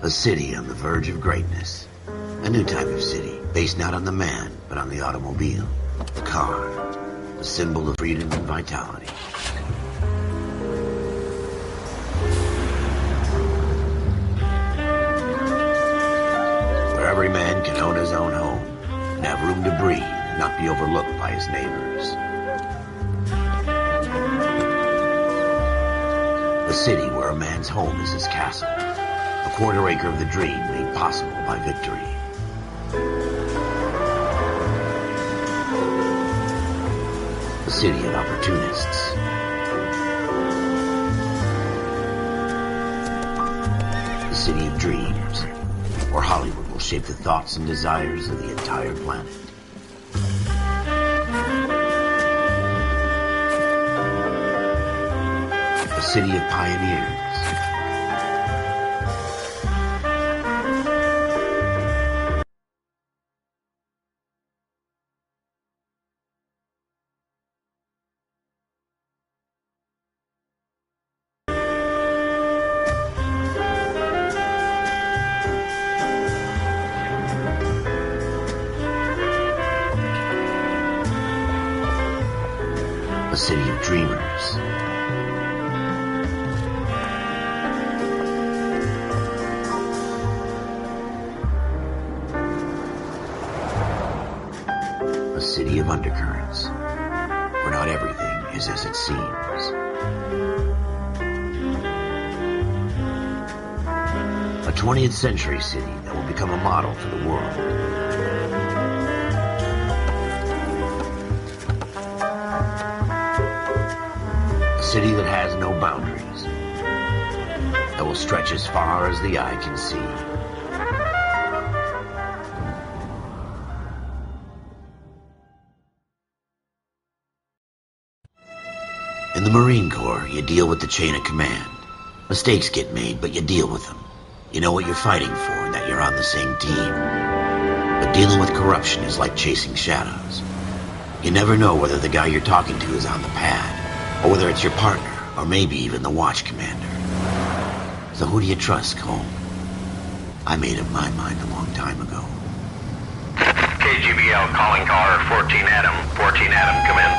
A city on the verge of greatness. A new type of city, based not on the man, but on the automobile. The car. A symbol of freedom and vitality. Where every man can own his own home, and have room to breathe, and not be overlooked by his neighbors. A city where a man's home is his castle. A quarter acre of the dream made possible by victory. A city of opportunists. A city of dreams, where Hollywood will shape the thoughts and desires of the entire planet. A city of pioneers. A city of dreamers. A city of undercurrents, where not everything is as it seems. A 20th century city that will become a model for the world. A city that has no boundaries, that will stretch as far as the eye can see. In the Marine Corps, you deal with the chain of command. Mistakes get made, but you deal with them. You know what you're fighting for and that you're on the same team. But dealing with corruption is like chasing shadows. You never know whether the guy you're talking to is on the pad, or whether it's your partner, or maybe even the watch commander. So who do you trust, Cole? I made up my mind a long time ago. KGBL calling caller 14 Adam. 14 Adam, come in.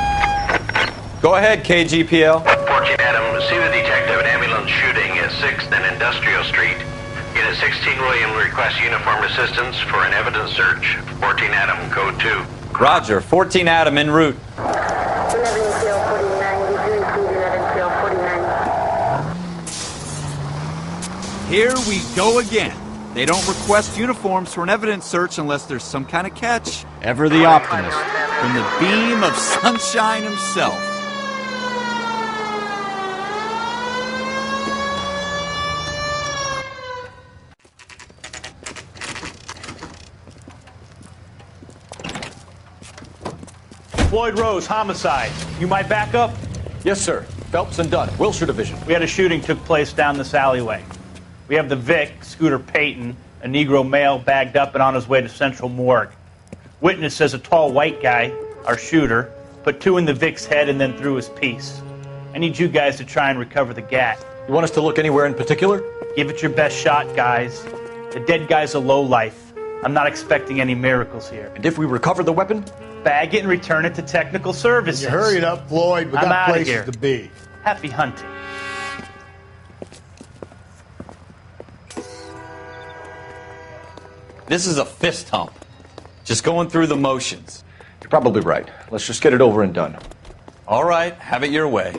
Go ahead, KGPL. 14 Adam, see the detective, an ambulance shooting at 6th and Industrial Street. Unit 16 William requests uniformed assistance for an evidence search. 14 Adam, code 2. Roger, 14 Adam en route. Here we go again. They don't request uniforms for an evidence search unless there's some kind of catch. Ever the optimist, from the beam of sunshine himself. Floyd Rose, homicide. You might back up? Yes, sir. Phelps and Dunn, Wilshire Division. We had a shooting took place down this alleyway. We have the Vic, Scooter Payton, a Negro male bagged up and on his way to Central Morgue. Witness says a tall white guy, our shooter, put 2 in the Vic's head and then threw his piece. I need you guys to try and recover the gat. You want us to look anywhere in particular? Give it your best shot, guys. The dead guy's a lowlife. I'm not expecting any miracles here. And if we recover the weapon? Bag it and return it to technical services. You hurry it up, Floyd. We got places here. to be. Happy hunting. This is a fist hump. Just going through the motions. You're probably right. Let's just get it over and done. All right, have it your way.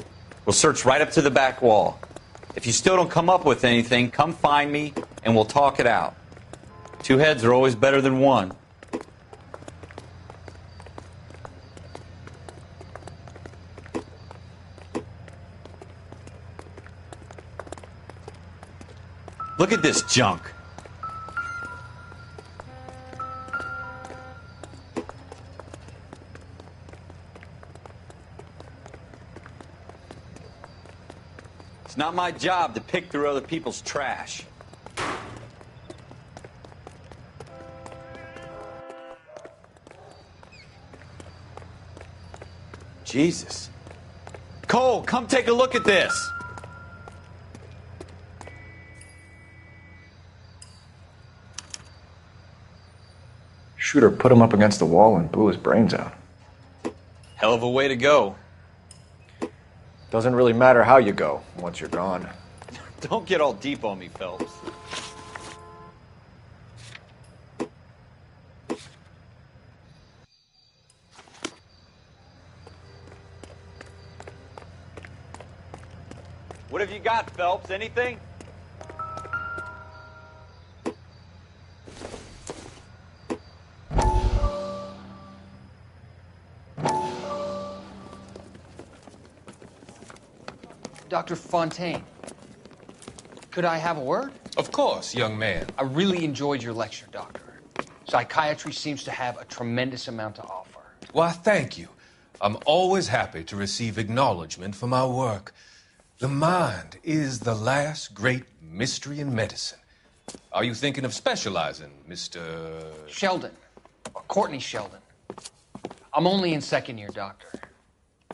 We'll search right up to the back wall. If you still don't come up with anything, come find me and we'll talk it out. 2 heads are always better than 1. Look at this junk. It's not my job to pick through other people's trash. Jesus. Cole, come take a look at this. Shooter put him up against the wall and blew his brains out. Hell of a way to go. Doesn't really matter how you go once you're gone. Don't get all deep on me, Phelps. What have you got, Phelps? Anything? Dr. Fontaine, could I have a word? Of course, young man. I really enjoyed your lecture, Doctor. Psychiatry seems to have a tremendous amount to offer. Why, thank you. I'm always happy to receive acknowledgement for my work. The mind is the last great mystery in medicine. Are you thinking of specializing, Mr. Sheldon. Courtney Sheldon. I'm only in second year, Doctor.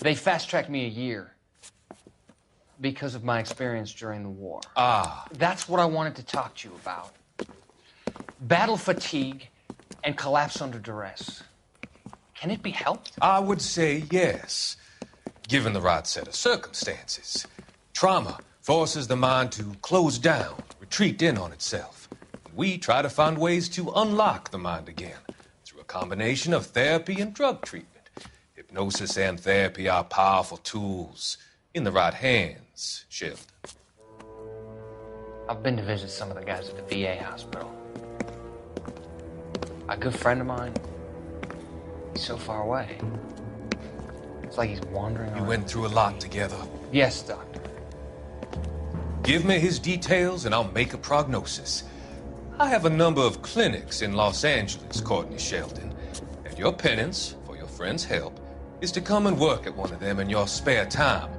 They fast-tracked me a year because of my experience during the war. Ah. That's what I wanted to talk to you about. Battle fatigue and collapse under duress. Can it be helped? I would say yes, given the right set of circumstances. Trauma forces the mind to close down, retreat in on itself. We try to find ways to unlock the mind again through a combination of therapy and drug treatment. Hypnosis and therapy are powerful tools in the right hands, Sheldon. I've been to visit some of the guys at the VA hospital. A good friend of mine, he's so far away. It's like he's wandering around. You went through a lot together. Yes, Doctor. Give me his details and I'll make a prognosis. I have a number of clinics in Los Angeles, Courtney Sheldon, and your penance for your friend's help is to come and work at one of them in your spare time,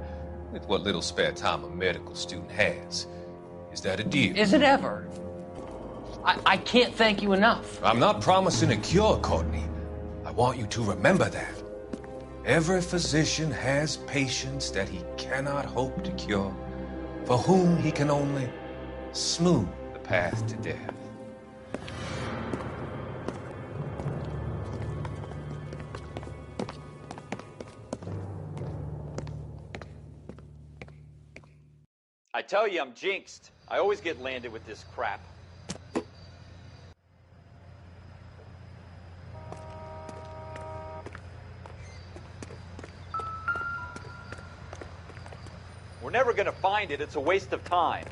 with what little spare time a medical student has. Is that a deal? Is it ever? I can't thank you enough. I'm not promising a cure, Courtney. I want you to remember that. Every physician has patients that he cannot hope to cure, for whom he can only smooth the path to death. I tell you, I'm jinxed. I always get landed with this crap. We're never going to find it. It's a waste of time.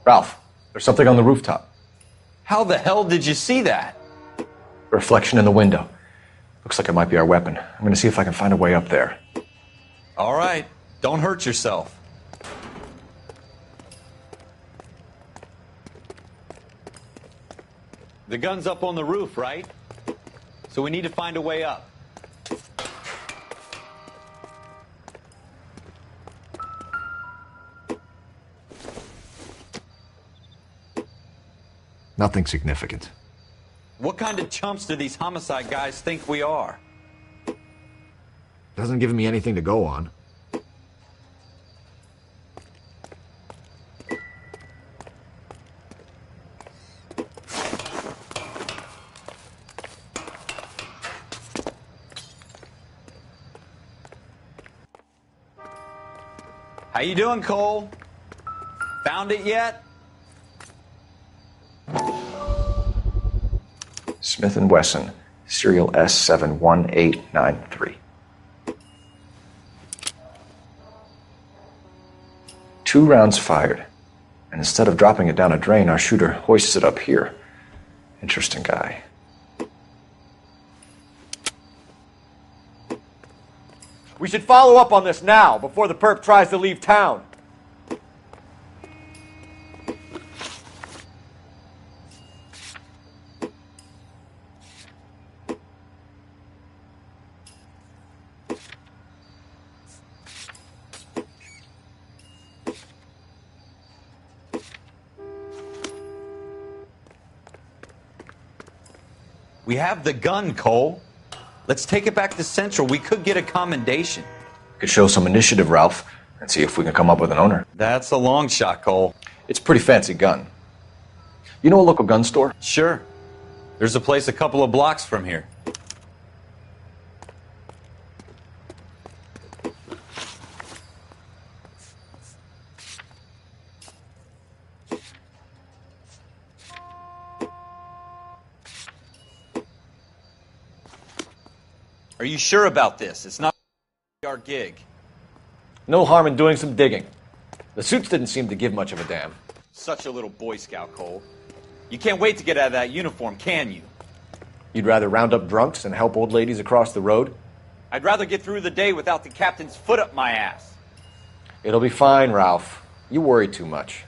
Ralph, there's something on the rooftop. How the hell did you see that? Reflection in the window. Looks like it might be our weapon. I'm going to see if I can find a way up there. All right. Don't hurt yourself. The gun's up on the roof, right? So we need to find a way up. Nothing significant. What kind of chumps do these homicide guys think we are? Doesn't give me anything to go on. How you doing, Cole? Found it yet? Smith & Wesson, Serial S71893. 2 rounds fired. And instead of dropping it down a drain, our shooter hoists it up here. Interesting guy. We should follow up on this now, before the perp tries to leave town. We have the gun, Cole. Let's take it back to Central. We could get a commendation. Could show some initiative, Ralph, and see if we can come up with an owner. That's a long shot, Cole. It's a pretty fancy gun. You know a local gun store? Sure. There's a place a couple of blocks from here. Are you sure about this? It's not our gig. No harm in doing some digging. The suits didn't seem to give much of a damn. Such a little Boy Scout, Cole. You can't wait to get out of that uniform, can you? You'd rather round up drunks than help old ladies across the road? I'd rather get through the day without the captain's foot up my ass. It'll be fine, Ralph. You worry too much.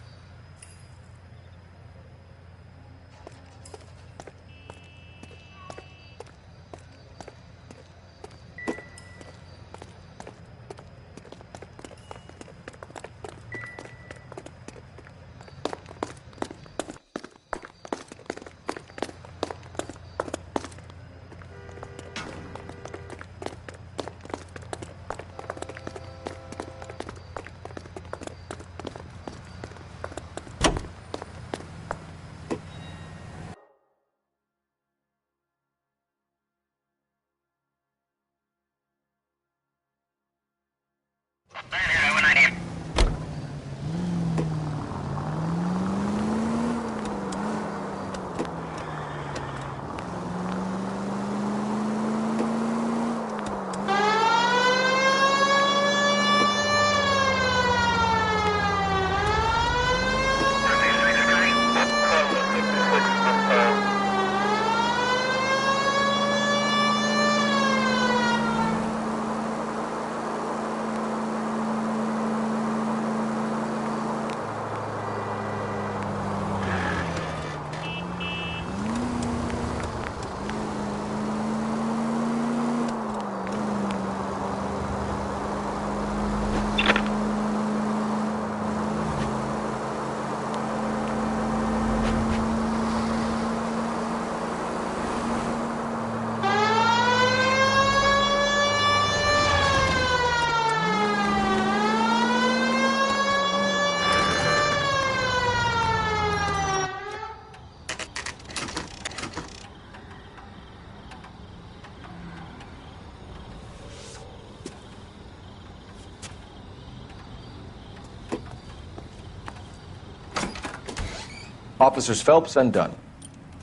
Officers Phelps and Dunn.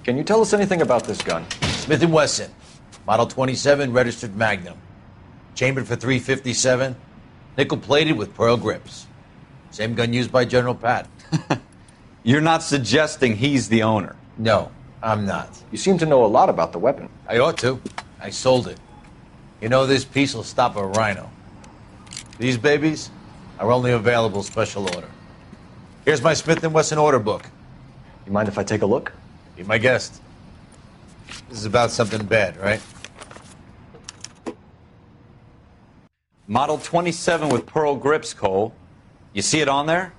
Can you tell us anything about this gun? Smith & Wesson, Model 27, registered Magnum. Chambered for .357, nickel-plated with pearl grips. Same gun used by General Patton. You're not suggesting he's the owner? No, I'm not. You seem to know a lot about the weapon. I ought to. I sold it. You know, this piece will stop a rhino. These babies are only available special order. Here's my Smith & Wesson order book. You mind if I take a look? Be my guest. This is about something bad, right? Model 27 with pearl grips, Cole. You see it on there?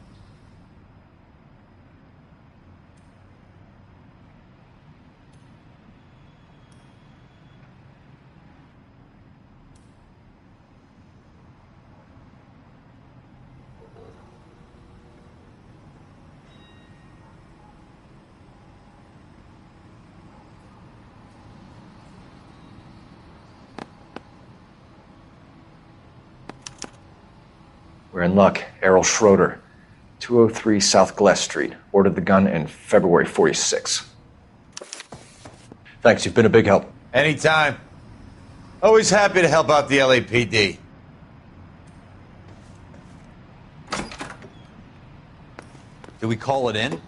We're in luck. Errol Schroeder, 203 South Glass Street. Ordered the gun in February '46. Thanks, you've been a big help. Anytime. Always happy to help out the LAPD. Do we call it in?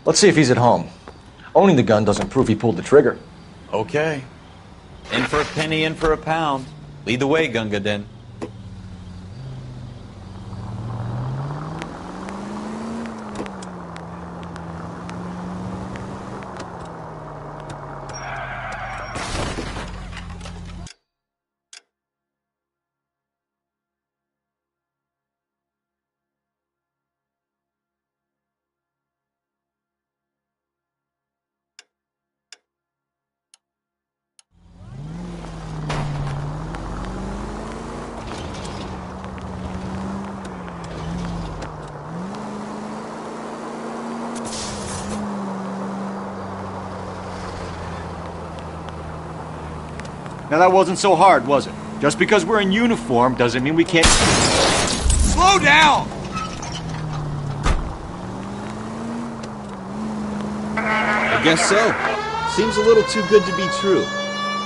Let's see if he's at home. Owning the gun doesn't prove he pulled the trigger. Okay. In for a penny, in for a pound. Lead the way, Gunga Din. Now that wasn't so hard, was it? Just because we're in uniform doesn't mean we can't... Slow down! I guess so. Seems a little too good to be true.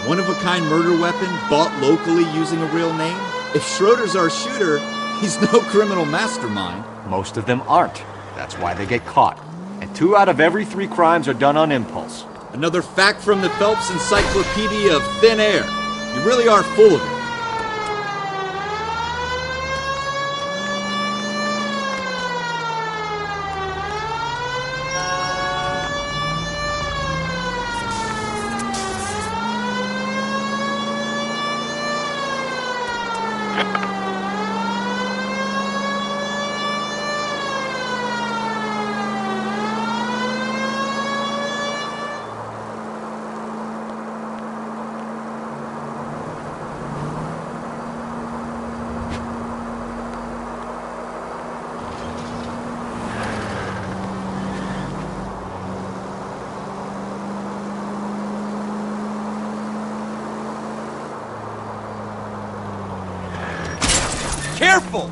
One-of-a-kind murder weapon bought locally using a real name? If Schroeder's our shooter, he's no criminal mastermind. Most of them aren't. That's why they get caught. And 2 out of every 3 crimes are done on impulse. Another fact from the Phelps Encyclopedia of Thin Air. You really are full of it. Careful!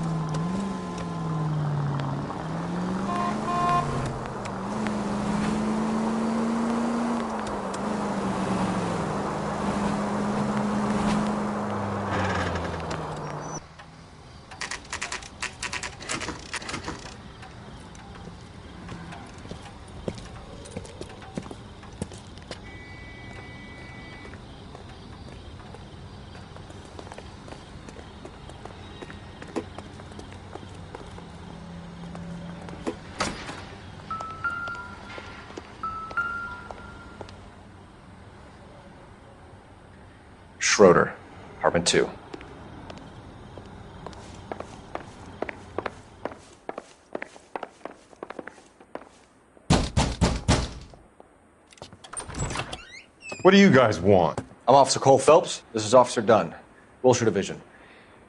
Schroeder, apartment 2. What do you guys want? I'm Officer Cole Phelps. This is Officer Dunn, Wilshire Division.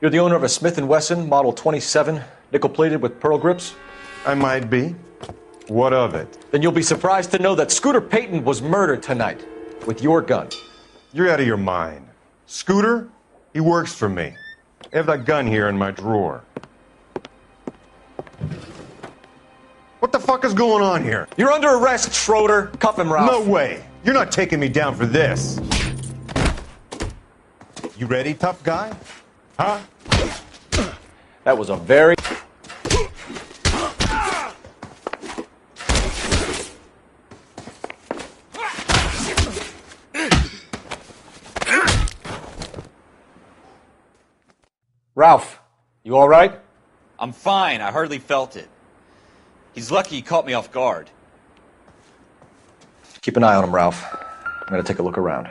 You're the owner of a Smith & Wesson Model 27, nickel-plated with pearl grips? I might be. What of it? Then you'll be surprised to know that Scooter Payton was murdered tonight with your gun. You're out of your mind. Scooter? He works for me. I have that gun here in my drawer. What the fuck is going on here? You're under arrest, Schroeder. Cuff him, Ralph. No way. You're not taking me down for this. You ready, tough guy? Huh? That was a very... Ralph, you all right? I'm fine. I hardly felt it. He's lucky he caught me off guard. Keep an eye on him, Ralph. I'm going to take a look around.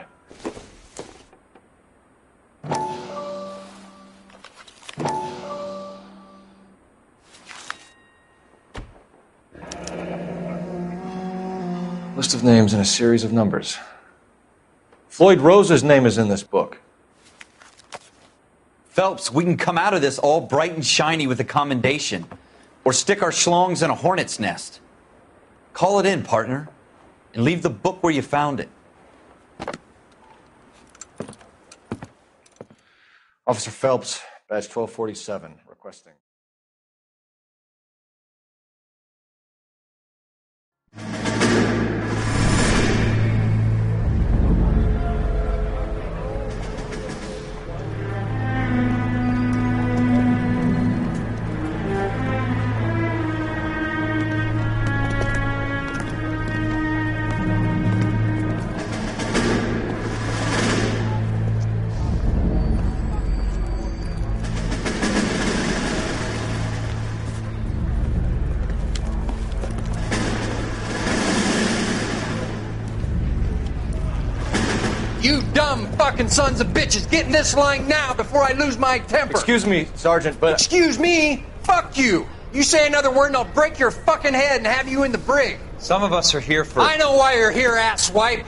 List of names and a series of numbers. Floyd Rose's name is in this book. Phelps, we can come out of this all bright and shiny with a commendation. Or stick our schlongs in a hornet's nest. Call it in, partner. And leave the book where you found it. Officer Phelps, badge 1247, requesting. You dumb fucking sons of bitches, get in this line now before I lose my temper. Excuse me, Sergeant, but... Excuse me? Fuck you. You say another word and I'll break your fucking head and have you in the brig. Some of us are here for... I know why you're here, asswipe.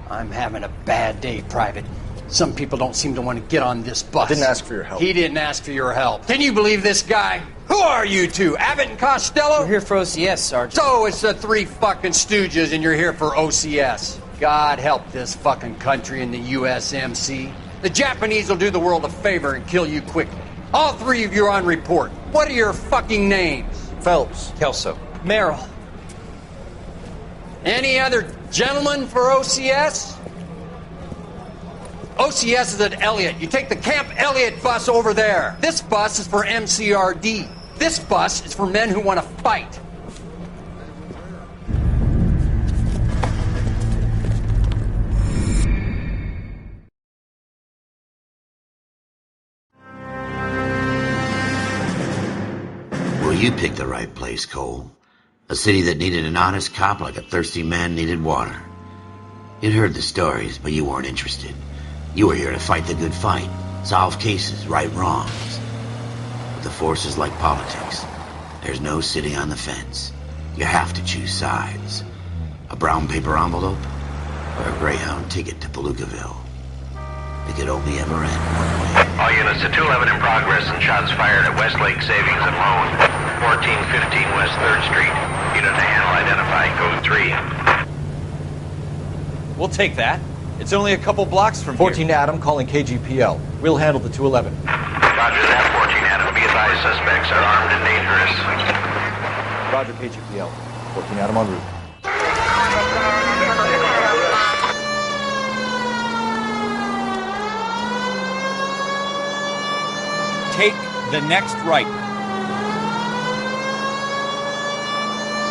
I'm having a bad day, Private. Some people don't seem to want to get on this bus. I didn't ask for your help. He didn't ask for your help. Can you believe this guy? Who are you two? Abbott and Costello? We're here for OCS, Sergeant. So it's the three fucking stooges and you're here for OCS. God help this fucking country and the USMC. The Japanese will do the world a favor and kill you quickly. All three of you are on report. What are your fucking names? Phelps. Kelso. Merrill. Any other gentlemen for OCS? OCS is at Elliott. You take the Camp Elliott bus over there. This bus is for MCRD. This bus is for men who want to fight. Well, you picked the right place, Cole. A city that needed an honest cop like a thirsty man needed water. You'd heard the stories, but you weren't interested. You were here to fight the good fight, solve cases, right wrongs. But the force is like politics. There's no sitting on the fence. You have to choose sides. A brown paper envelope or a Greyhound ticket to Palookaville. It could only ever end one way. All units to 211 in progress and shots fired at Westlake Savings and Loan, 1415 West 3rd Street. Unit to handle identified, code 3. We'll take that. It's only a couple blocks from 14 Adam calling KGPL. We'll handle the 211. Roger that, 14 Adam. Be advised, suspects are armed and dangerous. Roger, KGPL. 14 Adam en route. Take the next right.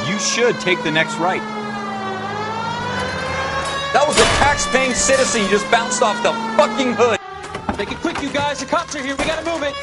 You should take the next right. That was a tax-paying citizen you just bounced off the fucking hood. Make it quick, you guys. The cops are here. We gotta move it.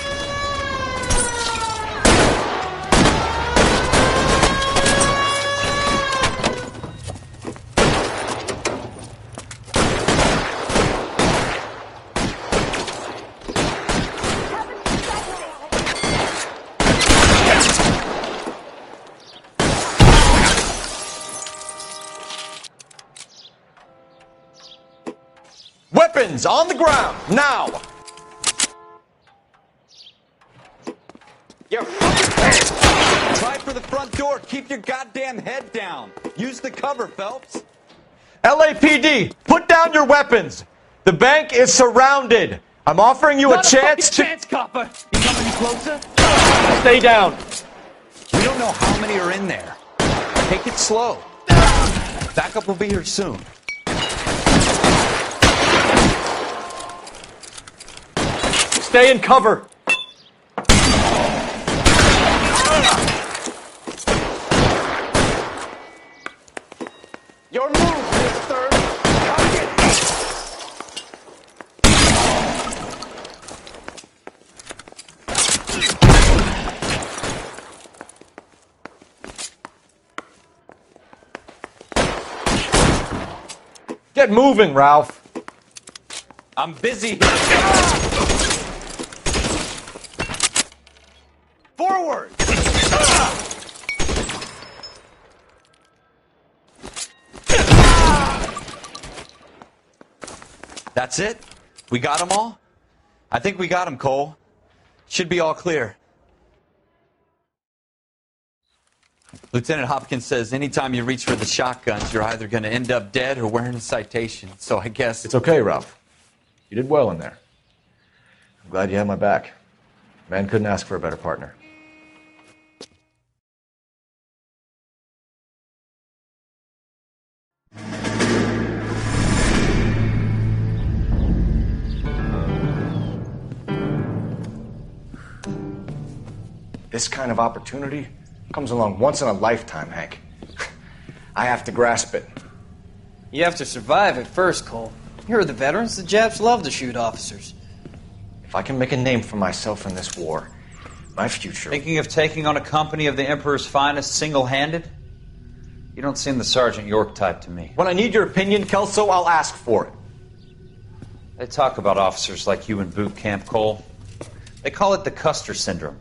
Weapons on the ground, now! You're fucking try for the front door. Keep your goddamn head down. Use the cover, Phelps. LAPD, put down your weapons! The bank is surrounded! I'm offering you a chance to... chance, copper! You coming any closer? Stay down! We don't know how many are in there. Take it slow. Backup will be here soon. Stay in cover! Your move, mister! Get moving, Ralph. I'm busy. Forward! That's it? We got them all? I think we got them, Cole. Should be all clear. Lieutenant Hopkins says anytime you reach for the shotguns, you're either going to end up dead or wearing a citation. So I guess... It's okay, Ralph. You did well in there. I'm glad you had my back. Man couldn't ask for a better partner. This kind of opportunity comes along once in a lifetime, Hank. I have to grasp it. You have to survive it first, Cole. You're the veterans. The Japs love to shoot officers. If I can make a name for myself in this war, my future... Thinking of taking on a company of the Emperor's finest single-handed? You don't seem the Sergeant York type to me. When I need your opinion, Kelso, I'll ask for it. They talk about officers like you in boot camp, Cole. They call it the Custer syndrome.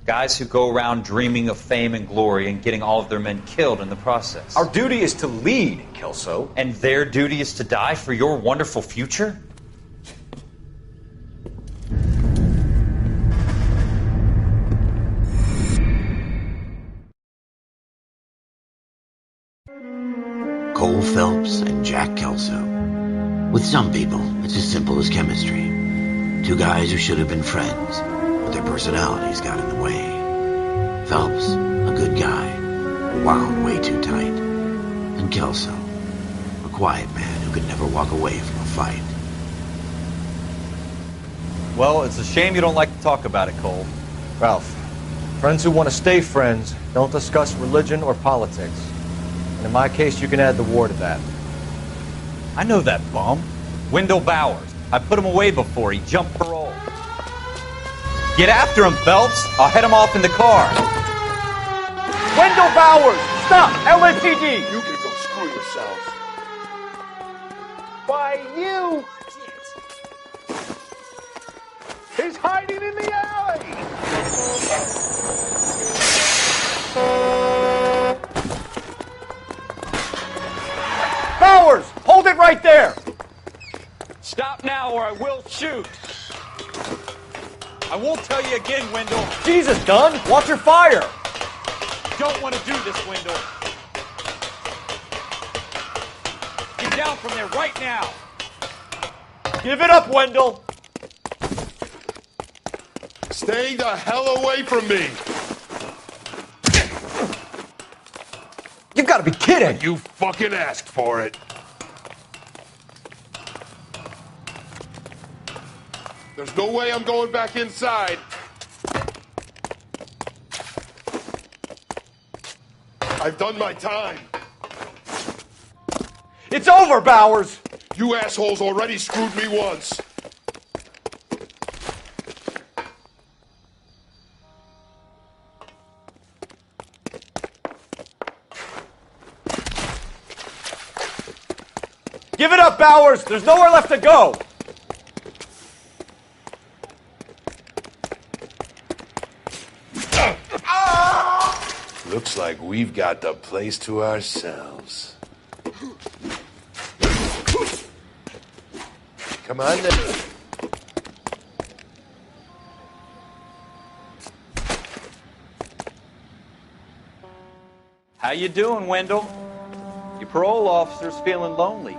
Guys who go around dreaming of fame and glory and getting all of their men killed in the process. Our duty is to lead, Kelso. And their duty is to die for your wonderful future? Cole Phelps and Jack Kelso. With some people, it's as simple as chemistry. Two guys who should have been friends, but their personalities got in the way. Phelps, a good guy, wound way too tight. And Kelso, a quiet man who could never walk away from a fight. Well, it's a shame you don't like to talk about it, Cole. Ralph, friends who want to stay friends don't discuss religion or politics. And in my case, you can add the war to that. I know that bum. Wendell Bowers. I put him away before he jumped parole. Get after him, Phelps. I'll head him off in the car. Wendell Bowers! Stop! LAPD! You can go screw yourselves. Why, you! He's hiding in the alley! Bowers! Hold it right there! Stop now or I will shoot. I won't tell you again, Wendell. Jesus, Dunn! Watch your fire! Don't want to do this, Wendell. Get down from there right now. Give it up, Wendell! Stay the hell away from me! You've got to be kidding! You fucking asked for it. There's no way I'm going back inside. I've done my time. It's over, Bowers! You assholes already screwed me once. Give it up, Bowers! There's nowhere left to go! Looks like we've got the place to ourselves. Come on then. How you doing, Wendell? Your parole officer's feeling lonely.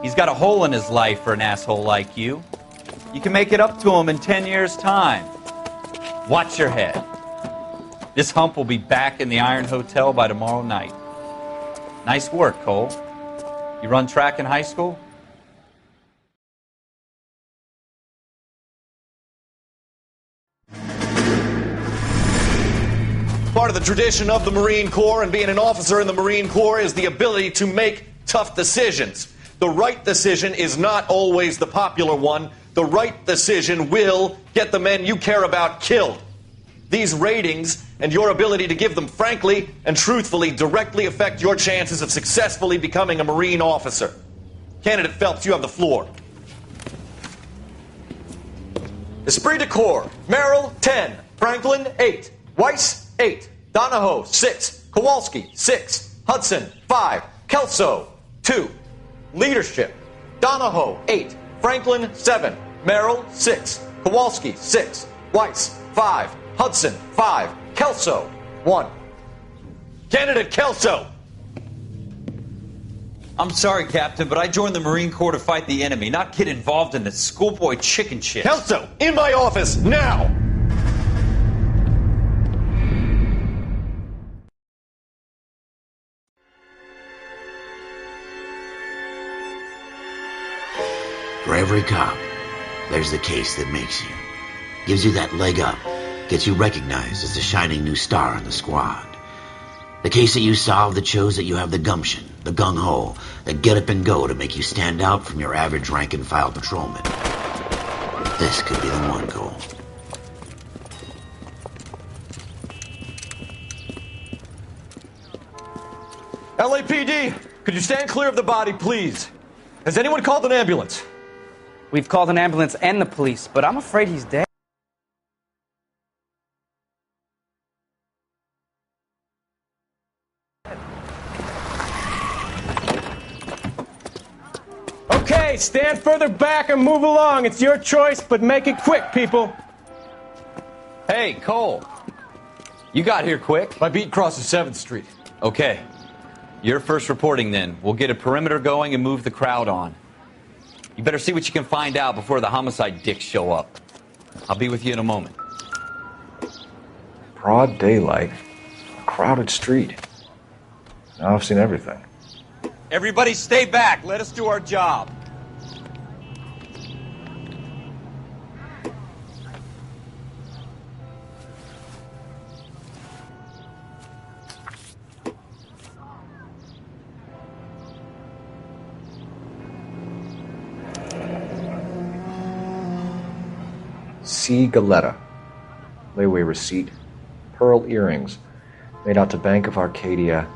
He's got a hole in his life for an asshole like you. You can make it up to him in 10 years' time. Watch your head. This hump will be back in the Iron Hotel by tomorrow night. Nice work, Cole. You run track in high school? Part of the tradition of the Marine Corps and being an officer in the Marine Corps is the ability to make tough decisions. The right decision is not always the popular one. The right decision will get the men you care about killed. These ratings and your ability to give them frankly and truthfully directly affect your chances of successfully becoming a Marine officer. Candidate Phelps, you have the floor. Esprit de Corps, Merrill, 10. Franklin, 8. Weiss, 8. Donahoe, 6. Kowalski, 6. Hudson, 5. Kelso, 2. Leadership, Donahoe, 8. Franklin, 7. Merrill, 6. Kowalski, 6. Weiss, 5. Hudson, 5. Kelso, 1. Candidate Kelso! I'm sorry, Captain, but I joined the Marine Corps to fight the enemy, not get involved in this schoolboy chicken shit. Kelso, in my office, now! For every cop, there's the case that makes you. Gives you that leg up. Gets you recognized as the shining new star in the squad. The case that you solve that shows that you have the gumption, the gung-ho, the get up and go to make you stand out from your average rank-and-file patrolman. This could be the one, Cole. LAPD, could you stand clear of the body, please? Has anyone called an ambulance? We've called an ambulance and the police, but I'm afraid he's dead. Okay, stand further back and move along. It's your choice, but make it quick, people. Hey, Cole. You got here quick. My beat crosses 7th Street. Okay. You're first reporting then. We'll get a perimeter going and move the crowd on. You better see what you can find out before the homicide dicks show up. I'll be with you in a moment. Broad daylight, a crowded street. Now I've seen everything. Everybody stay back. Let us do our job. C. Galetta. Layaway receipt. Pearl earrings. Made out to Bank of Arcadia.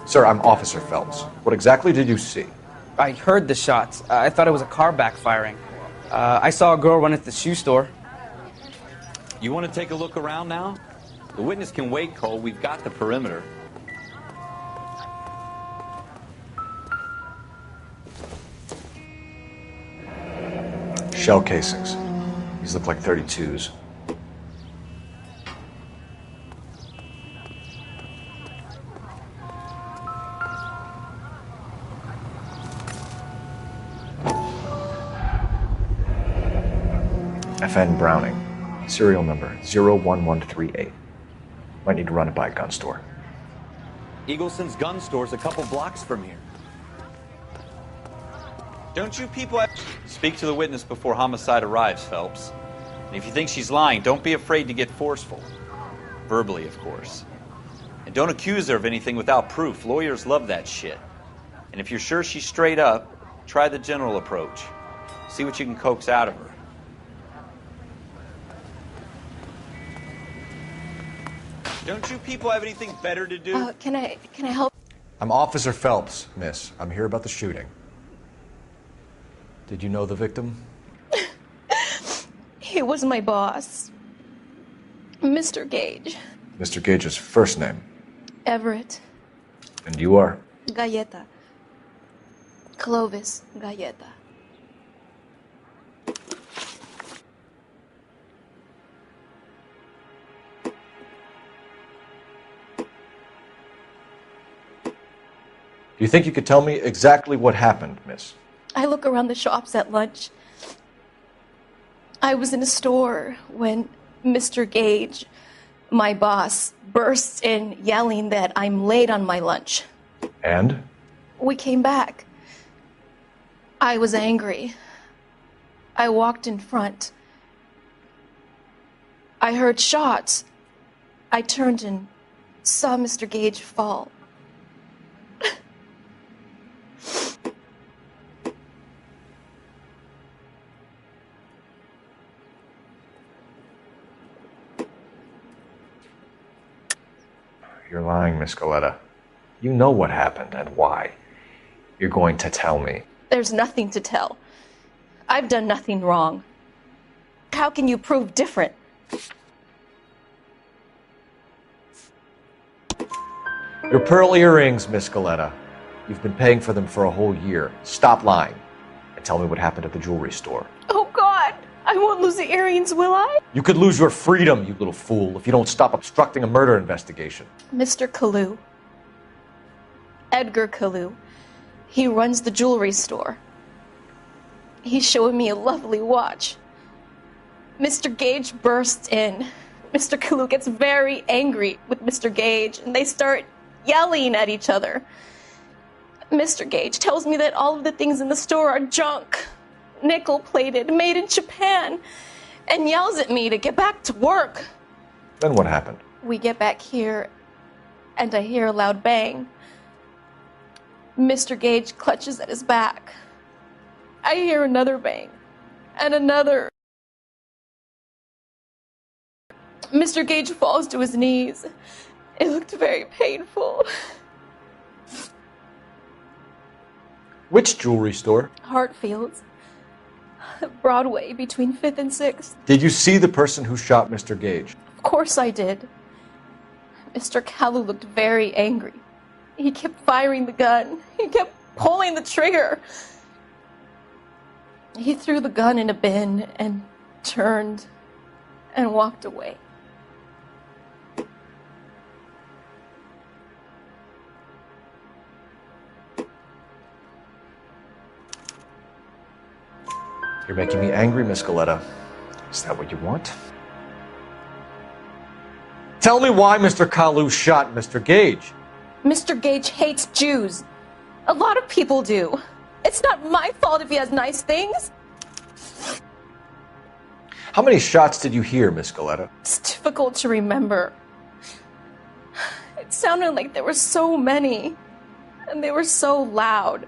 Sir, I'm Officer Phelps. What exactly did you see? I heard the shots. I thought it was a car backfiring. I saw a girl run at the shoe store. You want to take a look around now? The witness can wait, Cole. We've got the perimeter. Shell casings. These look like 32s. FN Browning. Serial number 01138. Might need to run it by a gun store. Eagleson's gun store's a couple blocks from here. Don't you people have... Speak to the witness before homicide arrives, Phelps. And if you think she's lying, don't be afraid to get forceful. Verbally, of course. And don't accuse her of anything without proof. Lawyers love that shit. And if you're sure she's straight up, try the general approach. See what you can coax out of her. Don't you people have anything better to do? Can I help? I'm Officer Phelps, miss. I'm here about the shooting. Did you know the victim? He was my boss, Mr. Gage. Mr. Gage's first name. Everett. And you are? Galleta. Clovis Galleta. Do you think you could tell me exactly what happened, miss? I look around the shops at lunch. I was in a store when Mr. Gage, my boss, bursts in yelling that I'm late on my lunch. And? We came back. I was angry. I walked in front. I heard shots. I turned and saw Mr. Gage fall. You're lying, Miss Galetta. You know what happened and why. You're going to tell me. There's nothing to tell. I've done nothing wrong. How can you prove different? Your pearl earrings, Miss Galetta. You've been paying for them for a whole year. Stop lying and tell me what happened at the jewelry store. Oh, God! I won't lose the earrings, will I? You could lose your freedom, you little fool, if you don't stop obstructing a murder investigation. Mr. Kalu. Edgar Kalu. He runs the jewelry store. He's showing me a lovely watch. Mr. Gage bursts in. Mr. Kalu gets very angry with Mr. Gage, and they start yelling at each other. Mr. Gage tells me that all of the things in the store are junk, nickel-plated, made in Japan, and yells at me to get back to work. Then what happened? We get back here, and I hear a loud bang. Mr. Gage clutches at his back. I hear another bang, and another. Mr. Gage falls to his knees. It looked very painful. Which jewelry store? Hartfield's. Broadway, between 5th and 6th. Did you see the person who shot Mr. Gage? Of course I did. Mr. Kalu looked very angry. He kept firing the gun. He kept pulling the trigger. He threw the gun in a bin and turned and walked away. You're making me angry, Miss Galetta. Is that what you want? Tell me why Mr. Kalu shot Mr. Gage. Mr. Gage hates Jews. A lot of people do. It's not my fault if he has nice things. How many shots did you hear, Miss Galetta? It's difficult to remember. It sounded like there were so many, and they were so loud.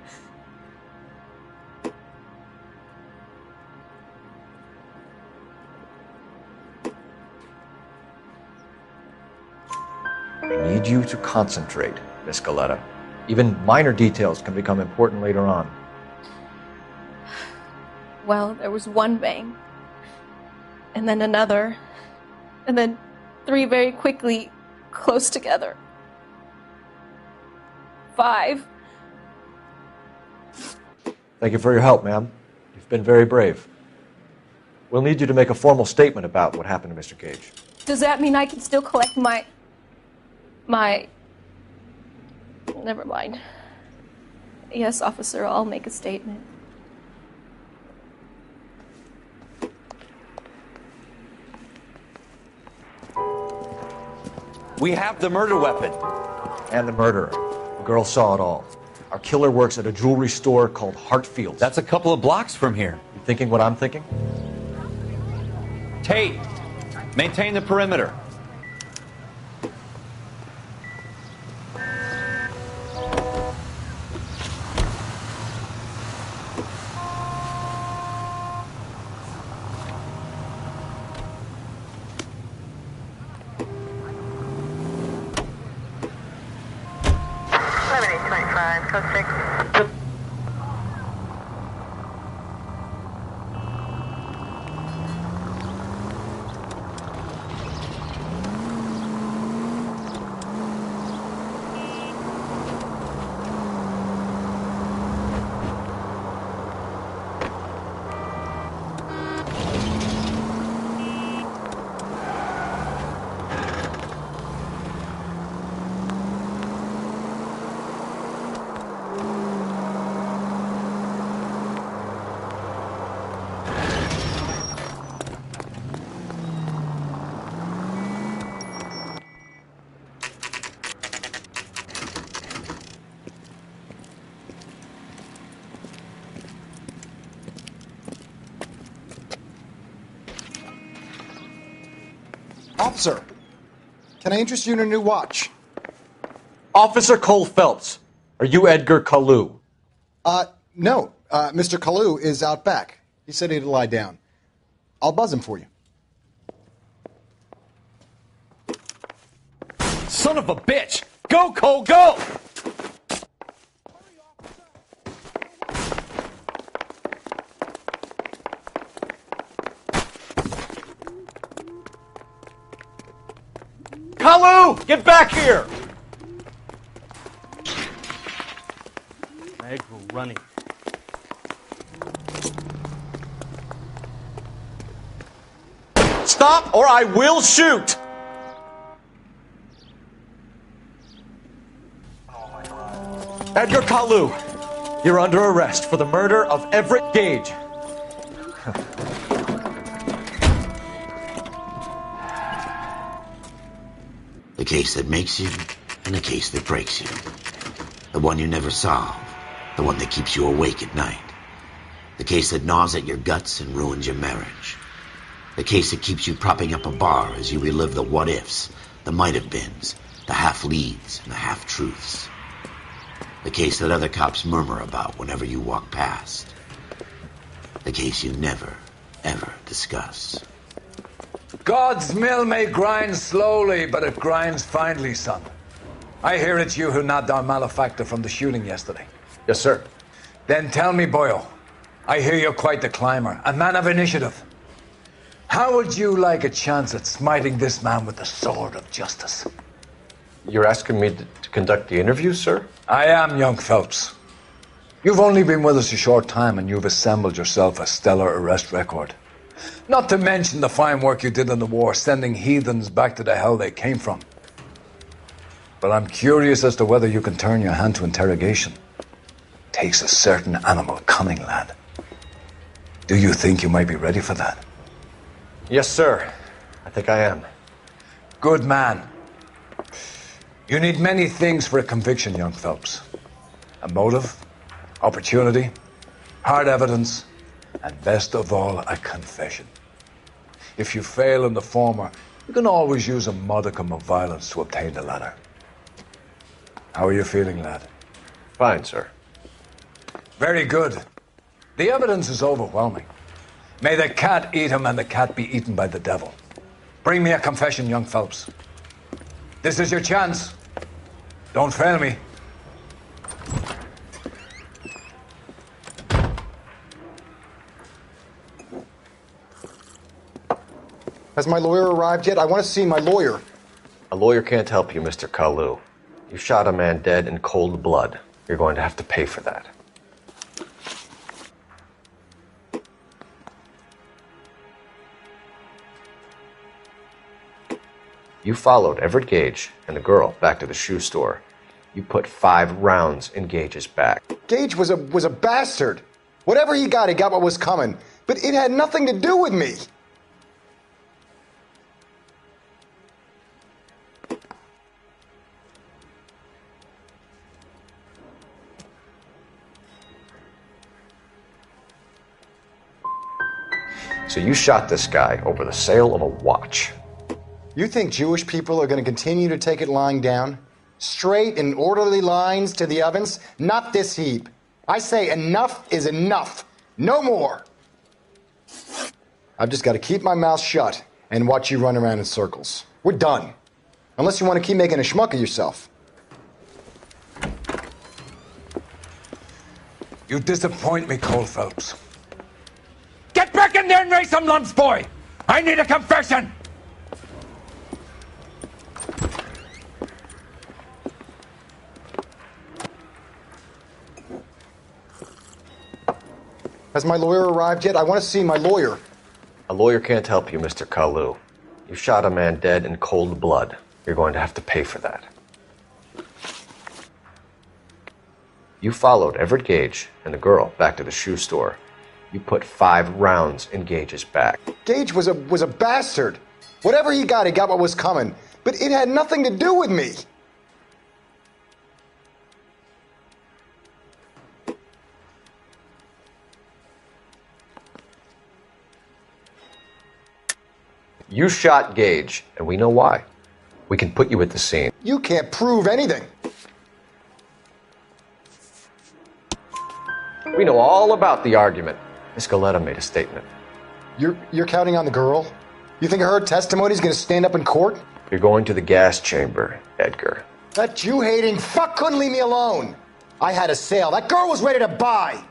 I need you to concentrate, Miss Galetta. Even minor details can become important later on. Well, there was one bang, and then another, and then 3 very quickly, close together. 5. Thank you for your help, ma'am. You've been very brave. We'll need you to make a formal statement about what happened to Mr. Gage. Does that mean I can still collect my... Never mind. Yes, officer, I'll make a statement. We have the murder weapon. And the murderer. The girl saw it all. Our killer works at a jewelry store called Hartfield's. That's a couple of blocks from here. You thinking what I'm thinking? Tate, maintain the perimeter. Officer, can I interest you in a new watch? Officer Cole Phelps, are you Edgar Kalu? No. Mr. Kalu is out back. He said he'd lie down. I'll buzz him for you. Son of a bitch! Go, Cole, go! Kalu! Get back here! Legs were running. Stop or I will shoot! Edgar Kalu, You're under arrest for the murder of Everett Gage. The case that makes you, and the case that breaks you. The one you never solve. The one that keeps you awake at night. The case that gnaws at your guts and ruins your marriage. The case that keeps you propping up a bar as you relive the what-ifs, the might-have-beens, the half-leads, and the half-truths. The case that other cops murmur about whenever you walk past. The case you never, ever discuss. God's mill may grind slowly, but it grinds finely, son. I hear it's you who nabbed our malefactor from the shooting yesterday. Yes, sir. Then tell me, boyo, I hear you're quite the climber, a man of initiative. How would you like a chance at smiting this man with the sword of justice? You're asking me to conduct the interview, sir? I am, young Phelps. You've only been with us a short time and you've assembled yourself a stellar arrest record. Not to mention the fine work you did in the war, sending heathens back to the hell they came from. But I'm curious as to whether you can turn your hand to interrogation. Takes a certain animal cunning, lad. Do you think you might be ready for that? Yes, sir. I think I am. Good man. You need many things for a conviction, young Phelps. A motive, opportunity, hard evidence, and best of all, a confession. If you fail in the former, you can always use a modicum of violence to obtain the latter. How are you feeling, lad? Fine, sir. Very good. The evidence is overwhelming. May the cat eat him and the cat be eaten by the devil. Bring me a confession, young Phelps. This is your chance. Don't fail me. Has my lawyer arrived yet? I want to see my lawyer. A lawyer can't help you, Mr. Kalu. You shot a man dead in cold blood. You're going to have to pay for that. You followed Everett Gage and the girl back to the shoe store. You put 5 rounds in Gage's back. Gage was a bastard. Whatever he got what was coming. But it had nothing to do with me. So you shot this guy over the sale of a watch. You think Jewish people are going to continue to take it lying down? Straight and orderly lines to the ovens? Not this heap. I say enough is enough. No more. I've just got to keep my mouth shut and watch you run around in circles. We're done. Unless you want to keep making a schmuck of yourself. You disappoint me, Cole Phelps. Get back in there and raise some lumps, boy! I need a confession! Has my lawyer arrived yet? I want to see my lawyer. A lawyer can't help you, Mr. Kalu. You shot a man dead in cold blood. You're going to have to pay for that. You followed Everett Gage and the girl back to the shoe store. You put 5 rounds in Gage's back. Gage was a bastard. Whatever he got what was coming. But it had nothing to do with me. You shot Gage, and we know why. We can put you at the scene. You can't prove anything. We know all about the argument. Miss Galetta made a statement. You're counting on the girl? You think her testimony is going to stand up in court? You're going to the gas chamber, Edgar. That Jew-hating fuck couldn't leave me alone. I had a sale. That girl was ready to buy.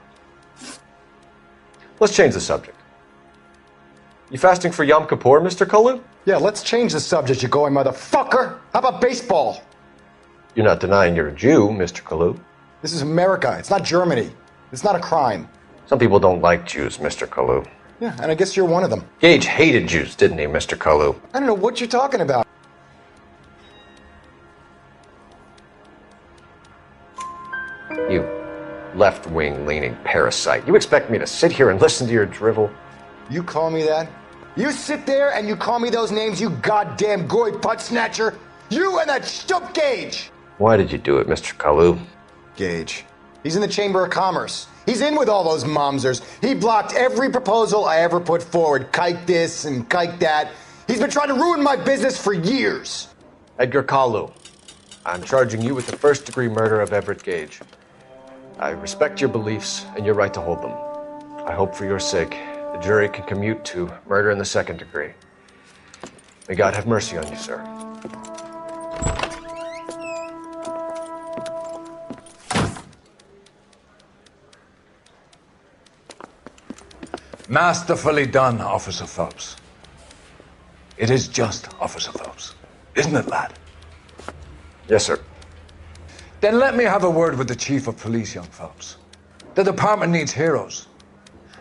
Let's change the subject. You fasting for Yom Kippur, Mr. Kalu? Yeah, let's change the subject, you going motherfucker. How about baseball? You're not denying you're a Jew, Mr. Kalu. This is America. It's not Germany. It's not a crime. Some people don't like Jews, Mr. Kalu. Yeah, and I guess you're one of them. Gage hated Jews, didn't he, Mr. Kalu? I don't know what you're talking about. left-wing leaning parasite. You expect me to sit here and listen to your drivel? You call me that? You sit there and you call me those names, you goddamn goy putt snatcher? You and that stup Gage! Why did you do it, Mr. Kalu? Gage. He's in the Chamber of Commerce. He's in with all those momsers. He blocked every proposal I ever put forward. Kike this and kike that. He's been trying to ruin my business for years. Edgar Kalu, I'm charging you with the first-degree murder of Everett Gage. I respect your beliefs and your right to hold them. I hope for your sake the jury can commute to murder in the second degree. May God have mercy on you, sir. Masterfully done, Officer Phelps. It is just Officer Phelps, isn't it, lad? Yes, sir. Then let me have a word with the Chief of Police, young Phelps. The department needs heroes.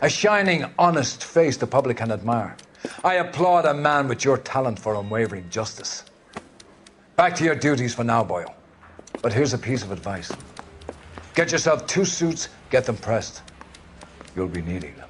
A shining, honest face the public can admire. I applaud a man with your talent for unwavering justice. Back to your duties for now, Boyle. But here's a piece of advice. Get yourself 2 suits, get them pressed. You'll be needing them.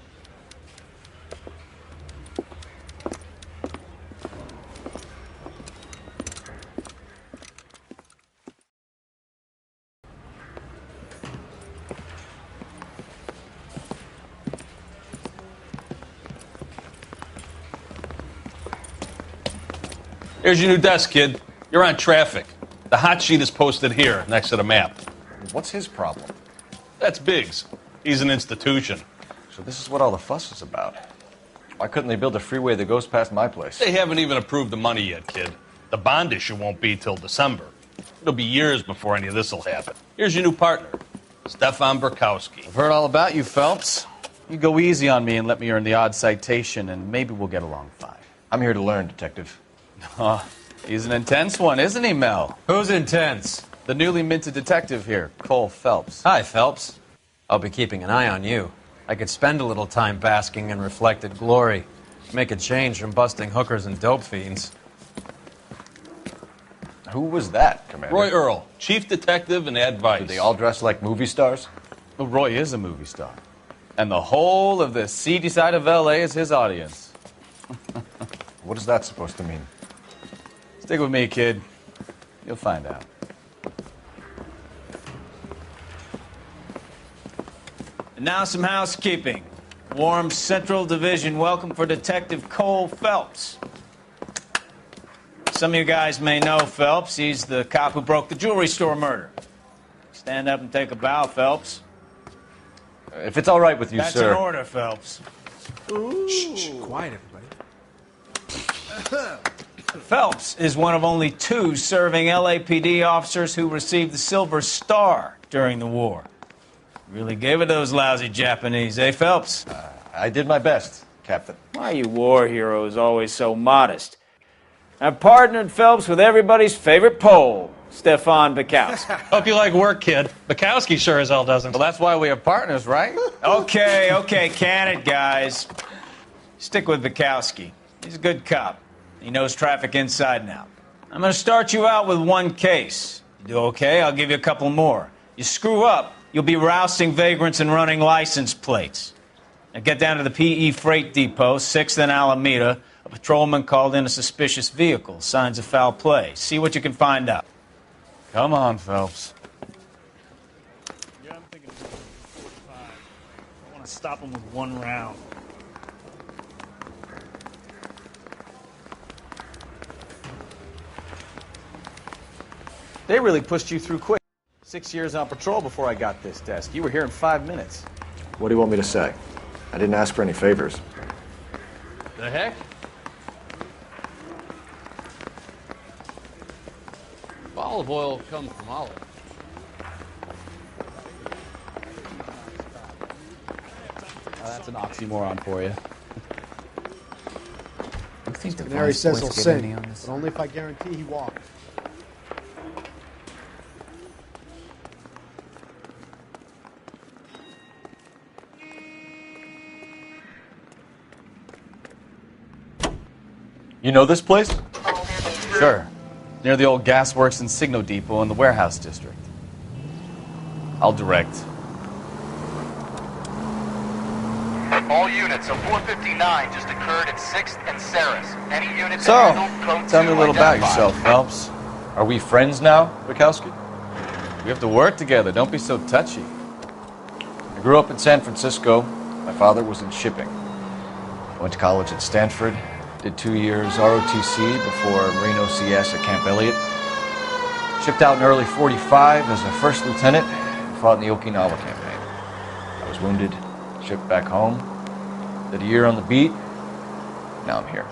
Here's your new desk, kid. You're on traffic. The hot sheet is posted here, next to the map. What's his problem? That's Biggs. He's an institution. So this is what all the fuss is about. Why couldn't they build a freeway that goes past my place? They haven't even approved the money yet, kid. The bond issue won't be till December. It'll be years before any of this will happen. Here's your new partner, Stefan Burkowski. I've heard all about you, Phelps. You go easy on me and let me earn the odd citation, and maybe we'll get along fine. I'm here to learn, Detective. Oh, he's an intense one, isn't he, Mel? Who's intense? The newly minted detective here, Cole Phelps. Hi, Phelps. I'll be keeping an eye on you. I could spend a little time basking in reflected glory. Make a change from busting hookers and dope fiends. Who was that, Commander? Roy Earl, chief detective and advice. Do they all dress like movie stars? Well, Roy is a movie star. And the whole of the seedy side of L.A. is his audience. What is that supposed to mean? Stick with me, kid. You'll find out. And now some housekeeping. Warm Central Division welcome for Detective Cole Phelps. Some of you guys may know Phelps. He's the cop who broke the jewelry store murder. Stand up and take a bow, Phelps. If it's all right with you, That's sir. That's an order, Phelps. Shh, quiet, everybody. Phelps is one of only 2 serving LAPD officers who received the Silver Star during the war. Really gave it those lousy Japanese, eh, Phelps? I did my best, Captain. Why are you war heroes always so modest? I've partnered Phelps with everybody's favorite Pole, Stefan Bukowski. Hope you like work, kid. Bukowski sure as hell doesn't. Well, that's why we have partners, right? Okay, can it, guys. Stick with Bukowski. He's a good cop. He knows traffic inside and out. I'm going to start you out with 1 case. You do okay, I'll give you a couple more. You screw up, you'll be rousting vagrants and running license plates. Now get down to the PE Freight Depot, 6th and Alameda. A patrolman called in a suspicious vehicle. Signs of foul play. See what you can find out. Come on, Phelps. Yeah, I'm thinking 45. I want to stop him with 1 round. They really pushed you through quick. 6 years on patrol before I got this desk. You were here in 5 minutes. What do you want me to say? I didn't ask for any favors. The heck? Olive oil comes from olive. That's an oxymoron for you. Canary says he'll sing, but only if I guarantee he walks. You know this place? Sure. Near the old gasworks and Signo Depot in the warehouse district. I'll direct. units, a 459 just occurred at 6th and Saris. Any unit to So, handle, code tell me 2 a little about identified. yourself, Phelps. Are we friends now, Bukowski? We have to work together. Don't be so touchy. I grew up in San Francisco. My father was in shipping. I went to college at Stanford, did 2 years ROTC before Marine OCS at Camp Elliott. Shipped out in early 45 as a first lieutenant and fought in the Okinawa campaign. I was wounded, shipped back home, did a year on the beat. Now I'm here.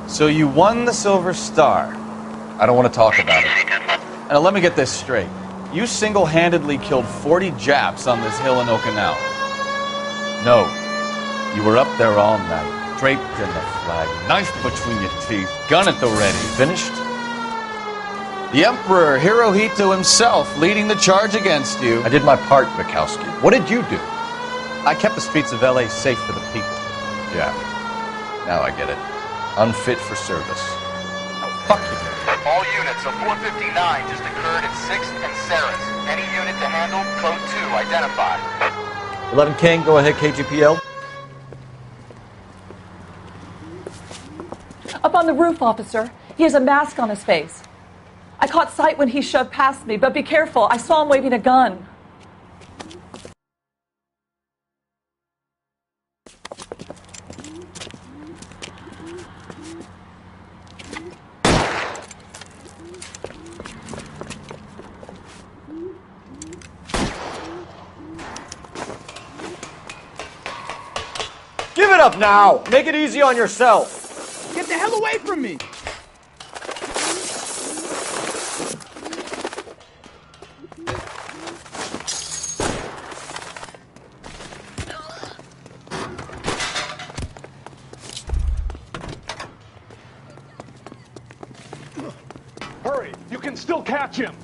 So you won the Silver Star. I don't want to talk about it. Now let me get this straight. You single-handedly killed 40 Japs on this hill in Okinawa. No. You were up there all night, draped in the flag, knife between your teeth, gun at the ready. Finished? The Emperor Hirohito himself leading the charge against you. I did my part, Bukowski. What did you do? I kept the streets of LA safe for the people. Yeah. Now I get it. Unfit for service. Fuck you. All units, a 459 just occurred at 6th and Saris. Any unit to handle, code 2 identified. 11 King, go ahead, KGPL. Up on the roof, officer. He has a mask on his face. I caught sight when he shoved past me, but be careful. I saw him waving a gun. Give it up now! Make it easy on yourself! Get the hell away from me! Hurry! You can still catch him!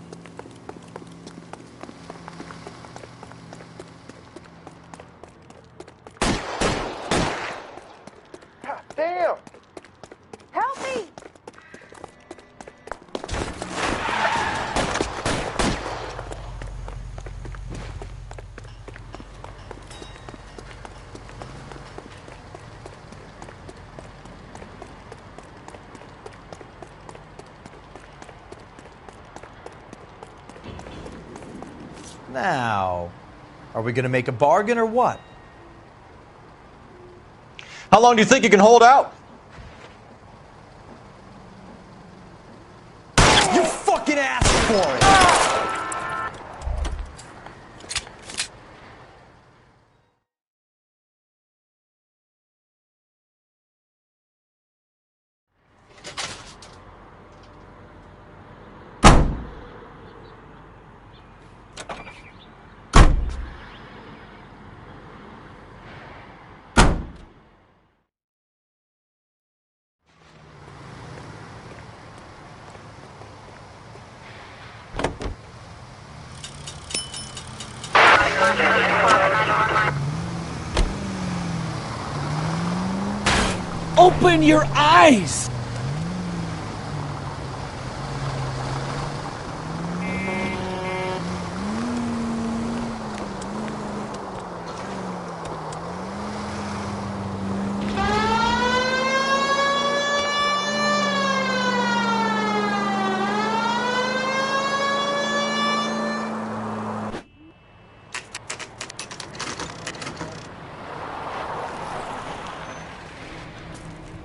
Damn! Help me! Now, are we going to make a bargain or what? How long do you think you can hold out? You fucking asked for it! Open your eyes!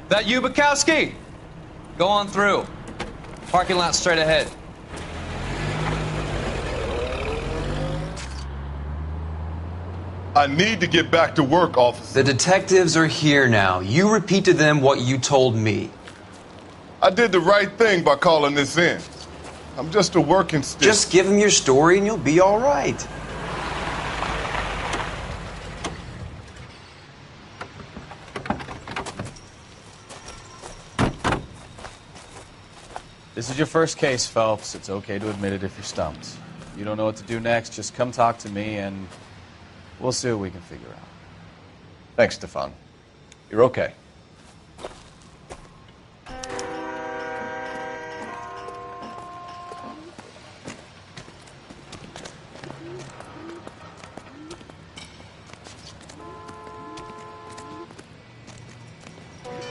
That you, Bukowski? Go on through. Parking lot straight ahead. I need to get back to work, officer. The detectives are here now. You repeat to them what you told me. I did the right thing by calling this in. I'm just a working stick. Just give them your story and you'll be all right. This is your first case, Phelps. It's okay to admit it if you're stumped. You don't know what to do next, just come talk to me and we'll see what we can figure out. Thanks, Stefan. You're okay.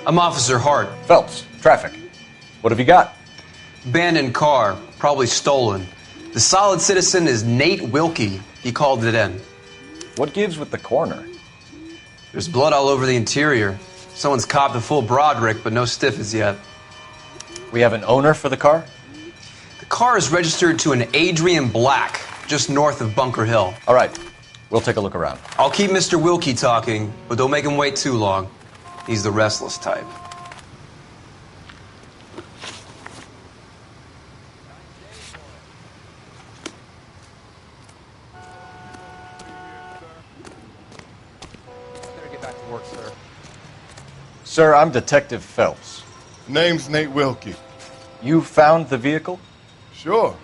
I'm Officer Hart. Phelps, traffic. What have you got? Abandoned car, probably stolen. The solid citizen is Nate Wilkie. He called it in. What gives with the coroner? There's blood all over the interior. Someone's copped a full Broderick, but no stiff as yet. We have an owner for the car? The car is registered to an Adrian Black, just north of Bunker Hill. All right, we'll take a look around. I'll keep Mr. Wilkie talking, but don't make him wait too long. He's the restless type. Better get back to work, sir. Sir, I'm Detective Phelps. Name's Nate Wilkie. You found the vehicle? Sure.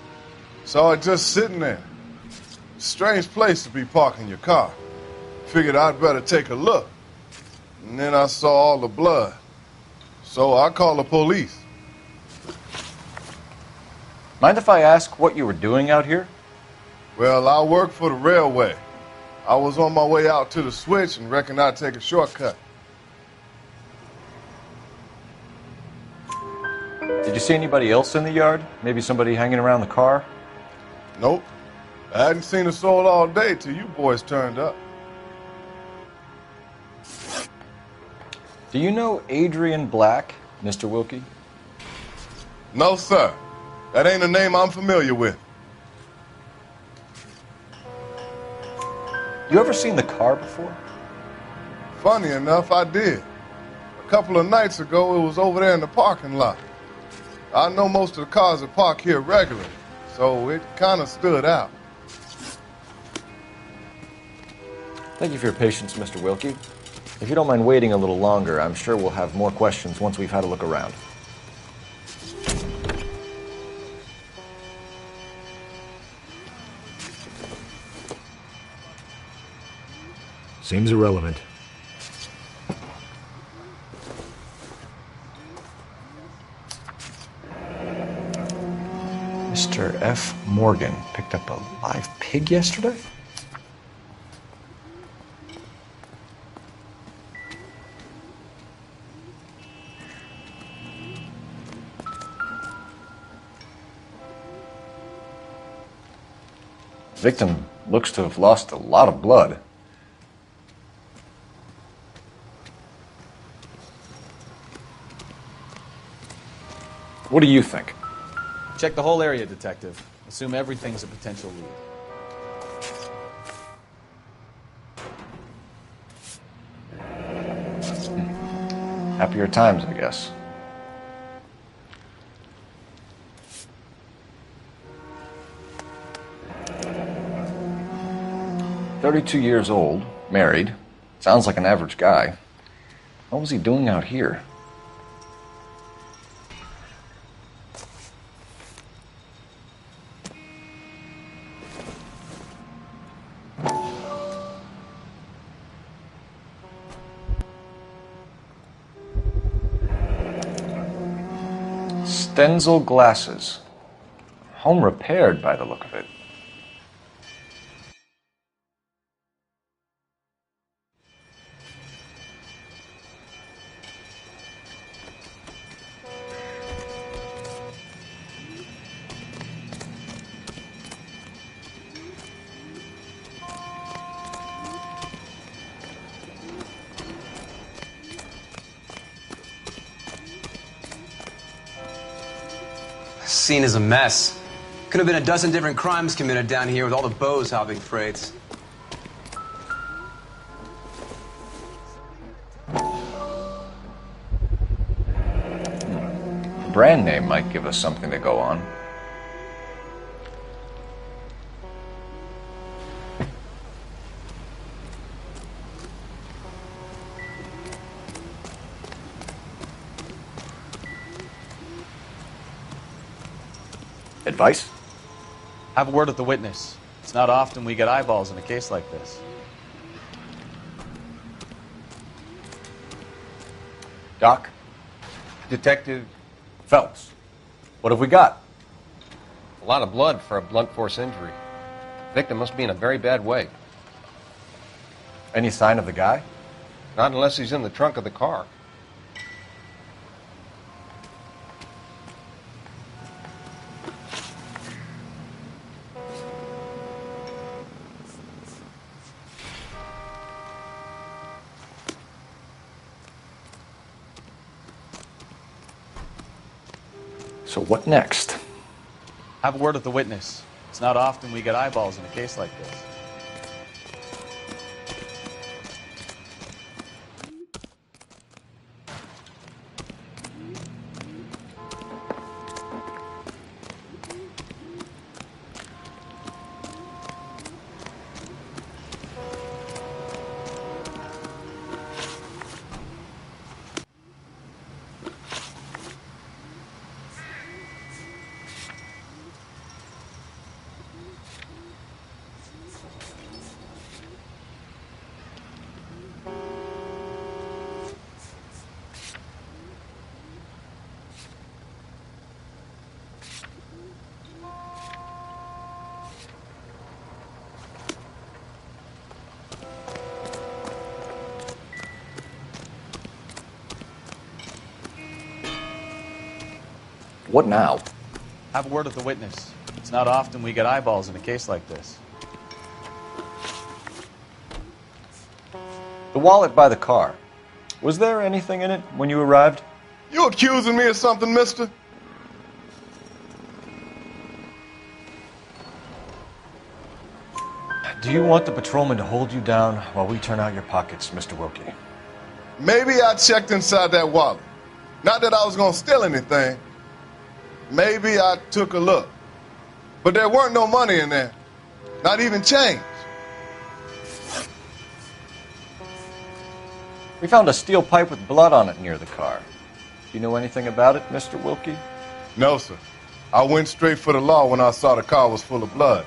Saw it just sitting there. Strange place to be parking your car. Figured I'd better take a look. And then I saw all the blood. So I called the police. Mind if I ask what you were doing out here? Well, I work for the railway. I was on my way out to the switch and reckoned I'd take a shortcut. Did you see anybody else in the yard? Maybe somebody hanging around the car? Nope. I hadn't seen a soul all day till you boys turned up. Do you know Adrian Black, Mr. Wilkie? No, sir. That ain't a name I'm familiar with. You ever seen the car before? Funny enough, I did. A couple of nights ago, it was over there in the parking lot. I know most of the cars that park here regularly, so it kind of stood out. Thank you for your patience, Mr. Wilkie. If you don't mind waiting a little longer, I'm sure we'll have more questions once we've had a look around. Seems irrelevant. Mr. F. Morgan picked up a live pig yesterday? Victim looks to have lost a lot of blood. What do you think? Check the whole area, Detective. Assume everything's a potential lead. Happier times, I guess. "32 years old, married. Sounds like an average guy. What was he doing out here?" Stenzel glasses. Home repaired by the look of it. Scene is a mess. Could have been a dozen different crimes committed down here with all the bows hopping freights. Brand name might give us something to go on. Advice? Have a word with the witness. It's not often we get eyeballs in a case like this. Doc? Detective Phelps. What have we got? A lot of blood for a blunt force injury. Victim must be in a very bad way. Any sign of the guy? Not unless he's in the trunk of the car. So what next? Have a word with the witness. It's not often we get eyeballs in a case like this. What now? Have a word with the witness. It's not often we get eyeballs in a case like this. The wallet by the car. Was there anything in it when you arrived? You accusing me of something, mister? Do you want the patrolman to hold you down while we turn out your pockets, Mr. Wilkie? Maybe I checked inside that wallet. Not that I was gonna steal anything. Maybe I took a look. But there weren't no money in there. Not even change. We found a steel pipe with blood on it near the car. Do you know anything about it, Mr. Wilkie? No, sir. I went straight for the law when I saw the car was full of blood.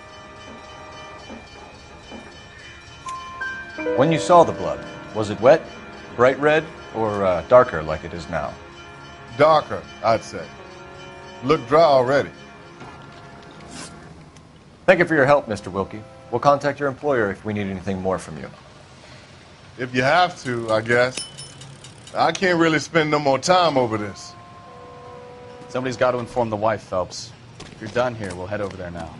When you saw the blood, was it wet, bright red, or darker like it is now? Darker, I'd say. Looked dry already. Thank you for your help, Mr. Wilkie. We'll contact your employer if we need anything more from you. If you have to, I guess. I can't really spend no more time over this. Somebody's got to inform the wife, Phelps. If you're done here, we'll head over there now.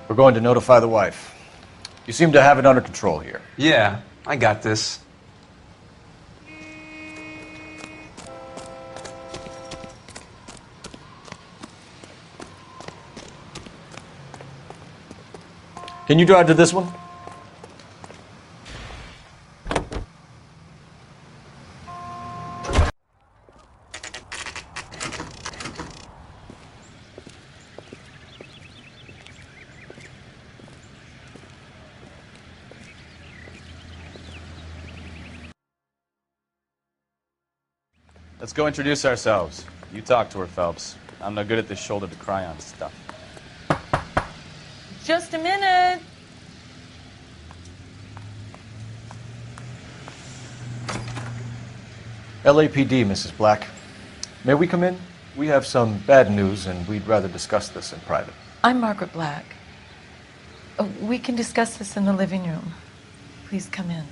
We're going to notify the wife. You seem to have it under control here. Yeah, I got this. Can you drive to this one? Let's go introduce ourselves. You talk to her, Phelps. I'm no good at this shoulder to cry on stuff. Just a minute. LAPD, Mrs. Black. May we come in? We have some bad news, and we'd rather discuss this in private. I'm Margaret Black. We can discuss this in the living room. Please come in.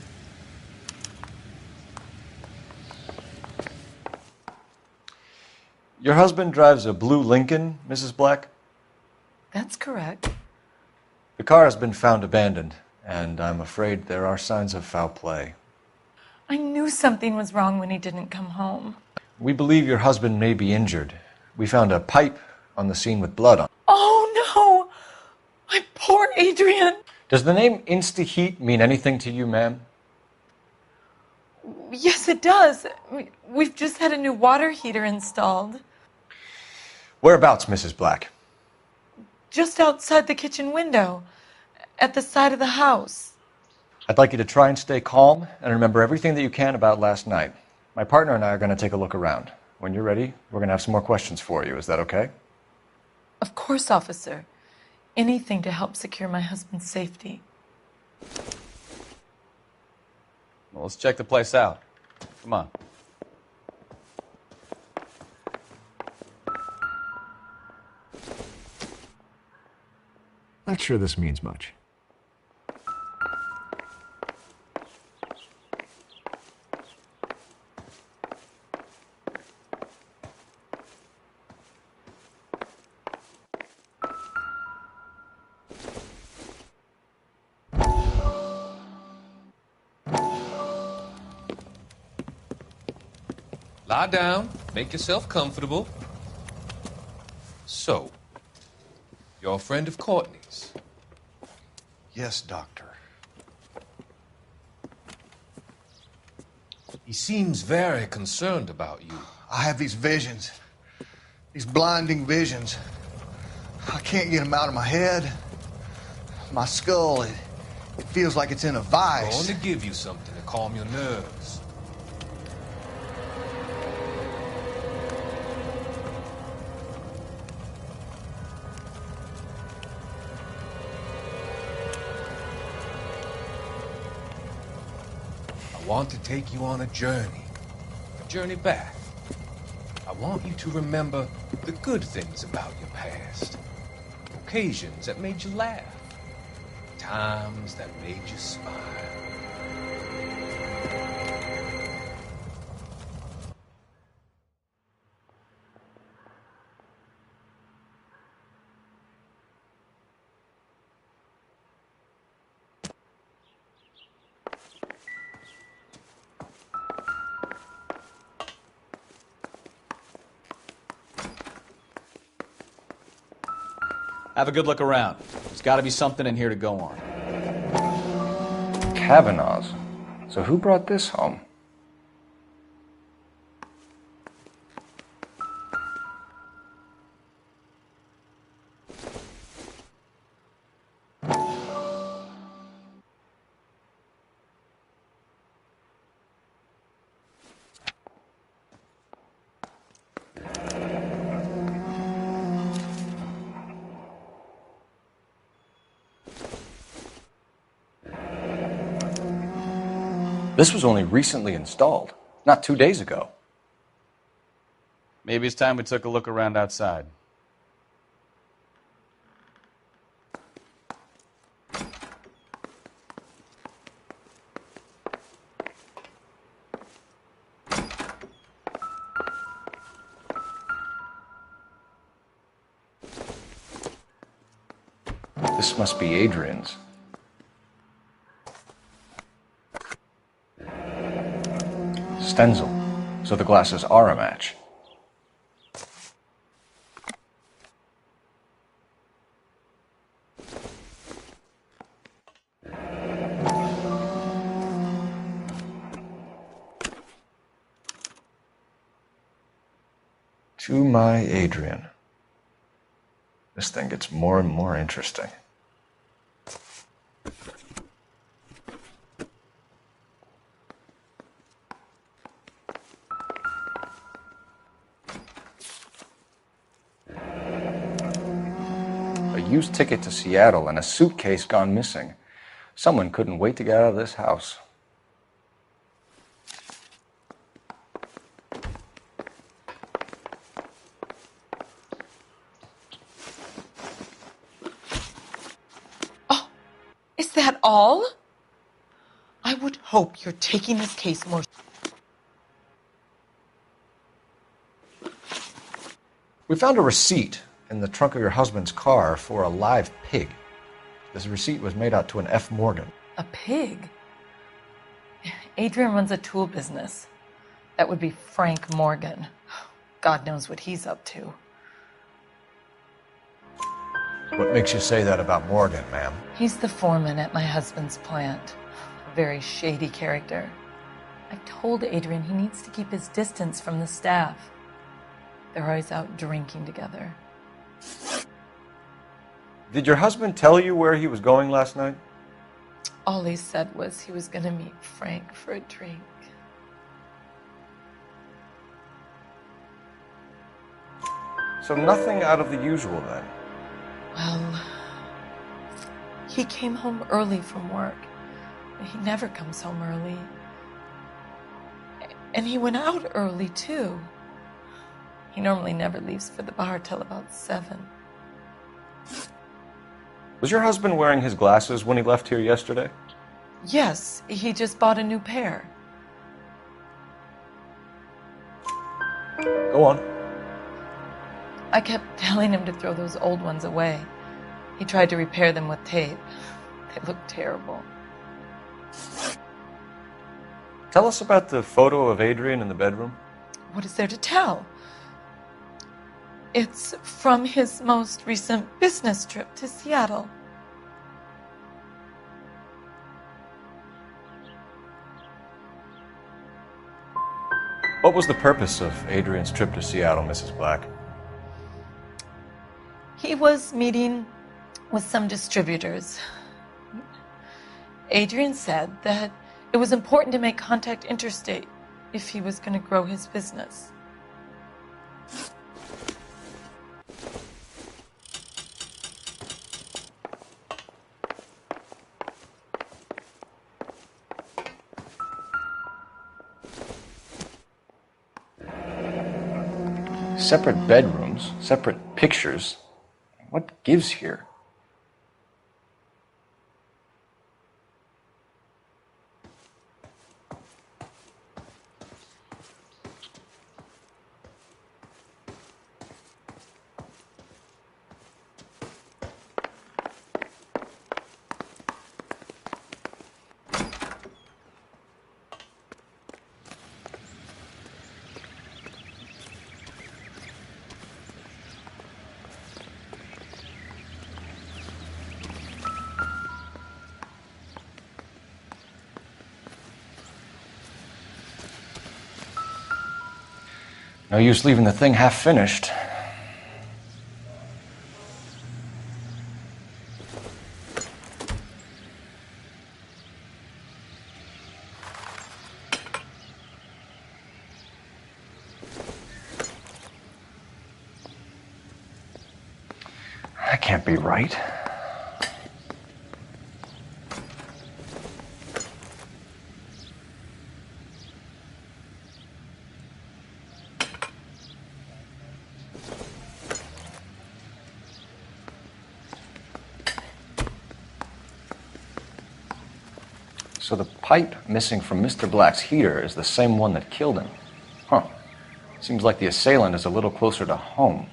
Your husband drives a blue Lincoln, Mrs. Black? That's correct. The car has been found abandoned, and I'm afraid there are signs of foul play. I knew something was wrong when he didn't come home. We believe your husband may be injured. We found a pipe on the scene with blood on it. Oh, no! My poor Adrian! Does the name Insta-Heat mean anything to you, ma'am? Yes, it does. We've just had a new water heater installed. Whereabouts, Mrs. Black? Just outside the kitchen window, at the side of the house. I'd like you to try and stay calm and remember everything that you can about last night. My partner and I are going to take a look around. When you're ready, we're going to have some more questions for you. Is that okay? Of course, officer. Anything to help secure my husband's safety. Well, let's check the place out. Come on. Not sure this means much. Lie down. Make yourself comfortable. So, you're a friend of Courtney's? Yes, Doctor. He seems very concerned about you. I have these visions. These blinding visions. I can't get them out of my head. My skull, it feels like it's in a I'm vice. going to give you something to calm your nerves. I want to take you on a journey back. I want you to remember the good things about your past. Occasions that made you laugh. Times that made you smile. Have a good look around. There's got to be something in here to go on. Kavanaugh's. So who brought this home? This was only recently installed, not 2 days ago. Maybe it's time we took a look around outside. This must be Adrian's. Stencil, so the glasses are a match. To my Adrian. This thing gets more and more interesting. A used ticket to Seattle and a suitcase gone missing. Someone couldn't wait to get out of this house. Is that all? I would hope you're taking this case more. We found a receipt in the trunk of your husband's car for a live pig. This receipt was made out to an F. Morgan. A pig? Adrian runs a tool business. That would be Frank Morgan. God knows what he's up to. What makes you say that about Morgan, ma'am? He's the foreman at my husband's plant. A very shady character. I've told Adrian he needs to keep his distance from the staff. They're always out drinking together. Did your husband tell you where he was going last night? All he said was he was going to meet Frank for a drink. So nothing out of the usual then? Well, he came home early from work. He never comes home early. And he went out early, too. He normally never leaves for the bar till about 7. Was your husband wearing his glasses when he left here yesterday? Yes, he just bought a new pair. Go on. I kept telling him to throw those old ones away. He tried to repair them with tape. They looked terrible. Tell us about the photo of Adrian in the bedroom. What is there to tell? It's from his most recent business trip to Seattle. What was the purpose of Adrian's trip to Seattle, Mrs. Black? He was meeting with some distributors. Adrian said that it was important to make contact interstate if he was going to grow his business. Separate bedrooms, separate pictures. What gives here? No use leaving the thing half finished. That can't be right. So the pipe missing from Mr. Black's heater is the same one that killed him. Huh. Seems like the assailant is a little closer to home.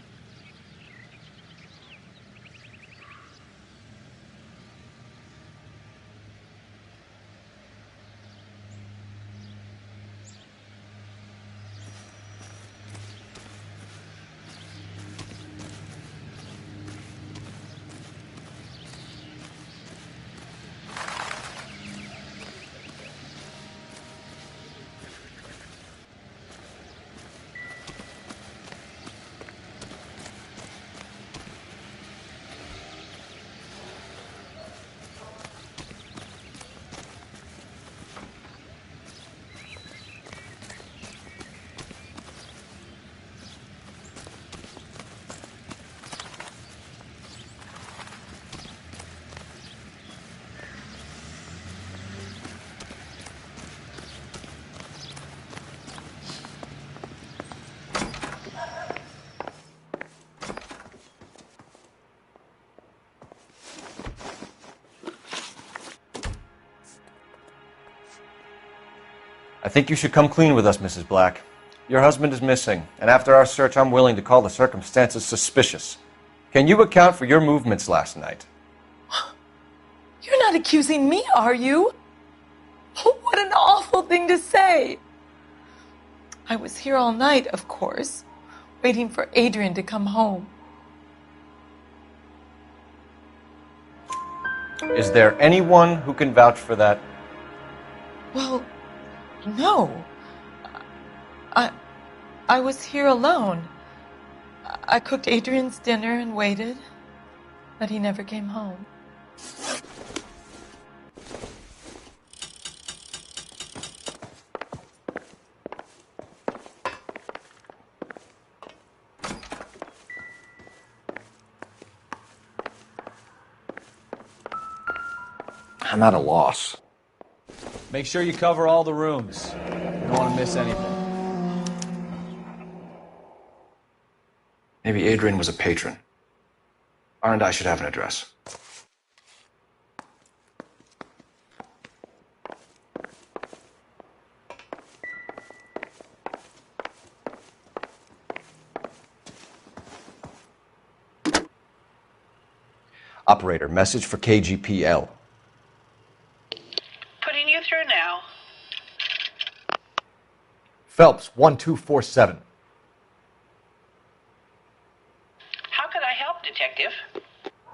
I think you should come clean with us, Mrs. Black. Your husband is missing, and after our search, I'm willing to call the circumstances suspicious. Can you account for your movements last night? You're not accusing me, are you? What an awful thing to say. I was here all night, of course, waiting for Adrian to come home. Is there anyone who can vouch for that? Well, no. I was here alone. I cooked Adrian's dinner and waited, but he never came home. I'm at a loss. Make sure you cover all the rooms. You don't want to miss anything. Maybe Adrian was a patron. R&I should have an address. Operator, message for KGPL. Putting you through now. Phelps, 1247. How could I help, Detective?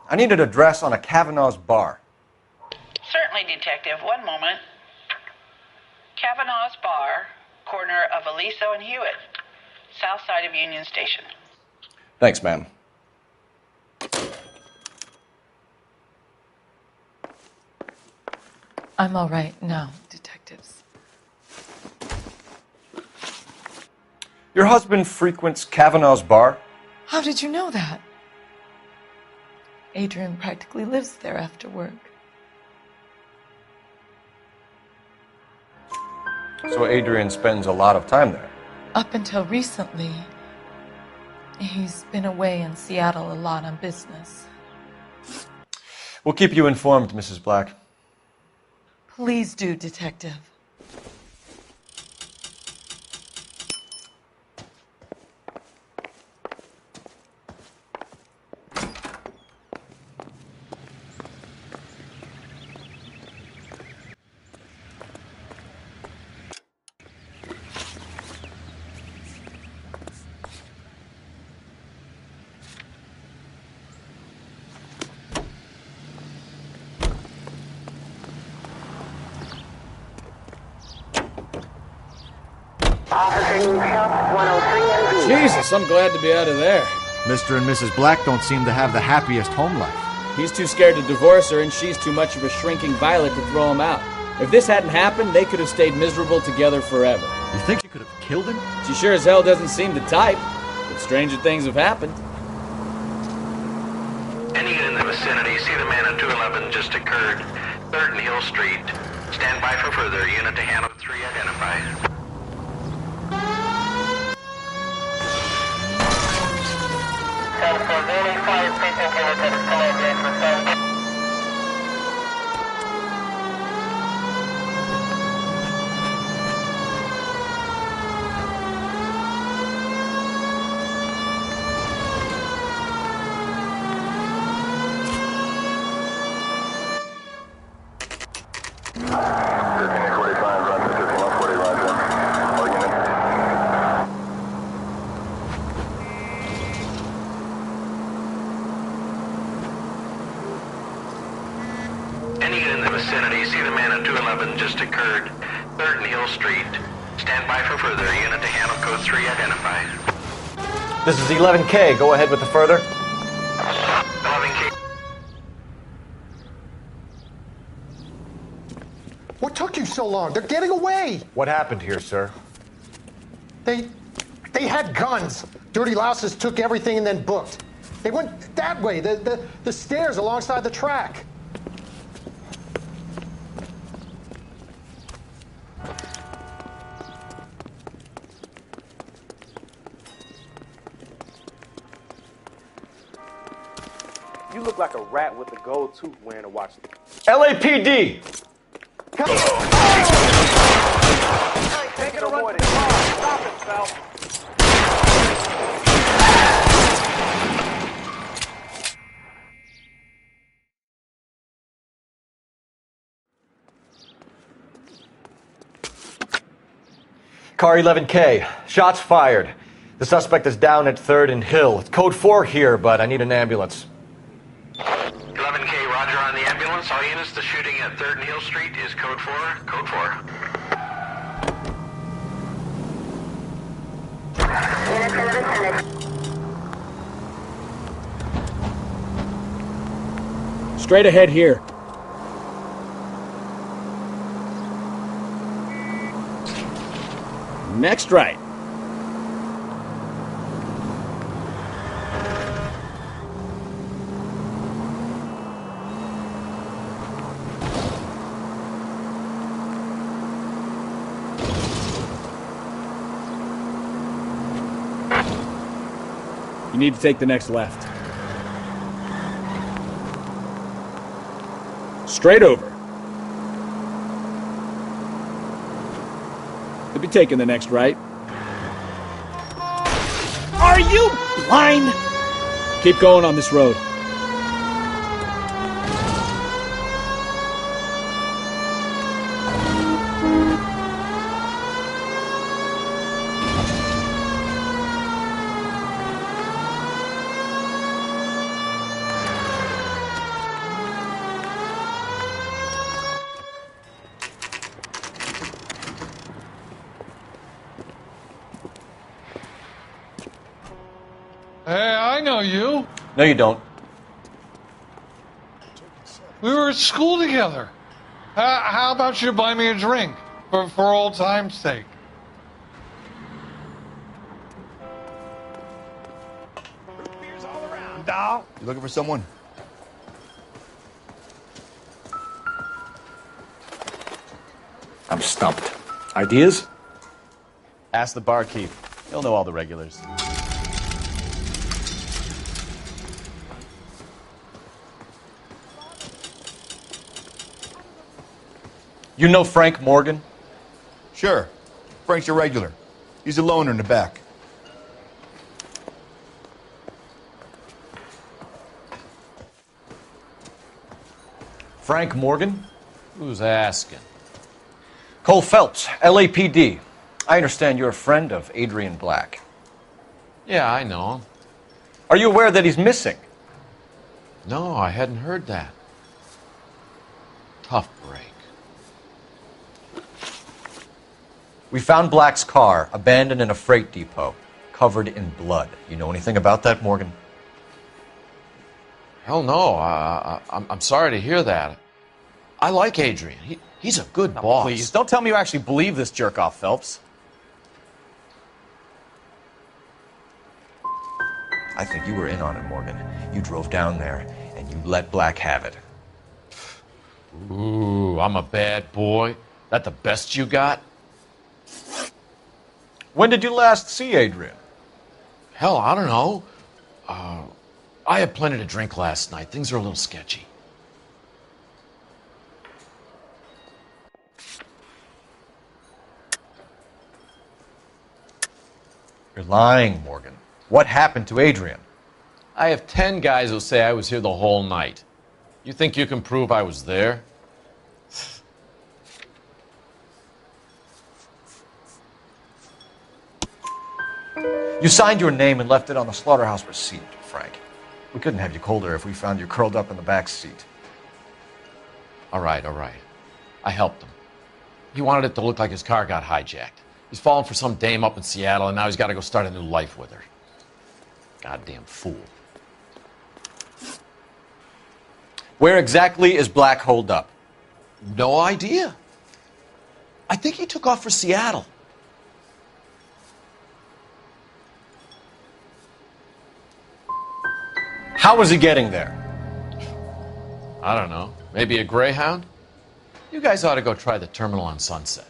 I need an address on a Kavanaugh's bar. Certainly, Detective. One moment. Kavanaugh's Bar, corner of Aliso and Hewitt, south side of Union Station. Thanks, ma'am. I'm all right now, detectives. Your husband frequents Kavanaugh's bar? How did you know that? Adrian practically lives there after work. So Adrian spends a lot of time there? Up until recently, he's been away in Seattle a lot on business. We'll keep you informed, Mrs. Black. Please do, Detective. Jesus, I'm glad to be out of there. Mr. and Mrs. Black don't seem to have the happiest home life. He's too scared to divorce her, and she's too much of a shrinking violet to throw him out. If this hadn't happened, they could have stayed miserable together forever. You think you could have killed him? She sure as hell doesn't seem the type, but stranger things have happened. Any unit in the vicinity, see the man at 211 just occurred. 3rd and Hill Street. Stand by for further. Unit to handle 3 identified. Any unit in the vicinity, see the man at 211 just occurred. 3rd and Hill Street. Stand by for further. Unit to handle code 3 identified. This is 11K. Go ahead with the further. 11K. What took you so long? They're getting away. What happened here, sir? They had guns. Dirty louses took everything and then booked. They went that way, the stairs alongside the track. You look like a rat with a gold tooth wearing a watch. LAPD! Take it or run. Stop it, Phelps. Car 11K. Shots fired. The suspect is down at 3rd and Hill. It's code 4 here, but I need an ambulance. 11K, roger on the ambulance. All units, the shooting at 3rd and Hill Street is code 4. Code 4. Straight ahead here. Next right. You need to take the next left. Straight over. You'll be taking the next right. Are you blind? Keep going on this road. Hey, I know you. No, you don't. We were at school together. How about you buy me a drink for old time's sake? You looking for someone? I'm stumped. Ideas? Ask the barkeep. He'll know all the regulars. You know Frank Morgan? Sure. Frank's a regular. He's a loner in the back. Frank Morgan? Who's asking? Cole Phelps, LAPD. I understand you're a friend of Adrian Black. Yeah, I know him. Are you aware that he's missing? No, I hadn't heard that. Tough break. We found Black's car abandoned in a freight depot, covered in blood. You know anything about that, Morgan? Hell no. I'm sorry to hear that. I like Adrian. He's a good boss. Please, don't tell me you actually believe this jerk-off, Phelps. I think you were in on it, Morgan. You drove down there, and you let Black have it. Ooh, I'm a bad boy. That the best you got? When did you last see Adrian? Hell, I don't know. I had plenty to drink last night. Things are a little sketchy. You're lying, Morgan. What happened to Adrian? I have 10 guys who say I was here the whole night. You think you can prove I was there? You signed your name and left it on the slaughterhouse receipt, Frank. We couldn't have you colder if we found you curled up in the back seat. All right. I helped him. He wanted it to look like his car got hijacked. He's fallen for some dame up in Seattle, and now he's got to go start a new life with her. Goddamn fool. Where exactly is Black holed up? No idea. I think he took off for Seattle. How was he getting there? I don't know. Maybe a Greyhound? You guys ought to go try the terminal on Sunset.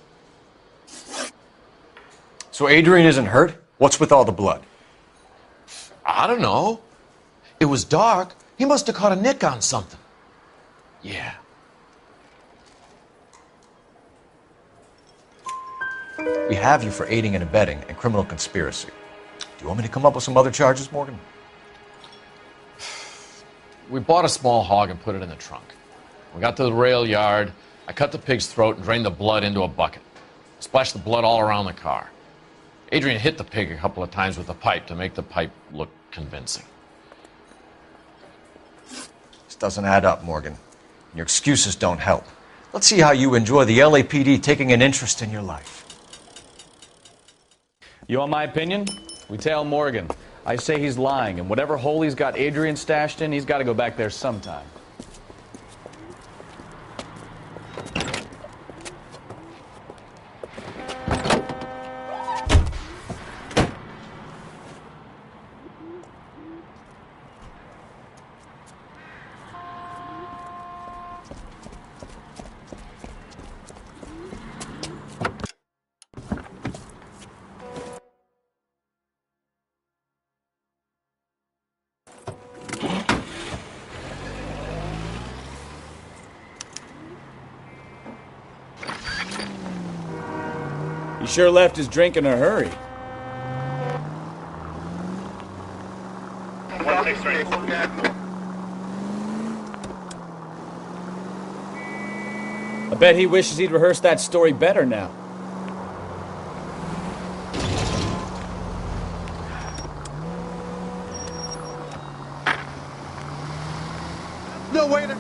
So Adrian isn't hurt? What's with all the blood? I don't know. It was dark. He must have caught a nick on something. Yeah. We have you for aiding and abetting and criminal conspiracy. Do you want me to come up with some other charges, Morgan? We bought a small hog and put it in the trunk. We got to the rail yard. I cut the pig's throat and drained the blood into a bucket. Splashed the blood all around the car. Adrian hit the pig a couple of times with the pipe to make the pipe look convincing. This doesn't add up, Morgan. Your excuses don't help. Let's see how you enjoy the LAPD taking an interest in your life. You want my opinion? We tail Morgan. I say he's lying, and whatever hole he's got Adrian stashed in, he's got to go back there sometime. He sure left his drink in a hurry. I bet he wishes he'd rehearsed that story better now. No way to...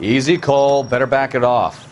Easy, Cole. Better back it off.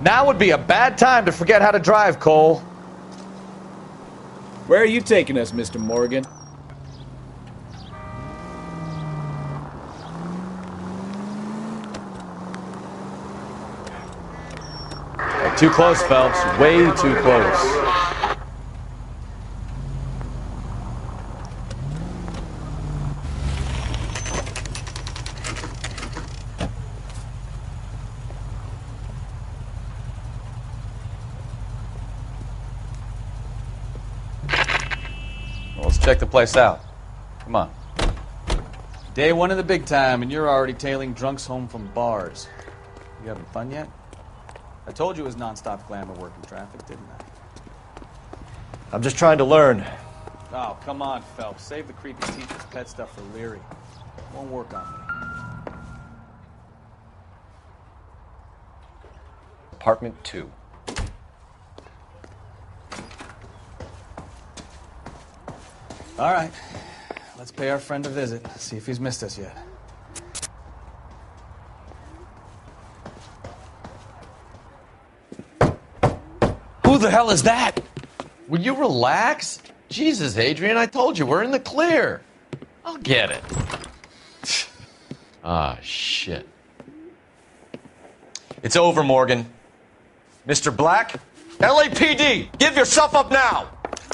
Now would be a bad time to forget how to drive, Cole. Where are you taking us, Mr. Morgan? Too close, Phelps. Way too close. Let's check the place out. Come on. Day one of the big time, and you're already tailing drunks home from bars. You having fun yet? I told you it was non-stop glamour working traffic, didn't I? I'm just trying to learn. Oh, come on, Phelps. Save the creepy teacher's pet stuff for Leary. Won't work on me. Apartment 2. All right. Let's pay our friend a visit. See if he's missed us yet. Who the hell is that? Will you relax? Jesus, Adrian, I told you, we're in the clear. I'll get it. Ah, shit. It's over, Morgan. Mr. Black? LAPD, give yourself up now!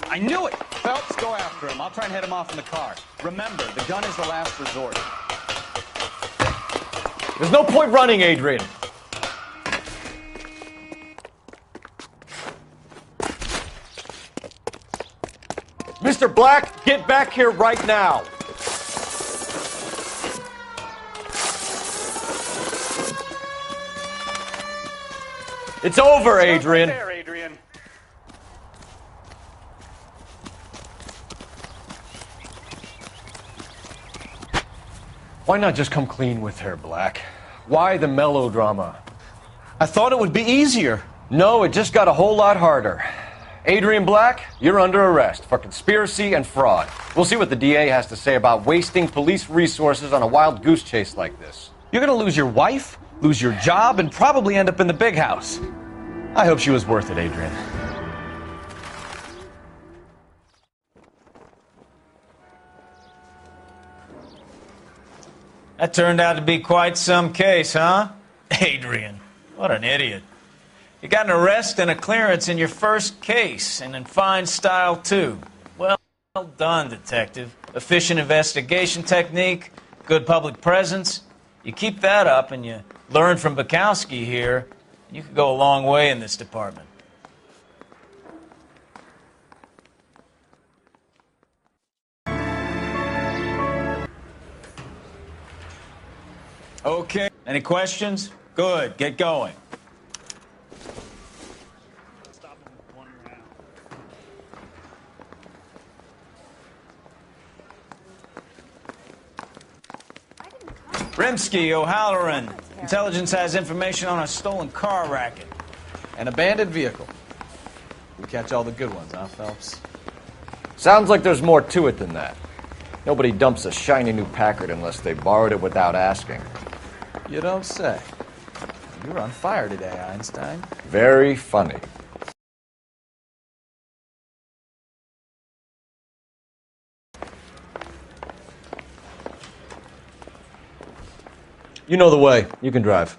I knew it! Phelps, go after him. I'll try and head him off in the car. Remember, the gun is the last resort. There's no point running, Adrian. Mr. Black, get back here right now. It's over, Adrian. Right there, Adrian. Why not just come clean with her, Black? Why the melodrama? I thought it would be easier. No, it just got a whole lot harder. Adrian Black, you're under arrest for conspiracy and fraud. We'll see what the DA has to say about wasting police resources on a wild goose chase like this. You're gonna lose your wife, lose your job, and probably end up in the big house. I hope she was worth it, Adrian. That turned out to be quite some case, huh? Adrian, what an idiot. You got an arrest and a clearance in your first case, and in fine style, too. Well done, detective. Efficient investigation technique, good public presence. You keep that up and you learn from Bukowski here, you could go a long way in this department. Okay, any questions? Good, get going. Rimsky, O'Halloran. Intelligence has information on a stolen car racket. An abandoned vehicle. We catch all the good ones, huh, Phelps? Sounds like there's more to it than that. Nobody dumps a shiny new Packard unless they borrowed it without asking. You don't say. You're on fire today, Einstein. Very funny. You know the way. You can drive.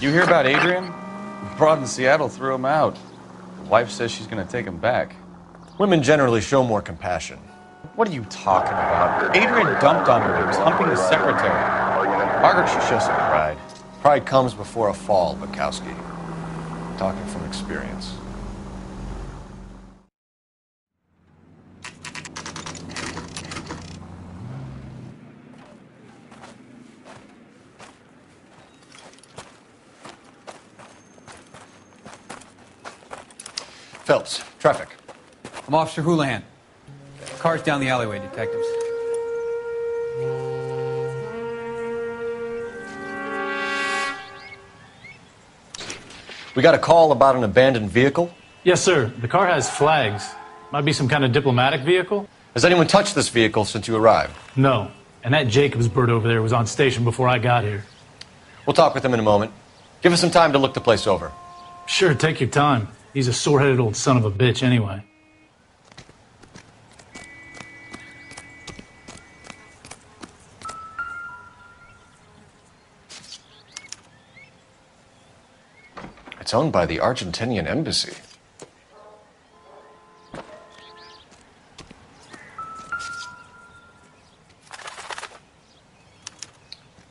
You hear about Adrian? Broad in Seattle threw him out. The wife says she's going to take him back. Women generally show more compassion. What are you talking about? Adrian dumped on her. He was humping his secretary. Margaret should show some pride. Pride comes before a fall, Bukowski. Talking from experience. Phelps, traffic. I'm Officer Houlihan. Car's down the alleyway, detectives. We got a call about an abandoned vehicle? Yes, sir. The car has flags. Might be some kind of diplomatic vehicle. Has anyone touched this vehicle since you arrived? No. And that Jacobs bird over there was on station before I got here. We'll talk with him in a moment. Give us some time to look the place over. Sure, take your time. He's a sore-headed old son of a bitch anyway. It's owned by the Argentinian embassy.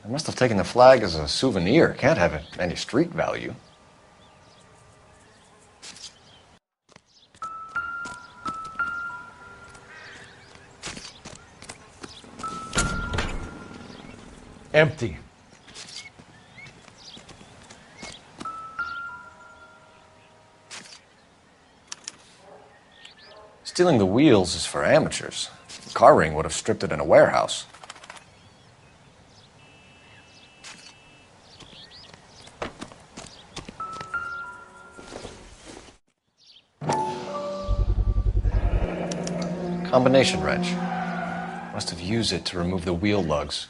They must have taken the flag as a souvenir. Can't have any street value. Empty. Stealing the wheels is for amateurs. The car ring would have stripped it in a warehouse. Combination wrench. Must have used it to remove the wheel lugs.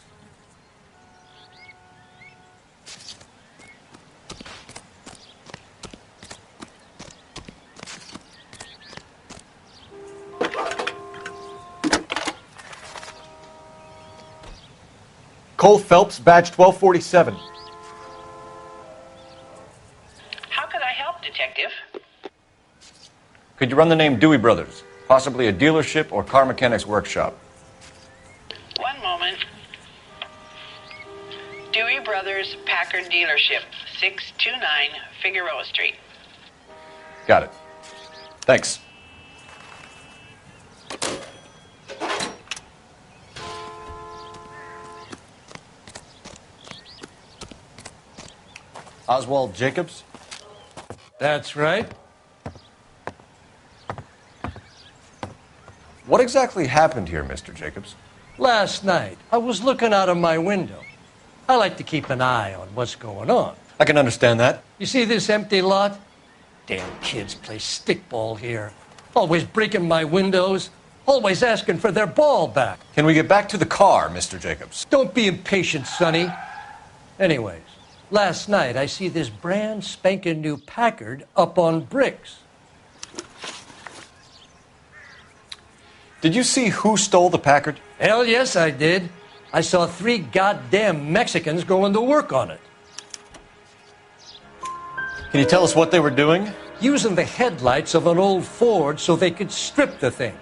Cole Phelps, badge 1247. How could I help, Detective? Could you run the name Dewey Brothers? Possibly a dealership or car mechanics workshop. One moment. Dewey Brothers Packard Dealership, 629 Figueroa Street. Got it. Thanks. Oswald Jacobs? That's right. What exactly happened here, Mr. Jacobs? Last night, I was looking out of my window. I like to keep an eye on what's going on. I can understand that. You see this empty lot? Damn kids play stickball here. Always breaking my windows. Always asking for their ball back. Can we get back to the car, Mr. Jacobs? Don't be impatient, Sonny. Anyways, last night I see this brand spanking new Packard up on bricks. Did you see who stole the Packard? Hell yes, I did. I saw 3 goddamn Mexicans going to work on it. Can you tell us what they were doing? Using the headlights of an old Ford so they could strip the thing.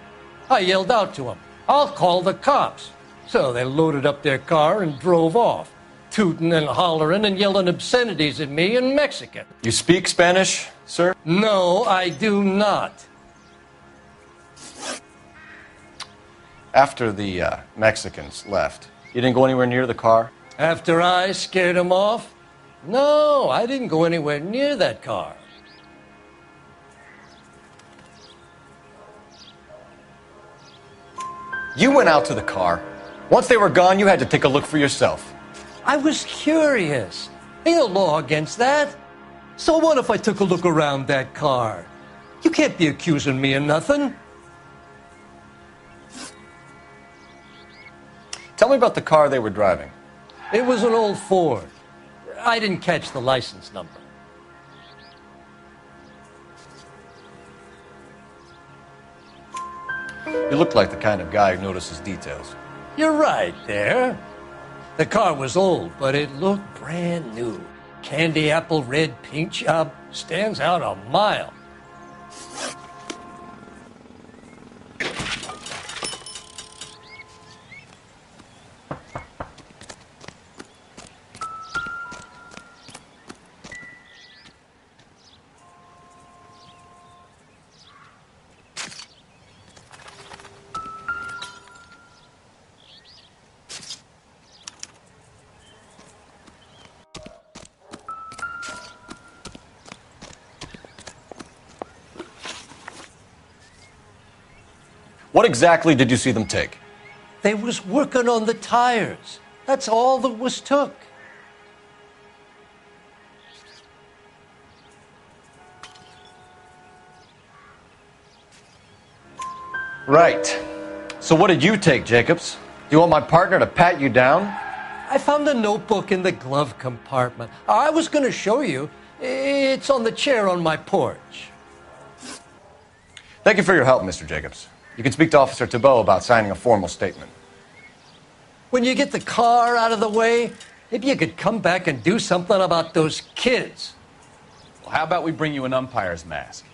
I yelled out to them, "I'll call the cops." So they loaded up their car and drove off, tooting and hollering and yelling obscenities at me in Mexican. You speak Spanish, sir? No, I do not. After the Mexicans left, you didn't go anywhere near the car? After I scared them off? No, I didn't go anywhere near that car. You went out to the car. Once they were gone, you had to take a look for yourself. I was curious. Ain't no law against that. So what if I took a look around that car? You can't be accusing me of nothing. Tell me about the car they were driving. It was an old Ford. I didn't catch the license number. You look like the kind of guy who notices details. You're right there. The car was old, but it looked brand new. candy apple red paint job stands out a mile. What exactly did you see them take? They was working on the tires. That's all that was took. Right. So what did you take, Jacobs? Do you want my partner to pat you down? I found a notebook in the glove compartment. I was going to show you. It's on the chair on my porch. Thank you for your help, Mr. Jacobs. You can speak to Officer Thibault about signing a formal statement. When you get the car out of the way, maybe you could come back and do something about those kids. Well, how about we bring you an umpire's mask?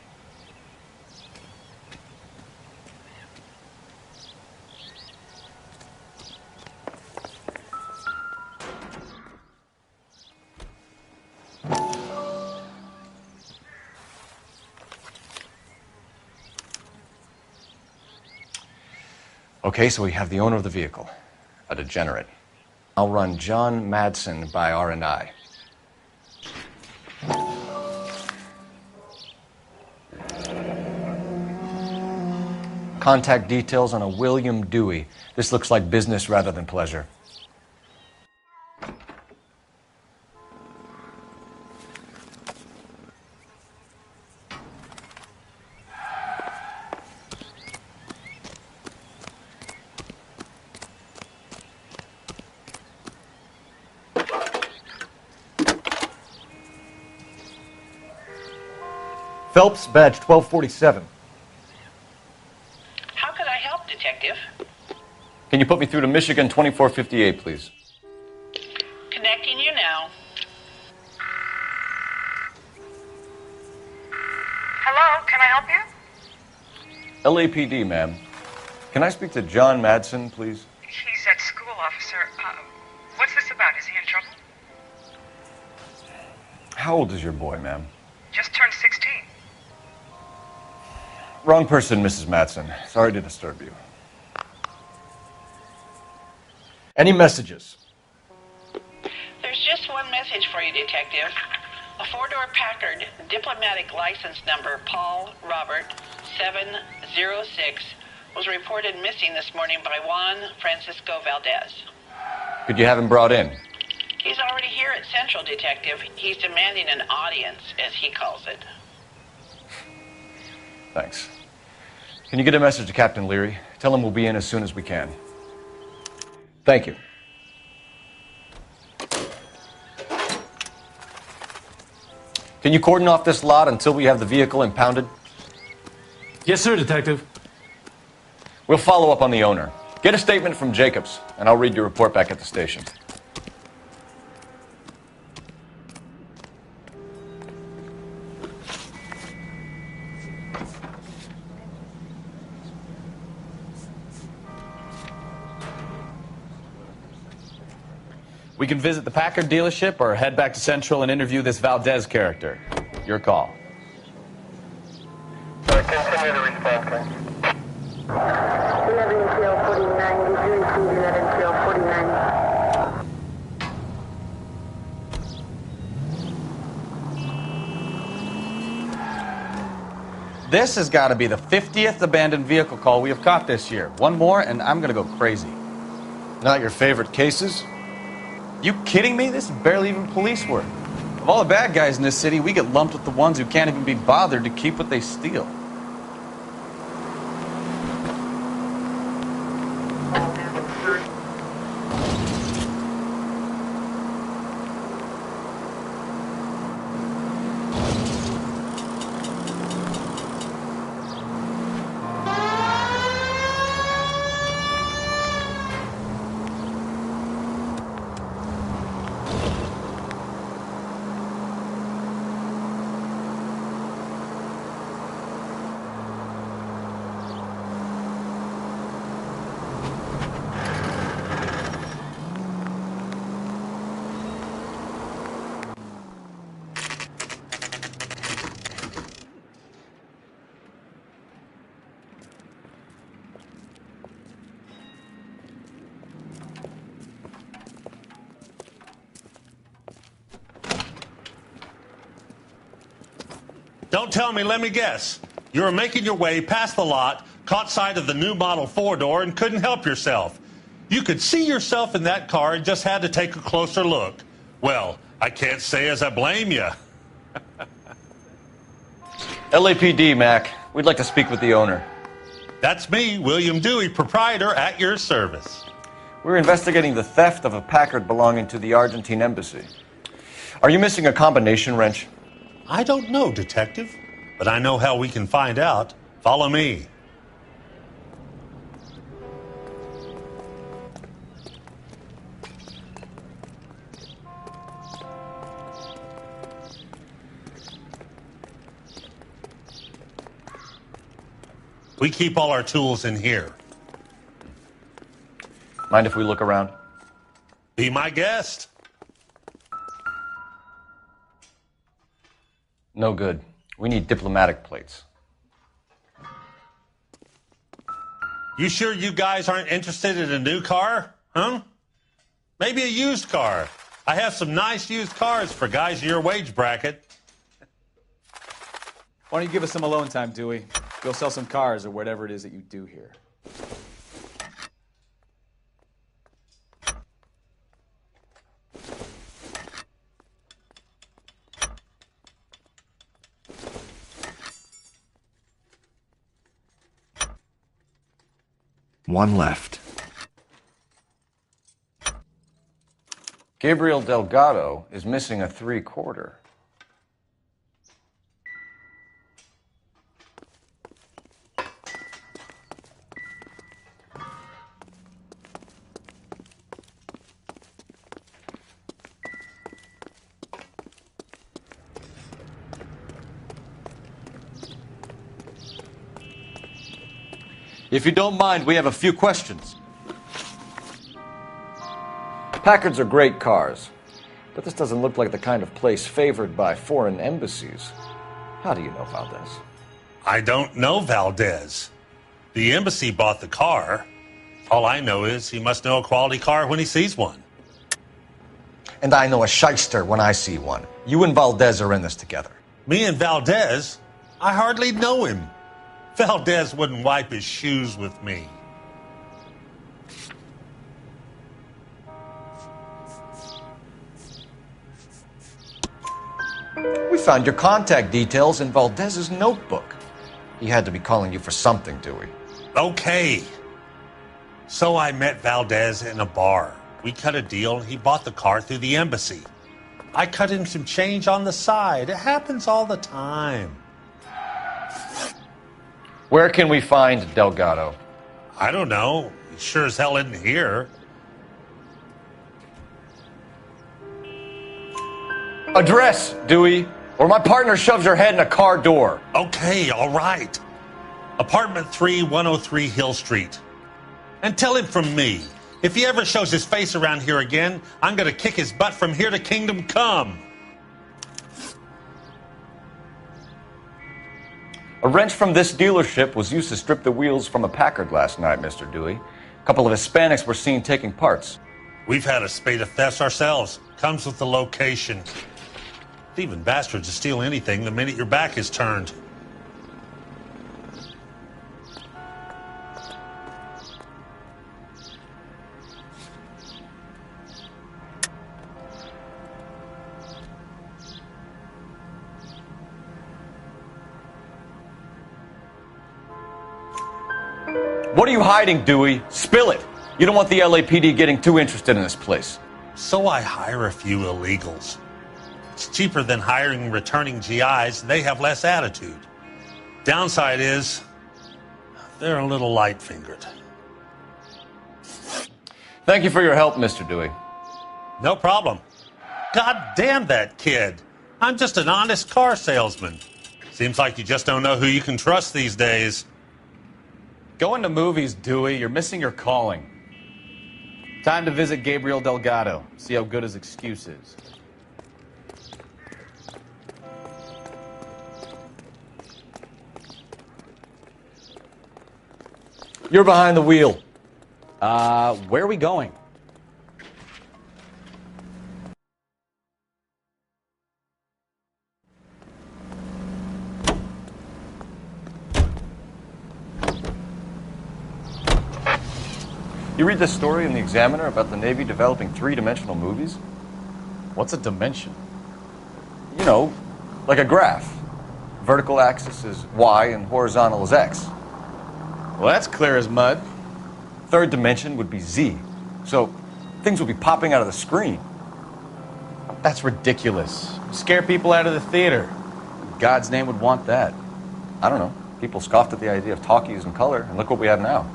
Okay, so we have the owner of the vehicle, a degenerate. I'll run John Madsen by R&I. Contact details on a William Dewey. This looks like business rather than pleasure. Phelps, badge 1247. How could I help, Detective? Can you put me through to Michigan 2458, please? Connecting you now. Hello, can I help you? LAPD, ma'am. Can I speak to John Madsen, please? He's at school, officer. What's this about? Is he in trouble? How old is your boy, ma'am? Just turned 16. Wrong person, Mrs. Madsen. Sorry to disturb you. Any messages? There's just one message for you, Detective. A four-door Packard, diplomatic license number Paul Robert 706, was reported missing this morning by Juan Francisco Valdez. Could you have him brought in? He's already here at Central, Detective. He's demanding an audience, as he calls it. Thanks. Can you get a message to Captain Leary? Tell him we'll be in as soon as we can. Thank you. Can you cordon off this lot until we have the vehicle impounded? Yes, sir, Detective. We'll follow up on the owner. Get a statement from Jacobs, and I'll read your report back at the station. We can visit the Packard dealership or head back to Central and interview this Valdez character. Your call. Continue to respond, please. 11 tail 49, did you receive 11 tail 49? This has got to be the 50th abandoned vehicle call we have caught this year. One more and I'm going to go crazy. Not your favorite cases? You kidding me? This is barely even police work. Of all the bad guys in this city, we get lumped with the ones who can't even be bothered to keep what they steal. Don't tell me, let me guess. You were making your way past the lot, caught sight of the new model four-door, and couldn't help yourself. You could see yourself in that car and just had to take a closer look. Well, I can't say as I blame you. LAPD, Mac. We'd like to speak with the owner. That's me, William Dewey, proprietor, at your service. We're investigating the theft of a Packard belonging to the Argentine embassy. Are you missing a combination wrench? I don't know, Detective, but I know how we can find out. Follow me. We keep all our tools in here. Mind if we look around? Be my guest. No good. We need diplomatic plates. You sure you guys aren't interested in a new car? Huh? Maybe a used car. I have some nice used cars for guys in your wage bracket. Why don't you give us some alone time, Dewey? Go sell some cars or whatever it is that you do here. One left. Gabriel Delgado is missing a 3/4. If you don't mind, we have a few questions. Packards are great cars, but this doesn't look like the kind of place favored by foreign embassies. How do you know Valdez? I don't know Valdez. The embassy bought the car. All I know is he must know a quality car when he sees one. And I know a shyster when I see one. You and Valdez are in this together. Me and Valdez? I hardly know him. Valdez wouldn't wipe his shoes with me. We found your contact details in Valdez's notebook. He had to be calling you for something, Dewey. Okay. So I met Valdez in a bar. We cut a deal and he bought the car through the embassy. I cut him some change on the side. It happens all the time. Where can we find Delgado? I don't know. He sure as hell isn't here. Address, Dewey, or my partner shoves your head in a car door. Okay, all right. Apartment 3, 103 Hill Street. And tell him from me, if he ever shows his face around here again, I'm going to kick his butt from here to Kingdom Come. A wrench from this dealership was used to strip the wheels from a Packard last night, Mr. Dewey. A couple of Hispanics were seen taking parts. We've had a spate of thefts ourselves. Comes with the location. Thieving bastards to steal anything the minute your back is turned. What are you hiding, Dewey? Spill it. You don't want the LAPD getting too interested in this place. So I hire a few illegals. It's cheaper than hiring returning GIs, and they have less attitude. Downside is, they're a little light-fingered. Thank you for your help, Mr. Dewey. No problem. God damn that kid. I'm just an honest car salesman. Seems like you just don't know who you can trust these days. Going to movies, Dewey. You're missing your calling. Time to visit Gabriel Delgado. See how good his excuse is. You're behind the wheel. Where are we going? You read this story in the Examiner about the Navy developing three-dimensional movies? What's a dimension? You know, like a graph. Vertical axis is Y and horizontal is X. Well, that's clear as mud. Third dimension would be Z. So things would be popping out of the screen. That's ridiculous. Scare people out of the theater. God's name would want that. I don't know. People scoffed at the idea of talkies in color, and look what we have now.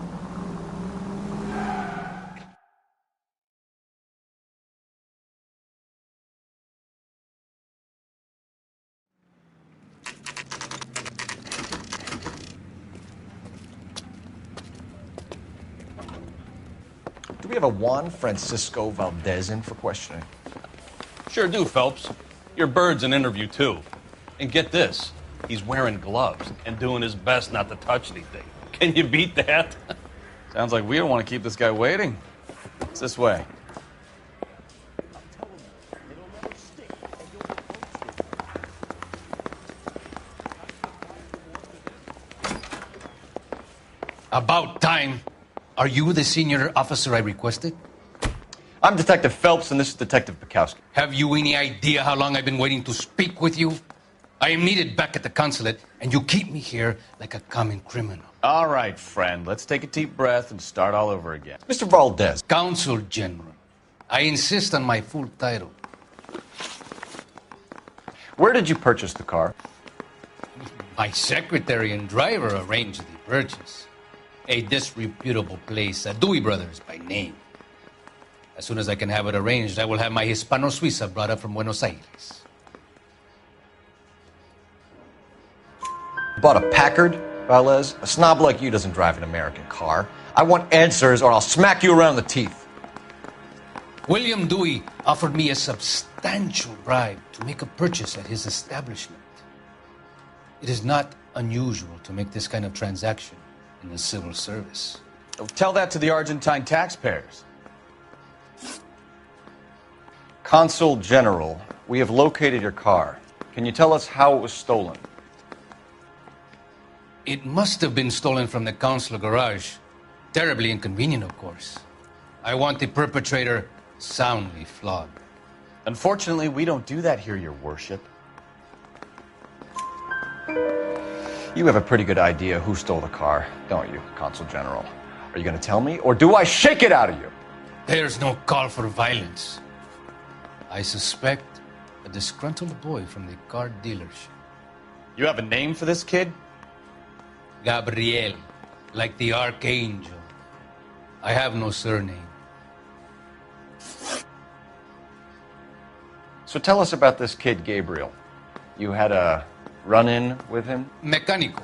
Do we have a Juan Francisco Valdez in for questioning? Sure do, Phelps. Your bird's an interview, too. And get this, he's wearing gloves and doing his best not to touch anything. Can you beat that? Sounds like we don't want to keep this guy waiting. It's this way. About time. Are you the senior officer I requested? I'm Detective Phelps, and this is Detective Bukowski. Have you any idea how long I've been waiting to speak with you? I am needed back at the consulate, and you keep me here like a common criminal. All right, friend. Let's take a deep breath and start all over again. Mr. Valdez. Consul General. I insist on my full title. Where did you purchase the car? My secretary and driver arranged the purchase. A disreputable place, Dewey Brothers by name. As soon as I can have it arranged, I will have my Hispano Suiza brought up from Buenos Aires. Bought a Packard, Valdez? A snob like you doesn't drive an American car. I want answers or I'll smack you around the teeth. William Dewey offered me a substantial bribe to make a purchase at his establishment. It is not unusual to make this kind of transaction in the civil service. Tell that to the Argentine taxpayers. Consul General, we have located your car. Can you tell us how it was stolen? It must have been stolen from the consular garage. Terribly inconvenient, of course. I want the perpetrator soundly flogged. Unfortunately, we don't do that here, Your Worship. You have a pretty good idea who stole the car, don't you, Consul General? Are you going to tell me, or do I shake it out of you? There's no call for violence. I suspect a disgruntled boy from the car dealership. You have a name for this kid? Gabriel, like the archangel. I have no surname. So tell us about this kid, Gabriel. You had a run-in with him? Mecánico.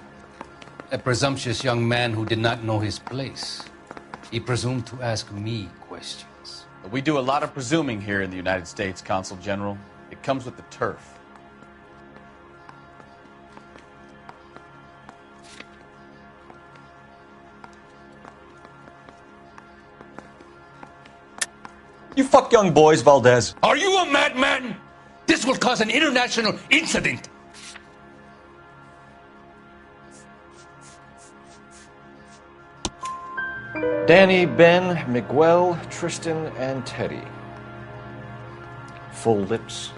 A presumptuous young man who did not know his place. He presumed to ask me questions. We do a lot of presuming here in the United States, Consul General. It comes with the turf. You fuck young boys, Valdez. Are you a madman? This will cause an international incident. Danny, Ben, Miguel, Tristan, and Teddy. Full lips.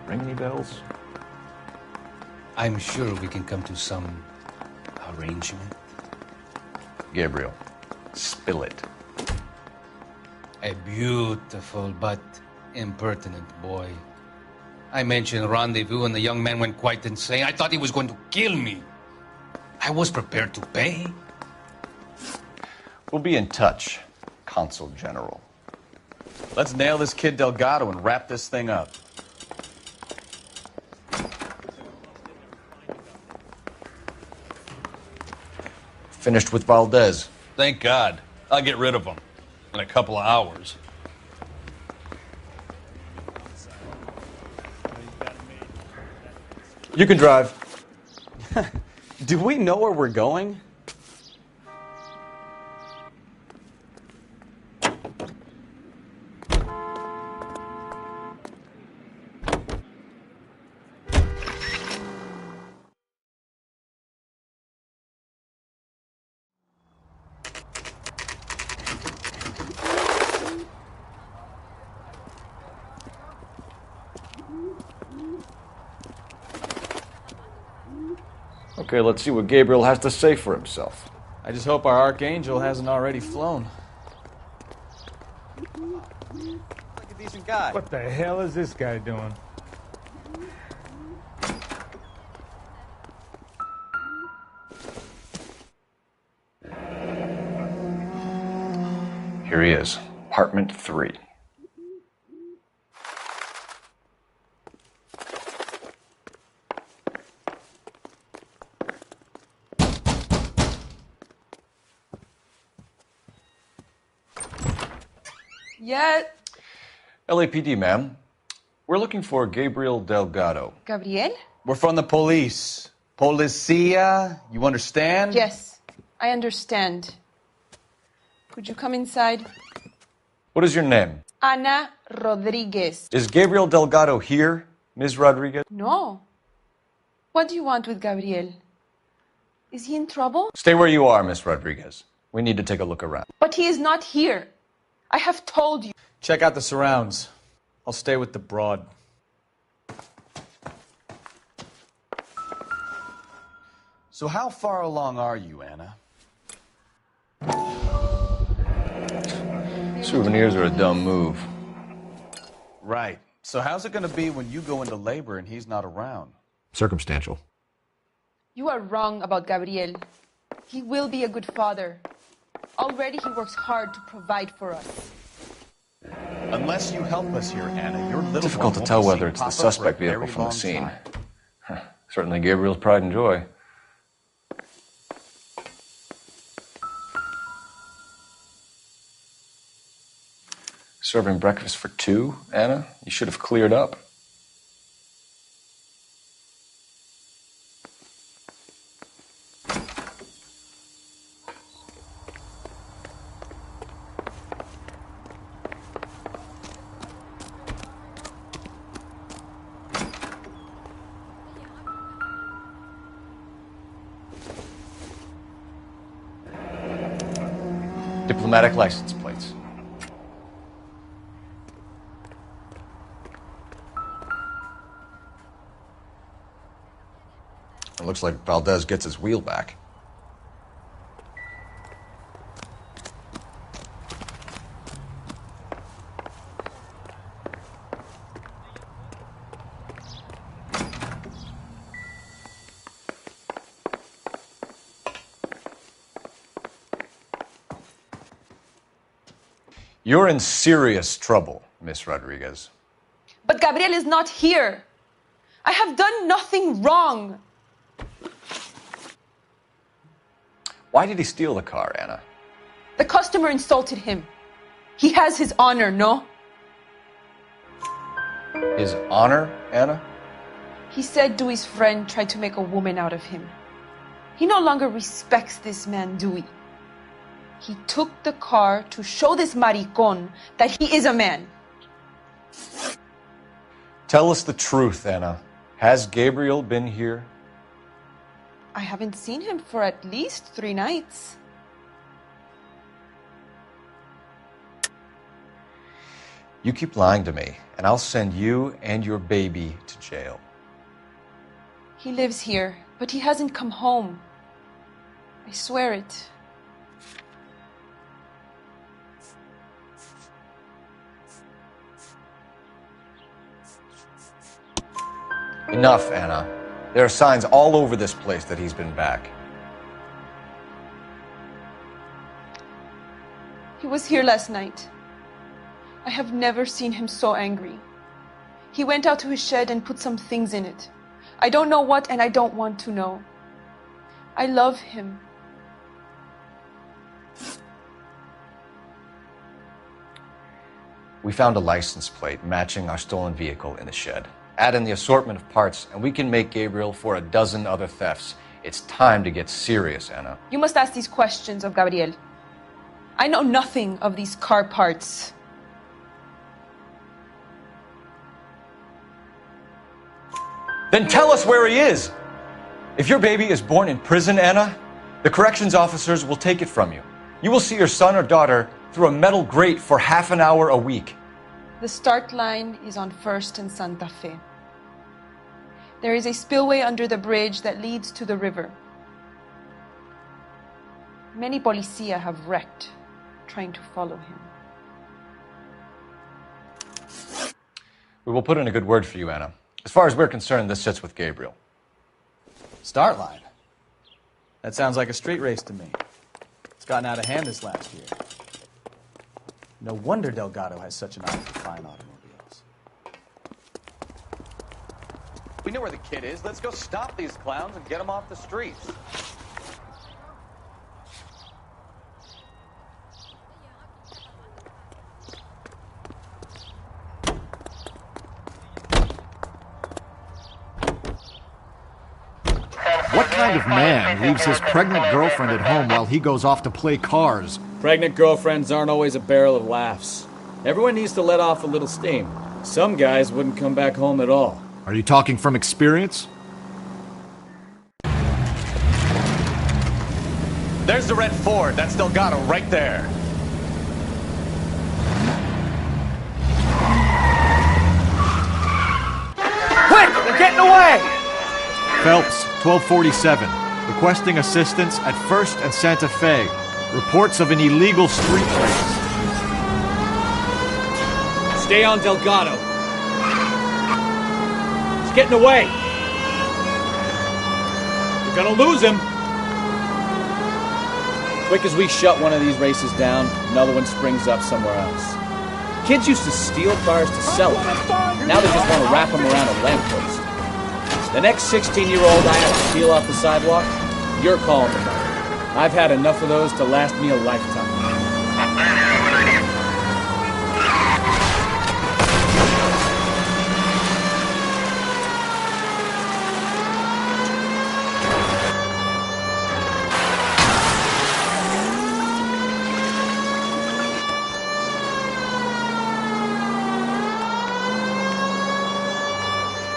Ring any bells? I'm sure we can come to some arrangement. Gabriel, spill it. A beautiful but impertinent boy. I mentioned rendezvous and the young man went quite insane. I thought he was going to kill me. I was prepared to pay. We'll be in touch, Consul General. Let's nail this kid Delgado and wrap this thing up. Finished with Valdez. Thank God. I'll get rid of him in a couple of hours. You can drive. Do we know where we're going? Okay, let's see what Gabriel has to say for himself. I just hope our archangel hasn't already flown. Like a decent guy. What the hell is this guy doing? Here he is, apartment 3. Yeah, LAPD, ma'am. We're looking for Gabriel Delgado. Gabriel? We're from the police. Policia, you understand? Yes, I understand. Could you come inside? What is your name? Ana Rodriguez. Is Gabriel Delgado here, Ms. Rodriguez? No. What do you want with Gabriel? Is he in trouble? Stay where you are, Ms. Rodriguez. We need to take a look around. But he is not here. I have told you. Check out the surrounds. I'll stay with the broad. So how far along are you, Anna? Souvenirs are a dumb move. Right. So how's it going to be when you go into labor and he's not around? Circumstantial. You are wrong about Gabriel. He will be a good father. Already he works hard to provide for us. Unless you help us here, Anna, your little Difficult to one tell won't whether see it's the Papa suspect for a vehicle very from the long scene. time. Certainly Gabriel's pride and joy. Serving breakfast for 2, Anna? You should have cleared up. Diplomatic license plates. It looks like Valdez gets his wheel back. You're in serious trouble, Miss Rodriguez. But Gabriel is not here. I have done nothing wrong. Why did he steal the car, Anna? The customer insulted him. He has his honor, no? His honor, Anna? He said Dewey's friend tried to make a woman out of him. He no longer respects this man, Dewey. He took the car to show this maricon that he is a man. Tell us the truth, Anna. Has Gabriel been here? I haven't seen him for at least 3 nights. You keep lying to me, and I'll send you and your baby to jail. He lives here, but he hasn't come home. I swear it. Enough, Anna. There are signs all over this place that he's been back. He was here last night. I have never seen him so angry. He went out to his shed and put some things in it. I don't know what, and I don't want to know. I love him. We found a license plate matching our stolen vehicle in the shed. Add in the assortment of parts, and we can make Gabriel for a dozen other thefts. It's time to get serious, Anna. You must ask these questions of Gabriel. I know nothing of these car parts. Then tell us where he is! If your baby is born in prison, Anna, the corrections officers will take it from you. You will see your son or daughter through a metal grate for half an hour a week. The start line is on 1st and Santa Fe. There is a spillway under the bridge that leads to the river. Many policia have wrecked trying to follow him. We will put in a good word for you, Anna. As far as we're concerned, this sits with Gabriel. Start line. That sounds like a street race to me. It's gotten out of hand this last year. No wonder Delgado has such an eye for fine automobiles. We know where the kid is. Let's go stop these clowns and get them off the streets. What kind of man leaves his pregnant girlfriend at home while he goes off to play cars? Pregnant girlfriends aren't always a barrel of laughs. Everyone needs to let off a little steam. Some guys wouldn't come back home at all. Are you talking from experience? There's the red Ford. That's Delgado right there. Quick! They're getting away! Phelps, 1247. Requesting assistance at 1st and Santa Fe. Reports of an illegal street race. Stay on Delgado. He's getting away. You're gonna lose him. Quick as we shut one of these races down, another one springs up somewhere else. Kids used to steal cars to sell them. Now they just want to wrap them around a lamppost. The next 16-year-old I have to steal off the sidewalk, you're calling the mother. I've had enough of those to last me a lifetime.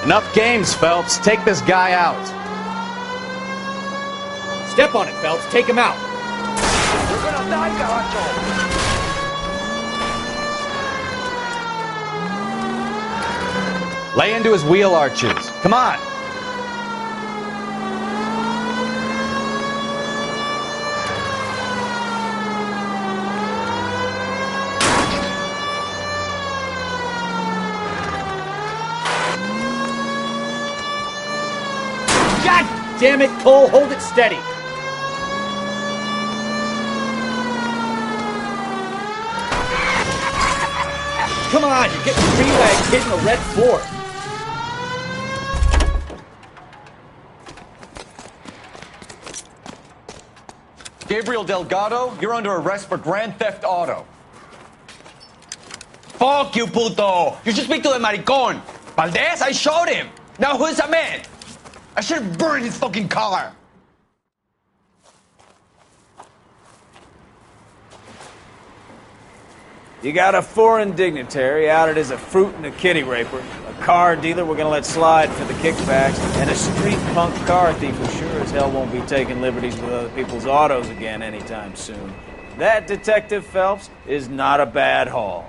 Enough games, Phelps. Take this guy out. Step on it, Phelps. Take him out. You're gonna die, Garacho. Lay into his wheel arches. Come on. Damn it, Cole, hold it steady. Come on, you're getting relagged hitting a red Ford. Gabriel Delgado, you're under arrest for grand theft auto. Fuck you, puto! You should speak to the maricon. Valdez, I showed him. Now who's the man? I should have burned his fucking car. You got a foreign dignitary outed as a fruit and a kitty raper, a car dealer we're gonna let slide for the kickbacks, and a street punk car thief who sure as hell won't be taking liberties with other people's autos again anytime soon. That, Detective Phelps, is not a bad haul.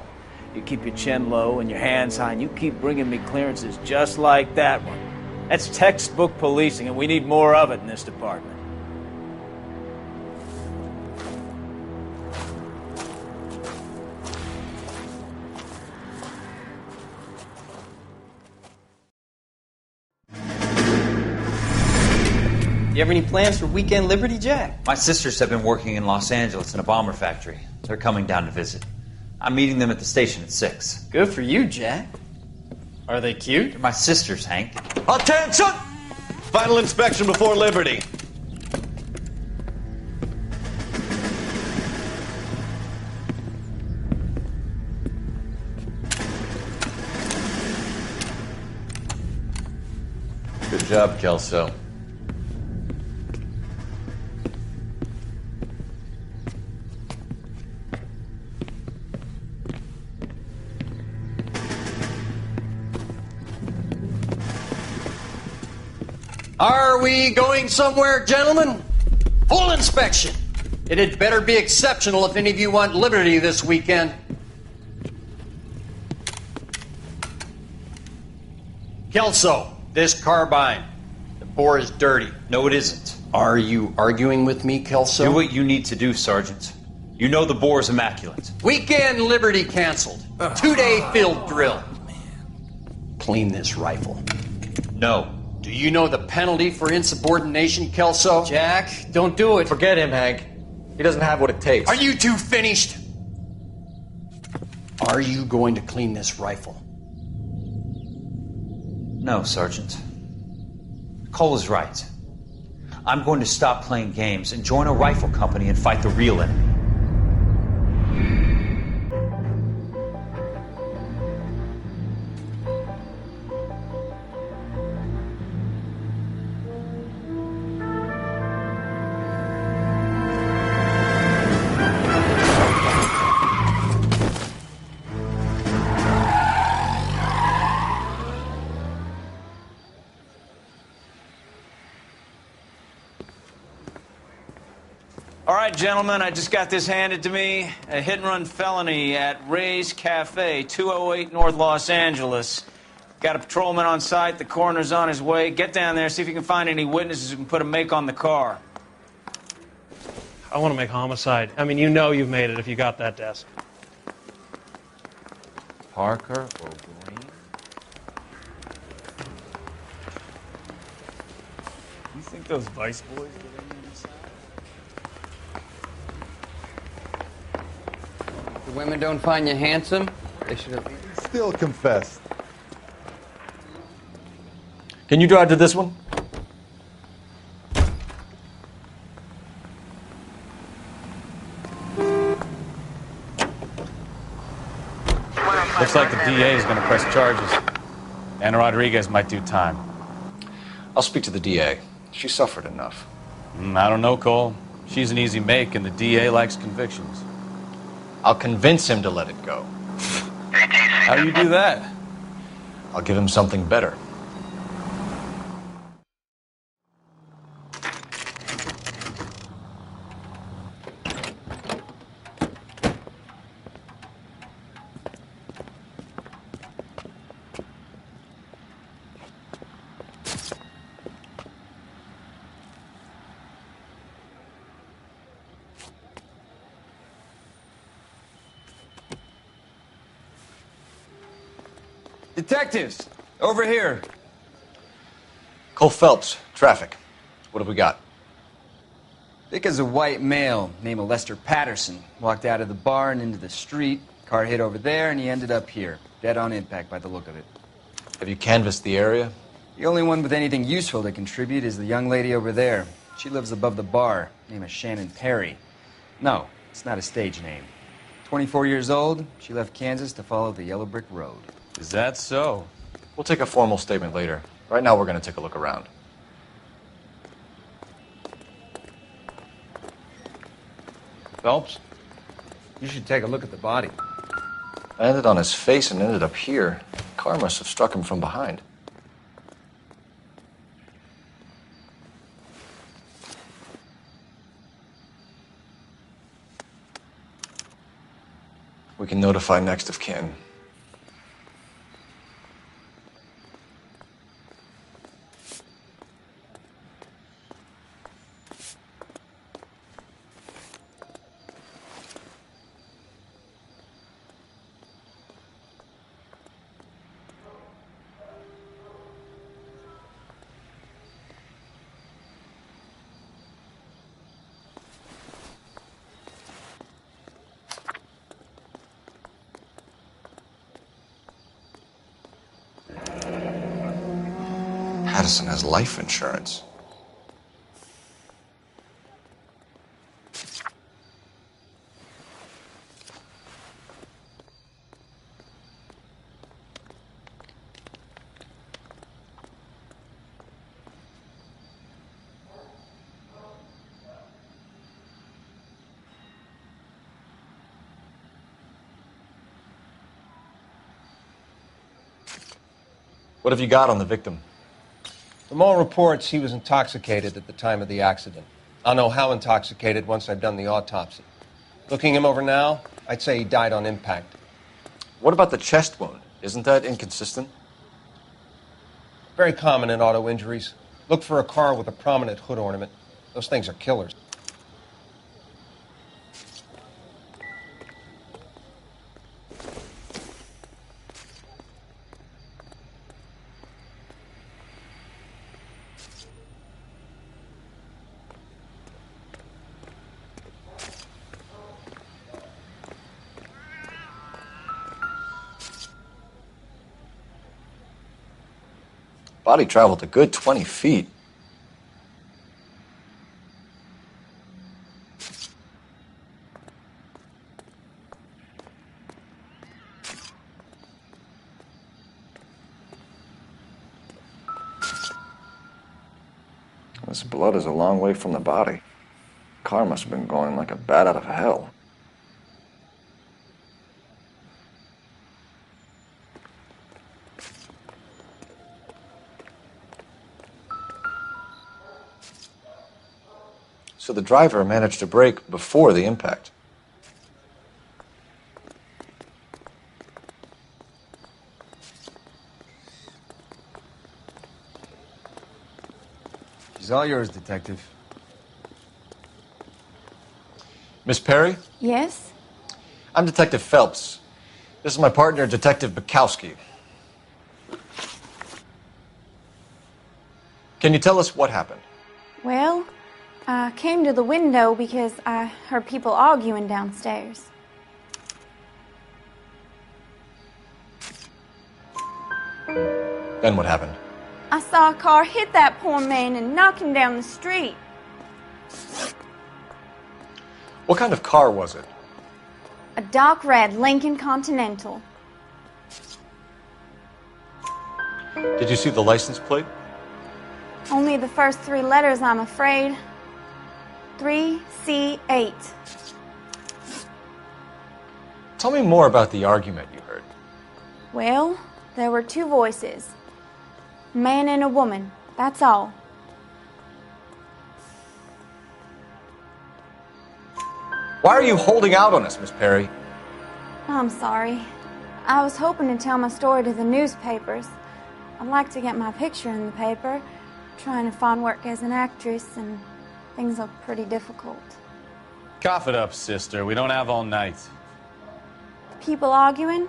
You keep your chin low and your hands high, and you keep bringing me clearances just like that one. That's textbook policing, and we need more of it in this department. You have any plans for Weekend Liberty, Jack? My sisters have been working in Los Angeles in a bomber factory. They're coming down to visit. I'm meeting them at the station at 6. Good for you, Jack. Are they cute? They're my sisters, Hank. Attention! Final inspection before Liberty. Good job, Kelso. Are we going somewhere, gentlemen? Full inspection. It had better be exceptional if any of you want liberty this weekend. Kelso, This carbine. The bore is dirty. No, it isn't. Are you arguing with me, Kelso? Do what you need to do, Sergeant. You know the bore is immaculate. Weekend liberty canceled. 2-day field drill. Clean this rifle. No. Do you know the penalty for insubordination, Kelso? Jack, don't do it. Forget him, Hank. He doesn't have what it takes. Are you two finished? Are you going to clean this rifle? No, Sergeant. Cole is right. I'm going to stop playing games and join a rifle company and fight the real enemy. All right, gentlemen, I just got this handed to me. A hit-and-run felony at Ray's Cafe, 208 North Los Angeles. Got a patrolman on site. The coroner's on his way. Get down there, see if you can find any witnesses who can put a make on the car. I want to make homicide. I mean, you know you've made it if you got that desk. Parker or Green? You think those Vice boys get in there? The women don't find you handsome? They should have Still confessed. Can you drive to this one? Looks like the DA is going to press charges. Anna Rodriguez might do time. I'll speak to the DA. She suffered enough. I don't know, Cole. She's an easy make, and the DA likes convictions. I'll convince him to let it go. How do you do that? I'll give him something better. Detectives, over here. Cole Phelps, traffic. What have we got? Thick as a white male named Lester Patterson walked out of the bar and into the street. Car hit over there, and he ended up here, dead on impact by the look of it. Have you canvassed the area? The only one with anything useful to contribute is the young lady over there. She lives above the bar. Name is Shannon Perry. No, it's not a stage name. 24 years old, she left Kansas to follow the yellow brick road. Is that so? We'll take a formal statement later. Right now, we're going to take a look around. Phelps? You should take a look at the body. I landed on his face and ended up here. The car must have struck him from behind. We can notify next of kin. Patterson has life insurance. What have you got on the victim? From all reports, he was intoxicated at the time of the accident. I'll know how intoxicated once I've done the autopsy. Looking him over now, I'd say he died on impact. What about the chest wound? Isn't that inconsistent? Very common in auto injuries. Look for a car with a prominent hood ornament. Those things are killers. Body traveled a good 20 feet. This blood is a long way from the body. Car must have been going like a bat out of hell. So the driver managed to brake before the impact. She's all yours, Detective. Miss Perry? Yes? I'm Detective Phelps. This is my partner, Detective Bukowski. Can you tell us what happened? Well, I came to the window because I heard people arguing downstairs. Then what happened? I saw a car hit that poor man and knock him down the street. What kind of car was it? A dark red Lincoln Continental. Did you see the license plate? Only the first 3 letters, I'm afraid. 3C8. Tell me more about the argument you heard. Well, there were 2 voices. A man and a woman, that's all. Why are you holding out on us, Miss Perry? I'm sorry. I was hoping to tell my story to the newspapers. I'd like to get my picture in the paper. Trying to find work as an actress, and things are pretty difficult. Cough it up, sister. We don't have all night. People arguing?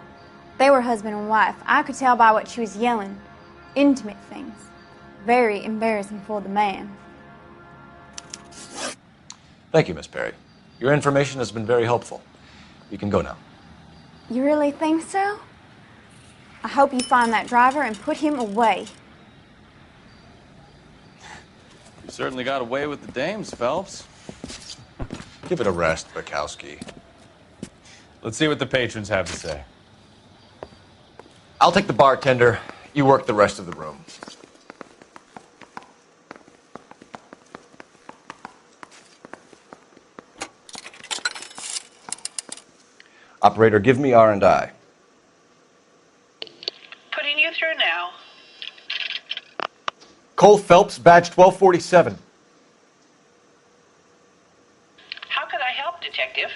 They were husband and wife. I could tell by what she was yelling. Intimate things. Very embarrassing for the man. Thank you, Miss Perry. Your information has been very helpful. You can go now. You really think so? I hope you find that driver and put him away. You certainly got away with the dames, Phelps. Give it a rest, Bukowski. Let's see what the patrons have to say. I'll take the bartender. You work the rest of the room. Operator, give me R&I. Putting you through now. Cole Phelps, badge 1247. How could I help, Detective?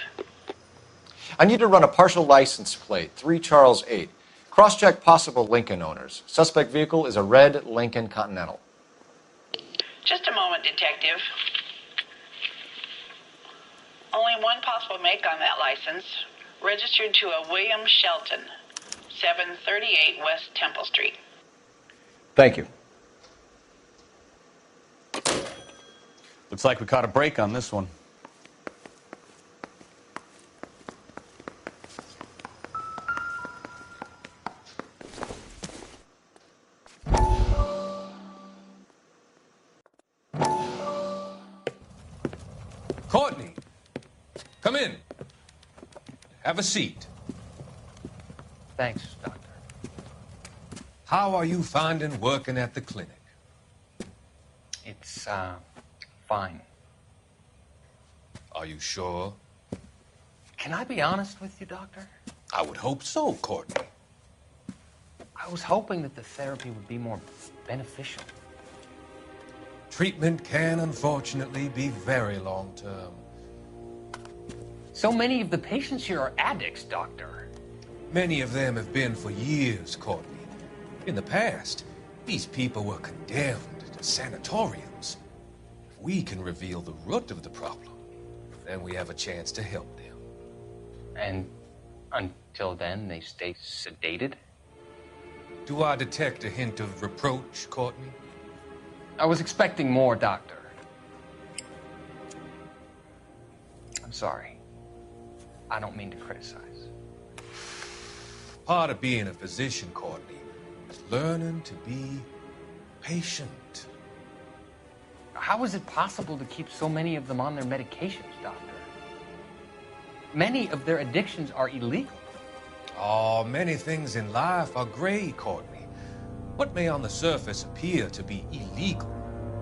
I need to run a partial license plate, 3 Charles 8. Cross-check possible Lincoln owners. Suspect vehicle is a red Lincoln Continental. Just a moment, Detective. Only one possible make on that license. Registered to a William Shelton, 738 West Temple Street. Thank you. Looks like we caught a break on this one. Courtney, come in. Have a seat. Thanks, Doctor. How are you finding working at the clinic? It's, fine. Are you sure? Can I be honest with you, Doctor? I would hope so, Courtney. I was hoping that the therapy would be more beneficial. Treatment can, unfortunately, be very long-term. So many of the patients here are addicts, Doctor. Many of them have been for years, Courtney. In the past, These people were condemned to sanatoriums. If we can reveal the root of the problem, then we have a chance to help them. And until then, they stay sedated? Do I detect a hint of reproach, Courtney? I was expecting more, Doctor. I'm sorry. I don't mean to criticize. Part of being a physician, Courtney, is learning to be patient. How is it possible to keep so many of them on their medications, Doctor? Many of their addictions are illegal. Oh, many things in life are gray, Courtney. What may on the surface appear to be illegal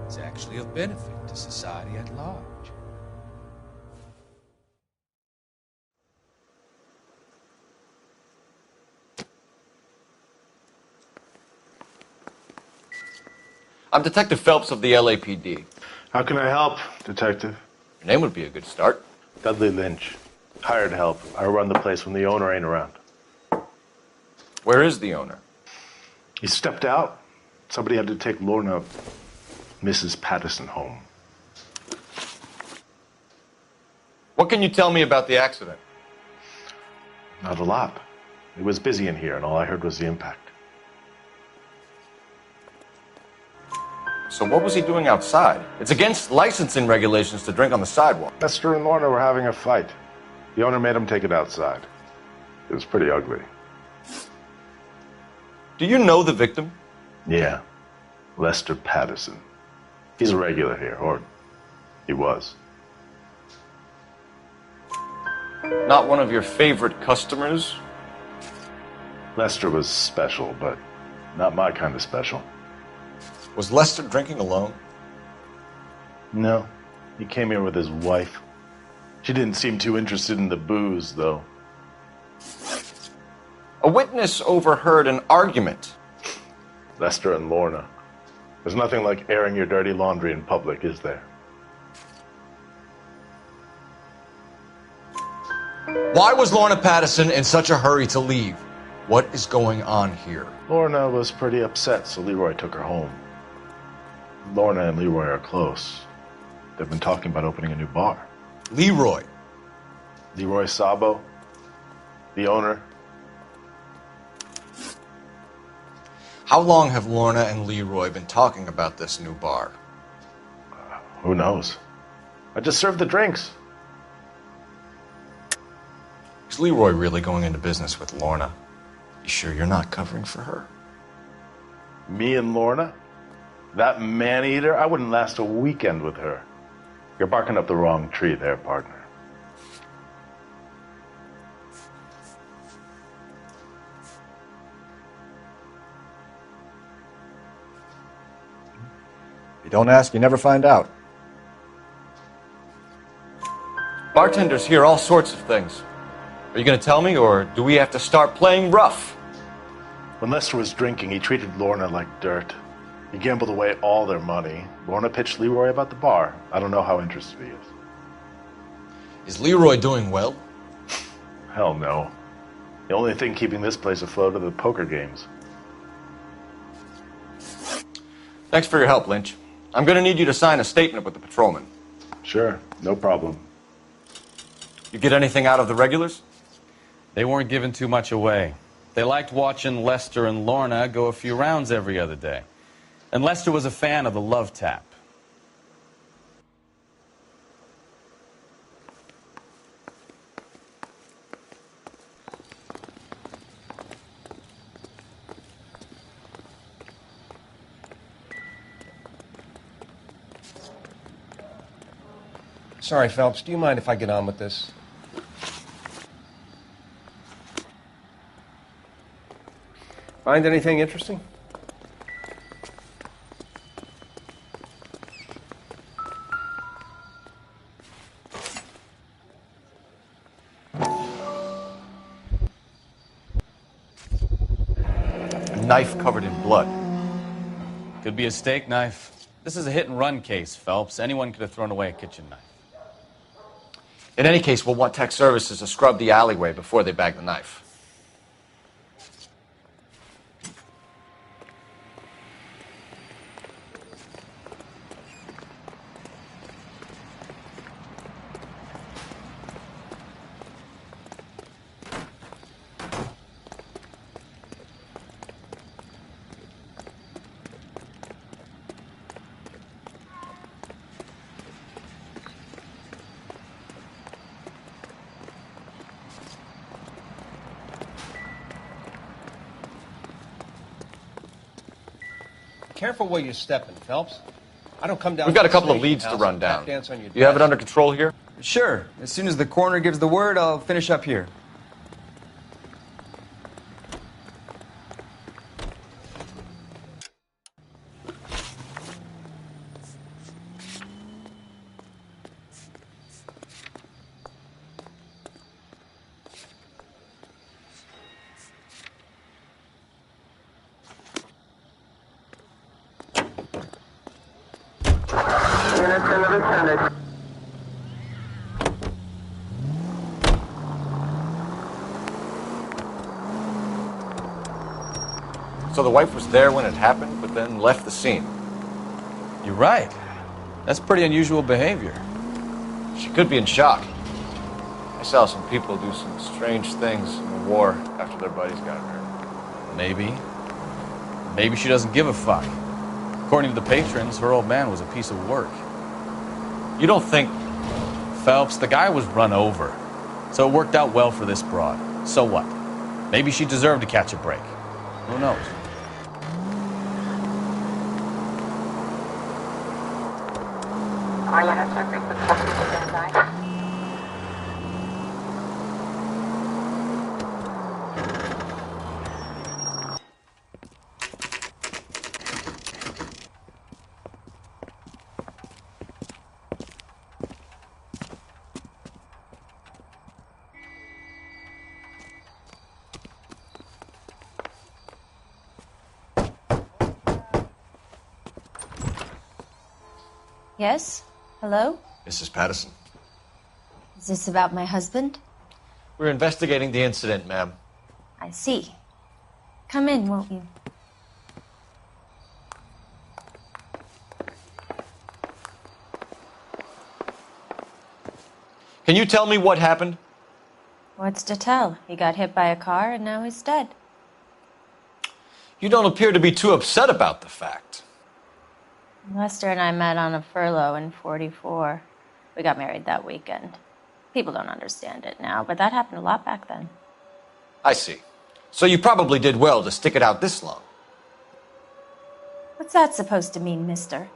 is actually of benefit to society at large. I'm Detective Phelps of the LAPD. How can I help, Detective? Your name would be a good start. Dudley Lynch. Hired help. I run the place when the owner ain't around. Where is the owner? He stepped out. Somebody had to take Lorna, Mrs. Patterson, home. What can you tell me about the accident? Not a lot. It was busy in here, and all I heard was the impact. So what was he doing outside? It's against licensing regulations to drink on the sidewalk. Lester and Lorna were having a fight. The owner made him take it outside. It was pretty ugly. Do you know the victim? Yeah. Lester Patterson. He's a regular here, or he was. Not one of your favorite customers? Lester was special, but not my kind of special. Was Lester drinking alone? No. He came here with his wife. She didn't seem too interested in the booze, though. A witness overheard an argument. Lester and Lorna. There's nothing like airing your dirty laundry in public, is there? Why was Lorna Patterson in such a hurry to leave? What is going on here? Lorna was pretty upset, so Leroy took her home. Lorna and Leroy are close. They've been talking about opening a new bar. Leroy? Leroy Sabo, the owner. How long have Lorna and Leroy been talking about this new bar? Who knows? I just served the drinks. Is Leroy really going into business with Lorna? You sure you're not covering for her? Me and Lorna? That man-eater? I wouldn't last a weekend with her. You're barking up the wrong tree there, partner. If you don't ask, you never find out. Bartenders hear all sorts of things. Are you going to tell me, or do we have to start playing rough? When Lester was drinking, he treated Lorna like dirt. He gambled away all their money. Lorna pitched Leroy about the bar. I don't know how interested he is. Is Leroy doing well? Hell no. The only thing keeping this place afloat are the poker games. Thanks for your help, Lynch. I'm going to need you to sign a statement with the patrolman. Sure, no problem. You get anything out of the regulars? They weren't giving too much away. They liked watching Lester and Lorna go a few rounds every other day. And Lester was a fan of the love tap. Sorry, Phelps, do you mind if I get on with this? Find anything interesting? A knife covered in blood. Could be a steak knife. This is a hit-and-run case, Phelps. Anyone could have thrown away a kitchen knife. In any case, we'll want tech services to scrub the alleyway before they bag the knife. Careful where you're stepping, Phelps. I don't come down. We've got to a couple of the leads to house run and down. tap dance on your You have it desk. under control here? Sure. As soon as the coroner gives the word, I'll finish up here. So the wife was there when it happened, but then left the scene. You're right. That's pretty unusual behavior. She could be in shock. I saw some people do some strange things in the war after their buddies got hurt. Maybe. Maybe she doesn't give a fuck. According to the patrons, her old man was a piece of work. You don't think... Phelps, the guy was run over. So it worked out well for this broad. So what? Maybe she deserved to catch a break. Who knows? Yes? Hello? Mrs. Patterson. Is this about my husband? We're investigating the incident, ma'am. I see. Come in, won't you? Can you tell me what happened? What's to tell? He got hit by a car and now he's dead. You don't appear to be too upset about the fact. Lester and I met on a furlough in '44. We got married that weekend. People don't understand it now, but that happened a lot back then. I see. So you probably did well to stick it out this long. What's that supposed to mean, mister?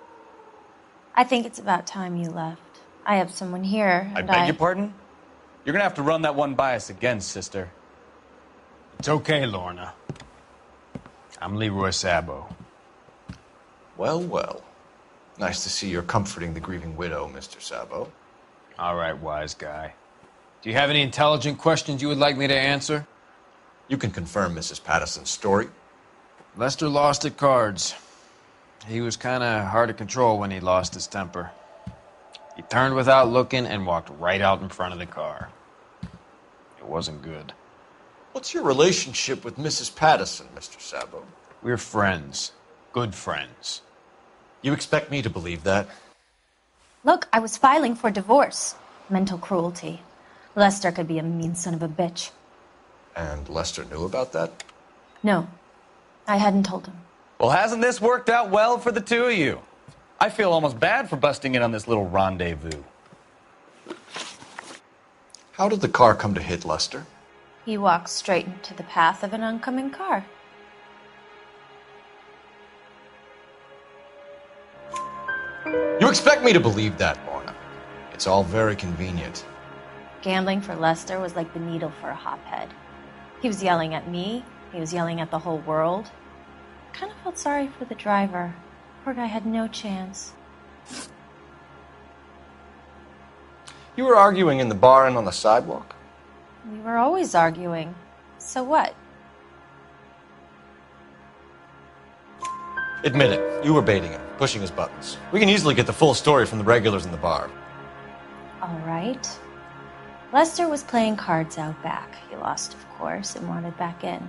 I think it's about time you left. I have someone here, I and beg your pardon? You're gonna have to run that one by us again, sister. It's okay, Lorna. I'm Leroy Sabo. Well, well. Nice to see you're comforting the grieving widow, Mr. Sabo. All right, wise guy. Do you have any intelligent questions you would like me to answer? You can confirm Mrs. Patterson's story. Lester lost at cards. He was kind of hard to control when he lost his temper. He turned without looking and walked right out in front of the car. It wasn't good. What's your relationship with Mrs. Patterson, Mr. Sabo? We're friends. Good friends. You expect me to believe that? Look, I was filing for divorce. Mental cruelty. Lester could be a mean son of a bitch. And Lester knew about that? No, I hadn't told him. Well, hasn't this worked out well for the two of you? I feel almost bad for busting in on this little rendezvous. How did the car come to hit Lester? He walked straight into the path of an oncoming car. You expect me to believe that, Lorna. It's all very convenient. Gambling for Lester was like the needle for a hophead. He was yelling at me. He was yelling at the whole world. I kind of felt sorry for the driver. Poor guy had no chance. You were arguing in the bar and on the sidewalk? We were always arguing. So what? Admit it. You were baiting him, pushing his buttons. We can easily get the full story from the regulars in the bar. All right. Lester was playing cards out back. He lost, of course, and wanted back in.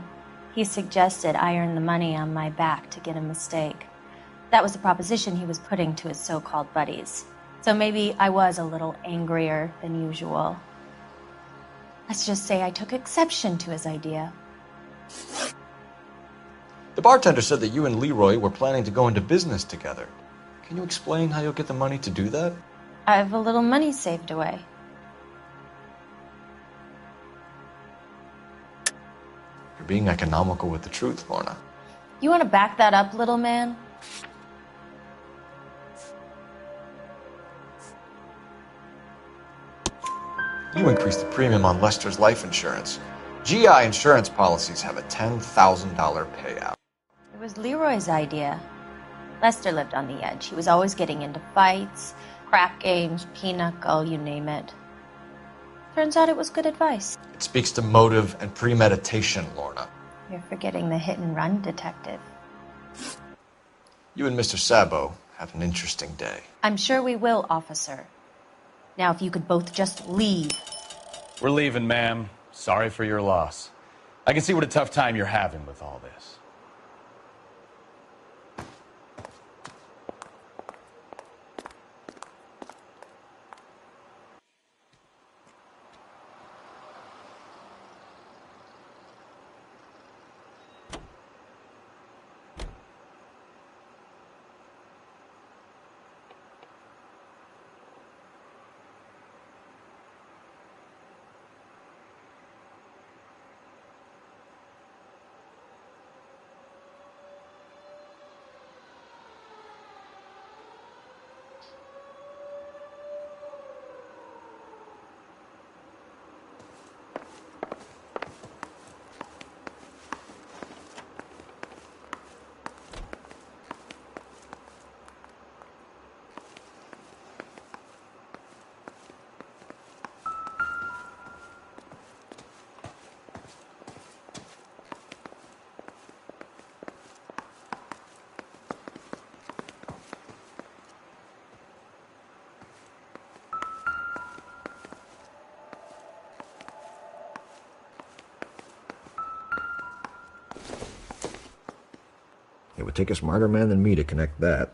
He suggested I earn the money on my back to get a mistake. That was the proposition he was putting to his so-called buddies. So maybe I was a little angrier than usual. Let's just say I took exception to his idea. The bartender said that you and Leroy were planning to go into business together. Can you explain how you'll get the money to do that? I have a little money saved away. You're being economical with the truth, Lorna. You want to back that up, little man? You increased the premium on Lester's life insurance. GI insurance policies have a $10,000 payout. It was Leroy's idea. Lester lived on the edge. He was always getting into fights, crack games, pinochle, you name it. Turns out it was good advice. It speaks to motive and premeditation, Lorna. You're forgetting the hit and run detective. You and Mr. Sabo have an interesting day. I'm sure we will, officer. Now, if you could both just leave. We're leaving, ma'am. Sorry for your loss. I can see what a tough time you're having with all this. It would take a smarter man than me to connect that.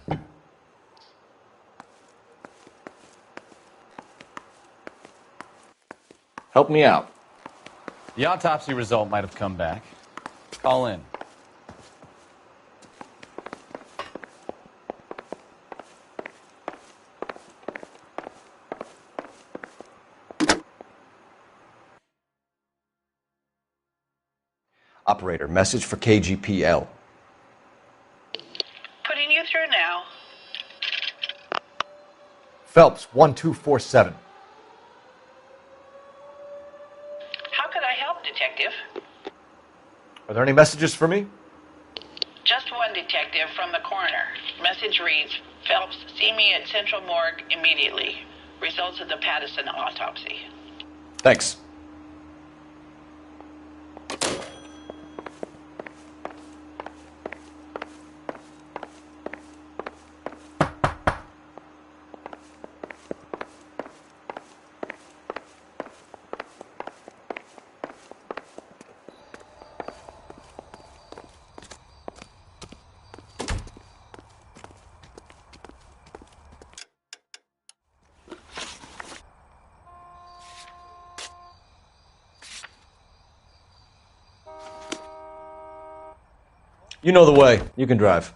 Help me out. The autopsy result might have come back. Call in. Operator, message for KGPL. Putting you through now. Phelps, 1247. How could I help, Detective? Are there any messages for me? Just one, Detective, from the coroner. Message reads, Phelps, see me at Central Morgue immediately. Results of the Pattison autopsy. Thanks. You know the way. You can drive.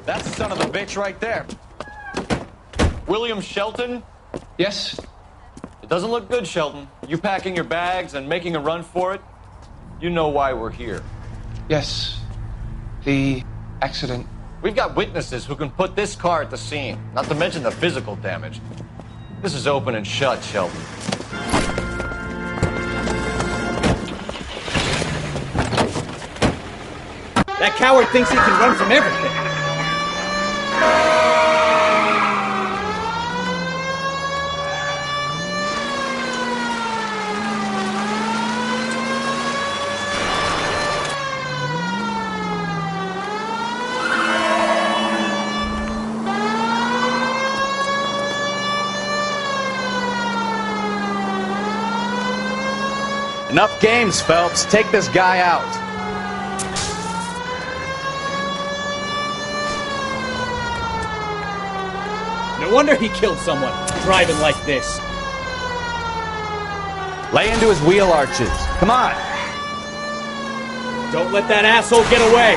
That's the son of a bitch right there. William Shelton? Yes? It doesn't look good, Shelton. You packing your bags and making a run for it? You know why we're here. Yes. The accident. We've got witnesses who can put this car at the scene, not to mention the physical damage. This is open and shut, Shelton. That coward thinks he can run from everything. Enough games, Phelps. Take this guy out. No wonder he killed someone, driving like this. Lay into his wheel arches. Come on. Don't let that asshole get away.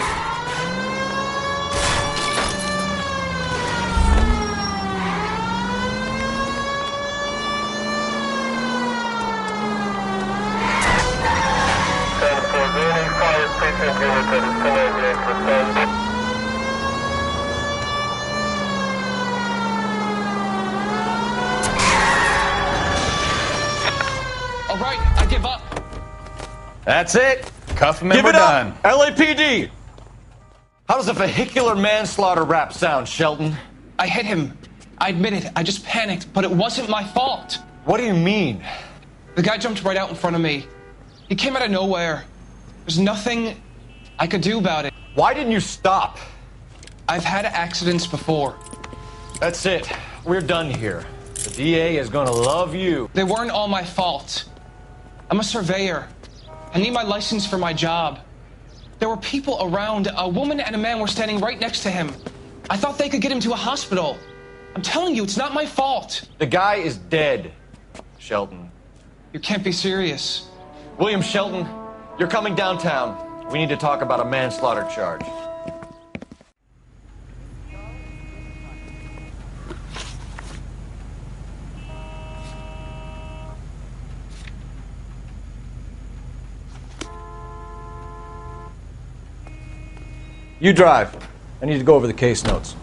All right, I give up. That's it. Cuff him and Give we're it done. up, LAPD! How does a vehicular manslaughter rap sound, Shelton? I hit him. I admit it. I just panicked, but it wasn't my fault. What do you mean? The guy jumped right out in front of me. He came out of nowhere. There's nothing I could do about it. Why didn't you stop? I've had accidents before. That's it. We're done here. The DA is gonna love you. They weren't all my fault. I'm a surveyor. I need my license for my job. There were people around. A woman and a man were standing right next to him. I thought they could get him to a hospital. I'm telling you, it's not my fault. The guy is dead, Shelton. You can't be serious. William Shelton, you're coming downtown. We need to talk about a manslaughter charge. You drive. I need to go over the case notes.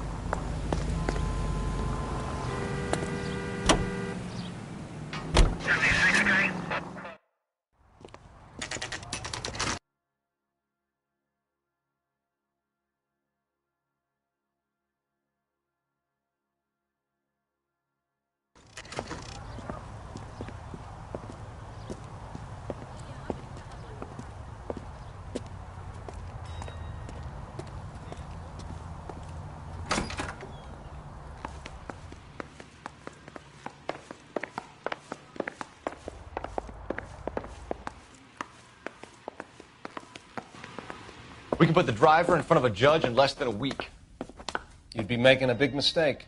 We can put the driver in front of a judge in less than a week. You'd be making a big mistake.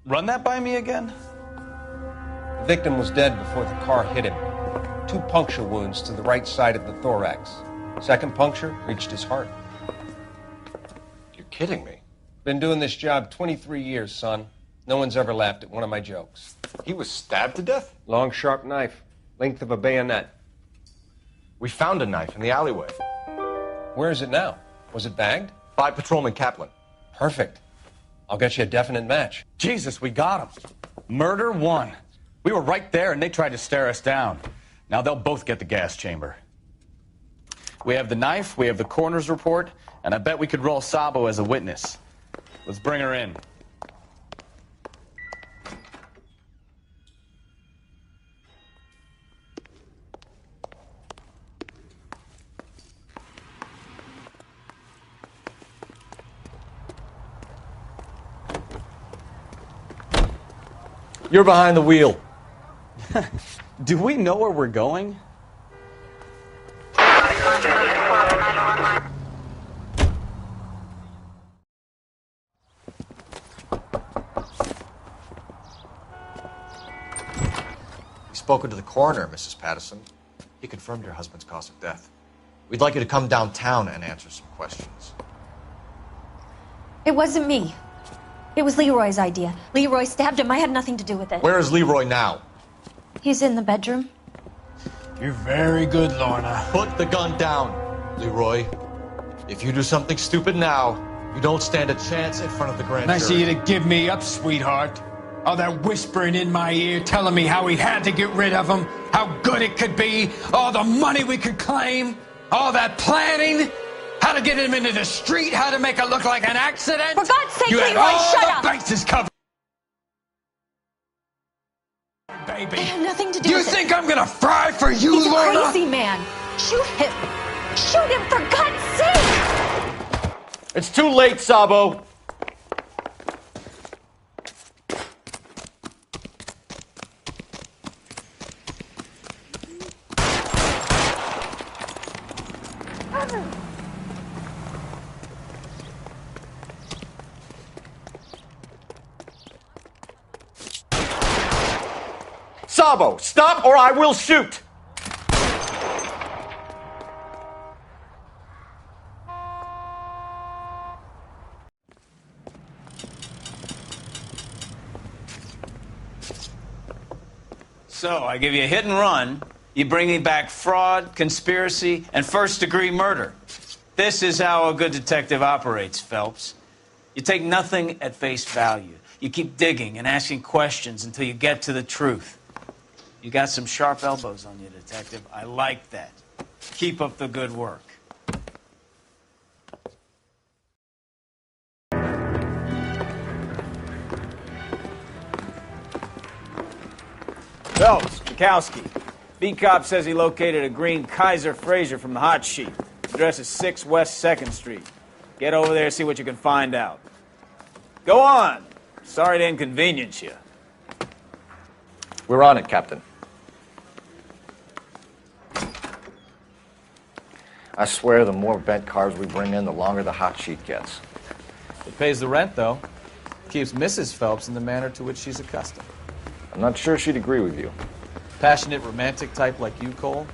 Run that by me again? The victim was dead before the car hit him. 2 puncture wounds to the right side of the thorax. Second puncture reached his heart. You're kidding me. Been doing this job 23 years, son. No one's ever laughed at one of my jokes. He was stabbed to death? Long, sharp knife. Length of a bayonet. We found a knife in the alleyway. Where is it now? Was it bagged? By Patrolman Kaplan. Perfect. I'll get you a definite match. Jesus, we got him. Murder 1. We were right there and they tried to stare us down. Now they'll both get the gas chamber. We have the knife, we have the coroner's report, and I bet we could roll Sabo as a witness. Let's bring her in. You're behind the wheel. Do we know where we're going? We've spoken to the coroner, Mrs. Patterson. He confirmed your husband's cause of death. We'd like you to come downtown and answer some questions. It wasn't me. It was Leroy's idea. Leroy stabbed him. I had nothing to do with it. Where is Leroy now? He's in the bedroom. You're very good, Lorna. Put the gun down, Leroy. If you do something stupid now, you don't stand a chance in front of the grand jury. Nice of you to give me up, sweetheart. All that whispering in my ear, telling me how we had to get rid of him, how good it could be, all the money we could claim, all that planning, how to get him into the street, how to make it look like an accident. For God's sake, you had Leroy, all shut the up! bases covered. Baby. I had nothing to do You with it. think I'm gonna fry for you, He's Lorna? a crazy man. Shoot him. Shoot him, for God's sake! It's too late, Sabo. Gustavo, stop or I will shoot! So, I give you a hit and run, you bring me back fraud, conspiracy, and first-degree murder. This is how a good detective operates, Phelps. You take nothing at face value. You keep digging and asking questions until you get to the truth. You got some sharp elbows on you, detective. I like that. Keep up the good work. Phelps, Bukowski. B-Cop says he located a green Kaiser Fraser from the hot sheet. Address is 6 West 2nd Street. Get over there, see what you can find out. Go on. Sorry to inconvenience you. We're on it, Captain. I swear the more bent cars we bring in, the longer the hot sheet gets. It pays the rent, though. Keeps Mrs. Phelps in the manner to which she's accustomed. I'm not sure she'd agree with you. Passionate, romantic type like you, Cole?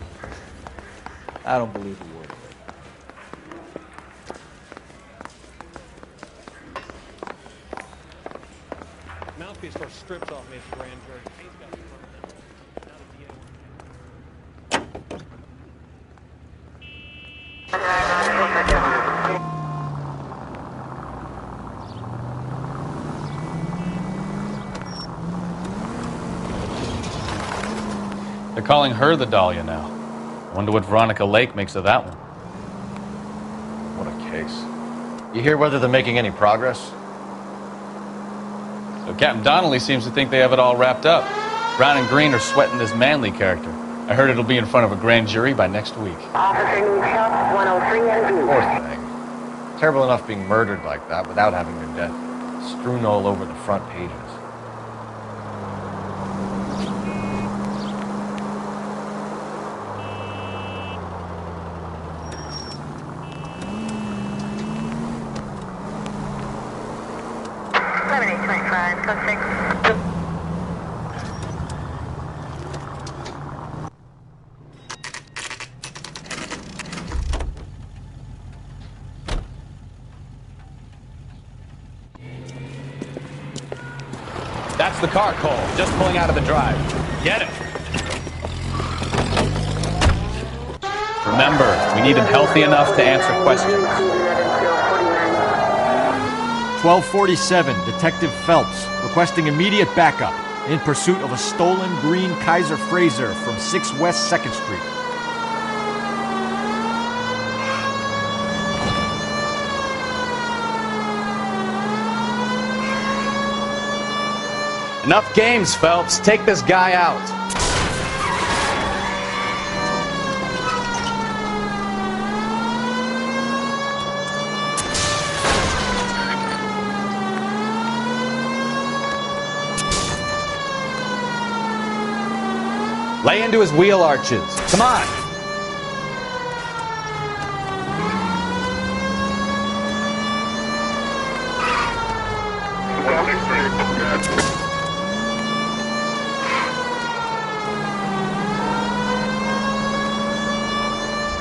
I don't believe a word of it. Mouthpiece store stripped off me at the grand jury. He's got the front now. Now They're calling her the Dahlia now. I wonder what Veronica Lake makes of that one. What a case. You hear whether they're making any progress? So Captain Donnelly seems to think they have it all wrapped up. Brown and Green are sweating this Manley character. I heard it'll be in front of a grand jury by next week. Poor thing. Terrible enough being murdered like that without having her death strewn all over the front pages. That's the car, Cole. Just pulling out of the drive. Get it. Remember, we need him healthy enough to answer questions. 1247, Detective Phelps, requesting immediate backup in pursuit of a stolen green Kaiser Fraser from 6 West 2nd Street. Enough games, Phelps. Take this guy out. Lay into his wheel arches. Come on.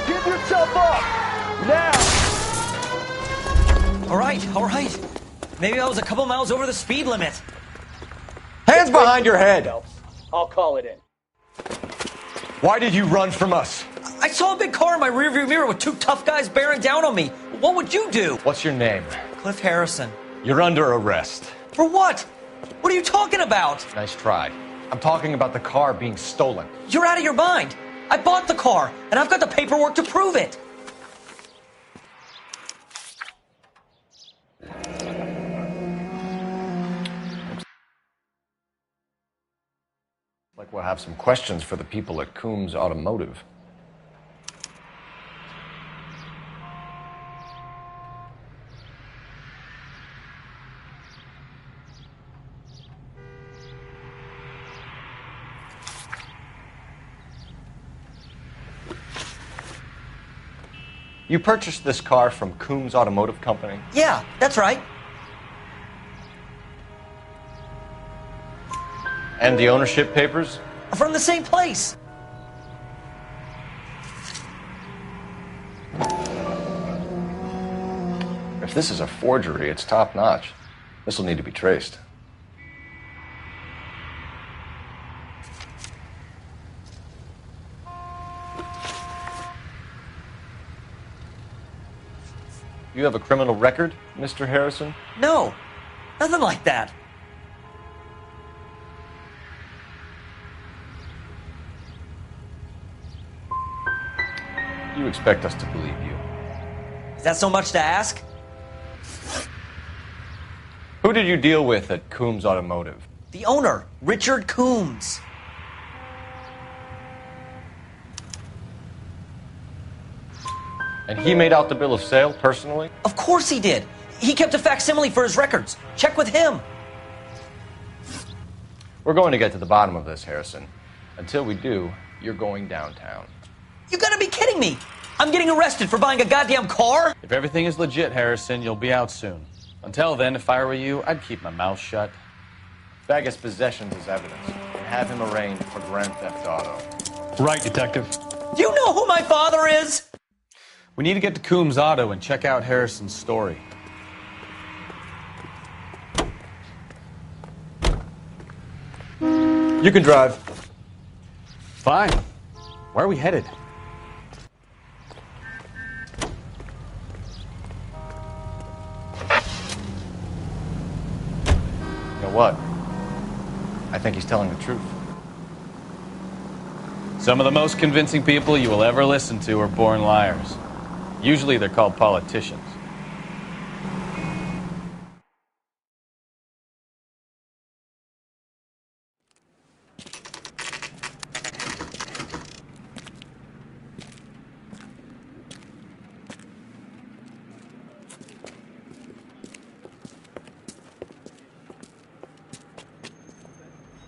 Give yourself up! Now! All right. Maybe I was a couple miles over the speed limit. Hands behind your head! I'll call it in. Why did you run from us? I saw a big car in my rearview mirror with two tough guys bearing down on me. What would you do? What's your name? Cliff Harrison. You're under arrest. For what? What are you talking about? Nice try. I'm talking about the car being stolen. You're out of your mind. I bought the car, and I've got the paperwork to prove it. Like we'll have some questions for the people at Coombs Automotive. You purchased this car from Coombs Automotive Company? Yeah, that's right. And the ownership papers? from the same place. If this is a forgery, it's top-notch. This will need to be traced. You have a criminal record, Mr. Harrison? No, nothing like that. You expect us to believe you. Is that so much to ask? Who did you deal with at Coombs Automotive? The owner, Richard Coombs. And he made out the bill of sale personally? Of course he did. He kept a facsimile for his records. Check with him. We're going to get to the bottom of this, Harrison. Until we do, you're going downtown. You gotta be kidding me. I'm getting arrested for buying a goddamn car? If everything is legit, Harrison, you'll be out soon. Until then, if I were you, I'd keep my mouth shut. Vegas possessions as evidence and have him arraigned for Grand Theft Auto. Right, Detective. Do you know who my father is? We need to get to Coombs Auto and check out Harrison's story. You can drive. Fine. Where are we headed? You know what? I think he's telling the truth. Some of the most convincing people you will ever listen to are born liars. Usually they're called politicians.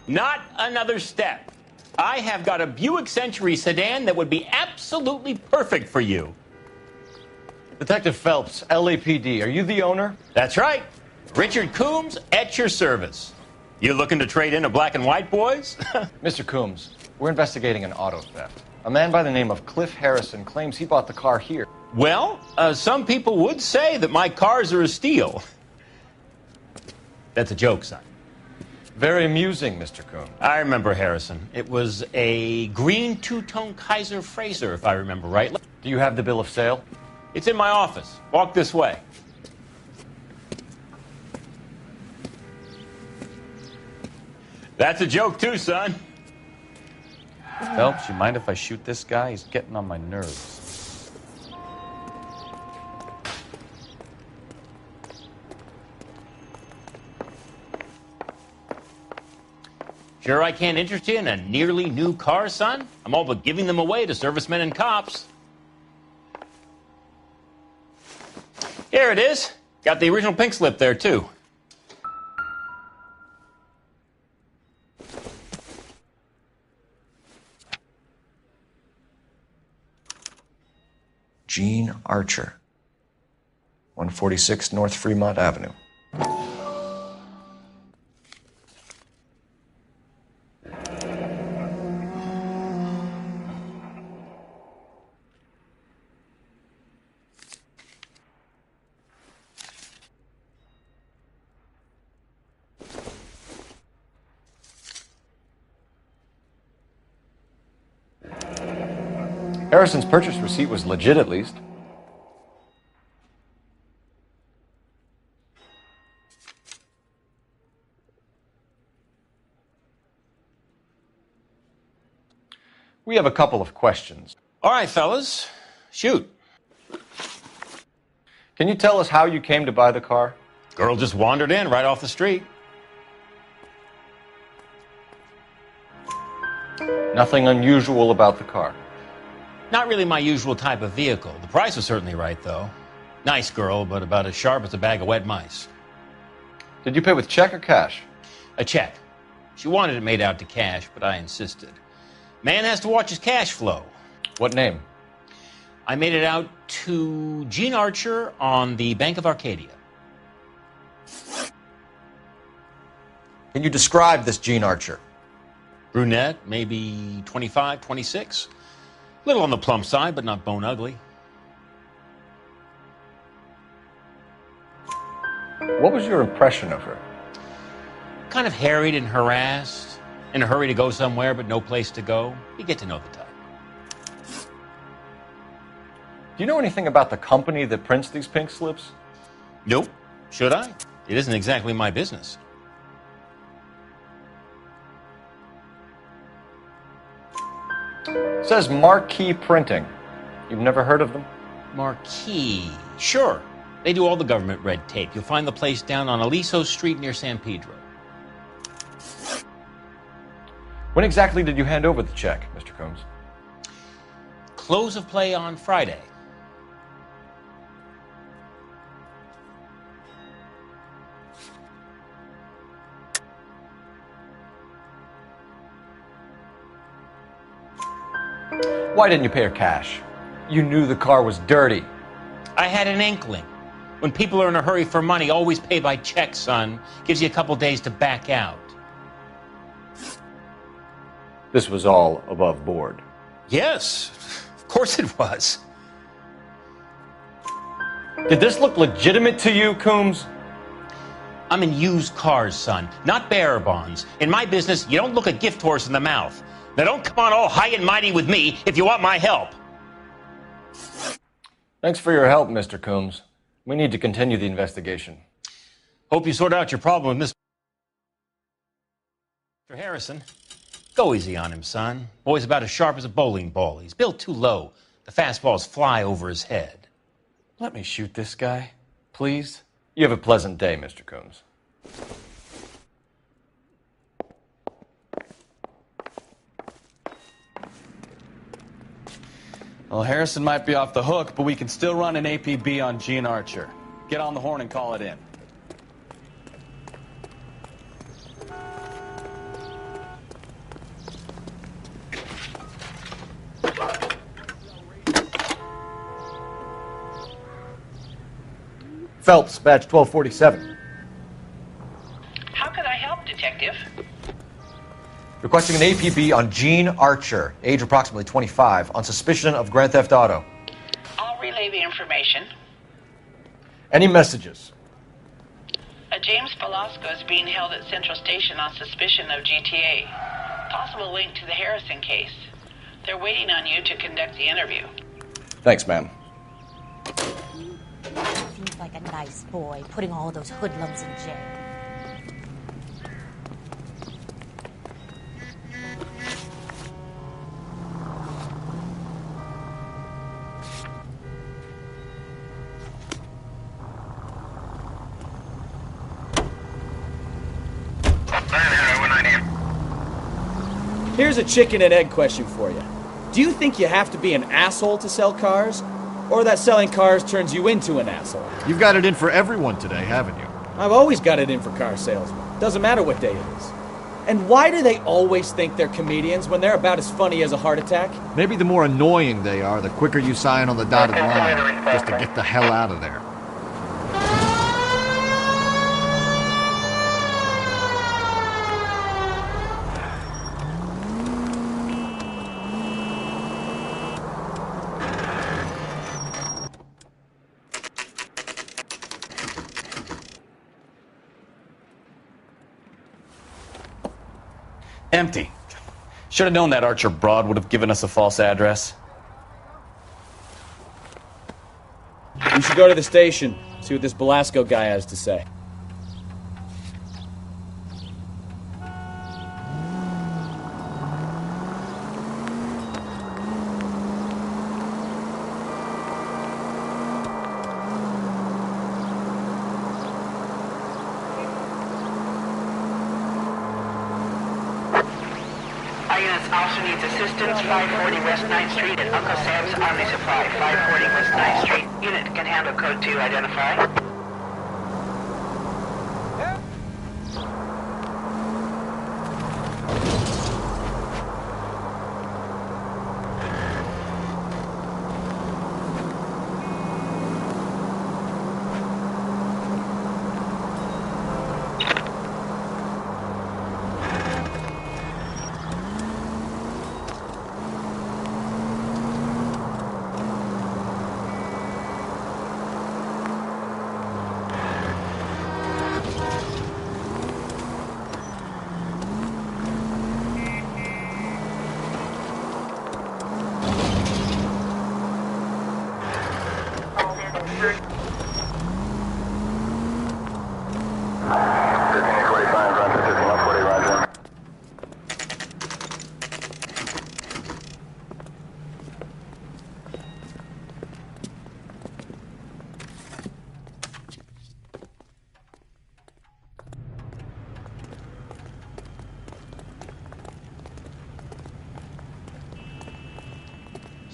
Not another step. I have got a Buick Century sedan that would be absolutely perfect for you. Detective Phelps, LAPD, are you the owner? That's right. Richard Coombs at your service. You looking to trade in a black and white, boys? Mr. Coombs, we're investigating an auto theft. A man by the name of Cliff Harrison claims he bought the car here. Well, some people would say that my cars are a steal. That's a joke, son. Very amusing, Mr. Coombs. I remember Harrison. It was a green two-tone Kaiser Frazer, if I remember right. Do you have the bill of sale? It's in my office. Walk this way. That's a joke too, son. Phelps, you mind if I shoot this guy? He's getting on my nerves. Sure I can't interest you in a nearly new car, son? I'm all but giving them away to servicemen and cops. Here it is. Got the original pink slip there, too. Gene Archer, 146 North Fremont Avenue. Harrison's purchase receipt was legit, at least. We have a couple of questions. All right, fellas. Shoot. Can you tell us how you came to buy the car? Girl just wandered in right off the street. Nothing unusual about the car. Not really my usual type of vehicle. The price was certainly right, though. Nice girl, but about as sharp as a bag of wet mice. Did you pay with check or cash? A check. She wanted it made out to cash, but I insisted. Man has to watch his cash flow. What name? I made it out to Gene Archer on the Bank of Arcadia. Can you describe this Gene Archer? Brunette, maybe 25, 26. Little on the plump side, but not bone ugly. What was your impression of her? Kind of harried and harassed, in a hurry to go somewhere, but no place to go. You get to know the type. Do you know anything about the company that prints these pink slips? Nope. Should I? It isn't exactly my business. It says Marquee Printing. You've never heard of them? Marquee. Sure. They do all the government red tape. You'll find the place down on Aliso Street near San Pedro. When exactly did you hand over the check, Mr. Combs? Close of play on Friday. Why didn't you pay her cash? You knew the car was dirty. I had an inkling. When people are in a hurry for money, always pay by check, son. Gives you a couple days to back out. This was all above board. Yes, of course it was. Did this look legitimate to you, Coombs? I'm in used cars, son, not bearer bonds. In my business, you don't look a gift horse in the mouth. Now don't come on all high and mighty with me if you want my help. Thanks for your help, Mr. Coombs. We need to continue the investigation. Hope you sort out your problem with Mr. Harrison. Go easy on him, son. Boy's about as sharp as a bowling ball. He's built too low. The fastballs fly over his head. Let me shoot this guy, please. You have a pleasant day, Mr. Coombs. Well, Harrison might be off the hook, but we can still run an APB on Gene Archer. Get on the horn and call it in. Phelps, badge 1247. How could I help, Detective? Requesting an APB on Gene Archer, age approximately 25, on suspicion of Grand Theft Auto. I'll relay the information. Any messages? James Velasco is being held at Central Station on suspicion of GTA. Possible link to the Harrison case. They're waiting on you to conduct the interview. Thanks, ma'am. Seems like a nice boy, putting all those hoodlums in jail. Here's a chicken and egg question for you. Do you think you have to be an asshole to sell cars? Or that selling cars turns you into an asshole? You've got it in for everyone today, haven't you? I've always got it in for car salesmen. Doesn't matter what day it is. And why do they always think they're comedians when they're about as funny as a heart attack? Maybe the more annoying they are, the quicker you sign on the dotted line, just to get the hell out of there. Empty. Should have known that Archer broad would have given us a false address. We should go to the station, see what this Velasco guy has to say. Also needs assistance, 540 West 9th Street at Uncle Sam's Army Supply. 540 West 9th Street. Unit can handle code 2, identify.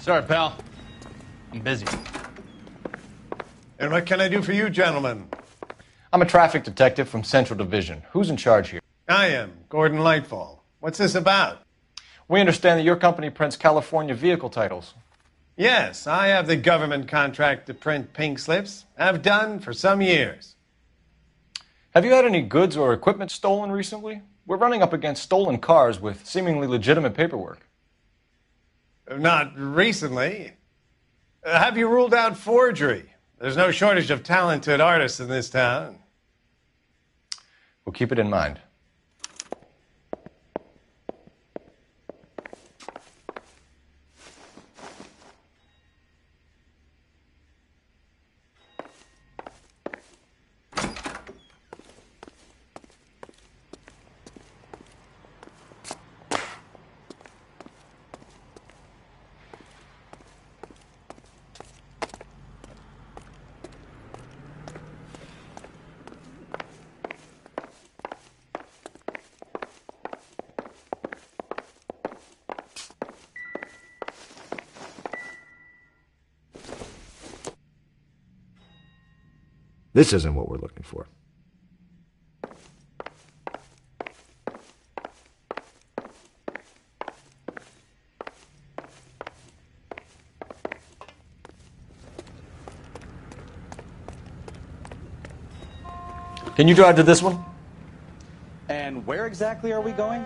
Sorry, pal. I'm busy. And what can I do for you, gentlemen? I'm a traffic detective from Central Division. Who's in charge here? I am, Gordon Lightfall. What's this about? We understand that your company prints California vehicle titles. Yes, I have the government contract to print pink slips. I've done for some years. Have you had any goods or equipment stolen recently? We're running up against stolen cars with seemingly legitimate paperwork. Not recently. Have you ruled out forgery? There's no shortage of talented artists in this town. We'll keep it in mind. This isn't what we're looking for. Can you drive to this one? And where exactly are we going?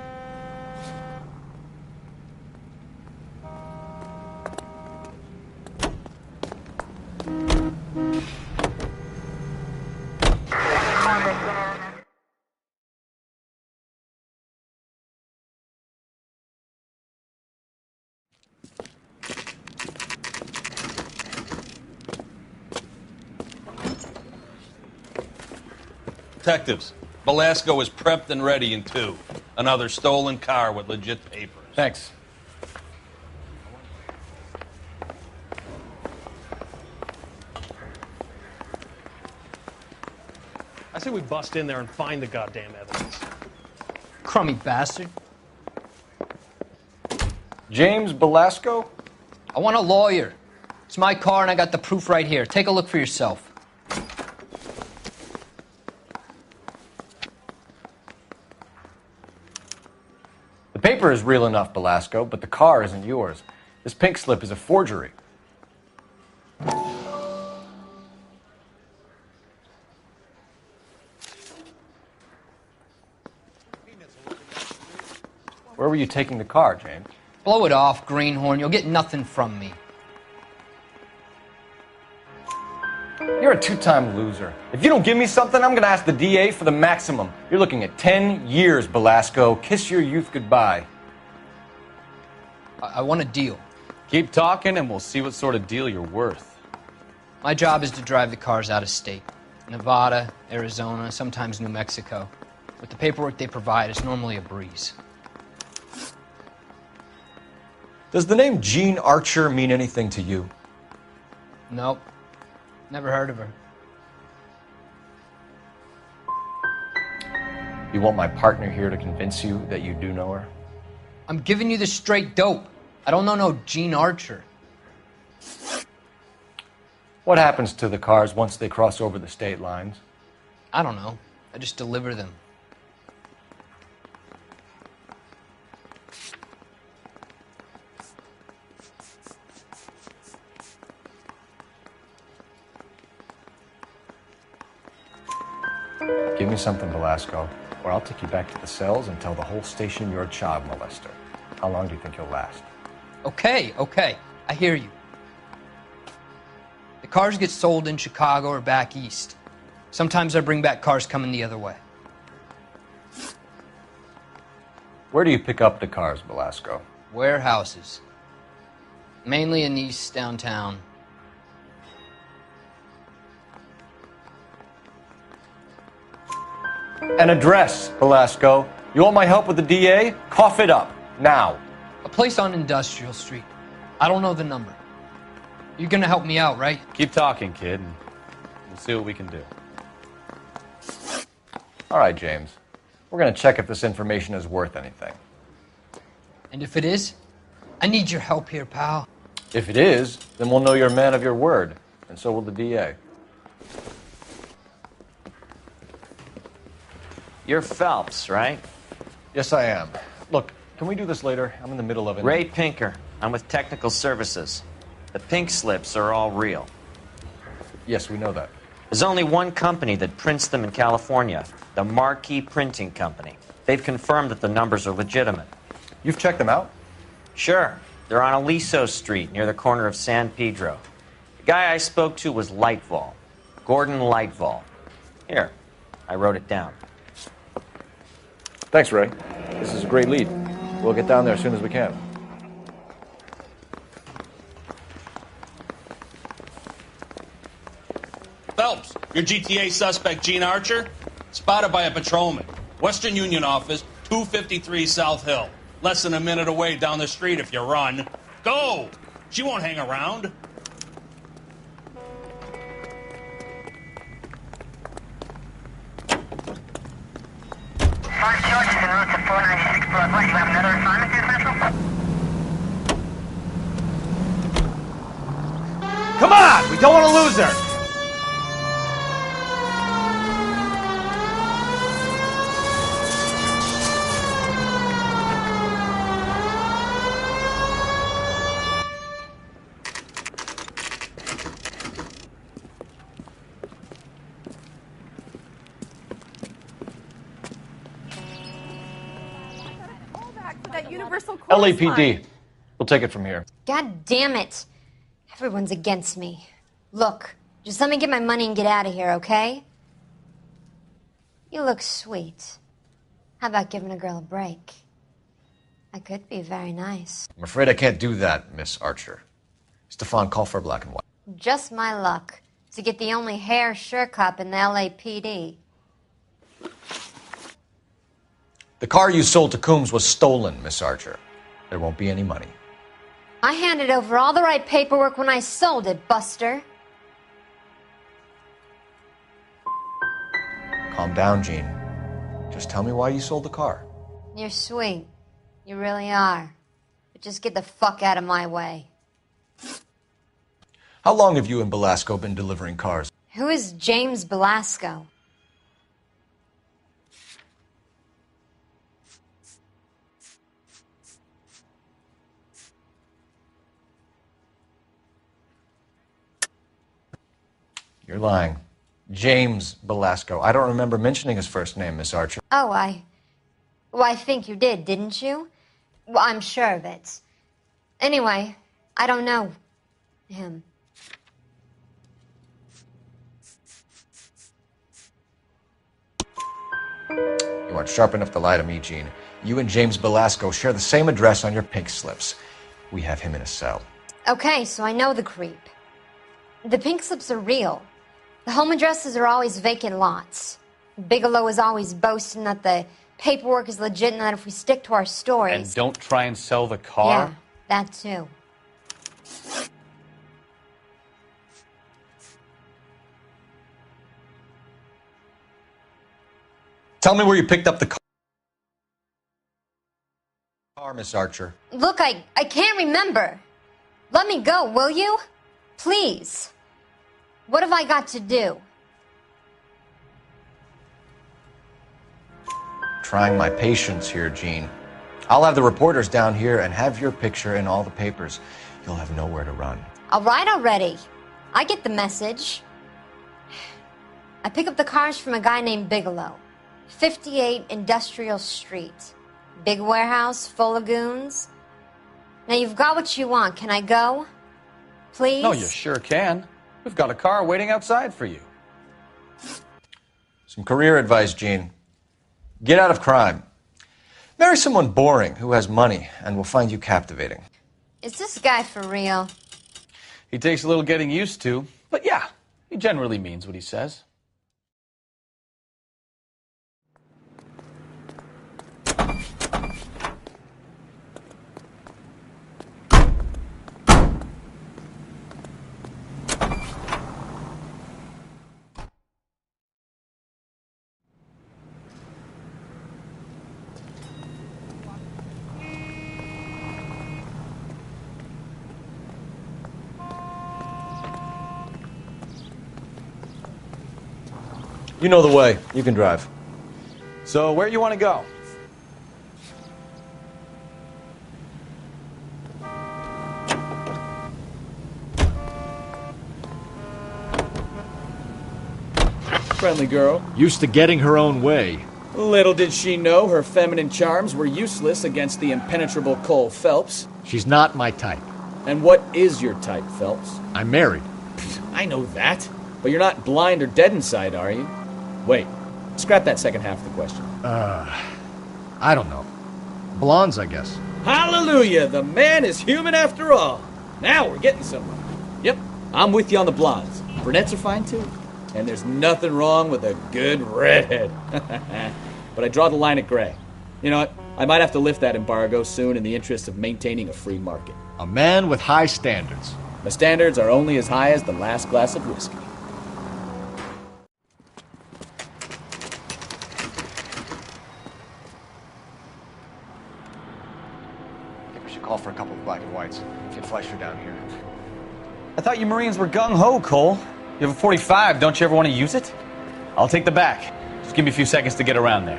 Detectives, Velasco is prepped and ready in 2. Another stolen car with legit papers. Thanks. I say we bust in there and find the goddamn evidence. Crummy bastard. James Velasco? I want a lawyer. It's my car and I got the proof right here. Take a look for yourself. The paper is real enough, Velasco, but the car isn't yours. This pink slip is a forgery. Where were you taking the car, James? Blow it off, greenhorn. You'll get nothing from me. You're a two-time loser. If you don't give me something, I'm going to ask the DA for the maximum. You're looking at 10 years, Velasco. Kiss your youth goodbye. I want a deal. Keep talking and we'll see what sort of deal you're worth. My job is to drive the cars out of state. Nevada, Arizona, sometimes New Mexico. With the paperwork they provide, it's normally a breeze. Does the name Jean Archer mean anything to you? Nope. Never heard of her. You want my partner here to convince you that you do know her? I'm giving you the straight dope. I don't know no Jean Archer. What happens to the cars once they cross over the state lines? I don't know. I just deliver them. Give me something, Velasco, or I'll take you back to the cells and tell the whole station you're a child molester. How long do you think you'll last? Okay. I hear you. The cars get sold in Chicago or back east. Sometimes I bring back cars coming the other way. Where do you pick up the cars, Velasco? Warehouses. Mainly in East downtown. An address, Velasco. You want my help with the DA? Cough it up, now. A place on Industrial Street. I don't know the number. You're gonna help me out, right? Keep talking, kid, and we'll see what we can do. All right, James. We're gonna check if this information is worth anything. And if it is, I need your help here, pal. If it is, then we'll know you're a man of your word, and so will the DA. You're Phelps, right? Yes, I am. Look, can we do this later? I'm in the middle of it. Ray Pinker. I'm with Technical Services. The pink slips are all real. Yes, we know that. There's only one company that prints them in California, the Marquee Printing Company. They've confirmed that the numbers are legitimate. You've checked them out? Sure. They're on Aliso Street, near the corner of San Pedro. The guy I spoke to was Lightval. Gordon Lightval. Here, I wrote it down. Thanks, Ray. This is a great lead. We'll get down there as soon as we can. Phelps, your GTA suspect, Gene Archer, spotted by a patrolman. Western Union office, 253 South Hill. Less than a minute away down the street if you run. Go! She won't hang around. Five charges en route to 496 Broadway. You have another assignment here, Central? Come on! We don't want to lose her! LAPD. We'll take it from here. God damn it. Everyone's against me. Look, just let me get my money and get out of here, okay? You look sweet. How about giving a girl a break? I could be very nice. I'm afraid I can't do that, Miss Archer. Stefan, call for black and white. Just my luck to get the only hair sure cop in the LAPD. The car you sold to Coombs was stolen, Miss Archer. There won't be any money. I handed over all the right paperwork when I sold it, Buster. Calm down, Gene. Just tell me why you sold the car. You're sweet. You really are. But just get the fuck out of my way. How long have you and Belasco been delivering cars? Who is James Belasco? You're lying. James Belasco. I don't remember mentioning his first name, Miss Archer. Oh, Well, I think you did, didn't you? Well, I'm sure of it. Anyway, I don't know him. You aren't sharp enough to lie to me, Gene. You and James Belasco share the same address on your pink slips. We have him in a cell. Okay, so I know the creep. The pink slips are real. The home addresses are always vacant lots. Bigelow is always boasting that the paperwork is legit and that if we stick to our stories... And don't try and sell the car? Yeah, that too. Tell me where you picked up the car, Miss Archer. Look, I can't remember. Let me go, will you? Please. What have I got to do? Trying my patience here, Gene. I'll have the reporters down here and have your picture in all the papers. You'll have nowhere to run. All right already. I get the message. I pick up the cars from a guy named Bigelow. 58 Industrial Street. Big warehouse full of goons. Now you've got what you want. Can I go? Please? No, you sure can. We've got a car waiting outside for you. Some career advice, Gene. Get out of crime. Marry someone boring who has money and will find you captivating. Is this guy for real? He takes a little getting used to, but yeah, he generally means what he says. You know the way. You can drive. So, where you want to go? Friendly girl. Used to getting her own way. Little did she know her feminine charms were useless against the impenetrable Cole Phelps. She's not my type. And what is your type, Phelps? I'm married. I know that. But you're not blind or dead inside, are you? Wait. Scrap that second half of the question. I don't know. Blondes, I guess. Hallelujah! The man is human after all. Now we're getting somewhere. Yep, I'm with you on the blondes. Brunettes are fine too. And there's nothing wrong with a good redhead. But I draw the line at gray. You know what? I might have to lift that embargo soon in the interest of maintaining a free market. A man with high standards. My standards are only as high as the last glass of whiskey. I think we should call for a couple of black and whites. Get Fleischer down here. I thought you Marines were gung-ho, Cole. You have a 45. Don't you ever want to use it? I'll take the back. Just give me a few seconds to get around there.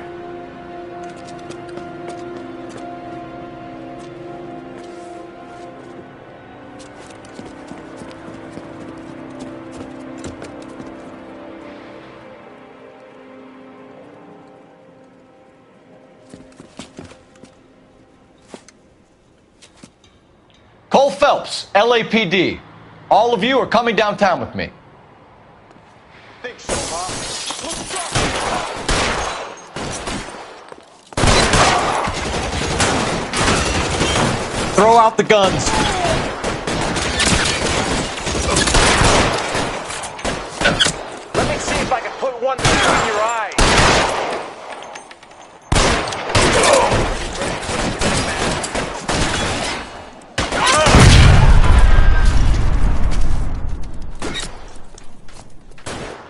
Cole Phelps, LAPD. All of you are coming downtown with me. Think so, huh? Throw out the guns. Let me see if I can put one between your eyes.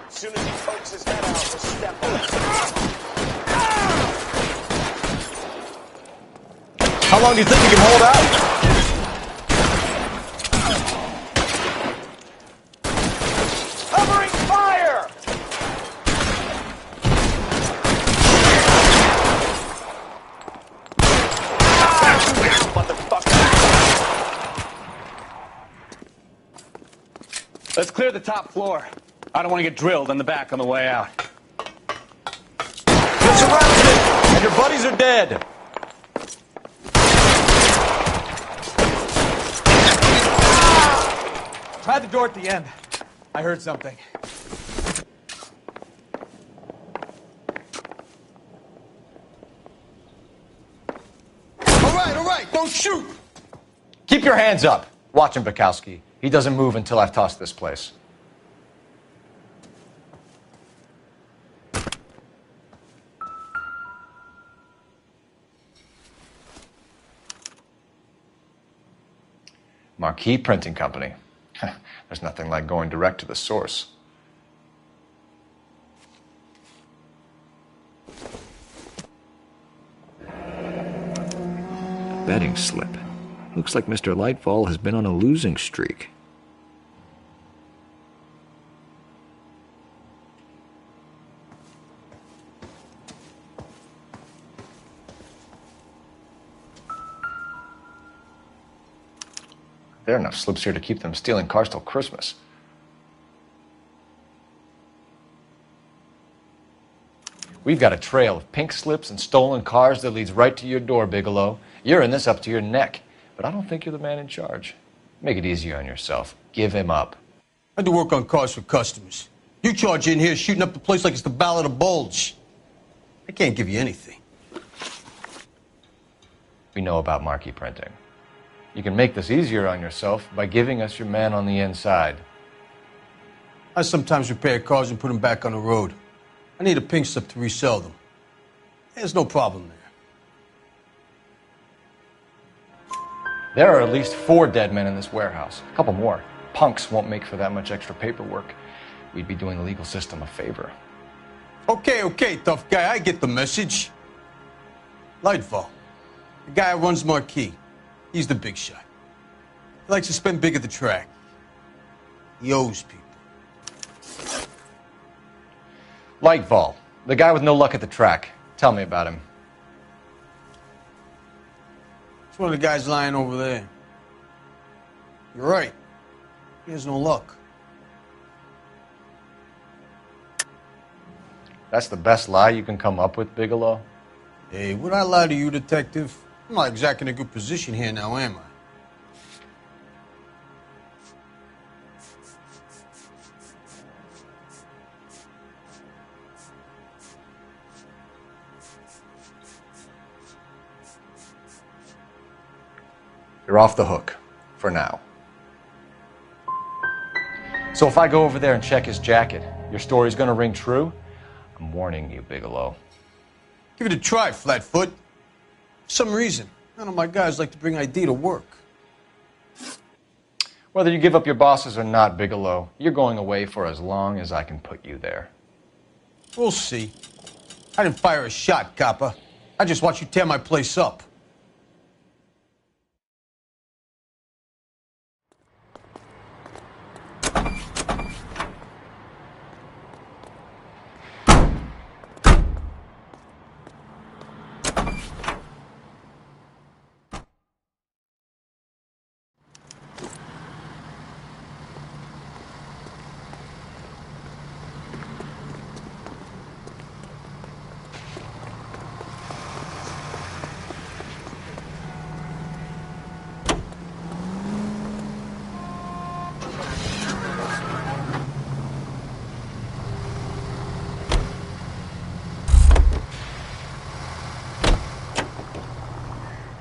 As soon as he pokes his head out, we'll step on it. How long do you think you can hold out? Covering fire! Let's clear the top floor. I don't want to get drilled in the back on the way out. You're surrounded, and your buddies are dead. Try the door at the end. I heard something. All right, don't shoot! Keep your hands up. Watch him, Bukowski. He doesn't move until I've tossed this place. Marquee Printing Company. There's nothing like going direct to the source. Betting slip. Looks like Mr. Lightfall has been on a losing streak. There are enough slips here to keep them stealing cars till Christmas. We've got a trail of pink slips and stolen cars that leads right to your door, Bigelow. You're in this up to your neck, but I don't think you're the man in charge. Make it easier on yourself. Give him up. I do work on cars for customers. You charge in here shooting up the place like it's the Ballad of Bulge. I can't give you anything. We know about marquee printing. You can make this easier on yourself by giving us your man on the inside. I sometimes repair cars and put them back on the road. I need a pink slip to resell them. There's no problem there. There are at least 4 dead men in this warehouse. A couple more. Punks won't make for that much extra paperwork. We'd be doing the legal system a favor. Okay, tough guy, I get the message. Lightfall, the guy who runs Marquee. He's the big shot. He likes to spend big at the track. He owes people. Lightfall, the guy with no luck at the track. Tell me about him. It's one of the guys lying over there. You're right. He has no luck. That's the best lie you can come up with, Bigelow? Hey, would I lie to you, Detective? I'm not exactly in a good position here now, am I? You're off the hook. For now. So if I go over there and check his jacket, your story's gonna ring true? I'm warning you, Bigelow. Give it a try, Flatfoot. For some reason, none of my guys like to bring ID to work. Whether you give up your bosses or not, Bigelow, you're going away for as long as I can put you there. We'll see. I didn't fire a shot, copper. I just watched you tear my place up.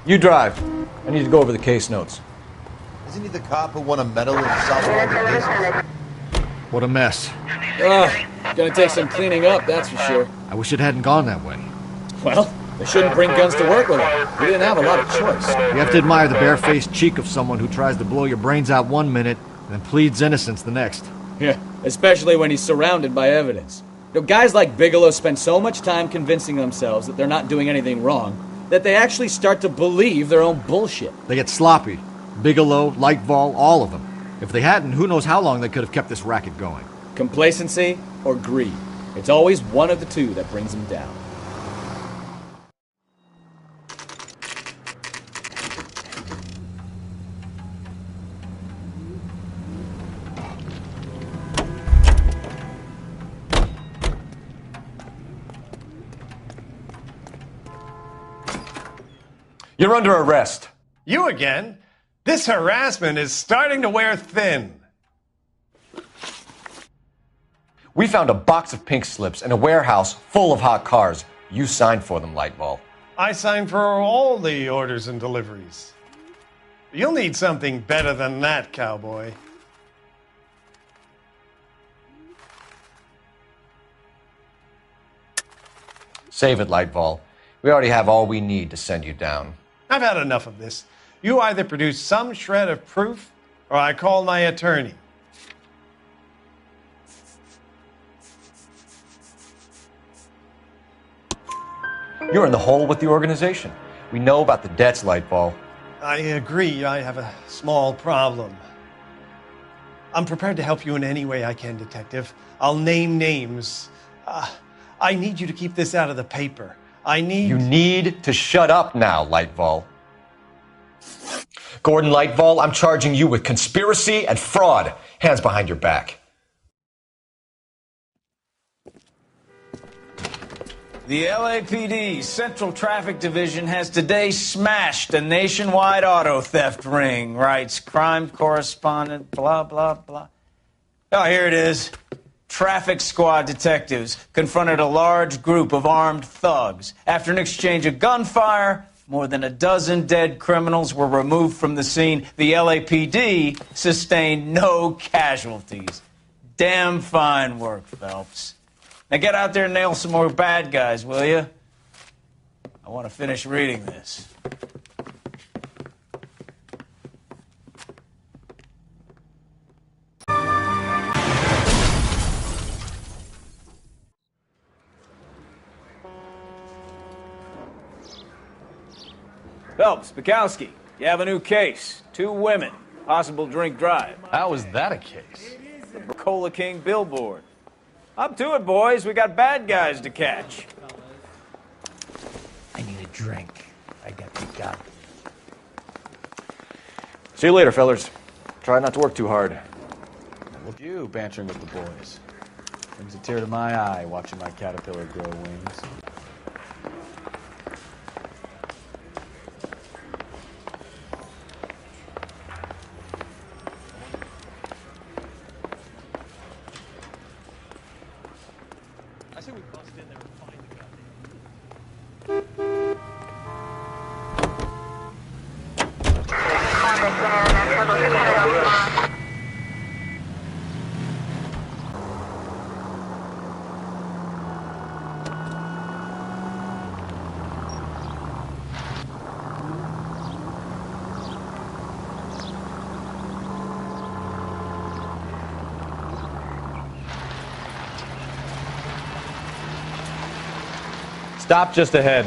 You drive. I need to go over the case notes. Isn't he the cop who won a medal in solving all the cases? What a mess. Gonna take some cleaning up, that's for sure. I wish it hadn't gone that way. Well, they shouldn't bring guns to work with them. We didn't have a lot of choice. You have to admire the barefaced cheek of someone who tries to blow your brains out one minute and then pleads innocence the next. Yeah, especially when he's surrounded by evidence. You know, guys like Bigelow spend so much time convincing themselves that they're not doing anything wrong that they actually start to believe their own bullshit. They get sloppy. Bigelow, Lightfall, all of them. If they hadn't, who knows how long they could have kept this racket going. Complacency or greed. It's always one of the two that brings them down. You're under arrest. You again? This harassment is starting to wear thin. We found a box of pink slips in a warehouse full of hot cars. You signed for them, Lightball. I signed for all the orders and deliveries. You'll need something better than that, cowboy. Save it, Lightball. We already have all we need to send you down. I've had enough of this. You either produce some shred of proof, or I call my attorney. You're in the hole with the organization. We know about the debts, Lightball. I agree. I have a small problem. I'm prepared to help you in any way I can, Detective. I'll name names. I need you to keep this out of the paper. You need to shut up now, Lightball. Gordon Lightball, I'm charging you with conspiracy and fraud. Hands behind your back. The LAPD Central Traffic Division has today smashed a nationwide auto theft ring, writes crime correspondent, blah, blah, blah. Oh, here it is. Traffic squad detectives confronted a large group of armed thugs. After an exchange of gunfire, more than a dozen dead criminals were removed from the scene. The LAPD sustained no casualties. Damn fine work, Phelps. Now get out there and nail some more bad guys, will you? I want to finish reading this. Phelps, Bukowski, you have a new case. 2 women, possible drink drive. How is that a case? Cola King billboard. Up to it, boys. We got bad guys to catch. I need a drink. I got the gun. See you later, fellers. Try not to work too hard. Look at you bantering with the boys. Brings a tear to my eye watching my caterpillar grow wings. I say we bust in there and find the goddamn. Stop just ahead.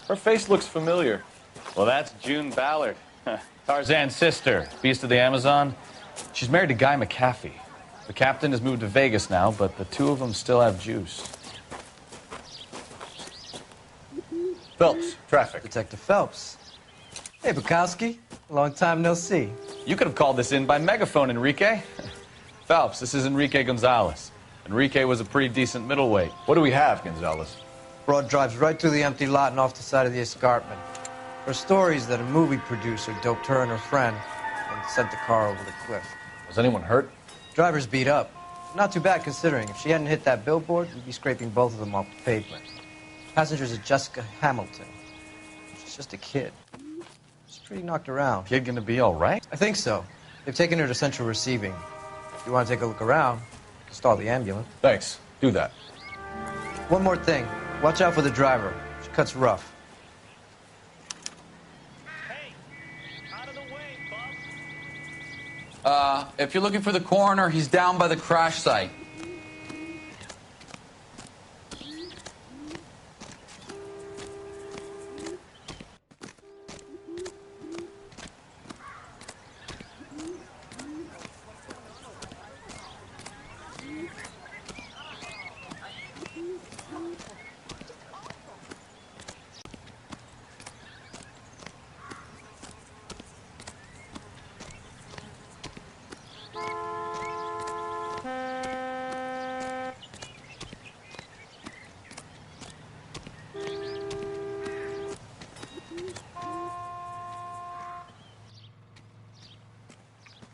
Her face looks familiar. Well, that's June Ballard, Tarzan's sister, beast of the Amazon. She's married to Guy McAfee. The captain has moved to Vegas now, but the two of them still have juice. Phelps, traffic. Detective Phelps. Hey, Bukowski. Long time no see. You could have called this in by megaphone, Enrique. Phelps, this is Enrique Gonzalez. Enrique was a pretty decent middleweight. What do we have, Gonzalez? Broad drives right through the empty lot and off the side of the escarpment. Her stories that a movie producer doped her and her friend and sent the car over the cliff. Was anyone hurt? Driver's beat up. Not too bad considering. If she hadn't hit that billboard, we'd be scraping both of them off the pavement. Passengers are Jessica Hamilton. She's just a kid. She's pretty knocked around. Kid gonna be all right? I think so. They've taken her to central receiving. If you want to take a look around, stall the ambulance. Thanks. Do that. One more thing. Watch out for the driver. She cuts rough. If you're looking for the coroner, he's down by the crash site.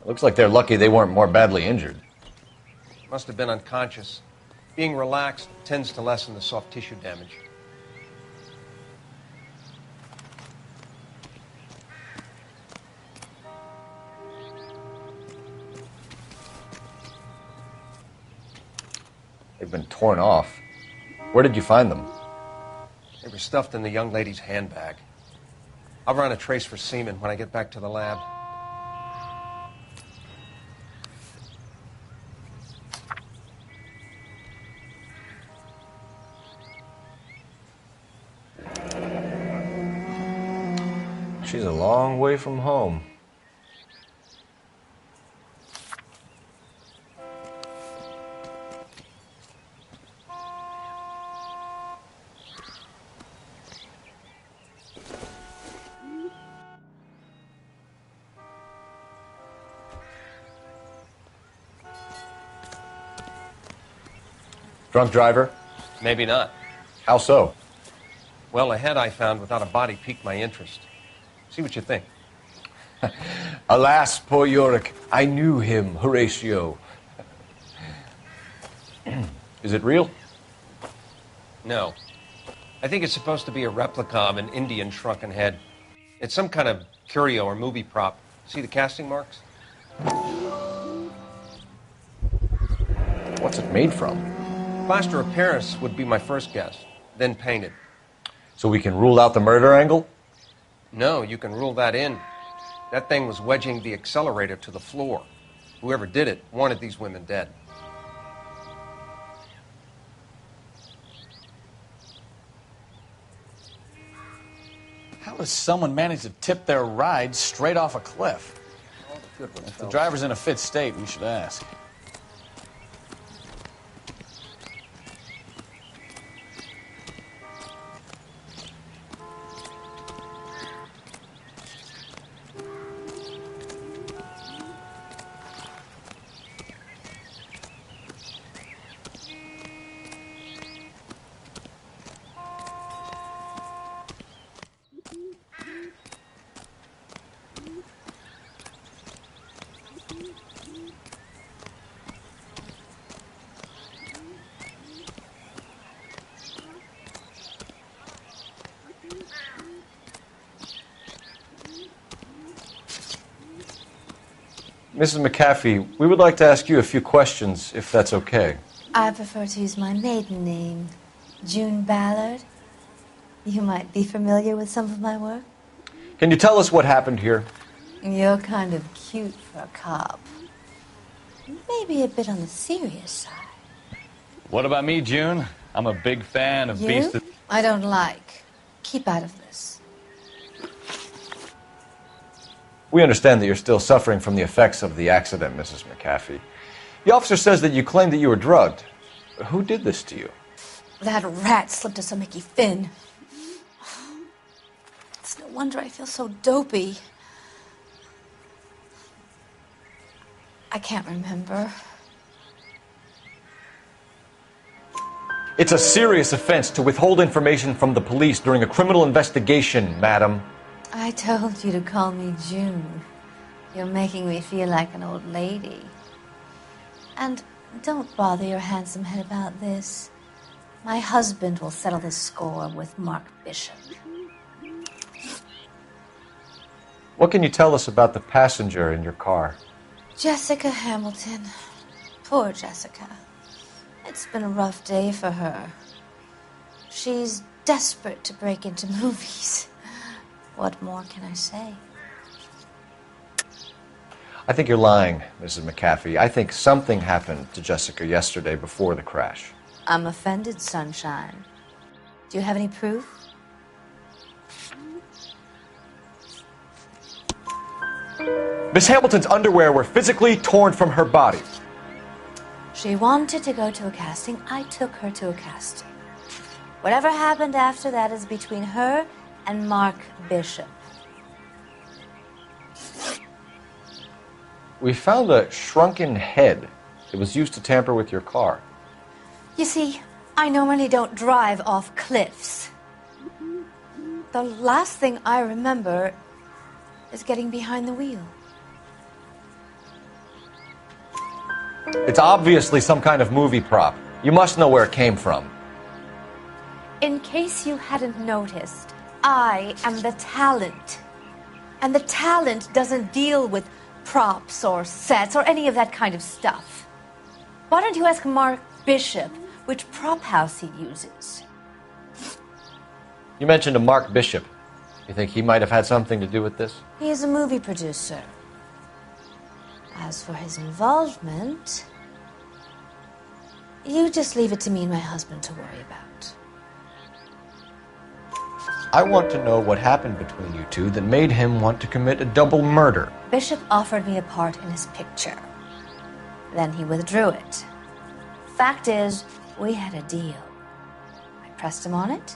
Looks like they're lucky they weren't more badly injured. Must have been unconscious. Being relaxed tends to lessen the soft tissue damage. They've been torn off. Where did you find them? They were stuffed in the young lady's handbag. I'll run a trace for semen when I get back to the lab. She's a long way from home. Drunk driver? Maybe not. How so? Well, a head I found without a body piqued my interest. See what you think. Alas, poor Yorick, I knew him, Horatio. Is it real? No. I think it's supposed to be a replica of an Indian shrunken head. It's some kind of curio or movie prop. See the casting marks? What's it made from? Plaster of Paris would be my first guess, then painted. So we can rule out the murder angle? No, you can rule that in. That thing was wedging the accelerator to the floor. Whoever did it wanted these women dead. How does someone manage to tip their ride straight off a cliff? If the driver's in a fit state, we should ask. Mrs. McAfee, we would like to ask you a few questions, if that's okay. I prefer to use my maiden name, June Ballard. You might be familiar with some of my work. Can you tell us what happened here? You're kind of cute for a cop. Maybe a bit on the serious side. What about me, June? I'm a big fan of You? I don't like. Keep out of this. We understand that you're still suffering from the effects of the accident, Mrs. McAfee. The officer says that you claimed that you were drugged. Who did this to you? That rat slipped us a Mickey Finn. It's no wonder I feel so dopey. I can't remember. It's a serious offense to withhold information from the police during a criminal investigation, madam. I told you to call me June. You're making me feel like an old lady. And don't bother your handsome head about this. My husband will settle the score with Mark Bishop. What can you tell us about the passenger in your car? Jessica Hamilton. Poor Jessica. It's been a rough day for her. She's desperate to break into movies. What more can I say? I think you're lying, Mrs. McAfee. I think something happened to Jessica yesterday before the crash. I'm offended, Sunshine. Do you have any proof? Miss Hamilton's underwear were physically torn from her body. She wanted to go to a casting. I took her to a casting. Whatever happened after that is between her and Mark Bishop. We found a shrunken head that was used to tamper with your car. You see, I normally don't drive off cliffs. The last thing I remember is getting behind the wheel. It's obviously some kind of movie prop. You must know where it came from. In case you hadn't noticed, I am the talent. And the talent doesn't deal with props or sets or any of that kind of stuff. Why don't you ask Mark Bishop which prop house he uses? You mentioned a Mark Bishop. You think he might have had something to do with this? He is a movie producer. As for his involvement, you just leave it to me and my husband to worry about. I want to know what happened between you two that made him want to commit a double murder. Bishop offered me a part in his picture. Then he withdrew it. Fact is, we had a deal. I pressed him on it,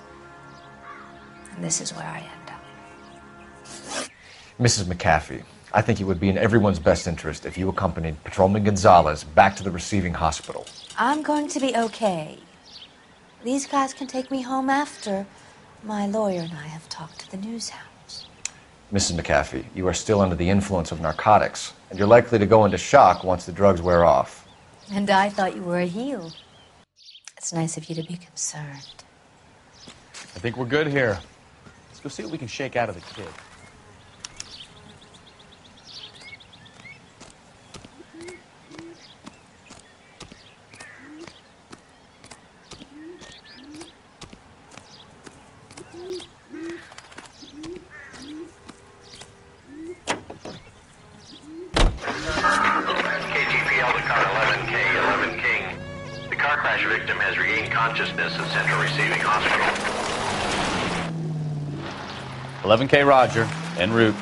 and this is where I end up. Mrs. McAfee, I think it would be in everyone's best interest if you accompanied Patrolman Gonzalez back to the receiving hospital. I'm going to be okay. These guys can take me home after. My lawyer and I have talked to the news house. Mrs. McAfee, you are still under the influence of narcotics, and you're likely to go into shock once the drugs wear off. And I thought you were a heel. It's nice of you to be concerned. I think we're good here. Let's go see what we can shake out of the kid. KGPL to car 11K, 11 King. The car crash victim has regained consciousness at Central Receiving Hospital. 11K Roger, en route.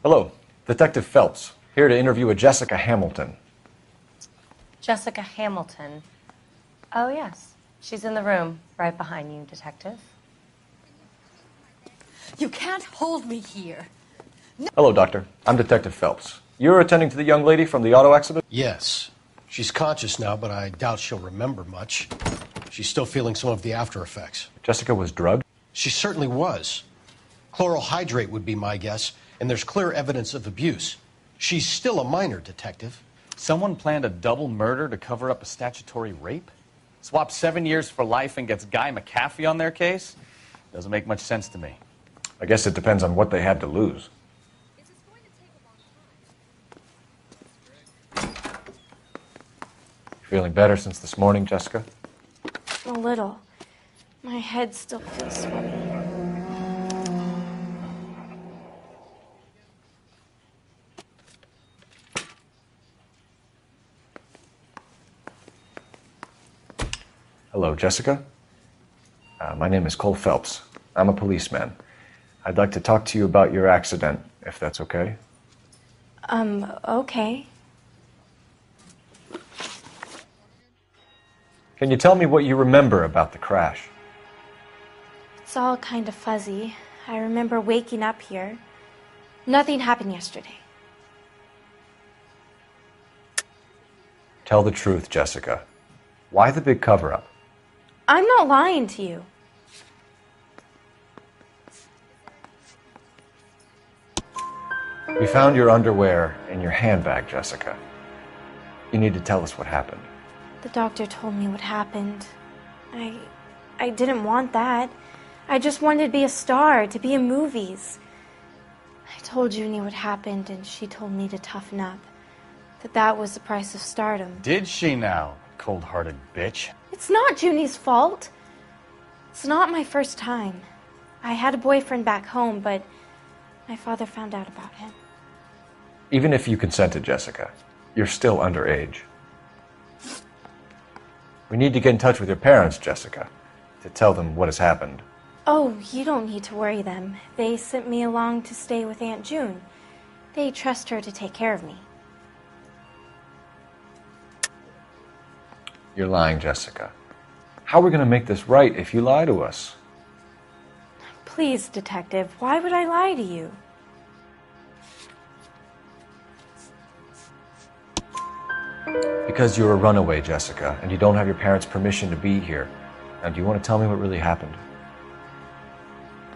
Hello, Detective Phelps, here to interview a Jessica Hamilton. Jessica Hamilton. Oh, yes. She's in the room right behind you, Detective. You can't hold me here. Hello, Doctor. I'm Detective Phelps. You're attending to the young lady from the auto accident? Yes. She's conscious now, but I doubt she'll remember much. She's still feeling some of the after effects. Jessica was drugged? She certainly was. Chloral hydrate would be my guess, and there's clear evidence of abuse. She's still a minor, Detective. Someone planned a double murder to cover up a statutory rape? Swap 7 years for life and gets Guy McAfee on their case? Doesn't make much sense to me. I guess it depends on what they had to lose. Feeling better since this morning, Jessica? A little. My head still feels swimming. Hello, Jessica. My name is Cole Phelps. I'm a policeman. I'd like to talk to you about your accident, if that's okay. Okay. Can you tell me what you remember about the crash? It's all kind of fuzzy. I remember waking up here. Nothing happened yesterday. Tell the truth, Jessica. Why the big cover-up? I'm not lying to you. We found your underwear in your handbag, Jessica. You need to tell us what happened. The doctor told me what happened. I didn't want that. I just wanted to be a star, to be in movies. I told Junie what happened, and she told me to toughen up. That was the price of stardom. Did she now, cold-hearted bitch? It's not Junie's fault. It's not my first time. I had a boyfriend back home, but my father found out about him. Even if you consented, Jessica, you're still underage. We need to get in touch with your parents, Jessica, to tell them what has happened. Oh, you don't need to worry them. They sent me along to stay with Aunt June. They trust her to take care of me. You're lying, Jessica. How are we going to make this right if you lie to us? Please, Detective, why would I lie to you? Because you're a runaway, Jessica, and you don't have your parents' permission to be here. Now, do you want to tell me what really happened?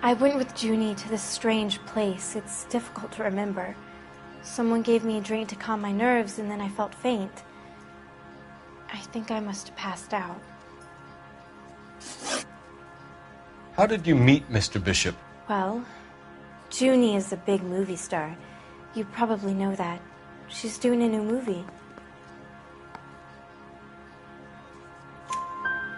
I went with Junie to this strange place. It's difficult to remember. Someone gave me a drink to calm my nerves, and then I felt faint. I think I must have passed out. How did you meet Mr. Bishop? Well, Junie is a big movie star. You probably know that. She's doing a new movie.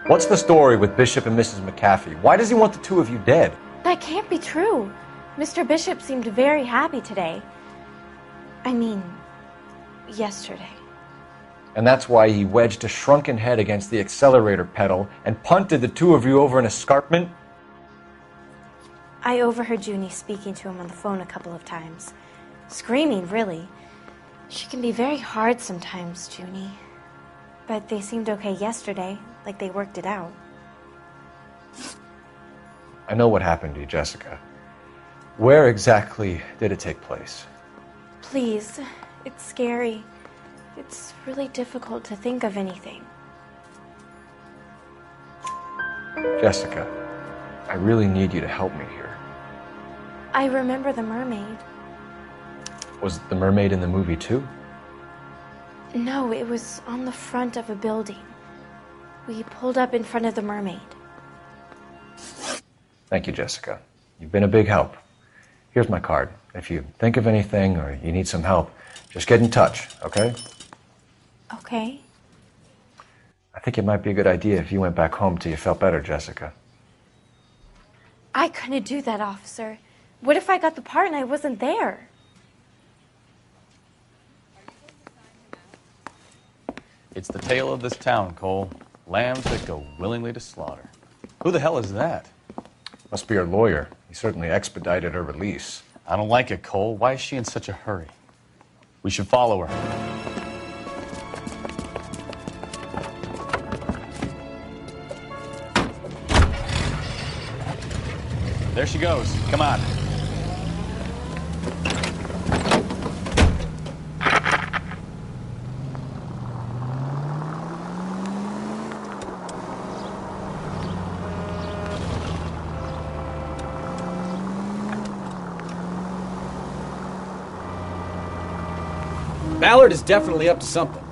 What's the story with Bishop and Mrs. McAfee? Why does he want the two of you dead? That can't be true. Mr. Bishop seemed very happy today. I mean, yesterday. And that's why he wedged a shrunken head against the accelerator pedal and punted the two of you over an escarpment? I overheard Junie speaking to him on the phone a couple of times. Screaming, really. She can be very hard sometimes, Junie. But they seemed okay yesterday, like they worked it out. I know what happened to you, Jessica. Where exactly did it take place? Please, it's scary. It's really difficult to think of anything. Jessica, I really need you to help me here. I remember the mermaid. Was the mermaid in the movie too? No, it was on the front of a building. We pulled up in front of the mermaid. Thank you, Jessica. You've been a big help. Here's my card. If you think of anything or you need some help, just get in touch, okay? Okay. I think it might be a good idea if you went back home till you felt better, Jessica. I couldn't do that, officer. What if I got the part and I wasn't there? It's the tale of this town, Cole. Lambs that go willingly to slaughter. Who the hell is that? Must be her lawyer. He certainly expedited her release. I don't like it, Cole. Why is she in such a hurry? We should follow her. There she goes. Come on. Ballard is definitely up to something.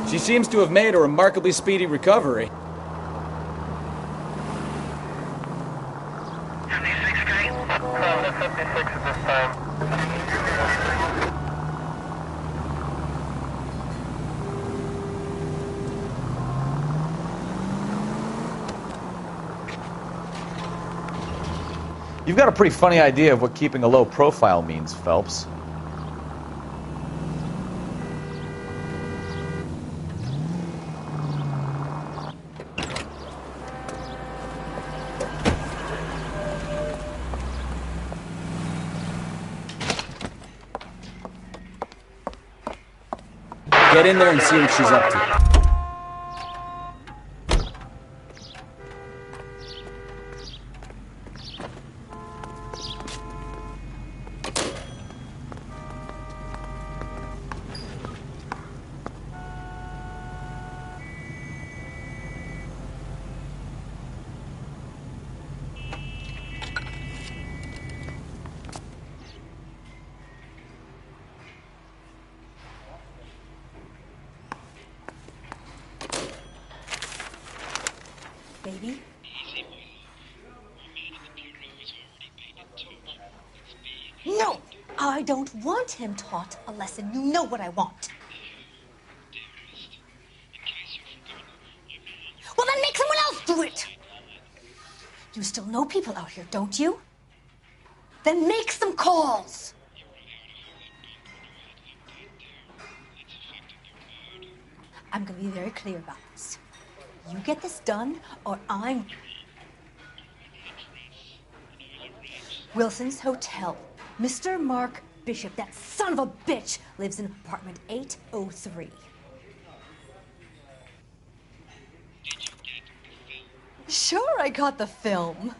She seems to have made a remarkably speedy recovery. You've got a pretty funny idea of what keeping a low profile means, Phelps. Get in there and see what she's up to. Baby? No! I don't want him taught a lesson. You know what I want. Well, then make someone else do it! You still know people out here, don't you? Then make some calls! I'm gonna be very clear about this. You get this done, or I'm... Wilson's Hotel. Mr. Mark Bishop, that son of a bitch, lives in apartment 803. Sure, I got the film.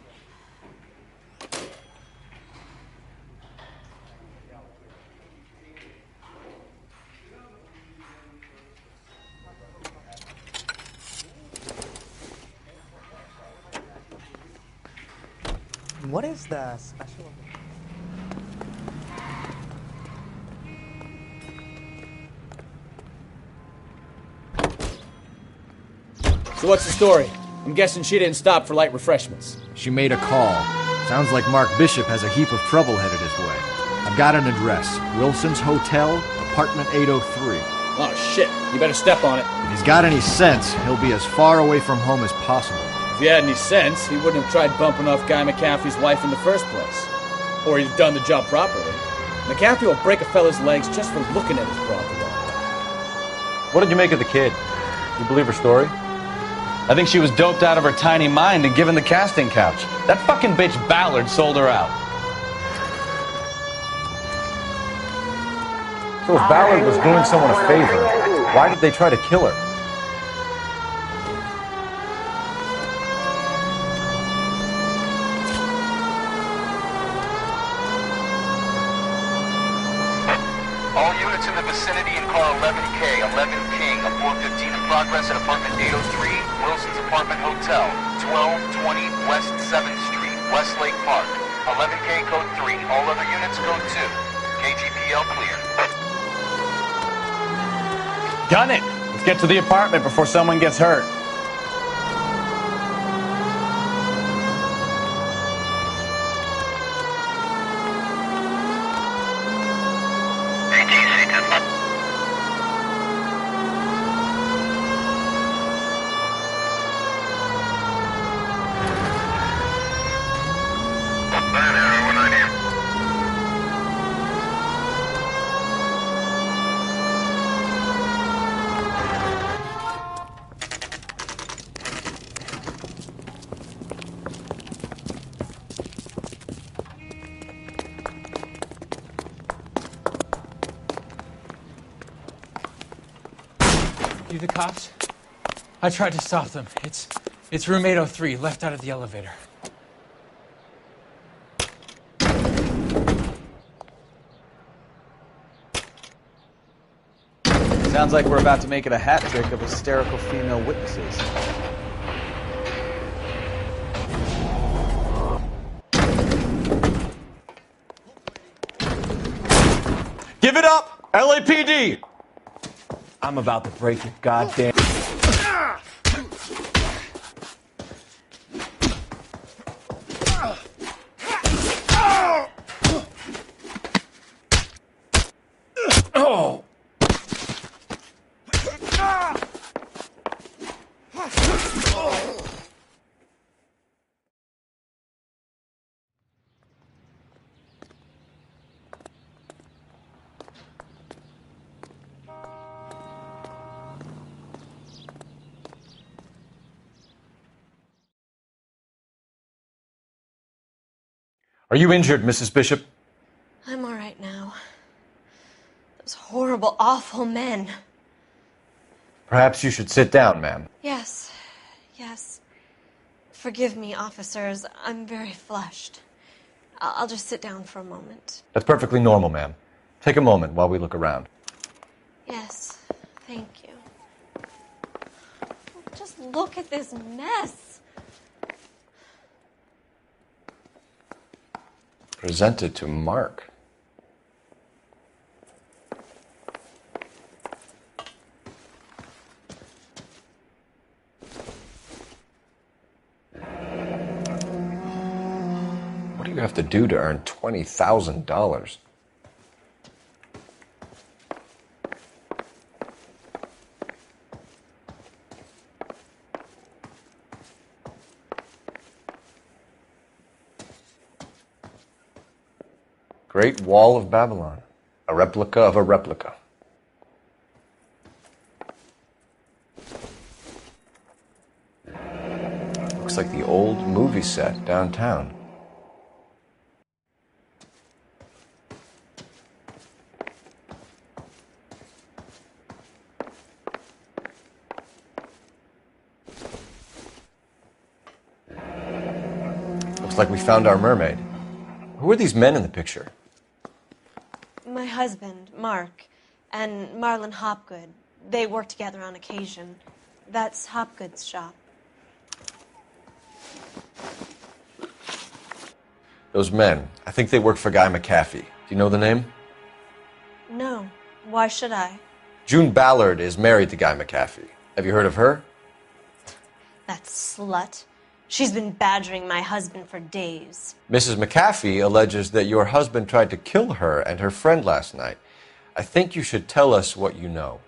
What is the special? So what's the story? I'm guessing she didn't stop for light refreshments. She made a call. Sounds like Mark Bishop has a heap of trouble headed his way. I've got an address. Wilson's Hotel, apartment 803. Oh, shit. You better step on it. If he's got any sense, he'll be as far away from home as possible. If he had any sense, he wouldn't have tried bumping off Guy McCaffrey's wife in the first place. Or he'd done the job properly. McCaffrey will break a fella's legs just for looking at his broad. What did you make of the kid? You believe her story? I think she was doped out of her tiny mind and given the casting couch. That fucking bitch Ballard sold her out. So if Ballard was doing someone a favor, why did they try to kill her? All units in the vicinity in car 11K, 11 King, a 415 in progress at apartment 803, Wilson's Apartment Hotel, 1220 West 7th Street, Westlake Park. 11K code 3, all other units code 2. KGPL clear. Gun it! Let's get to the apartment before someone gets hurt. You the cops? I tried to stop them. It's room 803, left out of the elevator. Sounds like we're about to make it a hat trick of hysterical female witnesses. Give it up, LAPD! I'm about to break your goddamn... Oh! Are you injured, Mrs. Bishop? I'm all right now. Those horrible, awful men. Perhaps you should sit down, ma'am. Yes, yes. Forgive me, officers. I'm very flushed. I'll just sit down for a moment. That's perfectly normal, ma'am. Take a moment while we look around. Yes, thank you. Just look at this mess. Presented to Mark. What do you have to do to earn $20,000? Great Wall of Babylon, a replica of a replica. Looks like the old movie set downtown. Looks like we found our mermaid. Who are these men in the picture? My husband, Mark, and Marlon Hopgood. They work together on occasion. That's Hopgood's shop. Those men, I think they work for Guy McAfee. Do you know the name? No. Why should I? June Ballard is married to Guy McAfee. Have you heard of her? That slut. She's been badgering my husband for days. Mrs. McAfee alleges that your husband tried to kill her and her friend last night. I think you should tell us what you know.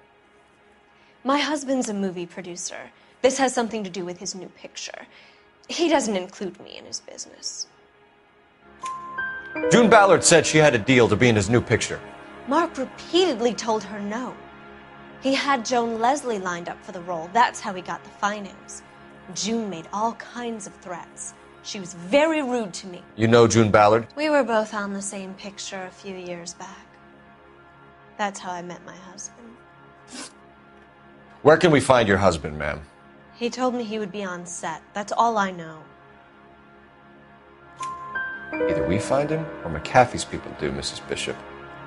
My husband's a movie producer. This has something to do with his new picture. He doesn't include me in his business. June Ballard said she had a deal to be in his new picture. Mark repeatedly told her no. He had Joan Leslie lined up for the role. That's how he got the finance. June made all kinds of threats. She was very rude to me. You know June Ballard? We were both on the same picture a few years back. That's how I met my husband. Where can we find your husband, ma'am? He told me he would be on set. That's all I know. Either we find him or McAfee's people do, Mrs. Bishop.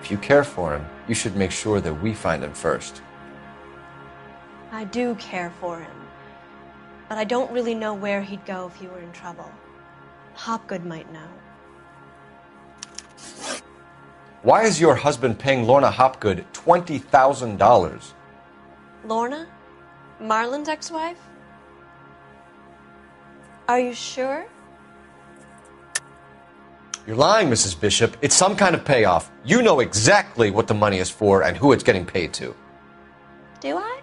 If you care for him, you should make sure that we find him first. I do care for him. But I don't really know where he'd go if he were in trouble. Hopgood might know. Why is your husband paying Lorna Hopgood $20,000? Lorna? Marlon's ex-wife? Are you sure? You're lying, Mrs. Bishop. It's some kind of payoff. You know exactly what the money is for and who it's getting paid to. Do I?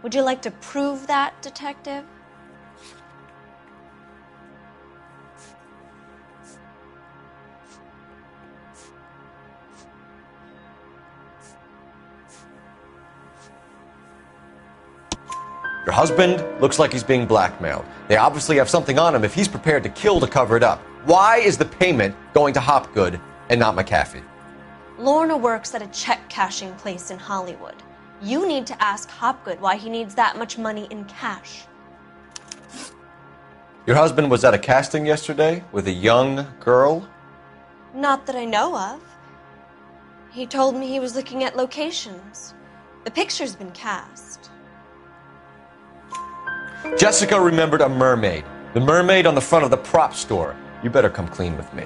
Would you like to prove that, Detective? Your husband looks like he's being blackmailed. They obviously have something on him if he's prepared to kill to cover it up. Why is the payment going to Hopgood and not McAfee? Lorna works at a check-cashing place in Hollywood. You need to ask Hopgood why he needs that much money in cash. Your husband was at a casting yesterday with a young girl? Not that I know of. He told me he was looking at locations. The picture's been cast. Jessica remembered a mermaid. The mermaid on the front of the prop store. You better come clean with me.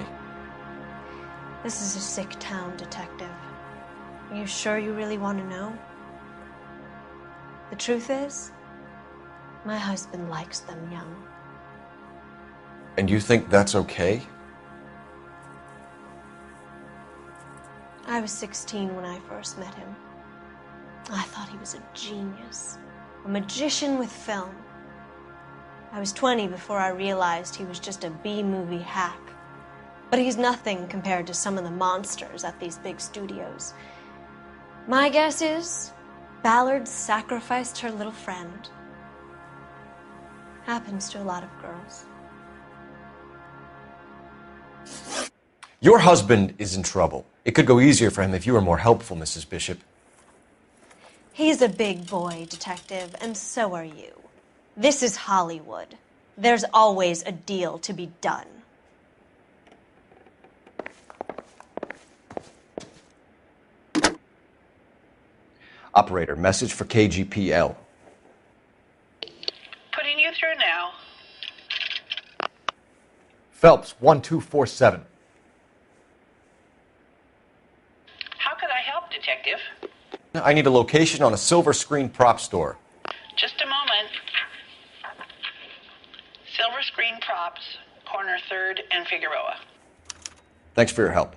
This is a sick town, Detective. Are you sure you really want to know? The truth is, my husband likes them young. And you think that's okay? I was 16 when I first met him. I thought he was a genius, a magician with film. I was 20 before I realized he was just a B-movie hack. But he's nothing compared to some of the monsters at these big studios. My guess is Ballard sacrificed her little friend. Happens to a lot of girls. Your husband is in trouble. It could go easier for him if you were more helpful, Mrs. Bishop. He's a big boy, Detective, and so are you. This is Hollywood. There's always a deal to be done. Operator, message for KGPL. Putting you through now. Phelps, 1247. How could I help, Detective? I need a location on a silver screen prop store. Just a moment. Silver Screen Props, corner 3rd and Figueroa. Thanks for your help.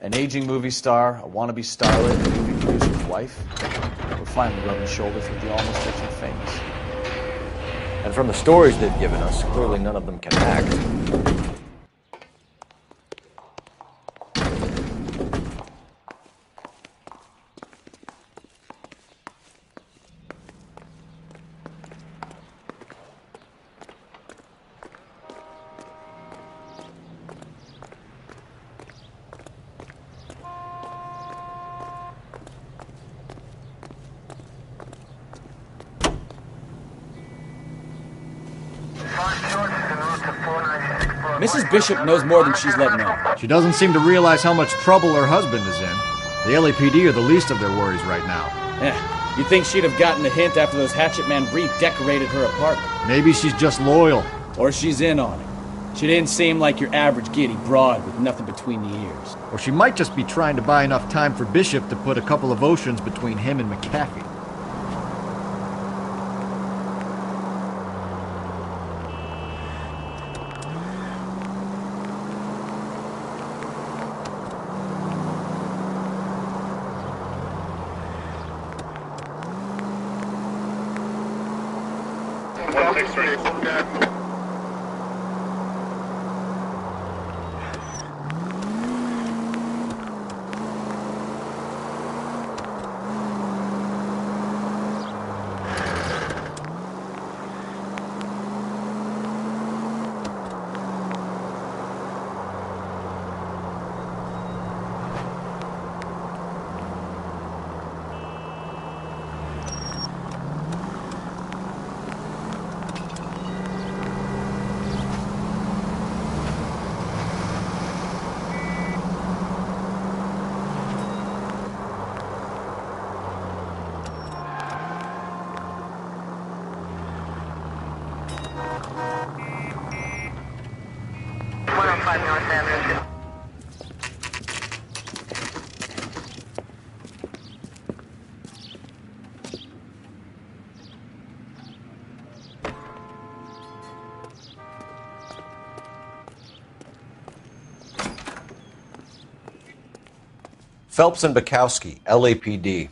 An aging movie star, a wannabe starlet, a movie producer's wife. We're finally rubbing shoulders with the almost rich and famous. And from the stories they've given us, clearly none of them can act. Mrs. Bishop knows more than she's letting on. She doesn't seem to realize how much trouble her husband is in. The LAPD are the least of their worries right now. Yeah, you'd think she'd have gotten a hint after those hatchet men redecorated her apartment. Maybe she's just loyal. Or she's in on it. She didn't seem like your average giddy broad with nothing between the ears. Or she might just be trying to buy enough time for Bishop to put a couple of oceans between him and McAfee. Phelps and Bukowski, LAPD.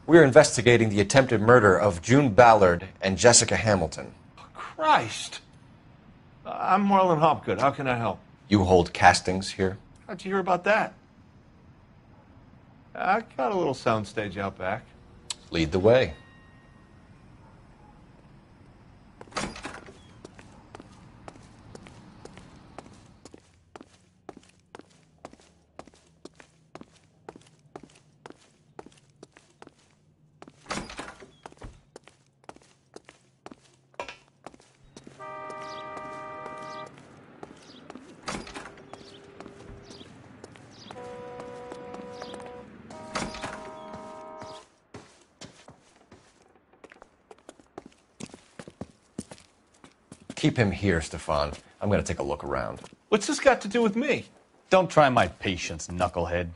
We're investigating the attempted murder of June Ballard and Jessica Hamilton. Christ. I'm Marlon Hopgood. How can I help? You hold castings here? How'd you hear about that? I got a little soundstage out back. Lead the way. Keep him here, Stefan. I'm going to take a look around. What's this got to do with me? Don't try my patience, knucklehead.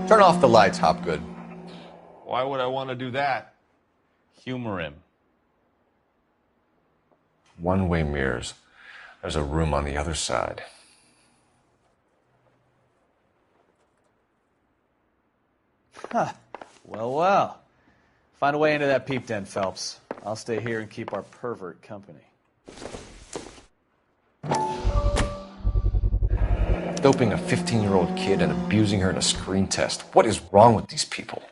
Turn off the lights, Hopgood. Why would I want to do that? Humor him. One-way mirrors. There's a room on the other side. Huh. Well, well. Find a way into that peep den, Phelps. I'll stay here and keep our pervert company. Doping a 15-year-old kid and abusing her in a screen test. What is wrong with these people?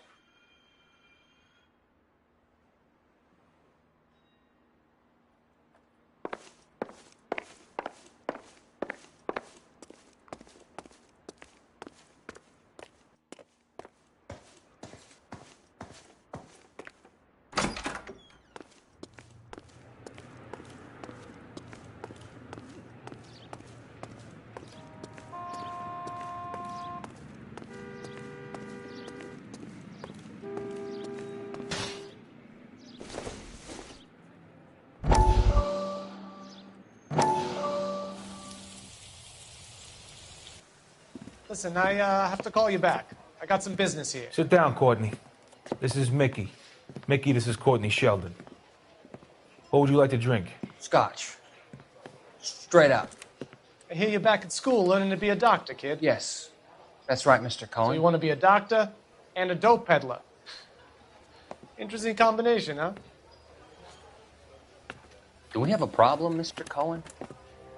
Listen, I have to call you back. I got some business here. Sit down, Courtney. This is Mickey. Mickey, this is Courtney Sheldon. What would you like to drink? Scotch. Straight up. I hear you're back at school learning to be a doctor, kid. Yes. That's right, Mr. Cohen. So you want to be a doctor and a dope peddler. Interesting combination, huh? Do we have a problem, Mr. Cohen?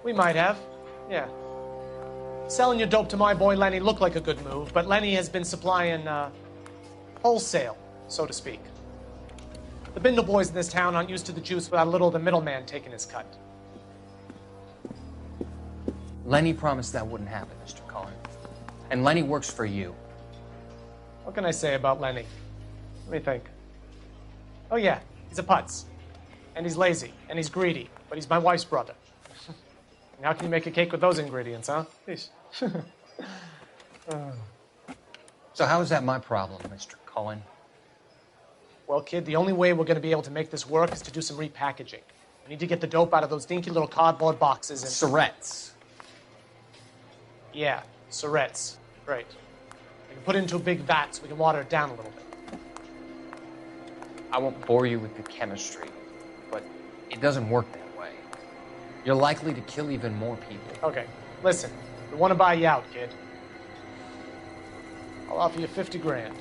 We might have. Yeah. Selling your dope to my boy Lenny looked like a good move, but Lenny has been supplying, wholesale, so to speak. The Bindle boys in this town aren't used to the juice without a little of the middleman taking his cut. Lenny promised that wouldn't happen, Mr. Cohen. And Lenny works for you. What can I say about Lenny? Let me think. Oh yeah, he's a putz. And he's lazy, and he's greedy, but he's my wife's brother. And how can you make a cake with those ingredients, huh? Please. So how is that my problem, Mr. Cohen? Well, kid, the only way we're going to be able to make this work is to do some repackaging. We need to get the dope out of those dinky little cardboard boxes and... Surrettes. Yeah, Surrettes. Great. We can put it into a big vat so we can water it down a little bit. I won't bore you with the chemistry, but it doesn't work that way. You're likely to kill even more people. Okay, listen. We want to buy you out, kid. I'll offer you 50 grand.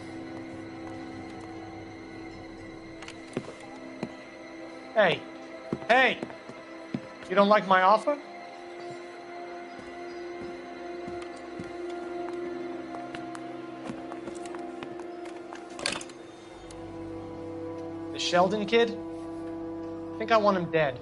Hey, hey! You don't like my offer? The Sheldon kid? I think I want him dead.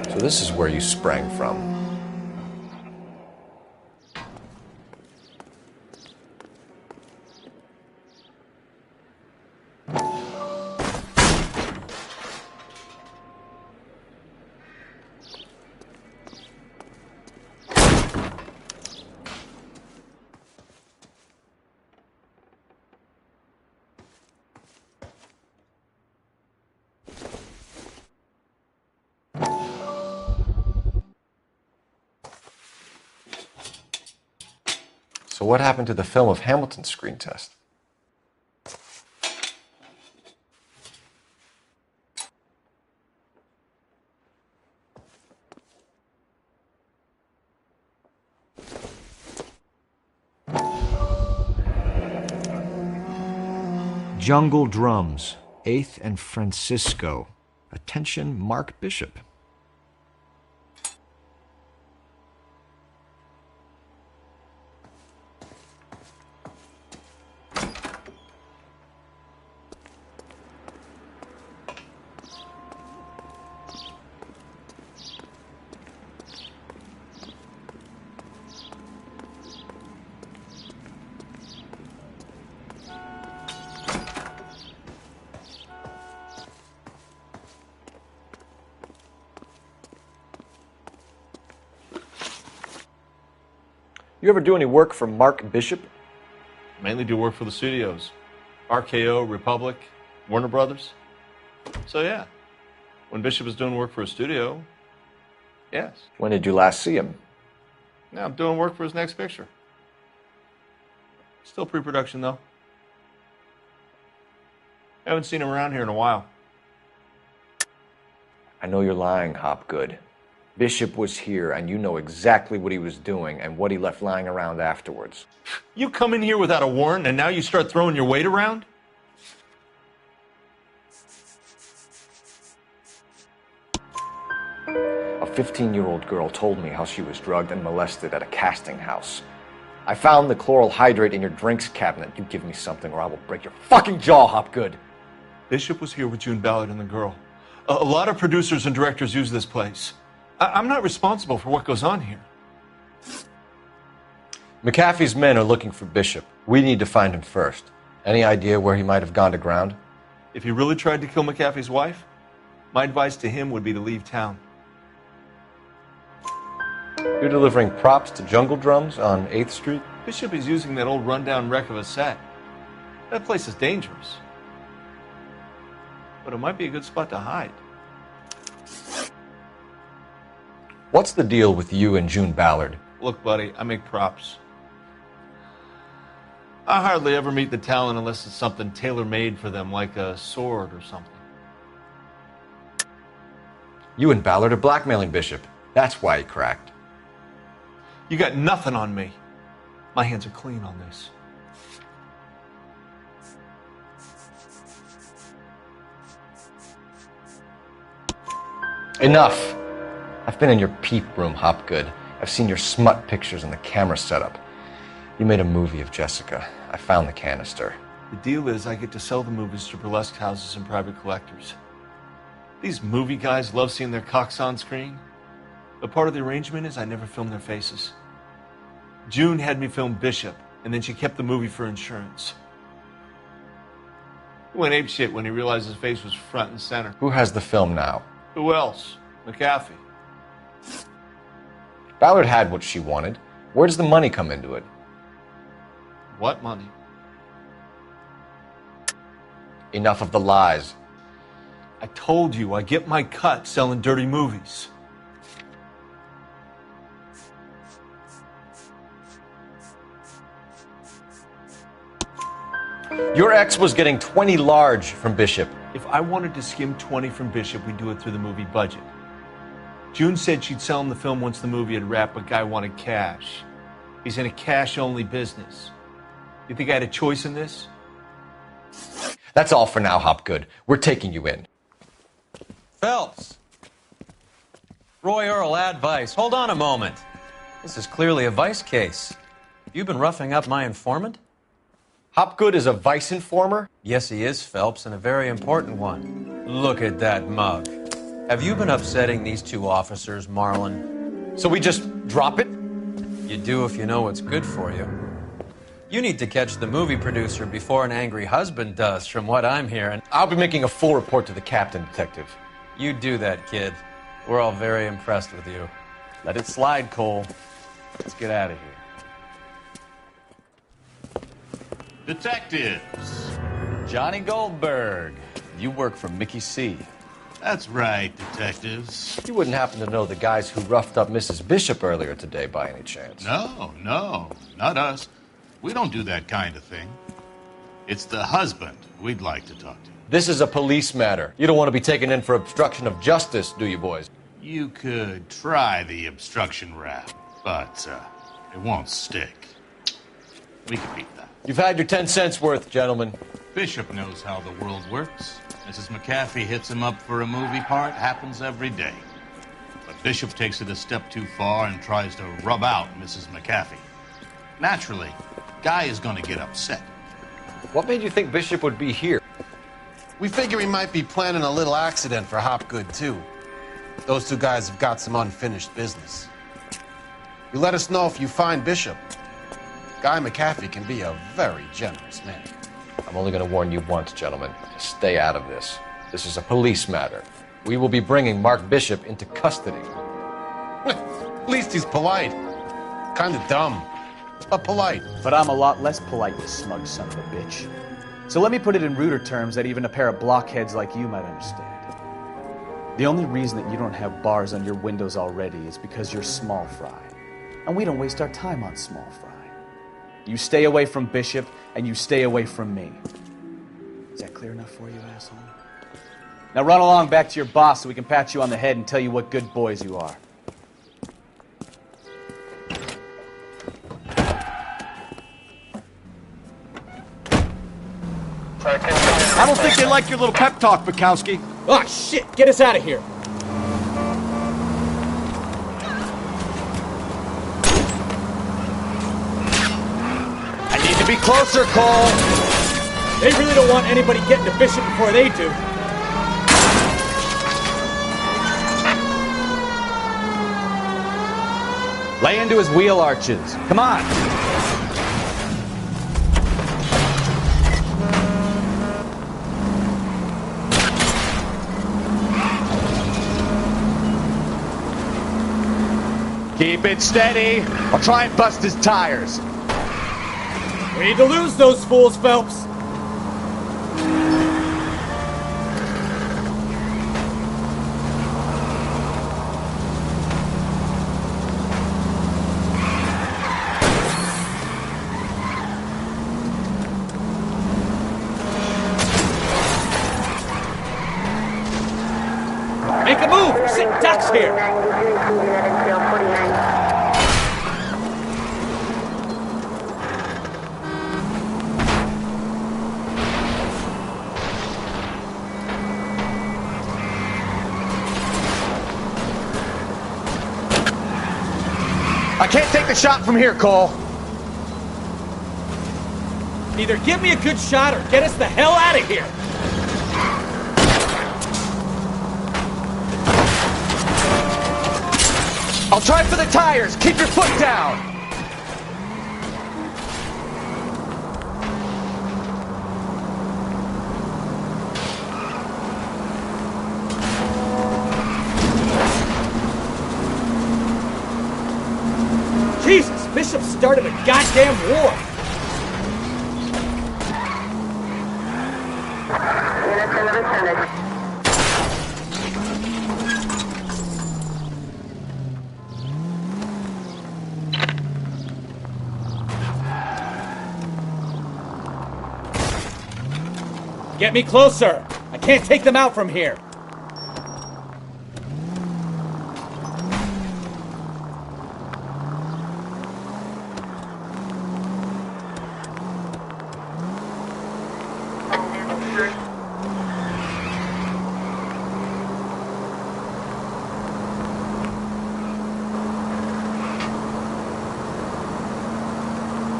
So this is where you sprang from. So what happened to the film of Hamilton's screen test? Jungle Drums, 8th and Francisco. Attention, Mark Bishop. You ever do any work for Mark Bishop? Mainly do work for the studios. RKO, Republic, Warner Brothers. So yeah, when Bishop is doing work for a studio, yes. When did you last see him? Now I'm doing work for his next picture. Still pre-production though. Haven't seen him around here in a while. I know you're lying, Hopgood. Bishop was here, and you know exactly what he was doing and what he left lying around afterwards. You come in here without a warrant, and now you start throwing your weight around? A 15-year-old girl told me how she was drugged and molested at a casting house. I found the chloral hydrate in your drinks cabinet. You give me something or I will break your fucking jaw, Hopgood. Bishop was here with June Ballard and the girl. A lot of producers and directors use this place. I'm not responsible for what goes on here. McAfee's men are looking for Bishop. We need to find him first. Any idea where he might have gone to ground? If he really tried to kill McAfee's wife, my advice to him would be to leave town. You're delivering props to Jungle Drums on 8th Street? Bishop is using that old rundown wreck of a set. That place is dangerous. But it might be a good spot to hide. What's the deal with you and June Ballard? Look, buddy, I make props. I hardly ever meet the talent unless it's something tailor-made for them, like a sword or something. You and Ballard are blackmailing Bishop. That's why he cracked. You got nothing on me. My hands are clean on this. Enough! I've been in your peep room, Hopgood. I've seen your smut pictures and the camera setup. You made a movie of Jessica. I found the canister. The deal is I get to sell the movies to burlesque houses and private collectors. These movie guys love seeing their cocks on screen. But part of the arrangement is I never film their faces. June had me film Bishop, and then she kept the movie for insurance. He went apeshit when he realized his face was front and center. Who has the film now? Who else? McAfee. Ballard had what she wanted. Where does the money come into it? What money? Enough of the lies. I told you I get my cut selling dirty movies. Your ex was getting 20 large from Bishop. If I wanted to skim 20 from Bishop, we'd do it through the movie budget. June said she'd sell him the film once the movie had wrapped, but Guy wanted cash. He's in a cash-only business. You think I had a choice in this? That's all for now, Hopgood. We're taking you in. Phelps! Roy Earl, advice. Hold on a moment. This is clearly a vice case. You've been roughing up my informant? Hopgood is a vice informer? Yes, he is, Phelps, and a very important one. Look at that mug. Have you been upsetting these two officers, Marlon? So we just drop it? You do if you know what's good for you. You need to catch the movie producer before an angry husband does, from what I'm hearing. I'll be making a full report to the captain, Detective. You do that, kid. We're all very impressed with you. Let it slide, Cole. Let's get out of here. Detectives. Johnny Goldberg. You work for Mickey C. That's right, detectives. You wouldn't happen to know the guys who roughed up Mrs. Bishop earlier today by any chance? No, not us. We don't do that kind of thing. It's the husband we'd like to talk to. This is a police matter. You don't want to be taken in for obstruction of justice, do you, boys? You could try the obstruction rap, but it won't stick. We could beat that. You've had your 10 cents worth, gentlemen. Bishop knows how the world works. Mrs. McAfee hits him up for a movie part. Happens every day. But Bishop takes it a step too far and tries to rub out Mrs. McAfee. Naturally, Guy is going to get upset. What made you think Bishop would be here? We figure he might be planning a little accident for Hopgood, too. Those two guys have got some unfinished business. You let us know if you find Bishop. Guy McAfee can be a very generous man. I'm only going to warn you once, gentlemen. Stay out of this. This is a police matter. We will be bringing Mark Bishop into custody. At least he's polite. Kind of dumb, but polite. But I'm a lot less polite, you smug son of a bitch. So let me put it in ruder terms that even a pair of blockheads like you might understand. The only reason that you don't have bars on your windows already is because you're small fry. And we don't waste our time on small fry. You stay away from Bishop, and you stay away from me. Is that clear enough for you, asshole? Now run along back to your boss so we can pat you on the head and tell you what good boys you are. I don't think they like your little pep talk, Bukowski. Oh, shit! Get us out of here! I need to be closer, Cole. They really don't want anybody getting to Bishop before they do. Lay into his wheel arches. Come on. Keep it steady. I'll try and bust his tires. We need to lose those fools, Phelps. Make a move! We're sitting ducks here! I can't take the shot from here, Cole. Either give me a good shot or get us the hell out of here! I'll try for the tires. Keep your foot down. Jesus, Bishop started a goddamn war! Get me closer! I can't take them out from here!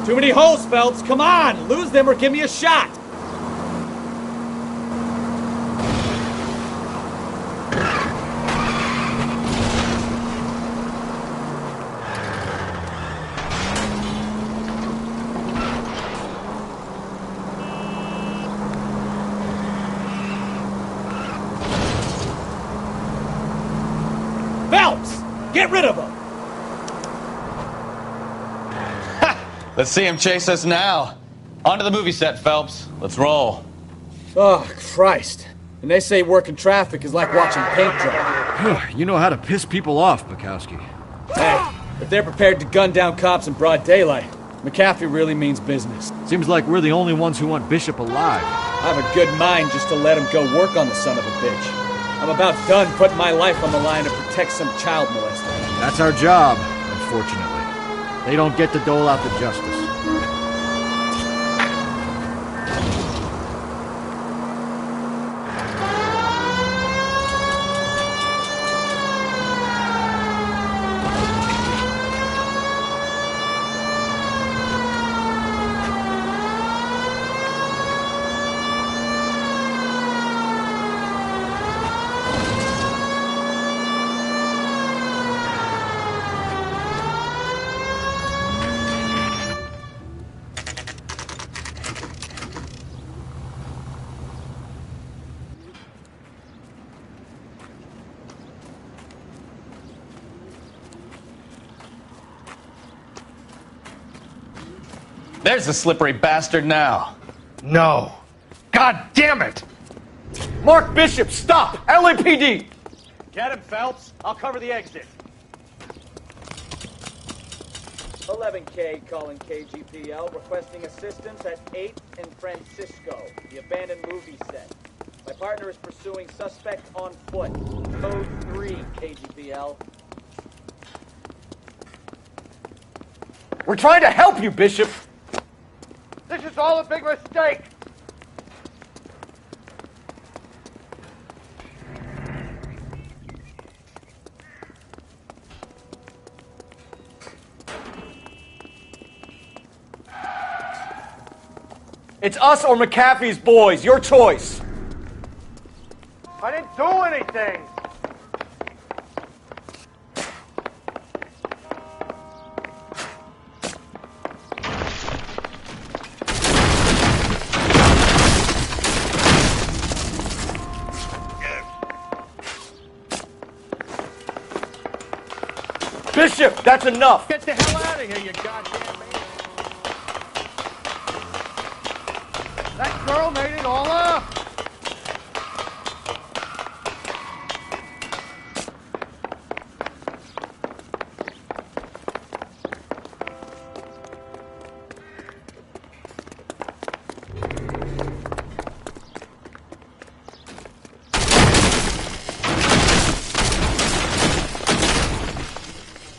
Too many holes, Phelps! Come on! Lose them or give me a shot! Phelps! Get rid of them! Let's see him chase us now. Onto the movie set, Phelps. Let's roll. Oh, Christ. And they say working traffic is like watching paint dry. You know how to piss people off, Bukowski. Hey, if they're prepared to gun down cops in broad daylight, McAfee really means business. Seems like we're the only ones who want Bishop alive. I have a good mind just to let him go work on the son of a bitch. I'm about done putting my life on the line to protect some child molester. That's our job, unfortunately. They don't get to dole out the justice. There's the slippery bastard now. No. God damn it! Mark Bishop, stop! LAPD! Get him, Phelps. I'll cover the exit. 11K calling KGPL, requesting assistance at 8th and Francisco, the abandoned movie set. My partner is pursuing suspect on foot. Code 3, KGPL. We're trying to help you, Bishop! This is all a big mistake! It's us or McAfee's boys. Your choice. I didn't do anything! Bishop, that's enough! Get the hell out of here, you goddamn man! That girl made it all up!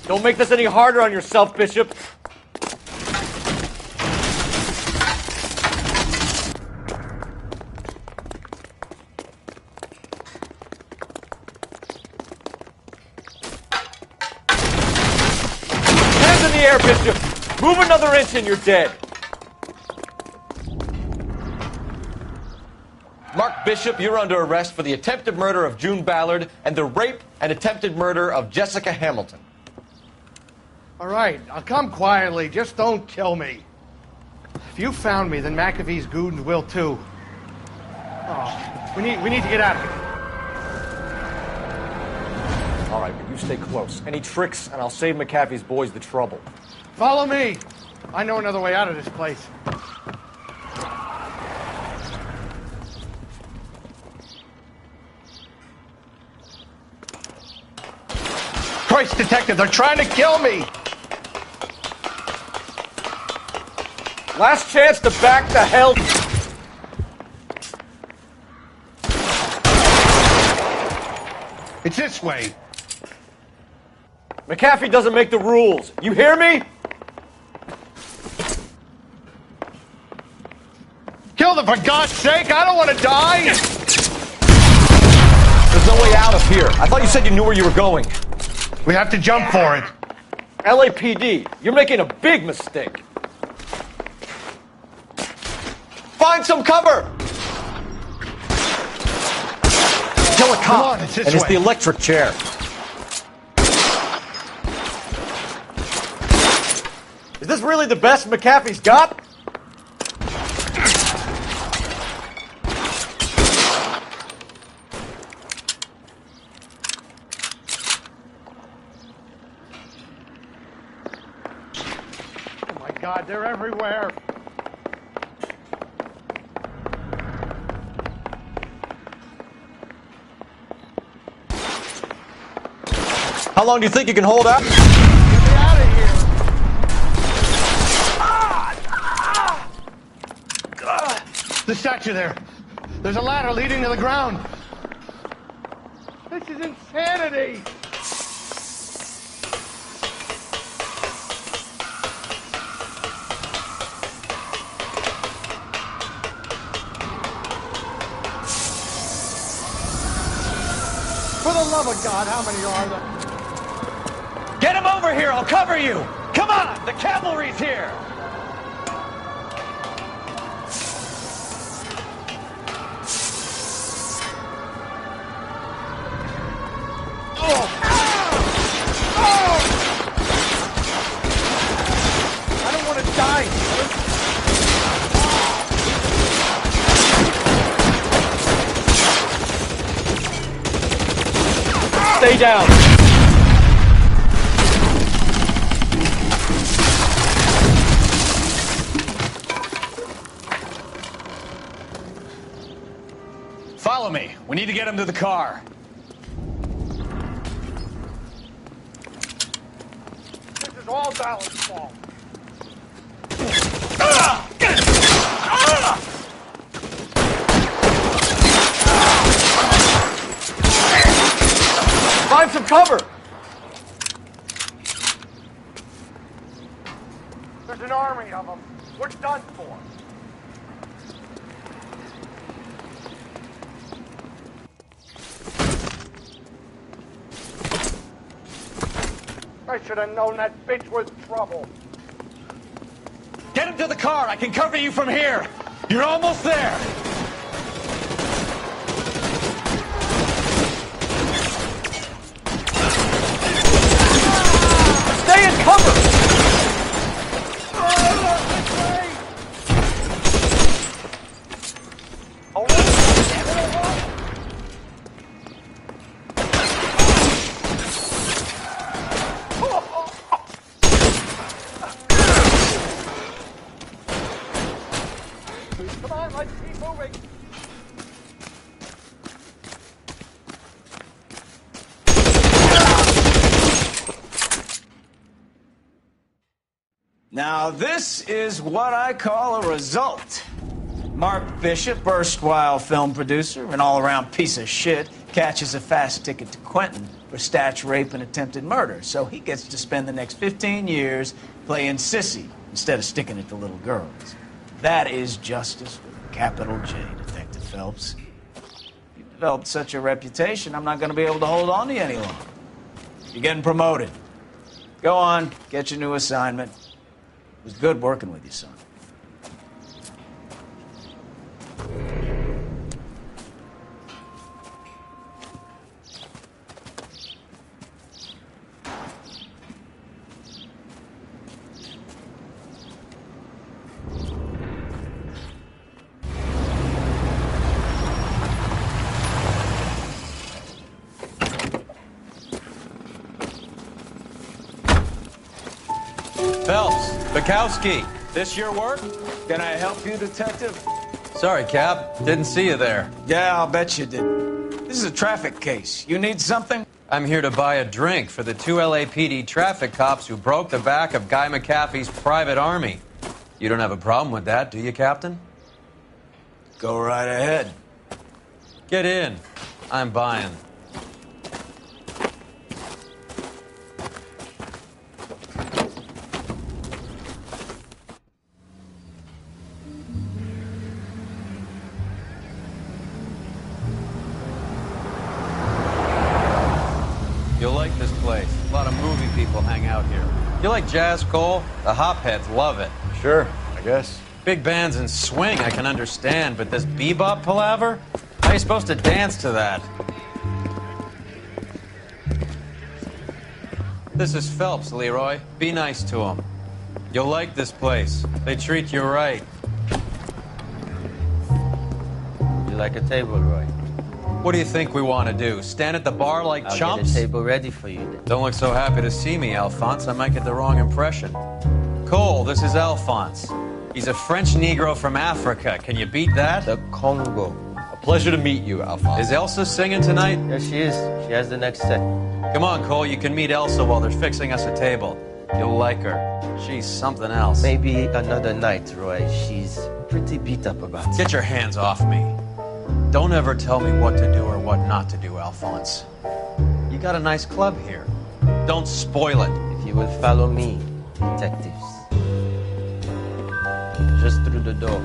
Don't make this any harder on yourself, Bishop. Hands in the air, Bishop. Move another inch and you're dead. Mark Bishop, you're under arrest for the attempted murder of June Ballard and the rape and attempted murder of Jessica Hamilton. All right, I'll come quietly. Just don't kill me. If you found me, then McAfee's goons will too. Oh, we need to get out of here. All right, but you stay close. Any tricks, and I'll save McAfee's boys the trouble. Follow me. I know another way out of this place. Christ, detective, they're trying to kill me! Last chance to back the hell... It's this way. McAfee doesn't make the rules. You hear me? Kill them, for God's sake! I don't want to die! There's no way out of here. I thought you said you knew where you were going. We have to jump for it. LAPD, you're making a big mistake. Find some cover! Kill a cop, on, it's this and it's way. the electric chair. Is this really the best McAfee's got? Oh my God, they're everywhere. How long do you think you can hold out? Get me out of here. The statue there. There's a ladder leading to the ground. This is insanity. For the love of God, how many are there? Get him over here, I'll cover you! Come on, the cavalry's here! I don't want to die. Stay down. Follow me. We need to get him to the car. This is all Dallas' fault. Find some cover. There's an army of them. We're done for. I should have known that bitch was trouble. Get him to the car. I can cover you from here. You're almost there. Stay in cover. Come on, let's keep moving. Now, this is what I call a result. Mark Bishop, erstwhile film producer, an all-around piece of shit, catches a fast ticket to Quentin for statch rape and attempted murder. So he gets to spend the next 15 years playing sissy instead of sticking it to little girls. That is justice with a capital J, Detective Phelps. You've developed such a reputation, I'm not going to be able to hold on to you any longer. You're getting promoted. Go on, get your new assignment. It was good working with you, son. Phelps, Bukowski, this your work? Can I help you, Detective? Sorry, Cap. Didn't see you there. Yeah, I'll bet you did. This is a traffic case. You need something? I'm here to buy a drink for the 2 LAPD traffic cops who broke the back of Guy McAfee's private army. You don't have a problem with that, do you, Captain? Go right ahead. Get in. I'm buying. this place. A lot of movie people hang out here. You like jazz, Cole? The hopheads love it. Sure, I guess. Big bands and swing I can understand, but this bebop palaver? How are you supposed to dance to that? This is Phelps, Leroy. Be nice to him. You'll like this place. They treat you right. You like a table, Roy? What do you think we want to do? Stand at the bar like I'll chumps? get a table ready for you then. Don't look so happy to see me, Alphonse. I might get the wrong impression. Cole, this is Alphonse. He's a French Negro from Africa. Can you beat that? The Congo. A pleasure to meet you, Alphonse. Is Elsa singing tonight? Yes, she is. She has the next set. Come on, Cole. You can meet Elsa while they're fixing us a table. You'll like her. She's something else. Maybe another night, Roy. She's pretty beat up about it. Get your hands off me. Don't ever tell me what to do or what not to do, Alphonse. You got a nice club here. Don't spoil it. If you will follow me, detectives. Just through the door.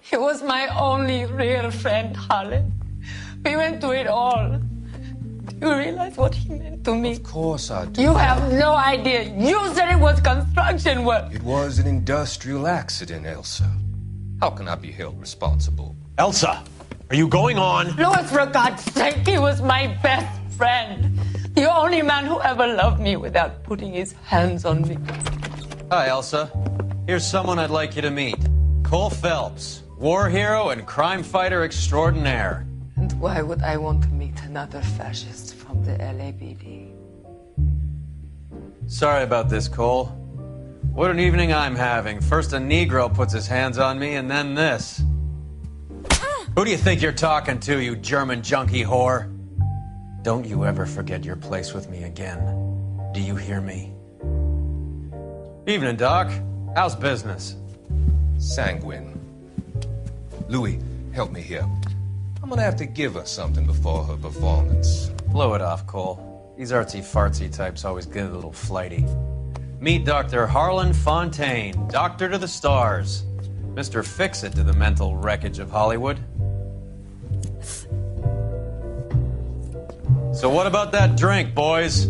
He was my only real friend, Harlan. We went through it all. Do you realize what he meant to me? Of course I do. You have no idea. You said it was construction work. It was an industrial accident, Elsa. How can I be held responsible? Elsa, are you going on? Louis, for God's sake, he was my best friend. The only man who ever loved me without putting his hands on me. Hi, Elsa. Here's someone I'd like you to meet. Cole Phelps, war hero and crime fighter extraordinaire. And why would I want to meet another fascist from the LAPD? Sorry about this, Cole. What an evening I'm having. First a Negro puts his hands on me, and then this. Who do you think you're talking to, you German junkie whore? Don't you ever forget your place with me again. Do you hear me? Evening, Doc. How's business? Sanguine. Louis, help me here. I'm gonna have to give her something before her performance. Blow it off, Cole. These artsy-fartsy types always get a little flighty. Meet Dr. Harlan Fontaine, doctor to the stars. Mr. Fix-It to the mental wreckage of Hollywood. So what about that drink, boys?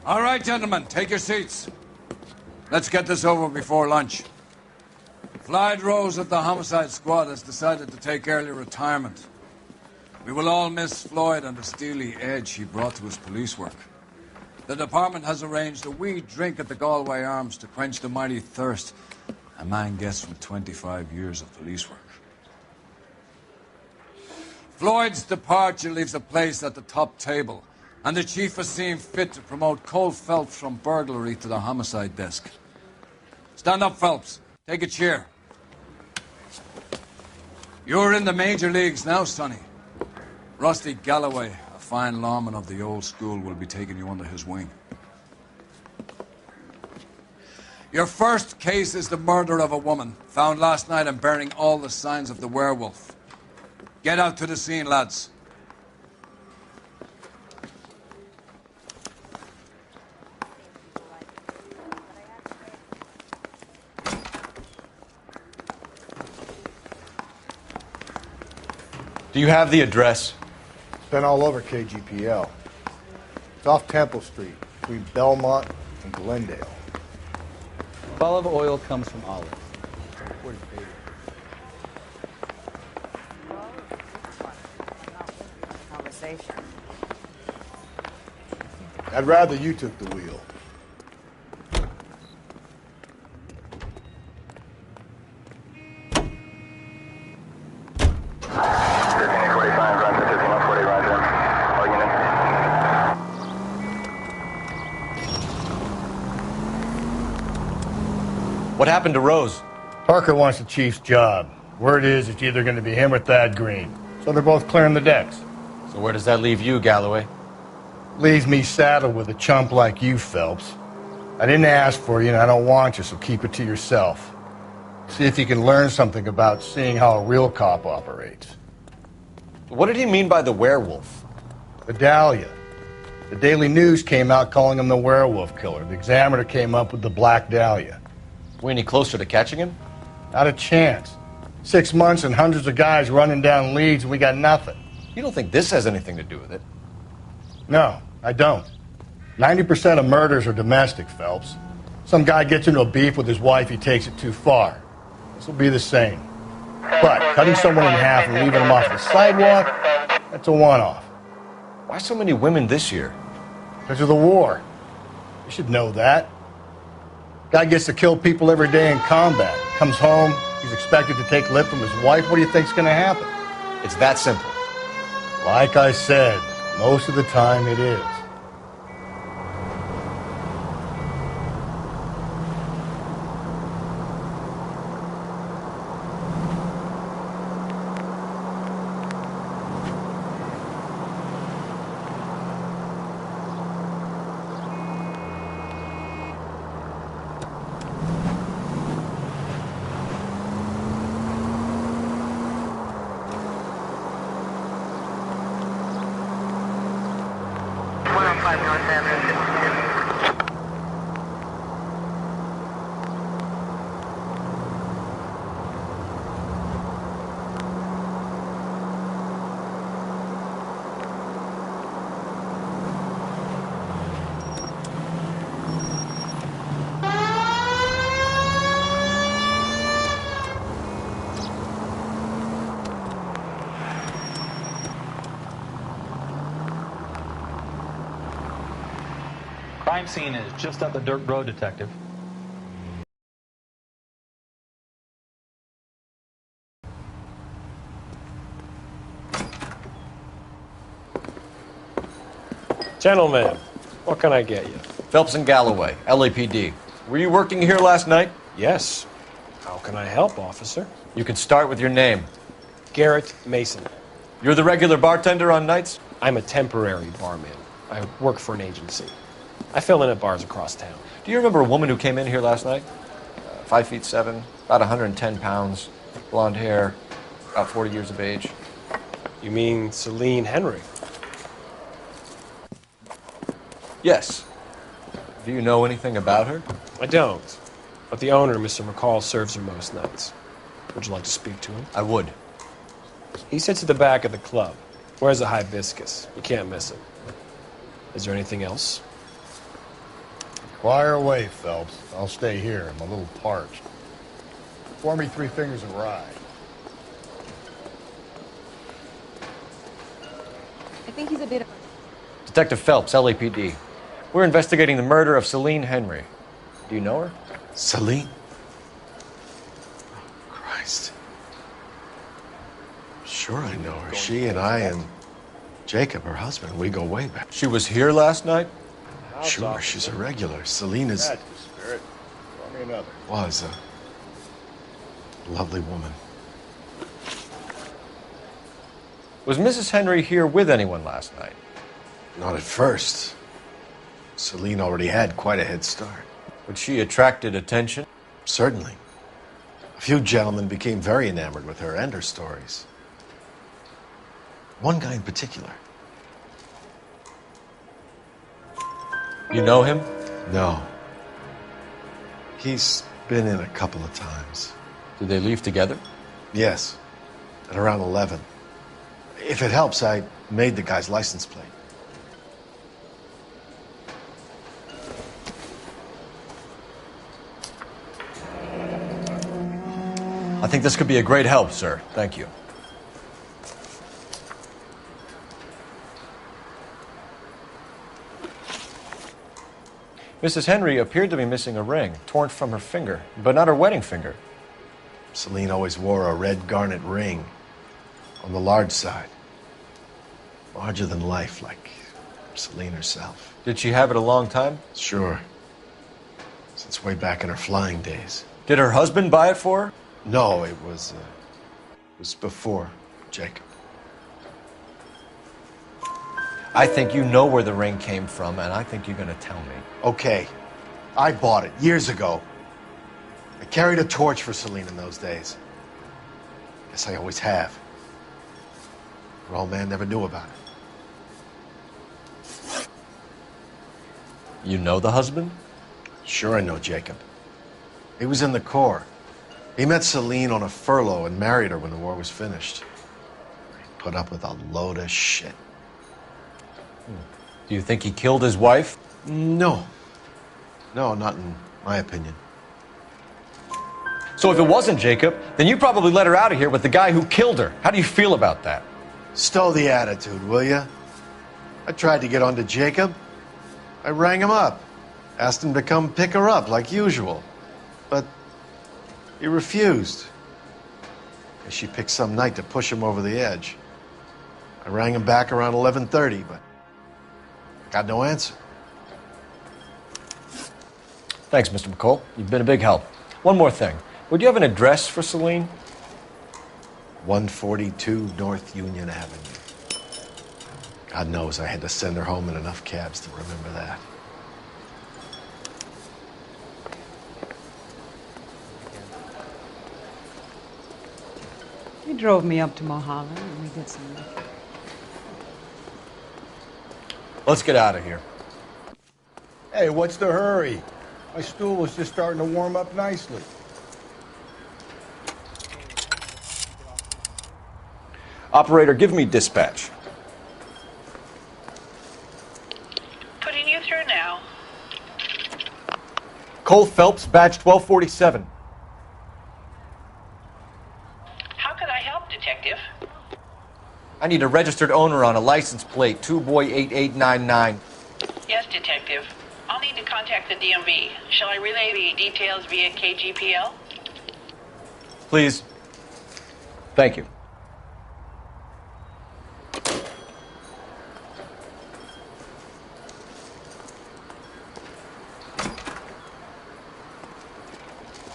All right, gentlemen, take your seats. Let's get this over before lunch. Floyd Rose of the Homicide Squad has decided to take early retirement. We will all miss Floyd and the steely edge he brought to his police work. The department has arranged a wee drink at the Galway Arms to quench the mighty thirst a man gets from 25 years of police work. Floyd's departure leaves a place at the top table, and the chief has seen fit to promote Cole Phelps from burglary to the homicide desk. Stand up, Phelps. Take a chair. You're in the major leagues now, Sonny. Rusty Galloway, a fine lawman of the old school, will be taking you under his wing. Your first case is the murder of a woman, found last night and bearing all the signs of the werewolf. Get out to the scene, lads. Do you have the address? It's been all over KGPL. It's off Temple Street, between Belmont and Glendale. Olive oil comes from olive. Conversation. I'd rather you took the wheel. What happened to Rose? Parker wants the chief's job. Word is it's either going to be him or Thad Green. So they're both clearing the decks. So where does that leave you, Galloway? Leaves me saddled with a chump like you, Phelps. I didn't ask for you and I don't want you, so keep it to yourself. See if you can learn something about seeing how a real cop operates. What did he mean by the werewolf? The Dahlia. The Daily News came out calling him the werewolf killer. The Examiner came up with the Black Dahlia. We any closer to catching him? Not a chance. 6 months and hundreds of guys running down leads and we got nothing. You don't think this has anything to do with it? No, I don't. 90% of murders are domestic, Phelps. Some guy gets into a beef with his wife, he takes it too far. This will be the same. But cutting someone in half and leaving them off the sidewalk, that's a one-off. Why so many women this year? Because of the war. You should know that. Guy gets to kill people every day in combat. Comes home, he's expected to take lip from his wife. What do you think's going to happen? It's that simple. Like I said, most of the time it is. Crime scene is just up the dirt road, Detective. Gentlemen, what can I get you? Phelps and Galloway, LAPD. Were you working here last night? Yes. How can I help, officer? You can start with your name. Garrett Mason. You're the regular bartender on nights? I'm a temporary barman. I work for an agency. I fill in at bars across town. Do you remember a woman who came in here last night? 5'7", about 110 pounds, blonde hair, about 40 years of age. You mean Celine Henry? Yes. Do you know anything about her? I don't. But the owner, Mr. McCall, serves her most nights. Would you like to speak to him? I would. He sits at the back of the club. Wears a hibiscus. You can't miss him. Is there anything else? Fire away, Phelps. I'll stay here. I'm a little parched. Pour me 3 fingers of rye. I think he's a bit of Detective Phelps, LAPD. We're investigating the murder of Celine Henry. Do you know her? Celine? Christ. Sure I know her. She and I and Jacob, her husband, we go way back. She was here last night? Sure, she's a regular. Celine is... That's the spirit. Draw me another. Was a lovely woman. Was Mrs. Henry here with anyone last night? Not at first. Celine already had quite a head start. But she attracted attention? Certainly. A few gentlemen became very enamored with her and her stories. One guy in particular. You know him? No. He's been in a couple of times. Did they leave together? Yes. At around 11. If it helps, I made the guy's license plate. I think this could be a great help, sir. Thank you. Mrs. Henry appeared to be missing a ring, torn from her finger, but not her wedding finger. Celine always wore a red garnet ring on the large side. Larger than life, like Celine herself. Did she have it a long time? Sure. Since way back in her flying days. Did her husband buy it for her? No, it was before Jacob. I think you know where the ring came from, and I think you're going to tell me. Okay, I bought it years ago. I carried a torch for Celine in those days. Guess I always have. Her old man never knew about it. You know the husband? Sure I know Jacob. He was in the Corps. He met Celine on a furlough and married her when the war was finished. He put up with a load of shit. Do you think he killed his wife? No. No, not in my opinion. So if it wasn't Jacob, then you probably let her out of here with the guy who killed her. How do you feel about that? Stow the attitude, will ya? I tried to get onto Jacob. I rang him up. Asked him to come pick her up like usual. But he refused. Guess she picked some night to push him over the edge. I rang him back around 11:30, but I got no answer. Thanks, Mr. McCole. You've been a big help. One more thing. Would you have an address for Celine? 142 North Union Avenue. God knows I had to send her home in enough cabs to remember that. He drove me up to Mulholland and we did some looking. Let's get out of here. Hey, what's the hurry? My stool was just starting to warm up nicely. Operator, give me dispatch. Putting you through now. Cole Phelps, badge 1247. How could I help, Detective? I need a registered owner on a license plate, 2boy8899. Yes, Detective. I'll need to contact the DMV. Shall I relay the details via KGPL? Please. Thank you.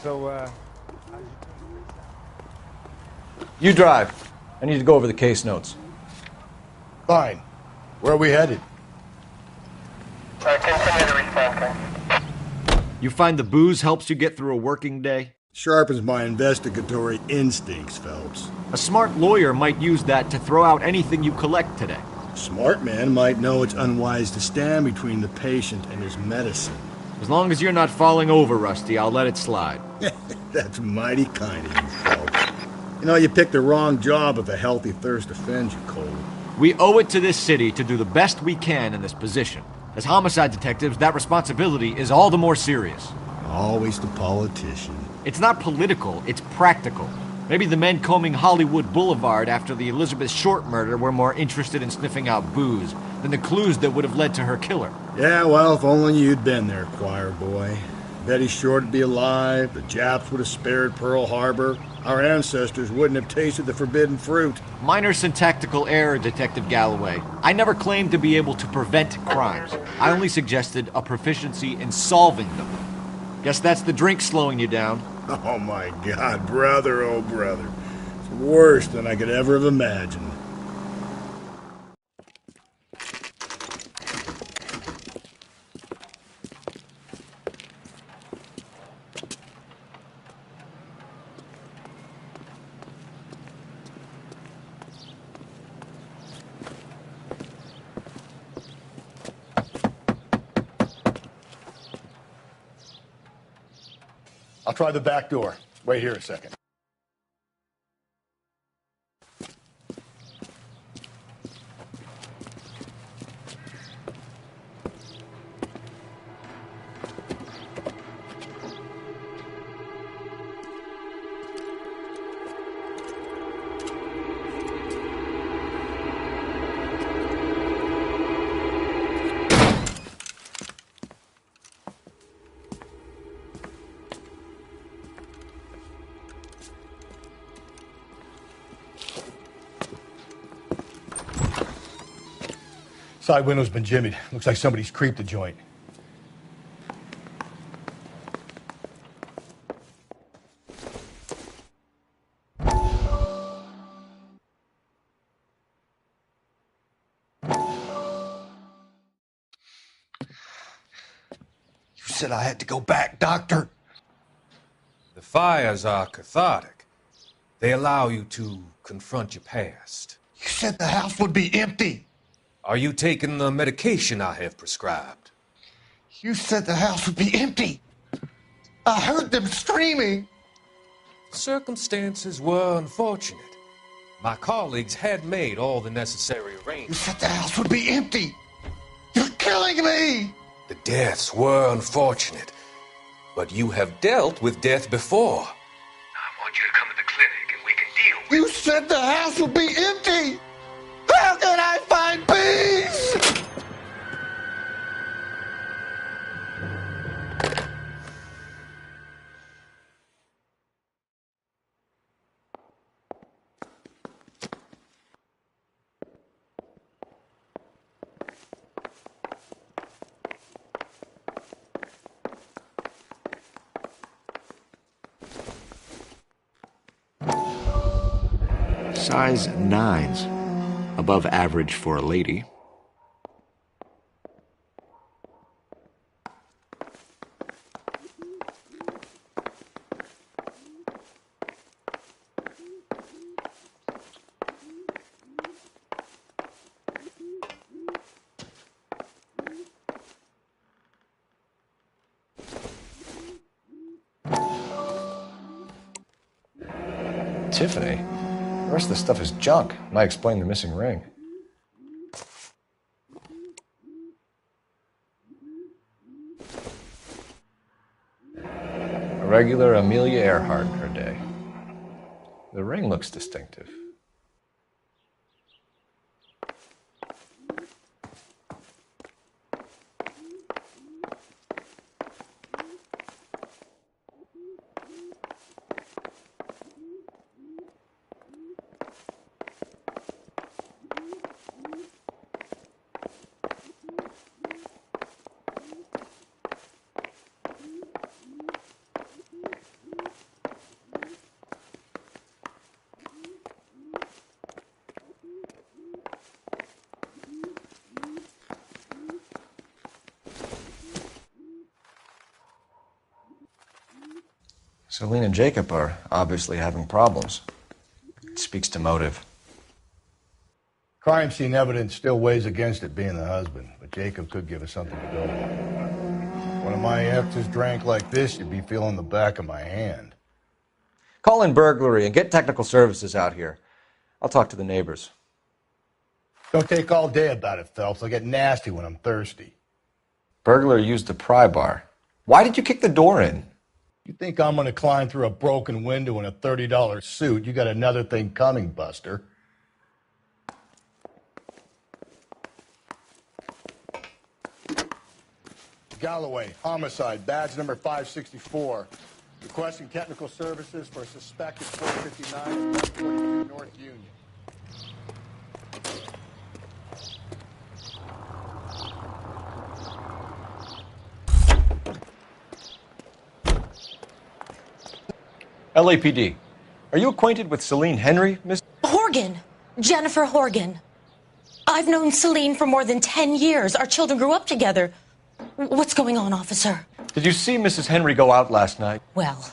So, You drive. I need to go over the case notes. Fine. Where are we headed? Continue to respond. You find the booze helps you get through a working day? Sharpens my investigatory instincts, Phelps. A smart lawyer might use that to throw out anything you collect today. A smart man might know it's unwise to stand between the patient and his medicine. As long as you're not falling over, Rusty, I'll let it slide. That's mighty kind of you, Phelps. You know, you picked the wrong job if a healthy thirst offends you, Cole. We owe it to this city to do the best we can in this position. As homicide detectives, that responsibility is all the more serious. Always the politician. It's not political, it's practical. Maybe the men combing Hollywood Boulevard after the Elizabeth Short murder were more interested in sniffing out booze than the clues that would have led to her killer. Yeah, well, if only you'd been there, choir boy. Betty Short would be alive, the Japs would have spared Pearl Harbor, our ancestors wouldn't have tasted the forbidden fruit. Minor syntactical error, Detective Galloway. I never claimed to be able to prevent crimes. I only suggested a proficiency in solving them. Guess that's the drink slowing you down. Oh my God, brother, oh brother. It's worse than I could ever have imagined. I'll try the back door. Wait here a second. Side window's been jimmied. Looks like somebody's creeped the joint. said I had to go back, Doctor. The fires are cathartic. They allow you to confront your past. You said the house would be empty. Are you taking the medication I have prescribed? You said the house would be empty. I heard them screaming. Circumstances were unfortunate. My colleagues had made all the necessary arrangements. You said the house would be empty. You're killing me. The deaths were unfortunate, but you have dealt with death before. I want you to come to the clinic and we can deal with it. You said the house would be empty. How can I find peace? Size 9s. Above average for a lady. Tiffany? The rest of the stuff is junk. Might explain the missing ring. A regular Amelia Earhart in her day. The ring looks distinctive. Celine and Jacob are obviously having problems. It speaks to motive. Crime scene evidence still weighs against it being the husband, but Jacob could give us something to go on. One of my exes drank like this, you'd be feeling the back of my hand. Call in burglary and get technical services out here. I'll talk to the neighbors. Don't take all day about it, Phelps. I get nasty when I'm thirsty. Burglar used the pry bar. Why did you kick the door in? You think I'm going to climb through a broken window in a $30 suit? You got another thing coming, Buster. Galloway, homicide, badge number 564. Requesting technical services for a suspected 459 and 142 North Union. LAPD. Are you acquainted with Celine Henry, Miss? Horgan. Jennifer Horgan. I've known Celine for more than 10 years. Our children grew up together. What's going on, officer? Did you see Mrs. Henry go out last night? Well,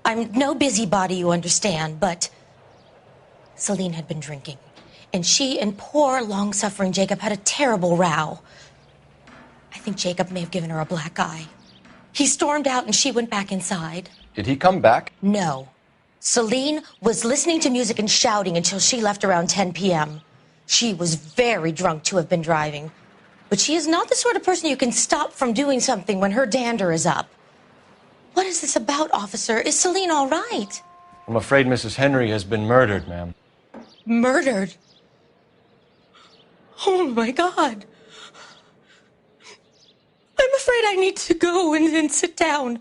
I'm no busybody, you understand, but Celine had been drinking. And she and poor, long-suffering Jacob had a terrible row. I think Jacob may have given her a black eye. He stormed out and she went back inside. Did he come back? No. Celine was listening to music and shouting until she left around 10 p.m. She was very drunk to have been driving. But she is not the sort of person you can stop from doing something when her dander is up. What is this about, officer? Is Celine all right? I'm afraid Mrs. Henry has been murdered, ma'am. Murdered? Oh, my God. I'm afraid I need to go and sit down.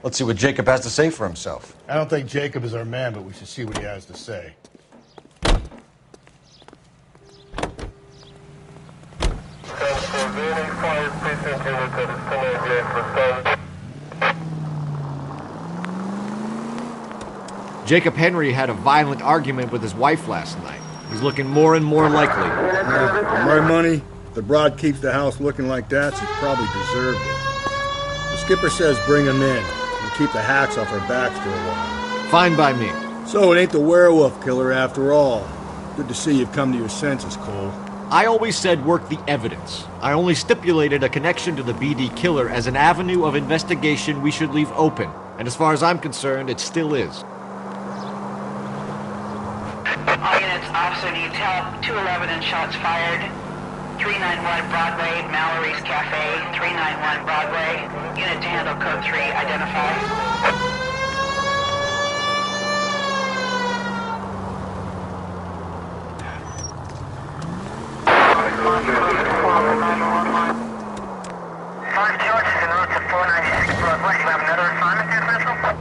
Let's see what Jacob has to say for himself. I don't think Jacob is our man, but we should see what he has to say. Jacob Henry had a violent argument with his wife last night. He's looking more and more likely. For my money, if the broad keeps the house looking like that, she probably deserved it. The skipper says bring him in and keep the hacks off her backs for a while. Fine by me. So it ain't the werewolf killer after all. Good to see you've come to your senses, Cole. I always said work the evidence. I only stipulated a connection to the BD killer as an avenue of investigation we should leave open. And as far as I'm concerned, it still is. All units, officer needs help. 211 and shots fired. 391 Broadway, Mallory's Cafe. 391 Broadway. Unit to handle code 3, identify. Five charges en route to 496 Broadway. You have another assignment there, Central?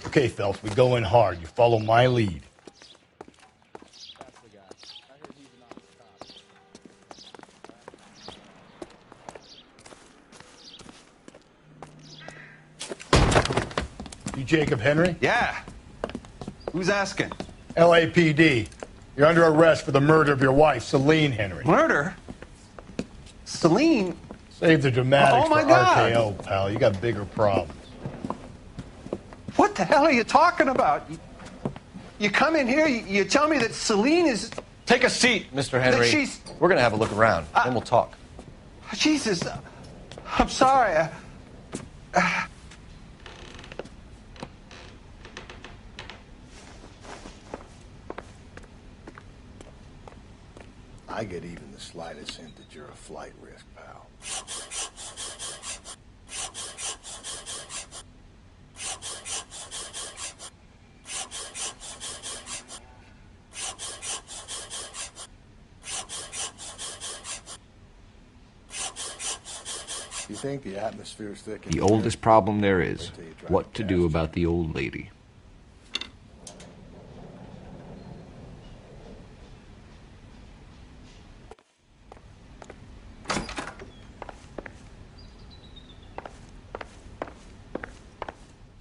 Okay, Phelps, we go in hard. You follow my lead. You Jacob Henry? Yeah. Who's asking? LAPD. You're under arrest for the murder of your wife, Celine Henry. Murder? Celine? Save the dramatics Oh, my for God. RKO, pal. You got bigger problems. What the hell are you talking about? You come in here, you tell me that Celine is... Take a seat, Mr. Henry. That she's... We're going to have a look around, then we'll talk. Jesus. I'm sorry. I get even the slightest hint that you're a flight risk, pal. You think the atmosphere's thick? The oldest problem there is, what to do about the old lady.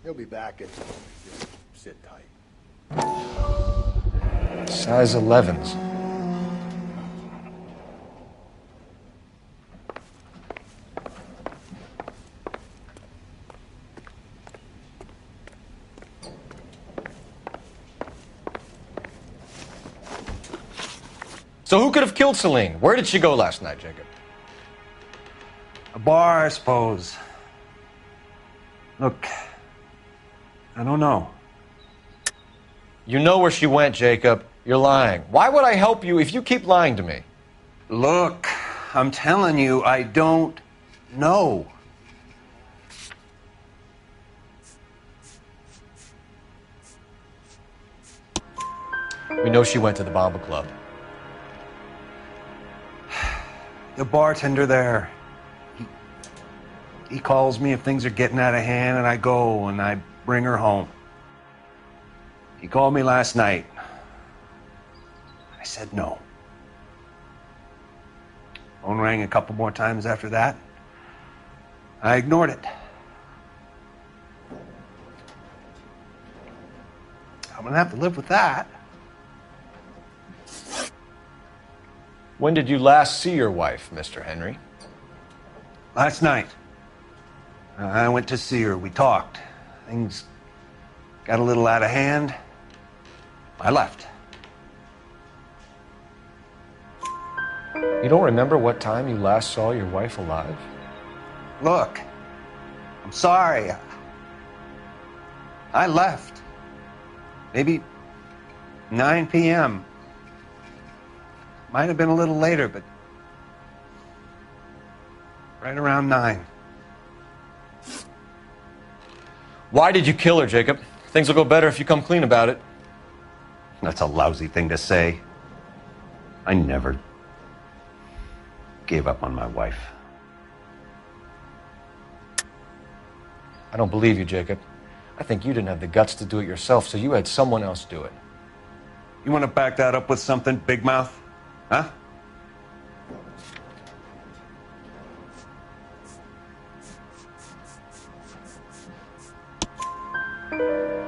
He'll be back in. Just sit tight. Size 11s. So who could have killed Celine? Where did she go last night, Jacob? A bar, I suppose. Look, I don't know. You know where she went, Jacob. You're lying. Why would I help you if you keep lying to me? Look, I'm telling you, I don't know. We know she went to the Bomba Club. The bartender there, he calls me if things are getting out of hand, and I go and I bring her home. He called me last night. I said no. Phone rang a couple more times after that. I ignored it. I'm gonna have to live with that. When did you last see your wife, Mr. Henry? Last night. I went to see her. We talked. Things got a little out of hand. I left. You don't remember what time you last saw your wife alive? Look, I'm sorry. I left. Maybe 9 p.m. Might have been a little later, but right around 9. Why did you kill her, Jacob? Things will go better if you come clean about it. That's a lousy thing to say. I never gave up on my wife. I don't believe you, Jacob. I think you didn't have the guts to do it yourself, so you had someone else do it. You want to back that up with something, Big Mouth? Huh?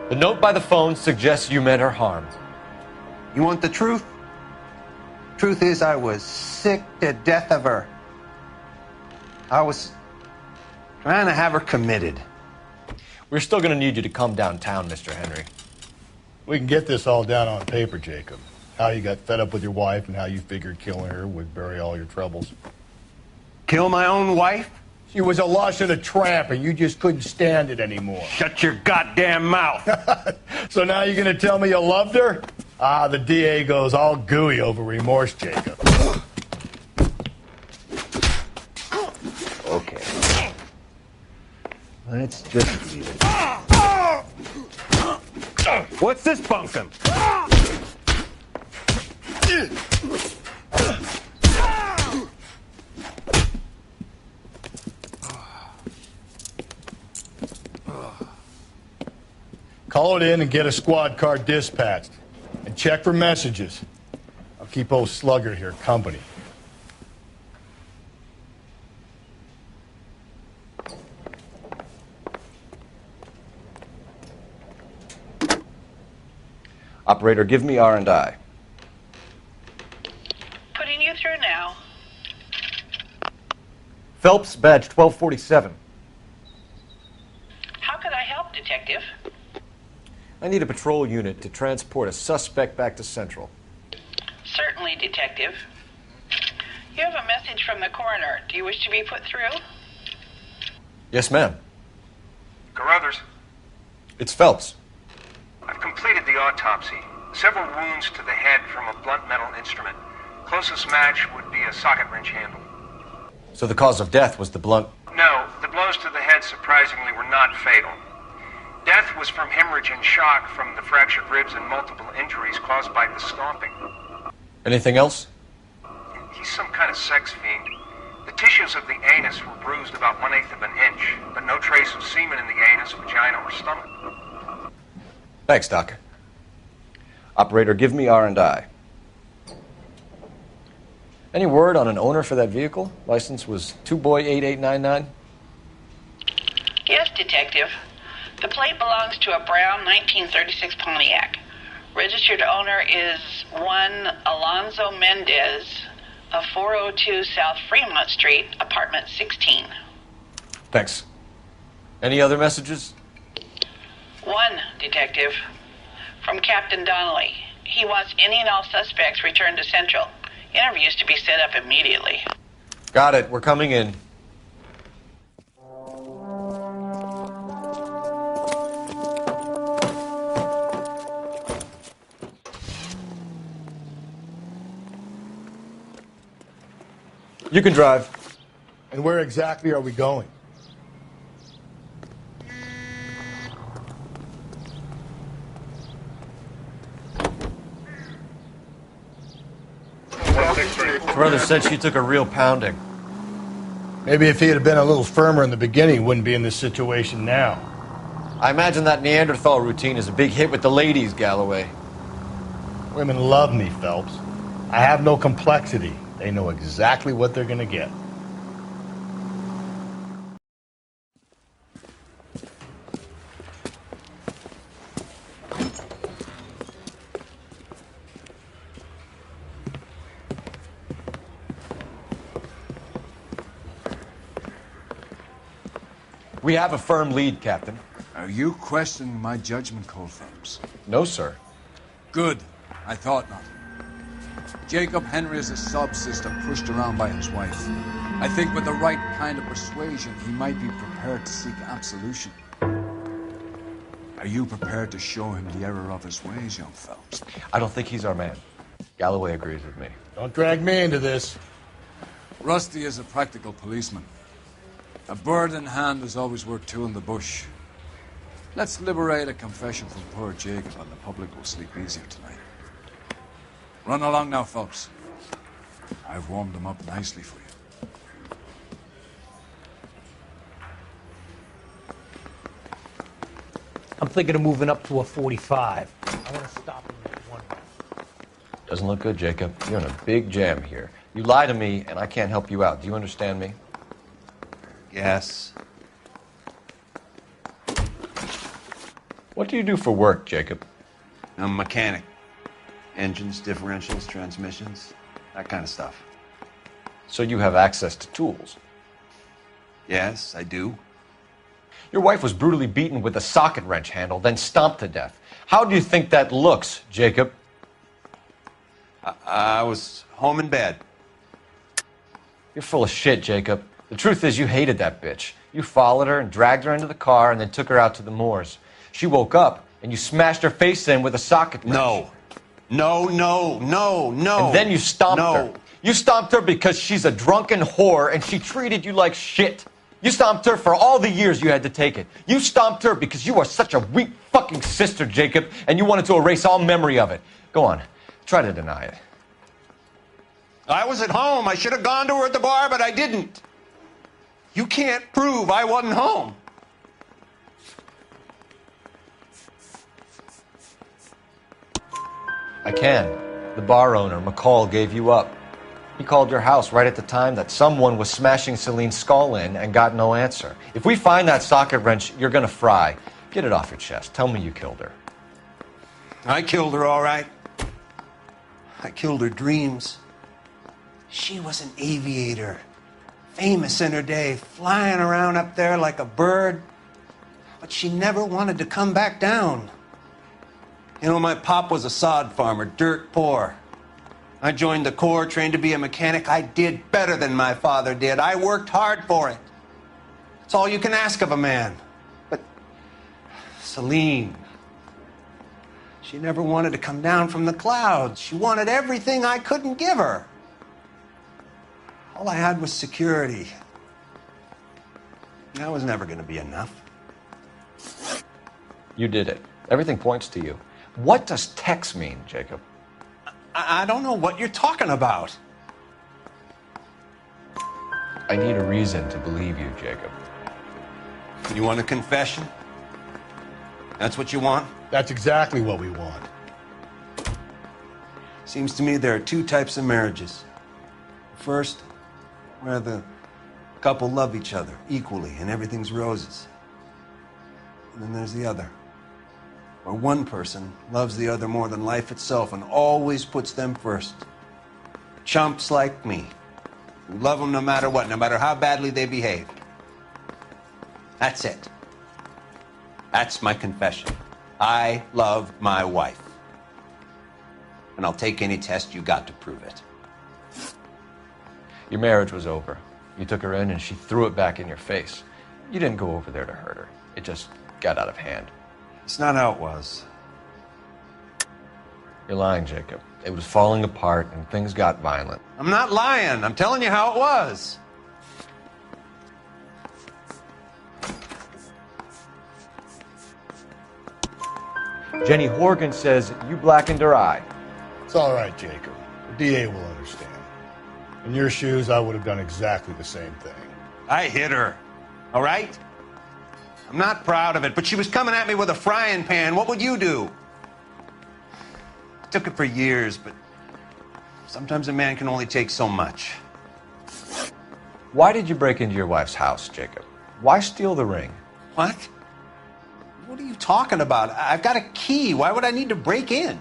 The note by the phone suggests you meant her harm. You want the truth? Truth is, I was sick to death of her. I was trying to have her committed. We're still going to need you to come downtown, Mr. Henry. We can get this all down on paper, Jacob. How you got fed up with your wife and how you figured killing her would bury all your troubles. Kill my own wife? She was a lush and a tramp, and you just couldn't stand it anymore. Shut your goddamn mouth! So now you're going to tell me you loved her? Ah, the DA goes all gooey over remorse, Jacob. Okay. Let's just leave it. What's this bunkum? Call it in and get a squad car dispatched. And check for messages. I'll keep old Slugger here company. Operator, give me R&I. Putting you through now. Phelps, badge 1247. How could I help, Detective? I need a patrol unit to transport a suspect back to Central. Certainly, Detective. You have a message from the coroner. Do you wish to be put through? Yes, ma'am. Carruthers, It's Phelps. I've completed the autopsy. Several wounds to the head from a blunt metal instrument. Closest match would be a socket wrench handle. So the cause of death was the blunt... No, the blows to the head surprisingly were not fatal. Death was from hemorrhage and shock from the fractured ribs and multiple injuries caused by the stomping. Anything else? He's some kind of sex fiend. The tissues of the anus were bruised about 1/8 of an inch, but no trace of semen in the anus, vagina, or stomach. Thanks, Doc. Operator, give me R&I. Any word on an owner for that vehicle? License was 2boy8899. Yes, Detective. The plate belongs to a brown 1936 Pontiac. Registered owner is one Alonzo Mendez of 402 South Fremont Street, apartment 16. Thanks. Any other messages? One, Detective. From Captain Donnelly. He wants any and all suspects returned to Central. Interviews to be set up immediately. Got it. We're coming in. You can drive. And where exactly are we going? Brother said she took a real pounding. Maybe if he had been a little firmer in the beginning, he wouldn't be in this situation now. I imagine that Neanderthal routine is a big hit with the ladies, Galloway. Women love me, Phelps. I have no complexity. They know exactly what they're going to get. We have a firm lead, Captain. Are you questioning my judgment, Cole Phelps? No, sir. Good. I thought not. Jacob Henry is a sub-sister pushed around by his wife. I think with the right kind of persuasion, he might be prepared to seek absolution. Are you prepared to show him the error of his ways, young Phelps? I don't think he's our man. Galloway agrees with me. Don't drag me into this. Rusty is a practical policeman. A bird in hand is always worth two in the bush. Let's liberate a confession from poor Jacob, and the public will sleep easier tonight. Run along now, Phelps. I've warmed them up nicely for you. I'm thinking of moving up to a 45. I want to stop him at one. Doesn't look good, Jacob. You're in a big jam here. You lie to me, and I can't help you out. Do you understand me? Yes. What do you do for work, Jacob? I'm a mechanic. Engines, differentials, transmissions, that kind of stuff. So you have access to tools? Yes, I do. Your wife was brutally beaten with a socket wrench handle, then stomped to death. How do you think that looks, Jacob? I was home in bed. You're full of shit, Jacob. The truth is you hated that bitch. You followed her and dragged her into the car and then took her out to the moors. She woke up and you smashed her face in with a socket wrench. No. And then you stomped her. You stomped her because she's a drunken whore and she treated you like shit. You stomped her for all the years you had to take it. You stomped her because you are such a weak fucking sister, Jacob, and you wanted to erase all memory of it. Go on. Try to deny it. I was at home. I should have gone to her at the bar, but I didn't. You can't prove I wasn't home. I can. The bar owner, McCall, gave you up. He called your house right at the time that someone was smashing Celine's skull in and got no answer. If we find that socket wrench, you're gonna fry. Get it off your chest. Tell me you killed her. I killed her, all right. I killed her dreams. She was an aviator, famous in her day, flying around up there like a bird. But she never wanted to come back down. You know, my pop was a sod farmer, dirt poor. I joined the Corps, trained to be a mechanic. I did better than my father did. I worked hard for it. It's all you can ask of a man. But Celine, she never wanted to come down from the clouds. She wanted everything I couldn't give her. All I had was security. That was never going to be enough. You did it. Everything points to you. What does Tex mean, Jacob? I don't know what you're talking about. I need a reason to believe you, Jacob. You want a confession? That's what you want? That's exactly what we want. Seems to me there are two types of marriages. First, where the couple love each other equally and everything's roses. And then there's the other, where one person loves the other more than life itself and always puts them first. Chumps like me, who love them no matter what, no matter how badly they behave. That's it. That's my confession. I love my wife. And I'll take any test you got to prove it. Your marriage was over. You took her in and she threw it back in your face. You didn't go over there to hurt her. It just got out of hand. It's not how it was. You're lying, Jacob. It was falling apart and things got violent. I'm not lying. I'm telling you how it was. Jenny Horgan says you blackened her eye. It's all right, Jacob. The DA will understand. In your shoes, I would have done exactly the same thing. I hit her, all right? I'm not proud of it, but she was coming at me with a frying pan. What would you do? I took it for years, but sometimes a man can only take so much. Why did you break into your wife's house, Jacob? Why steal the ring? What? What are you talking about? I've got a key. Why would I need to break in?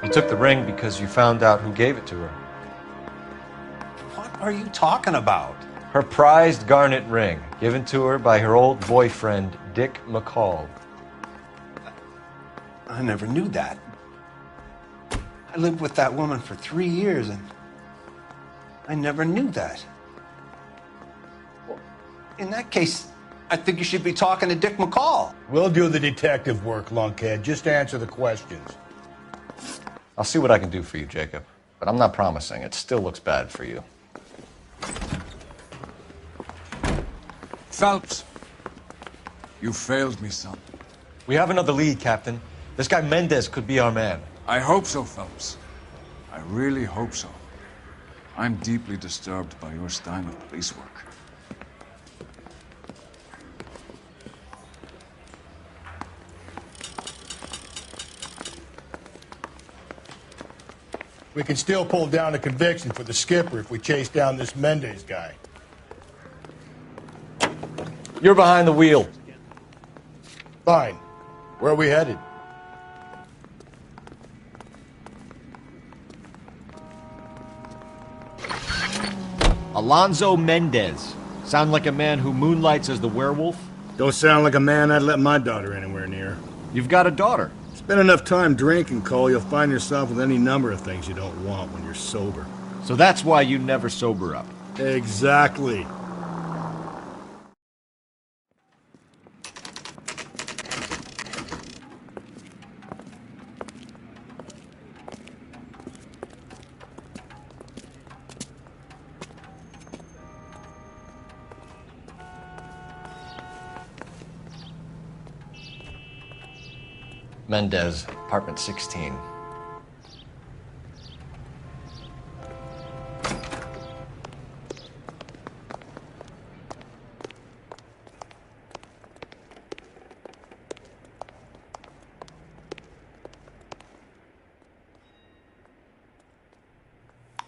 You took the ring because you found out who gave it to her. What are you talking about? Her prized garnet ring, given to her by her old boyfriend, Dick McCall. I never knew that. I lived with that woman for 3 years, and I never knew that. Well, in that case, I think you should be talking to Dick McCall. We'll do the detective work, lunkhead. Just answer the questions. I'll see what I can do for you, Jacob. But I'm not promising. It still looks bad for you. Phelps, you failed me, son. We have another lead, Captain. This guy Mendez could be our man. I hope so, Phelps. I really hope so. I'm deeply disturbed by your style of police work. We can still pull down a conviction for the skipper if we chase down this Mendez guy. You're behind the wheel. Fine. Where are we headed? Alonzo Mendez. Sound like a man who moonlights as the werewolf? Don't sound like a man I'd let my daughter anywhere near. You've got a daughter. Spend enough time drinking, Cole, you'll find yourself with any number of things you don't want when you're sober. So that's why you never sober up. Exactly. Mendez, apartment 16.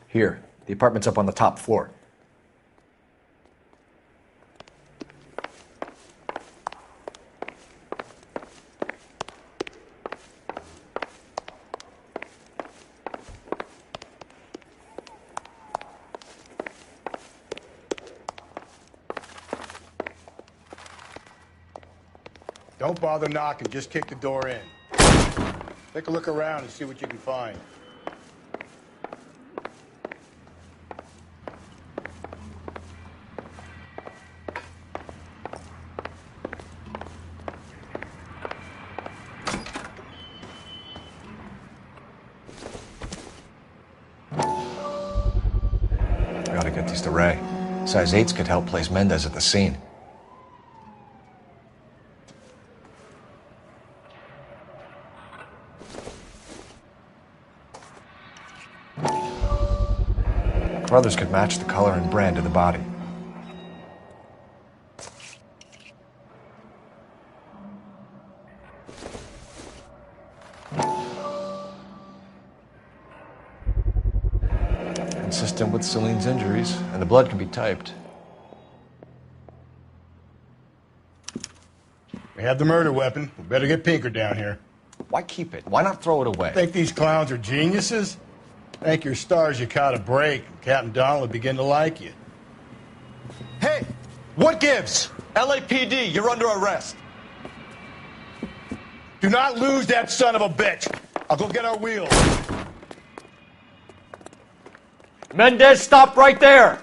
Here, the apartment's up on the top floor. Don't bother knocking, just kick the door in. Take a look around and see what you can find. I gotta get these to Ray. Size 8s could help place Mendez at the scene. Brothers could match the color and brand of the body. Consistent with Celine's injuries, and the blood can be typed. We have the murder weapon. We better get Pinker down here. Why keep it? Why not throw it away? Think these clowns are geniuses? Thank your stars you caught a break, and Captain Donald will begin to like you. Hey! What gives? LAPD, you're under arrest. Do not lose that son of a bitch. I'll go get our wheels. Mendez, stop right there!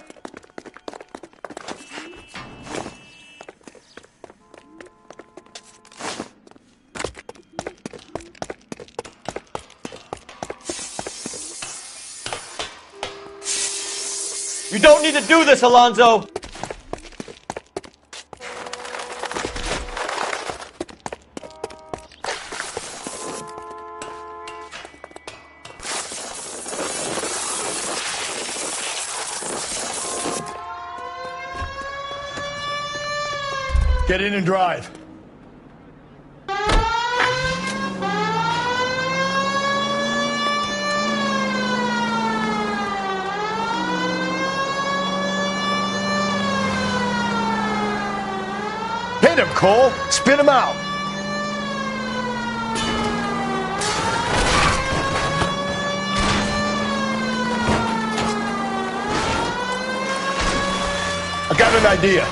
You don't need to do this, Alonzo! Get in and drive. Hit him, Cole. Spit him out. I got an idea.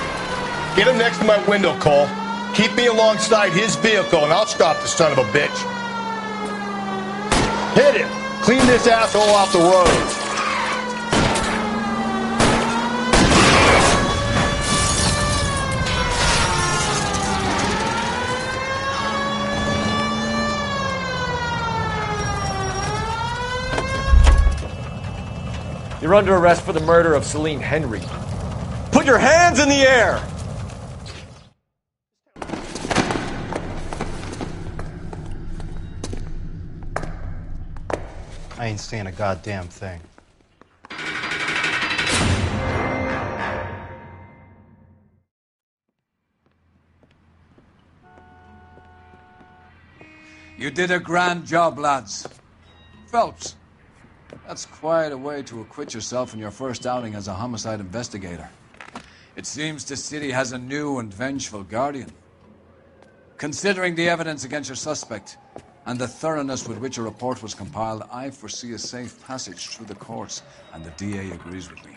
Get him next to my window, Cole. Keep me alongside his vehicle, and I'll stop the son of a bitch. Hit him. Clean this asshole off the road. You're under arrest for the murder of Celine Henry. Put your hands in the air! I ain't saying a goddamn thing. You did a grand job, lads. Phelps, that's quite a way to acquit yourself in your first outing as a homicide investigator. It seems the city has a new and vengeful guardian. Considering the evidence against your suspect and the thoroughness with which a report was compiled, I foresee a safe passage through the courts, and the DA agrees with me.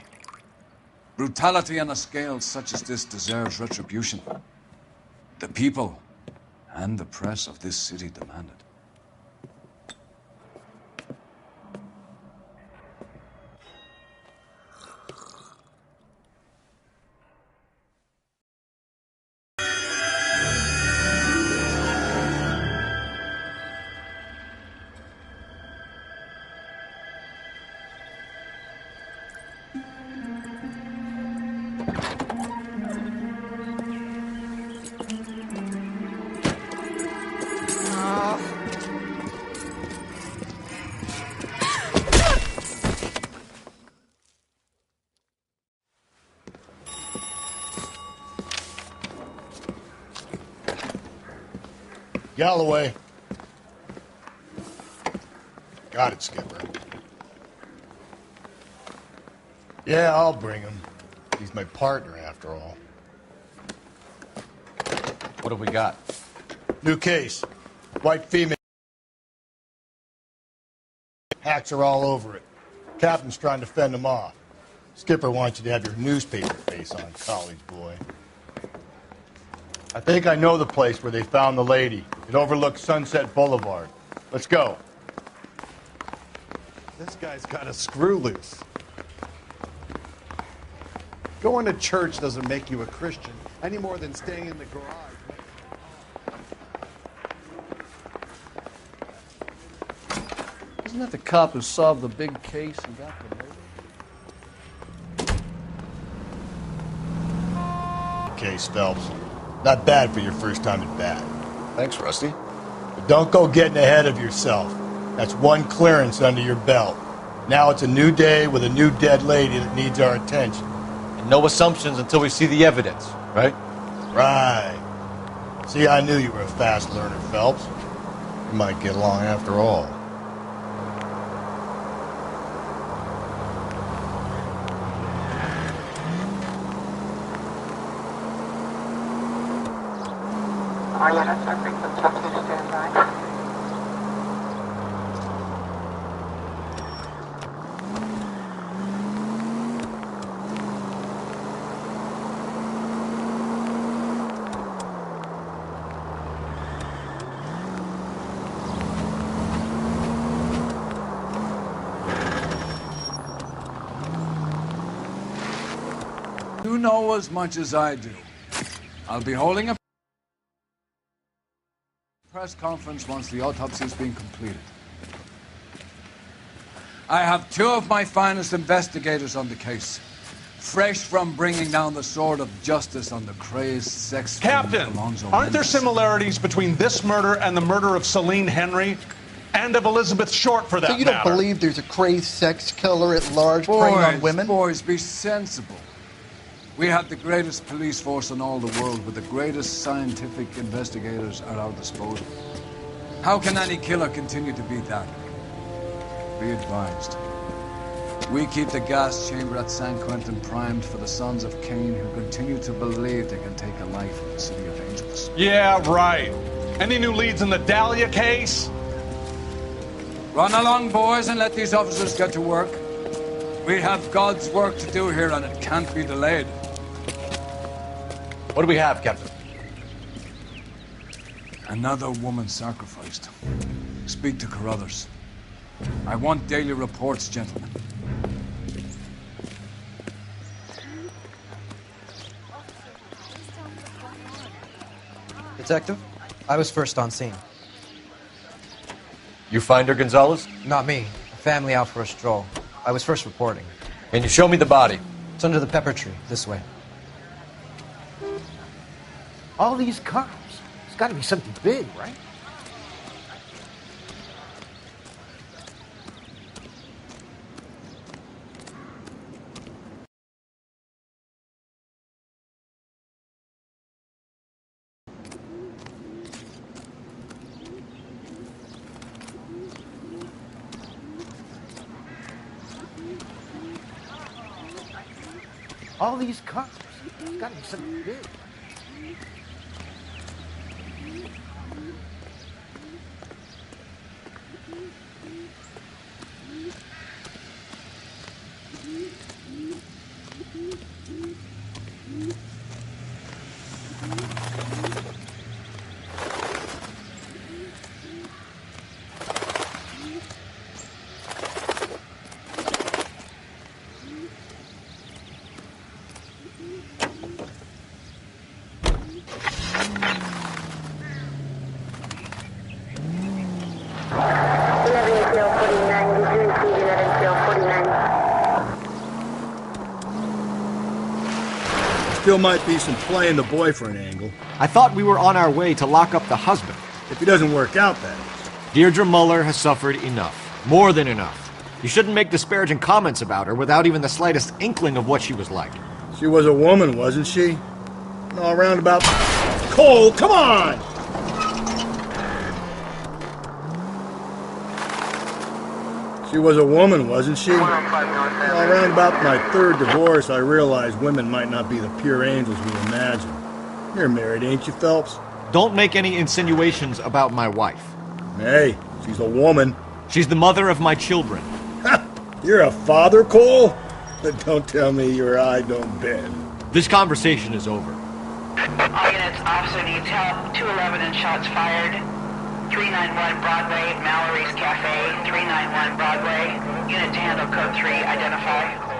Brutality on a scale such as this deserves retribution. The people and the press of this city demand it. Galloway. Got it, Skipper. Yeah, I'll bring him. He's my partner, after all. What have we got? New case. White female. Hacks are all over it. Captain's trying to fend them off. Skipper wants you to have your newspaper face on, college boy. I think I know the place where they found the lady. It overlooks Sunset Boulevard. Let's go. This guy's got a screw loose. Going to church doesn't make you a Christian any more than staying in the garage. Isn't that the cop who solved the big case and got the murder? Case, Phelps. Not bad for your first time at bat. Thanks, Rusty. But don't go getting ahead of yourself. That's one clearance under your belt. Now it's a new day with a new dead lady that needs our attention. And no assumptions until we see the evidence, right? Right. See, I knew you were a fast learner, Phelps. You might get along after all. You know as much as I do. I'll be holding a press conference once the autopsy has been completed. I have two of my finest investigators on the case, fresh from bringing down the sword of justice on the crazed sex Captain, aren't there similarities between this murder and the murder of Celine Henry and of Elizabeth Short, for that matter? So you don't believe there's a crazed sex killer at large preying on women? Boys, be sensible. We have the greatest police force in all the world, with the greatest scientific investigators at our disposal. How can any killer continue to beat that? Be advised. We keep the gas chamber at San Quentin primed for the sons of Cain who continue to believe they can take a life in the city of angels. Yeah, right. Any new leads in the Dahlia case? Run along, boys, and let these officers get to work. We have God's work to do here, and it can't be delayed. What do we have, Captain? Another woman sacrificed. Speak to Carruthers. I want daily reports, gentlemen. Detective, I was first on scene. You find her, Gonzalez? Not me. A family out for a stroll. I was first reporting. Can you show me the body? It's under the pepper tree, this way. All these cops. It's got to be something big, right? All these cops. It's got to be something big. Still might be some playing the boyfriend angle. I thought we were on our way to lock up the husband. If he doesn't work out, that is. Deirdre Muller has suffered enough. More than enough. You shouldn't make disparaging comments about her without even the slightest inkling of what she was like. She was a woman, wasn't she? All around about... Cole, come on! She was a woman, wasn't she? All around about my third divorce, I realized women might not be the pure angels we imagine. You're married, ain't you, Phelps? Don't make any insinuations about my wife. Hey, she's a woman. She's the mother of my children. You're a father, Cole? But don't tell me your eye don't bend. This conversation is over. All units, officer needs help. 211 and shots fired. 391 Broadway, Mallory's Cafe. 391 Broadway. Unit to handle code 3, identify.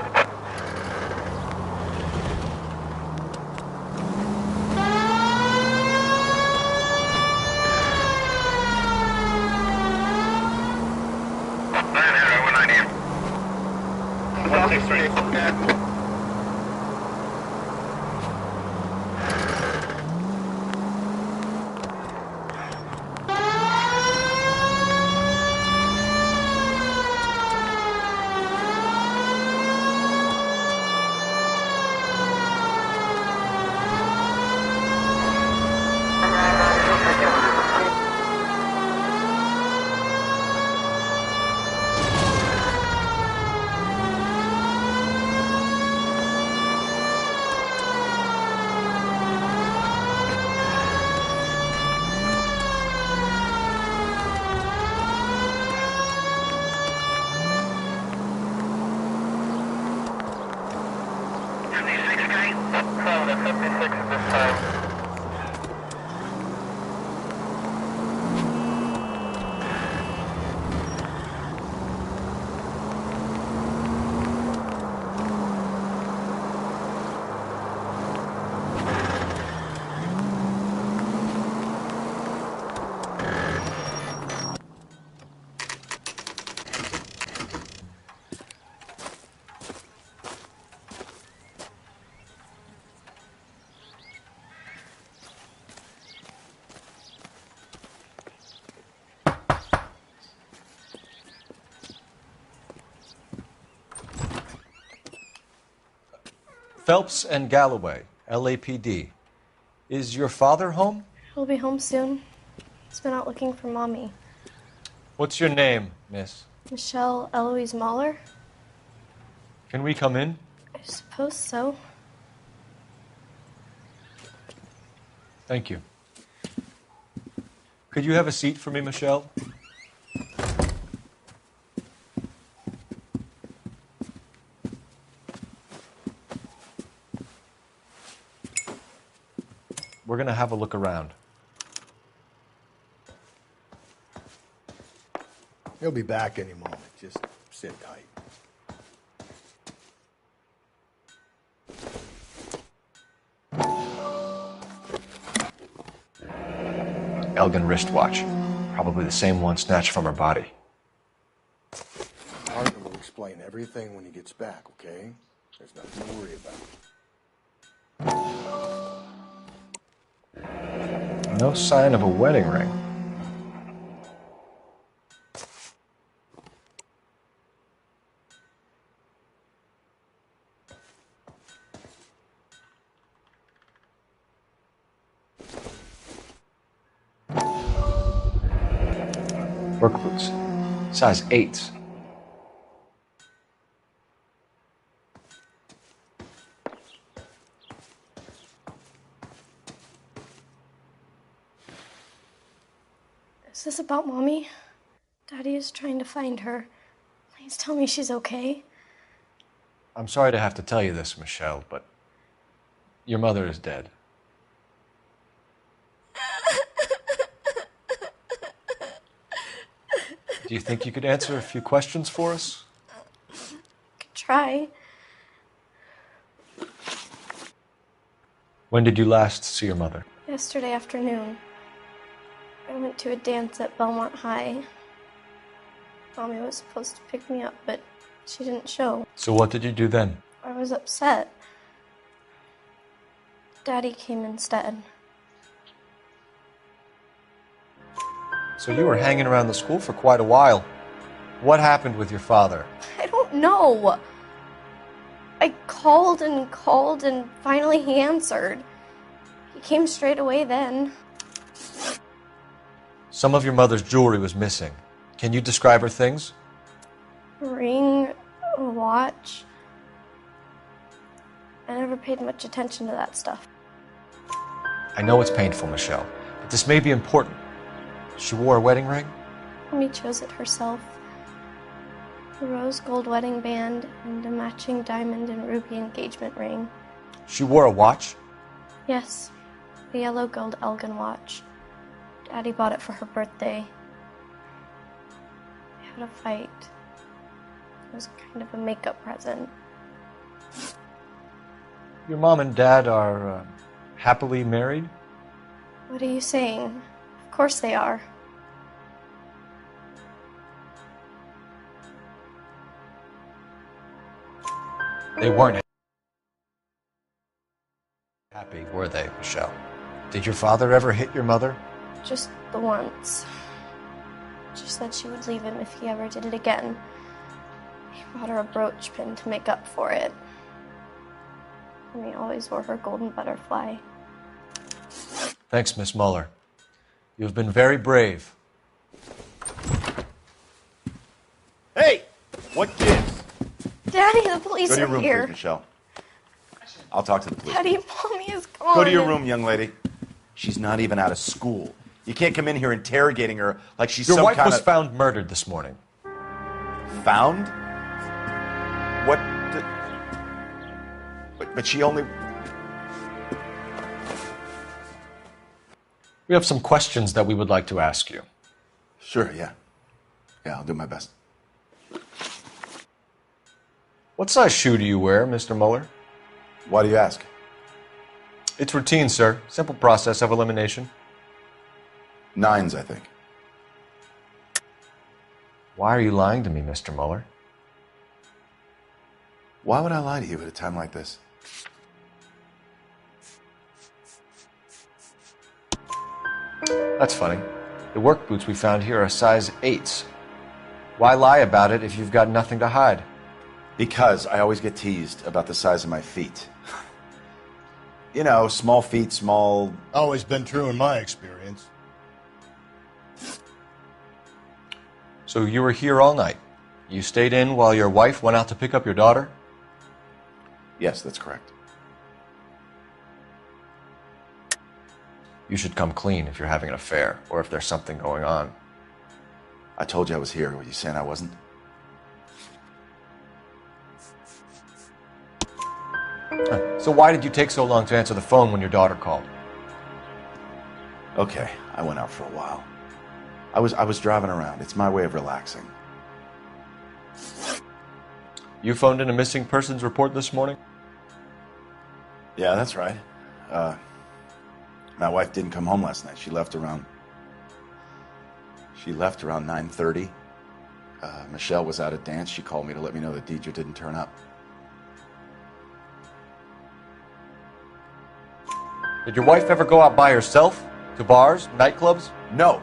Phelps and Galloway, LAPD. Is your father home? He'll be home soon. He's been out looking for Mommy. What's your name, miss? Michelle Eloise Mahler? Can we come in? I suppose so. Thank you. Could you have a seat for me, Michelle? We're going to have a look around. He'll be back any moment. Just sit tight. Elgin wristwatch. Probably the same one snatched from her body. Arthur will explain everything. everything when he gets back, okay? There's nothing to worry about. No sign of a wedding ring. Work boots. Size 8s. Is this about Mommy? Daddy is trying to find her. Please tell me she's okay. I'm sorry to have to tell you this, Michelle, but your mother is dead. Do you think you could answer a few questions for us? Could try. When did you last see your mother? Yesterday afternoon. I went to a dance at Belmont High. Mommy was supposed to pick me up, but she didn't show. So what did you do then? I was upset. Daddy came instead. So you were hanging around the school for quite a while. What happened with your father? I don't know. I called and finally he answered. He came straight away then. Some of your mother's jewelry was missing. Can you describe her things? A ring, a watch. I never paid much attention to that stuff. I know it's painful, Michelle, but this may be important. She wore a wedding ring? Mommy chose it herself. A rose gold wedding band and a matching diamond and ruby engagement ring. She wore a watch? Yes, a yellow gold Elgin watch. Daddy bought it for her birthday. They had a fight. It was kind of a makeup present. Your mom and dad are happily married? What are you saying? Of course they are. They weren't happy, were they, Michelle? Did your father ever hit your mother? Just the once. She said she would leave him if he ever did it again. He bought her a brooch pin to make up for it. And he always wore her golden butterfly. Thanks, Miss Muller. You've been very brave. Hey! What gives? Daddy, the police Go to your are room, here. please, Michelle. I'll talk to the police. Daddy, Mommy is gone. Go to your room, young lady. She's not even out of school. You can't come in here interrogating her like she's Your some wife kind was of... found murdered this morning. Found? What? But she only... We have some questions that we would like to ask you. Sure, yeah. Yeah, I'll do my best. What size shoe do you wear, Mr. Muller? Why do you ask? It's routine, sir. Simple process of elimination. 9s, I think. Why are you lying to me, Mr. Muller? Why would I lie to you at a time like this? That's funny. The work boots we found here are size 8s. Why lie about it if you've got nothing to hide? Because I always get teased about the size of my feet. You know, small feet, small... Always been true in my experience. So you were here all night. You stayed in while your wife went out to pick up your daughter? Yes, that's correct. You should come clean if you're having an affair, or if there's something going on. I told you I was here. Were you saying I wasn't? So why did you take so long to answer the phone when your daughter called? Okay, I went out for a while. I was driving around. It's my way of relaxing. You phoned in a missing persons report this morning? Yeah, that's right. My wife didn't come home last night. She left around 9:30. Michelle was out at dance. She called me to let me know that Deidre didn't turn up. Did your wife ever go out by herself? To bars, nightclubs? No.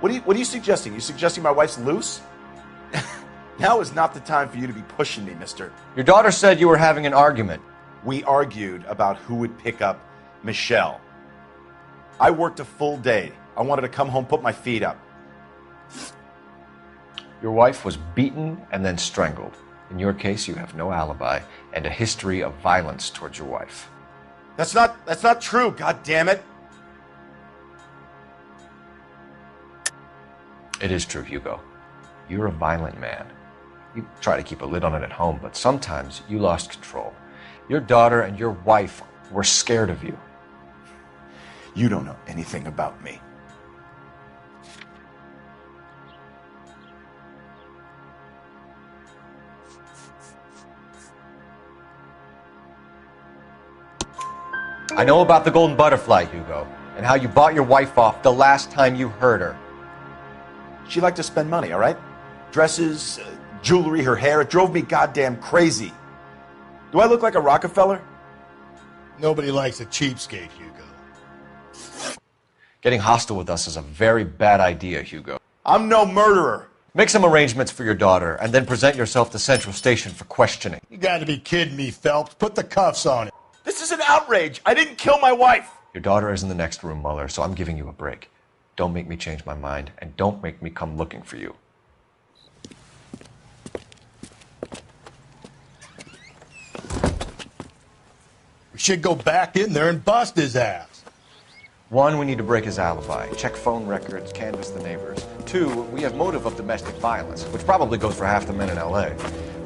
What are you suggesting? You suggesting my wife's loose? Now is not the time for you to be pushing me, mister. Your daughter said you were having an argument. We argued about who would pick up Michelle. I worked a full day. I wanted to come home, put my feet up. Your wife was beaten and then strangled. In your case, you have no alibi and a history of violence towards your wife. That's not true, god damn it. It is true, Hugo. You're a violent man. You try to keep a lid on it at home, but sometimes you lost control. Your daughter and your wife were scared of you. You don't know anything about me. I know about the golden butterfly, Hugo, and how you bought your wife off the last time you heard her. She liked to spend money, all right? Dresses, jewelry, her hair. It drove me goddamn crazy. Do I look like a Rockefeller? Nobody likes a cheapskate, Hugo. Getting hostile with us is a very bad idea, Hugo. I'm no murderer. Make some arrangements for your daughter, and then present yourself to Central Station for questioning. You gotta be kidding me, Phelps. Put the cuffs on it. This is an outrage. I didn't kill my wife. Your daughter is in the next room, Muller, so I'm giving you a break. Don't make me change my mind, and don't make me come looking for you. We should go back in there and bust his ass. 1, we need to break his alibi. Check phone records, canvass the neighbors. 2, we have motive of domestic violence, which probably goes for half the men in L.A.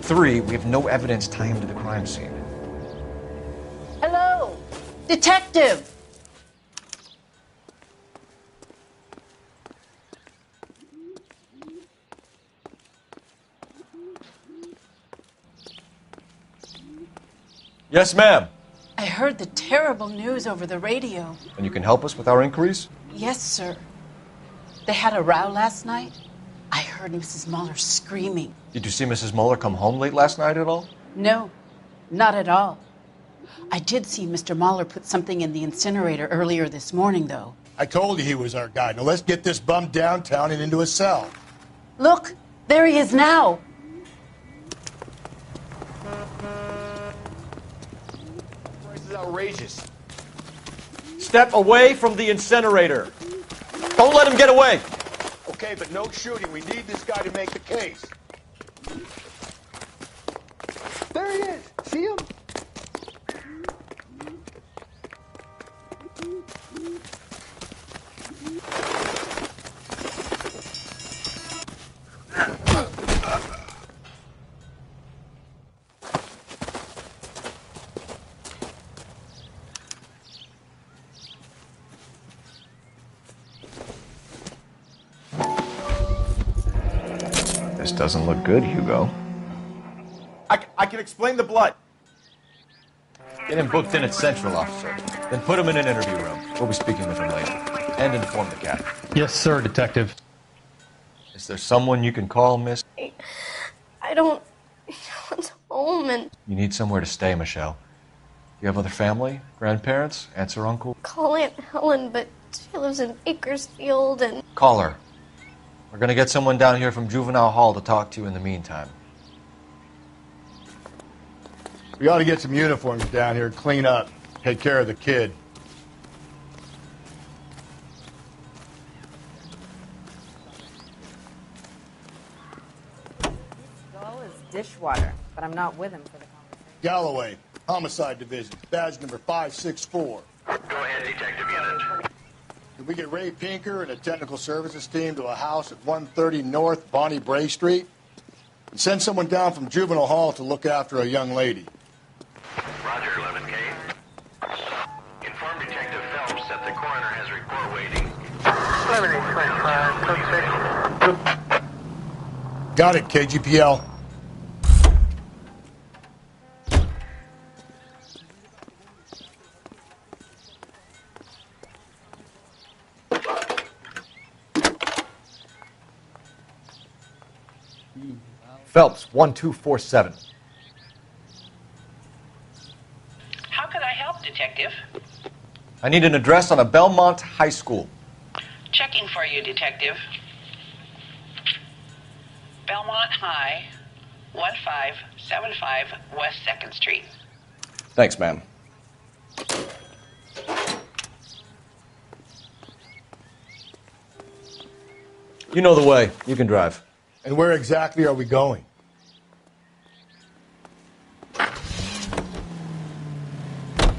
3, we have no evidence tying him to the crime scene. Hello, detective. Yes, ma'am. I heard the terrible news over the radio. And you can help us with our inquiries? Yes, sir. They had a row last night. I heard Mrs. Muller screaming. Did you see Mrs. Muller come home late last night at all? No, not at all. I did see Mr. Muller put something in the incinerator earlier this morning, though. I told you he was our guy. Now let's get this bum downtown and into a cell. Look, there he is now. This is outrageous. Step away from the incinerator. Don't let him get away. Okay, but no shooting. We need this guy to make the case. There he is. See him? This doesn't look good, Hugo. I can explain the blood. Get him booked in at Central, officer. Then put him in an interview room. We'll be speaking with him later. And inform the captain. Yes, sir, detective. Is there someone you can call, miss? I don't want home and You need somewhere to stay, Michelle. You have other family? Grandparents? Aunts or uncle? call Aunt Helen, but she lives in Bakersfield and Call her. We're gonna get someone down here from Juvenile Hall to talk to you in the meantime. We ought to get some uniforms down here, clean up, take care of the kid. Skull is dishwater, but I'm not with him for the conversation. Galloway, Homicide Division, badge number 564. Go ahead, Detective Unit. Can we get Ray Pinker and a technical services team to a house at 130 North Bonnie Bray Street? And send someone down from Juvenile Hall to look after a young lady. Roger, 11K. Inform Detective Phelps that the coroner has a report waiting. 11-25, code 6. Got it, KGPL. Phelps, 1247. How could I help, Detective? I need an address on a Belmont High School. Checking for you, Detective. Belmont High, 1575 West 2nd Street. Thanks, ma'am. You know the way. You can drive. And where exactly are we going?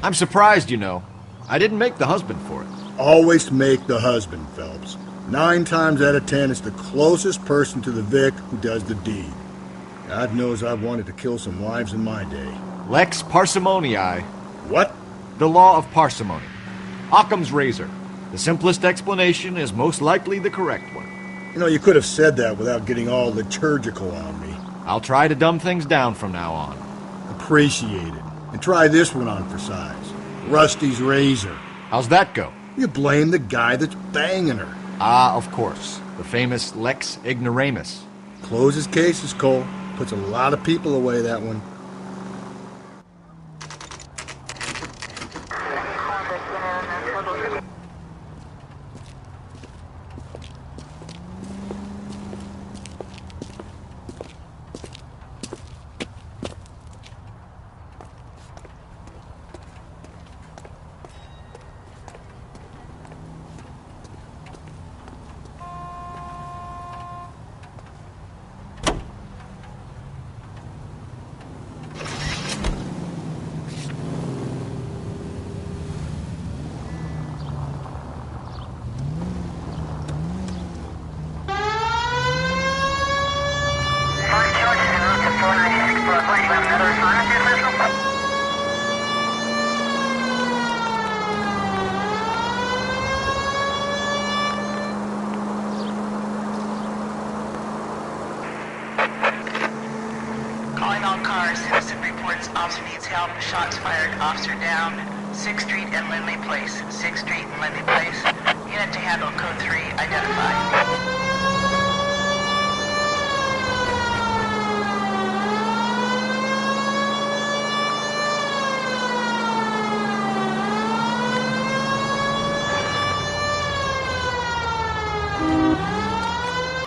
I'm surprised, you know. I didn't make the husband for it. Always make the husband, Phelps. 9 times out of 10, it's the closest person to the Vic who does the deed. God knows I've wanted to kill some wives in my day. Lex parsimoniae. What? The law of parsimony. Occam's razor. The simplest explanation is most likely the correct one. You know, you could have said that without getting all liturgical on me. I'll try to dumb things down from now on. Appreciate it. And try this one on for size. Rusty's razor. How's that go? You blame the guy that's banging her. Ah, of course. The famous Lex ignoramus. Closes cases, Cole. Puts a lot of people away, that one. Calling all cars. Citizen reports officer needs help. Shots fired. Officer down. 6th Street and Lindley Place. 6th Street and Lindley Place. Unit to handle code 3. Identify.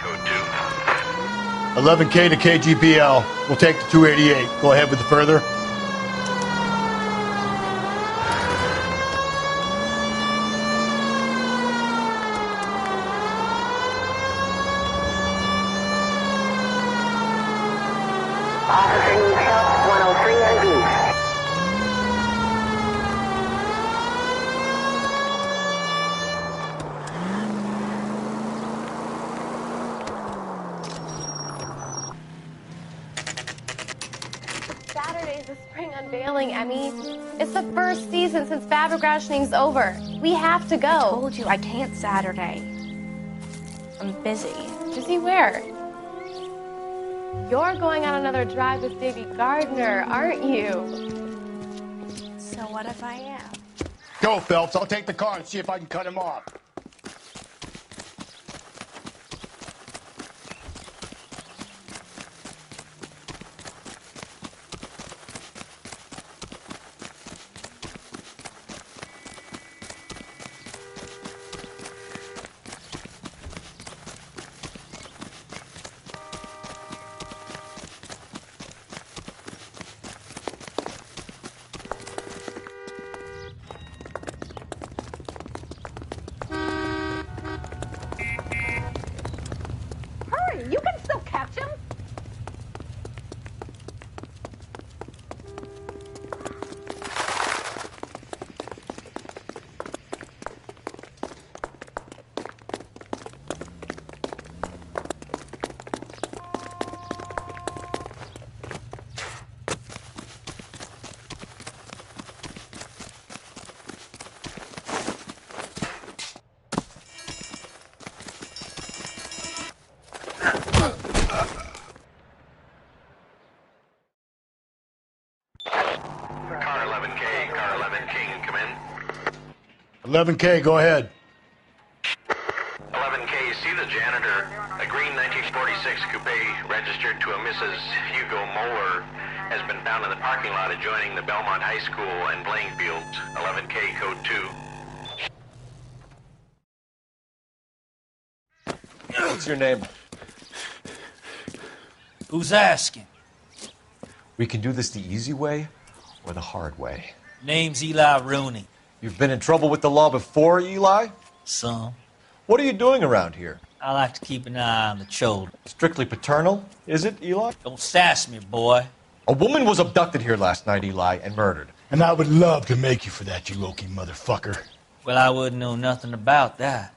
Code 11K to KGPL. We'll take the 288. Go ahead with the further. Officer needs help, 103 and east. Saturday's the spring unveiling, Emmy. It's the first season since fabric rationing's over. We have to go. I told you I can't Saturday. I'm busy. Busy where? You're going on another drive with Davy Gardner, aren't you? So what if I am? Go, Phelps. I'll take the car and see if I can cut him off. You can still catch him. Car 11K, come in. 11K, go ahead. 11K, see the janitor, a green 1946 Coupe coupe registered to a Mrs. Hugo Moeller has been found in the parking lot adjoining the Belmont High School and playing fields. 11K code 2. What's your name? Who's asking? We can do this the easy way or the hard way. Name's Eli Rooney. You've been in trouble with the law before, Eli? Some. What are you doing around here? I like to keep an eye on the children. Strictly paternal, is it, Eli? Don't sass me, boy. A woman was abducted here last night, Eli, and murdered. And I would love to make you for that, you oaky motherfucker. Well, I wouldn't know nothing about that.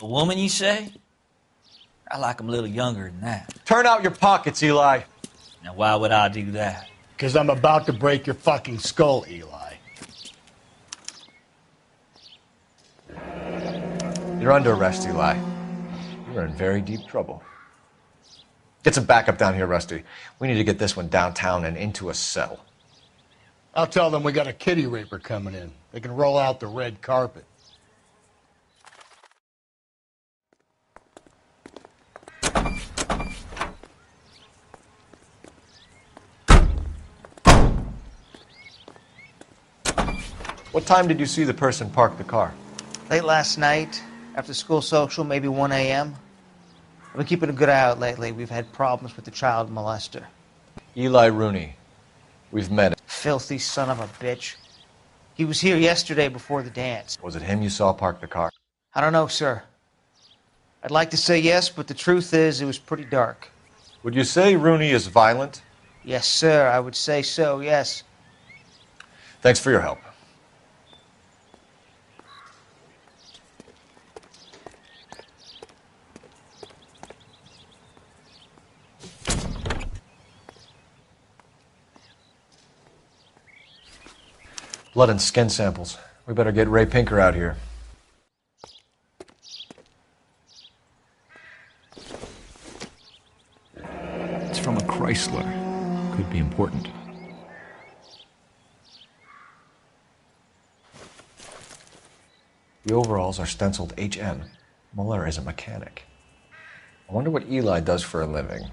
A woman, you say? I like 'em a little younger than that. Turn out your pockets, Eli. Now, why would I do that? Because I'm about to break your fucking skull, Eli. You're under arrest, Eli. You're in very deep trouble. Get some backup down here, Rusty. We need to get this one downtown and into a cell. I'll tell them we got a kitty raper coming in. They can roll out the red carpet. What time did you see the person park the car? Late last night, after school social, maybe 1 a.m. I've been keeping a good eye out lately. We've had problems with the child molester. Eli Rooney. We've met him. Filthy son of a bitch. He was here yesterday before the dance. Was it him you saw park the car? I don't know, sir. I'd like to say yes, but the truth is it was pretty dark. Would you say Rooney is violent? Yes, sir, I would say so, yes. Thanks for your help. Blood and skin samples. We better get Ray Pinker out here. It's from a Chrysler. Could be important. The overalls are stenciled HN. Muller is a mechanic. I wonder what Eli does for a living.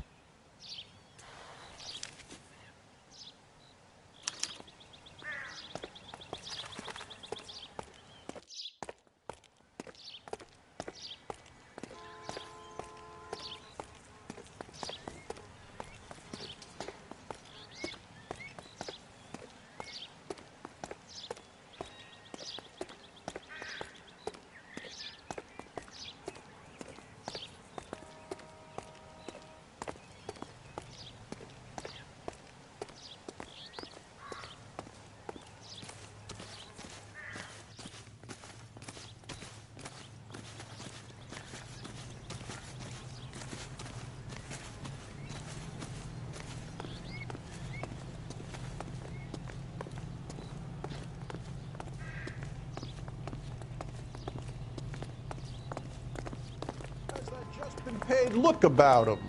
Paid look about him.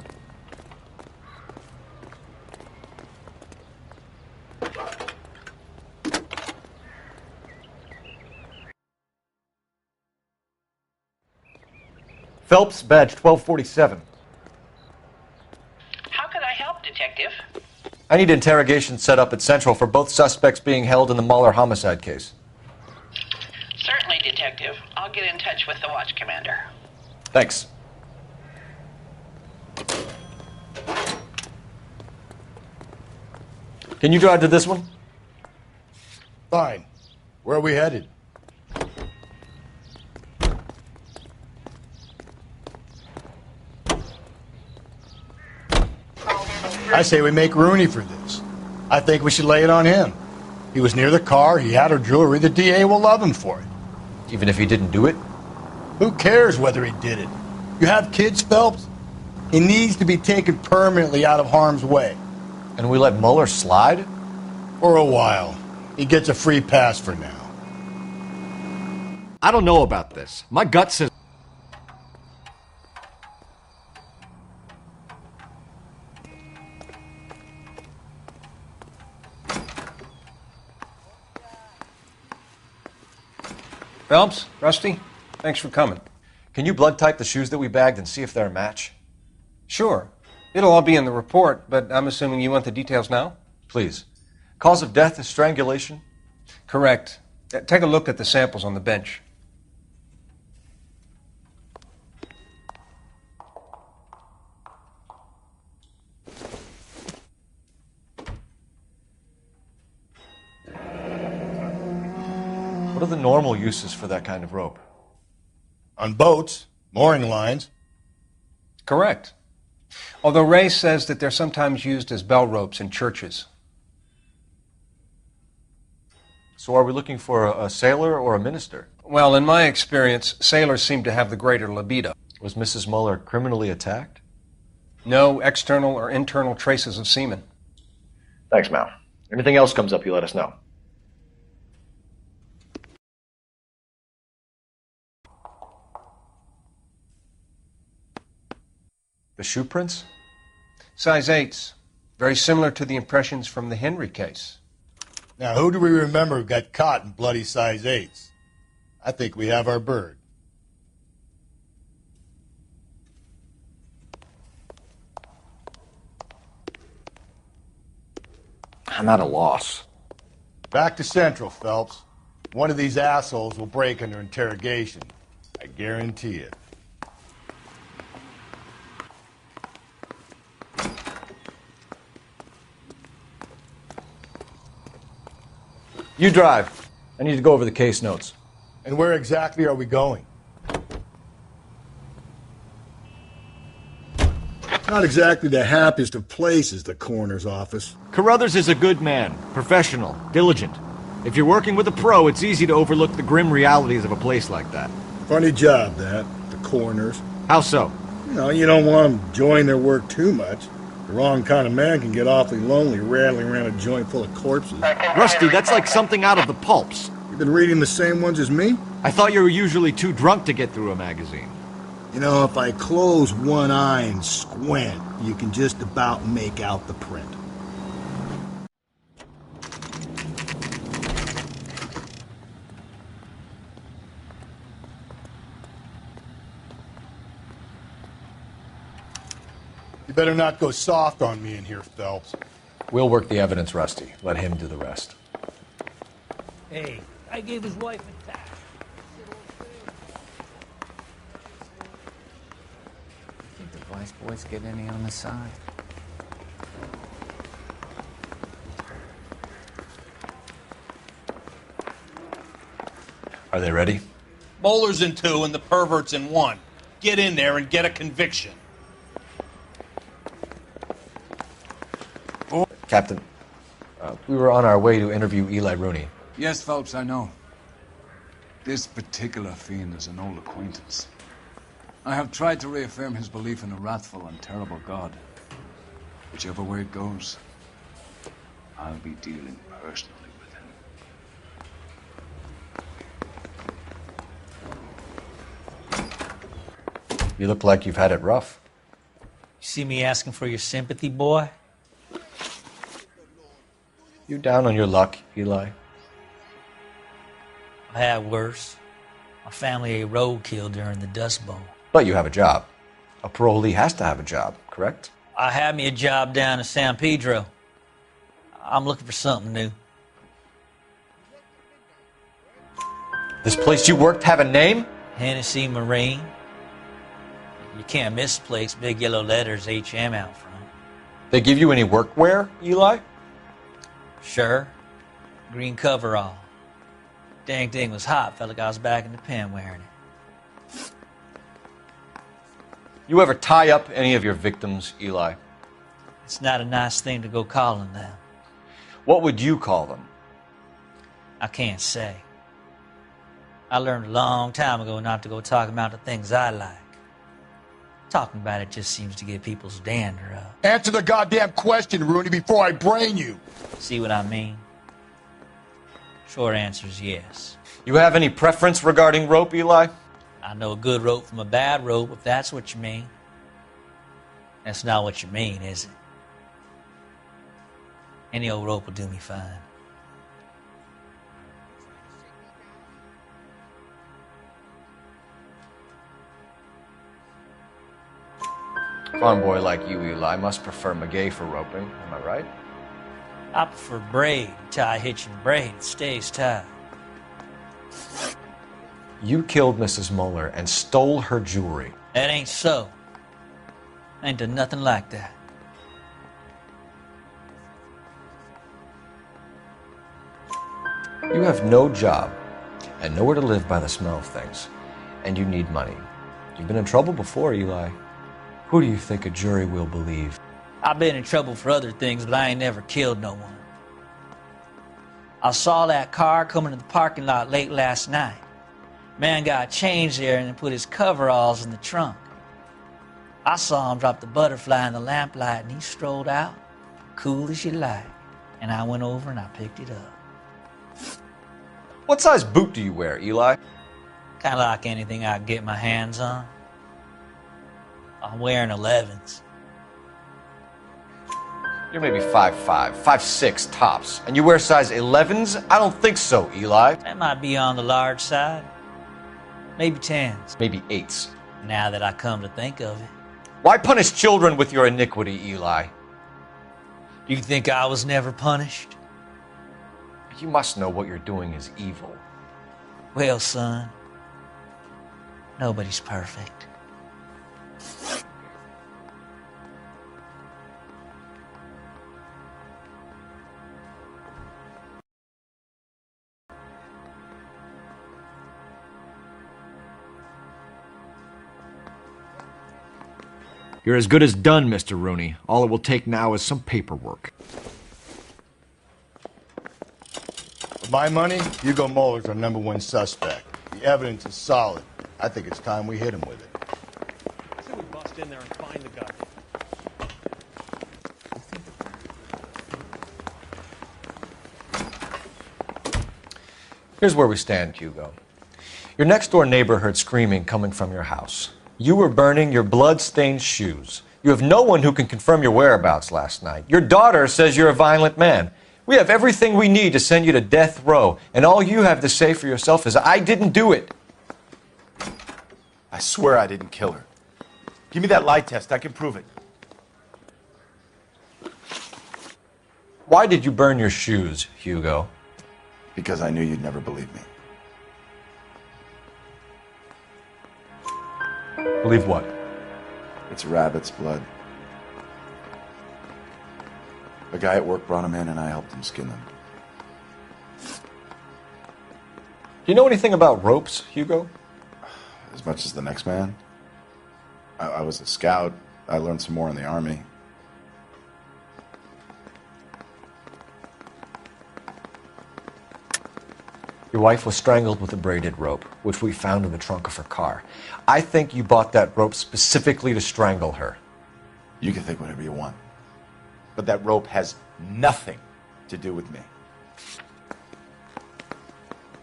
Phelps, badge 1247. How could I help, Detective? I need interrogation set up at Central for both suspects being held in the Mahler homicide case. Certainly, Detective. I'll get in touch with the watch commander. Thanks. Can you drive to this one? Fine. Where are we headed? I say we make Rooney for this. I think we should lay it on him. He was near the car, he had her jewelry, the DA will love him for it. Even if he didn't do it? Who cares whether he did it? You have kids, Phelps? He needs to be taken permanently out of harm's way. And we let Muller slide? For a while. He gets a free pass for now. I don't know about this. My gut says... Phelps, Rusty, thanks for coming. Can you blood type the shoes that we bagged and see if they're a match? Sure. It'll all be in the report, but I'm assuming you want the details now? Please. Cause of death is strangulation? Correct. Take a look at the samples on the bench. What are the normal uses for that kind of rope? On boats, mooring lines. Correct. Although Ray says that they're sometimes used as bell ropes in churches. So are we looking for a sailor or a minister? Well, in my experience, sailors seem to have the greater libido. Was Mrs. Muller criminally attacked? No external or internal traces of semen. Thanks, Mal. Anything else comes up, you let us know. The shoe prints? Size 8s. Very similar to the impressions from the Henry case. Now, who do we remember got caught in bloody size 8s? I think we have our bird. I'm at a loss. Back to Central, Phelps. One of these assholes will break under interrogation. I guarantee it. You drive. I need to go over the case notes. And where exactly are we going? Not exactly the happiest of places, the coroner's office. Carruthers is a good man, professional, diligent. If you're working with a pro, it's easy to overlook the grim realities of a place like that. Funny job, that, the coroner's. How so? You don't want them enjoying their work too much. The wrong kind of man can get awfully lonely rattling around a joint full of corpses. Rusty, that's like something out of the pulps. You've been reading the same ones as me? I thought you were usually too drunk to get through a magazine. If I close one eye and squint, you can just about make out the print. You better not go soft on me in here, Phelps. We'll work the evidence, Rusty. Let him do the rest. Hey, I gave his wife a tax. Think the Vice boys get any on the side? Are they ready? Bowler's in 2 and the pervert's in 1. Get in there and get a conviction. Captain, we were on our way to interview Eli Rooney. Yes, Phelps, I know. This particular fiend is an old acquaintance. I have tried to reaffirm his belief in a wrathful and terrible God. Whichever way it goes, I'll be dealing personally with him. You look like you've had it rough. You see me asking for your sympathy, boy? You down on your luck, Eli? I had worse. My family ate roadkill during the Dust Bowl. But you have a job. A parolee has to have a job, correct? I had me a job down in San Pedro. I'm looking for something new. This place you worked have a name? Hennessy Marine. You can't miss the place. Big yellow letters, HM out front. They give you any workwear, Eli? Sure. Green coverall. Dang thing was hot. Felt like I was back in the pen wearing it. You ever tie up any of your victims, Eli? It's not a nice thing to go calling them. What would you call them? I can't say. I learned a long time ago not to go talking about the things I like. Talking about it just seems to get people's dander up. Answer the goddamn question, Rooney, before I brain you. See what I mean? Short answer is yes. You have any preference regarding rope, Eli? I know a good rope from a bad rope, if that's what you mean. That's not what you mean, is it? Any old rope will do me fine. Farm boy like you, Eli, must prefer McGay for roping. Am I right? I prefer braid. Tie hitching braid. It stays tied. You killed Mrs. Muller and stole her jewelry. That ain't so. I ain't done nothing like that. You have no job and nowhere to live by the smell of things. And you need money. You've been in trouble before, Eli. Who do you think a jury will believe? I've been in trouble for other things, but I ain't never killed no one. I saw that car coming to the parking lot late last night. Man got changed there and put his coveralls in the trunk. I saw him drop the butterfly in the lamplight and he strolled out, cool as you like. And I went over and I picked it up. What size boot do you wear, Eli? Kind of like anything I can get my hands on. I'm wearing 11s. You're maybe 5'5", 5'6" tops. And you wear size 11s? I don't think so, Eli. That might be on the large side. Maybe 10s. Maybe 8s. Now that I come to think of it. Why punish children with your iniquity, Eli? You think I was never punished? You must know what you're doing is evil. Well, son, nobody's perfect. You're as good as done, Mr. Rooney. All it will take now is some paperwork. For my money, Hugo Muller's our #1 suspect. The evidence is solid. I think it's time we hit him with it. Say we bust in there and find the guy. Here's where we stand, Hugo. Your next-door neighbor heard screaming coming from your house. You were burning your blood-stained shoes. You have no one who can confirm your whereabouts last night. Your daughter says you're a violent man. We have everything we need to send you to death row, and all you have to say for yourself is, I didn't do it. I swear I didn't kill her. Give me that lie test. I can prove it. Why did you burn your shoes, Hugo? Because I knew you'd never believe me. Believe what? It's rabbit's blood. A guy at work brought him in and I helped him skin them. Do you know anything about ropes, Hugo? As much as the next man. I was a scout. I learned some more in the army. Your wife was strangled with a braided rope, which we found in the trunk of her car. I think you bought that rope specifically to strangle her. You can think whatever you want. But that rope has nothing to do with me.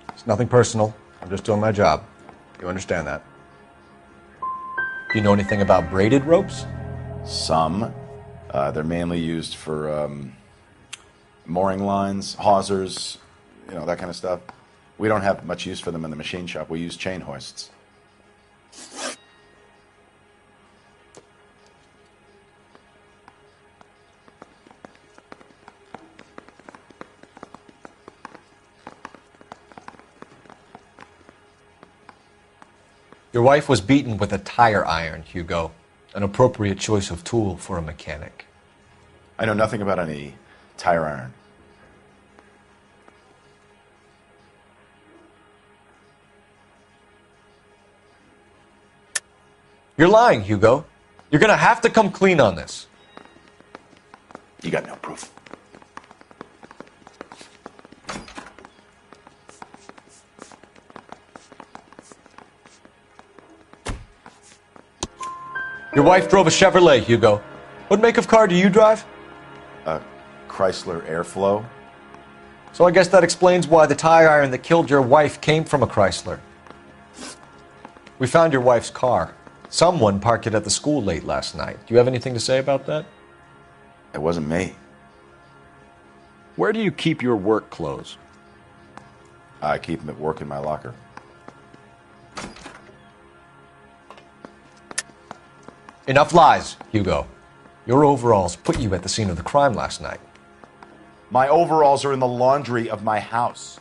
It's nothing personal. I'm just doing my job. You understand that? Do you know anything about braided ropes? Some. They're mainly used for mooring lines, hawsers, that kind of stuff. We don't have much use for them in the machine shop. We use chain hoists. Your wife was beaten with a tire iron, Hugo. An appropriate choice of tool for a mechanic. I know nothing about any tire iron. You're lying, Hugo. You're gonna have to come clean on this. You got no proof. Your wife drove a Chevrolet, Hugo. What make of car do you drive? A Chrysler Airflow. So I guess that explains why the tire iron that killed your wife came from a Chrysler. We found your wife's car. Someone parked it at the school late last night. Do you have anything to say about that? It wasn't me. Where do you keep your work clothes? I keep them at work in my locker. Enough lies, Hugo. Your overalls put you at the scene of the crime last night. My overalls are in the laundry of my house.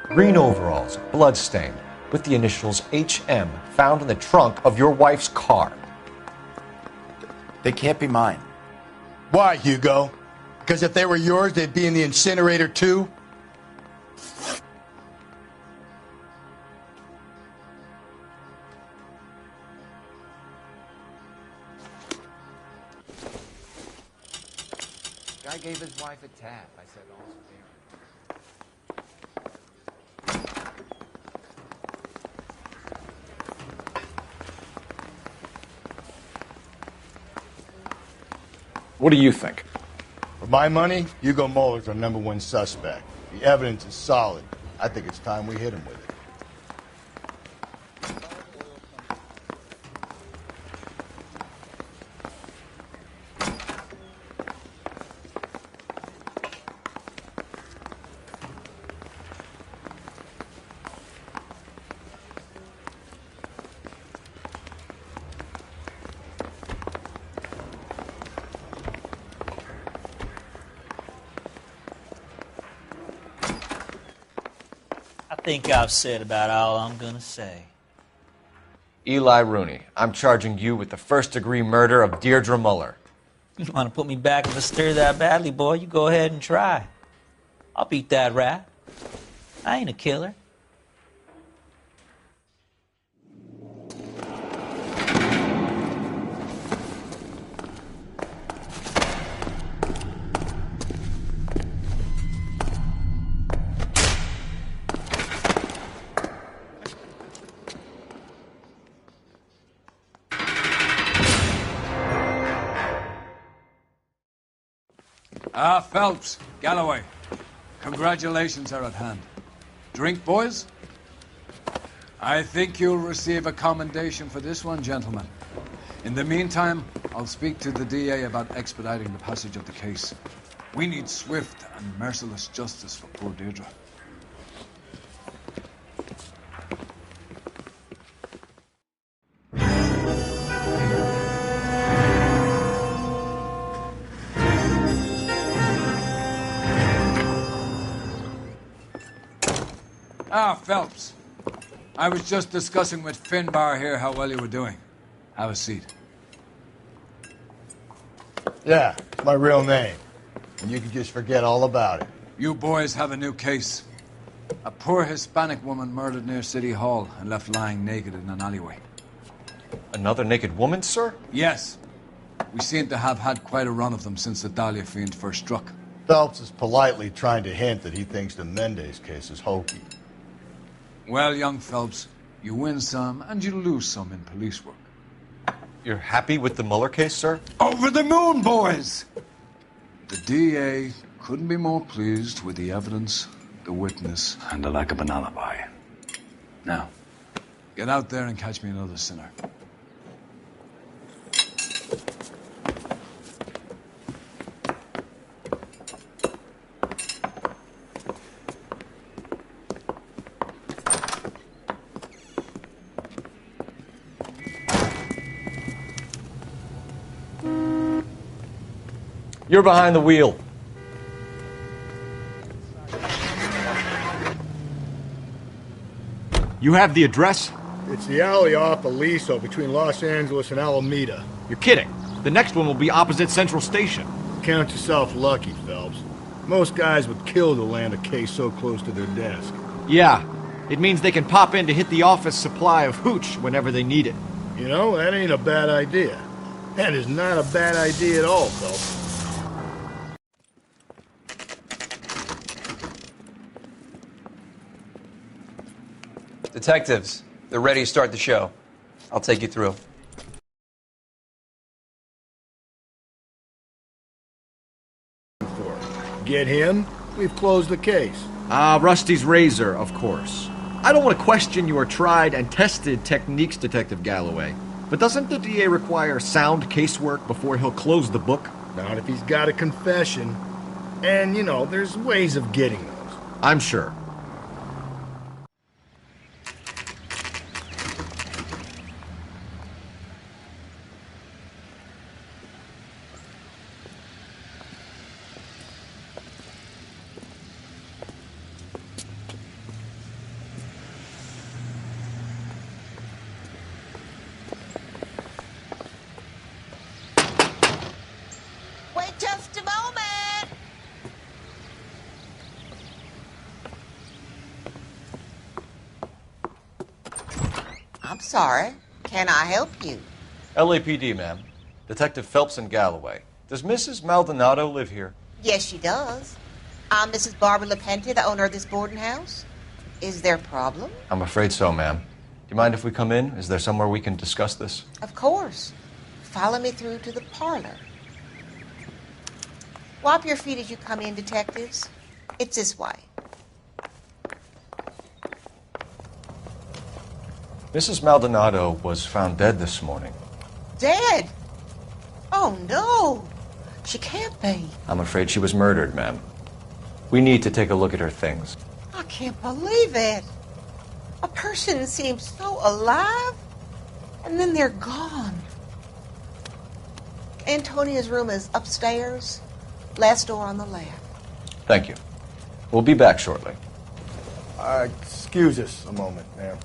Green overalls, bloodstained, with the initials HM found in the trunk of your wife's car. They can't be mine. Why, Hugo? Because if they were yours, they'd be in the incinerator too? Guy gave his wife a tap. I said, all's fair. What do you think? For my money, Hugo Muller's our #1 suspect. The evidence is solid. I think it's time we hit him with it. I think I've said about all I'm gonna say. Eli Rooney, I'm charging you with the first-degree murder of Deirdre Muller. You want to put me back in the stir that badly, boy? You go ahead and try. I'll beat that rap. I ain't a killer. Phelps, Galloway, congratulations are at hand. Drink, boys? I think you'll receive a commendation for this one, gentlemen. In the meantime, I'll speak to the DA about expediting the passage of the case. We need swift and merciless justice for poor Deirdre. Phelps. I was just discussing with Finbar here how well you were doing. Have a seat. Yeah, it's my real name. And you can just forget all about it. You boys have a new case. A poor Hispanic woman murdered near City Hall and left lying naked in an alleyway. Another naked woman, sir? Yes. We seem to have had quite a run of them since the Dahlia fiend first struck. Phelps is politely trying to hint that he thinks the Mendez case is hokey. Well, young Phelps, you win some and you lose some in police work. You're happy with the Muller case, sir? Over the moon, boys! The DA couldn't be more pleased with the evidence, the witness, and the lack of an alibi. Now, get out there and catch me another sinner. You're behind the wheel. You have the address? It's the alley off Aliso between Los Angeles and Alameda. You're kidding. The next one will be opposite Central Station. Count yourself lucky, Phelps. Most guys would kill to land a case so close to their desk. Yeah, it means they can pop in to hit the office supply of hooch whenever they need it. You know, that ain't a bad idea. That is not a bad idea at all, Phelps. Detectives, they're ready to start the show. I'll take you through. Get him? We've closed the case. Rusty's razor, of course. I don't want to question your tried and tested techniques, Detective Galloway. But doesn't the DA require sound casework before he'll close the book? Not if he's got a confession. And, you know, there's ways of getting those. I'm sure. sorry. Can I help you? LAPD, ma'am. Detective Phelps in Galloway. Does Mrs. Maldonado live here? Yes, she does. I'm Mrs. Barbara LaPente, the owner of this boarding house. Is there a problem? I'm afraid so, ma'am. Do you mind if we come in? Is there somewhere we can discuss this? Of course. Follow me through to the parlor. Wipe your feet as you come in, detectives. It's this way. Mrs. Maldonado was found dead this morning. Dead? Oh, no. She can't be. I'm afraid she was murdered, ma'am. We need to take a look at her things. I can't believe it. A person seems so alive, and then they're gone. Antonia's room is upstairs, last door on the left. Thank you. We'll be back shortly. Excuse us a moment, ma'am.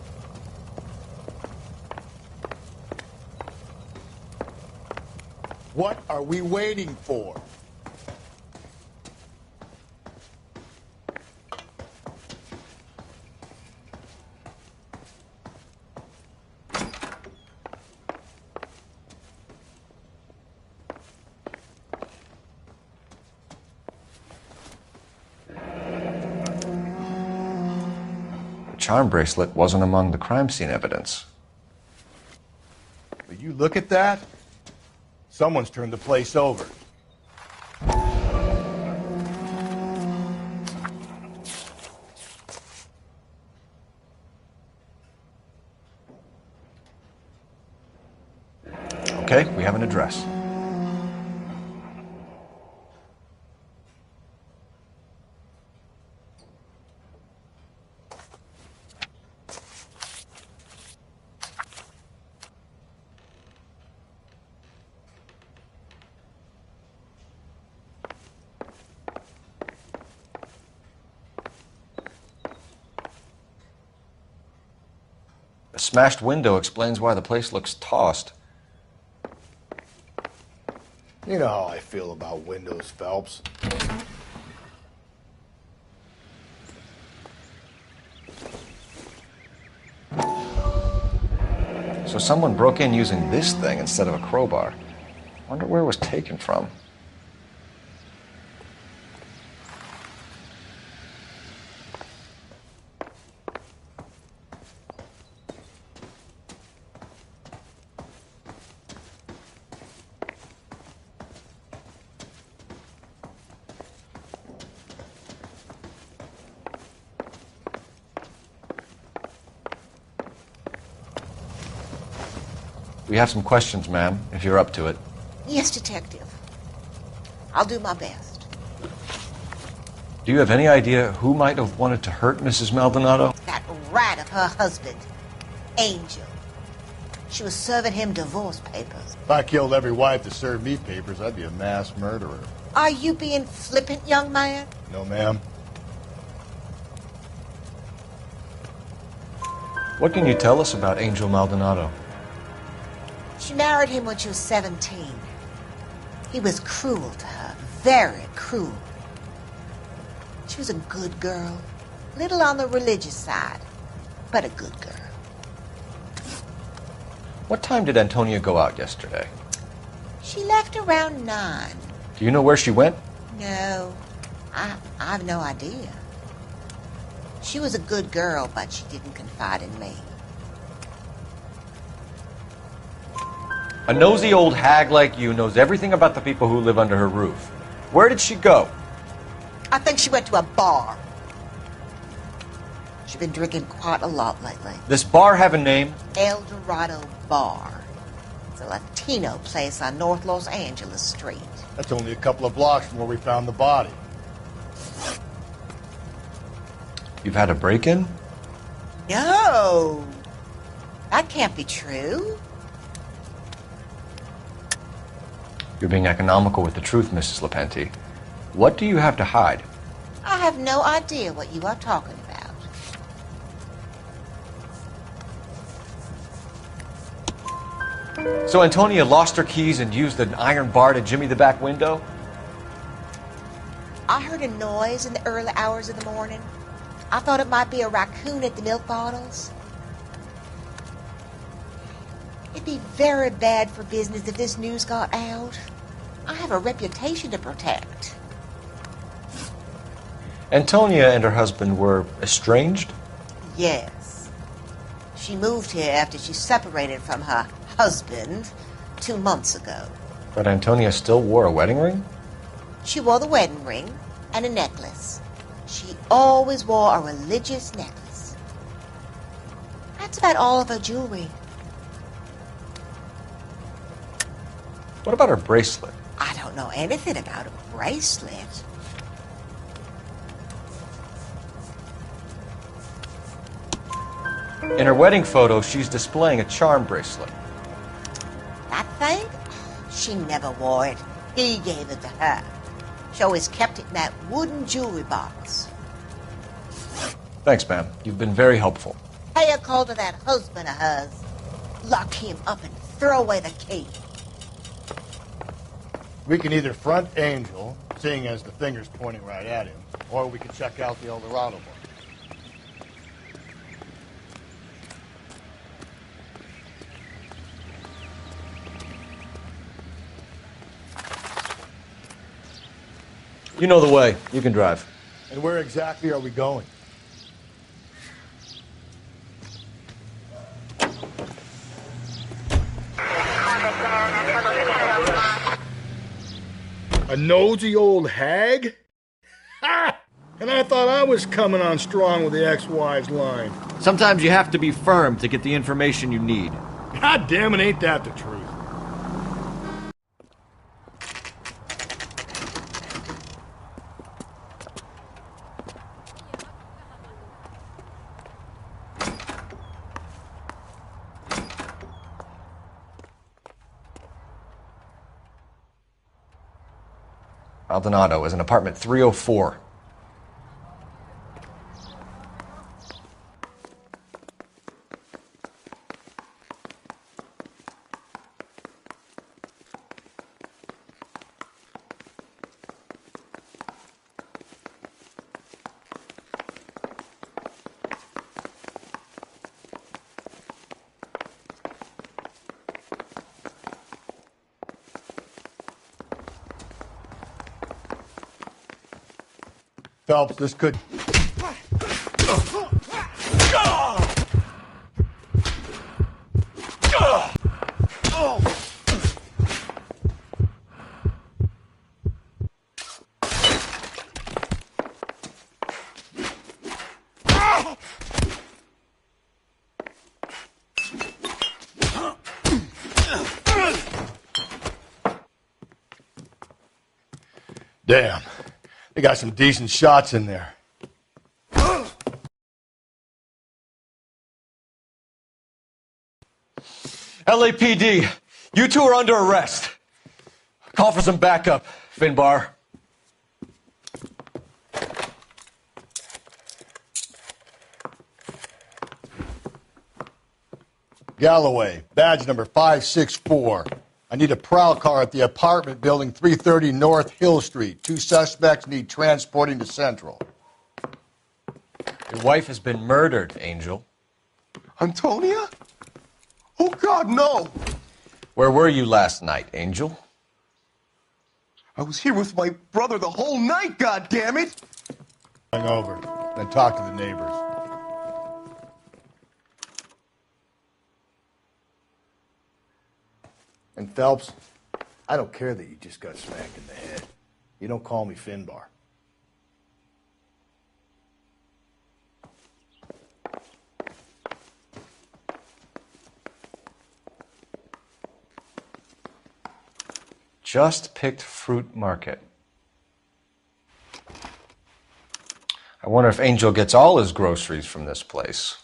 What are we waiting for? The charm bracelet wasn't among the crime scene evidence. Will you look at that? Someone's turned the place over. Okay, we have an address. A smashed window explains why the place looks tossed. You know how I feel about windows, Phelps. So someone broke in using this thing instead of a crowbar. Wonder where it was taken from. We have some questions, ma'am, if you're up to it. Yes, detective. I'll do my best. Do you have any idea who might have wanted to hurt Mrs. Maldonado? That rat of her husband, Angel. She was serving him divorce papers. If I killed every wife that served me papers, I'd be a mass murderer. Are you being flippant, young man? No, ma'am. What can you tell us about Angel Maldonado? She married him when she was 17. He was cruel to her, very cruel. She was a good girl, little on the religious side, but a good girl. What time did Antonia go out yesterday? She left around 9. Do you know where she went? No, I have no idea. She was a good girl, but she didn't confide in me. A nosy old hag like you knows everything about the people who live under her roof. Where did she go? I think she went to a bar. She's been drinking quite a lot lately. This bar have a name? El Dorado Bar. It's a Latino place on North Los Angeles Street. That's only a couple of blocks from where we found the body. You've had a break-in? No. That can't be true. You're being economical with the truth, Mrs. LaPente. What do you have to hide? I have no idea what you are talking about. So Antonia lost her keys and used an iron bar to jimmy the back window? I heard a noise in the early hours of the morning. I thought it might be a raccoon at the milk bottles. It'd be very bad for business if this news got out. I have a reputation to protect. Antonia and her husband were estranged? Yes. She moved here after she separated from her husband 2 months ago. But Antonia still wore a wedding ring? She wore the wedding ring and a necklace. She always wore a religious necklace. That's about all of her jewelry. What about her bracelet? I don't know anything about a bracelet. In her wedding photo, she's displaying a charm bracelet. That thing? She never wore it. He gave it to her. She always kept it in that wooden jewelry box. Thanks, ma'am. You've been very helpful. Pay a call to that husband of hers. Lock him up and throw away the key. We can either front Angel, seeing as the finger's pointing right at him, or we can check out the El Dorado one. You know the way. You can drive. And where exactly are we going? A nosy old hag? Ha! And I thought I was coming on strong with the ex-wife's line. Sometimes you have to be firm to get the information you need. God damn it, ain't that the truth? Maldonado is in apartment 304. Phelps, this could... Damn. They got some decent shots in there. LAPD, you two are under arrest. Call for some backup, Finbar. Galloway, badge number 564. I need a prowl car at the apartment building 330 North Hill Street. 2 suspects need transporting to Central. Your wife has been murdered, Angel. Antonia? Oh, God, no! Where were you last night, Angel? I was here with my brother the whole night, God damn it! Hang over, then talk to the neighbors. And Phelps, I don't care that you just got smacked in the head. You don't call me Finbar. Just picked fruit market. I wonder if Angel gets all his groceries from this place.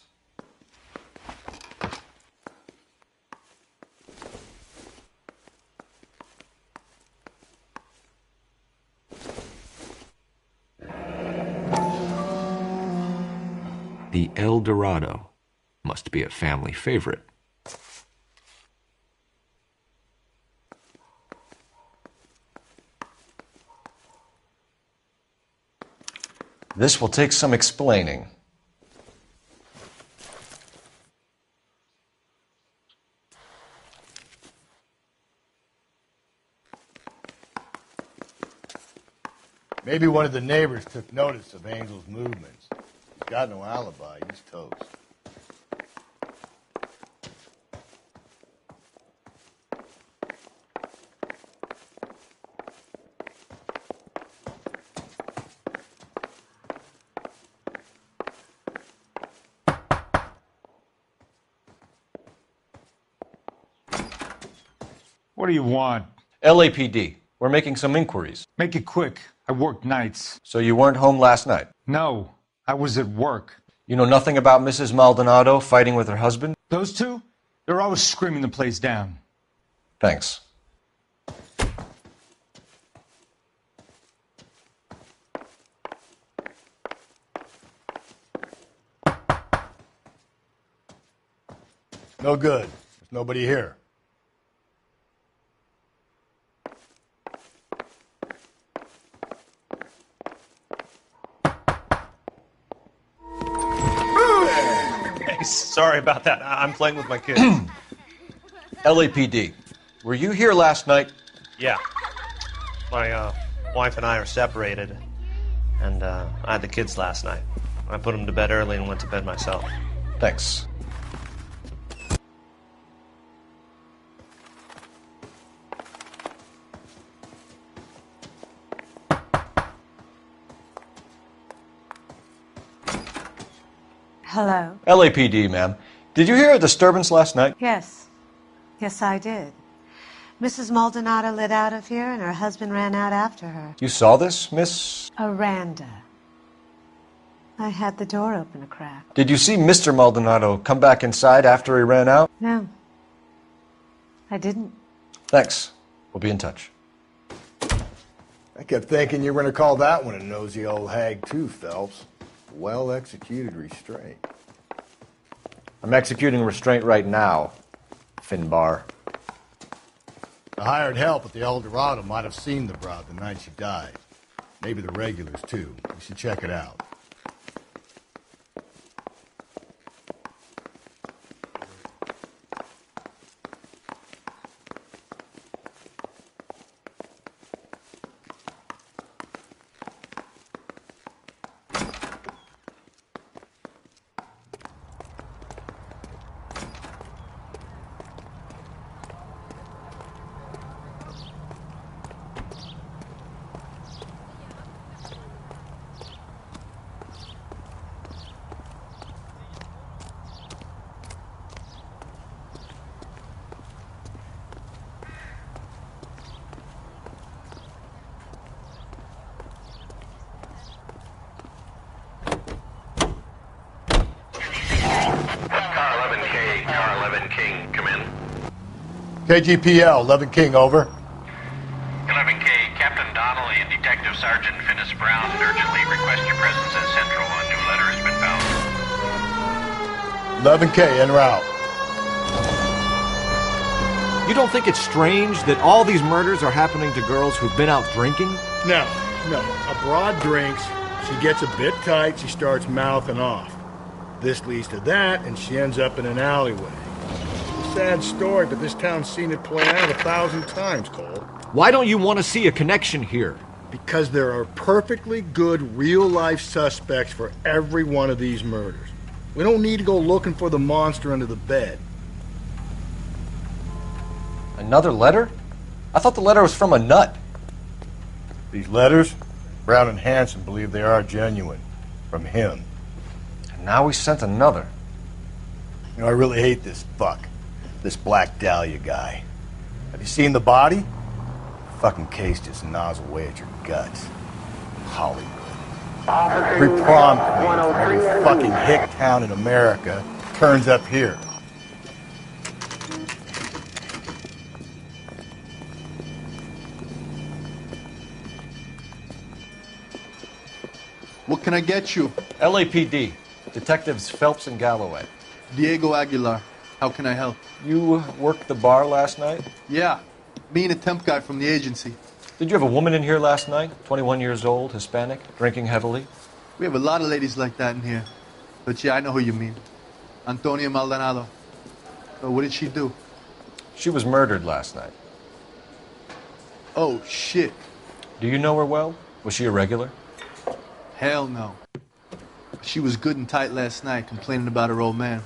The El Dorado must be a family favorite. This will take some explaining. Maybe one of the neighbors took notice of Angel's movements. He's got no alibi. He's toast. What do you want? LAPD. We're making some inquiries. Make it quick. I work nights. So you weren't home last night? No, I was at work. You know nothing about Mrs. Maldonado fighting with her husband? Those two? They're always screaming the place down. Thanks. No good. There's nobody here. Sorry about that. I'm playing with my kids. LAPD. Were you here last night? Yeah. My wife and I are separated, and I had the kids last night. I put them to bed early and went to bed myself. Thanks. Hello? LAPD, ma'am. Did you hear a disturbance last night? Yes. Yes, I did. Mrs. Maldonado lit out of here, and her husband ran out after her. You saw this, Miss? Aranda. I had the door open a crack. Did you see Mr. Maldonado come back inside after he ran out? No. I didn't. Thanks. We'll be in touch. I kept thinking you were going to call that one a nosy old hag too, Phelps. Well-executed restraint. I'm executing restraint right now, Finbar. The hired help at the El Dorado might have seen the broad the night she died. Maybe the regulars, too. We should check it out. KGPL, 11 King, over. 11K, Captain Donnelly and Detective Sergeant Finnis Brown urgently request your presence at Central. A new letter has been found. 11K, en route. You don't think it's strange that all these murders are happening to girls who've been out drinking? No. A broad drinks, she gets a bit tight, she starts mouthing off. This leads to that, and she ends up in an alleyway. Sad story, but this town's seen it play out 1,000 times, Cole. Why don't you want to see a connection here? Because there are perfectly good real-life suspects for every one of these murders. We don't need to go looking for the monster under the bed. Another letter? I thought the letter was from a nut. These letters, Brown and Hanson believe they are genuine. From him. And now we sent another. You know, I really hate this fuck. This Black Dahlia guy. Have you seen the body? The fucking case just gnaws away at your guts. Hollywood. Every prom queen, every fucking hick town in America turns up here. What can I get you? LAPD. Detectives Phelps and Galloway. Diego Aguilar. How can I help? You worked the bar last night? Yeah. Me and a temp guy from the agency. Did you have a woman in here last night? 21 years old, Hispanic, drinking heavily? We have a lot of ladies like that in here. But yeah, I know who you mean. Antonia Maldonado. So what did she do? She was murdered last night. Oh, shit. Do you know her well? Was she a regular? Hell no. She was good and tight last night, complaining about her old man.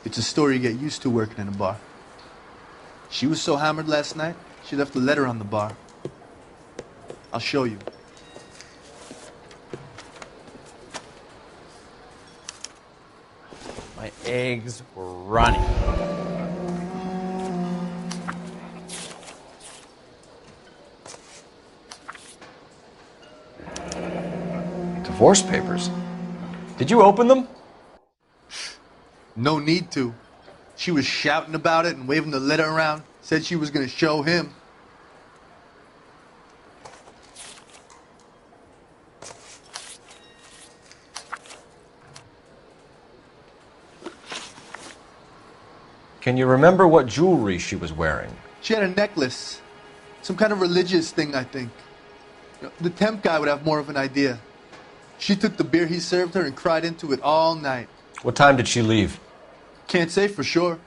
It's a story you get used to working in a bar. She was so hammered last night, she left a letter on the bar. I'll show you. My eggs were running. Divorce papers. Did you open them? No need to. She was shouting about it and waving the letter around. Said she was going to show him. Can you remember what jewelry she was wearing? She had a necklace. Some kind of religious thing, I think. The temp guy would have more of an idea. She took the beer he served her and cried into it all night. What time did she leave? Can't say for sure.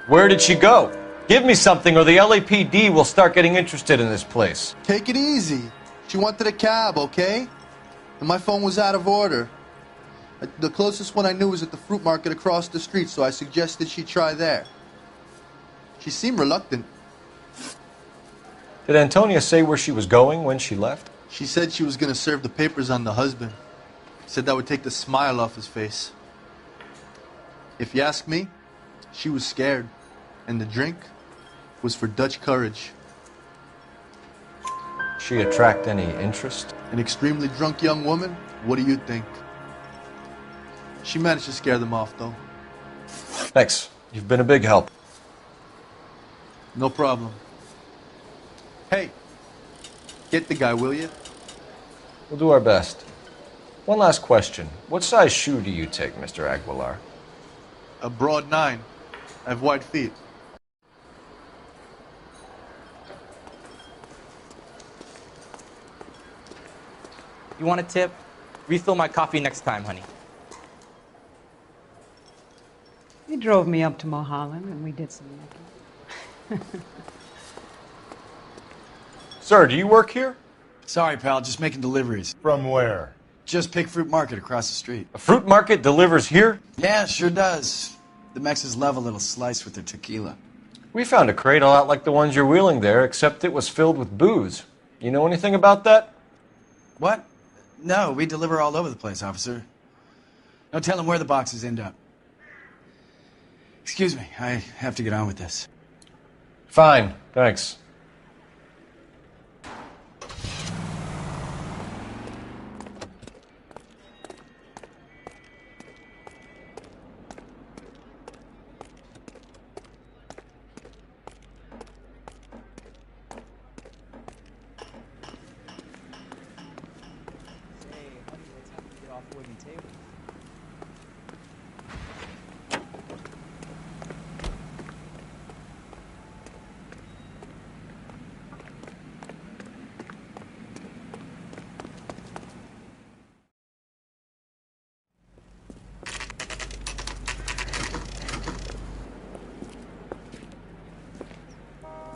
Where did she go? Give me something or the LAPD will start getting interested in this place. Take it easy. She wanted a cab, okay? And my phone was out of order. The closest one I knew was at the fruit market across the street, so I suggested she try there. She seemed reluctant. Did Antonia say where she was going when she left? She said she was going to serve the papers on the husband. Said that would take the smile off his face. If you ask me, she was scared. And the drink was for Dutch courage. She attract any interest? An extremely drunk young woman? What do you think? She managed to scare them off, though. Thanks. You've been a big help. No problem. Hey, get the guy, will you? We'll do our best. One last question. What size shoe do you take, Mr. Aguilar? A broad 9. I have wide feet. You want a tip? Refill my coffee next time, honey. He drove me up to Mulholland and we did some looking. Sir, do you work here? Sorry, pal, just making deliveries. From where? Just Pig Fruit Market across the street. A fruit market delivers here? Yeah, sure does. The Mexes love a little slice with their tequila. We found a crate a lot like the ones you're wheeling there, except it was filled with booze. You know anything about that? What? No, we deliver all over the place, officer. No telling where the boxes end up. Excuse me, I have to get on with this. Fine, thanks.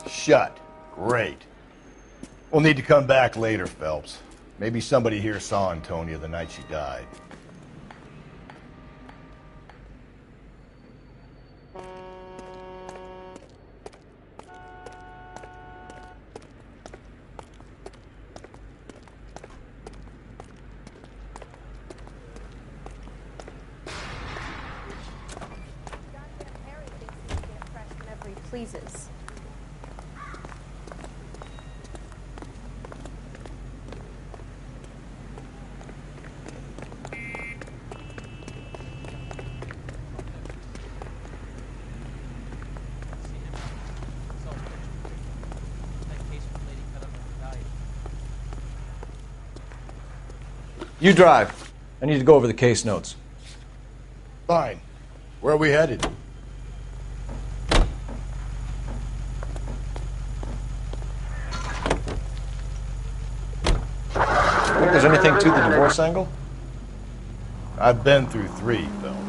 Shut. Great. We'll need to come back later, Phelps. Maybe somebody here saw Antonia the night she died. Pleases. You drive. I need to go over the case notes. Fine. Where are we headed? Think there's anything to the divorce angle? I've been through 3, Phelps.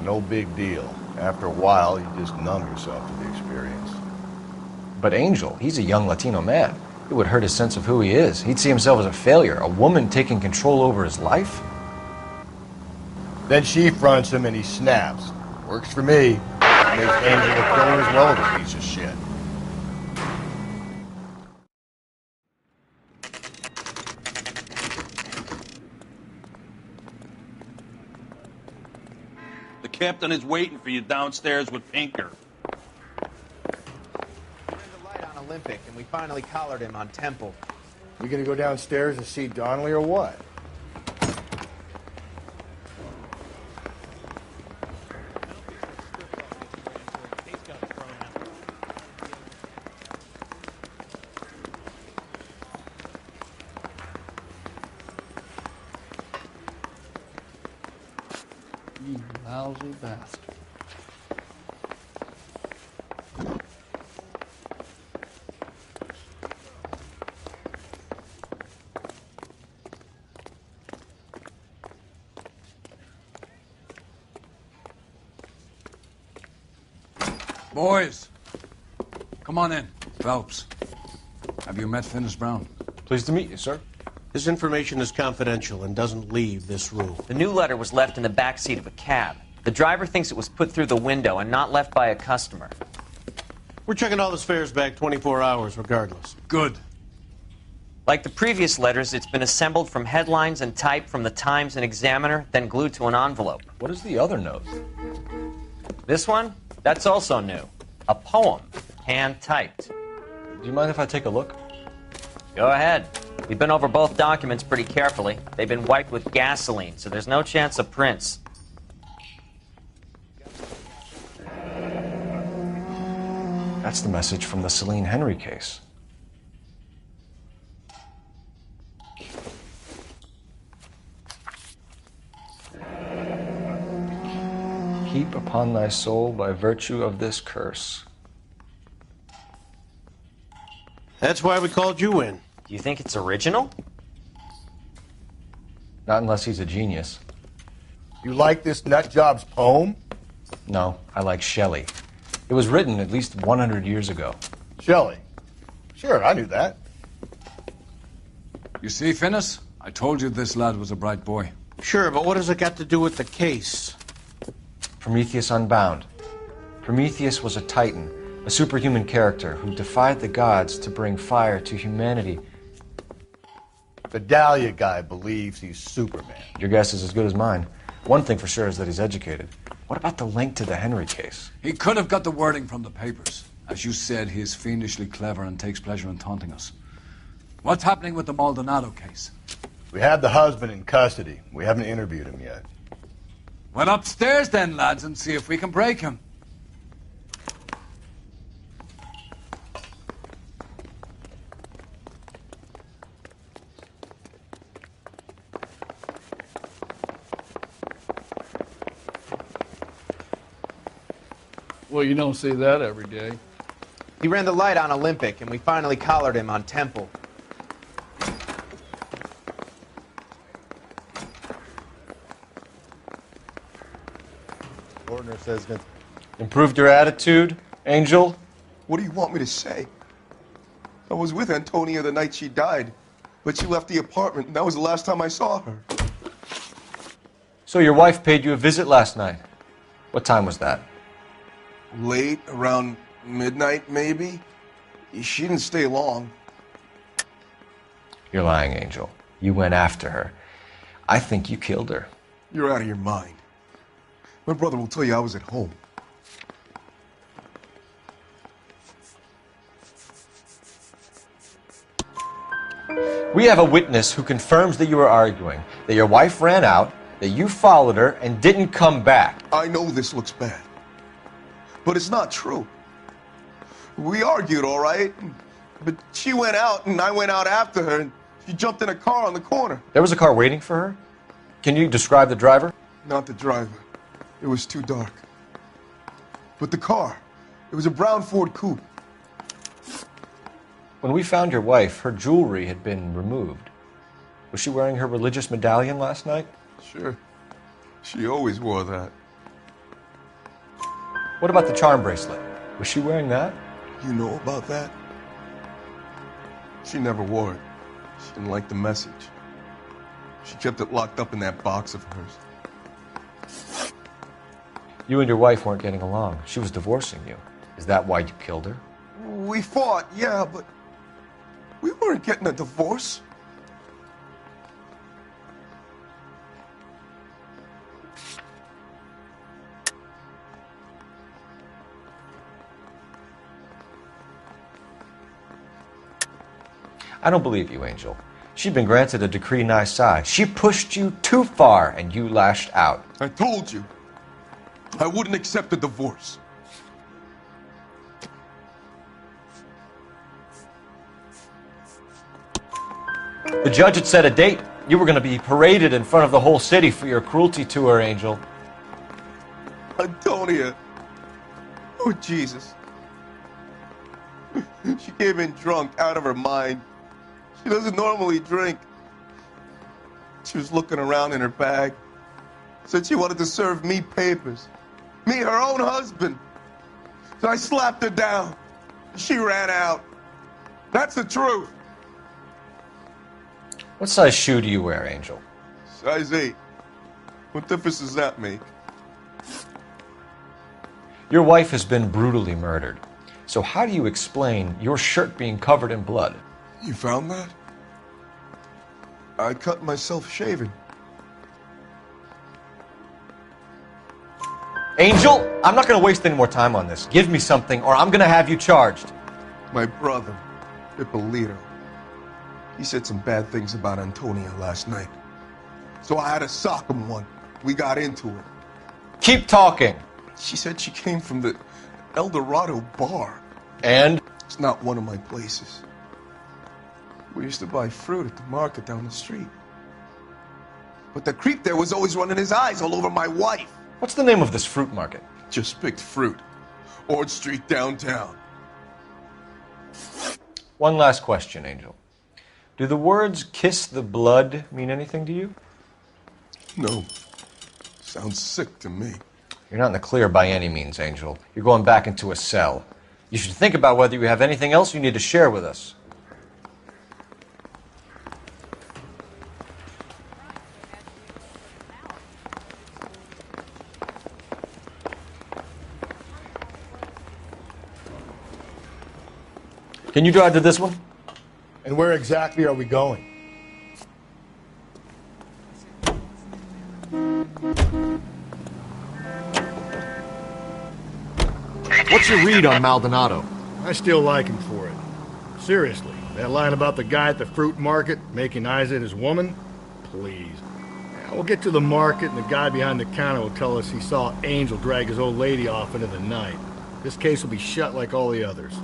No big deal. After a while, you just numb yourself to the experience. But Angel, he's a young Latino man. It would hurt his sense of who he is. He'd see himself as a failure, a woman taking control over his life. Then she fronts him and he snaps. Works for me. Makes Angel a killer as well as a piece of shit. The captain is waiting for you downstairs with Pinker. On Olympic, and we finally collared him on Temple. We gonna go downstairs and see Donnelly or what? You lousy bastard. Boys, come on in. Phelps, have you met Finis Brown? Pleased to meet you, sir. This information is confidential and doesn't leave this room. The new letter was left in the back seat of a cab. The driver thinks it was put through the window and not left by a customer. We're checking all his fares back 24 hours regardless. Good. Like the previous letters, it's been assembled from headlines and type from the Times and Examiner, then glued to an envelope. What is the other note? This one? That's also new. A poem, hand-typed. Do you mind if I take a look? Go ahead. We've been over both documents pretty carefully. They've been wiped with gasoline, so there's no chance of prints. That's the message from the Celine Henry case. Heap upon thy soul by virtue of this curse. That's why we called you in. Do you think it's original? Not unless he's a genius. You like this nutjob's poem? No, I like Shelley. It was written at least 100 years ago. Shelley? Sure, I knew that. You see, Finis? I told you this lad was a bright boy. Sure, but what has it got to do with the case? Prometheus Unbound. Prometheus was a titan, a superhuman character who defied the gods to bring fire to humanity. The Dahlia guy believes he's Superman. Your guess is as good as mine. One thing for sure is that he's educated. What about the link to the Henry case? He could have got the wording from the papers. As you said, he is fiendishly clever and takes pleasure in taunting us. What's happening with the Maldonado case? We have the husband in custody. We haven't interviewed him yet. Well, upstairs then, lads, and see if we can break him. Well, you don't see that every day. He ran the light on Olympic, and we finally collared him on Temple. Ordner says that. Improved your attitude, Angel? What do you want me to say? I was with Antonia the night she died, but she left the apartment, and that was the last time I saw her. So your wife paid you a visit last night. What time was that? Late, around midnight, maybe? She didn't stay long. You're lying, Angel. You went after her. I think you killed her. You're out of your mind. My brother will tell you I was at home. We have a witness who confirms that you were arguing, that your wife ran out, that you followed her and didn't come back. I know this looks bad, but it's not true. We argued, all right, but she went out and I went out after her and she jumped in a car on the corner. There was a car waiting for her? Can you describe the driver? Not the driver. It was too dark. But the car, it was a brown Ford coupe. When we found your wife, her jewelry had been removed. Was she wearing her religious medallion last night? Sure. She always wore that. What about the charm bracelet? Was she wearing that? You know about that? She never wore it. She didn't like the message. She kept it locked up in that box of hers. You and your wife weren't getting along. She was divorcing you. Is that why you killed her? We fought, yeah, but we weren't getting a divorce. I don't believe you, Angel. She'd been granted a decree nisi. She pushed you too far, and you lashed out. I told you. I wouldn't accept a divorce. The judge had set a date. You were going to be paraded in front of the whole city for your cruelty to her, Angel. Antonia. Oh, Jesus. She came in drunk, out of her mind. She doesn't normally drink. She was looking around in her bag. Said she wanted to serve me papers. Me, her own husband. So I slapped her down. She ran out. That's the truth. What size shoe do you wear, Angel? Size 8. What difference does that make? Your wife has been brutally murdered. So how do you explain your shirt being covered in blood? You found that? I cut myself shaving. Angel, I'm not going to waste any more time on this. Give me something or I'm going to have you charged. My brother, Ippolito, he said some bad things about Antonia last night. So I had to sock him one. We got into it. Keep talking. She said she came from the El Dorado bar. And? It's not one of my places. We used to buy fruit at the market down the street. But the creep there was always running his eyes all over my wife. What's the name of this fruit market? Just picked fruit. Ord Street downtown. One last question, Angel. Do the words kiss the blood mean anything to you? No. Sounds sick to me. You're not in the clear by any means, Angel. You're going back into a cell. You should think about whether you have anything else you need to share with us. Can you drive to this one? And where exactly are we going? What's your read on Maldonado? I still like him for it. Seriously, that line about the guy at the fruit market making eyes at his woman? Please. Yeah, we'll get to the market and the guy behind the counter will tell us he saw Angel drag his old lady off into the night. This case will be shut like all the others.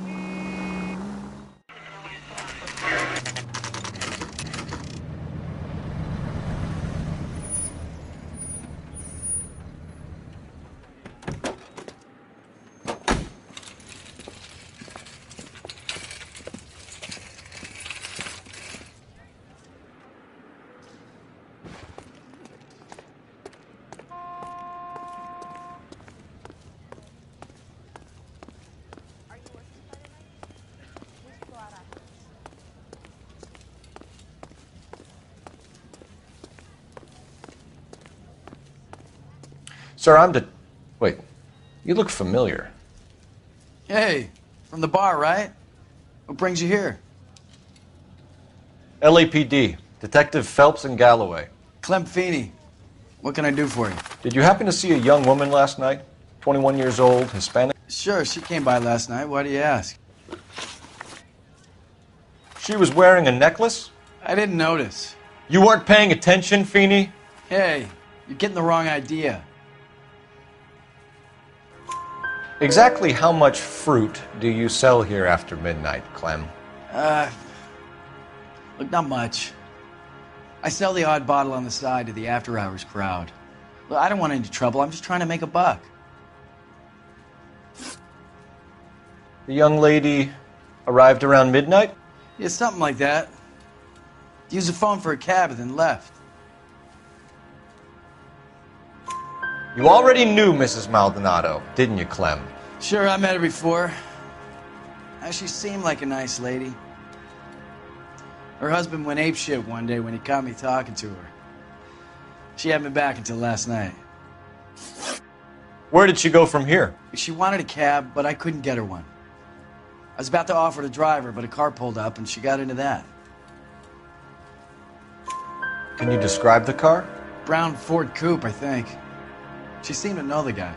Sir, Wait, you look familiar. Hey, from the bar, right? What brings you here? LAPD, Detective Phelps and Galloway. Clem Feeney. What can I do for you? Did you happen to see a young woman last night? 21 years old, Hispanic? Sure, she came by last night. Why do you ask? She was wearing a necklace? I didn't notice. You weren't paying attention, Feeney? Hey, you're getting the wrong idea. Exactly how much fruit do you sell here after midnight, Clem? Look, not much. I sell the odd bottle on the side to the after-hours crowd. Look, I don't want any trouble. I'm just trying to make a buck. The young lady arrived around midnight? Yeah, something like that. Used the phone for a cab and then left. You already knew Mrs. Maldonado, didn't you, Clem? Sure, I met her before. She seemed like a nice lady. Her husband went apeshit one day when he caught me talking to her. She had me back until last night. Where did she go from here? She wanted a cab, but I couldn't get her one. I was about to offer to drive her, but a car pulled up and she got into that. Can you describe the car? Brown Ford Coupe, I think. She seemed to know the guy.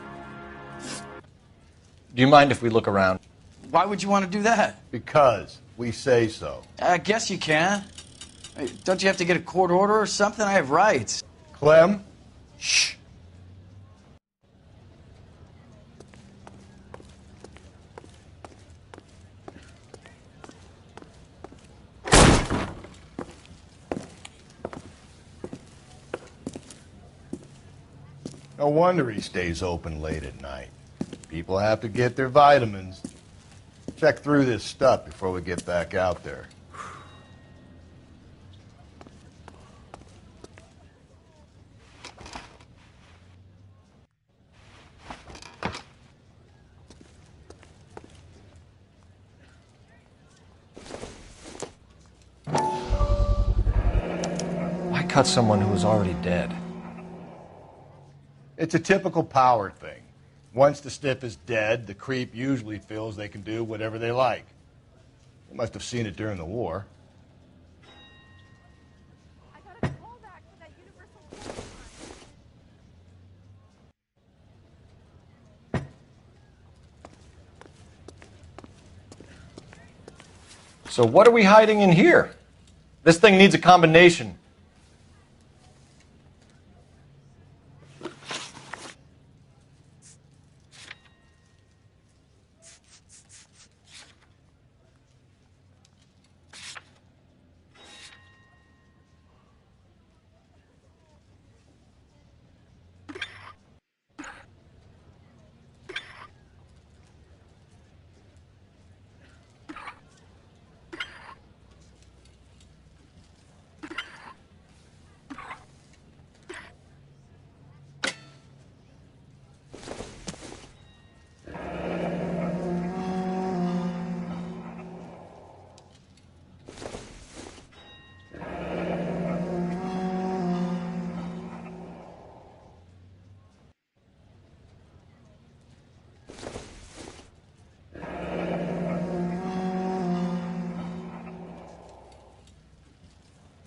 Do you mind if we look around? Why would you want to do that? Because we say so. I guess you can. Hey, don't you have to get a court order or something? I have rights. Clem? Shh. No wonder he stays open late at night. People have to get their vitamins. Check through this stuff before we get back out there. Why cut someone who was already dead? It's a typical power thing. Once the stiff is dead, the creep usually feels they can do whatever they like. You must have seen it during the war. So what are we hiding in here? This thing needs a combination.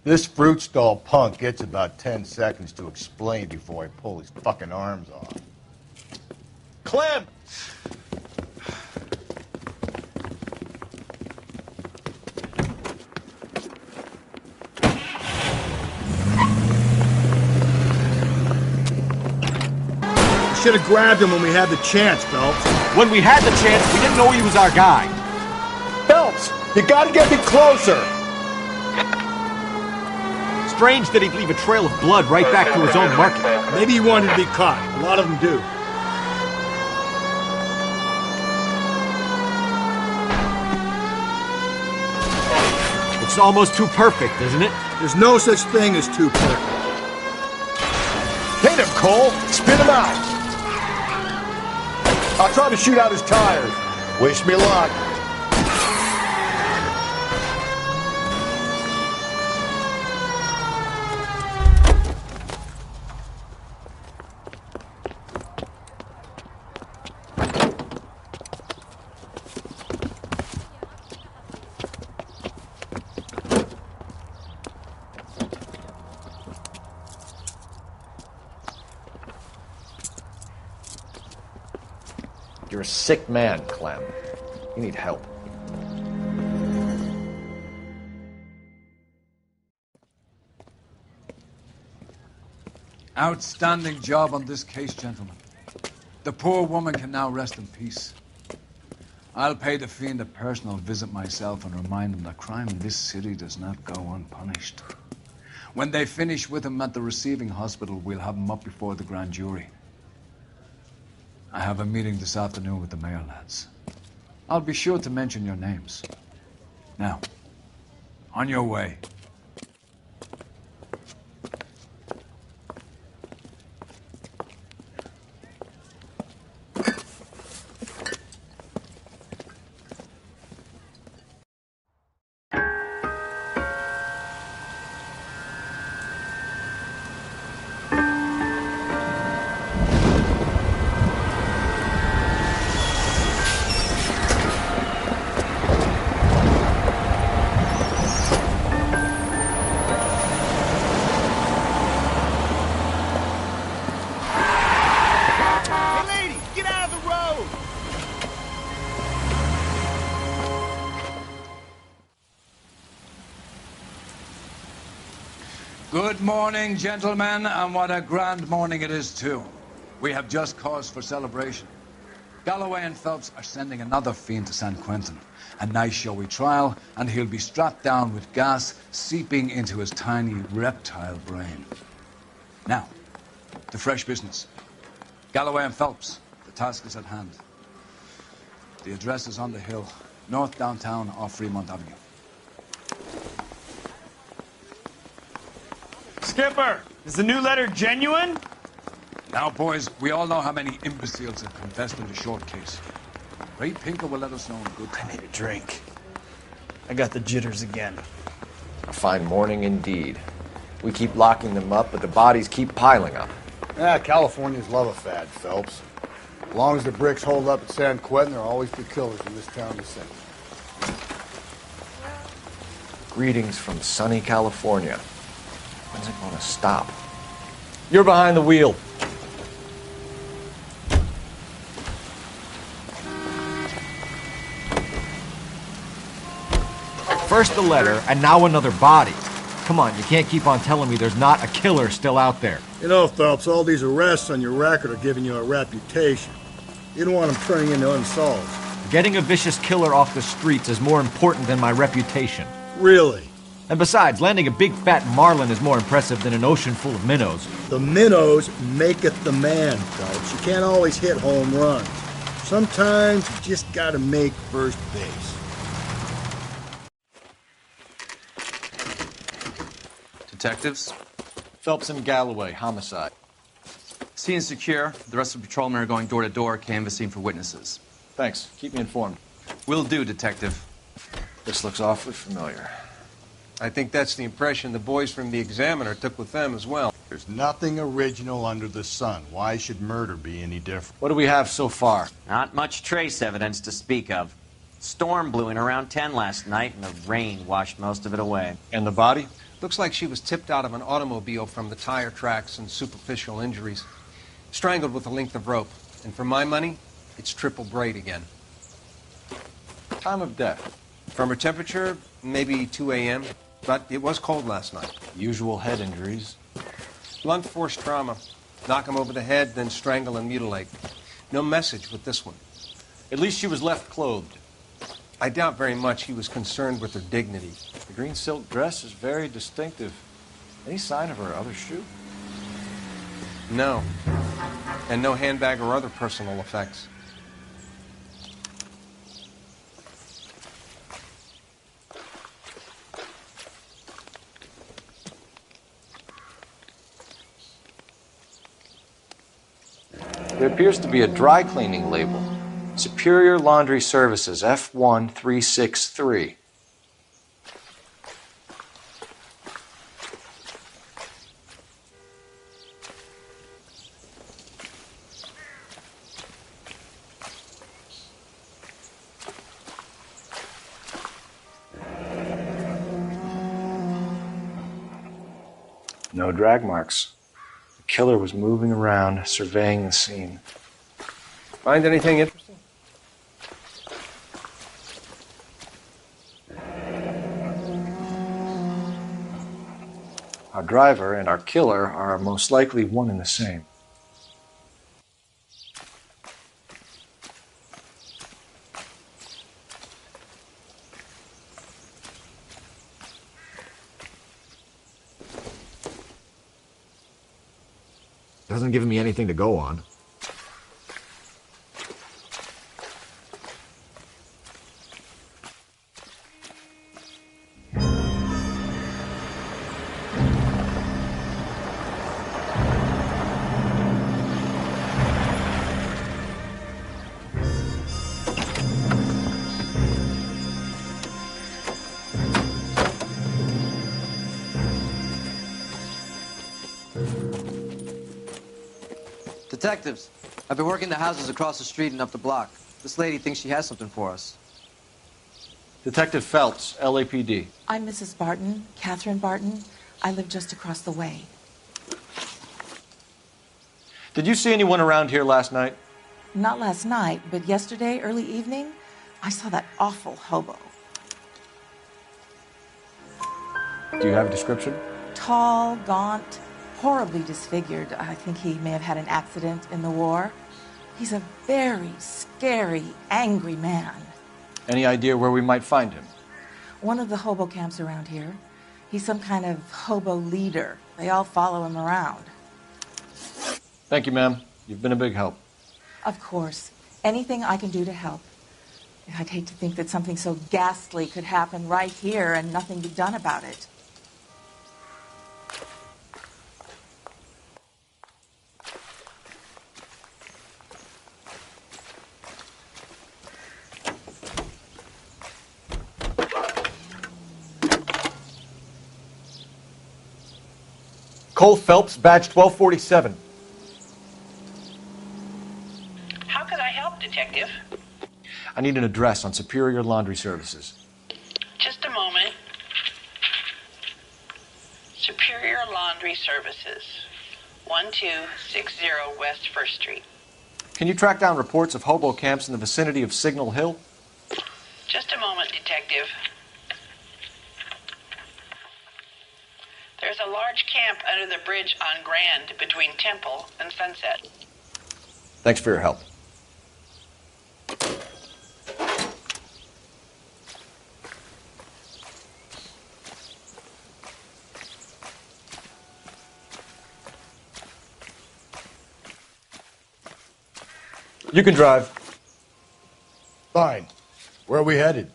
This fruit stall punk gets about 10 seconds to explain before I pull his fucking arms off. Clem! Should have grabbed him when we had the chance, Phelps. When we had the chance, we didn't know he was our guy. Phelps, you gotta get me closer. Strange that he'd leave a trail of blood right back to his own market. Maybe he wanted to be caught. A lot of them do. It's almost too perfect, isn't it? There's no such thing as too perfect. Hit him, Cole. Spin him out. I'll try to shoot out his tires. Wish me luck. You're a sick man, Clem. You need help. Outstanding job on this case, gentlemen. The poor woman can now rest in peace. I'll pay the fiend a personal visit myself and remind him that crime in this city does not go unpunished. When they finish with him at the receiving hospital, we'll have him up before the grand jury. I have a meeting this afternoon with the mayor lads. I'll be sure to mention your names. Now, on your way. Good morning, gentlemen, and what a grand morning it is, too. We have just cause for celebration. Galloway and Phelps are sending another fiend to San Quentin. A nice showy trial, and he'll be strapped down with gas seeping into his tiny reptile brain. Now, to fresh business. Galloway and Phelps, the task is at hand. The address is on the hill, north downtown off Fremont Avenue. Skipper, is the new letter genuine? Now, boys, we all know how many imbeciles have confessed in the short case. Ray Pinker will let us know in good time. I need a drink. I got the jitters again. A fine morning indeed. We keep locking them up, but the bodies keep piling up. Yeah, Californians love a fad, Phelps. As long as the bricks hold up at San Quentin, there'll always be killers in this town to sing. Greetings from sunny California. When's it going to stop? You're behind the wheel. First the letter, and now another body. Come on, you can't keep on telling me there's not a killer still out there. You know, Phelps, all these arrests on your record are giving you a reputation. You don't want them turning into unsolved. Getting a vicious killer off the streets is more important than my reputation. Really? And besides, landing a big fat marlin is more impressive than an ocean full of minnows. The minnows maketh the man, Phelps. You can't always hit home runs. Sometimes you just gotta make first base. Detectives? Phelps and Galloway, homicide. Scene secure. The rest of the patrolmen are going door to door, canvassing for witnesses. Thanks. Keep me informed. Will do, Detective. This looks awfully familiar. I think that's the impression the boys from the Examiner took with them as well. There's nothing original under the sun. Why should murder be any different? What do we have so far? Not much trace evidence to speak of. Storm blew in around 10 last night, and the rain washed most of it away. And the body? Looks like she was tipped out of an automobile from the tire tracks and superficial injuries. Strangled with a length of rope. And for my money, it's triple braid again. Time of death? From her temperature, maybe 2 a.m., but it was cold last night. Usual head injuries. Blunt force trauma. Knock him over the head, then strangle and mutilate. No message with this one. At least she was left clothed. I doubt very much he was concerned with her dignity. The green silk dress is very distinctive. Any sign of her other shoe? No. And no handbag or other personal effects. There appears to be a dry cleaning label. Superior Laundry Services, F1363. No drag marks. The killer was moving around, surveying the scene. Find anything interesting? Our driver and our killer are most likely one and the same. Doesn't give me anything to go on. Detectives, I've been working the houses across the street and up the block. This lady thinks she has something for us. Detective Phelps, LAPD. I'm Mrs. Barton, Catherine Barton. I live just across the way. Did you see anyone around here last night? Not last night, but yesterday, early evening, I saw that awful hobo. Do you have a description? tall, gaunt, horribly disfigured. I think he may have had an accident in the war. He's a very scary, angry man. Any idea where we might find him? One of the hobo camps around here. He's some kind of hobo leader. They all follow him around. Thank you, ma'am. You've been a big help. Of course. Anything I can do to help. I'd hate to think that something so ghastly could happen right here and nothing be done about it. Cole Phelps, badge 1247. How can I help, Detective? I need an address on Superior Laundry Services. Just a moment. Superior Laundry Services, 1260 West 1st Street. Can you track down reports of hobo camps in the vicinity of Signal Hill? Just a moment, Detective. There's a large camp under the bridge on Grand between Temple and Sunset. Thanks for your help. You can drive. Fine. Where are we headed?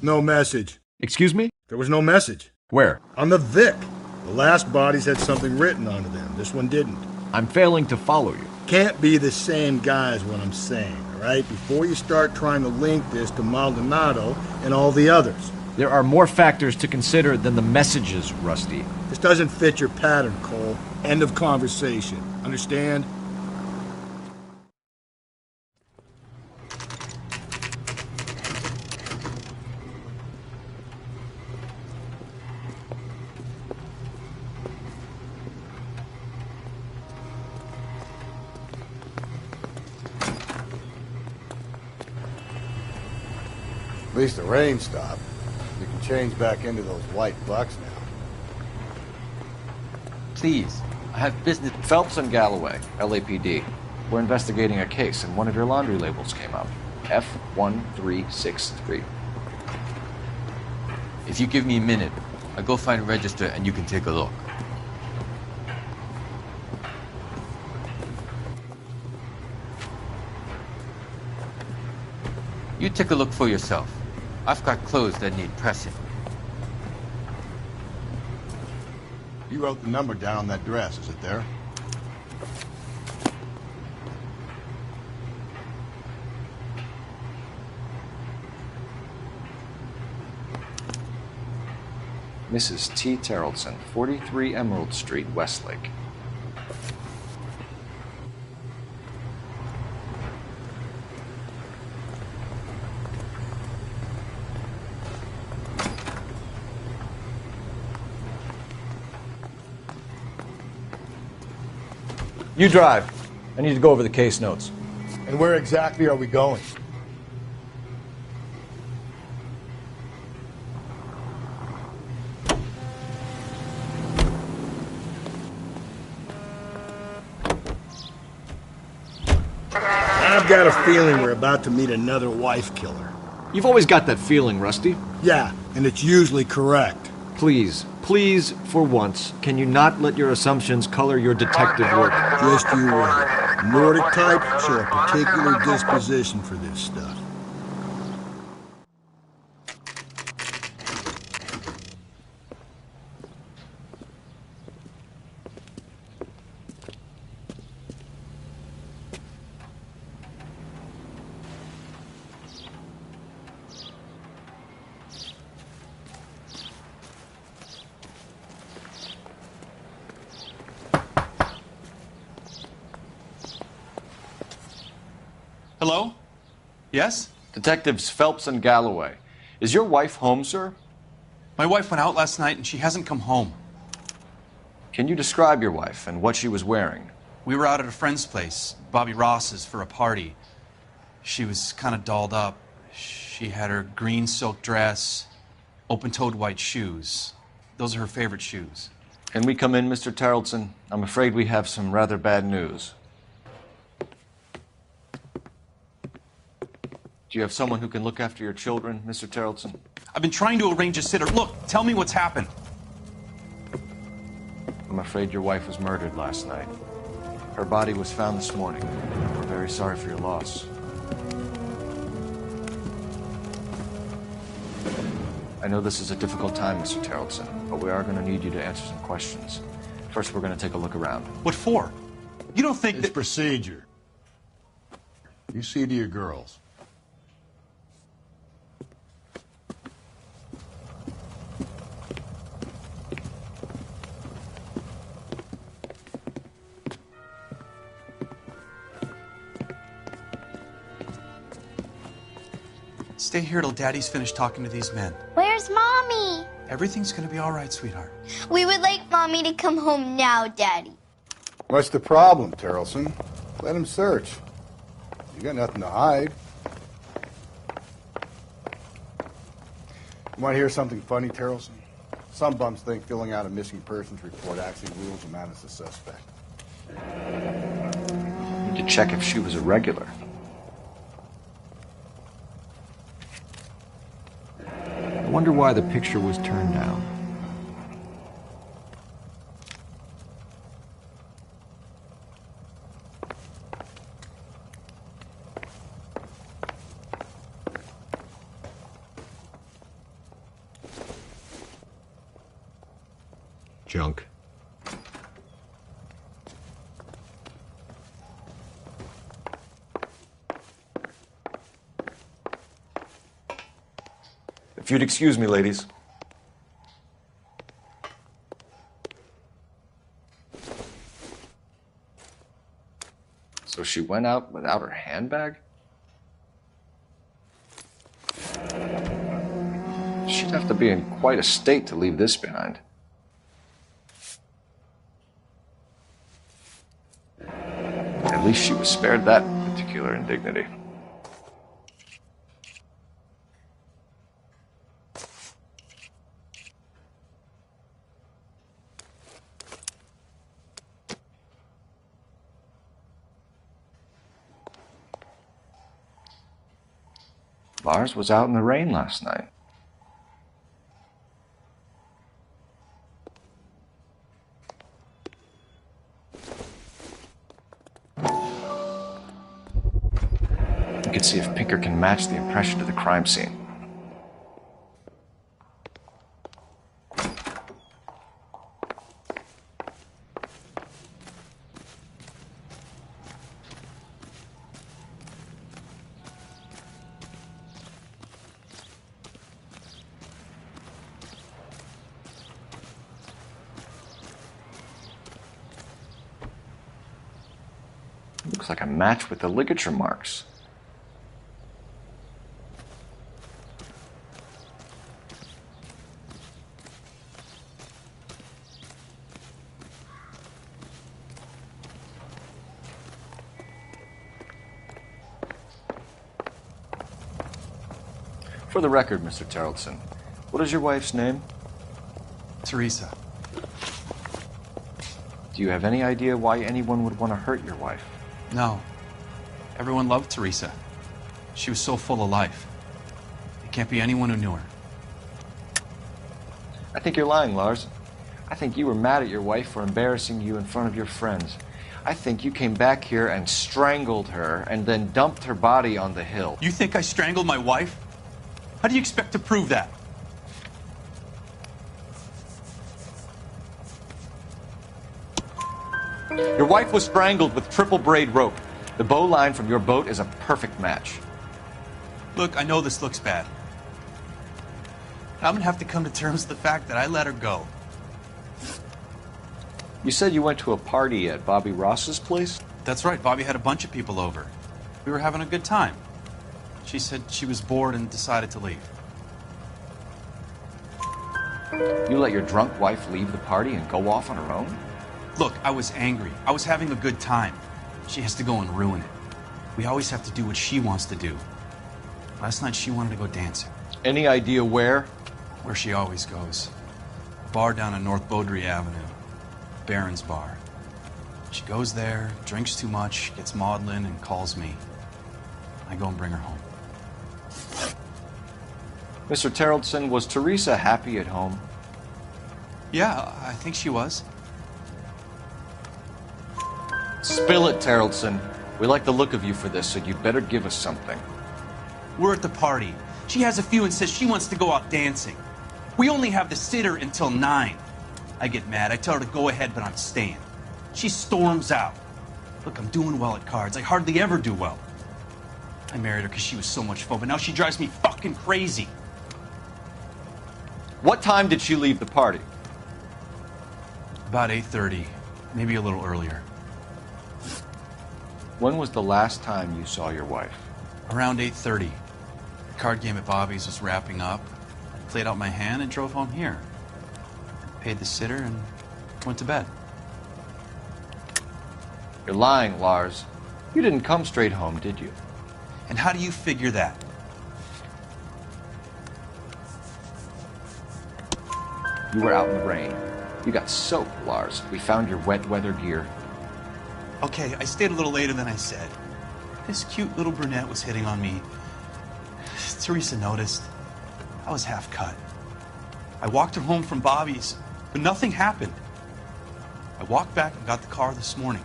No message. Excuse me? There was no message. Where? On the Vic. The last bodies had something written onto them. This one didn't. I'm failing to follow you. Can't be the same guy is what I'm saying, all right? Before you start trying to link this to Maldonado and all the others. There are more factors to consider than the messages, Rusty. This doesn't fit your pattern, Cole. End of conversation. Understand? At least the rain stopped. You can change back into those white bucks now. Please, I have business. Phelps and Galloway, LAPD. We're investigating a case, and one of your laundry labels came up. F1363. If you give me a minute, I'll go find a register and you can take a look. You take a look for yourself. I've got clothes that need pressing. You wrote the number down on that dress, is it there? Mrs. T. Terrellson, 43 Emerald Street, Westlake. You drive. I need to go over the case notes. And where exactly are we going? I've got a feeling we're about to meet another wife killer. You've always got that feeling, Rusty. Yeah, and it's usually correct. Please, please, for once, can you not let your assumptions color your detective work? Just you wait. Nordic types show a particular disposition for this stuff. Hello? Yes? Detectives Phelps and Galloway. Is your wife home, sir? My wife went out last night and she hasn't come home. Can you describe your wife and what she was wearing? We were out at a friend's place, Bobby Ross's, for a party. She was kind of dolled up. She had her green silk dress, open-toed white shoes. Those are her favorite shoes. Can we come in, Mr. Tarleton? I'm afraid we have some rather bad news. Do you have someone who can look after your children, Mr. Tarleton? I've been trying to arrange a sitter. Look, tell me what's happened. I'm afraid your wife was murdered last night. Her body was found this morning. We're very sorry for your loss. I know this is a difficult time, Mr. Tarleton, but we are going to need you to answer some questions. First, we're going to take a look around. What for? You don't think it's procedure. You see to your girls. Stay here till Daddy's finished talking to these men. Where's Mommy? Everything's gonna be all right, sweetheart. We would like Mommy to come home now, Daddy. What's the problem, Tarleton? Let him search. You got nothing to hide. You want to hear something funny, Tarleton? Some bums think filling out a missing persons report actually rules them out as a suspect. Need to check if she was a regular. I wonder why the picture was turned down. Junk. If you'd excuse me, ladies. So she went out without her handbag? She'd have to be in quite a state to leave this behind. At least she was spared that particular indignity. Lars was out in the rain last night. You can see if Pinker can match the impression to the crime scene. Looks like a match with the ligature marks. For the record, Mr. Tarleton, what is your wife's name? Teresa. Do you have any idea why anyone would want to hurt your wife? No. Everyone loved Teresa. She was so full of life. It can't be anyone who knew her. I think you're lying, Lars. I think you were mad at your wife for embarrassing you in front of your friends. I think you came back here and strangled her and then dumped her body on the hill. You think I strangled my wife? How do you expect to prove that? Your wife was strangled with triple braid rope. The bow line from your boat is a perfect match. Look, I know this looks bad. I'm gonna have to come to terms with the fact that I let her go. You said you went to a party at Bobby Ross's place? That's right, Bobby had a bunch of people over. We were having a good time. She said she was bored and decided to leave. You let your drunk wife leave the party and go off on her own? Look, I was angry. I was having a good time. She has to go and ruin it. We always have to do what she wants to do. Last night she wanted to go dancing. Any idea where? Where she always goes. A bar down on North Beaudry Avenue. Baron's Bar. She goes there, drinks too much, gets maudlin, and calls me. I go and bring her home. Mr. Terrellson, was Teresa happy at home? Yeah, I think she was. Spill it, Terrellson. We like the look of you for this, so you'd better give us something. We're at the party. She has a few and says she wants to go out dancing. We only have the sitter until 9. I get mad. I tell her to go ahead, but I'm staying. She storms out. Look, I'm doing well at cards. I hardly ever do well. I married her because she was so much fun, but now she drives me fucking crazy. What time did she leave the party? About 8:30, maybe a little earlier. When was the last time you saw your wife? Around 8:30. The card game at Bobby's was wrapping up. I played out my hand and drove home here. Paid the sitter and went to bed. You're lying, Lars. You didn't come straight home, did you? And how do you figure that? You were out in the rain. You got soaked, Lars. We found your wet weather gear. Okay, I stayed a little later than I said. This cute little brunette was hitting on me. Teresa noticed. I was half cut. I walked her home from Bobby's, but nothing happened. I walked back and got the car this morning.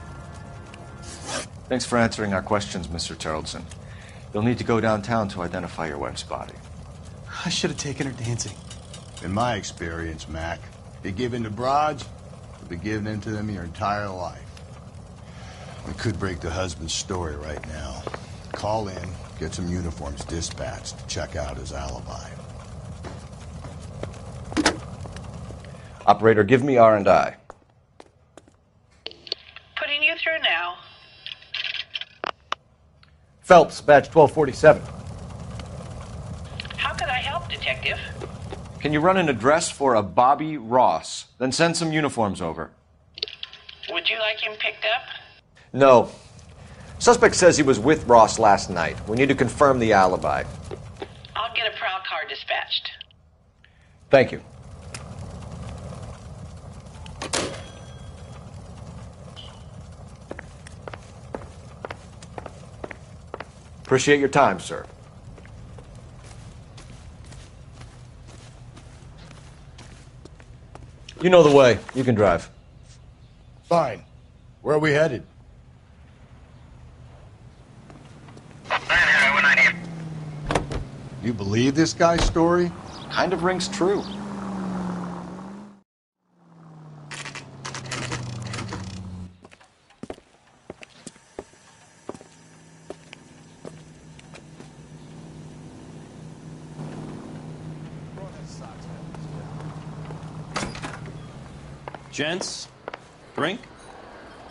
Thanks for answering our questions, Mr. Terrellson. You'll need to go downtown to identify your wife's body. I should have taken her dancing. In my experience, Mac, you give in to broads, you'll be giving in to them your entire life. We could break the husband's story right now. Call in, get some uniforms dispatched to check out his alibi. Operator, give me R&I. Putting you through now. Phelps, badge 1247. How could I help, Detective? Can you run an address for a Bobby Ross? Then send some uniforms over. Would you like him picked up? No. Suspect says he was with Ross last night. We need to confirm the alibi. I'll get a prowl car dispatched. Thank you. Appreciate your time, sir. You know the way. You can drive. Fine. Where are we headed? You believe this guy's story? Kind of rings true. Gents, drink?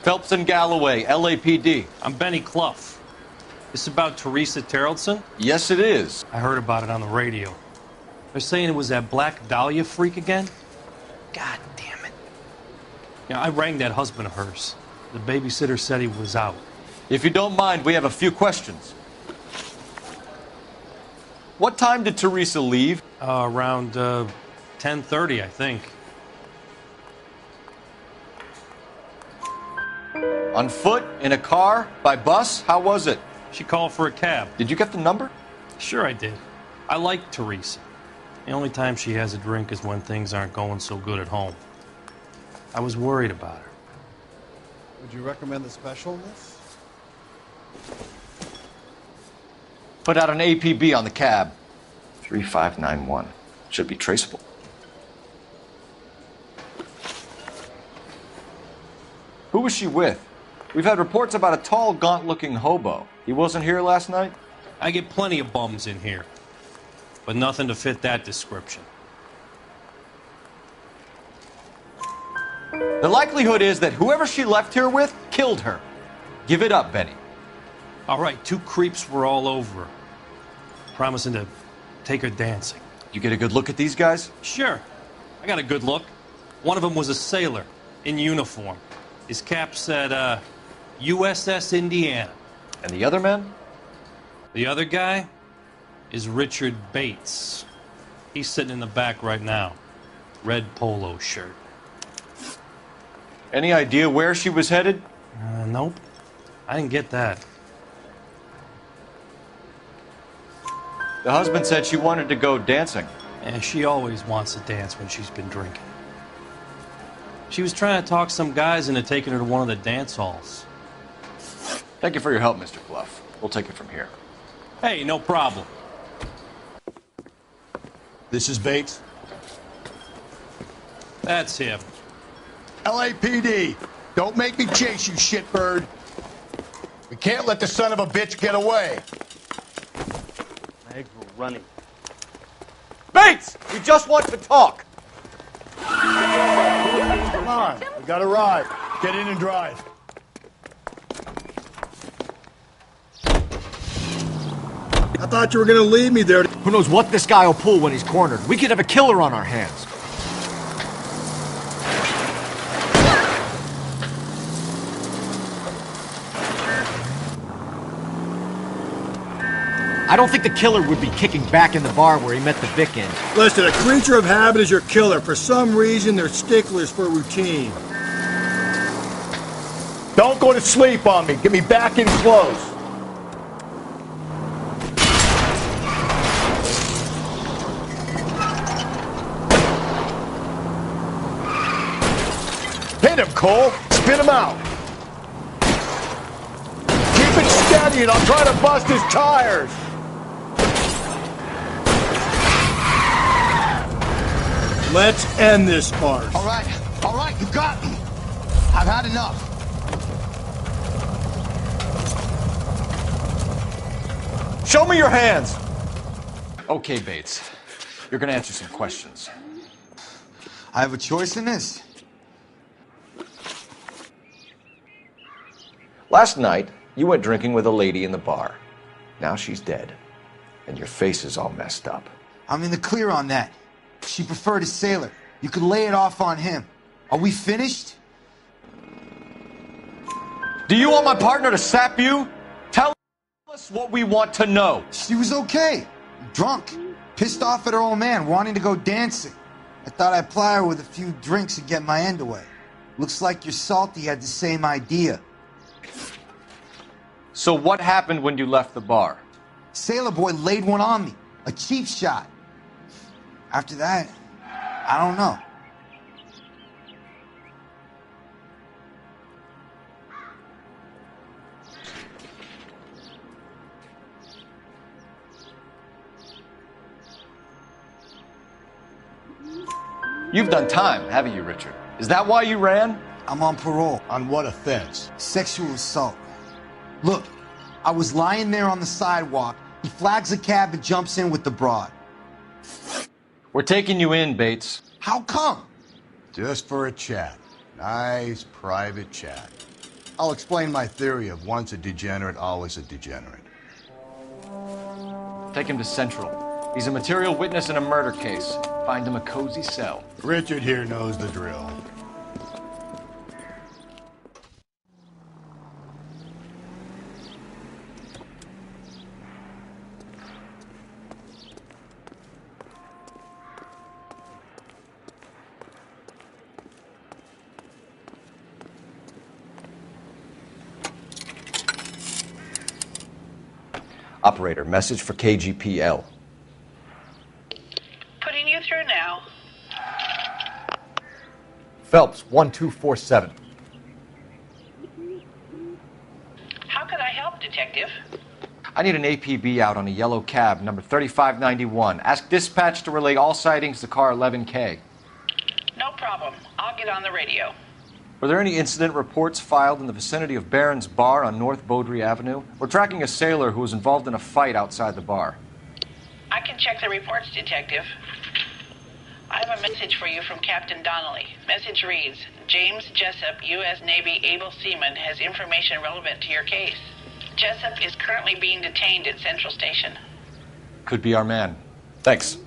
Phelps and Galloway, LAPD. I'm Benny Clough. This about Teresa Terrellson? Yes, it is. I heard about it on the radio. They're saying it was that Black Dahlia freak again? God damn it. Yeah, I rang that husband of hers. The babysitter said he was out. If you don't mind, we have a few questions. What time did Teresa leave? Around 10:30, I think. On foot? In a car? By bus? How was it? She called for a cab. Did you get the number? Sure I did. I like Teresa. The only time she has a drink is when things aren't going so good at home. I was worried about her. Would you recommend the special in this? Put out an APB on the cab. 3591. Should be traceable. Who was she with? We've had reports about a tall, gaunt-looking hobo. He wasn't here last night? I get plenty of bums in here, but nothing to fit that description. The likelihood is that whoever she left here with killed her. Give it up, Benny. All right, 2 creeps were all over her, promising to take her dancing. You get a good look at these guys? Sure. I got a good look. One of them was a sailor, in uniform. His cap said, USS Indiana. And the other man? The other guy? is Richard Bates. He's sitting in the back right now. Red polo shirt. Any idea where she was headed? Nope. I didn't get that. The husband said she wanted to go dancing. And she always wants to dance when she's been drinking. She was trying to talk some guys into taking her to one of the dance halls. Thank you for your help, Mr. Bluff. We'll take it from here. Hey, no problem. This is Bates. That's him. LAPD, don't make me chase you, shitbird. We can't let the son of a bitch get away. Legs were running. Bates! We just want to talk. Come on, we got a ride. Get in and drive. I thought you were gonna leave me there. Who knows what this guy will pull when he's cornered? We could have a killer on our hands. I don't think the killer would be kicking back in the bar where he met the Vic in. Listen, a creature of habit is your killer. For some reason, they're sticklers for routine. Don't go to sleep on me. Get me back in close. Hit him, Cole. Spin him out. Keep it steady and I'll try to bust his tires. Let's end this farce. All right, you got me. I've had enough. Show me your hands. Okay, Bates. You're gonna answer some questions. I have a choice in this. Last night, you went drinking with a lady in the bar. Now she's dead. And your face is all messed up. I'm in the clear on that. She preferred a sailor. You could lay it off on him. Are we finished? Do you want my partner to sap you? Tell us what we want to know. She was okay. Drunk. Pissed off at her old man, wanting to go dancing. I thought I'd ply her with a few drinks and get my end away. Looks like your salty had the same idea. So what happened when you left the bar? Sailor boy laid one on me. A cheap shot. After that, I don't know. You've done time, haven't you, Richard? Is that why you ran? I'm on parole. On what offense? Sexual assault. Look, I was lying there on the sidewalk. He flags a cab and jumps in with the broad. We're taking you in, Bates. How come? Just for a chat. Nice private chat. I'll explain my theory of once a degenerate, always a degenerate. Take him to Central. He's a material witness in a murder case. Find him a cozy cell. Richard here knows the drill. Operator, message for KGPL. Putting you through now. Phelps, 1247. How could I help, Detective? I need an APB out on a yellow cab, number 3591. Ask dispatch to relay all sightings to car 11K. No problem. I'll get on the radio. Were there any incident reports filed in the vicinity of Barron's Bar on North Beaudry Avenue? We're tracking a sailor who was involved in a fight outside the bar. I can check the reports, Detective. I have a message for you from Captain Donnelly. Message reads, James Jessup, U.S. Navy able seaman, has information relevant to your case. Jessup is currently being detained at Central Station. Could be our man. Thanks.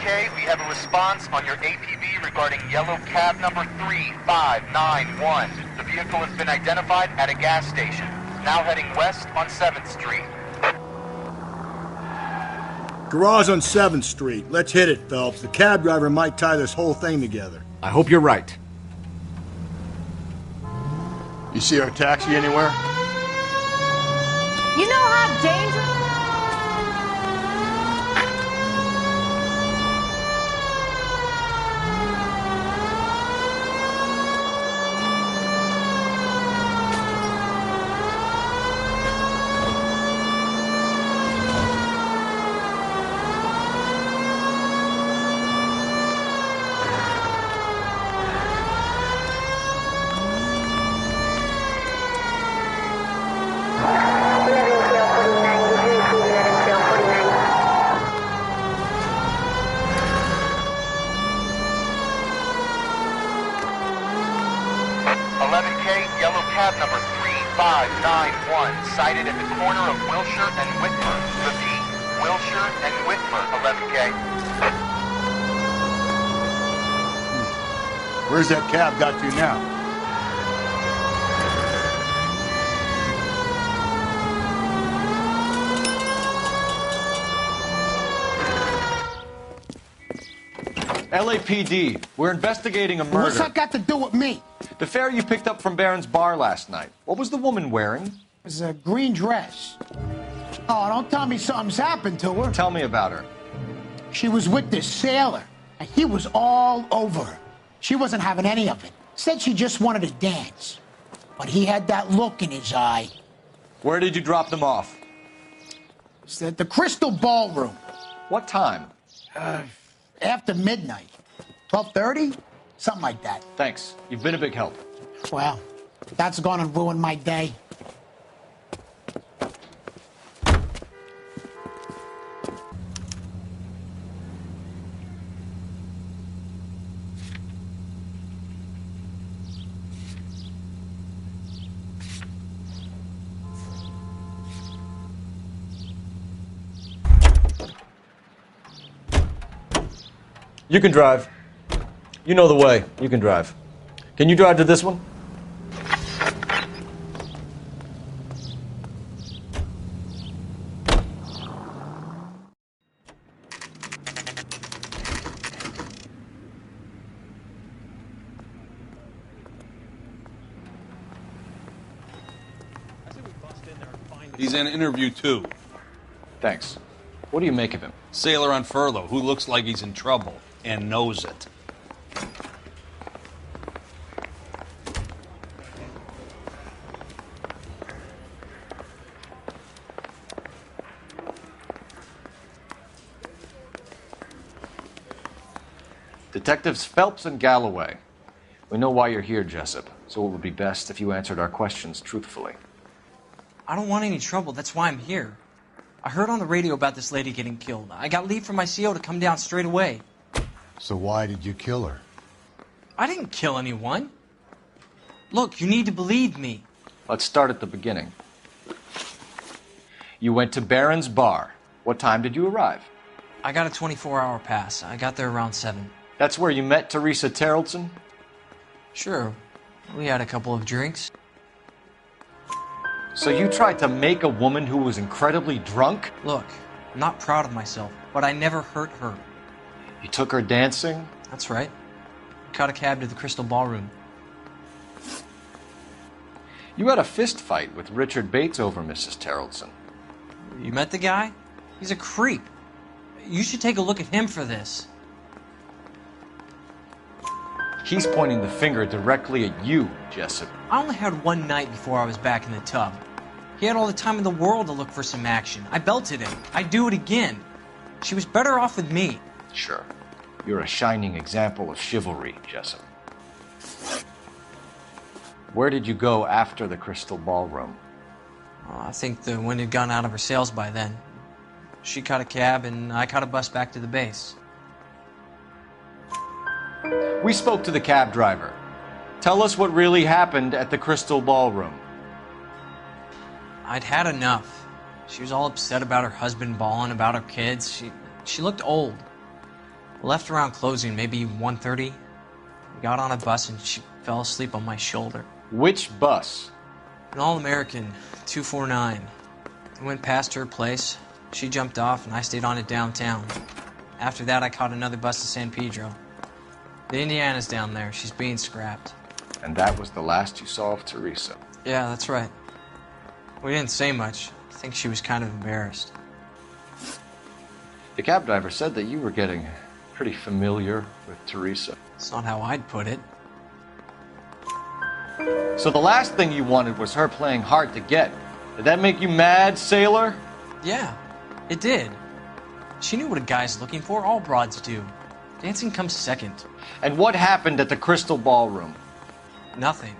11K, we have a response on your APB regarding yellow cab number 3591. The vehicle has been identified at a gas station. Now heading west on 7th Street. Garage on 7th Street. Let's hit it, Phelps. The cab driver might tie this whole thing together. I hope you're right. You see our taxi anywhere? You know how dangerous... 11K, yellow cab number 3591, sighted at the corner of Wilshire and Whitmer. Repeat, Wilshire and Whitmer, 11K. Where's that cab got to now? LAPD, we're investigating a murder. What's that got to do with me? The fare you picked up from Barron's bar last night. What was the woman wearing? It was a green dress. Oh, don't tell me something's happened to her. Tell me about her. She was with this sailor, and he was all over her. She wasn't having any of it. Said she just wanted to dance. But he had that look in his eye. Where did you drop them off? It's at the Crystal Ballroom. What time? After midnight. 12:30? Something like that. Thanks. You've been a big help. Well, that's gonna ruin my day. You can drive. You know the way. You can drive. Can you drive to this one? He's in interview 2. Thanks. What do you make of him? Sailor on furlough who looks like he's in trouble and knows it. Detectives Phelps and Galloway. We know why you're here, Jessup, so it would be best if you answered our questions truthfully. I don't want any trouble. That's why I'm here. I heard on the radio about this lady getting killed. I got leave from my CO to come down straight away. So why did you kill her? I didn't kill anyone. Look, you need to believe me. Let's start at the beginning. You went to Barron's bar. What time did you arrive? I got a 24-hour pass. I got there around 7. That's where you met Teresa Terrellson? Sure. We had a couple of drinks. So you tried to make a woman who was incredibly drunk? Look, I'm not proud of myself, but I never hurt her. You took her dancing? That's right. Caught a cab to the Crystal Ballroom. You had a fist fight with Richard Bates over Mrs. Terrellson. You met the guy? He's a creep. You should take a look at him for this. He's pointing the finger directly at you, Jessup. I only had one night before I was back in the tub. He had all the time in the world to look for some action. I belted him. I'd do it again. She was better off with me. Sure. You're a shining example of chivalry, Jessup. Where did you go after the Crystal Ballroom? I think the wind had gone out of her sails by then. She caught a cab, and I caught a bus back to the base. We spoke to the cab driver. Tell us what really happened at the Crystal Ballroom. I'd had enough. She was all upset about her husband bawling about her kids. She looked old. Left around closing, maybe 1:30. We got on a bus and she fell asleep on my shoulder. Which bus? An All-American, 249. I went past her place. She jumped off and I stayed on it downtown. After that, I caught another bus to San Pedro. The Indiana's down there. She's being scrapped. And that was the last you saw of Teresa. Yeah, that's right. We didn't say much. I think she was kind of embarrassed. The cab driver said that you were getting pretty familiar with Teresa. It's not how I'd put it. So the last thing you wanted was her playing hard to get. Did that make you mad, sailor? Yeah, it did. She knew what a guy's looking for. All broads do. Dancing comes second. And what happened at the Crystal Ballroom? Nothing.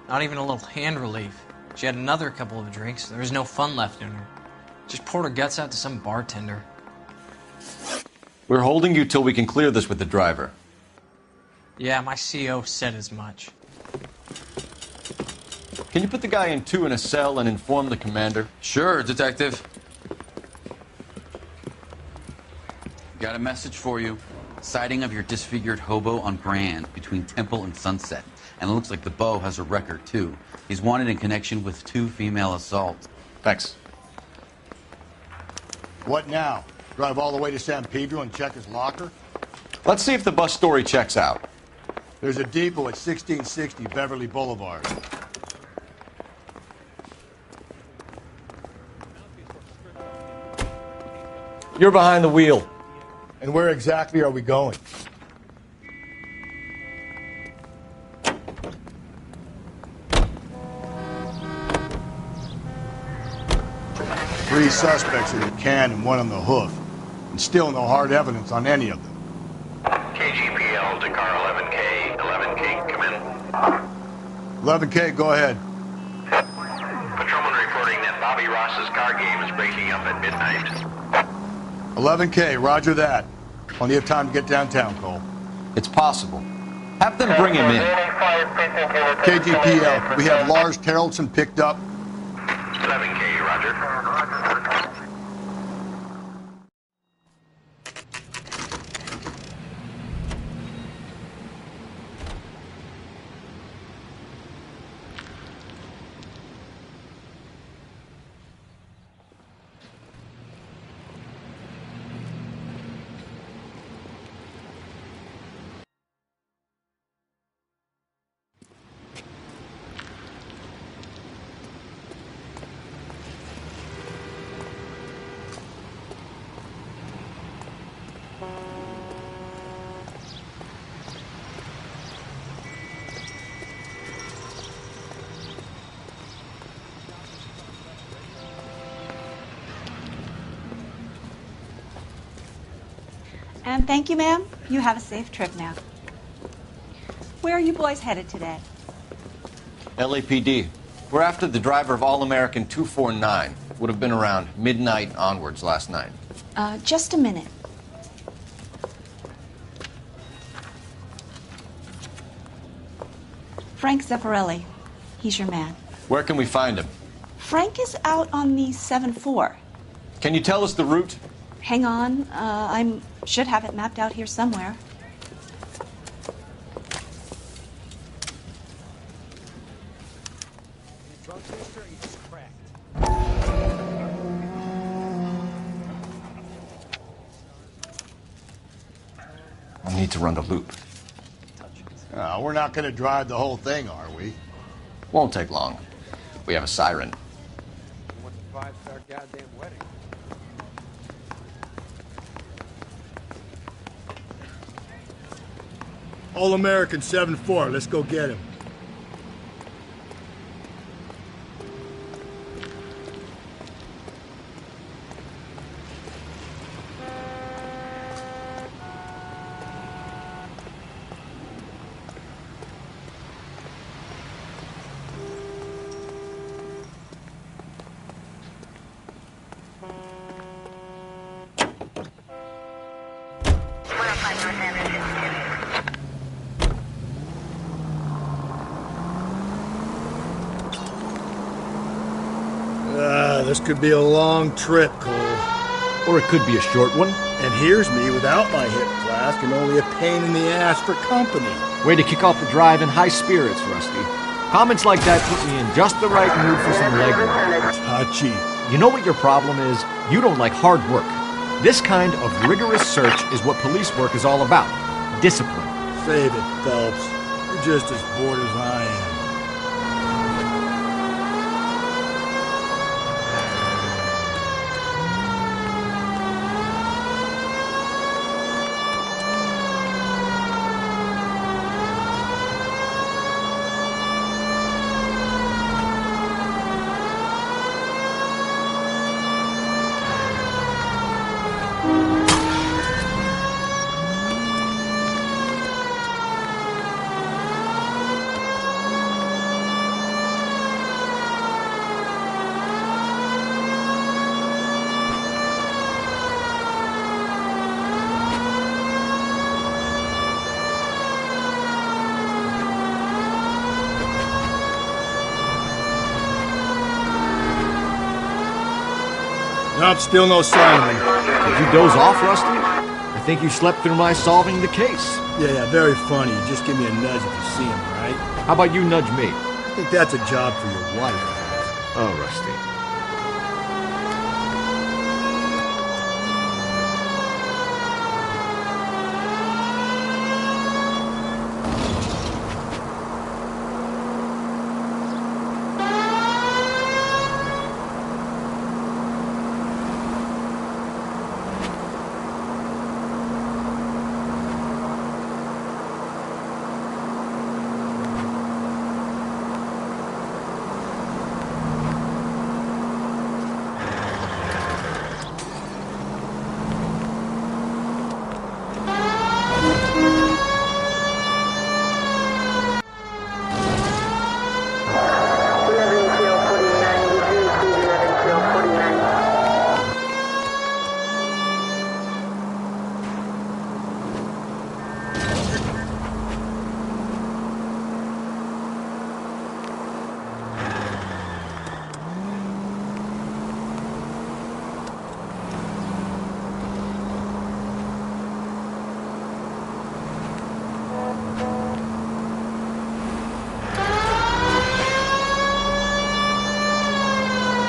Not even a little hand relief. She had another couple of drinks. There was no fun left in her. Just poured her guts out to some bartender. We're holding you till we can clear this with the driver. Yeah, my CO said as much. Can you put the guy in 2 in a cell and inform the commander? Sure, Detective. Got a message for you. Sighting of your disfigured hobo on Grand between Temple and Sunset. And it looks like the beau has a record, too. He's wanted in connection with 2 female assaults. Thanks. What now? Drive all the way to San Pedro and check his locker? Let's see if the bus story checks out. There's a depot at 1660 Beverly Boulevard. You're behind the wheel. And where exactly are we going? Three suspects in the can and 1 on the hoof. And still no hard evidence on any of them. KGPL to car 11K. 11K, come in. 11K, go ahead. Patrolman reporting that Bobby Ross's car game is breaking up at midnight. 11K, roger that. Plenty of time to get downtown, Cole. It's possible. Have them bring him in. KGPL, we have Lars Terrellson picked up. 11K, roger. And thank you, ma'am. You have a safe trip now. Where are you boys headed today? LAPD. We're after the driver of All-American 249. Would have been around midnight onwards last night. Just a minute. Frank Zeffirelli. He's your man. Where can we find him? Frank is out on the 7-4. Can you tell us the route? Hang on. I should have it mapped out here somewhere. I need to run the loop. We're not going to drive the whole thing, are we? Won't take long. We have a siren. What's a 5-star goddamn wedding? All-American 7-4. Let's go get him. This could be a long trip, Cole. Or it could be a short one. And here's me without my hip flask and only a pain in the ass for company. Way to kick off the drive in high spirits, Rusty. Comments like that put me in just the right mood for some legwork. Touchy. You know what your problem is? You don't like hard work. This kind of rigorous search is what police work is all about. Discipline. Save it, Phelps. You're just as bored as I am. Nope, still no sign of him. Did you doze off, Rusty? I think you slept through my solving the case. Yeah, very funny. Just give me a nudge if you see him, right? How about you nudge me? I think that's a job for your wife. Oh, Rusty.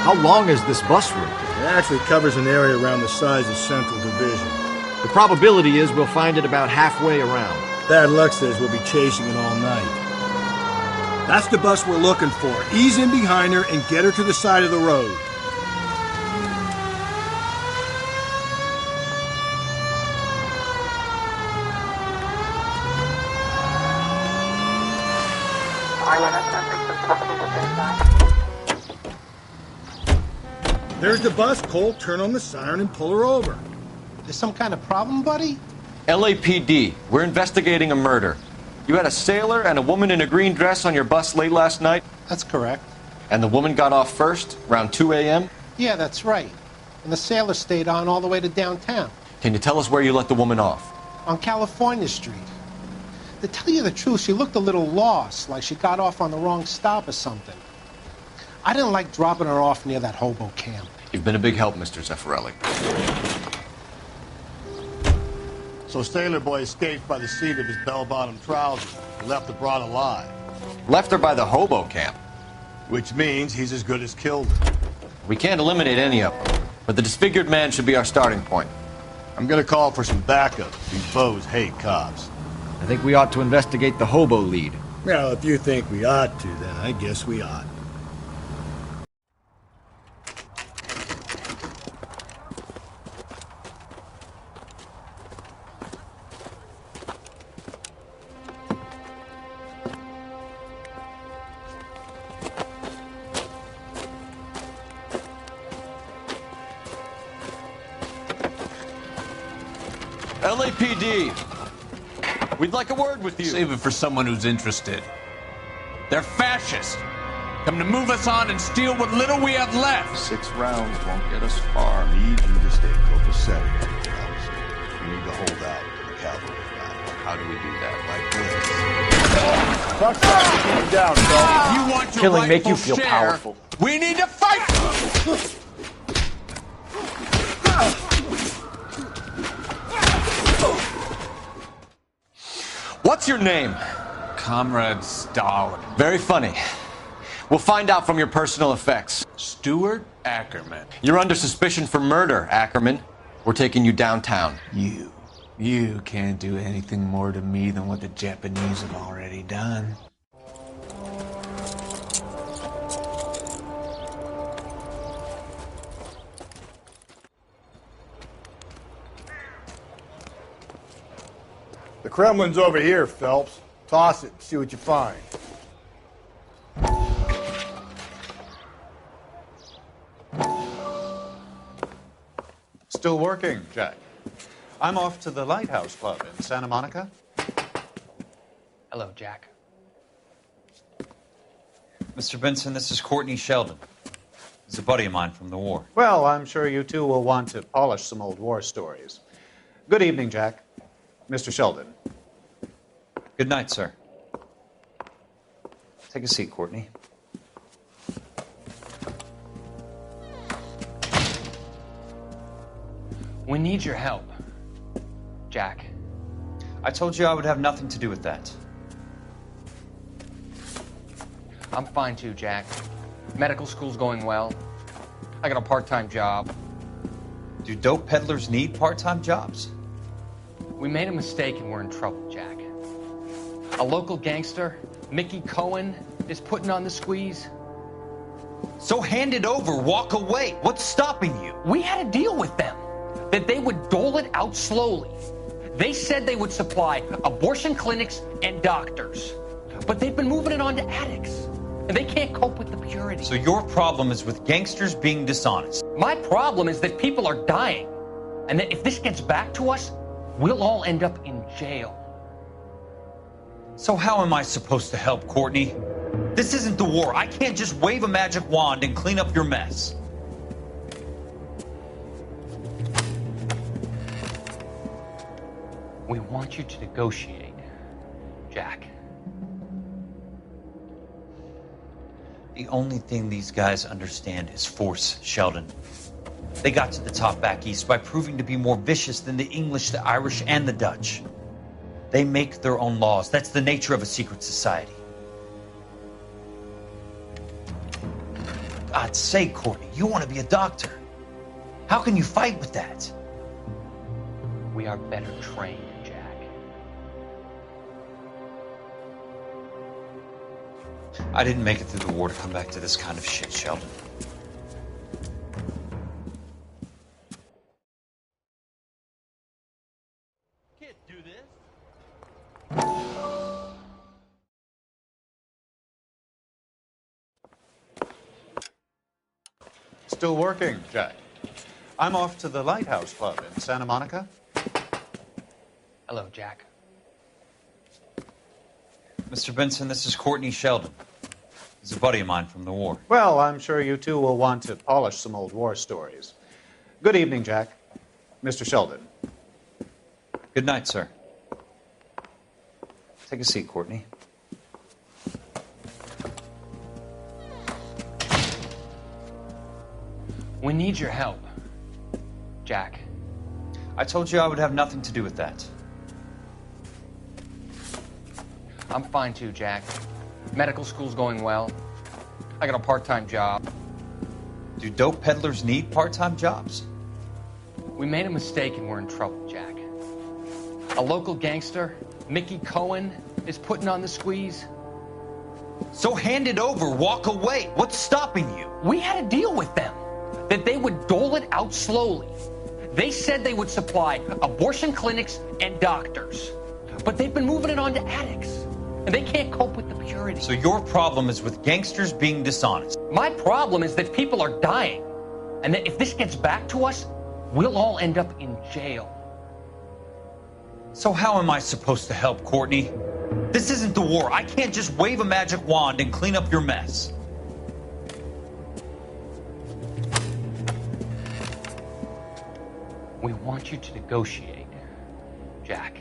How long is this bus route? It actually covers an area around the size of Central Division. The probability is we'll find it about halfway around. Bad luck says we'll be chasing it all night. That's the bus we're looking for. Ease in behind her and get her to the side of the road. There's the bus. Cole, turn on the siren and pull her over. There's some kind of problem, buddy? LAPD, we're investigating a murder. You had a sailor and a woman in a green dress on your bus late last night? That's correct. And the woman got off first, around 2 a.m.? Yeah, that's right. And the sailor stayed on all the way to downtown. Can you tell us where you let the woman off? On California Street. To tell you the truth, she looked a little lost, like she got off on the wrong stop or something. I didn't like dropping her off near that hobo camp. You've been a big help, Mr. Zeffirelli. So Sailor Boy escaped by the seat of his bell-bottom trousers. He left the broad alive. Left her by the hobo camp. Which means he's as good as killed her. We can't eliminate any of them, but the disfigured man should be our starting point. I'm gonna call for some backup. These foes hate cops. I think we ought to investigate the hobo lead. Well, if you think we ought to, then I guess we ought. LAPD, we'd like a word with you. Save it for someone who's interested. They're fascists. Come to move us on and steal what little we have left. 6 rounds won't get us far. I need you to stay copacetic, Phelps. We need to hold out to the cavalry ride. How do we do that? Like this. Fuck that. Keep him down, Phelps. If you want your Killing make you rightful feel share, powerful. we need to fight! What's your name? Comrade Stalin. Very funny. We'll find out from your personal effects. Stuart Ackerman. You're under suspicion for murder, Ackerman. We're taking you downtown. You can't do anything more to me than what the Japanese have already done. The Kremlin's over here, Phelps. Toss it, see what you find. Still working, Jack. I'm off to the Lighthouse Club in Santa Monica. Hello, Jack. Mr. Benson, this is Courtney Sheldon. He's a buddy of mine from the war. Well, I'm sure you two will want to polish some old war stories. Good evening, Jack. Mr. Sheldon. Good night, sir. Take a seat, Courtney. We need your help, Jack. I told you I would have nothing to do with that. I'm fine too, Jack. Medical school's going well. I got a part-time job. Do dope peddlers need part-time jobs? We made a mistake and we're in trouble, Jack. A local gangster, Mickey Cohen, is putting on the squeeze. So hand it over, walk away. What's stopping you? We had a deal with them that they would dole it out slowly. They said they would supply abortion clinics and doctors, but they've been moving it on to addicts, and they can't cope with the purity. So your problem is with gangsters being dishonest. My problem is that people are dying, and that if this gets back to us, we'll all end up in jail. So how am I supposed to help, Courtney? This isn't the war. I can't just wave a magic wand and clean up your mess. We want you to negotiate, Jack. The only thing these guys understand is force, Sheldon. They got to the top back east by proving to be more vicious than the English, the Irish, and the Dutch. They make their own laws. That's the nature of a secret society. God's sake, Courtney, you want to be a doctor. How can you fight with that? We are better trained, Jack. I didn't make it through the war to come back to this kind of shit, Sheldon. Still working, Jack. I'm off to the Lighthouse Club in Santa Monica. Hello, Jack. Mr. Benson, this is Courtney Sheldon. He's a buddy of mine from the war. Well, I'm sure you two will want to polish some old war stories. Good evening, Jack. Mr. Sheldon. Good night, sir. Take a seat, Courtney. We need your help, Jack. I told you I would have nothing to do with that. I'm fine too, Jack. Medical school's going well. I got a part-time job. Do dope peddlers need part-time jobs? We made a mistake and we're in trouble, Jack. A local gangster, Mickey Cohen, is putting on the squeeze. So hand it over, walk away. What's stopping you? We had a deal with them that they would dole it out slowly. They said they would supply abortion clinics and doctors, but they've been moving it on to addicts, and they can't cope with the purity. So your problem is with gangsters being dishonest. My problem is that people are dying, and that if this gets back to us, we'll all end up in jail. So how am I supposed to help, Courtney? This isn't the war. I can't just wave a magic wand and clean up your mess. We want you to negotiate, Jack.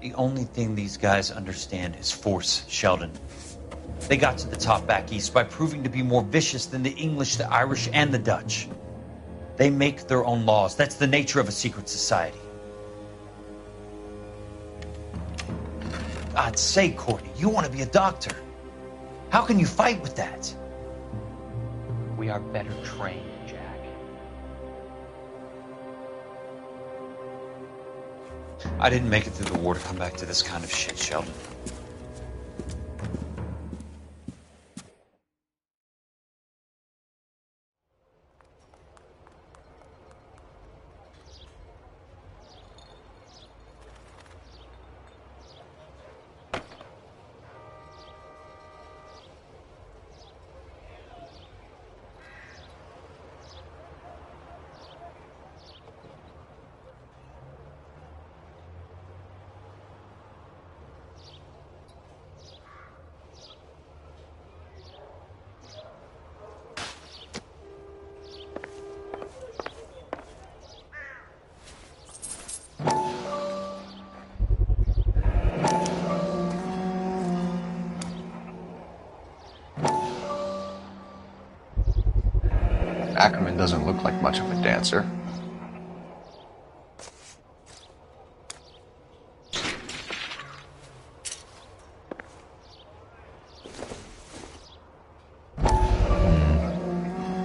The only thing these guys understand is force, Sheldon. They got to the top back east by proving to be more vicious than the English, the Irish, and the Dutch. They make their own laws. That's the nature of a secret society. God's sake, Courtney, you want to be a doctor. How can you fight with that? We are better trained, Jack. I didn't make it through the war to come back to this kind of shit, Sheldon. Ackerman doesn't look like much of a dancer.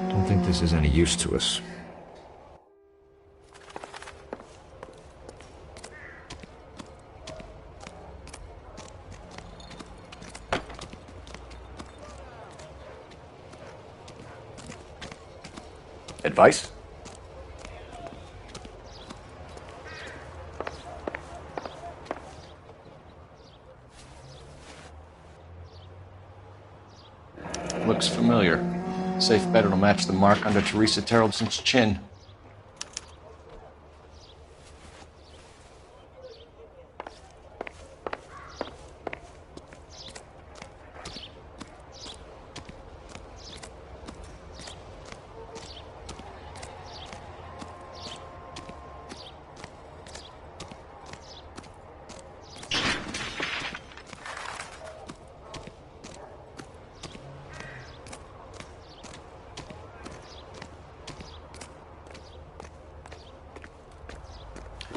Don't think this is any use to us. Advice? Looks familiar. Safe bet it'll match the mark under Teresa Terreldson's chin.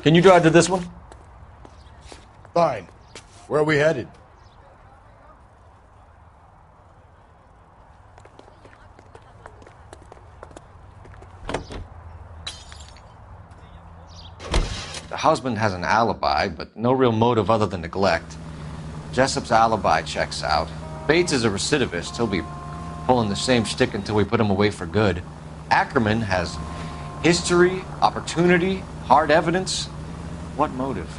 Can you drive to this one? Fine. Where are we headed? The husband has an alibi, but no real motive other than neglect. Jessup's alibi checks out. Bates is a recidivist. He'll be pulling the same shtick until we put him away for good. Ackerman has history, opportunity, hard evidence. What motive?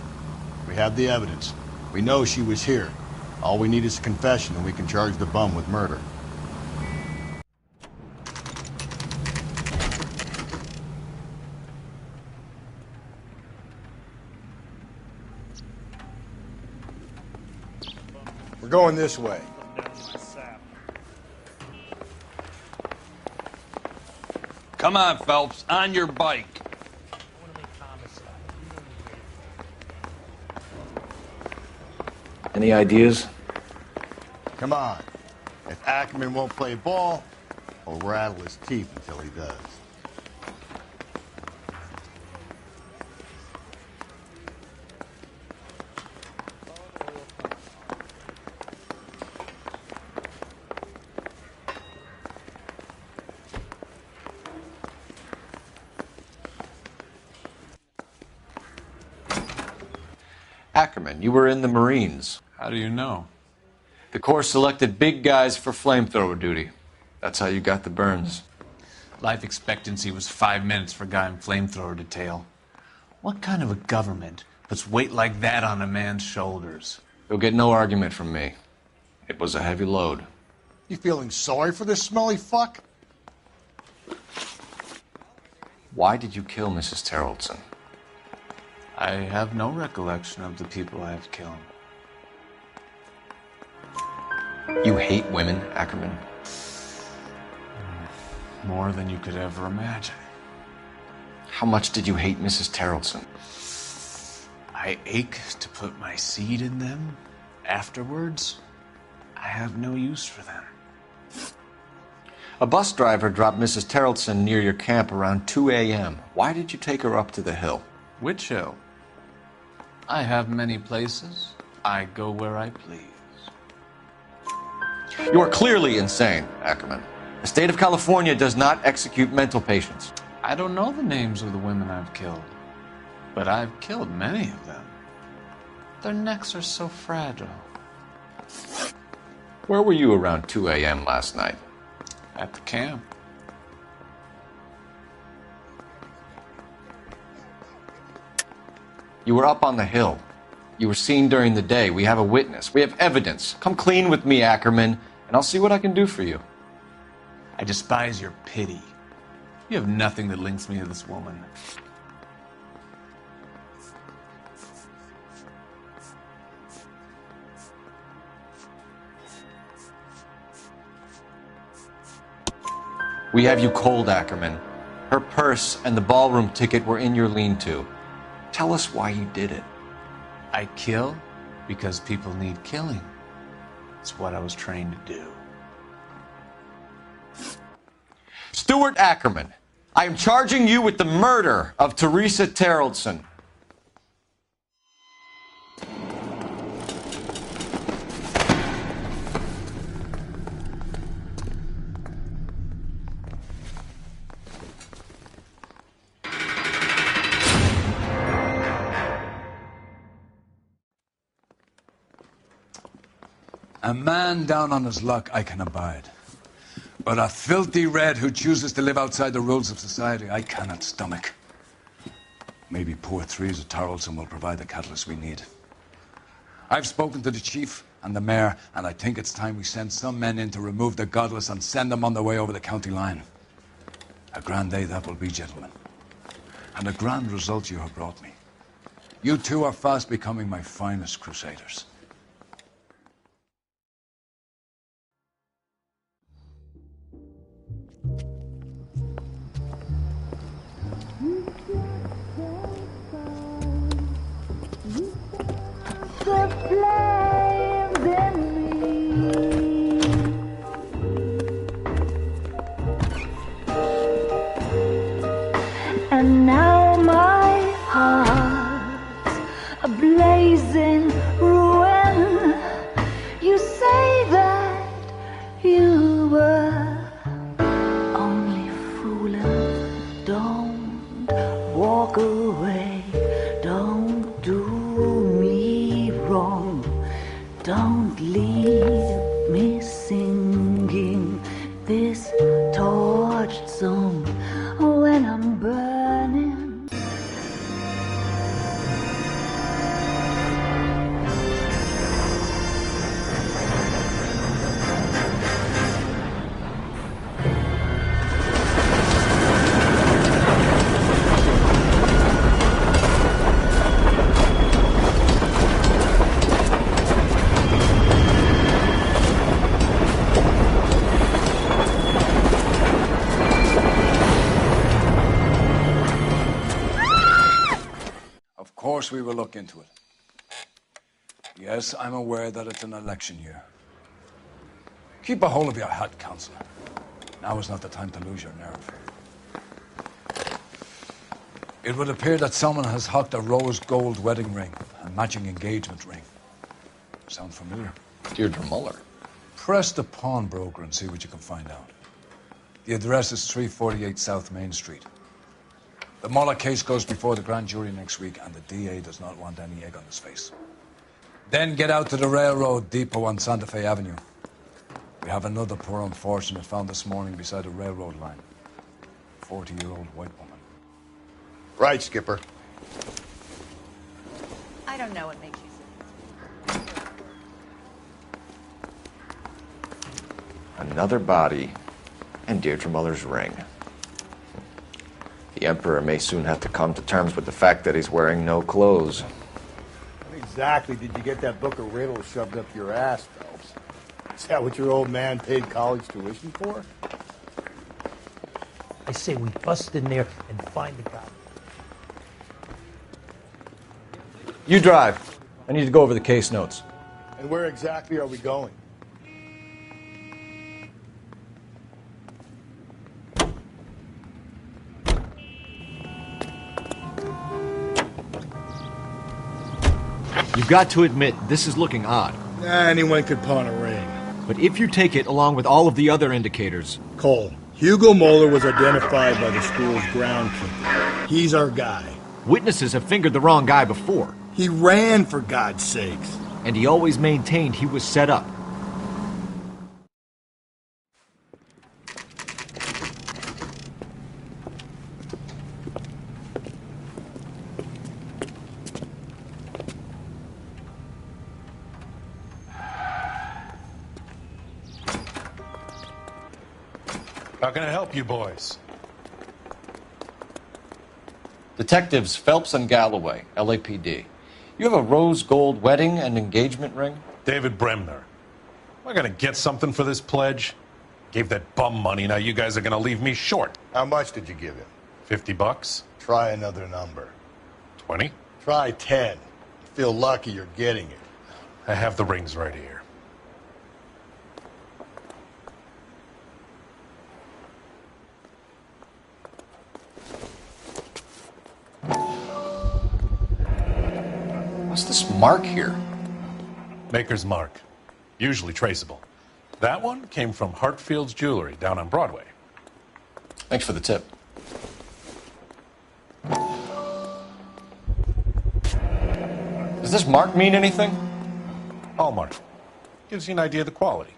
We have the evidence. We know she was here. All we need is a confession and we can charge the bum with murder. We're going this way. Come on, Phelps, on your bike. Any ideas? Come on. If Ackerman won't play ball, we'll rattle his teeth until he does. Ackerman, you were in the Marines. How do you know? The Corps selected big guys for flamethrower duty. That's how you got the burns. Life expectancy was 5 minutes for a guy in flamethrower detail. What kind of a government puts weight like that on a man's shoulders? You'll get no argument from me. It was a heavy load. You feeling sorry for this smelly fuck? Why did you kill Mrs. Terreldson? I have no recollection of the people I have killed. You hate women, Ackerman? More than you could ever imagine. How much did you hate Mrs. Terreldson? I ache to put my seed in them. Afterwards, I have no use for them. A bus driver dropped Mrs. Terreldson near your camp around 2 a.m. Why did you take her up to the hill? Which hill? I have many places. I go where I please. You are clearly insane, Ackerman. The state of California does not execute mental patients. I don't know the names of the women I've killed, but I've killed many of them. Their necks are so fragile. Where were you around 2 a.m. last night? At the camp. You were up on the hill. You were seen during the day. We have a witness. We have evidence. Come clean with me, Ackerman, and I'll see what I can do for you. I despise your pity. You have nothing that links me to this woman. We have you cold, Ackerman. Her purse and the ballroom ticket were in your lean-to. Tell us why you did it. I kill because people need killing. It's what I was trained to do. Stuart Ackerman, I am charging you with the murder of Teresa Terrellson. A man down on his luck I can abide. But a filthy red who chooses to live outside the rules of society I cannot stomach. Maybe poor Teresa Terrellson will provide the catalyst we need. I've spoken to the chief and the mayor, and I think it's time we send some men in to remove the godless and send them on their way over the county line. A grand day that will be, gentlemen. And a grand result you have brought me. You two are fast becoming my finest crusaders. The flames in me. And now my heart's a blazing ruin. You say that you were only fooling. Don't walk away. Don't do me wrong. Don't leave me singing this torched song when I'm burning. Of course we will look into it. Yes, I'm aware that it's an election year. Keep a hold of your hat, Counselor. Now is not the time to lose your nerve. It would appear that someone has hocked a rose gold wedding ring and matching engagement ring. Sound familiar? Deirdre Muller. Press the pawnbroker and see what you can find out. The address is 348 South Main Street. The Muller case goes before the grand jury next week, and the DA does not want any egg on his face. Then get out to the railroad depot on Santa Fe Avenue. We have another poor unfortunate found this morning beside a railroad line. 40-year-old white woman. Right, Skipper. I don't know what makes you so. Another body and Deirdre Muller's ring. The Emperor may soon have to come to terms with the fact that he's wearing no clothes. When exactly did you get that book of riddles shoved up your ass, Phelps? Is that what your old man paid college tuition for? I say we bust in there and find the guy. You drive. I need to go over the case notes. And where exactly are we going? You You've got to admit, this is looking odd. Anyone could pawn a ring. But if you take it along with all of the other indicators... Cole, Hugo Moeller was identified by the school's groundkeeper. He's our guy. Witnesses have fingered the wrong guy before. He ran, for God's sakes. And he always maintained he was set up. How can I help you boys? Detectives Phelps and Galloway, LAPD. You have a rose gold wedding and engagement ring? David Bremner. Am I gonna get something for this pledge? Gave that bum money, now you guys are gonna leave me short. How much did you give him? $50? Try another number. 20? Try 10. You feel lucky you're getting it. I have the rings right here. What's this mark here? Maker's mark. Usually traceable. That one came from Hartfield's Jewelry down on Broadway. Thanks for the tip. Does this mark mean anything? Hallmark. Gives you an idea of the quality.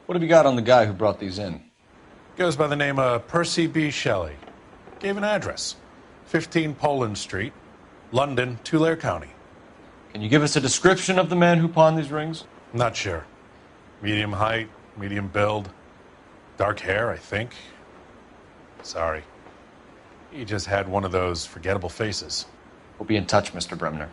What have you got on the guy who brought these in? Goes by the name of Percy B. Shelley. Gave an address. 15 Poland Street, London, Tulare County. Can you give us a description of the man who pawned these rings? Not sure. Medium height, medium build. Dark hair, I think. Sorry. He just had one of those forgettable faces. We'll be in touch, Mr. Bremner.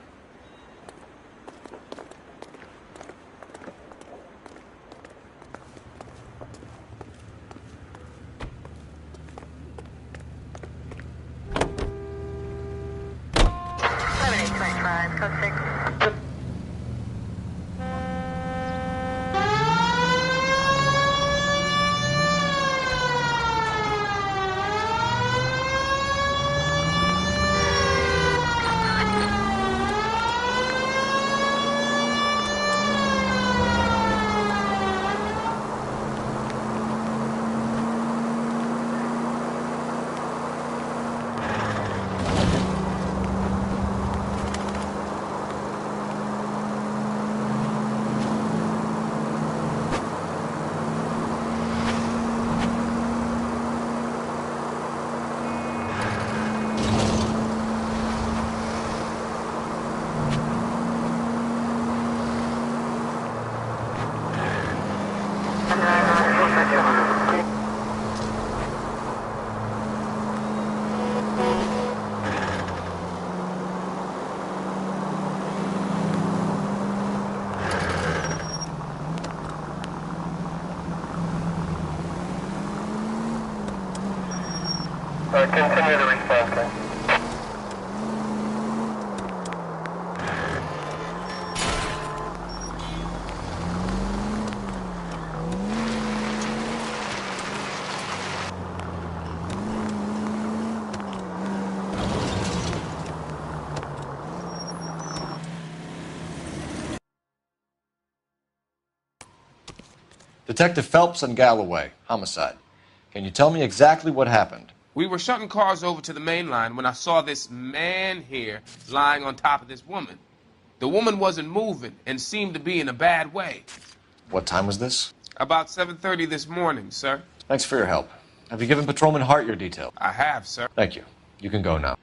Continue the response. Detective Phelps and Galloway, homicide. Can you tell me exactly what happened? We were shutting cars over to the main line when I saw this man here lying on top of this woman. The woman wasn't moving and seemed to be in a bad way. What time was this? About 7:30 this morning, sir. Thanks for your help. Have you given Patrolman Hart your detail? I have, sir. Thank you. You can go now.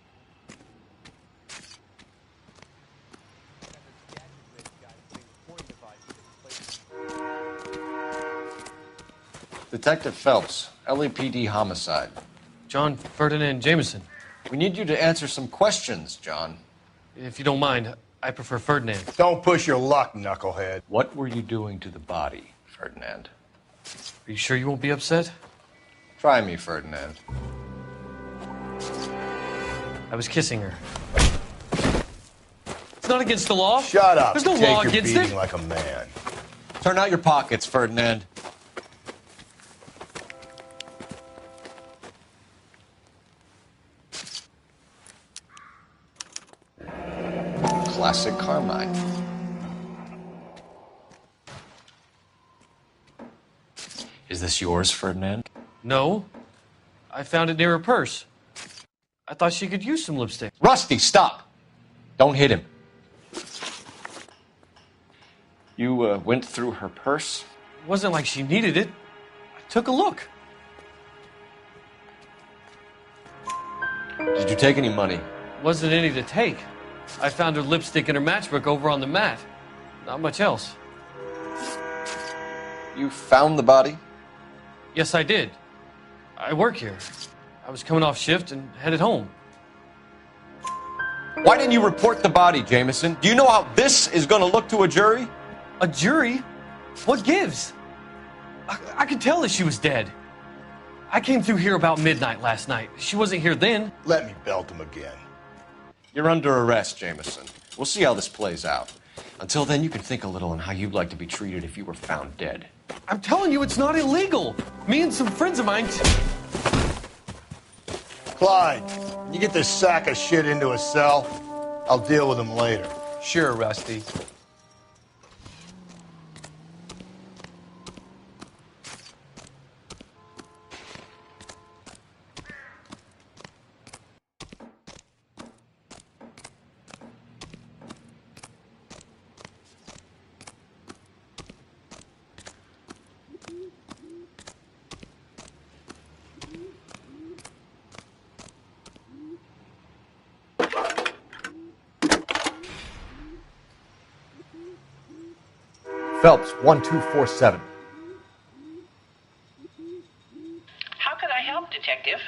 Detective Phelps, LAPD homicide. John Ferdinand Jameson. We need you to answer some questions, John. If you don't mind, I prefer Ferdinand. Don't push your luck, knucklehead. What were you doing to the body, Ferdinand? Are you sure you won't be upset? Try me, Ferdinand. I was kissing her. It's not against the law. Shut up. There's no Take law your against beating it. like a man. Turn out your pockets, Ferdinand. Classic Carmine. Is this yours, Ferdinand? No. I found it near her purse. I thought she could use some lipstick. Rusty, stop! Don't hit him. You went through her purse? It wasn't like she needed it. I took a look. Did you take any money? Wasn't any to take. I found her lipstick and her matchbook over on the mat. Not much else. You found the body? Yes, I did. I work here. I was coming off shift and headed home. Why didn't you report the body, Jameson? Do you know how this is going to look to a jury? A jury? What gives? I could tell that she was dead. I came through here about midnight last night. She wasn't here then. Let me belt him again. You're under arrest, Jameson. We'll see how this plays out. Until then, you can think a little on how you'd like to be treated if you were found dead. I'm telling you, it's not illegal. Me and some friends of mine... Clyde, you get this sack of shit into a cell. I'll deal with him later. Sure, Rusty. Phelps, 1247. How can I help, Detective?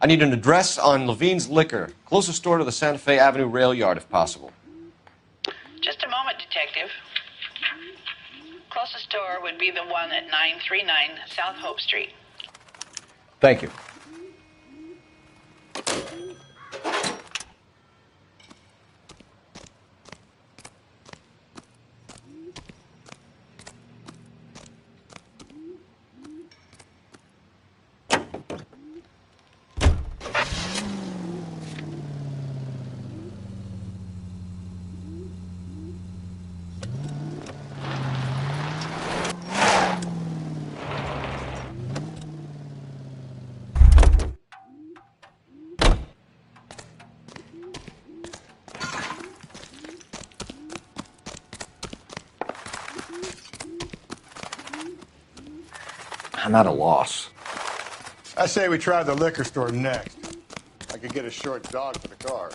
I need an address on Levine's Liquor. Closest store to the Santa Fe Avenue rail yard, if possible. Just a moment, Detective. Closest store would be the one at 939 South Hope Street. Thank you. I'm at a loss. I say we try the liquor store next. I could get a short dog for the car.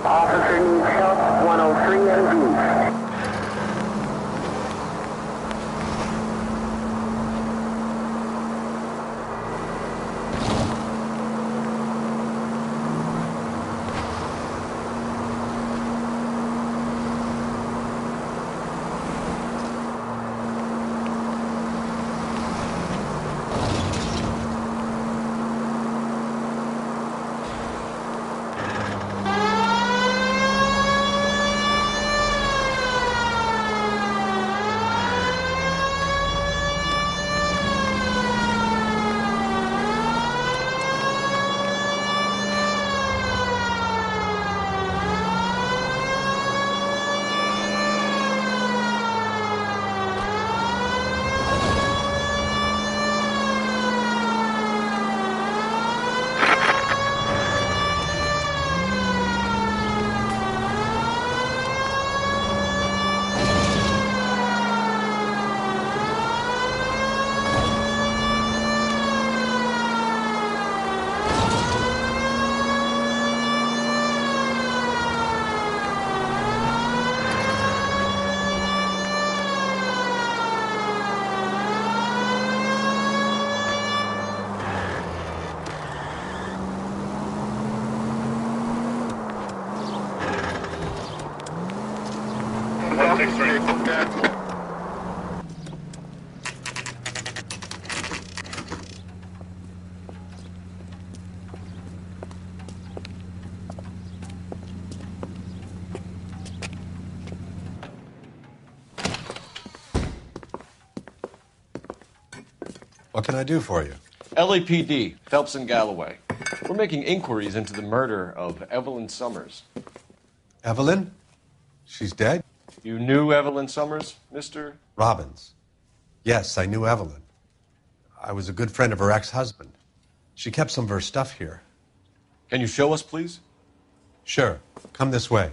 Officer needs help, 103 MD. What can I do for you? LAPD, Phelps and Galloway. We're making inquiries into the murder of Evelyn Summers. Evelyn? She's dead? You knew Evelyn Summers, Mr. Robbins. Yes, I knew Evelyn. I was a good friend of her ex-husband. She kept some of her stuff here. Can you show us, please? Sure. Come this way.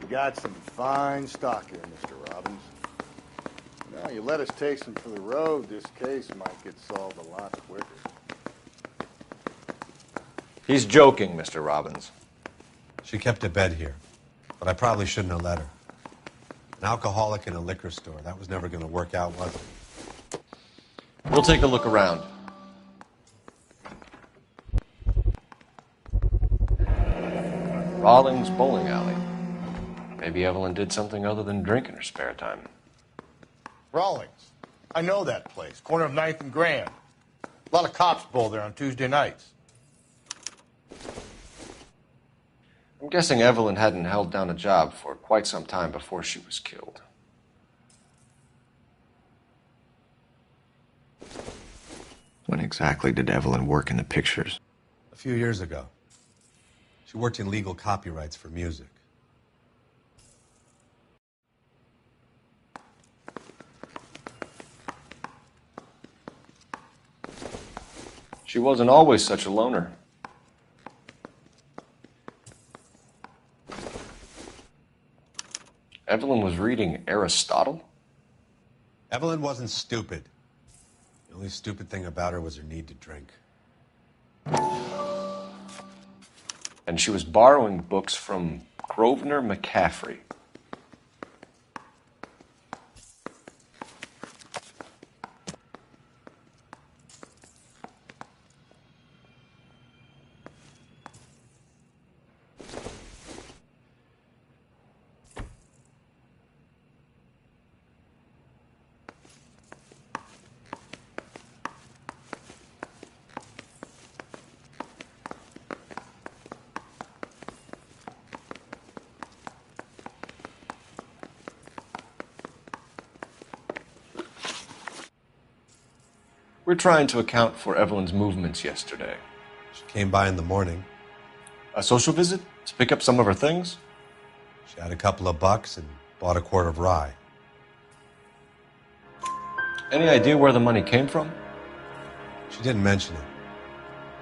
You got some fine stock here, Mr. Robbins. Now, you let us take some for the road, this case might get solved a lot quicker. He's joking, Mr. Robbins. She kept a bed here, but I probably shouldn't have let her. An alcoholic in a liquor store. That was never going to work out, was it? We'll take a look around. Rawlings Bowling Alley. Maybe Evelyn did something other than drink in her spare time. Rawlings. I know that place. Corner of 9th and Grand. A lot of cops bowl there on Tuesday nights. I'm guessing Evelyn hadn't held down a job for quite some time before she was killed. When exactly did Evelyn work in the pictures? A few years ago. She worked in legal copyrights for music. She wasn't always such a loner. Evelyn was reading Aristotle? Evelyn wasn't stupid. The only stupid thing about her was her need to drink. And she was borrowing books from Grosvenor McCaffrey. We're trying to account for Evelyn's movements yesterday. She came by in the morning. A social visit? To pick up some of her things? She had a couple of bucks and bought a quart of rye. Any idea where the money came from? She didn't mention it.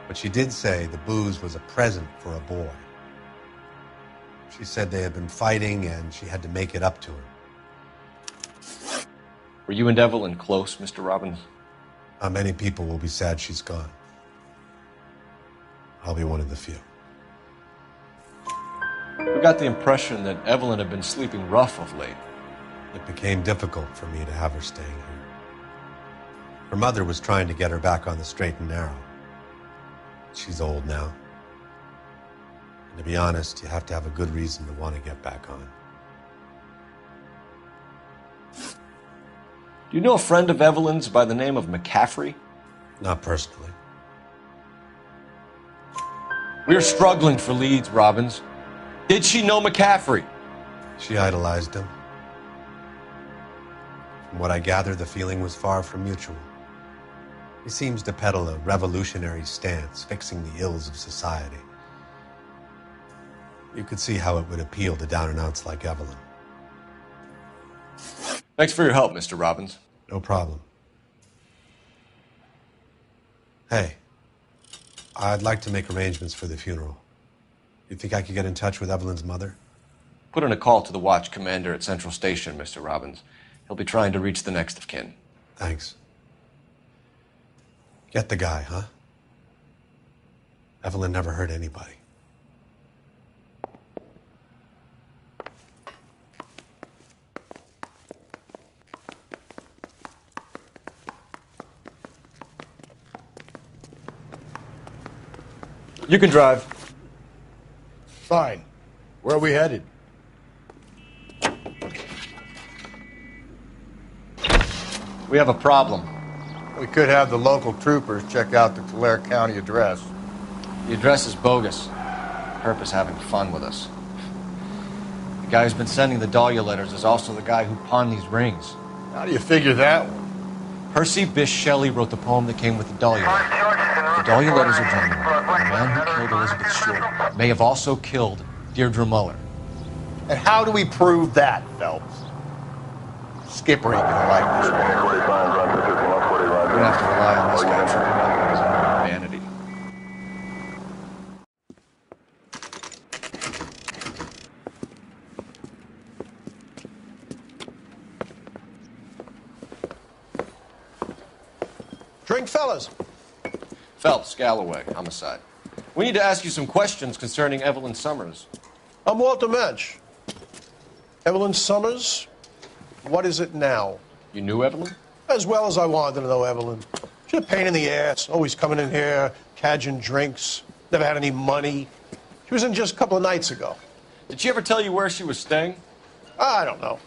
But she did say the booze was a present for a boy. She said they had been fighting and she had to make it up to him. Were you and Evelyn close, Mr. Robbins? Many people will be sad she's gone. I'll be one of the few. We got the impression that Evelyn had been sleeping rough of late. It became difficult for me to have her staying here. Her mother was trying to get her back on the straight and narrow. She's old now. And to be honest, you have to have a good reason to want to get back on. Do you know a friend of Evelyn's by the name of McCaffrey? Not personally. We're struggling for leads, Robbins. Did she know McCaffrey? She idolized him. From what I gather, the feeling was far from mutual. He seems to peddle a revolutionary stance, fixing the ills of society. You could see how it would appeal to down-and-outs like Evelyn. Thanks for your help, Mr. Robbins. No problem. Hey, I'd like to make arrangements for the funeral. You think I could get in touch with Evelyn's mother? Put in a call to the watch commander at Central Station, Mr. Robbins. He'll be trying to reach the next of kin. Thanks. Get the guy, huh? Evelyn never hurt anybody. You can drive. Fine. Where are we headed? We have a problem. We could have the local troopers check out the Tulare County address. The address is bogus. Herp is having fun with us. The guy who's been sending the Dahlia letters is also the guy who pawned these rings. How do you figure that one? Percy Bysshe Shelley wrote the poem that came with the Dahlia letters. The Dahlia letters are genuine. The man who killed Elizabeth Short may have also killed Deirdre Muller. And how do we prove that, Phelps? Skipper ain't gonna like this one. We're gonna have to rely on this guy tripping his own vanity. Drink, fellas. Phelps, Galloway, homicide. We need to ask you some questions concerning Evelyn Summers. I'm Walter Mensch. Evelyn Summers, what is it now? You knew Evelyn? As well as I wanted to know Evelyn. She's a pain in the ass, always coming in here, cadging drinks, never had any money. She was in just a couple of nights ago. Did she ever tell you where she was staying? I don't know.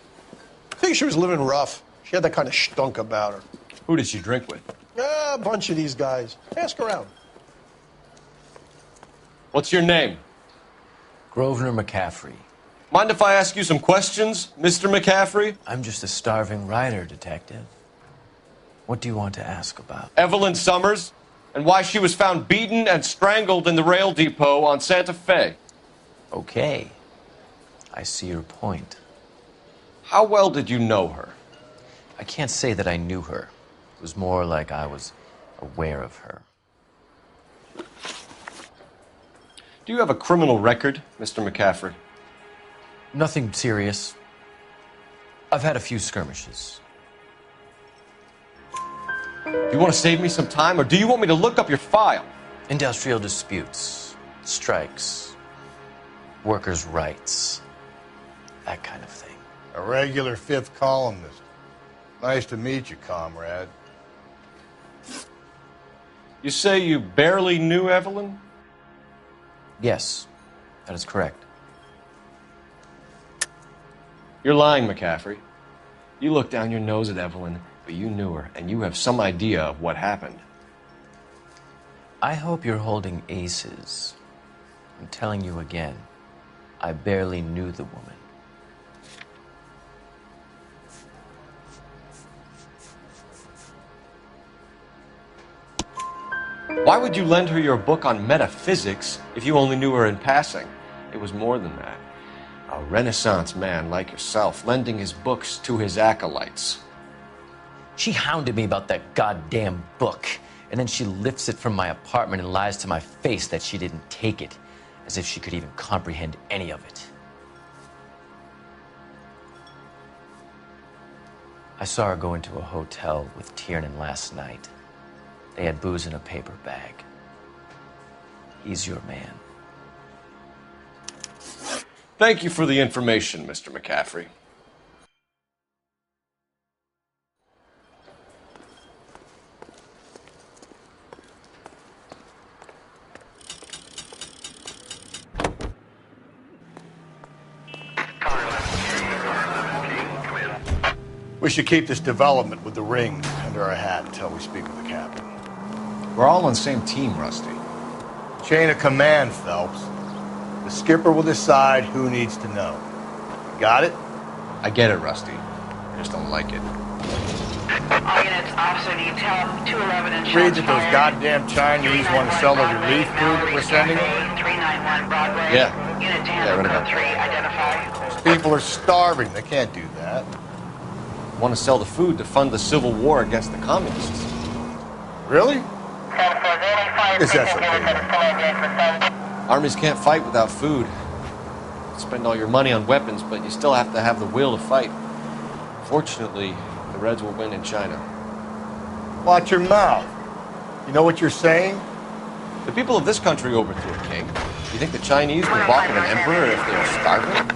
I think she was living rough. She had that kind of stunk about her. Who did she drink with? A bunch of these guys. Ask around. What's your name? Grosvenor McCaffrey. Mind if I ask you some questions, Mr. McCaffrey? I'm just a starving writer, Detective. What do you want to ask about? Evelyn Summers, and why she was found beaten and strangled in the rail depot on Santa Fe. Okay. I see your point. How well did you know her? I can't say that I knew her. It was more like I was aware of her. Do you have a criminal record, Mr. McCaffrey? Nothing serious. I've had a few skirmishes. Do you want to save me some time, or do you want me to look up your file? Industrial disputes, strikes, workers' rights, that kind of thing. A regular fifth columnist. Nice to meet you, comrade. You say you barely knew Evelyn? Yes, that is correct. You're lying, McCaffrey. You looked down your nose at Evelyn, but you knew her, and you have some idea of what happened. I hope you're holding aces. I'm telling you again, I barely knew the woman. Why would you lend her your book on metaphysics if you only knew her in passing? It was more than that. A Renaissance man like yourself lending his books to his acolytes. She hounded me about that goddamn book, and then she lifts it from my apartment and lies to my face that she didn't take it, as if she could even comprehend any of it. I saw her go into a hotel with Tiernan last night. They had booze in a paper bag. He's your man. Thank you for the information, Mr. McCaffrey. We should keep this development with the ring under our hat until we speak with the captain. We're all on the same team, Rusty. Chain of command, Phelps. The skipper will decide who needs to know. Got it? I get it, Rusty. I just don't like it. All units, officer detail 211 and Read that those goddamn Chinese want to sell the relief food that we're sending them? 391 Broadway. Yeah. Unit 10 Yeah, right about 3, identify. Those people are starving. They can't do that. Want to sell the food to fund the civil war against the communists. Really? Is that okay? Armies can't fight without food. Spend all your money on weapons, but you still have to have the will to fight. Fortunately, the Reds will win in China. Watch your mouth. You know what you're saying? The people of this country overthrew a king. You think the Chinese would walk with an emperor if they were starving?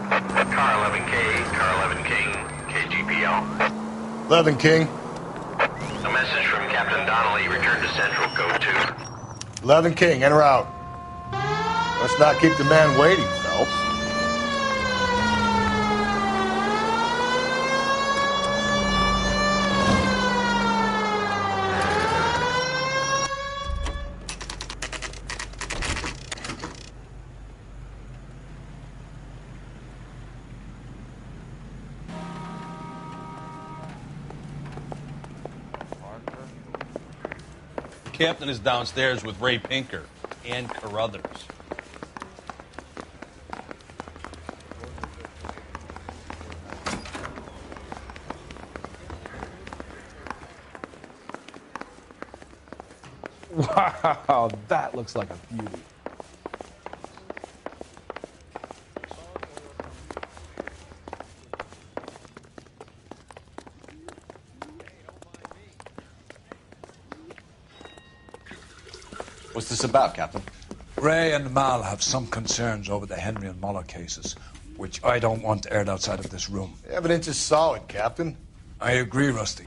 Car 11K, Car 11 King, KGPL. 11 King. A message from Captain Donnelly. Return to Central Code 2. 11 King, enter out. Let's not keep the man waiting, Phelps. Captain is downstairs with Ray Pinker and Carruthers. Wow, that looks like a beauty. What's this about, Captain? Ray and Mal have some concerns over the Henry and Muller cases, which I don't want aired outside of this room. The evidence is solid, Captain. I agree, Rusty.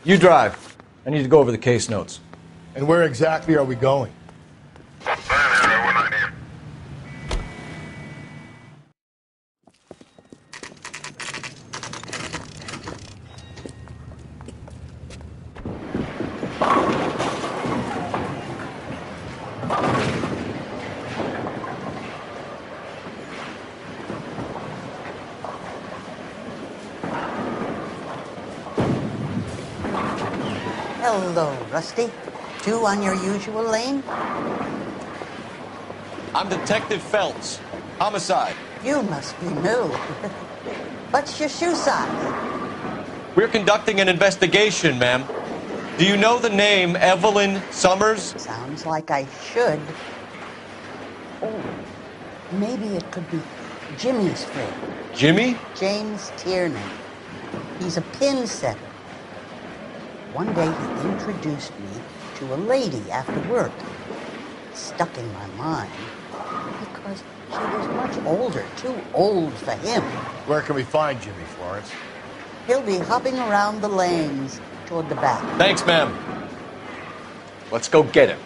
You drive. I need to go over the case notes. And where exactly are we going? Hello, Rusty. Two on your usual lane? I'm Detective Phelps. Homicide. You must be new. What's your shoe size? We're conducting an investigation, ma'am. Do you know the name Evelyn Summers? Sounds like I should. Oh, maybe it could be Jimmy's friend. Jimmy? James Tiernan. He's a pin setter. One day he introduced me to a lady after work. It stuck in my mind because she was much older, too old for him. Where can we find Jimmy, Florence? He'll be hopping around the lanes toward the back. Thanks, ma'am. Let's go get him.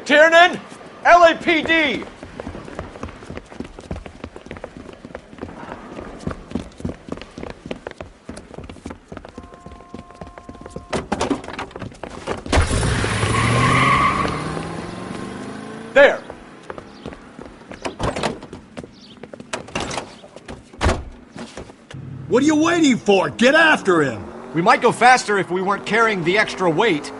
Tiernan! LAPD! There! What are you waiting for? Get after him! We might go faster if we weren't carrying the extra weight.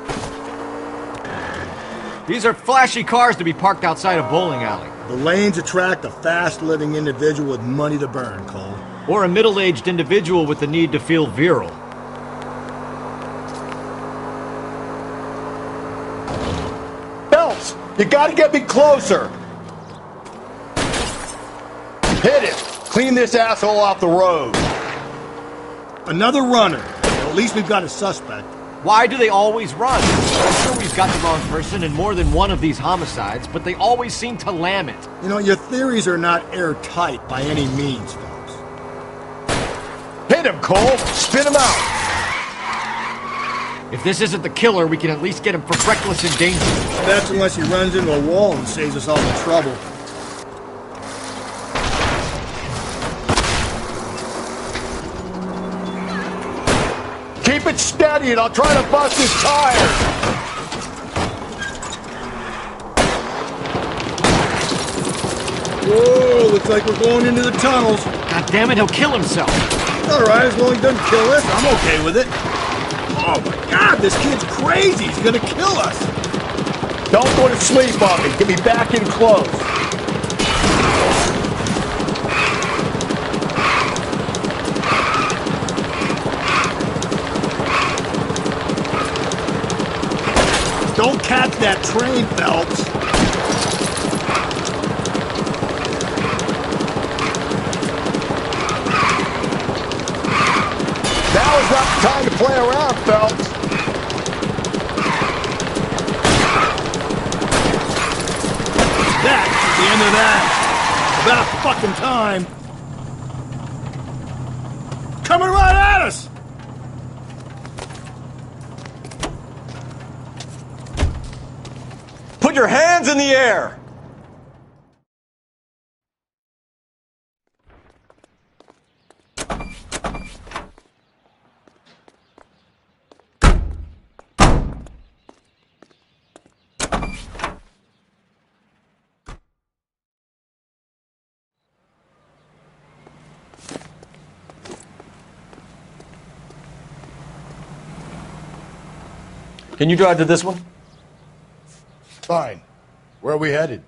These are flashy cars to be parked outside a bowling alley. The lanes attract a fast-living individual with money to burn, Cole. Or a middle-aged individual with the need to feel virile. Phelps, you gotta get me closer! Hit it! Clean this asshole off the road! Another runner. At least we've got a suspect. Why do they always run? I'm sure we've got the wrong person in more than one of these homicides, but they always seem to lam it. You know, your theories are not airtight by any means, Phelps. Hit him, Cole! Spin him out! If this isn't the killer, we can at least get him for reckless endangerment. That's unless he runs into a wall and saves us all the trouble. Keep it steady and I'll try to bust his tires! Whoa, looks like we're going into the tunnels. God damn it, he'll kill himself. Alright, as long as he doesn't kill us, I'm okay with it. Oh my god, this kid's crazy. He's gonna kill us. Don't go to sleep on me. Get me back in close. Don't catch that train, Phelps. Now is not the time to play around, Phelps. That's the end of that. About fucking time. Coming right at us. Put your hands in the air! Can you drive to this one? Fine. Where are we headed?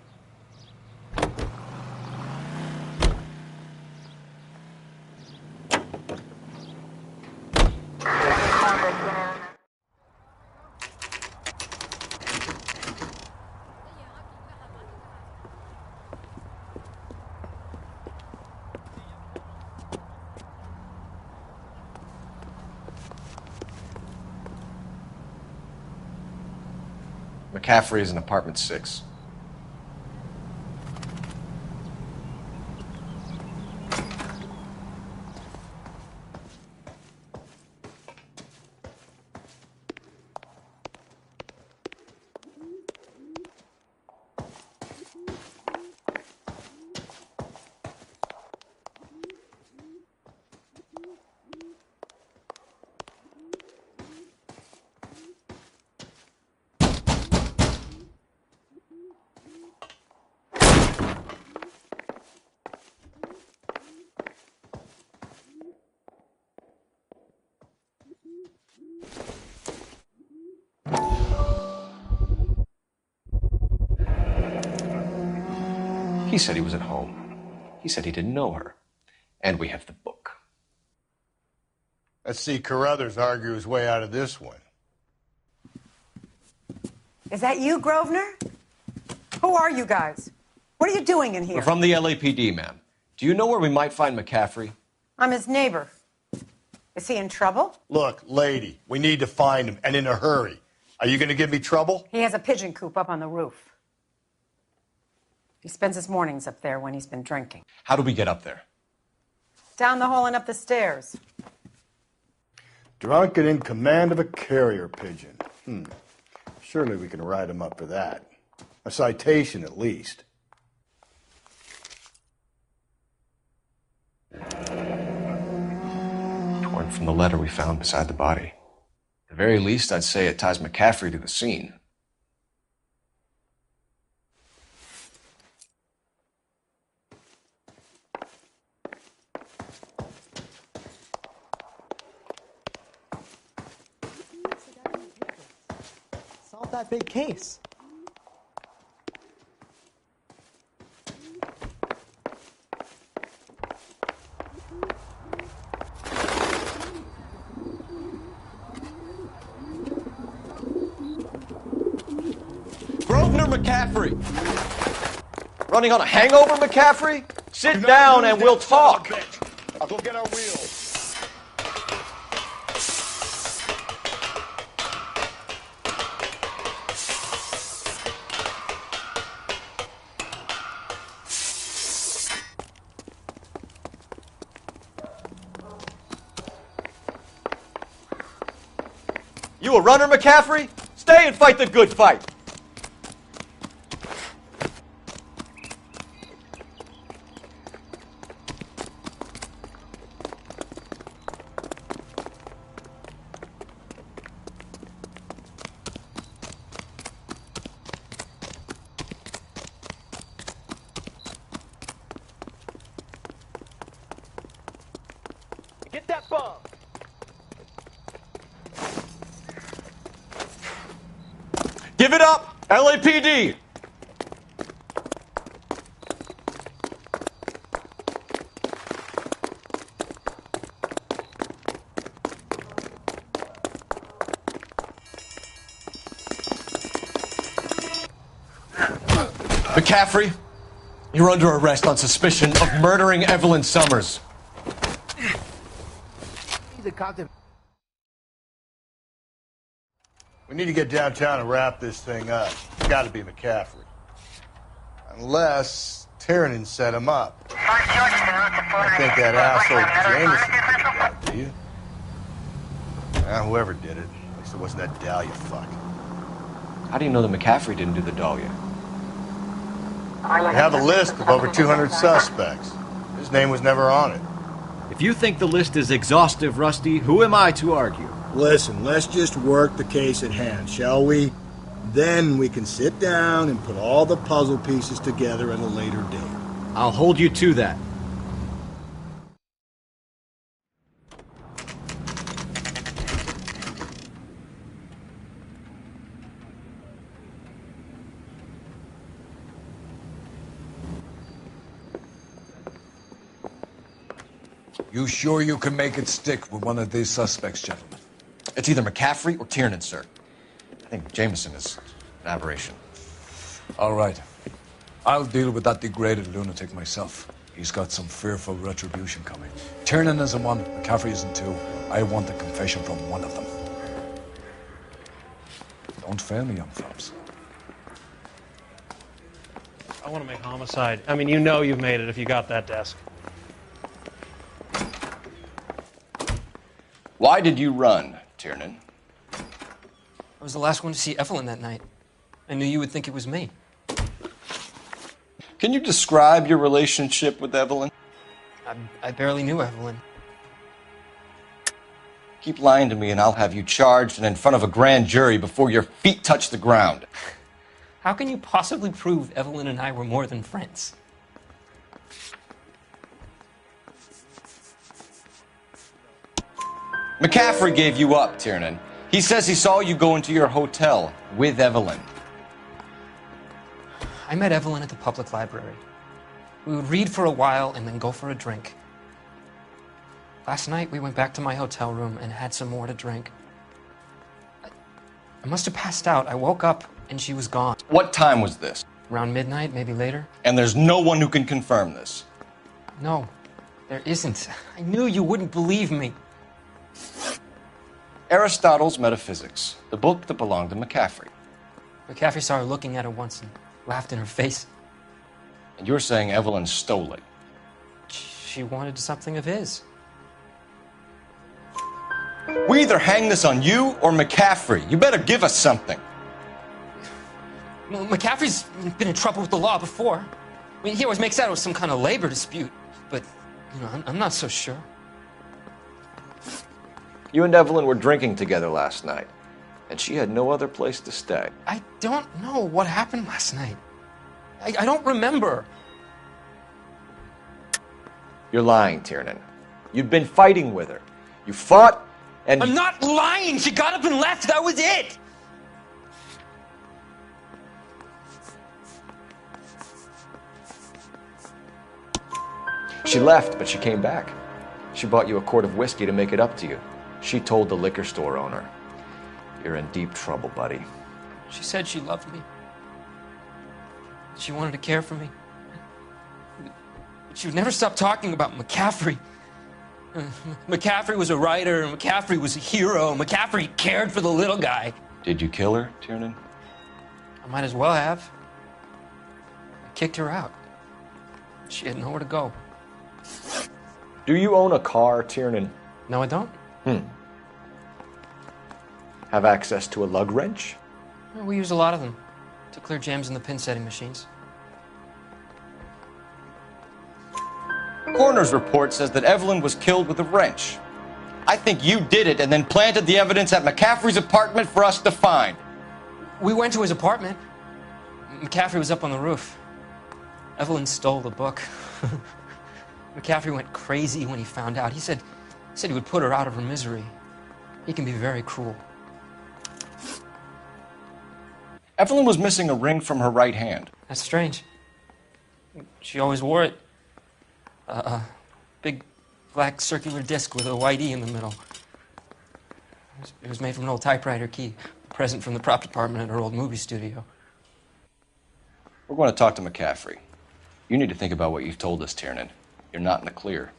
McCaffrey is in apartment 6. He said he was at home. He said he didn't know her. And we have the book. Let's see Carruthers argue his way out of this one. Is that you, Grosvenor? Who are you guys? What are you doing in here? We're from the LAPD, ma'am. Do you know where we might find McCaffrey? I'm his neighbor. Is he in trouble? Look, lady, we need to find him, and in a hurry. Are you going to give me trouble? He has a pigeon coop up on the roof. He spends his mornings up there when he's been drinking. How do we get up there? Down the hall and up the stairs. Drunk and in command of a carrier pigeon. Surely we can write him up for that. A citation, at least. Torn from the letter we found beside the body. At the very least, I'd say it ties McCaffrey to the scene. Solve that big case. Grosvenor McCaffrey! Running on a hangover, McCaffrey? Sit down and we'll talk. I'll go get our wheels. You a runner, McCaffrey? Stay and fight the good fight. Get that bomb. Give it up, LAPD! McCaffrey, you're under arrest on suspicion of murdering Evelyn Summers. We need to get downtown and wrap this thing up. It's got to be McCaffrey. Unless Tiernan set him up. I think that asshole Jameson did that, do you? Whoever did it. At least it wasn't that Dahlia fuck. How do you know that McCaffrey didn't do the Dahlia? We have a list of over 200 suspects. His name was never on it. If you think the list is exhaustive, Rusty, who am I to argue? Listen, let's just work the case at hand, shall we? Then we can sit down and put all the puzzle pieces together at a later date. I'll hold you to that. You sure you can make it stick with one of these suspects, gentlemen? It's either McCaffrey or Tiernan, sir. I think Jameson is an aberration. All right. I'll deal with that degraded lunatic myself. He's got some fearful retribution coming. Tiernan isn't one, McCaffrey isn't two. I want a confession from one of them. Don't fail me, young Phelps. I want to make homicide. I mean, you know you've made it if you got that desk. Why did you run, Tiernan? I was the last one to see Evelyn that night. I knew you would think it was me. Can you describe your relationship with Evelyn? I barely knew Evelyn. Keep lying to me and I'll have you charged and in front of a grand jury before your feet touch the ground. How can you possibly prove Evelyn and I were more than friends? McCaffrey gave you up, Tiernan. He says he saw you go into your hotel with Evelyn. I met Evelyn at the public library. We would read for a while and then go for a drink. Last night, we went back to my hotel room and had some more to drink. I must have passed out. I woke up and she was gone. What time was this? Around midnight, maybe later. And there's no one who can confirm this. No, there isn't. I knew you wouldn't believe me. Aristotle's Metaphysics, the book that belonged to McCaffrey. McCaffrey saw her looking at her once and laughed in her face. And you're saying Evelyn stole it? She wanted something of his. We either hang this on you or McCaffrey. You better give us something. Well, McCaffrey's been in trouble with the law before. I mean, he always makes out it was some kind of labor dispute. But, you know, I'm not so sure. You and Evelyn were drinking together last night, and she had no other place to stay. I don't know what happened last night. I don't remember. You're lying, Tiernan. You'd been fighting with her. You fought, and... I'm not lying! She got up and left! That was it! She left, but she came back. She bought you a quart of whiskey to make it up to you. She told the liquor store owner. You're in deep trouble, buddy. She said she loved me. She wanted to care for me. But she would never stop talking about McCaffrey. McCaffrey was a writer, and McCaffrey was a hero. McCaffrey cared for the little guy. Did you kill her, Tiernan? I might as well have. I kicked her out. She had nowhere to go. Do you own a car, Tiernan? No, I don't. Have access to a lug wrench? We use a lot of them to clear jams in the pin setting machines. Coroner's report says that Evelyn was killed with a wrench. I think you did it and then planted the evidence at McCaffrey's apartment for us to find. We went to his apartment. McCaffrey was up on the roof. Evelyn stole the book. McCaffrey went crazy when he found out. He said he would put her out of her misery. He can be very cruel. Evelyn was missing a ring from her right hand. That's strange. She always wore it. A big black circular disc with a white E in the middle. It was made from an old typewriter key, a present from the prop department at her old movie studio. We're going to talk to McCaffrey. You need to think about what you've told us, Tiernan. You're not in the clear.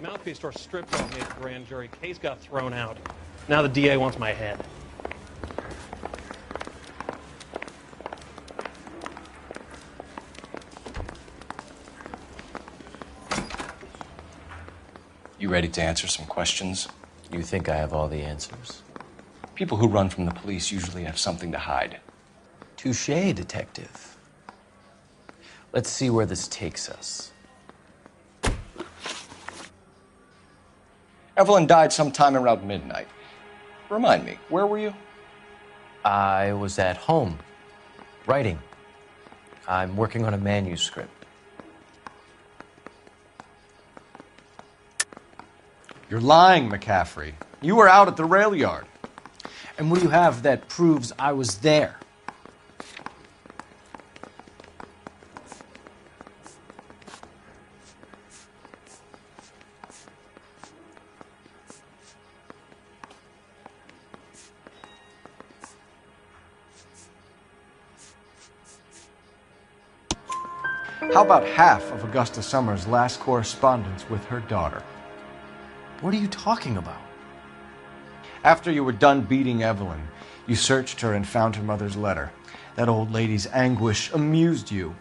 Mouthpiece store stripped off me at the grand jury. Case got thrown out. Now the DA wants my head. You ready to answer some questions? You think I have all the answers? People who run from the police usually have something to hide. Touché, detective. Let's see where this takes us. Evelyn died sometime around midnight. Remind me, where were you? I was at home, writing. I'm working on a manuscript. You're lying, McCaffrey. You were out at the rail yard. And what do you have that proves I was there? How about half of Augusta Summers' last correspondence with her daughter? What are you talking about? After you were done beating Evelyn, you searched her and found her mother's letter. That old lady's anguish amused you.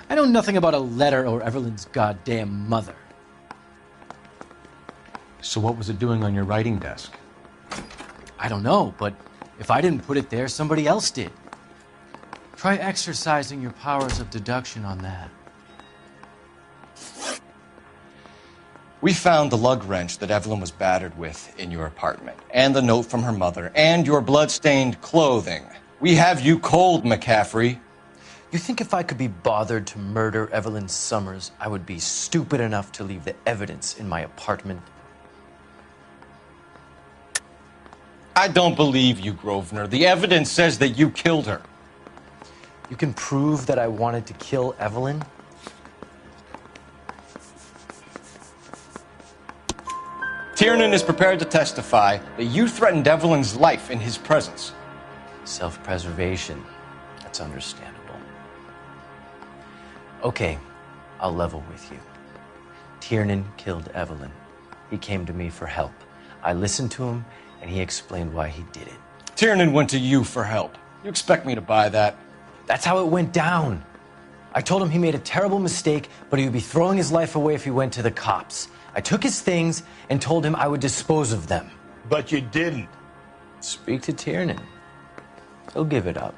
I know nothing about a letter or Evelyn's goddamn mother. So what was it doing on your writing desk? I don't know, but if I didn't put it there, somebody else did. Try exercising your powers of deduction on that. We found the lug wrench that Evelyn was battered with in your apartment, and the note from her mother, and your blood-stained clothing. We have you cold, McCaffrey. You think if I could be bothered to murder Evelyn Summers, I would be stupid enough to leave the evidence in my apartment? I don't believe you, Grosvenor. The evidence says that you killed her. You can prove that I wanted to kill Evelyn? Tiernan is prepared to testify that you threatened Evelyn's life in his presence. Self-preservation. That's understandable. Okay, I'll level with you. Tiernan killed Evelyn. He came to me for help. I listened to him, and he explained why he did it. Tiernan went to you for help. You expect me to buy that? That's how it went down. I told him he made a terrible mistake, but he would be throwing his life away if he went to the cops. I took his things and told him I would dispose of them. But you didn't. Speak to Tiernan. He'll give it up.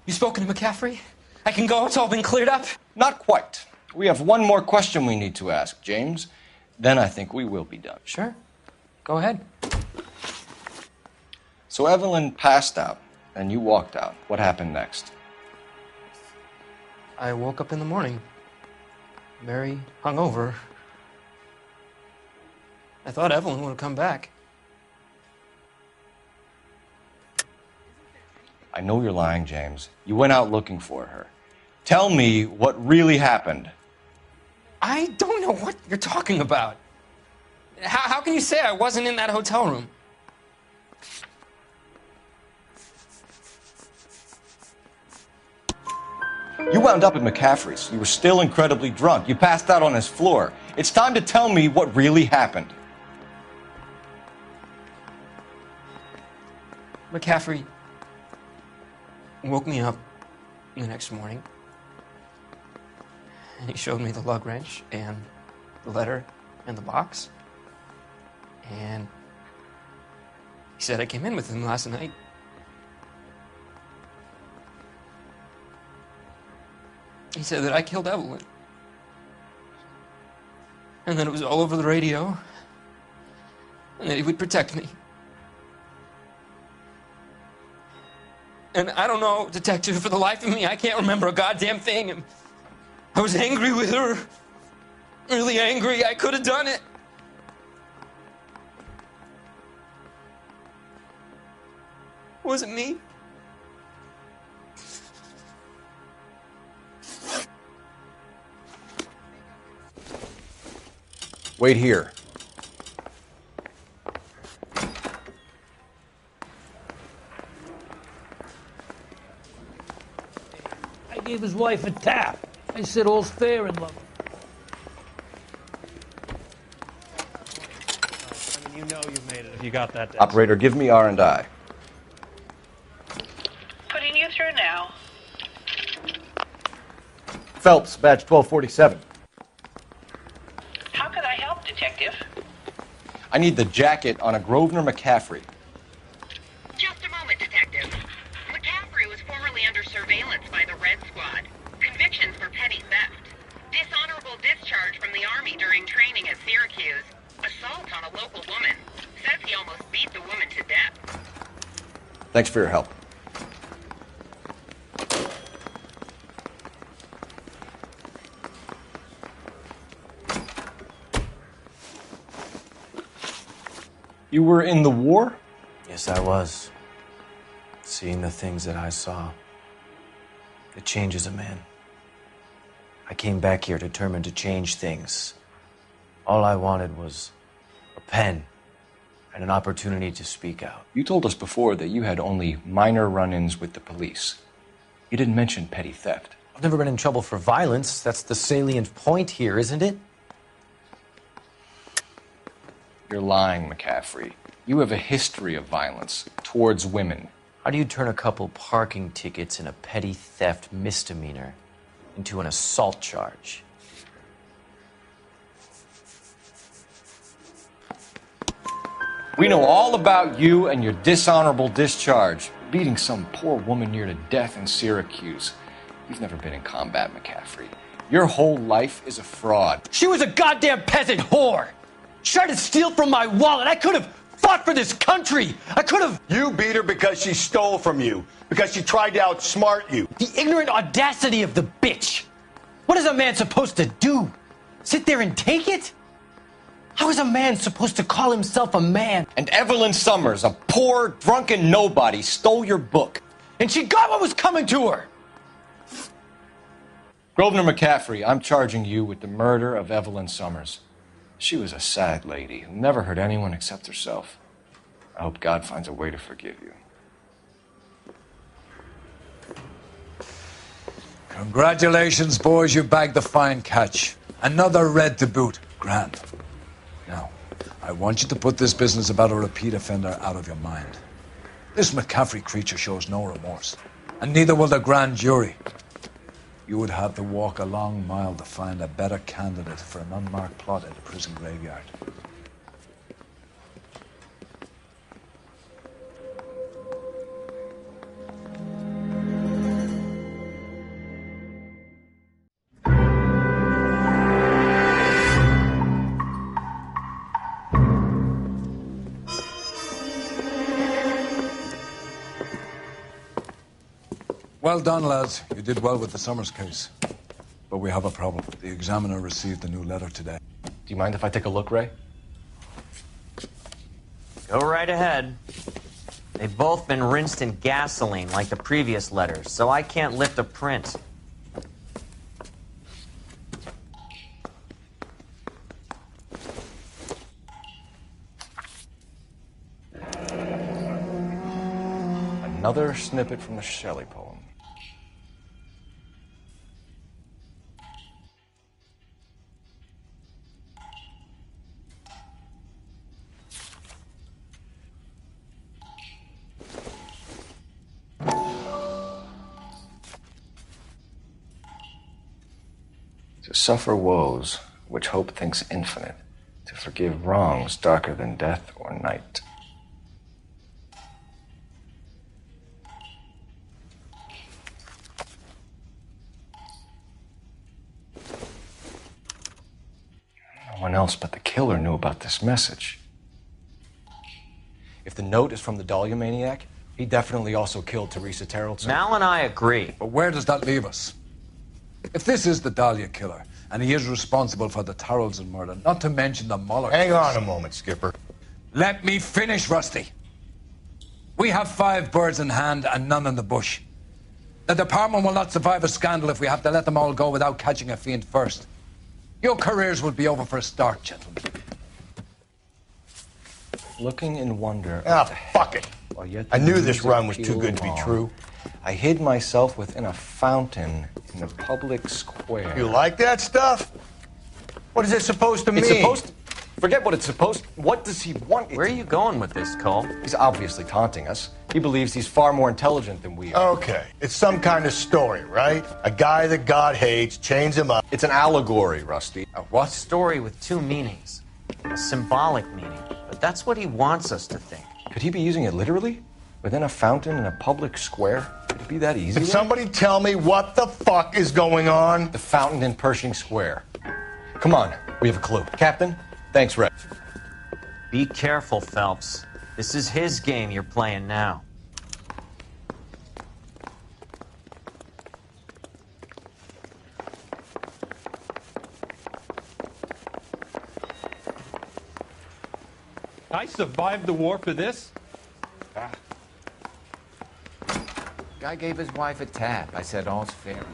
You spoken to McCaffrey? I can go? It's all been cleared up? Not quite. We have one more question we need to ask, James. Then I think we will be done. Sure. Go ahead. So Evelyn passed out, and you walked out. What happened next? I woke up in the morning, very hungover. I thought Evelyn would have come back. I know you're lying, James. You went out looking for her. Tell me what really happened. I don't know what you're talking about. How can you say I wasn't in that hotel room? You wound up at McCaffrey's. You were still incredibly drunk. You passed out on his floor. It's time to tell me what really happened. McCaffrey woke me up the next morning, and he showed me the lug wrench and the letter and the box, and he said I came in with him last night. He said that I killed Evelyn, and that it was all over the radio, and that he would protect me. And I don't know, Detective, for the life of me, I can't remember a goddamn thing. And I was angry with her. Really angry. I could have done it. Was it me? Wait here. I gave his wife a tap. I said all's fair in love. I mean, you know you made it if you got that. Operator, give me R&I. Putting you through now. Phelps, badge 1247. How could I help, Detective? I need the jacket on a Grosvenor McCaffrey. Just a moment, Detective. McCaffrey was formerly under surveillance by the Red Squad. Convictions for petty theft. Dishonorable discharge from the Army during training at Syracuse. Assault on a local woman. Says he almost beat the woman to death. Thanks for your help. You were in the war? Yes, I was. Seeing the things that I saw. It changes a man. I came back here determined to change things. All I wanted was a pen and an opportunity to speak out. You told us before that you had only minor run-ins with the police. You didn't mention petty theft. I've never been in trouble for violence. That's the salient point here, isn't it? You're lying, McCaffrey. You have a history of violence towards women. How do you turn a couple parking tickets and a petty theft misdemeanor into an assault charge? We know all about you and your dishonorable discharge, beating some poor woman near to death in Syracuse. You've never been in combat, McCaffrey. Your whole life is a fraud. She was a goddamn peasant whore! She tried to steal from my wallet. I could have fought for this country. I could have... You beat her because she stole from you. Because she tried to outsmart you. The ignorant audacity of the bitch. What is a man supposed to do? Sit there and take it? How is a man supposed to call himself a man? And Evelyn Summers, a poor, drunken nobody, stole your book. And she got what was coming to her. Grosvenor McCaffrey, I'm charging you with the murder of Evelyn Summers. She was a sad lady who never hurt anyone except herself. I hope God finds a way to forgive you. Congratulations, boys. You bagged the fine catch. Another red to boot. Grand. Now, I want you to put this business about a repeat offender out of your mind. This McCaffrey creature shows no remorse. And neither will the grand jury. You would have to walk a long mile to find a better candidate for an unmarked plot at a prison graveyard. Well done, lads. You did well with the Summers case. But we have a problem. The examiner received a new letter today. Do you mind if I take a look, Ray? Go right ahead. They've both been rinsed in gasoline like the previous letters, so I can't lift a print. Another snippet from the Shelley poem. To suffer woes which hope thinks infinite, to forgive wrongs darker than death or night. No one else but the killer knew about this message. If the note is from the Dahlia maniac, he definitely also killed Teresa Terrellson. Mal and I agree. But where does that leave us? If this is the Dahlia killer, and he is responsible for the Tarrelson murder, not to mention the Muller Hang case. on a moment, Skipper. Let me finish, Rusty. We have 5 birds in hand and none in the bush. The department will not survive a scandal if we have to let them all go without catching a fiend first. Your careers will be over for a start, gentlemen. Looking in wonder. Ah, fuck it. I knew this run was peeled too good to be along, true. I hid myself within a fountain in the public square. You like that stuff? What is it supposed to mean? It's supposed to... Forget what it's supposed... What does he want? Where are you going with this, Cole? He's obviously taunting us. He believes he's far more intelligent than we are. Okay, it's some kind of story, right? A guy that God hates, chains him up. It's an allegory, Rusty. A what? Story with 2 meanings. A symbolic meaning. But that's what he wants us to think. Could he be using it literally? Within a fountain in a public square? Could it be that easy? Can somebody tell me what the fuck is going on? The fountain in Pershing Square. Come on, we have a clue. Captain, thanks, Red. Be careful, Phelps. This is his game you're playing now. I survived the war for this? Guy gave his wife a tap. I said all's fair.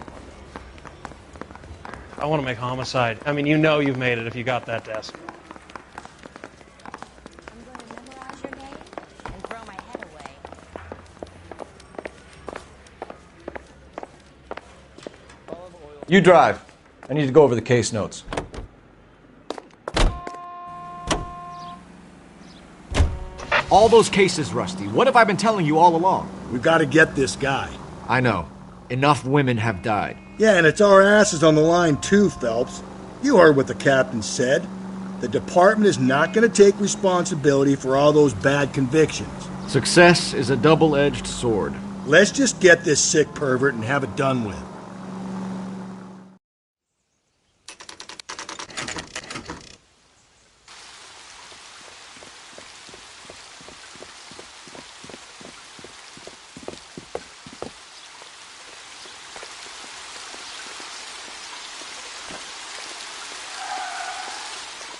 I want to make homicide. I mean, you know you've made it if you got that desk. You drive. I need to go over the case notes. All those cases, Rusty. What have I been telling you all along? We've got to get this guy. I know. Enough women have died. Yeah, and it's our asses on the line too, Phelps. You heard what the captain said. The department is not going to take responsibility for all those bad convictions. Success is a double-edged sword. Let's just get this sick pervert and have it done with.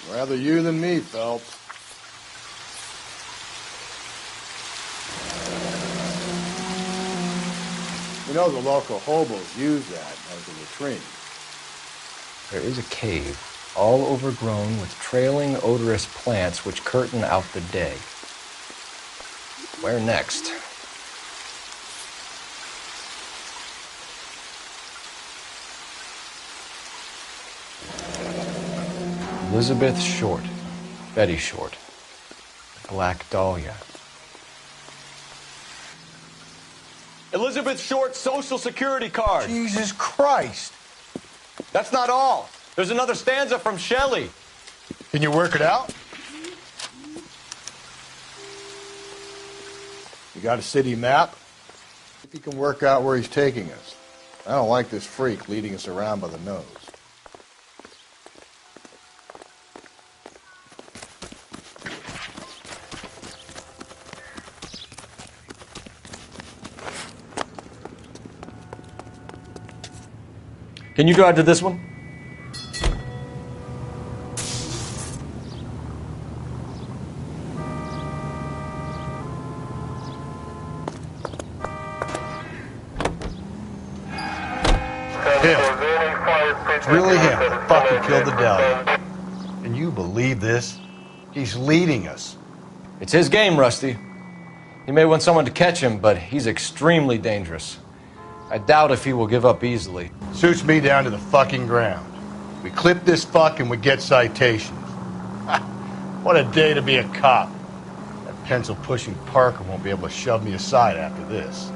Rather you than me, Phelps. You know the local hobos use that as a latrine. There is a cave, all overgrown with trailing, odorous plants which curtain out the day. Where next? Elizabeth Short, Betty Short, Black Dahlia. Elizabeth Short's social security card. Jesus Christ. That's not all. There's another stanza from Shelley. Can you work it out? You got a city map? If you can work out where he's taking us. I don't like this freak leading us around by the nose. Can you drive to this one? It's really him that fucking killed the deli. Can you believe this? He's leading us. It's his game, Rusty. He may want someone to catch him, but he's extremely dangerous. I doubt if he will give up easily. Suits me down to the fucking ground. We clip this fuck and we get citations. What a day to be a cop. That pencil-pushing Parker won't be able to shove me aside after this.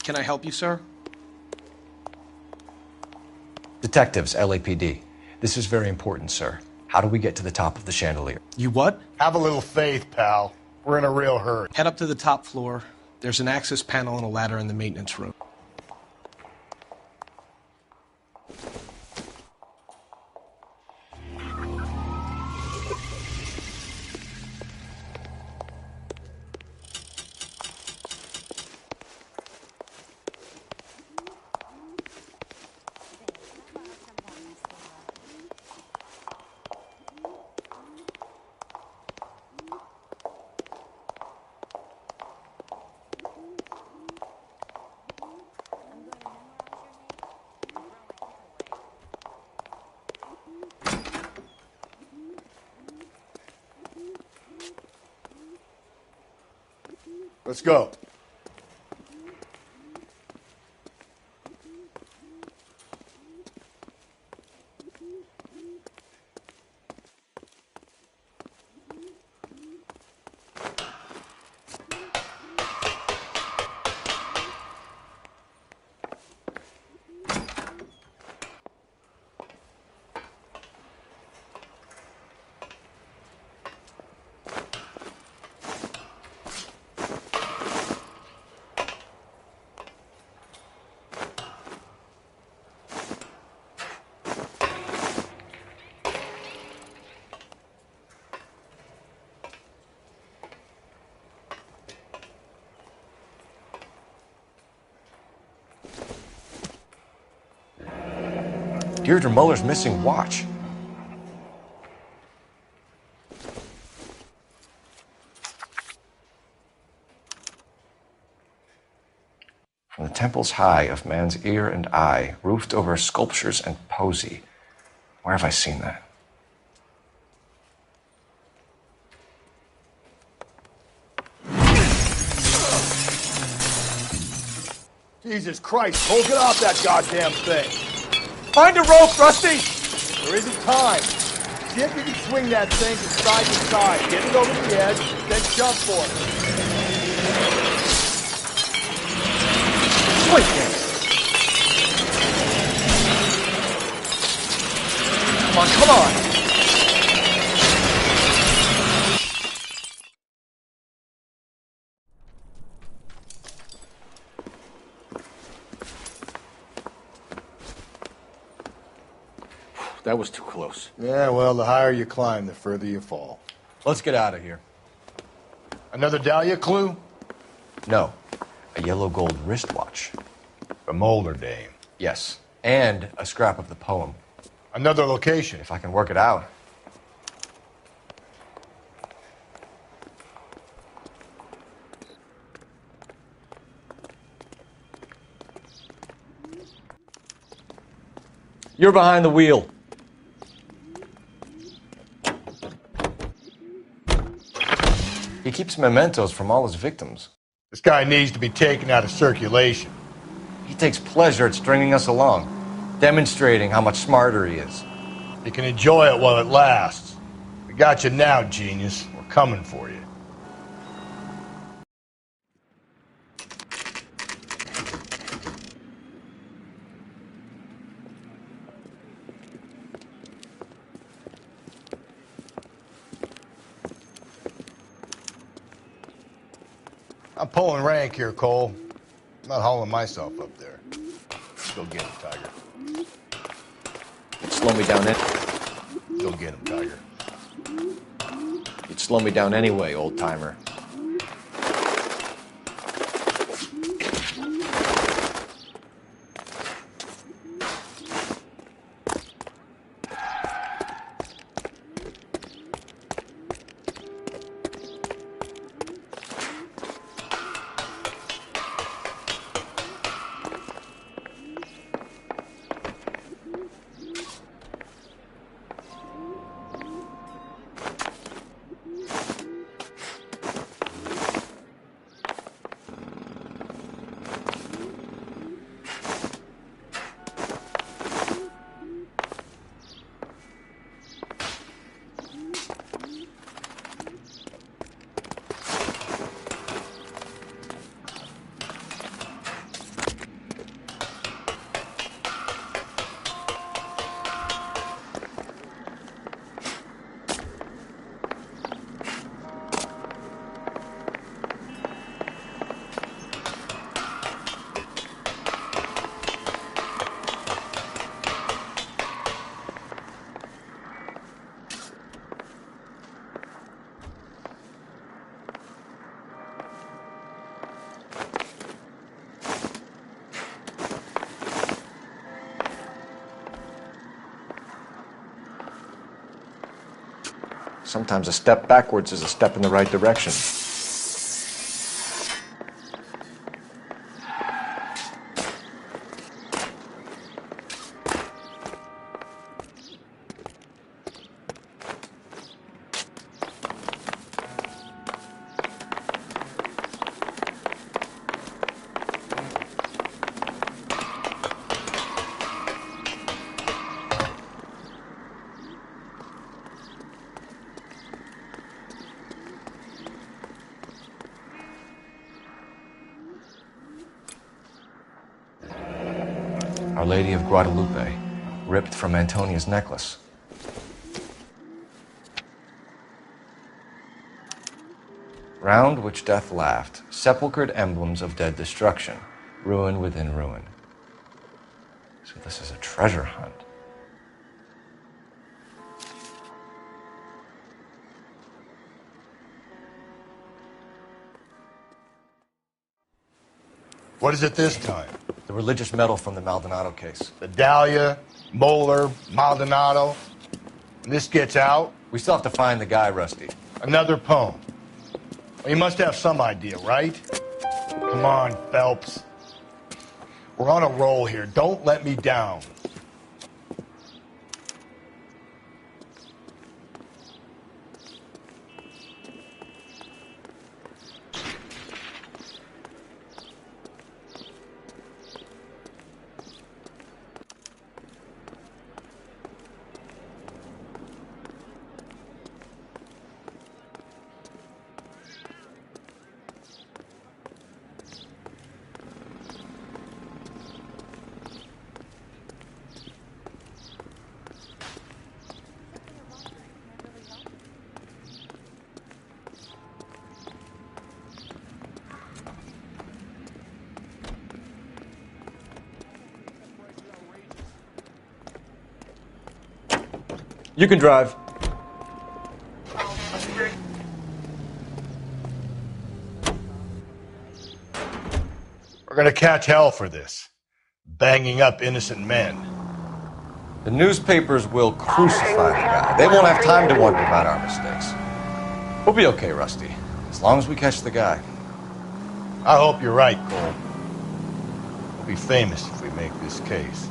Can I help you, sir? Detectives, LAPD. This is very important, sir. How do we get to the top of the chandelier? You what? Have a little faith, pal. We're in a real hurry. Head up to the top floor. There's an access panel and a ladder in the maintenance room. Let's go. Deirdre Muller's missing watch. From the temples high of man's ear and eye, roofed over sculptures and poesy. Where have I seen that? Jesus Christ, Cole, get off that goddamn thing. Find a rope, Rusty! There isn't time. See if you can swing that thing from side to side. Get it over the edge, then jump for it. Swing it! Come on, come on! That was too close. Yeah, well, the higher you climb, the further you fall. Let's get out of here. Another Dahlia clue? No. A yellow gold wristwatch. The Molar Dame. Yes. And a scrap of the poem. Another location. If I can work it out. You're behind the wheel. He keeps mementos from all his victims. This guy needs to be taken out of circulation. He takes pleasure at stringing us along, demonstrating how much smarter he is. You can enjoy it while it lasts. We got you now, genius. We're coming for you. I'm pulling rank here, Cole. I'm not hauling myself up there. Go get him, Tiger. You'd slow me down Go get him, Tiger. You'd slow me down anyway, old timer. Sometimes a step backwards is a step in the right direction. Our Lady of Guadalupe, ripped from Antonia's necklace. Round which death laughed, sepulchred emblems of dead destruction, ruin within ruin. So this is a treasure hunt. What is it this time? The religious medal from the Maldonado case. The Dahlia, Moeller, Maldonado. And this gets out. We still have to find the guy, Rusty. Another poem. Well, you must have some idea, right? Come on, Phelps. We're on a roll here. Don't let me down. You can drive. We're gonna catch hell for this. Banging up innocent men. The newspapers will crucify the guy. They won't have time to wonder about our mistakes. We'll be okay, Rusty, as long as we catch the guy. I hope you're right, Cole. We'll be famous if we make this case.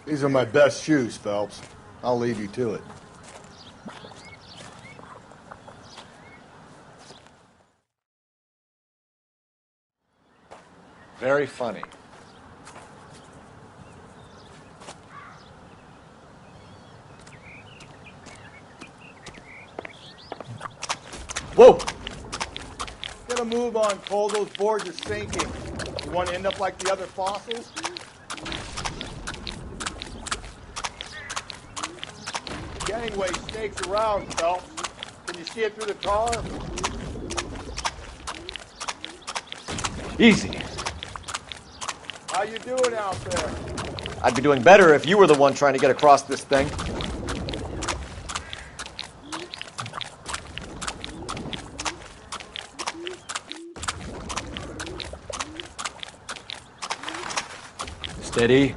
These are my best shoes, Phelps. I'll leave you to it. Very funny. Whoa! Get a move on, Cole. Those boards are sinking. You want to end up like the other fossils? Gangway snakes around, Phelps. Can you see it through the tar? Easy. How you doing out there? I'd be doing better if you were the one trying to get across this thing. Steady.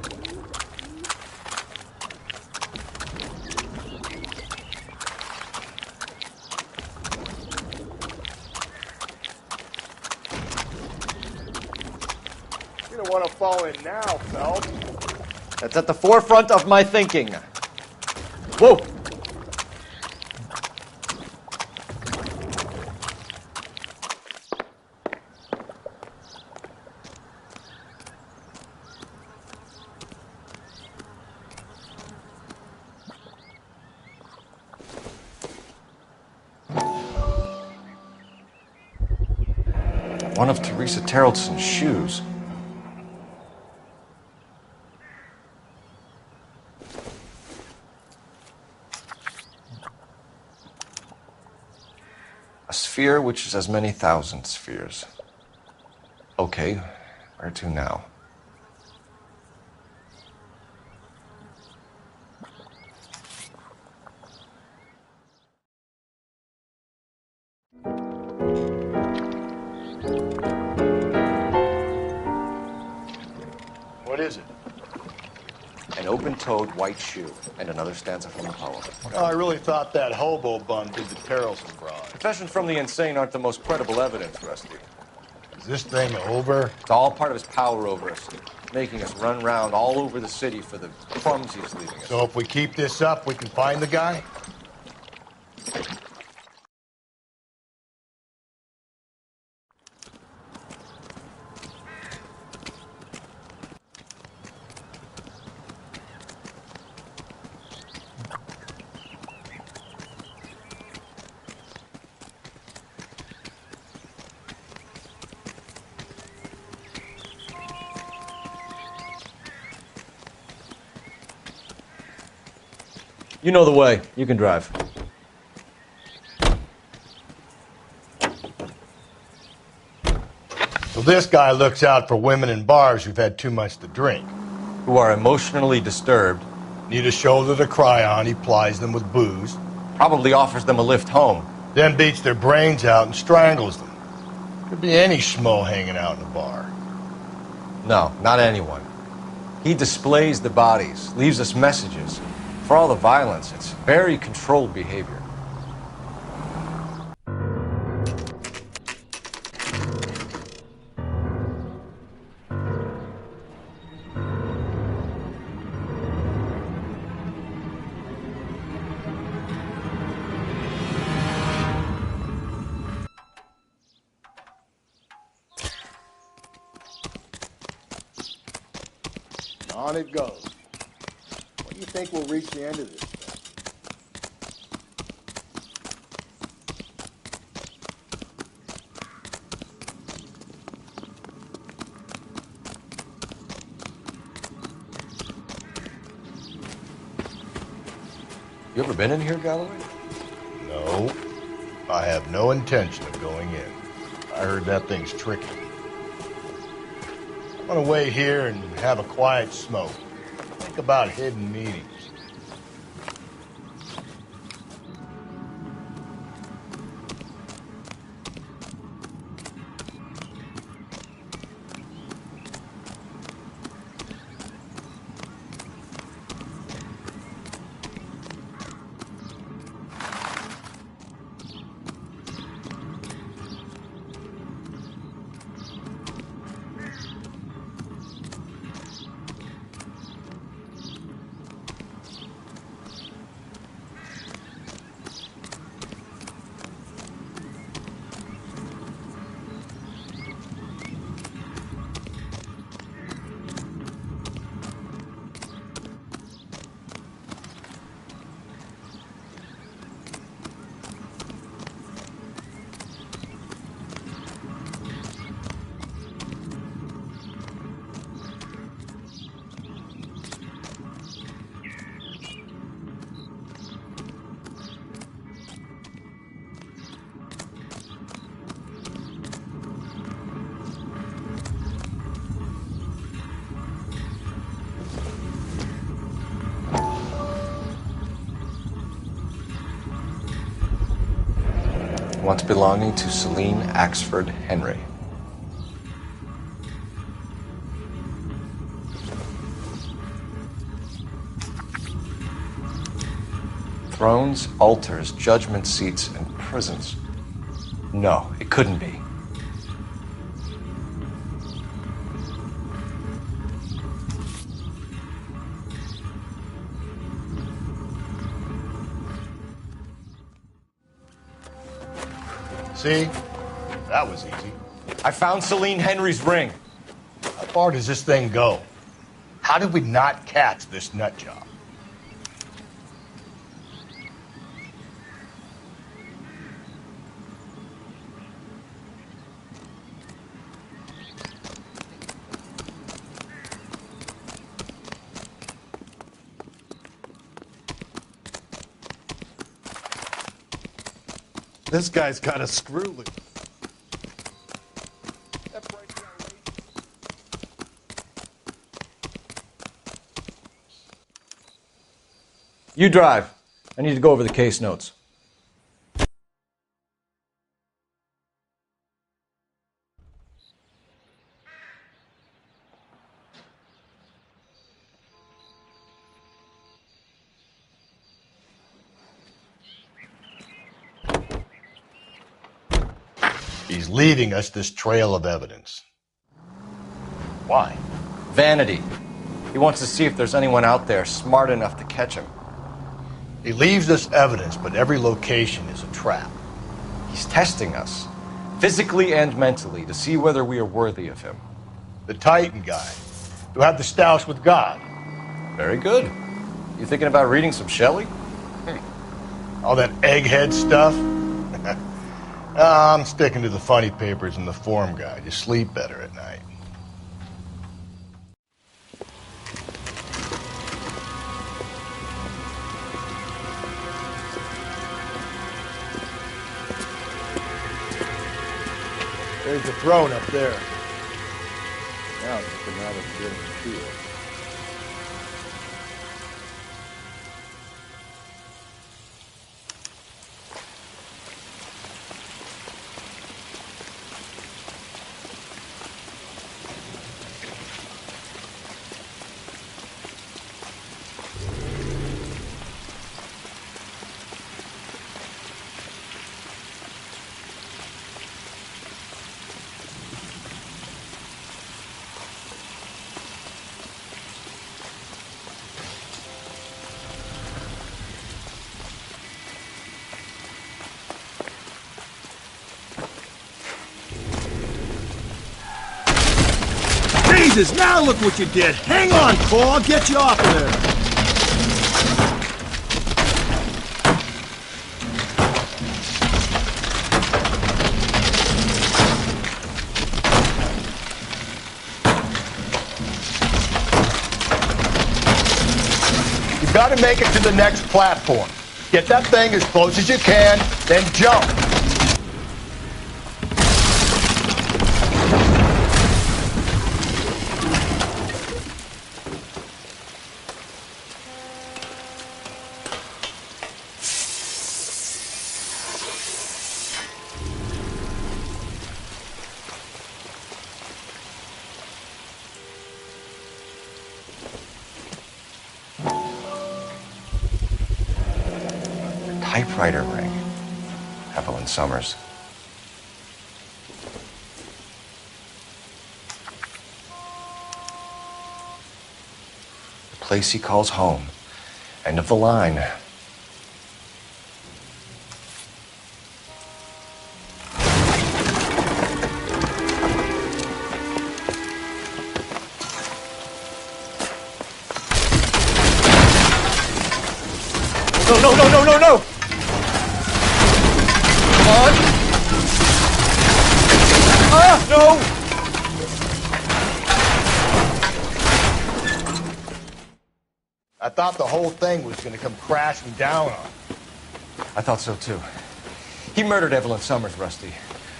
You don't want to fall in now, Phelps. That's at the forefront of my thinking. Whoa! One of Teresa Terrelson's shoes. A sphere which is as many thousand spheres. Okay, where to now? What is it? An open-toed white shoe, and another stanza from the poem. Oh, I really thought that hobo bum did the Terrelson broad. Confessions from the insane aren't the most credible evidence, Rusty. Is this thing over? It's all part of his power over us, making us run round all over the city for the crumbs he's leaving us. So if we keep this up, we can find the guy? You know the way. You can drive. So this guy looks out for women in bars who've had too much to drink. Who are emotionally disturbed. Need a shoulder to cry on, he plies them with booze. Probably offers them a lift home. Then beats their brains out and strangles them. Could be any schmo hanging out in a bar. No, not anyone. He displays the bodies, leaves us messages. For all the violence, it's very controlled behavior. On it goes. When do you think we'll reach the end of this stuff? You ever been in here, Galloway? No. I have no intention of going in. I heard that thing's tricky. I'm gonna wait here and have a quiet smoke. Think about hidden meetings. Once belonging to Celine Axford Henry. Thrones, altars, judgment seats, and prisons. No, it couldn't be. See? That was easy. I found Celine Henry's ring. How far does this thing go? How did we not catch this nut job? This guy's got a screw loose. You drive. I need to go over the case notes. He's leaving us this trail of evidence. Why? Vanity. He wants to see if there's anyone out there smart enough to catch him. He leaves us evidence, but every location is a trap. He's testing us, physically and mentally, to see whether we are worthy of him. The Titan guy, who had the stoush with God. Very good. You thinking about reading some Shelley? All that egghead stuff? I'm sticking to the funny papers and the form guide. You sleep better at night. There's the throne up there. Now it's looking rather good and clear. Jesus, now look what you did! Hang on, Cole, I'll get you off of there! You gotta make it to the next platform. Get that thing as close as you can, then jump. Typewriter ring. Evelyn Summers. The place he calls home. End of the line. No, no, no, no, no, no! Come on! Ah, no! I thought the whole thing was gonna come crashing down on. I thought so too. He murdered Evelyn Summers, Rusty.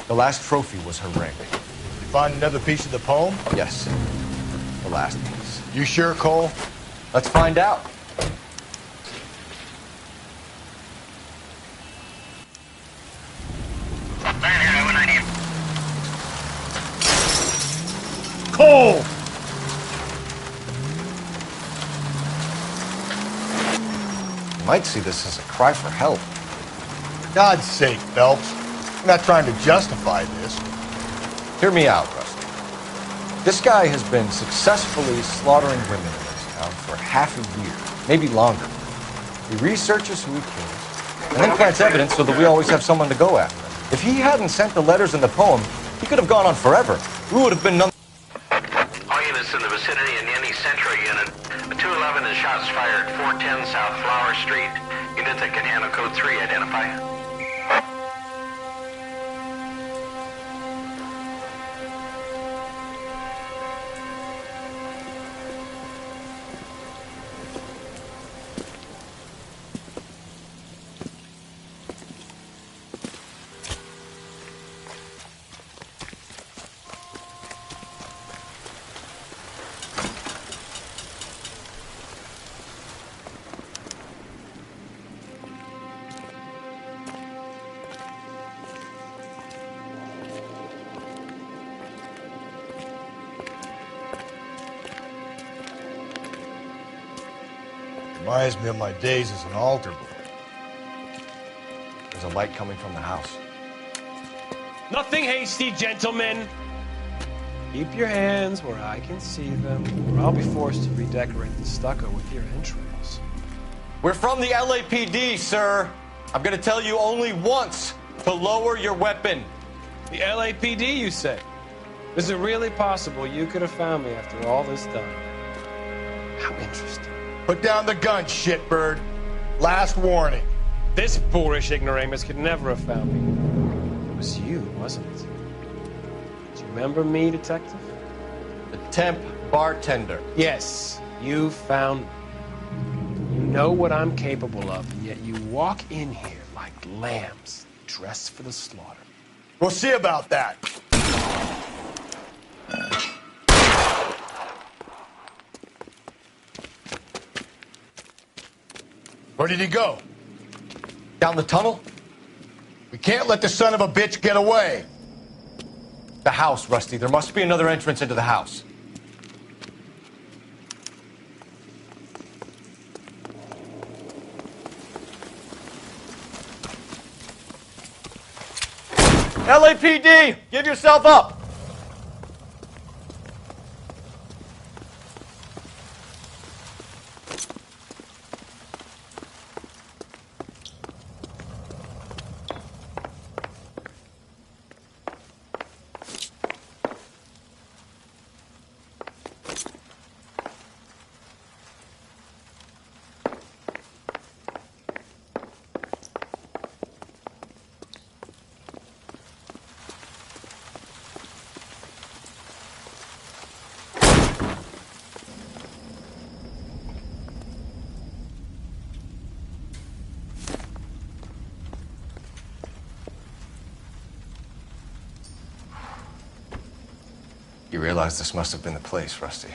The last trophy was her ring. You find another piece of the poem? Yes. The last piece. You sure, Cole? Let's find out. Cole! You might see this as a cry for help. For God's sake, Phelps. I'm not trying to justify this. Hear me out, Rusty. This guy has been successfully slaughtering women in this town for half a year, maybe longer. He researches who he kills, and then plants evidence so that we always have someone to go after. If he hadn't sent the letters in the poem, he could have gone on forever. We would have been none. All units in the vicinity in any Central unit. 211 is shots fired, 410 South Flower Street. Unit that can handle code 3, identify. Reminds me of my days as an altar boy. There's a light coming from the house. Nothing hasty, gentlemen. Keep your hands where I can see them, or I'll be forced to redecorate the stucco with your entrails. We're from the LAPD, sir. I'm gonna tell you only once to lower your weapon. The LAPD, you say? Is it really possible you could have found me after all this time? How interesting. Put down the gun, shitbird. Last warning. This boorish ignoramus could never have found me. It was you, wasn't it? Do you remember me, Detective? The temp bartender. Yes, you found me. You know what I'm capable of, and yet you walk in here like lambs dressed for the slaughter. We'll see about that. Where did he go? Down the tunnel? We can't let the son of a bitch get away. The house, Rusty. There must be another entrance into the house. LAPD! Give yourself up! You realize this must have been the place, Rusty.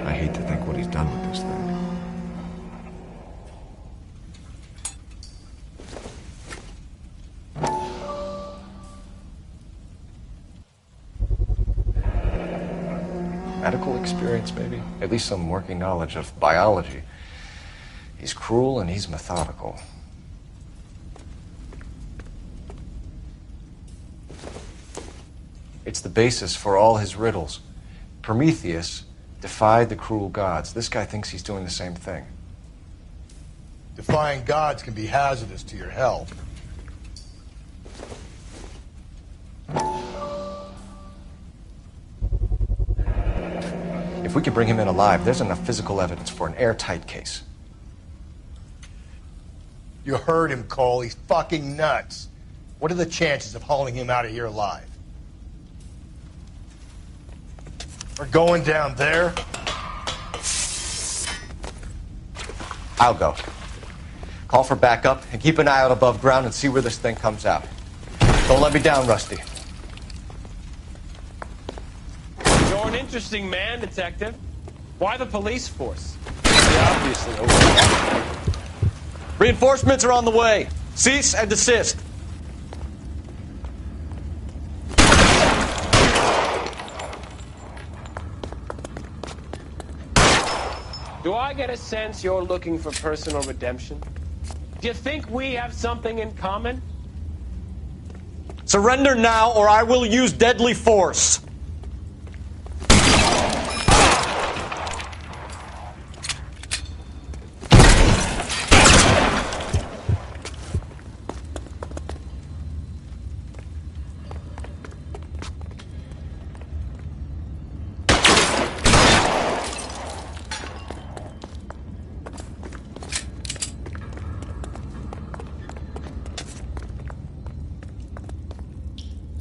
I hate to think what he's done with this thing. Medical experience, maybe? At least some working knowledge of biology. He's cruel and he's methodical. It's the basis for all his riddles. Prometheus defied the cruel gods. This guy thinks he's doing the same thing. Defying gods can be hazardous to your health. If we could bring him in alive, there's enough physical evidence for an airtight case. You heard him, Cole. He's fucking nuts. What are the chances of hauling him out of here alive? We're going down there. I'll go. Call for backup and keep an eye out above ground and see where this thing comes out. Don't let me down, Rusty. You're an interesting man, Detective. Why the police force? You're obviously overwhelmed. Reinforcements are on the way. Cease and desist. Do I get a sense you're looking for personal redemption? Do you think we have something in common? Surrender now or I will use deadly force.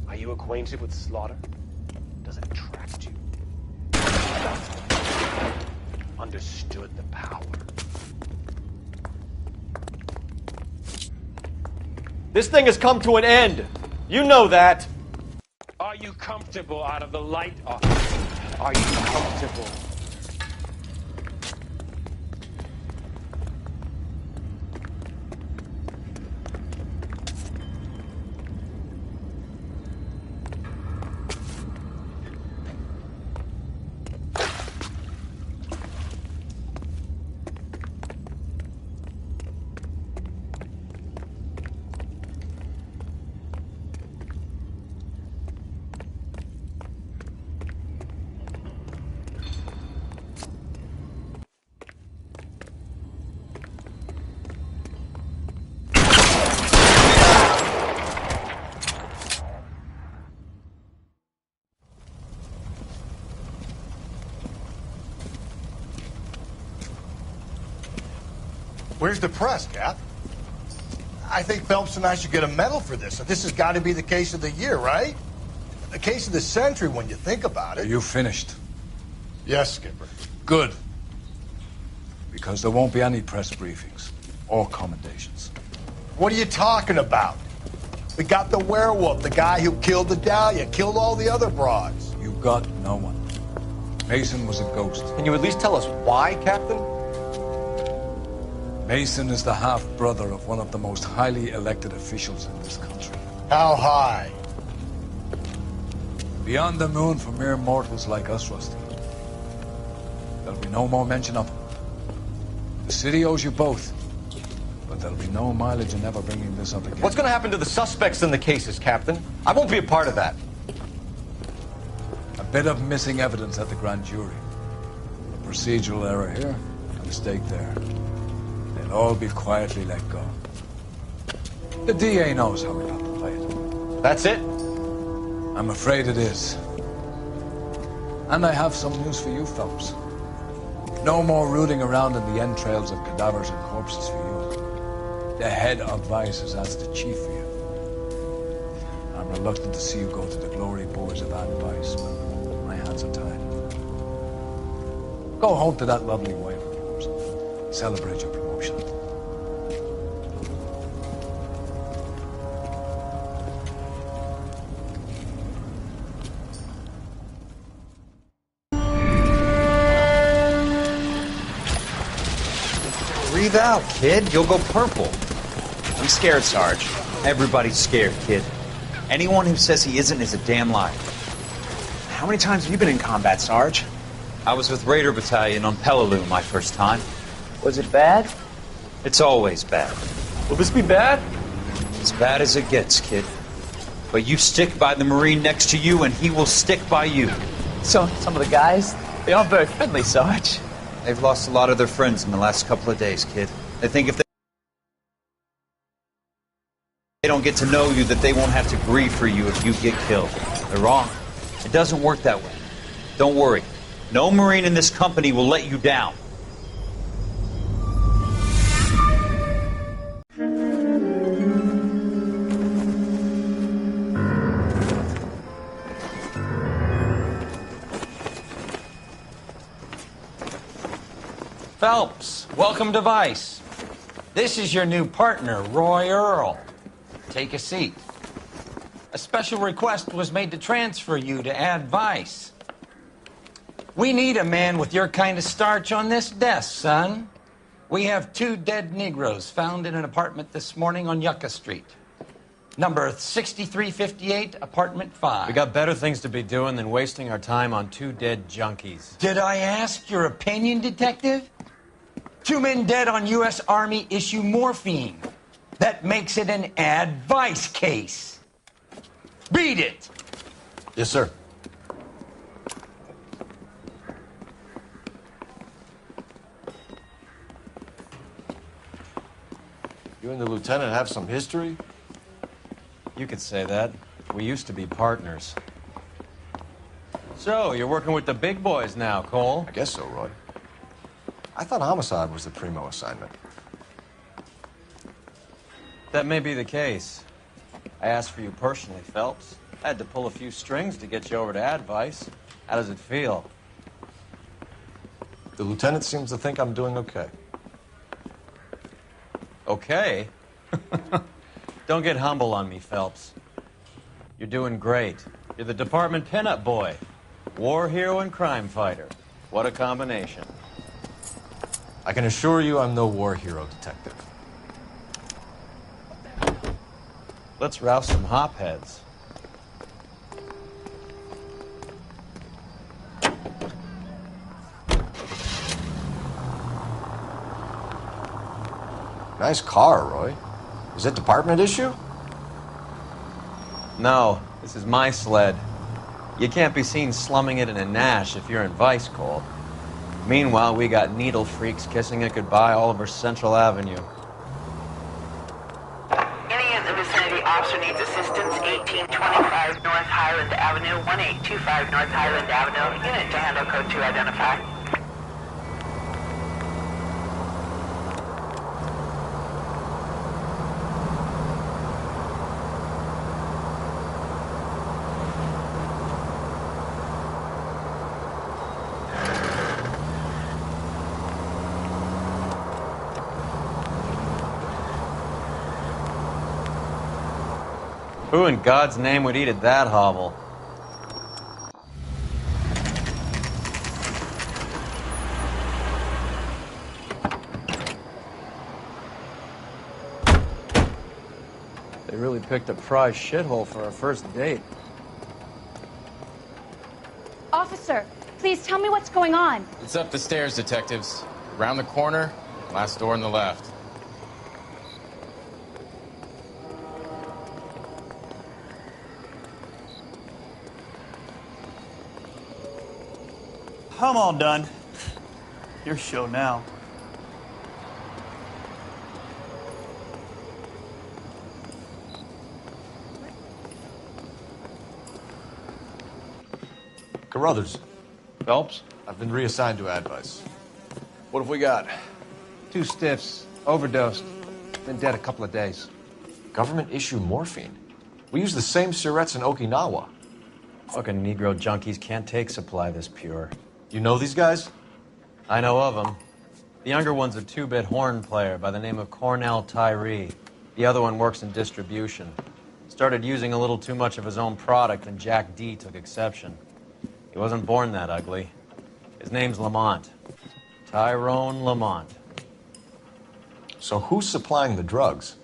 Are you acquainted with slaughter? Does it attract you? Understood the power. This thing has come to an end. You know that. Are you comfortable out of the light, officer? Are you comfortable? Where's the press, Cap? I think Phelps and I should get a medal for this. This has got to be the case of the year, right? The case of the century when you think about it. Are you finished? Yes, Skipper. Good. Because there won't be any press briefings or commendations. What are you talking about? We got the werewolf, the guy who killed the Dahlia, killed all the other broads. You got no one. Mason was a ghost. Can you at least tell us why, Captain? Mason is the half-brother of one of the most highly elected officials in this country. How high? Beyond the moon for mere mortals like us, Rusty. There'll be no more mention of him. The city owes you both. But there'll be no mileage in ever bringing this up again. What's going to happen to the suspects in the cases, Captain? I won't be a part of that. A bit of missing evidence at the grand jury. A procedural error here, a mistake there. They'll all be quietly let go. The DA knows how we have to play it. That's it? I'm afraid it is. And I have some news for you, Phelps. No more rooting around in the entrails of cadavers and corpses for you. The head of Vice has asked the chief for you. I'm reluctant to see you go to the glory boards of advice, but my hands are tied. Go home to that lovely wife of yours. Celebrate your promotion. Breathe out, kid. You'll go purple. I'm scared, Sarge. Everybody's scared, kid. Anyone who says he isn't is a damn liar. How many times have you been in combat, Sarge? I was with Raider Battalion on Peleliu my first time. Was it bad? It's always bad. Will this be bad? As bad as it gets, kid. But you stick by the Marine next to you, and he will stick by you. So, some of the guys, they aren't very friendly, Sarge. They've lost a lot of their friends in the last couple of days, kid. They think if they don't get to know you, that they won't have to grieve for you if you get killed. They're wrong. It doesn't work that way. Don't worry. No Marine in this company will let you down. Phelps, welcome to Vice. This is your new partner, Roy Earl. Take a seat. A special request was made to transfer you to Ad Vice. We need a man with your kind of starch on this desk, son. We have 2 dead Negroes found in an apartment this morning on Yucca Street. Number 6358, apartment 5. We got better things to be doing than wasting our time on 2 dead junkies. Did I ask your opinion, detective? 2 men dead on U.S. Army issue morphine. That makes it an Ad Vice case. Beat it! Yes, sir. You and the lieutenant have some history? You could say that. We used to be partners. So, you're working with the big boys now, Cole? I guess so, Roy. I thought homicide was the primo assignment. That may be the case. I asked for you personally, Phelps. I had to pull a few strings to get you over to Advice. How does it feel? The lieutenant seems to think I'm doing okay. Okay? Don't get humble on me, Phelps. You're doing great. You're the department pinup boy. War hero and crime fighter. What a combination. I can assure you I'm no war hero, detective. Let's rouse some hopheads. Nice car, Roy. Is it department issue? No, this is my sled. You can't be seen slumming it in a Nash if you're in Vice, Cole. Meanwhile, we got needle freaks kissing it goodbye all over Central Avenue. Any in the vicinity officer needs assistance, 1825 North Highland Avenue, 1825 North Highland Avenue. Unit to handle code 2 identify. Who in God's name would eat at that hovel? They really picked a prize shithole for our first date. Officer, please tell me what's going on. It's up the stairs, detectives. Around the corner, last door on the left. I'm all done. Your show now. Carruthers. Phelps? I've been reassigned to advice. What have we got? 2 stiffs, overdosed, been dead a couple of days. Government issue morphine. We use the same syrettes in Okinawa. Fucking Negro junkies can't take supply this pure. You know these guys? I know of them. The younger one's a 2-bit horn player by the name of Cornell Tyree. The other one works in distribution. Started using a little too much of his own product, and Jack D took exception. He wasn't born that ugly. His name's Lamont. Tyrone Lamont. So who's supplying the drugs?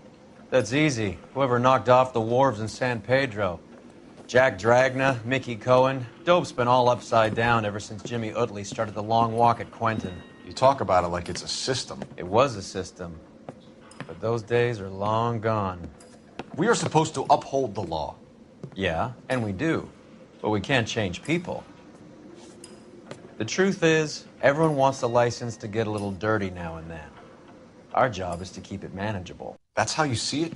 That's easy. Whoever knocked off the wharves in San Pedro. Jack Dragna, Mickey Cohen. Dope's been all upside down ever since Jimmy Utley started the long walk at Quentin. You talk about it like it's a system. It was a system. But those days are long gone. We are supposed to uphold the law. Yeah, and we do. But we can't change people. The truth is, everyone wants a license to get a little dirty now and then. Our job is to keep it manageable. That's how you see it?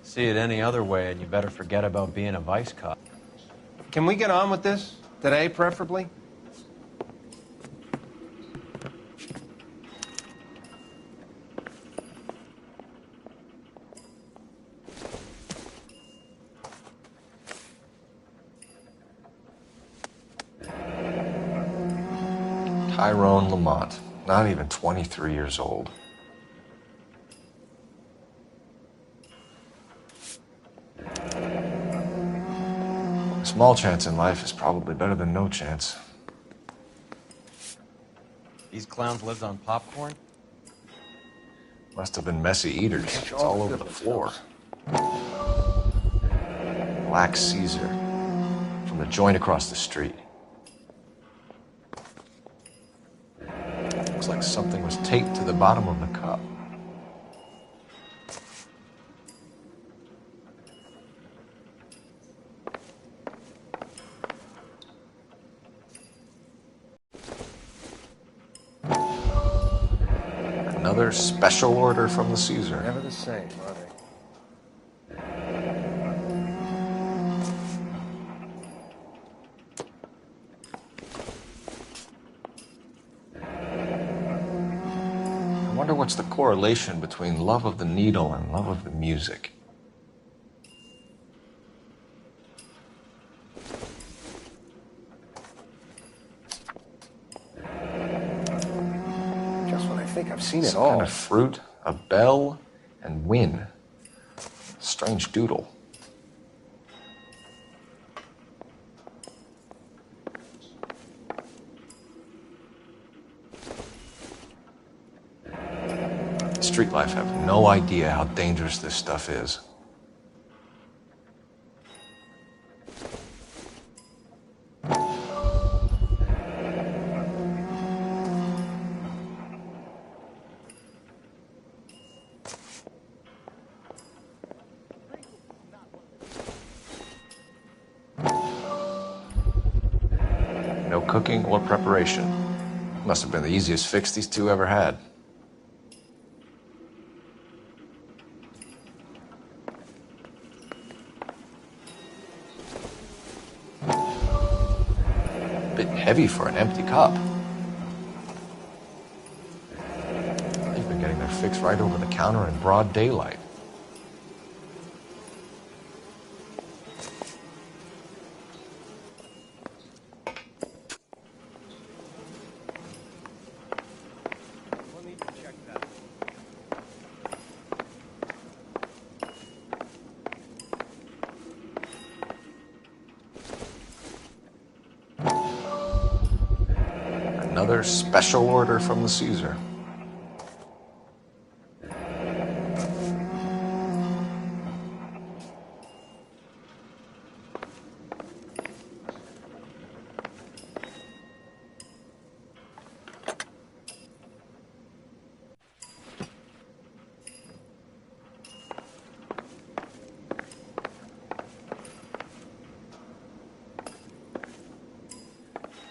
See it any other way, and you better forget about being a vice cop. Can we get on with this? Today, preferably? Tyrone Lamont, not even 23 years old. A small chance in life is probably better than no chance. These clowns lived on popcorn? Must have been messy eaters. It's all over the floor. Black Caesar from the joint across the street. Looks like something was taped to the bottom of the cup. Another special order from the Caesar. Never the same, are they? I wonder what's the correlation between love of the needle and love of the music. Just when I think I've seen it Some all. kind of fruit, a bell, and win. Strange doodle. Street life have no idea how dangerous this stuff is. No cooking or preparation. Must have been the easiest fix these two ever had. Bit heavy for an empty cup. They've been getting their fix right over the counter in broad daylight. Another special order from the Caesar.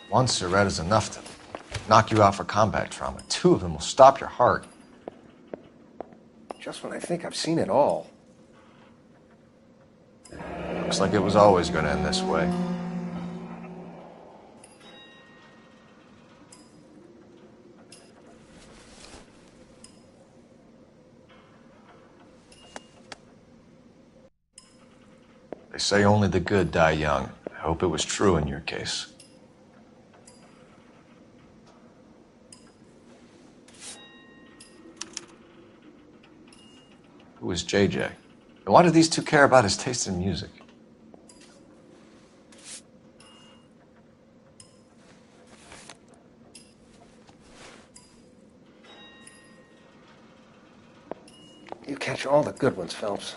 One cigarette is enough to knock you out for combat trauma. 2 of them will stop your heart. Just when I think I've seen it all. Looks like it was always going to end this way. They say only the good die young. I hope it was true in your case. Who is JJ? And why do these two care about his taste in music? You catch all the good ones, Phelps.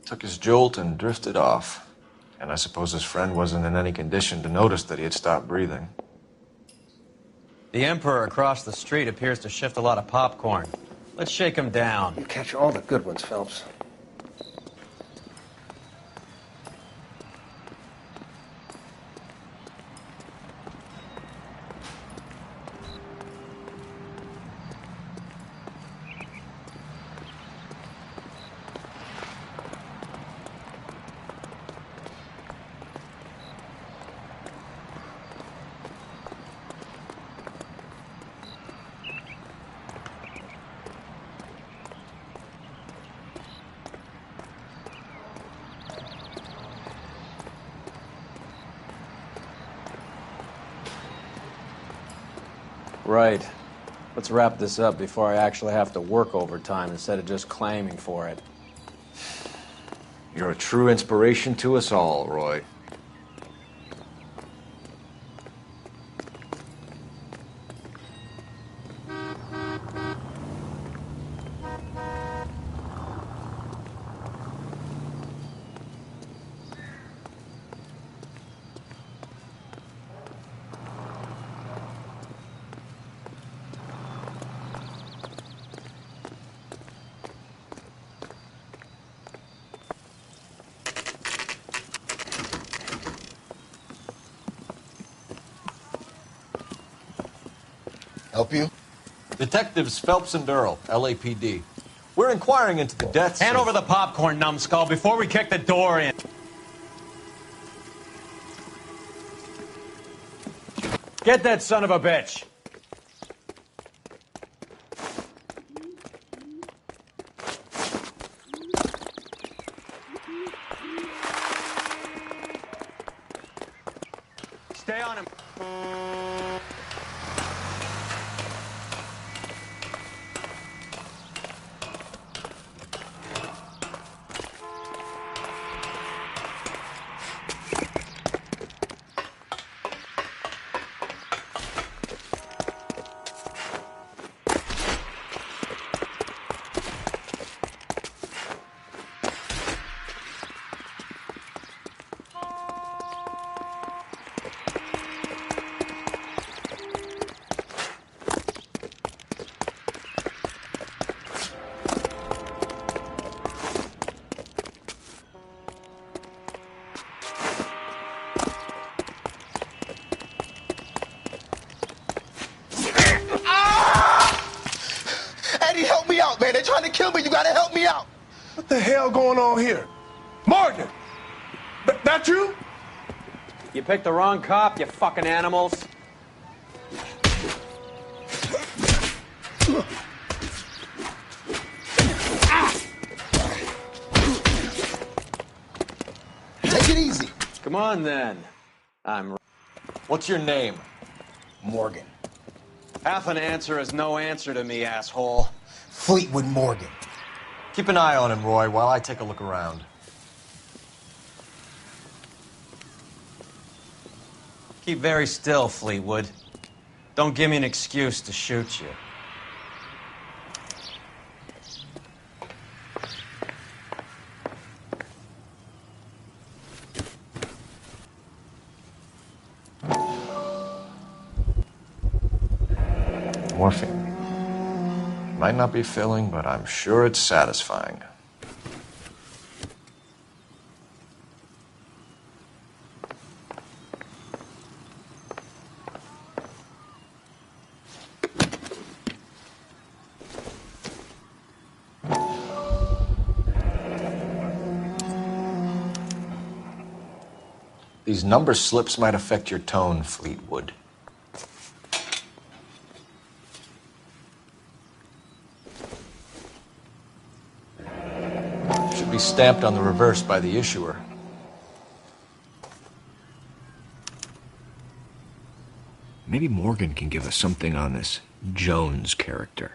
Took his jolt and drifted off. And I suppose his friend wasn't in any condition to notice that he had stopped breathing. The Emperor across the street appears to shift a lot of popcorn. Let's shake him down. You catch all the good ones, Phelps. Right. Let's wrap this up before I actually have to work overtime instead of just claiming for it. You're a true inspiration to us all, Roy. Help you? Detectives Phelps and Earl, LAPD. We're inquiring into the deaths. Hand over the popcorn, numbskull, before we kick the door in. Get that son of a bitch. Stay on him. Man, they're trying to kill me. You gotta help me out. What the hell going on here? Morgan! That you? You picked the wrong cop, you fucking animals. Take it easy. Come on, then. What's your name? Morgan. Half an answer is no answer to me, asshole. Fleetwood Morgan. Keep an eye on him, Roy, while I take a look around. Keep very still, Fleetwood. Don't give me an excuse to shoot you. Morphine. Might not be filling, but I'm sure it's satisfying. These number slips might affect your tone, Fleetwood. Should be stamped on the reverse by the issuer. Maybe Morgan can give us something on this Jones character.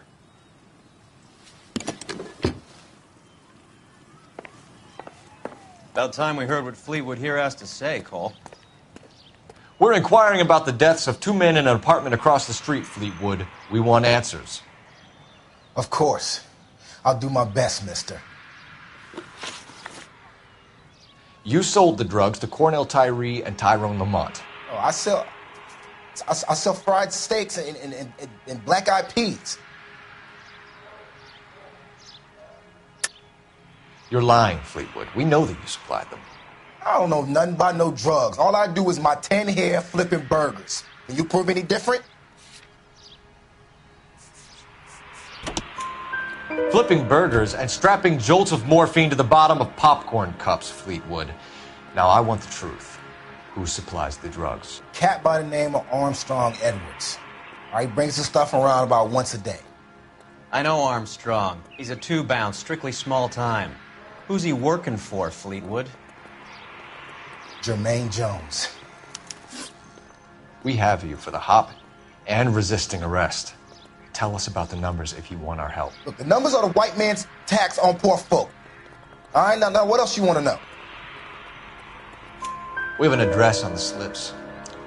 About time we heard what Fleetwood here has to say, Cole. We're inquiring about the deaths of two men in an apartment across the street, Fleetwood. We want answers. Of course. I'll do my best, mister. You sold the drugs to Cornell Tyree and Tyrone Lamont. Oh, I sell fried steaks and black-eyed peas. You're lying, Fleetwood. We know that you supplied them. I don't know nothing about no drugs. All I do is my 10 hair flipping burgers. Can you prove any different? Flipping burgers and strapping jolts of morphine to the bottom of popcorn cups, Fleetwood. Now I want the truth. Who supplies the drugs? Cat by the name of Armstrong Edwards. All right, brings the stuff around about once a day. I know Armstrong. He's a two-bounce, strictly small time. Who's he working for, Fleetwood? Jermaine Jones. We have you for the hop and resisting arrest. Tell us about the numbers if you want our help. Look, the numbers are the white man's tax on poor folk. All right, now what else you want to know? We have an address on the slips.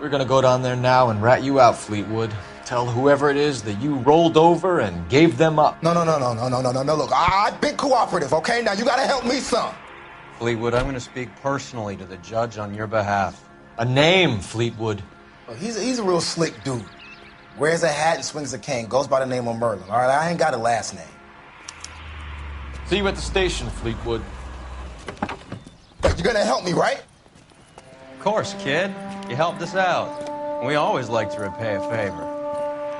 We're gonna go down there now and rat you out, Fleetwood. Tell whoever it is that you rolled over and gave them up. No. Look, I've been cooperative, okay? Now you gotta help me some. Fleetwood, I'm going to speak personally to the judge on your behalf. A name, Fleetwood. Well, he's a real slick dude. Wears a hat and swings a cane. Goes by the name of Merlin. All right, I ain't got a last name. See you at the station, Fleetwood. But you're gonna help me, right? Of course, kid. You helped us out. We always like to repay a favor.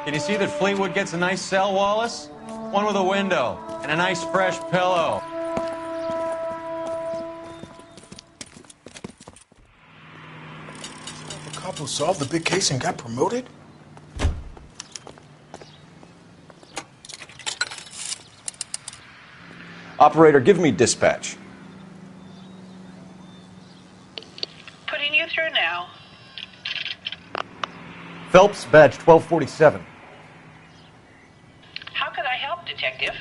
Can you see that Fleetwood gets a nice cell, Wallace? One with a window and a nice fresh pillow. The cop who solved the big case and got promoted? Operator, give me dispatch. Putting you through now. Phelps, badge 1247. How could I help, Detective?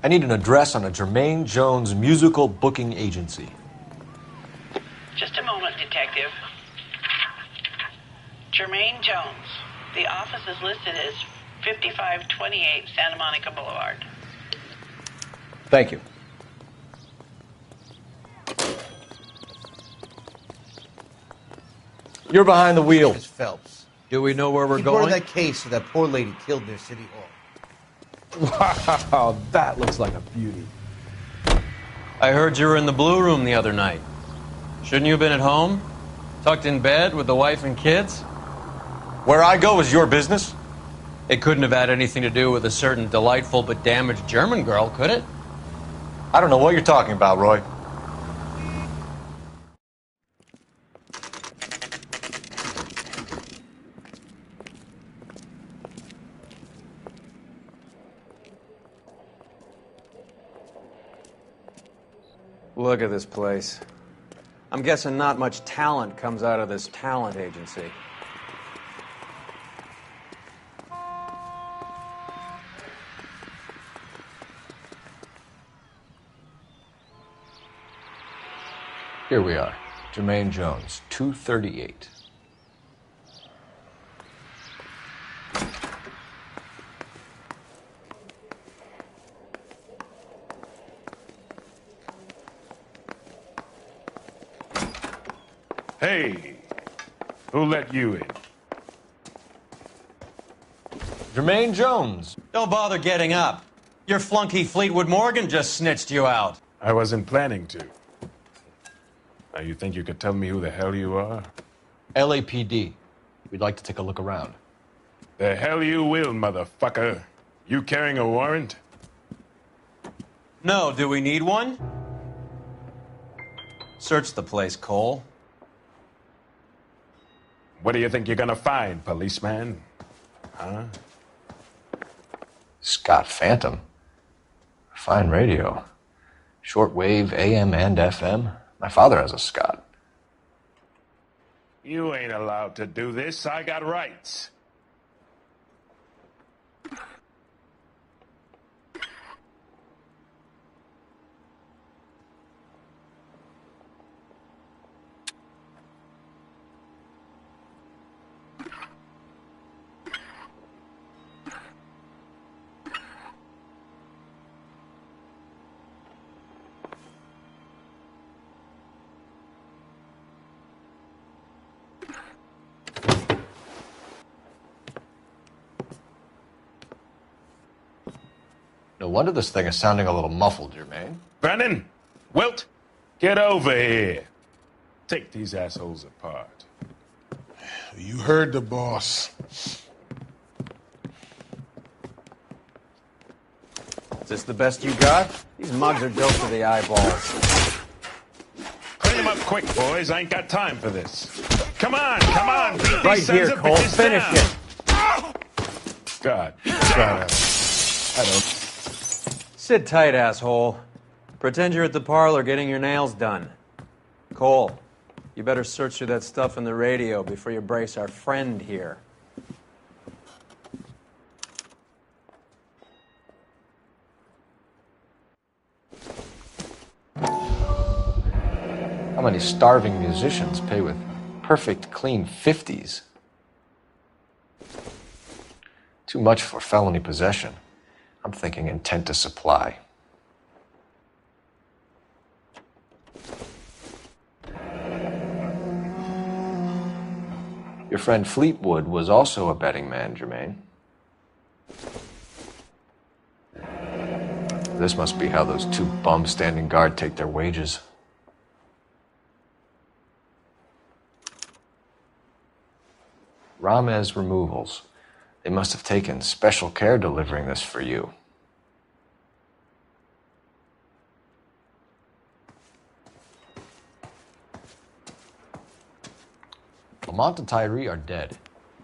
I need an address on a Jermaine Jones musical booking agency. Just a moment, Detective. Jermaine Jones. The office is listed as 5528 Santa Monica Boulevard. Thank you. You're behind the wheel. Miss Phelps, do we know where we're going? That case of that poor lady killed near City Hall. Wow, that looks like a beauty. I heard you were in the Blue Room the other night. Shouldn't you have been at home? Tucked in bed with the wife and kids? Where I go is your business? It couldn't have had anything to do with a certain delightful but damaged German girl, could it? I don't know what you're talking about, Roy. Look at this place. I'm guessing not much talent comes out of this talent agency. Here we are. Jermaine Jones, 238. Hey, who let you in? Jermaine Jones. Don't bother getting up. Your flunky Fleetwood Morgan just snitched you out. I wasn't planning to. Now, you think you could tell me who the hell you are? LAPD. We'd like to take a look around. The hell you will, motherfucker. You carrying a warrant? No, do we need one? Search the place, Cole. What do you think you're gonna find, policeman? Huh? Scott Phantom. Fine radio. Shortwave, AM and FM. My father has a Scott. You ain't allowed to do this. I got rights. No wonder this thing is sounding a little muffled, Jermaine. Brennan, Wilt, get over here. Take these assholes apart. You heard the boss. Is this the best you got? These mugs are dope to the eyeballs. Clean them up quick, boys. I ain't got time for this. Come on, come on. Beat Right these here, sons of Cole. bitches Finish down. it. God. I don't. Sit tight, asshole. Pretend you're at the parlor getting your nails done. Cole, you better search through that stuff in the radio before you brace our friend here. How many starving musicians pay with perfect, clean 50s? Too much for felony possession. I'm thinking intent to supply. Your friend Fleetwood was also a betting man, Jermaine. This must be how those two bums standing guard take their wages. Ramez Removals. They must have taken special care delivering this for you. Lamont and Tyree are dead.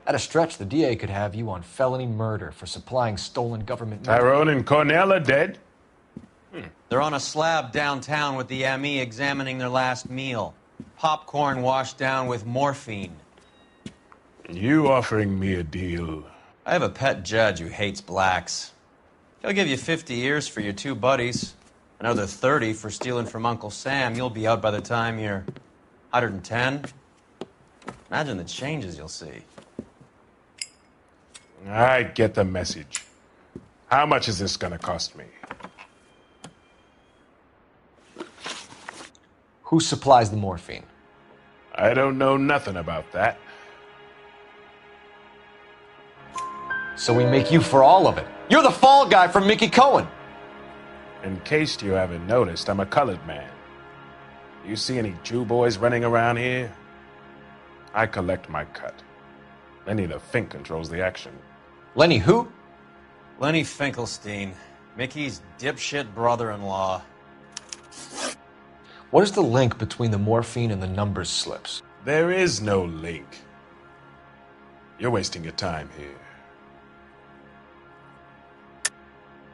At a stretch, the DA could have you on felony murder for supplying stolen government money. Tyrone and Cornell are dead? They're on a slab downtown with the ME examining their last meal. Popcorn washed down with morphine. You offering me a deal? I have a pet judge who hates blacks. He'll give you 50 years for your two buddies. Another 30 for stealing from Uncle Sam. You'll be out by the time you're 110. Imagine the changes you'll see. I get the message. How much is this gonna cost me? Who supplies the morphine? I don't know nothing about that. So we make you for all of it. You're the fall guy from Mickey Cohen. In case you haven't noticed, I'm a colored man. You see any Jew boys running around here? I collect my cut. Lenny the Fink controls the action. Lenny who? Lenny Finkelstein, Mickey's dipshit brother-in-law. What is the link between the morphine and the numbers slips? There is no link. You're wasting your time here.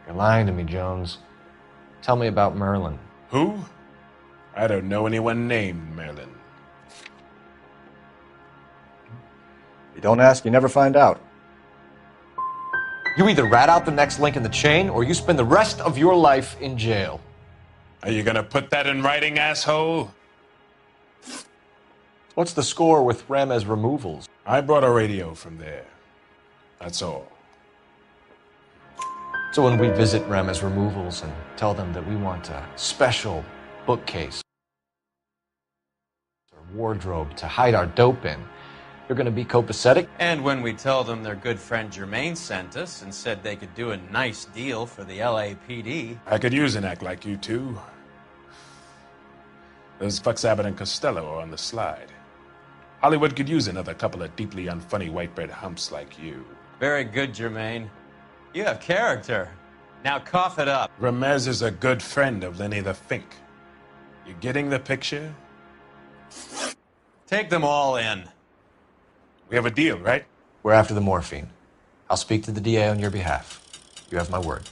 You're lying to me, Jones. Tell me about Merlin. Who? I don't know anyone named Merlin. You don't ask, you never find out. You either rat out the next link in the chain, or you spend the rest of your life in jail. Are you gonna put that in writing, asshole? What's the score with Ramez removals? I brought a radio from there. That's all. So when we visit Ramez removals and tell them that we want a special bookcase or wardrobe to hide our dope in, they're going to be copacetic? And when we tell them their good friend Jermaine sent us and said they could do a nice deal for the LAPD. I could use an act like you two. Those fucks Abbott and Costello are on the slide. Hollywood could use another couple of deeply unfunny white bread humps like you. Very good, Jermaine. You have character. Now cough it up. Ramez is a good friend of Lenny the Fink. You getting the picture? Take them all in. We have a deal, right? We're after the morphine. I'll speak to the DA on your behalf. You have my word.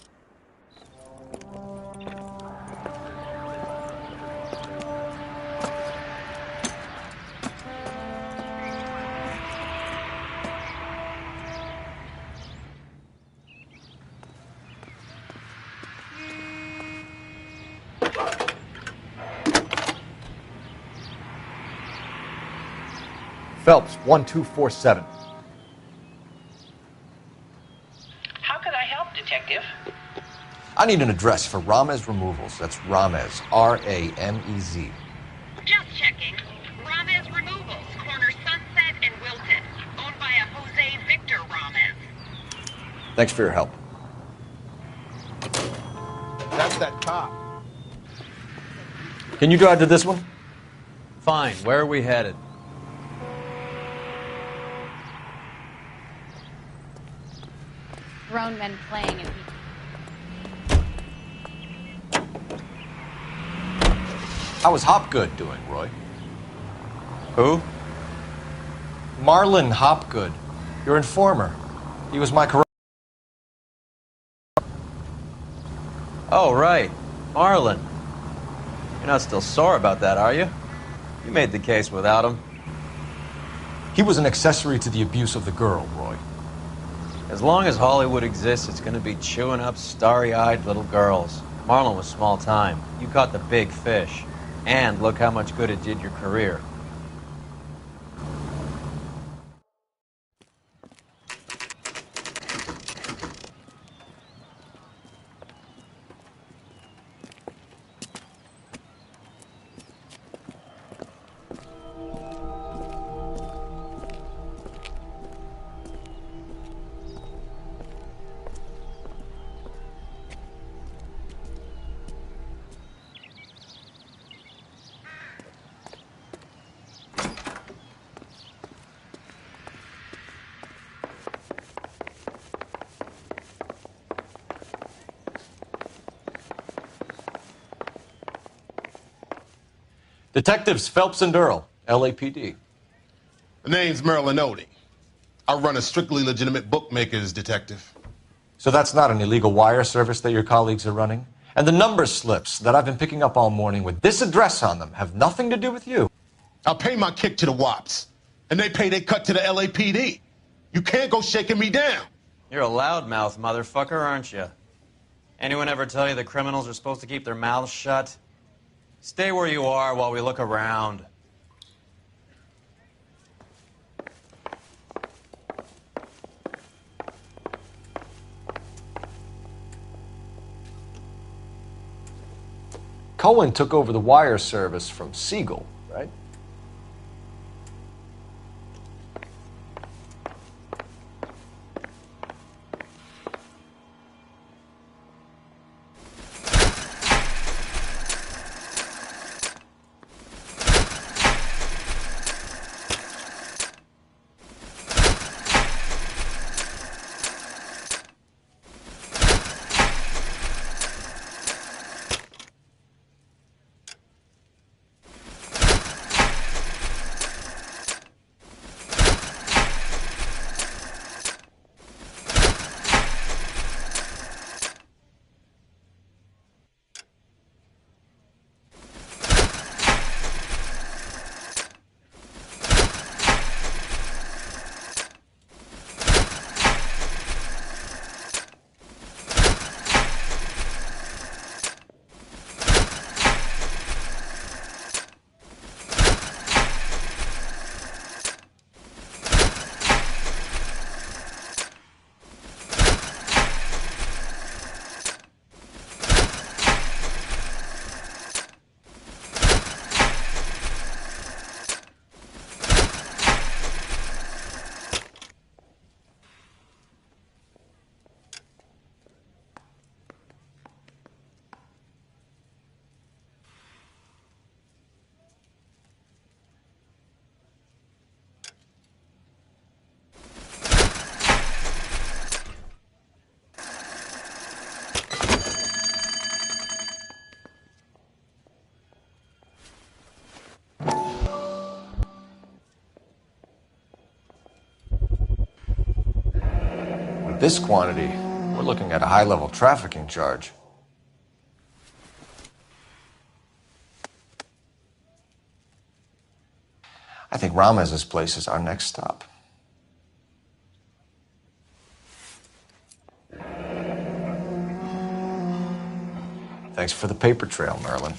Phelps, 1247. How can I help, Detective? I need an address for Ramez Removals. That's Ramez, R-A-M-E-Z. Just checking. Ramez Removals, corner Sunset and Wilton. Owned by a Jose Victor Ramez. Thanks for your help. That's that cop. Can you drive to this one? Fine. Where are we headed? Grown men playing and How was Hopgood doing, Roy? Who? Marlon Hopgood, your informer. He was my corrupt. Oh, right. Marlon. You're not still sore about that, are you? You made the case without him. He was an accessory to the abuse of the girl, Roy. As long as Hollywood exists, it's going to be chewing up starry-eyed little girls. Marlon was small time. You caught the big fish. And look how much good it did your career. Detectives Phelps and Earl, LAPD. The name's Merlin Odie. I run a strictly legitimate bookmaker's detective. So that's not an illegal wire service that your colleagues are running? And the number slips that I've been picking up all morning with this address on them have nothing to do with you. I'll pay my kick to the WAPs, and they pay their cut to the LAPD. You can't go shaking me down. You're a loudmouth motherfucker, aren't you? Anyone ever tell you that criminals are supposed to keep their mouths shut? Stay where you are while we look around. Cohen took over the wire service from Siegel, right? this quantity, we're looking at a high-level trafficking charge. I think Ramez's place is our next stop. Thanks for the paper trail, Merlin.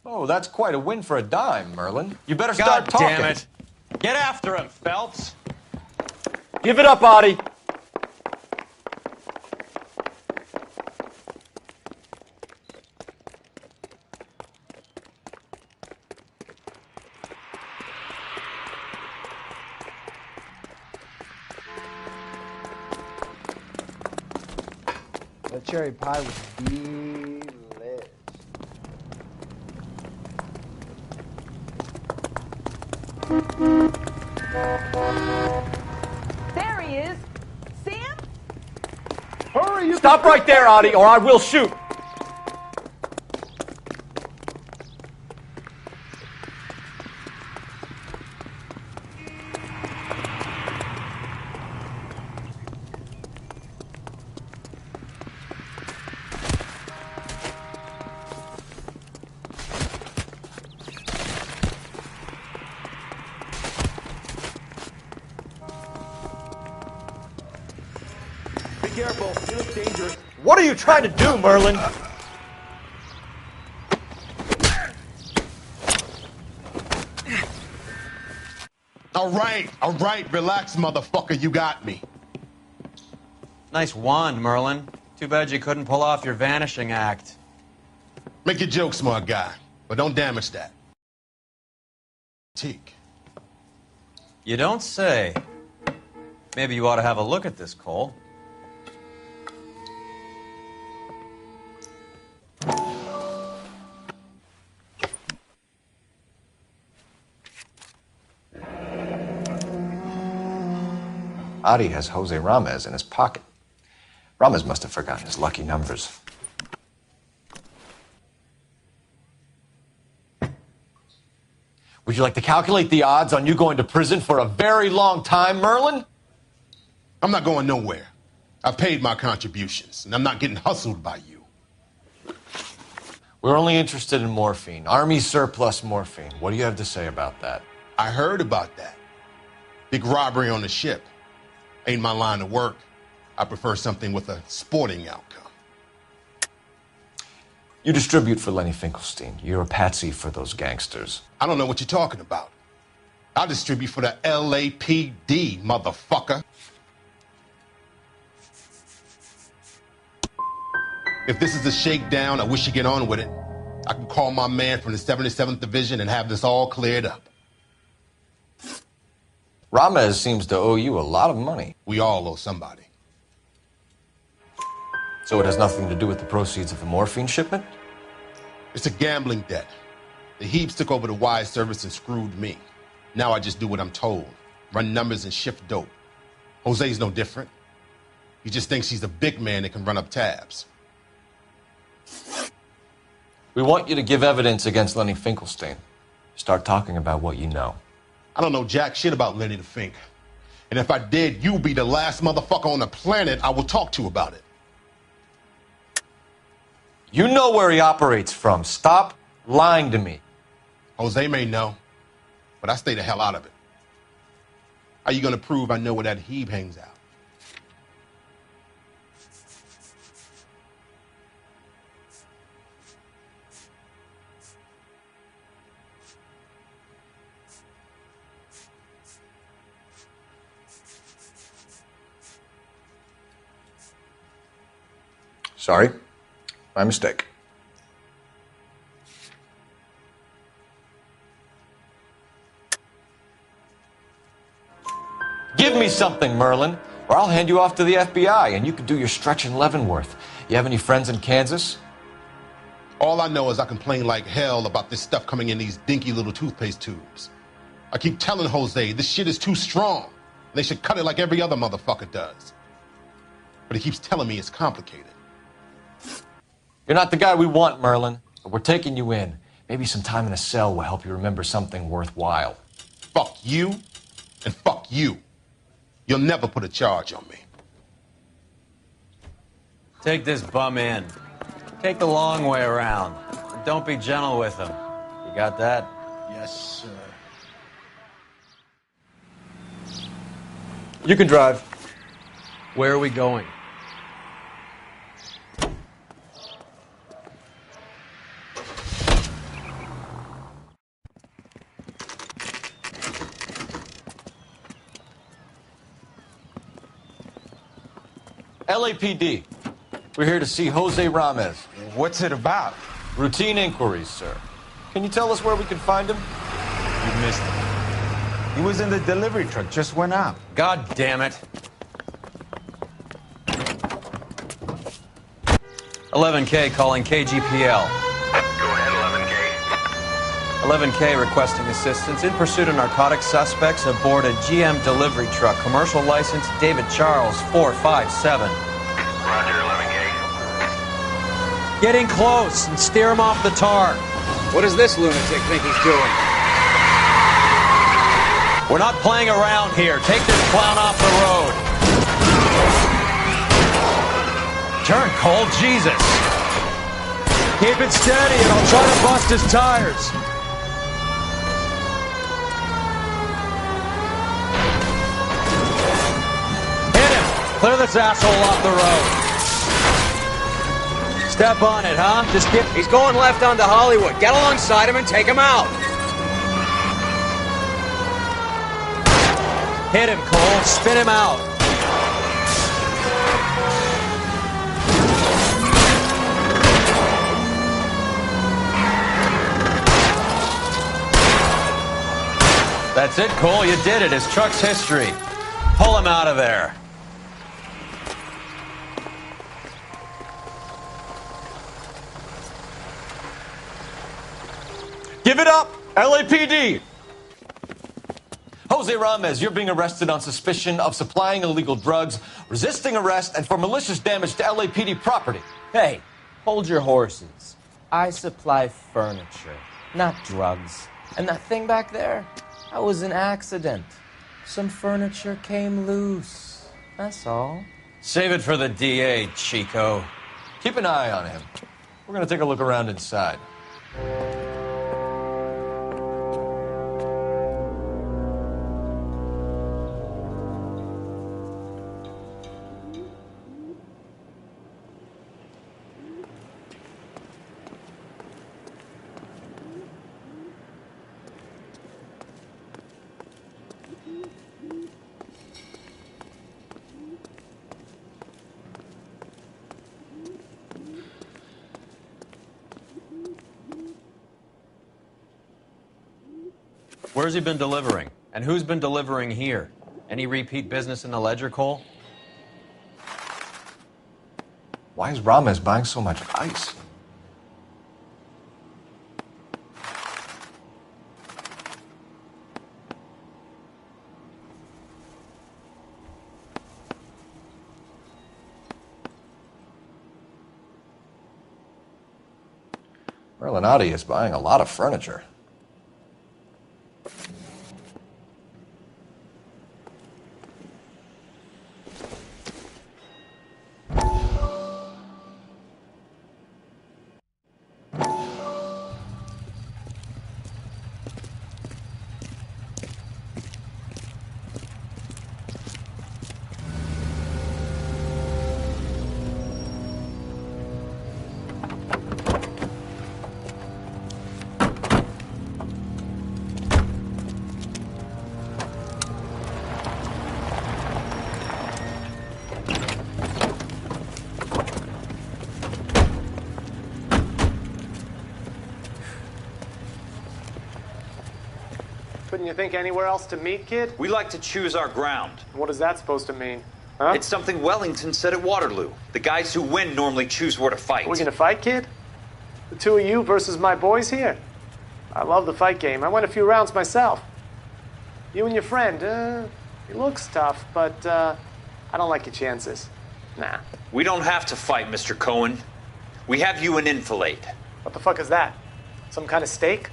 Oh, that's quite a win for a dime, Merlin. You better start talking. God damn it. Get after him, Phelps. Give it up, Audie. That cherry pie was delish. There he is. Sam? Hurry! Stop right there, Audie, or I will shoot. Careful, you look dangerous. What are you trying to do, Merlin? All right, relax, motherfucker, you got me. Nice wand, Merlin. Too bad you couldn't pull off your vanishing act. Make your joke, smart guy, but don't damage that. Teak. You don't say. Maybe you ought to have a look at this, Cole. Audie has Jose Ramez in his pocket. Ramez must have forgotten his lucky numbers. Would you like to calculate the odds on you going to prison for a very long time, Merlin? I'm not going nowhere. I've paid my contributions, and I'm not getting hustled by you. We're only interested in morphine. Army surplus morphine. What do you have to say about that? I heard about that. Big robbery on the ship. Ain't my line of work. I prefer something with a sporting outcome. You distribute for Lenny Finkelstein. You're a patsy for those gangsters. I don't know what you're talking about. I distribute for the LAPD, motherfucker. If this is a shakedown, I wish you get on with it. I can call my man from the 77th Division and have this all cleared up. Ramez seems to owe you a lot of money. We all owe somebody. So it has nothing to do with the proceeds of the morphine shipment? It's a gambling debt. The Heaps took over the wire service and screwed me. Now I just do what I'm told. Run numbers and shift dope. Jose's no different. He just thinks he's a big man that can run up tabs. We want you to give evidence against Lenny Finkelstein. Start talking about what you know. I don't know jack shit about Lenny the Fink. And if I did, you'll be the last motherfucker on the planet I will talk to about it. You know where he operates from. Stop lying to me. Jose may know, but I stay the hell out of it. How you gonna prove I know where that Heeb hangs out? Sorry. My mistake. Give me something, Merlin, or I'll hand you off to the FBI and you can do your stretch in Leavenworth. You have any friends in Kansas? All I know is I complain like hell about this stuff coming in these dinky little toothpaste tubes. I keep telling Jose this shit is too strong. They should cut it like every other motherfucker does. But he keeps telling me it's complicated. You're not the guy we want, Merlin, but we're taking you in. Maybe some time in a cell will help you remember something worthwhile. Fuck you, and fuck you. You'll never put a charge on me. Take this bum in. Take the long way around. And don't be gentle with him. You got that? Yes, sir. You can drive. Where are we going? LAPD. We're here to see Jose Ramez. What's it about? Routine inquiries, sir. Can you tell us where we can find him? You missed him. He was in the delivery truck, just went out. God damn it. 11K calling KGPL. Go ahead, 11K. 11K requesting assistance in pursuit of narcotic suspects aboard a GM delivery truck. Commercial license David Charles 457. Roger, 11K. Get in close and steer him off the tar. What does this lunatic think he's doing? We're not playing around here. Take this clown off the road. Turn, Cole. Jesus. Keep it steady and I'll try to bust his tires. Hit him. Clear this asshole off the road. Step on it, huh? Just get... He's going left onto Hollywood. Get alongside him and take him out. Hit him, Cole. Spin him out. That's it, Cole. You did it. His truck's history. Pull him out of there. Give it up, LAPD! Jose Ramez, you're being arrested on suspicion of supplying illegal drugs, resisting arrest, and for malicious damage to LAPD property. Hey, hold your horses. I supply furniture, not drugs. And that thing back there, that was an accident. Some furniture came loose. That's all. Save it for the DA, Chico. Keep an eye on him. We're gonna take a look around inside. Where's he been delivering? And who's been delivering here? Any repeat business in the ledger, Cole? Why is Ramez buying so much ice? Merlinati is buying a lot of furniture. Couldn't you think anywhere else to meet, kid? We like to choose our ground. What is that supposed to mean? Huh? It's something Wellington said at Waterloo. The guys who win normally choose where to fight. We're gonna fight, kid? The two of you versus my boys here? I love the fight game. I went a few rounds myself. You and your friend, he looks tough, but I don't like your chances. Nah. We don't have to fight, Mr. Cohen. We have you an enfilade. What the fuck is that? Some kind of steak?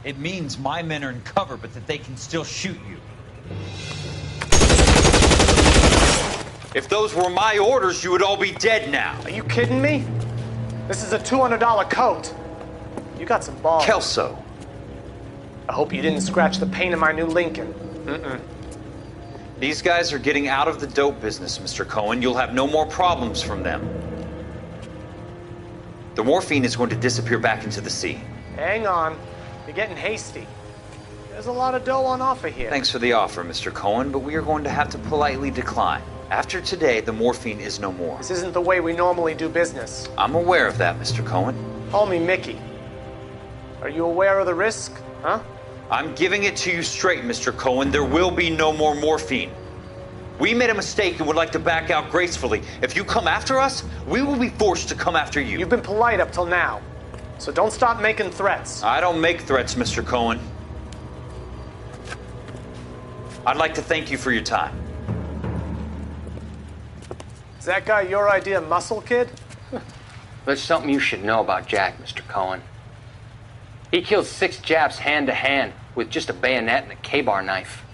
It means my men are in cover, but that they can still shoot you. If those were my orders, you would all be dead now. Are you kidding me? This is a $200 coat. You got some balls. Kelso. I hope you didn't scratch the paint in my new Lincoln. Mm-mm. These guys are getting out of the dope business, Mr. Cohen. You'll have no more problems from them. The morphine is going to disappear back into the sea. Hang on. You're getting hasty. There's a lot of dough on offer here. Thanks for the offer, Mr. Cohen, but we are going to have to politely decline. After today, the morphine is no more. This isn't the way we normally do business. I'm aware of that, Mr. Cohen. Call me Mickey. Are you aware of the risk, huh? I'm giving it to you straight, Mr. Cohen. There will be no more morphine. We made a mistake and would like to back out gracefully. If you come after us, we will be forced to come after you. You've been polite up till now, so don't stop making threats. I don't make threats, Mr. Cohen. I'd like to thank you for your time. Is that guy your idea of muscle, kid? There's something you should know about Jack, Mr. Cohen. He killed 6 Japs hand to hand with just a bayonet and a K-bar knife.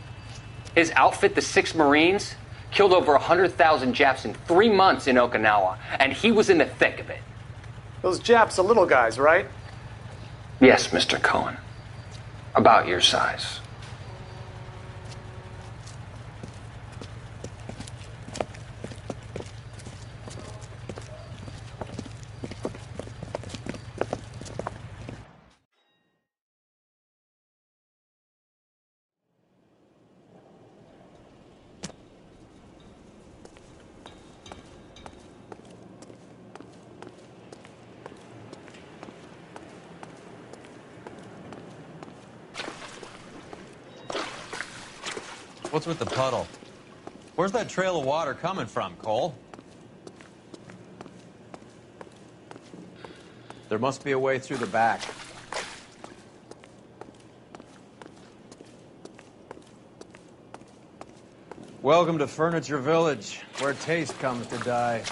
His outfit, the 6 Marines, killed over 100,000 Japs in 3 months in Okinawa, and he was in the thick of it. Those Japs are little guys, right? Yes, Mr. Cohen. About your size. What's with the puddle? Where's that trail of water coming from, Cole? There must be a way through the back. Welcome to Furniture Village, where taste comes to die.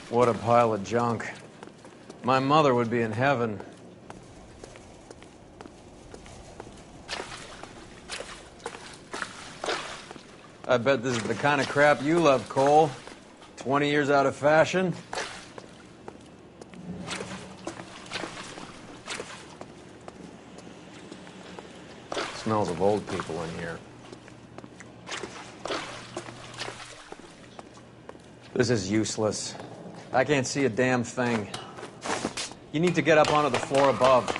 What a pile of junk. My mother would be in heaven. I bet this is the kind of crap you love, Cole. 20 years out of fashion. Smells of old people in here. This is useless. I can't see a damn thing. You need to get up onto the floor above.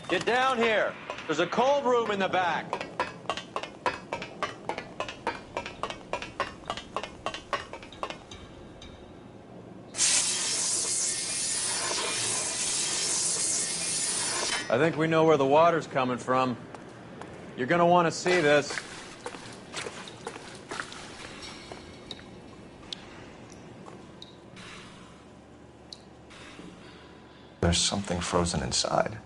Get down here. There's a cold room in the back. I think we know where the water's coming from. You're gonna want to see this. There's something frozen inside.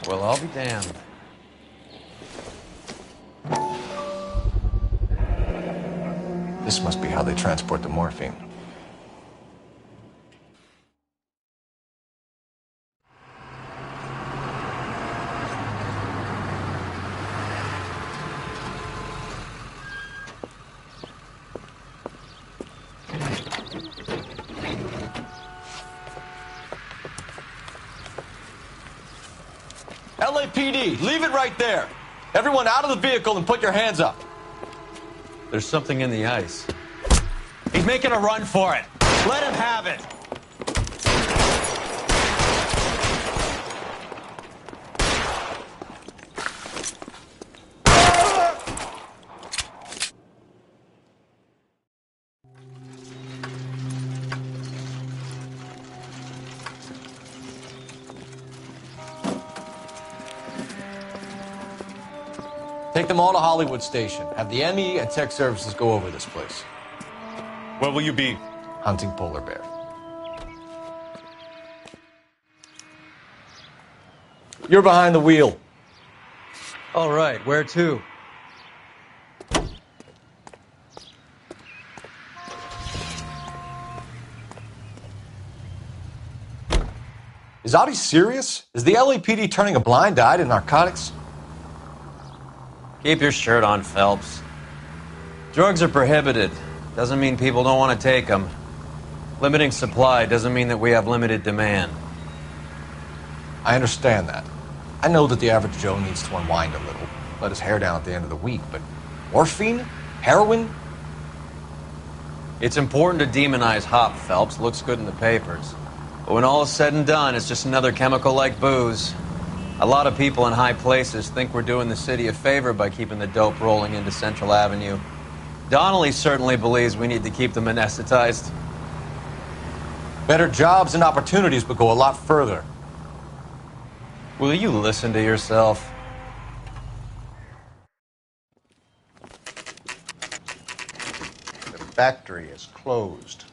Well, I'll be damned. This must be how they transport the morphine. LAPD. Leave it right there. Everyone out of the vehicle and put your hands up. There's something in the ice. He's making a run for it. Let him have it. Take them all to Hollywood Station. Have the ME and tech services go over this place. Where will you be? Hunting polar bear. You're behind the wheel. All right, where to? Is Audie serious? Is the LAPD turning a blind eye to narcotics? Keep your shirt on, Phelps. Drugs are prohibited. Doesn't mean people don't want to take them. Limiting supply doesn't mean that we have limited demand. I understand that. I know that the average Joe needs to unwind a little, let his hair down at the end of the week, but morphine? Heroin? It's important to demonize hop, Phelps. Looks good in the papers. But when all is said and done, it's just another chemical like booze. A lot of people in high places think we're doing the city a favor by keeping the dope rolling into Central Avenue. Donnelly certainly believes we need to keep them anesthetized. Better jobs and opportunities would go a lot further. Will you listen to yourself? The factory is closed.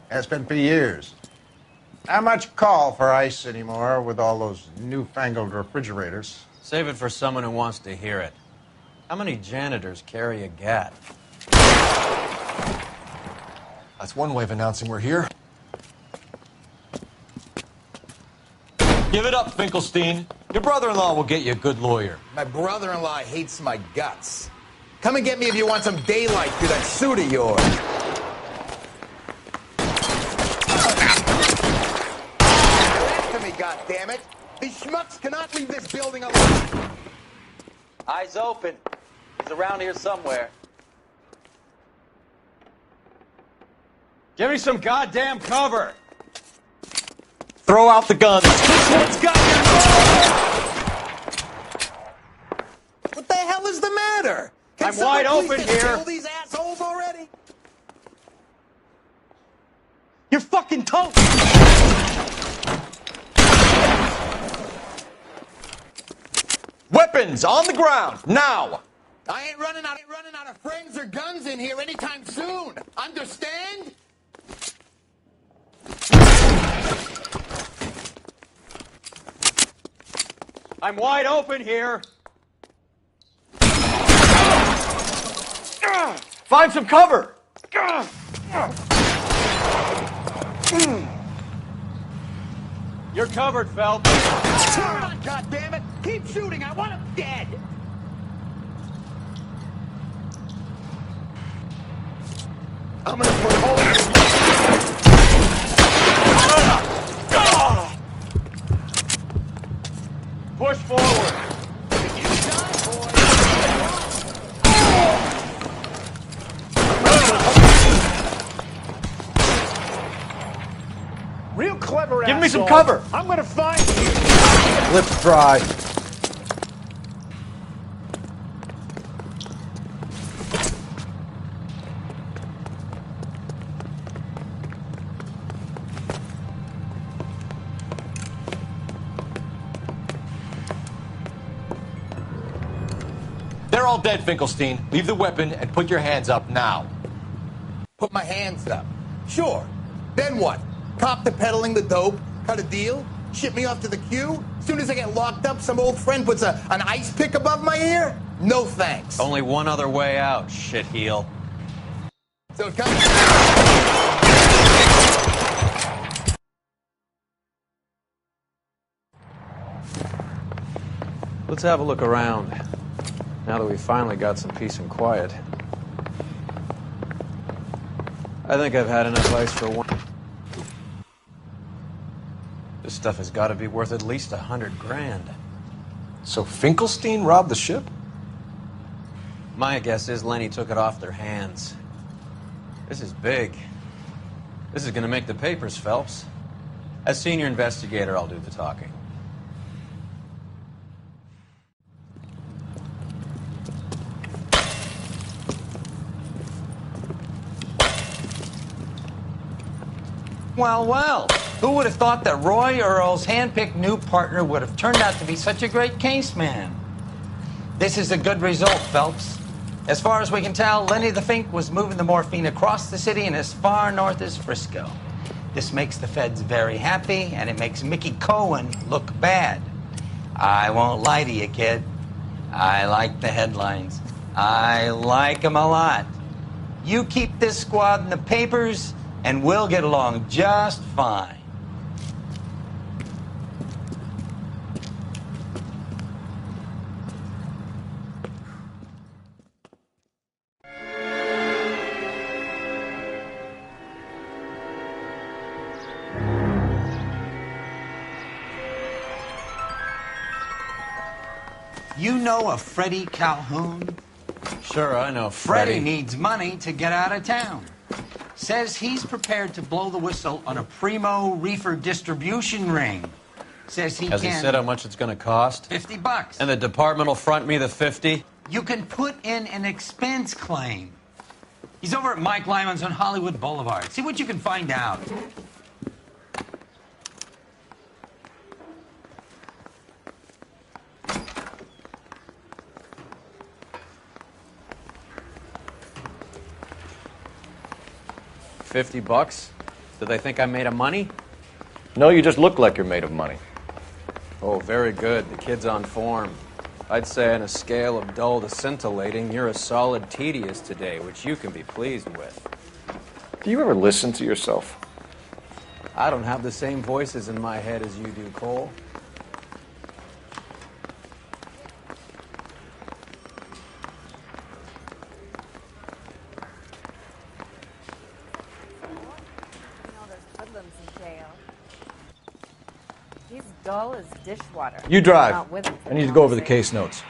Has been for years. Not much call for ice anymore with all those newfangled refrigerators. Save it for someone who wants to hear it. How many janitors carry a gat? That's one way of announcing we're here. Give it up, Finkelstein. Your brother-in-law will get you a good lawyer. My brother-in-law hates my guts. Come and get me if you want some daylight through that suit of yours. After me, goddammit! These schmucks cannot leave this building alone. Eyes open. He's around here somewhere. Give me some goddamn cover! Throw out the guns. Let's go! What the hell is the matter? Can I'm wide open just here. Kill these assholes already? You're fucking toast. Weapons on the ground, now! I ain't running out of friends or guns in here anytime soon. Understand? I'm wide open here. Find some cover! You're covered, Phelps. Come on, goddammit! Keep shooting! I want him dead! I'm gonna put holes in Push forward. Real clever Give me some asshole. cover. I'm gonna find you. Lips dry. They're all dead, Finkelstein. Leave the weapon and put your hands up now. Put my hands up. Sure. Then what? Cop to peddling the dope? Cut a deal? Ship me off to the queue? Soon as I get locked up, some old friend puts an ice pick above my ear? No thanks. Only one other way out, shitheel. So come. Let's have a look around. Now that we finally got some peace and quiet. I think I've had enough ice for one. This stuff has got to be worth at least $100 grand. So Finkelstein robbed the ship? My guess is Lenny took it off their hands. This is big. This is gonna make the papers, Phelps. As senior investigator, I'll do the talking. Well, well, who would have thought that Roy Earle's hand-picked new partner would have turned out to be such a great case man? This is a good result, Phelps. As far as we can tell, Lenny the Fink was moving the morphine across the city and as far north as Frisco. This makes the feds very happy, and it makes Mickey Cohen look bad. I won't lie to you, kid. I like the headlines. I like them a lot. You keep this squad in the papers, and we'll get along just fine. You know a Freddie Calhoun? Sure, I know Freddie. Freddie needs money to get out of town. Says he's prepared to blow the whistle on a primo reefer distribution ring. Says he Has can... he said how much it's gonna cost? $50. And the department will front me the 50? You can put in an expense claim. He's over at Mike Lyman's on Hollywood Boulevard. See what you can find out. $50? Do they think I'm made of money? No, you just look like you're made of money. Oh, very good. The kid's on form. I'd say on a scale of dull to scintillating, you're a solid tedious today, which you can be pleased with. Do you ever listen to yourself? I don't have the same voices in my head as you do, Cole. He's dull as dishwater. You drive. Not with him for I need to the go over the conversation. case notes.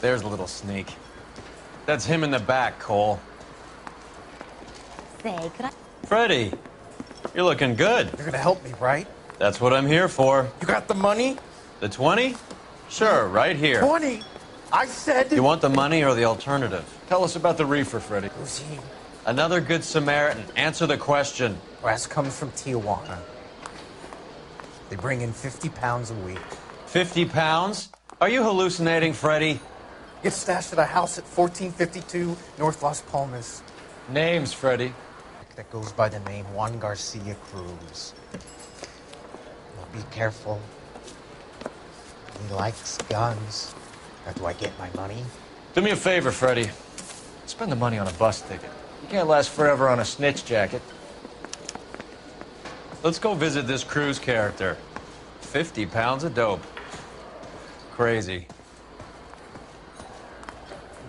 There's a little sneak. That's him in the back, Cole. Say, could I... Freddie, you're looking good. You're gonna help me, right? That's what I'm here for. You got the money? The 20? Sure, right here. 20? I said... You want the money or the alternative? Tell us about the reefer, Freddie. Who's he? Another good Samaritan. Answer the question. Brass comes from Tijuana. They bring in 50 pounds a week. 50 pounds? Are you hallucinating, Freddie? Gets stashed at a house at 1452 North Las Palmas. Names, Freddie. That goes by the name Juan Garcia Cruz. Well, be careful. He likes guns. Now, do I get my money? Do me a favor, Freddie. Spend the money on a bus ticket. You can't last forever on a snitch jacket. Let's go visit this Cruz character. 50 pounds of dope. Crazy.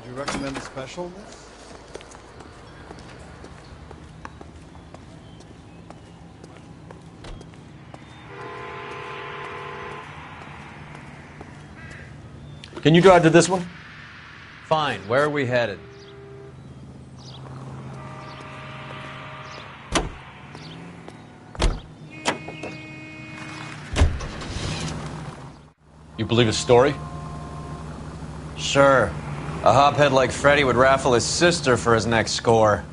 Would you recommend a special in this? Can you drive to this one? Fine. Where are we headed? You believe his story? Sure. A hophead like Freddie would raffle his sister for his next score.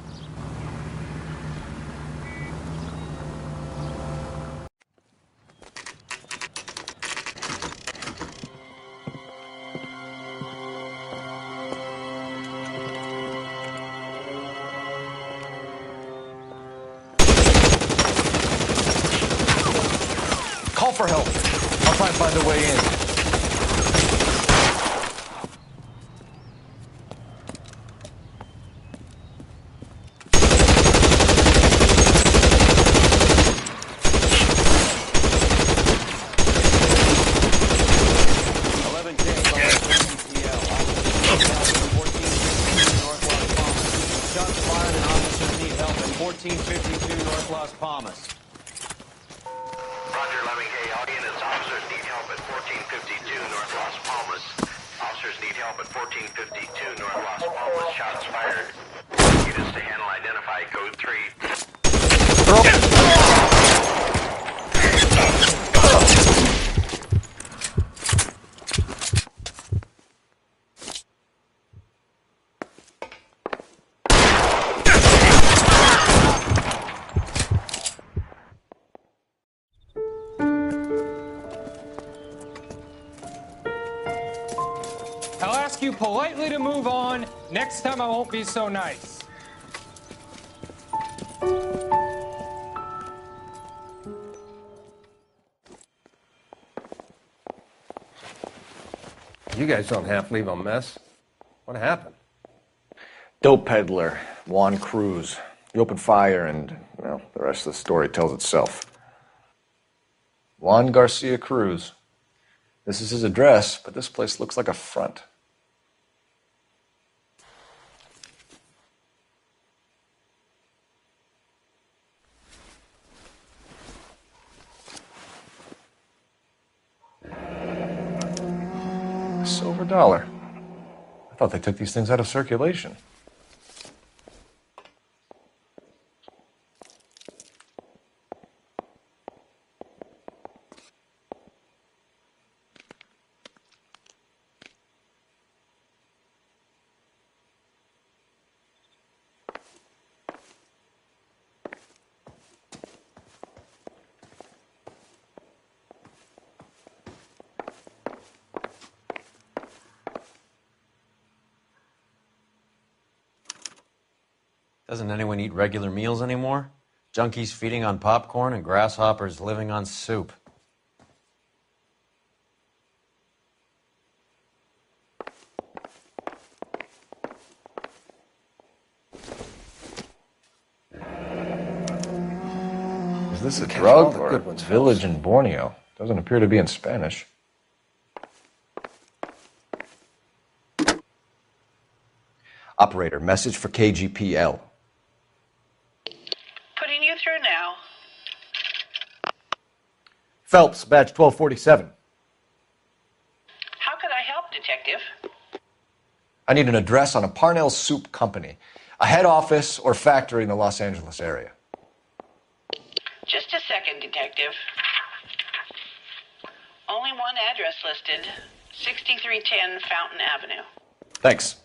Call for help. I'll try and find a way in. Las Palmas. Roger, 11K. All units, officers need help at 1452 North Las Palmas. Officers need help at 1452 North Las Palmas. Shots fired. Units to handle, identify, code 3. I'll ask you politely to move on. Next time I won't be so nice. You guys don't have to leave a mess. What happened? Dope peddler, Juan Cruz. He opened fire and, well, the rest of the story tells itself. Juan Garcia Cruz. This is his address, but this place looks like a front. A silver dollar. I thought they took these things out of circulation. Doesn't anyone eat regular meals anymore? Junkies feeding on popcorn and grasshoppers living on soup. Is this a drug or a village in Borneo? Doesn't appear to be in Spanish. Operator, message for KGPL. Putting you through now. Phelps, badge 1247. How could I help, Detective? I need an address on a Parnell Soup Company, a head office or factory in the Los Angeles area. Just a second, Detective. Only one address listed. 6310 Fountain Avenue. Thanks.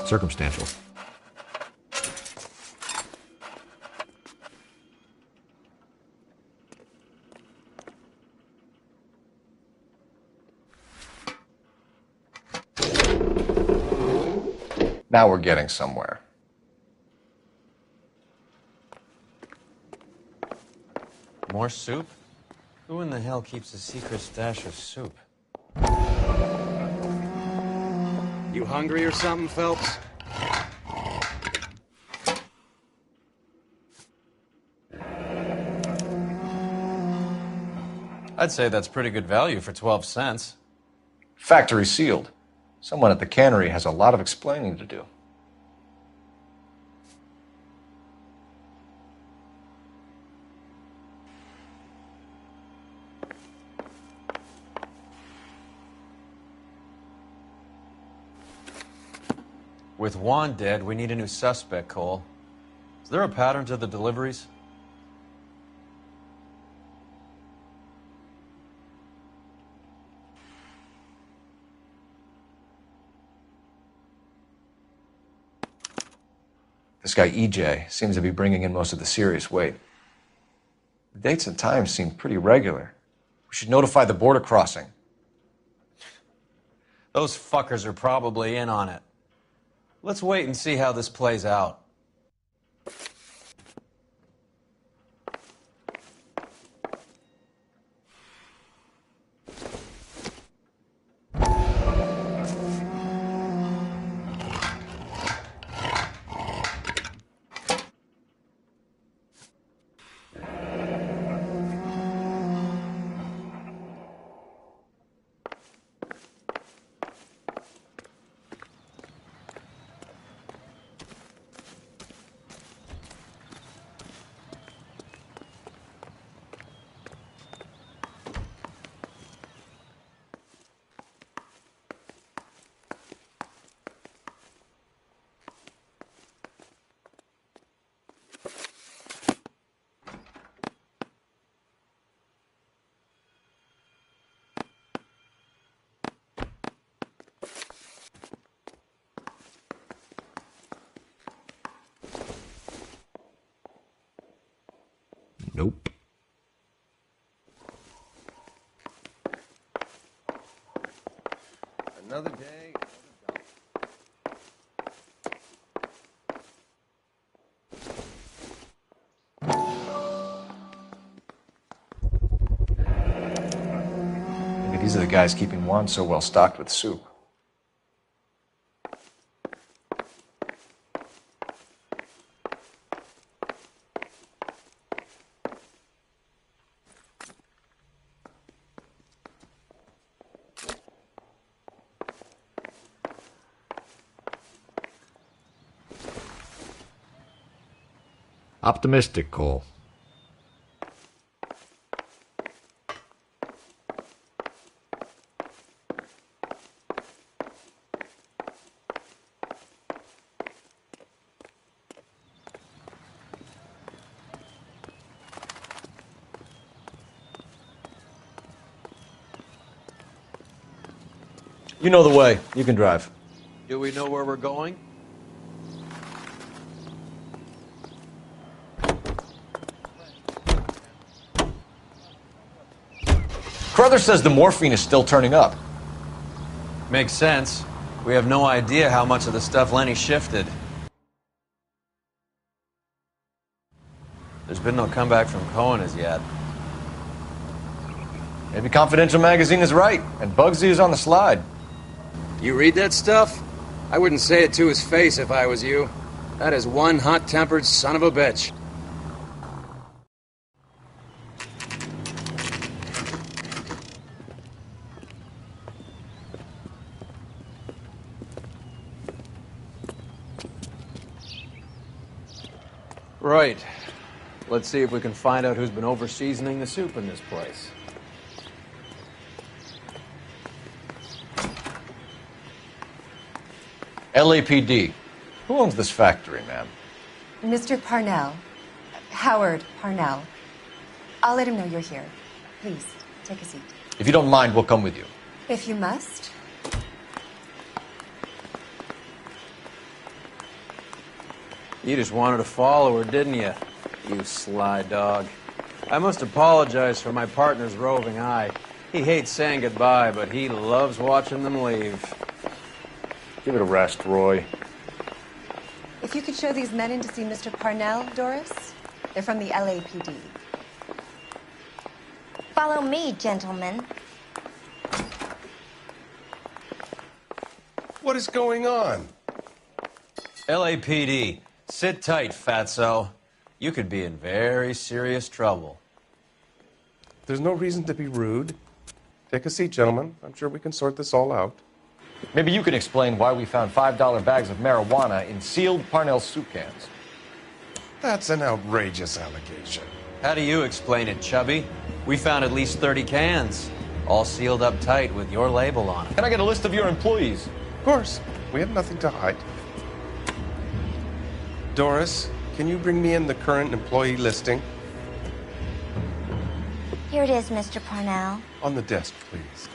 Circumstantial. Now we're getting somewhere. More soup? Who in the hell keeps a secret stash of soup? You hungry or something, Phelps? I'd say that's pretty good value for 12 cents. Factory sealed. Someone at the cannery has a lot of explaining to do. With Juan dead, we need a new suspect, Cole. Is there a pattern to the deliveries? This guy EJ seems to be bringing in most of the serious weight. The dates and times seem pretty regular. We should notify the border crossing. Those fuckers are probably in on it. Let's wait and see how this plays out. Nope. Another day, Maybe these are the guys keeping Juan so well stocked with soup. Optimistic, Cole. You know the way. You can drive. Do we know where we're going? Carruthers says the morphine is still turning up. Makes sense. We have no idea how much of the stuff Lenny shifted. There's been no comeback from Cohen as yet. Maybe Confidential Magazine is right, and Bugsy is on the slide. You read that stuff? I wouldn't say it to his face if I was you. That is one hot-tempered son of a bitch. Right. Let's see if we can find out who's been over-seasoning the soup in this place. LAPD. Who owns this factory, ma'am? Mr. Parnell. Howard Parnell. I'll let him know you're here. Please, take a seat. If you don't mind, we'll come with you. If you must. You just wanted to follow her, didn't you? You sly dog. I must apologize for my partner's roving eye. He hates saying goodbye, but he loves watching them leave. Give it a rest, Roy. If you could show these men in to see Mr. Parnell, Doris. They're from the LAPD. Follow me, gentlemen. What is going on? LAPD. Sit tight, fatso. You could be in very serious trouble. There's no reason to be rude. Take a seat, gentlemen. I'm sure we can sort this all out. Maybe you can explain why we found $5 bags of marijuana in sealed Parnell soup cans. That's an outrageous allegation. How do you explain it, Chubby? We found at least 30 cans, all sealed up tight with your label on it. Can I get a list of your employees? Of course. We have nothing to hide. Doris, can you bring me in the current employee listing? Here it is, Mr. Parnell. On the desk, please.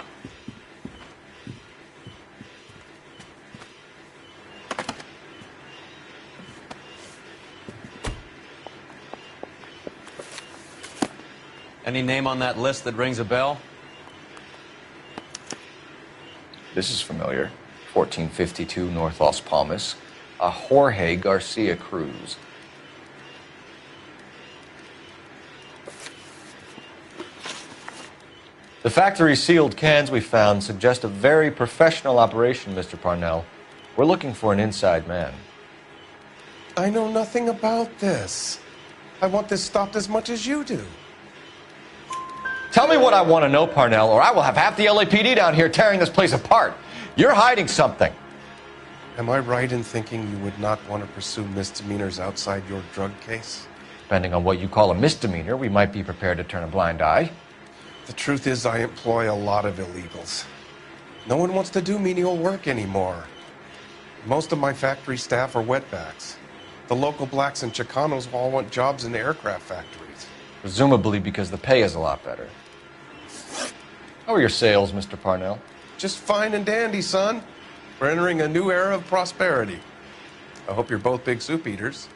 Any name on that list that rings a bell? This is familiar. 1452 North Las Palmas. A Jorge Garcia Cruz. The factory sealed cans we found suggest a very professional operation, Mr. Parnell. We're looking for an inside man. I know nothing about this. I want this stopped as much as you do. Tell me what I want to know, Parnell, or I will have half the LAPD down here tearing this place apart. You're hiding something. Am I right in thinking you would not want to pursue misdemeanors outside your drug case? Depending on what you call a misdemeanor, we might be prepared to turn a blind eye. The truth is, I employ a lot of illegals. No one wants to do menial work anymore. Most of my factory staff are wetbacks. The local blacks and Chicanos all want jobs in the aircraft factories. Presumably because the pay is a lot better. How are your sales, Mr. Parnell? Just fine and dandy, son. We're entering a new era of prosperity. I hope you're both big soup eaters.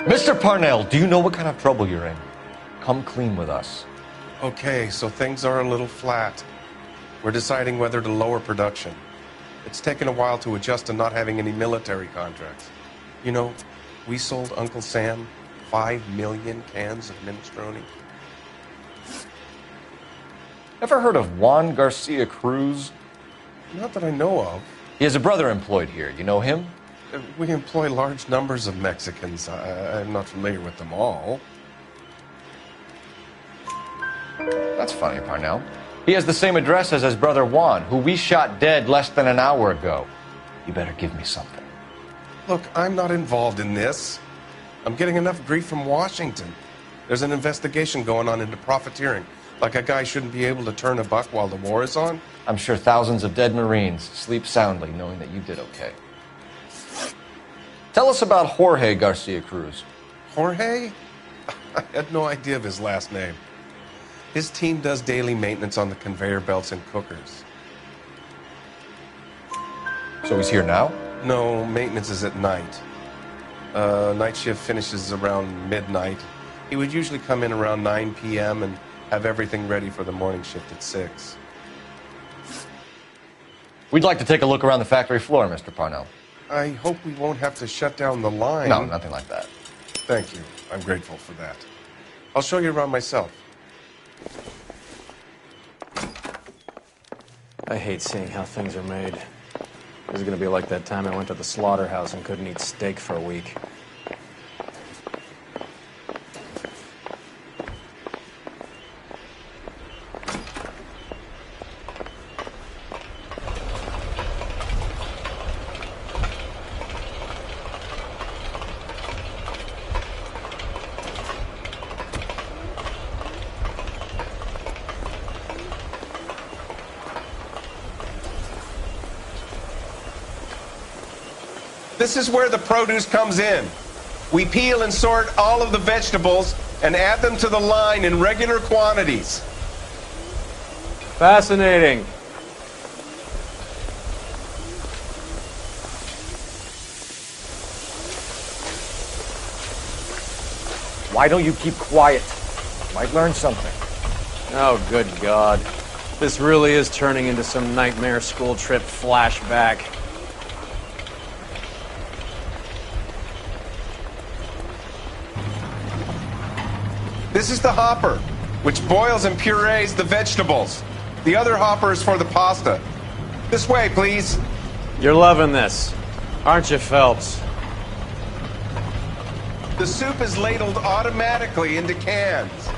Mr. Parnell, do you know what kind of trouble you're in? Come clean with us. Okay, so things are a little flat. We're deciding whether to lower production. It's taken a while to adjust to not having any military contracts. You know, we sold Uncle Sam 5 million cans of minestrone. Ever heard of Juan Garcia Cruz? Not that I know of. He has a brother employed here. You know him? We employ large numbers of Mexicans. I'm not familiar with them all. That's funny, Parnell. He has the same address as his brother Juan, who we shot dead less than an hour ago. You better give me something. Look, I'm not involved in this. I'm getting enough grief from Washington. There's an investigation going on into profiteering. Like a guy shouldn't be able to turn a buck while the war is on. I'm sure thousands of dead Marines sleep soundly knowing that you did okay. Tell us about Jorge Garcia Cruz. Jorge? I had no idea of his last name. His team does daily maintenance on the conveyor belts and cookers. So he's here now? No, maintenance is at night. Night shift finishes around midnight. He would usually come in around 9 p.m. and have everything ready for the morning shift at 6. We'd like to take a look around the factory floor, Mr. Parnell. I hope we won't have to shut down the line. No, nothing like that. Thank you. I'm grateful for that. I'll show you around myself. I hate seeing how things are made. This is gonna be like that time I went to the slaughterhouse and couldn't eat steak for a week. This is where the produce comes in. We peel and sort all of the vegetables and add them to the line in regular quantities. Fascinating. Why don't you keep quiet? Might learn something. Oh, good God. This really is turning into some nightmare school trip flashback. This is the hopper, which boils and purees the vegetables. The other hopper is for the pasta. This way, please. You're loving this, aren't you, Phelps? The soup is ladled automatically into cans.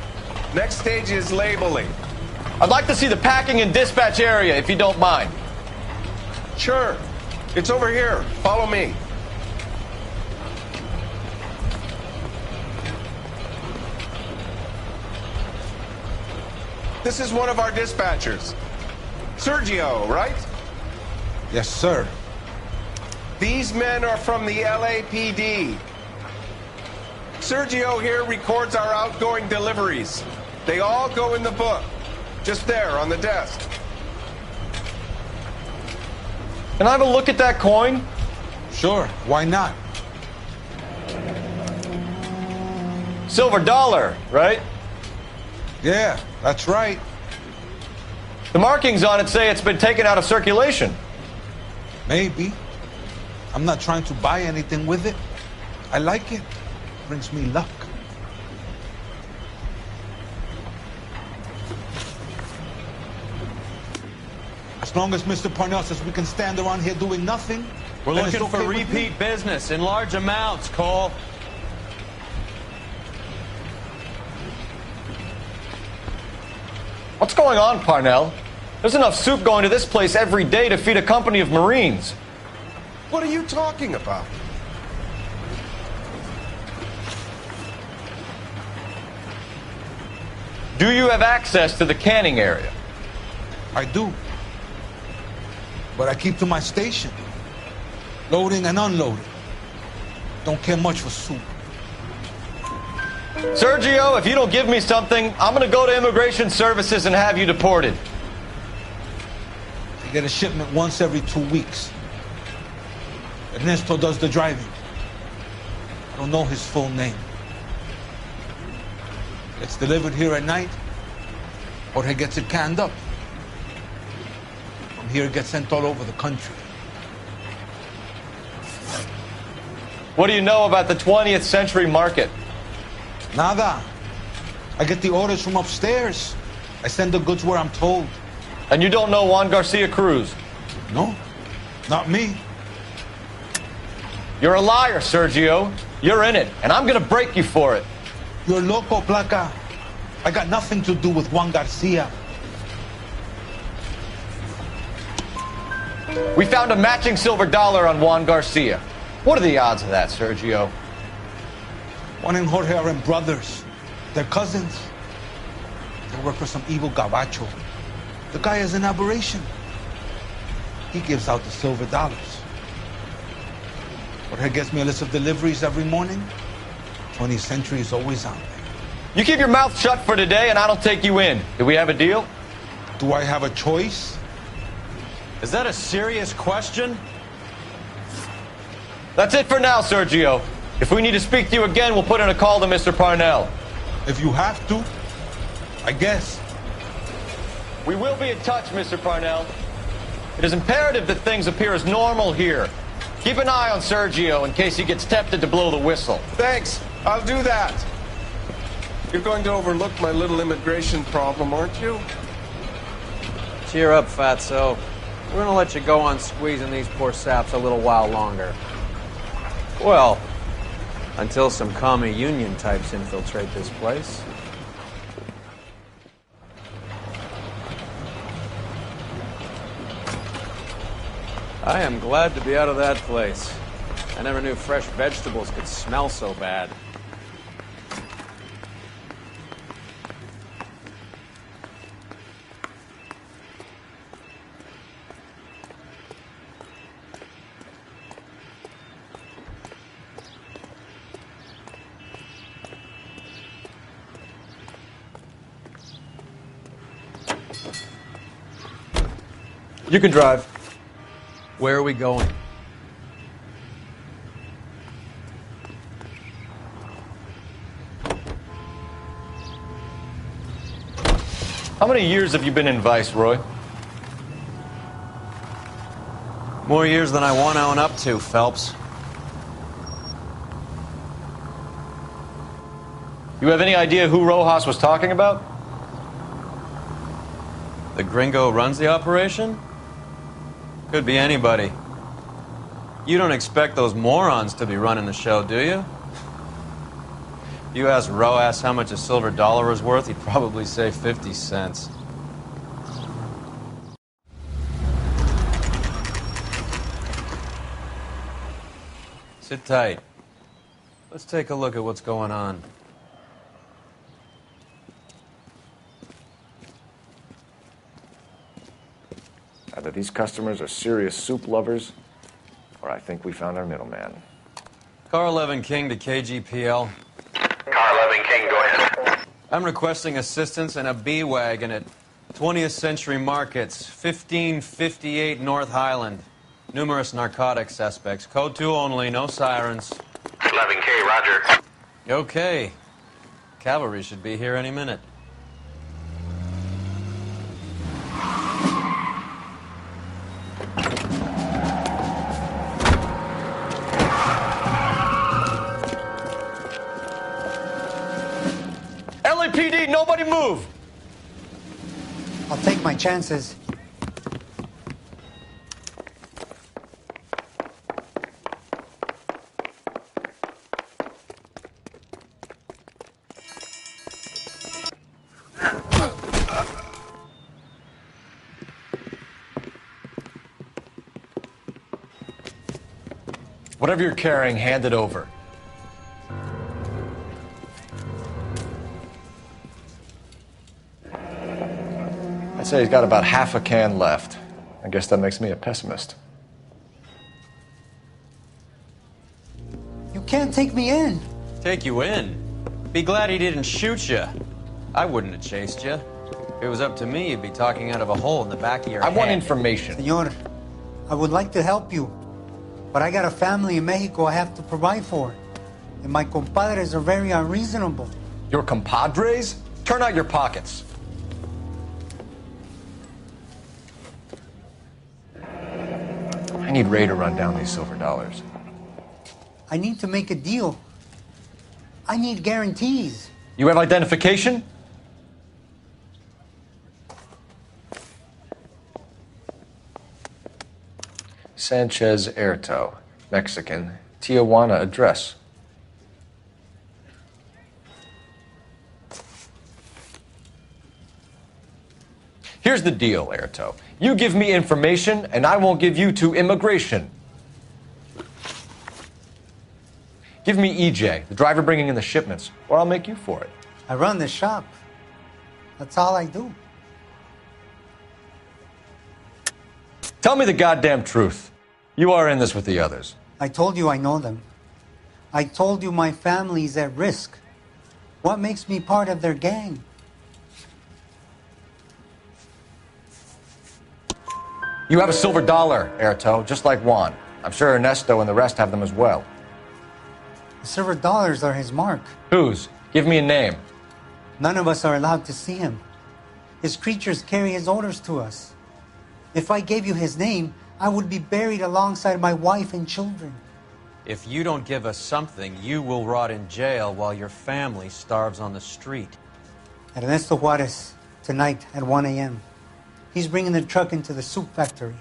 Next stage is labeling. I'd like to see the packing and dispatch area, if you don't mind. Sure. It's over here. Follow me. This is one of our dispatchers. Sergio, right? Yes, sir. These men are from the LAPD. Sergio here records our outgoing deliveries. They all go in the book. Just there on the desk. Can I have a look at that coin? Sure, why not? Silver dollar, right? Yeah, that's right. The markings on it say it's been taken out of circulation. Maybe. I'm not trying to buy anything with it. I like it. Brings me luck. As long as Mr. Parnell says we can stand around here doing nothing. We're then it's looking for okay with me. repeat business in large amounts, Cole. What's going on, Parnell? There's enough soup going to this place every day to feed a company of Marines. What are you talking about? Do you have access to the canning area? I do. But I keep to my station. Loading and unloading. Don't care much for soup. Sergio, if you don't give me something, I'm going to go to Immigration Services and have you deported. I get a shipment once every 2 weeks. Ernesto does the driving. Don't know his full name. It's delivered here at night, or he gets it canned up. From here, it gets sent all over the country. What do you know about the 20th century market? Nada. I get the orders from upstairs. I send the goods where I'm told. And you don't know Juan Garcia Cruz? No, not me. You're a liar, Sergio. You're in it, and I'm gonna break you for it. You're loco, Placa. I got nothing to do with Juan Garcia. We found a matching silver dollar on Juan Garcia. What are the odds of that, Sergio? Juan and Jorge are brothers. They're cousins. They work for some evil gabacho. The guy is an aberration. He gives out the silver dollars. Jorge gets me a list of deliveries every morning. 20th Century is always on there. You keep your mouth shut for today, and I don't take you in. Do we have a deal? Do I have a choice? Is that a serious question? That's it for now, Sergio. If we need to speak to you again, we'll put in a call to Mr. Parnell. If you have to, I guess. We will be in touch, Mr. Parnell. It is imperative that things appear as normal here. Keep an eye on Sergio in case he gets tempted to blow the whistle. Thanks. I'll do that. You're going to overlook my little immigration problem, aren't you? Cheer up, Fatso. We're gonna let you go on squeezing these poor saps a little while longer. Well, until some commie union types infiltrate this place. I am glad to be out of that place. I never knew fresh vegetables could smell so bad. You can drive. Where are we going? How many years have you been in Vice, Roy? More years than I want to own up to, Phelps. You have any idea who Rojas was talking about? The gringo runs the operation? Could be anybody. You don't expect those morons to be running the show, do you? If you asked Rojas how much a silver dollar was worth, he'd probably say 50 cents. Sit tight. Let's take a look at what's going on. Either these customers are serious soup lovers, or I think we found our middleman. Car 11 King to KGPL. Car 11 King, go ahead. I'm requesting assistance in a B-Wagon at 20th Century Markets, 1558 North Highland. Numerous narcotic suspects. Code 2 only, no sirens. 11K, roger. Okay. Cavalry should be here any minute. LAPD, nobody move! I'll take my chances. Whatever you're carrying, hand it over. I'd say he's got about half a can left. I guess that makes me a pessimist. You can't take me in. Take you in? Be glad he didn't shoot you. I wouldn't have chased you. If it was up to me, you'd be talking out of a hole in the back of your head. I want information. Senor, I would like to help you, but I got a family in Mexico I have to provide for. And my compadres are very unreasonable. Your compadres? Turn out your pockets. I need Ray to run down these silver dollars. I need to make a deal. I need guarantees. You have identification? Sanchez Erto, Mexican, Tijuana address. Here's the deal, Erto. You give me information, and I won't give you to immigration. Give me EJ, the driver bringing in the shipments, or I'll make you for it. I run the shop. That's all I do. Tell me the goddamn truth. You are in this with the others. I told you I know them. I told you my family's at risk. What makes me part of their gang? You have a silver dollar, Erto, just like Juan. I'm sure Ernesto and the rest have them as well. The silver dollars are his mark. Whose? Give me a name. None of us are allowed to see him. His creatures carry his orders to us. If I gave you his name, I would be buried alongside my wife and children. If you don't give us something, you will rot in jail while your family starves on the street. Ernesto Juarez, tonight at 1 a.m. He's bringing the truck into the soup factory.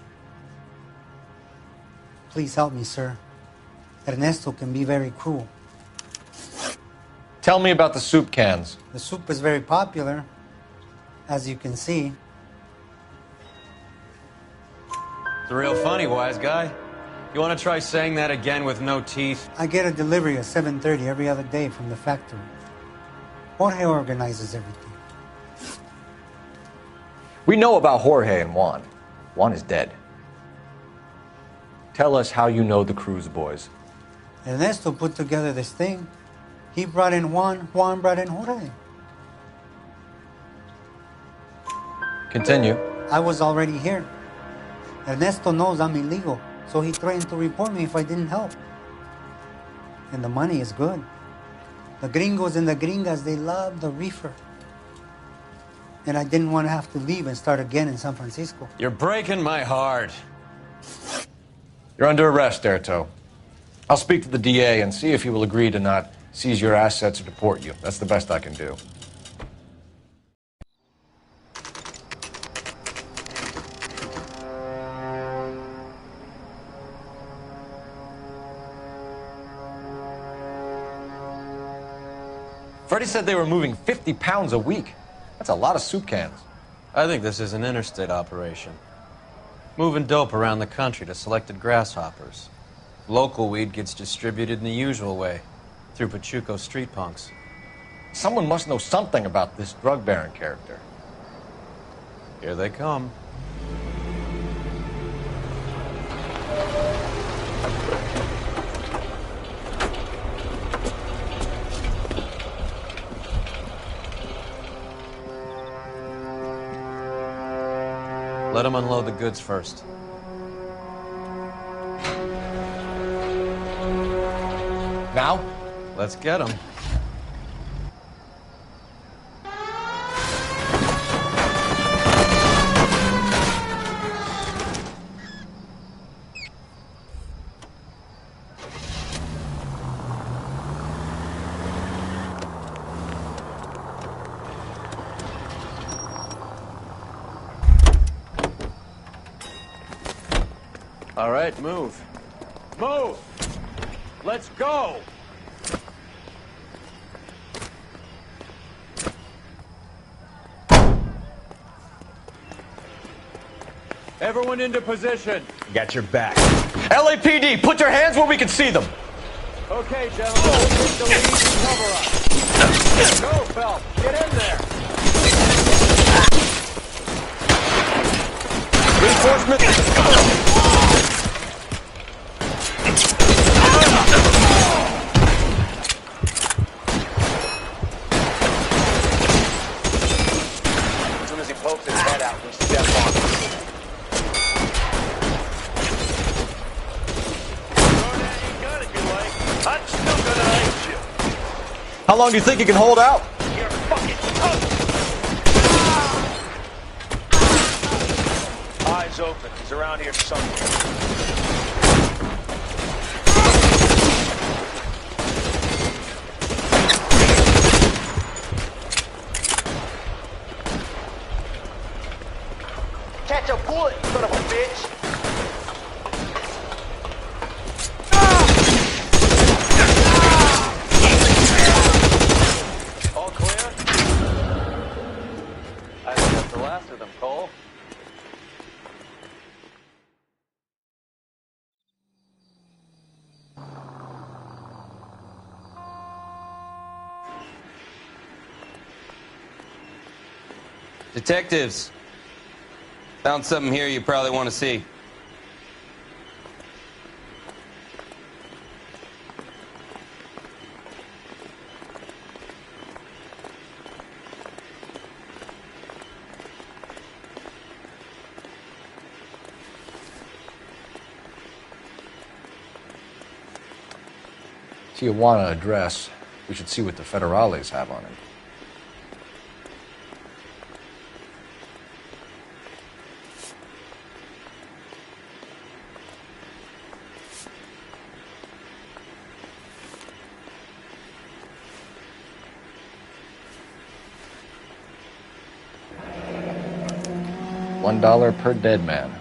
Please help me, sir. Ernesto can be very cruel. Tell me about the soup cans. The soup is very popular, as you can see. It's real funny, wise guy. You want to try saying that again with no teeth? I get a delivery at 7:30 every other day from the factory. Jorge organizes everything. We know about Jorge and Juan. Juan is dead. Tell us how you know the Cruz boys. Ernesto put together this thing. He brought in Juan, Juan brought in Jorge. Continue. I was already here. Ernesto knows I'm illegal, so he threatened to report me if I didn't help. And the money is good. The gringos and the gringas, they love the reefer. And I didn't want to have to leave and start again in San Francisco. You're breaking my heart. You're under arrest, Erto. I'll speak to the DA and see if he will agree to not seize your assets or deport you. That's the best I can do. Freddie said they were moving 50 pounds a week. That's a lot of soup cans. I think this is an interstate operation. Moving dope around the country to selected grasshoppers. Local weed gets distributed in the usual way, through Pachuco street punks. Someone must know something about this drug baron character. Here they come. Let them unload the goods first. Now? Let's get them. All right, move. Move! Let's go! Everyone into position. Got your back. LAPD, put your hands where we can see them. Okay, gentlemen, we'll take the lead and cover us. Go, Phelps. Get in there. Reinforcement. As soon as he pokes his head out, we step on him. Throw down your gun if you like. I'm still gonna hate you. How long do you think you can hold out? You're fucking toast! Eyes open. He's around here somewhere. Catch a bullet, you son of a bitch! All clear? I think that's the last of them, Cole. Detectives, found something here you probably want to see. Tijuana address. We should see what the federales have on it. $1 per dead man.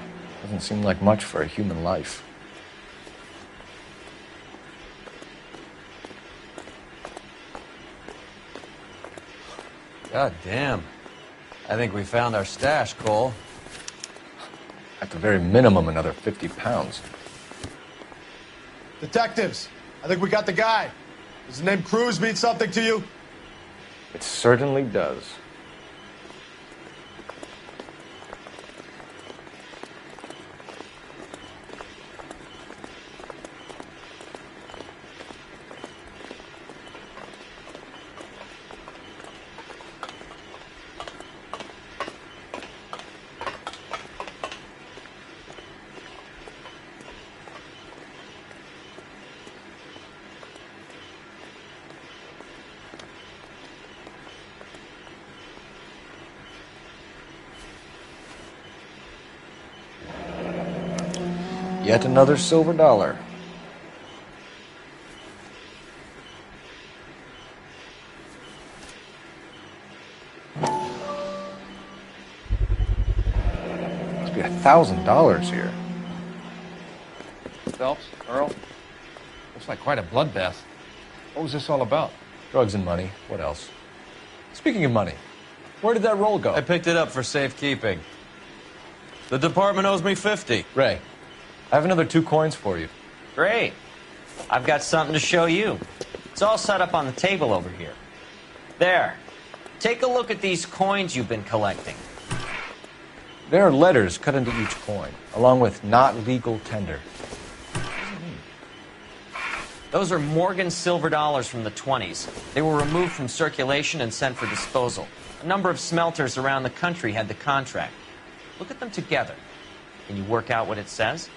Doesn't seem like much for a human life. God damn. I think we found our stash, Cole. At the very minimum, another 50 pounds. Detectives, I think we got the guy. Does the name Cruz mean something to you? It certainly does. Yet another silver dollar. Must be $1,000 here. Phelps, Earl, looks like quite a bloodbath. What was this all about? Drugs and money. What else? Speaking of money, where did that roll go? I picked it up for safekeeping. The department owes me 50. Ray, I have another 2 coins for you. Great. I've got something to show you. It's all set up on the table over here. There. Take a look at these coins you've been collecting. There are letters cut into each coin, along with not legal tender. Those are Morgan silver dollars from the 20s. They were removed from circulation and sent for disposal. A number of smelters around the country had the contract. Look at them together. Can you work out what it says?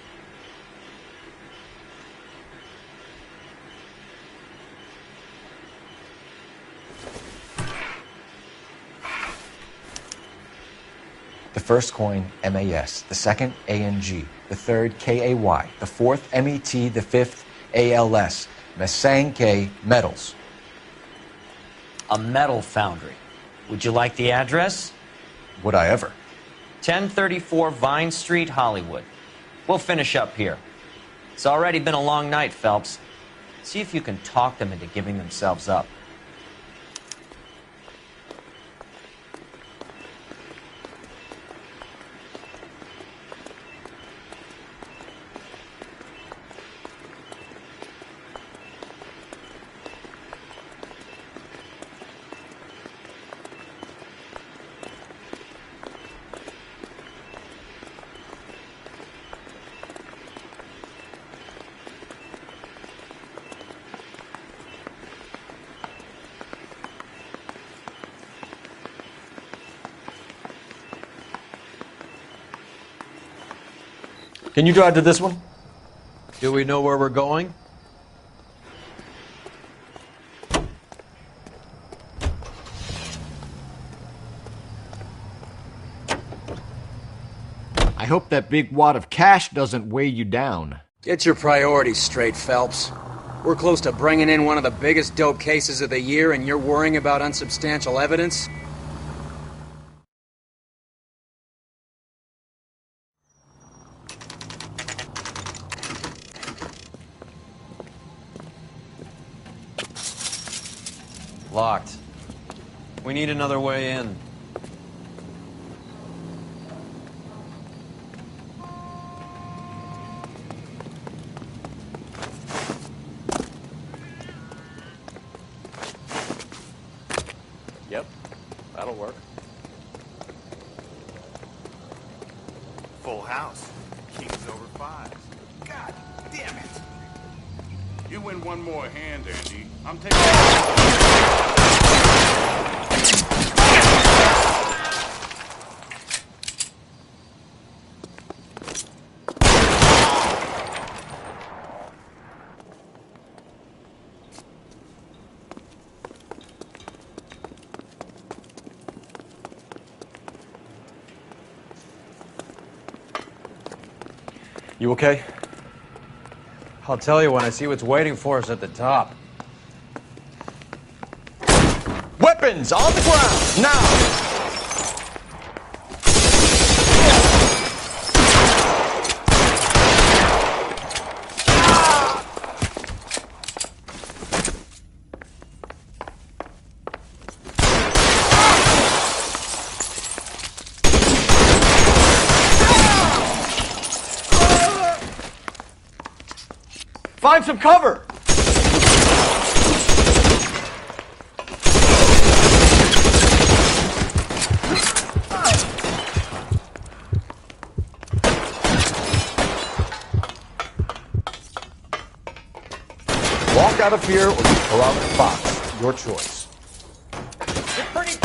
The first coin, MAS. The second, ANG. The third, KAY. The fourth, MET. The fifth, ALS. Masanke Metals. A metal foundry. Would you like the address? Would I ever? 1034 Vine Street, Hollywood. We'll finish up here. It's already been a long night, Phelps. See if you can talk them into giving themselves up. Can you drive to this one? Do we know where we're going? I hope that big wad of cash doesn't weigh you down. Get your priorities straight, Phelps. We're close to bringing in one of the biggest dope cases of the year, and you're worrying about unsubstantial evidence? Locked. We need another way in. Yep, that'll work. Full house. Kings over 5. God damn it. You win one more hand, Andy. I'm taking... You okay? I'll tell you when I see what's waiting for us at the top. Weapons on the ground, now! Find some cover! Walk out of here or you pull out the box. Your choice. You're pretty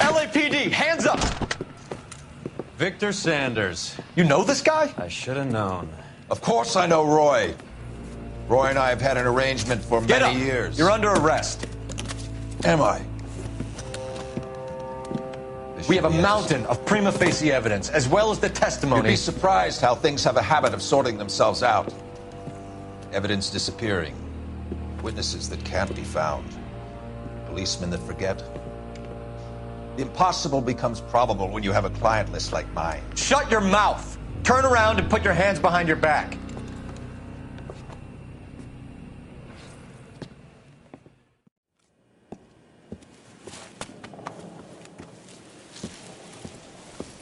LAPD, hands up! Victor Sanders. You know this guy? I should have known. Of course I know Roy. Roy and I have had an arrangement for Get many up. years. You're under arrest. Am I? We have a mountain of prima facie evidence, as well as the testimony. You'd be surprised how things have a habit of sorting themselves out. Evidence disappearing. Witnesses that can't be found. Policemen that forget. The impossible becomes probable when you have a client list like mine. Shut your mouth! Turn around and put your hands behind your back.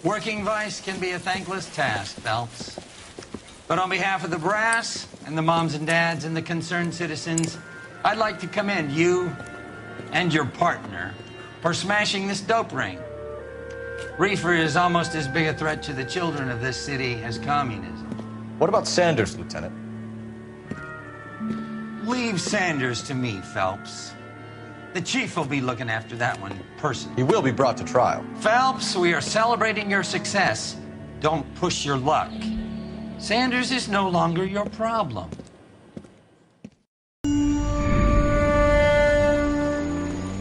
Working vice can be a thankless task, Phelps. But on behalf of the brass and the moms and dads and the concerned citizens, I'd like to commend you and your partner for smashing this dope ring. Reefer is almost as big a threat to the children of this city as communism. What about Sanders, Lieutenant? Leave Sanders to me, Phelps. The chief will be looking after that one personally. He will be brought to trial. Phelps, we are celebrating your success. Don't push your luck. Sanders is no longer your problem.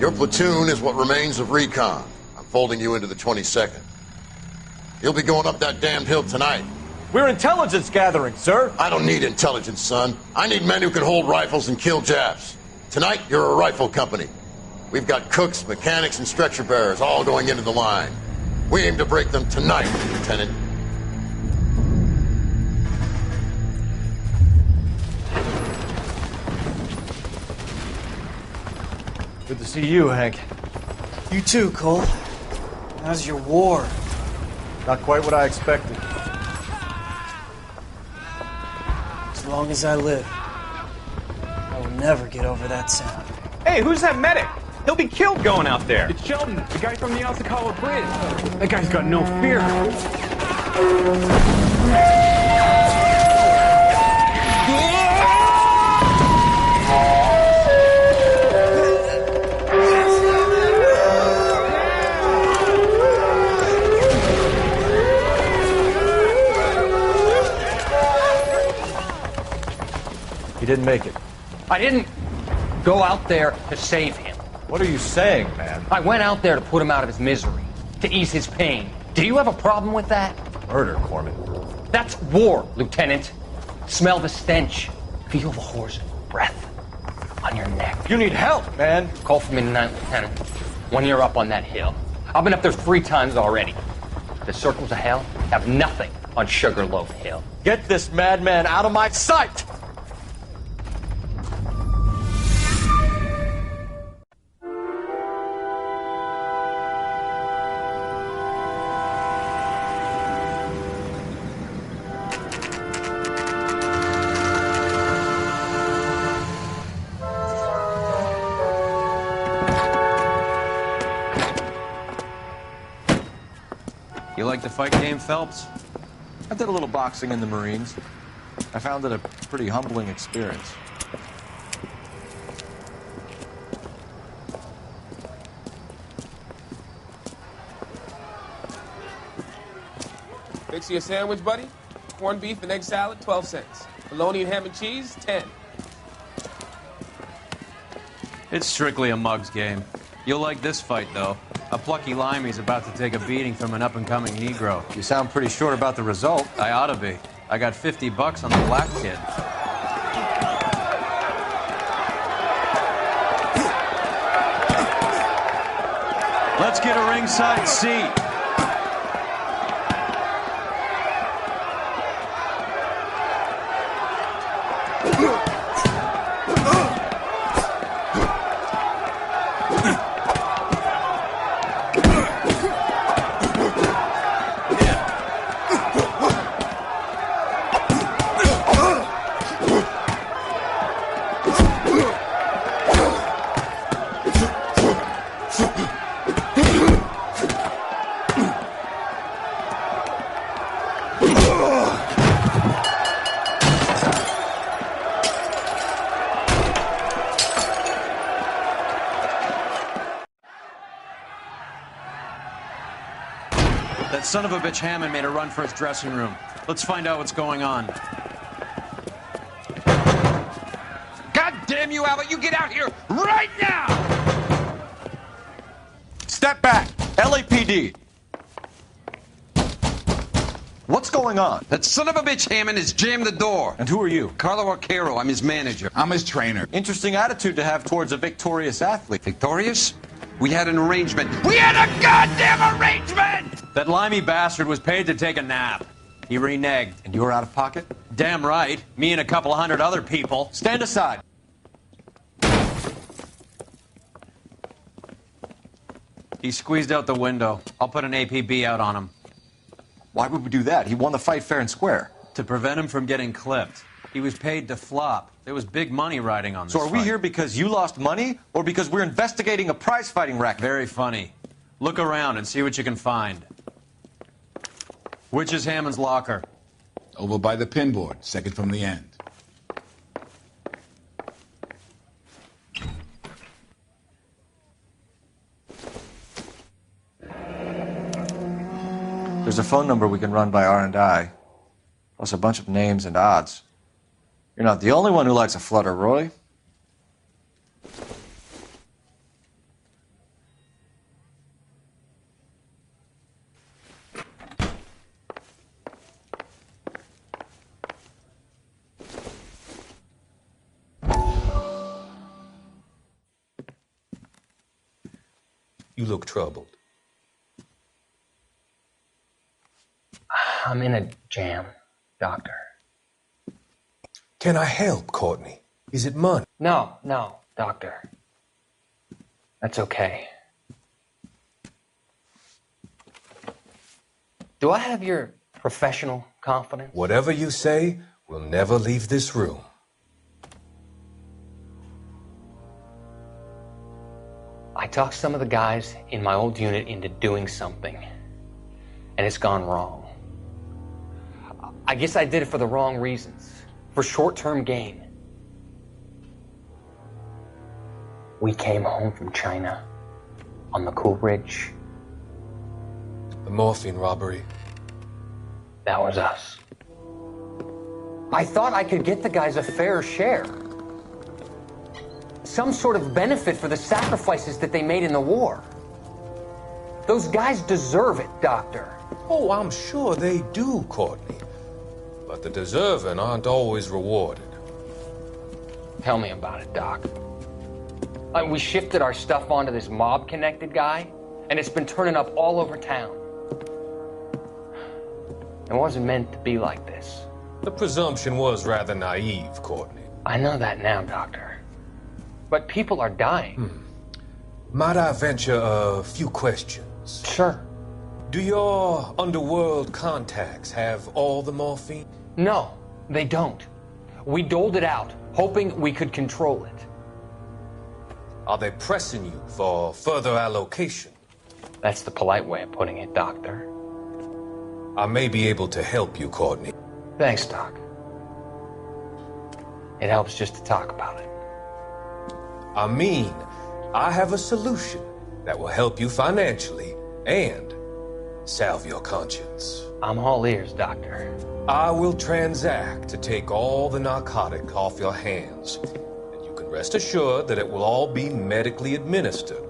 Your platoon is what remains of recon. I'm folding you into the 22nd. You'll be going up that damned hill tonight. We're intelligence gathering, sir. I don't need intelligence, son. I need men who can hold rifles and kill Japs. Tonight, you're a rifle company. We've got cooks, mechanics, and stretcher bearers all going into the line. We aim to break them tonight, Lieutenant. Good to see you, Hank. You too, Cole. How's your war? Not quite what I expected. As long as I live, I will never get over that sound. Hey, who's that medic? He'll be killed going out there. It's Sheldon, the guy from the Osakawa Bridge. That guy's got no fear. didn't make it. I didn't go out there to save him. What are you saying, man? I went out there to put him out of his misery, to ease his pain. Do you have a problem with that? Murder, Corman. That's war, Lieutenant. Smell the stench. Feel the horse's breath on your neck. You need help, man. Call for me tonight, Lieutenant, when you're up on that hill. I've been up there 3 times already. The circles of hell have nothing on Sugarloaf Hill. Get this madman out of my sight! You like the fight game, Phelps? I did a little boxing in the Marines. I found it a pretty humbling experience. Fix you a sandwich, buddy? Corned beef and egg salad, 12 cents. Bologna and ham and cheese, 10. It's strictly a mug's game. You'll like this fight, though. A plucky limey's about to take a beating from an up-and-coming Negro. You sound pretty sure about the result. I ought to be. I got $50 on the black kid. Let's get a ringside seat. That son of a bitch Hammond made a run for his dressing room. Let's find out what's going on. God damn you, Albert! You get out here right now! Step back! LAPD! What's going on? That son of a bitch Hammond has jammed the door. And who are you? Carlo Arcaro. I'm his manager. I'm his trainer. Interesting attitude to have towards a victorious athlete. Victorious? We had an arrangement. We had a goddamn arrangement! That limey bastard was paid to take a nap. He reneged. And you were out of pocket? Damn right. Me and a couple 100 other people. Stand aside. He squeezed out the window. I'll put an APB out on him. Why would we do that? He won the fight fair and square. To prevent him from getting clipped. He was paid to flop. There was big money riding on this So are we fight. here because you lost money, or because we're investigating a prize-fighting racket? Very funny. Look around and see what you can find. Which is Hammond's locker? Over by the pinboard, second from the end. There's a phone number we can run by R&I, plus a bunch of names and odds. You're not the only one who likes a flutter, Roy. You look troubled. I'm in a jam, Doctor. Can I help, Courtney? Is it money? No, Doctor. That's okay. Do I have your professional confidence? Whatever you say, we'll never leave this room. I talked some of the guys in my old unit into doing something, and it's gone wrong. I guess I did it for the wrong reasons, for short-term gain. We came home from China on the Cool Ridge. The morphine robbery. That was us. I thought I could get the guys a fair share. Some sort of benefit for the sacrifices that they made in the war. Those guys deserve it, Doctor. Oh, I'm sure they do, Courtney. But the deserving aren't always rewarded. Tell me about it, Doc. We shifted our stuff onto this mob-connected guy, and it's been turning up all over town. It wasn't meant to be like this. The presumption was rather naive, Courtney. I know that now, Doctor. But people are dying. Might I venture a few questions? Sure. Do your underworld contacts have all the morphine? No, they don't. We doled it out, hoping we could control it. Are they pressing you for further allocation? That's the polite way of putting it, Doctor. I may be able to help you, Courtney. Thanks, Doc. It helps just to talk about it. I mean, I have a solution that will help you financially and salve your conscience. I'm all ears, Doctor. I will transact to take all the narcotic off your hands. And you can rest assured that it will all be medically administered.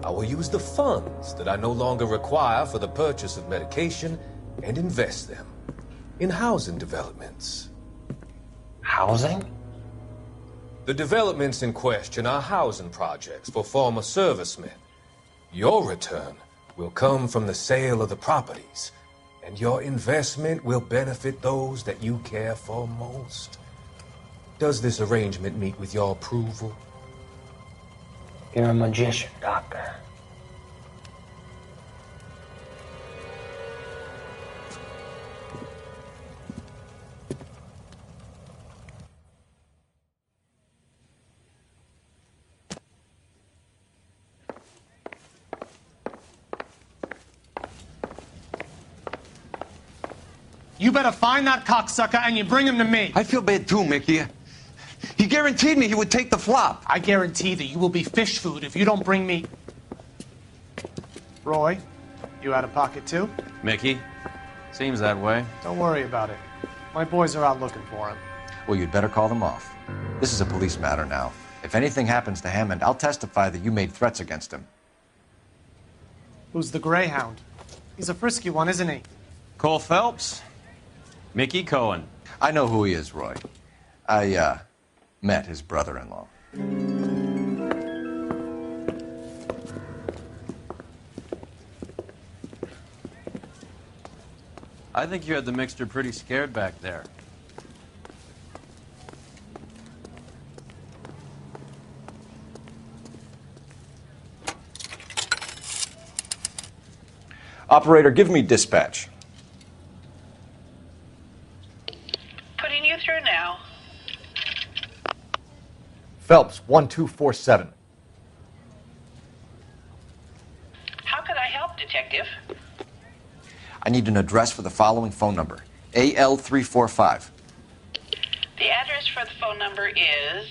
I will use the funds that I no longer require for the purchase of medication and invest them in housing developments. Housing? The developments in question are housing projects for former servicemen. Your return will come from the sale of the properties, and your investment will benefit those that you care for most. Does this arrangement meet with your approval? You're a magician, Doctor. You better find that cocksucker and you bring him to me. I feel bad too, Mickey. He guaranteed me he would take the flop. I guarantee that you will be fish food if you don't bring me... Roy, you out of pocket too? Mickey? Seems that way. Don't worry about it. My boys are out looking for him. Well, you'd better call them off. This is a police matter now. If anything happens to Hammond, I'll testify that you made threats against him. Who's the Greyhound? He's a frisky one, isn't he? Cole Phelps? Mickey Cohen. I know who he is, Roy. I, met his brother-in-law. I think you had the mixture pretty scared back there. Operator, give me dispatch. Putting you through now. Phelps, 1247. How could I help, Detective? I need an address for the following phone number. AL345. The address for the phone number is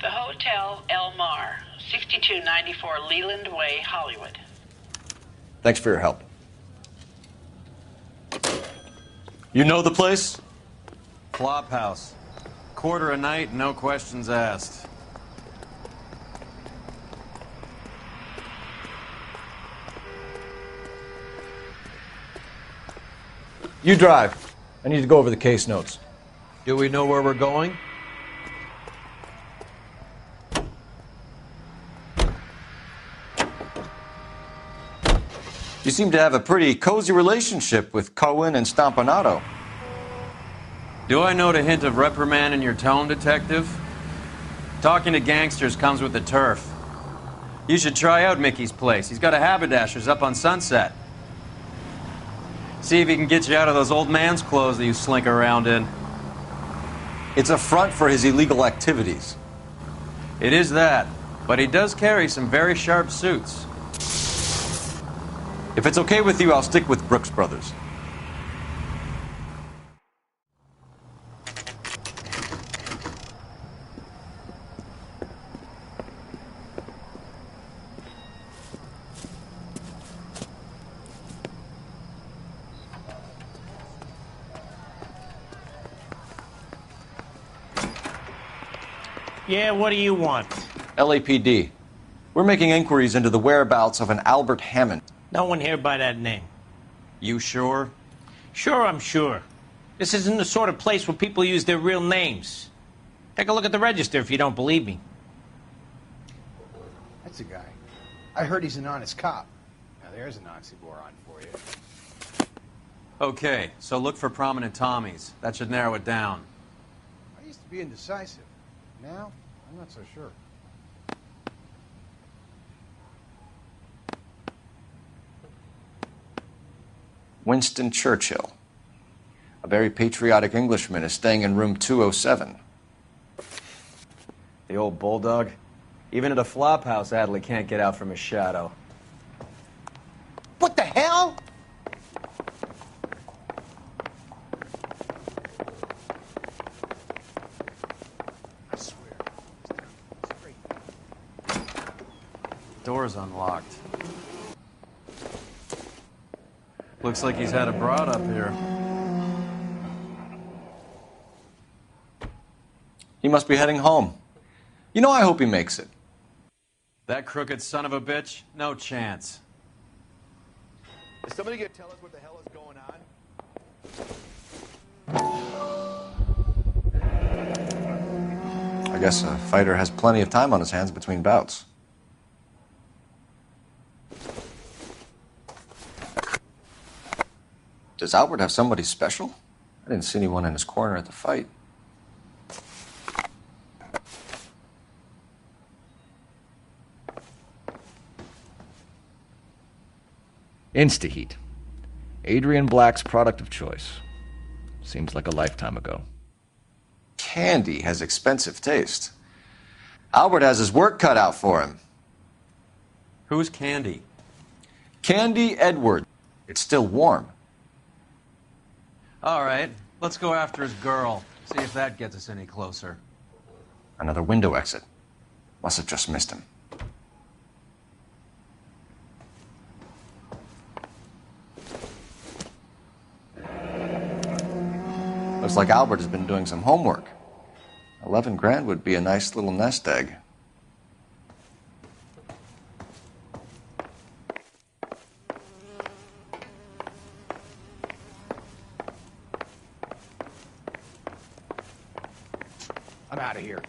the Hotel El Mar, 6294 Leland Way, Hollywood. Thanks for your help. You know the place? Flophouse. Quarter a night, no questions asked. You drive. I need to go over the case notes. Do we know where we're going? You seem to have a pretty cozy relationship with Cohen and Stompanato. Do I note a hint of reprimand in your tone, Detective? Talking to gangsters comes with the turf. You should try out Mickey's place. He's got a haberdasher's up on Sunset. See if he can get you out of those old man's clothes that you slink around in. It's a front for his illegal activities. It is that, but he does carry some very sharp suits. If it's okay with you, I'll stick with Brooks Brothers. Yeah, what do you want? LAPD. We're making inquiries into the whereabouts of an Albert Hammond. No one here by that name. You sure? Sure, I'm sure. This isn't the sort of place where people use their real names. Take a look at the register if you don't believe me. That's a guy. I heard he's an honest cop. Now there's an oxymoron for you. Okay, so look for prominent Tommies. That should narrow it down. I used to be indecisive. Now, I'm not so sure. Winston Churchill. A very patriotic Englishman is staying in room 207. The old bulldog. Even at a flop house, Adley can't get out from his shadow. What the hell? I swear. Door's unlocked. Looks like he's had a broad up here. He must be heading home. You know, I hope he makes it. That crooked son of a bitch? No chance. Is somebody gonna tell us what the hell is going on? I guess a fighter has plenty of time on his hands between bouts. Does Albert have somebody special? I didn't see anyone in his corner at the fight. Instaheat. Adrian Black's product of choice. Seems like a lifetime ago. Candy has expensive taste. Albert has his work cut out for him. Who's Candy? Candy Edward. It's still warm. All right, let's go after his girl. See if that gets us any closer. Another window exit. Must have just missed him. Looks like Albert has been doing some homework. 11 grand would be a nice little nest egg. I'm out of here.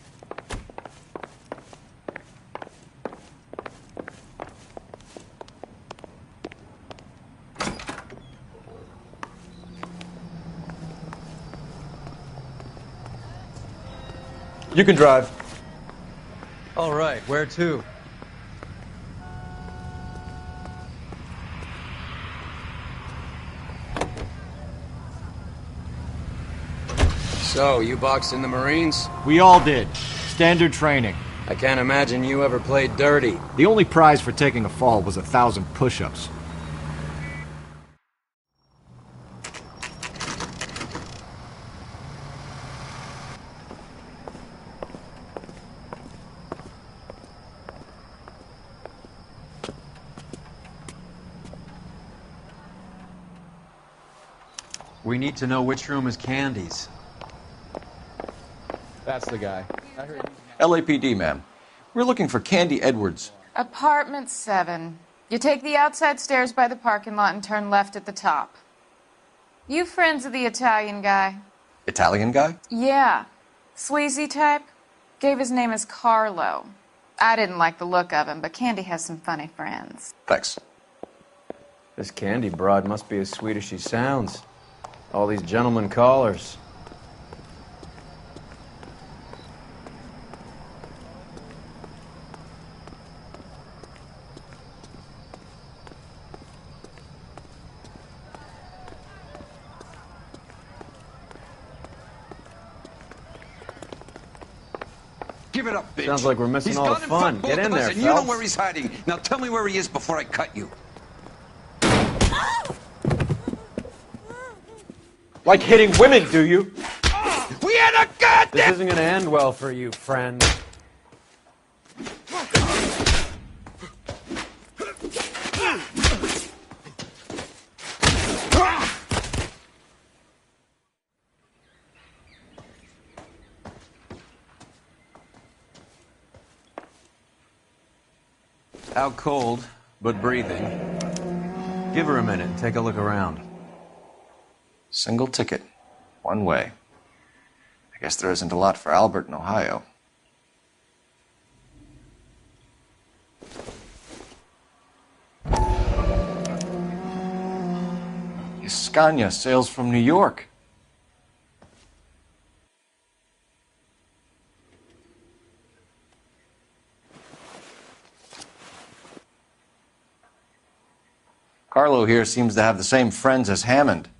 You can drive. All right, where to? So, you boxed in the Marines? We all did. Standard training. I can't imagine you ever played dirty. The only prize for taking a fall was 1,000 push-ups. We need to know which room is Candy's. That's the guy. I heard. LAPD, ma'am. We're looking for Candy Edwards. Apartment 7. You take the outside stairs by the parking lot and turn left at the top. You friends of the Italian guy? Italian guy? Yeah. Sleazy type? Gave his name as Carlo. I didn't like the look of him, but Candy has some funny friends. Thanks. This Candy broad must be as sweet as she sounds. All these gentlemen callers. Give it up, bitch. Sounds like we're missing He's all the gone and fun. fucked Get both in of us, there, and you know Phelps. where he's hiding. Now tell me where he is before I cut you. Like hitting women, do you? We had a goddamn... This isn't gonna end well for you, friend. Out cold, but breathing. Give her a minute and take a look around. Single ticket. One way. I guess there isn't a lot for Albert in Ohio. Scania sails from New York. Carlo here seems to have the same friends as Hammond.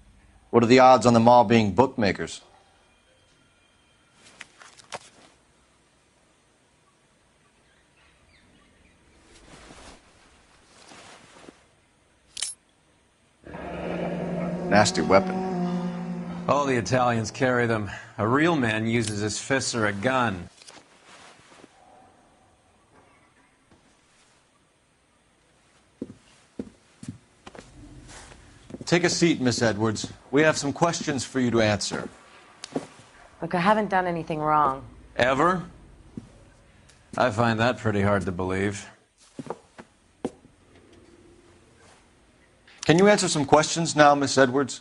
What are the odds on them all being bookmakers? Nasty weapon. All the Italians carry them. A real man uses his fists or a gun. Take a seat, Miss Edwards. We have some questions for you to answer. Look, I haven't done anything wrong. Ever? I find that pretty hard to believe. Can you answer some questions now, Miss Edwards?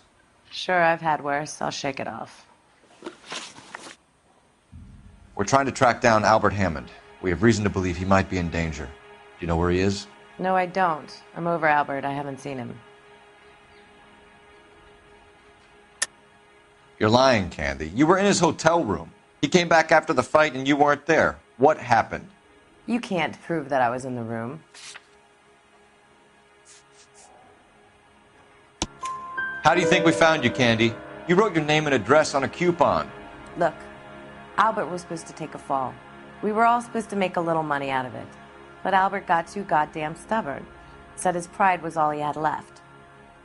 Sure, I've had worse. I'll shake it off. We're trying to track down Albert Hammond. We have reason to believe he might be in danger. Do you know where he is? No, I don't. I'm over Albert. I haven't seen him. You're lying, Candy. You were in his hotel room. He came back after the fight and you weren't there. What happened? You can't prove that I was in the room. How do you think we found you, Candy? You wrote your name and address on a coupon. Look, Albert was supposed to take a fall. We were all supposed to make a little money out of it. But Albert got too goddamn stubborn. Said his pride was all he had left.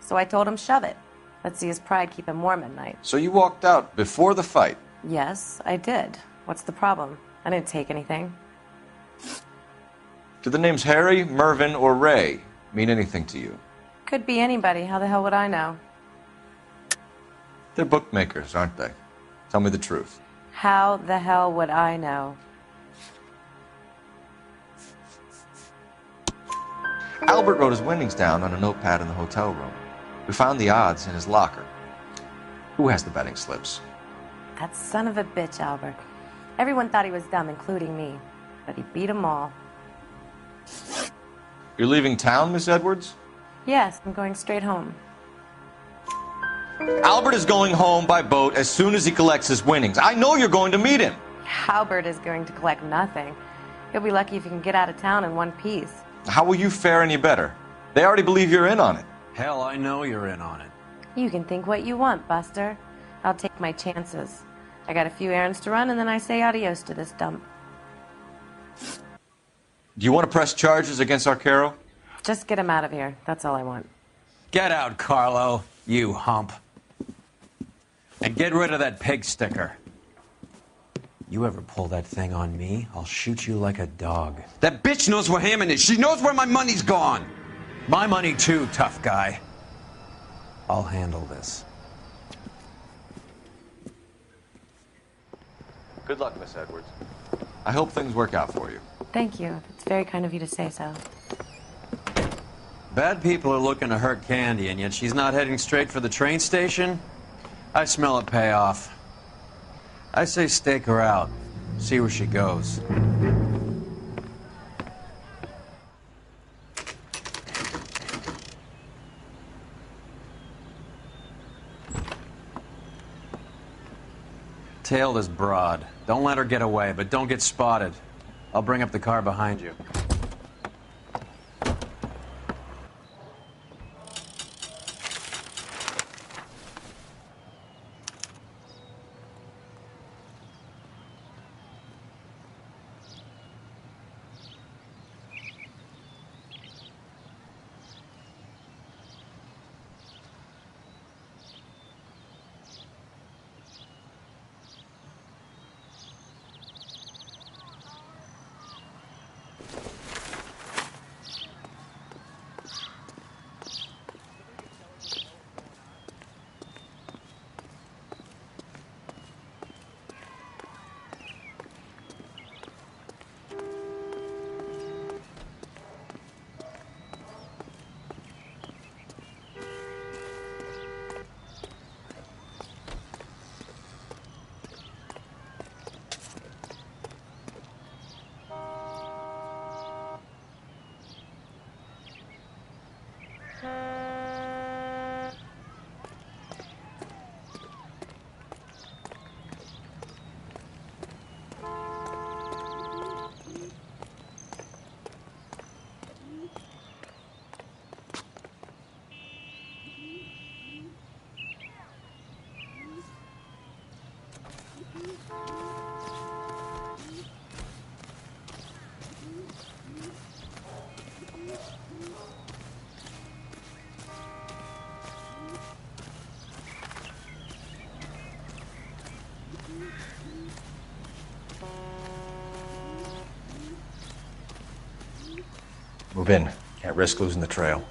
So I told him, shove it. Let's see his pride keep him warm at night. So you walked out before the fight? Yes, I did. What's the problem? I didn't take anything. Do the names Harry, Mervyn, or Ray mean anything to you? Could be anybody. How the hell would I know? They're bookmakers, aren't they? Tell me the truth. How the hell would I know? Albert wrote his winnings down on a notepad in the hotel room. We found the odds in his locker. Who has the betting slips? That son of a bitch, Albert. Everyone thought he was dumb, including me. But he beat them all. You're leaving town, Miss Edwards? Yes, I'm going straight home. Albert is going home by boat as soon as he collects his winnings. I know you're going to meet him. Albert is going to collect nothing. He'll be lucky if he can get out of town in one piece. How will you fare any better? They already believe you're in on it. Hell, I know you're in on it. You can think what you want, Buster. I'll take my chances. I got a few errands to run, and then I say adios to this dump. Do you want to press charges against Arcaro? Just get him out of here. That's all I want. Get out, Carlo, you hump. And get rid of that pig sticker. You ever pull that thing on me, I'll shoot you like a dog. That bitch knows where Hammond is. She knows where my money's gone. My money too, tough guy. I'll handle this. Good luck, Miss Edwards. I hope things work out for you. Thank you. It's very kind of you to say so. Bad people are looking to hurt Candy, and yet she's not heading straight for the train station? I smell a payoff. I say stake her out. See where she goes. Tail this broad. Don't let her get away, but don't get spotted. I'll bring up the car behind you. Move in. Can't risk losing the trail.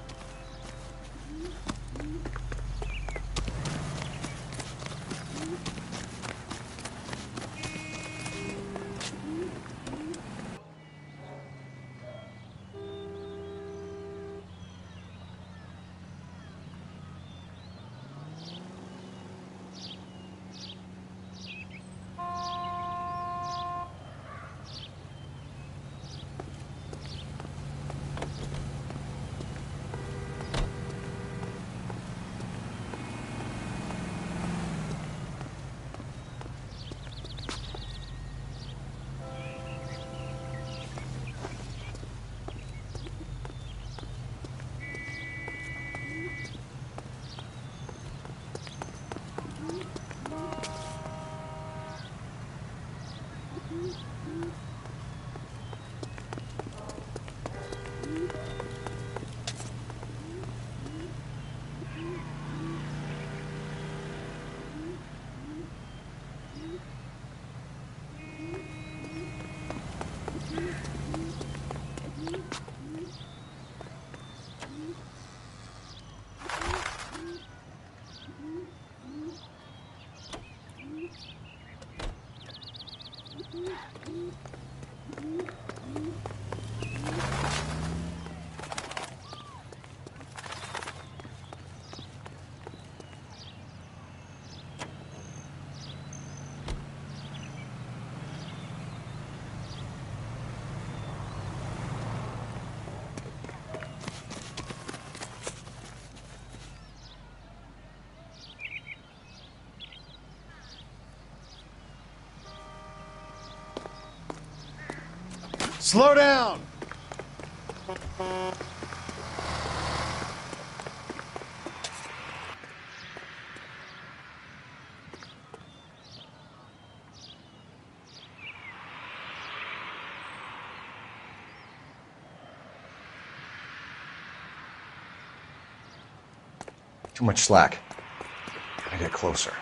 Slow down! Too much slack. Gotta get closer.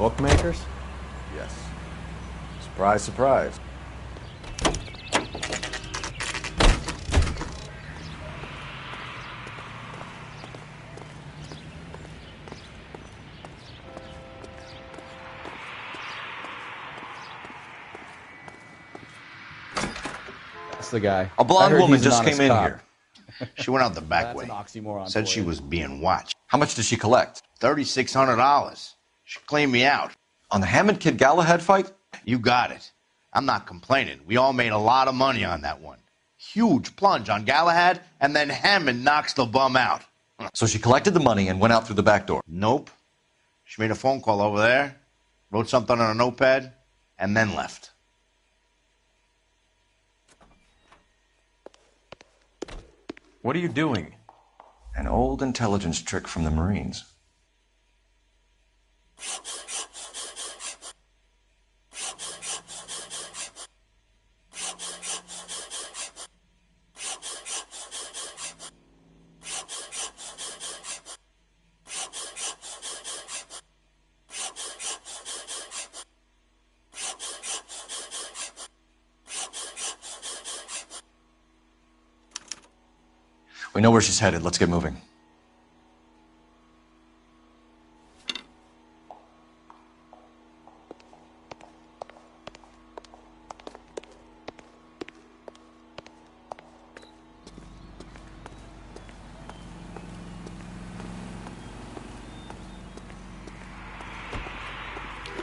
Bookmakers? Yes. Surprise, surprise. That's the guy. A blonde I heard woman he's an just honest came in cop. here. She went out the back way. That's an oxymoron. Said for she you. was being watched. How much did she collect? $3,600. She cleaned me out. On the Hammond Kid Galahad fight? You got it. I'm not complaining. We all made a lot of money on that one. Huge plunge on Galahad, and then Hammond knocks the bum out. So she collected the money and went out through the back door? Nope. She made a phone call over there, wrote something on a notepad, and then left. What are you doing? An old intelligence trick from the Marines. We know where she's headed. Let's get moving.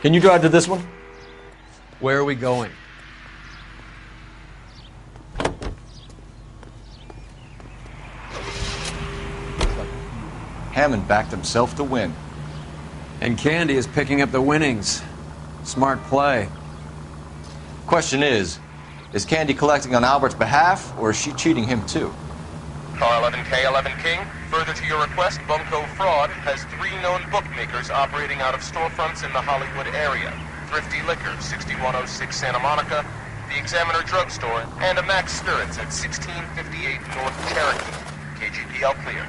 Can you drive to this one? Where are we going? Hammond backed himself to win. And Candy is picking up the winnings. Smart play. Question is Candy collecting on Albert's behalf, or is she cheating him too? Car 11K, 11 King. Further to your request, Bunko Fraud has 3 known bookmakers operating out of storefronts in the Hollywood area. Thrifty Liquor, 6106 Santa Monica, the Examiner Drugstore, and a Max Spirits at 1658 North Cherokee. KGPL clear.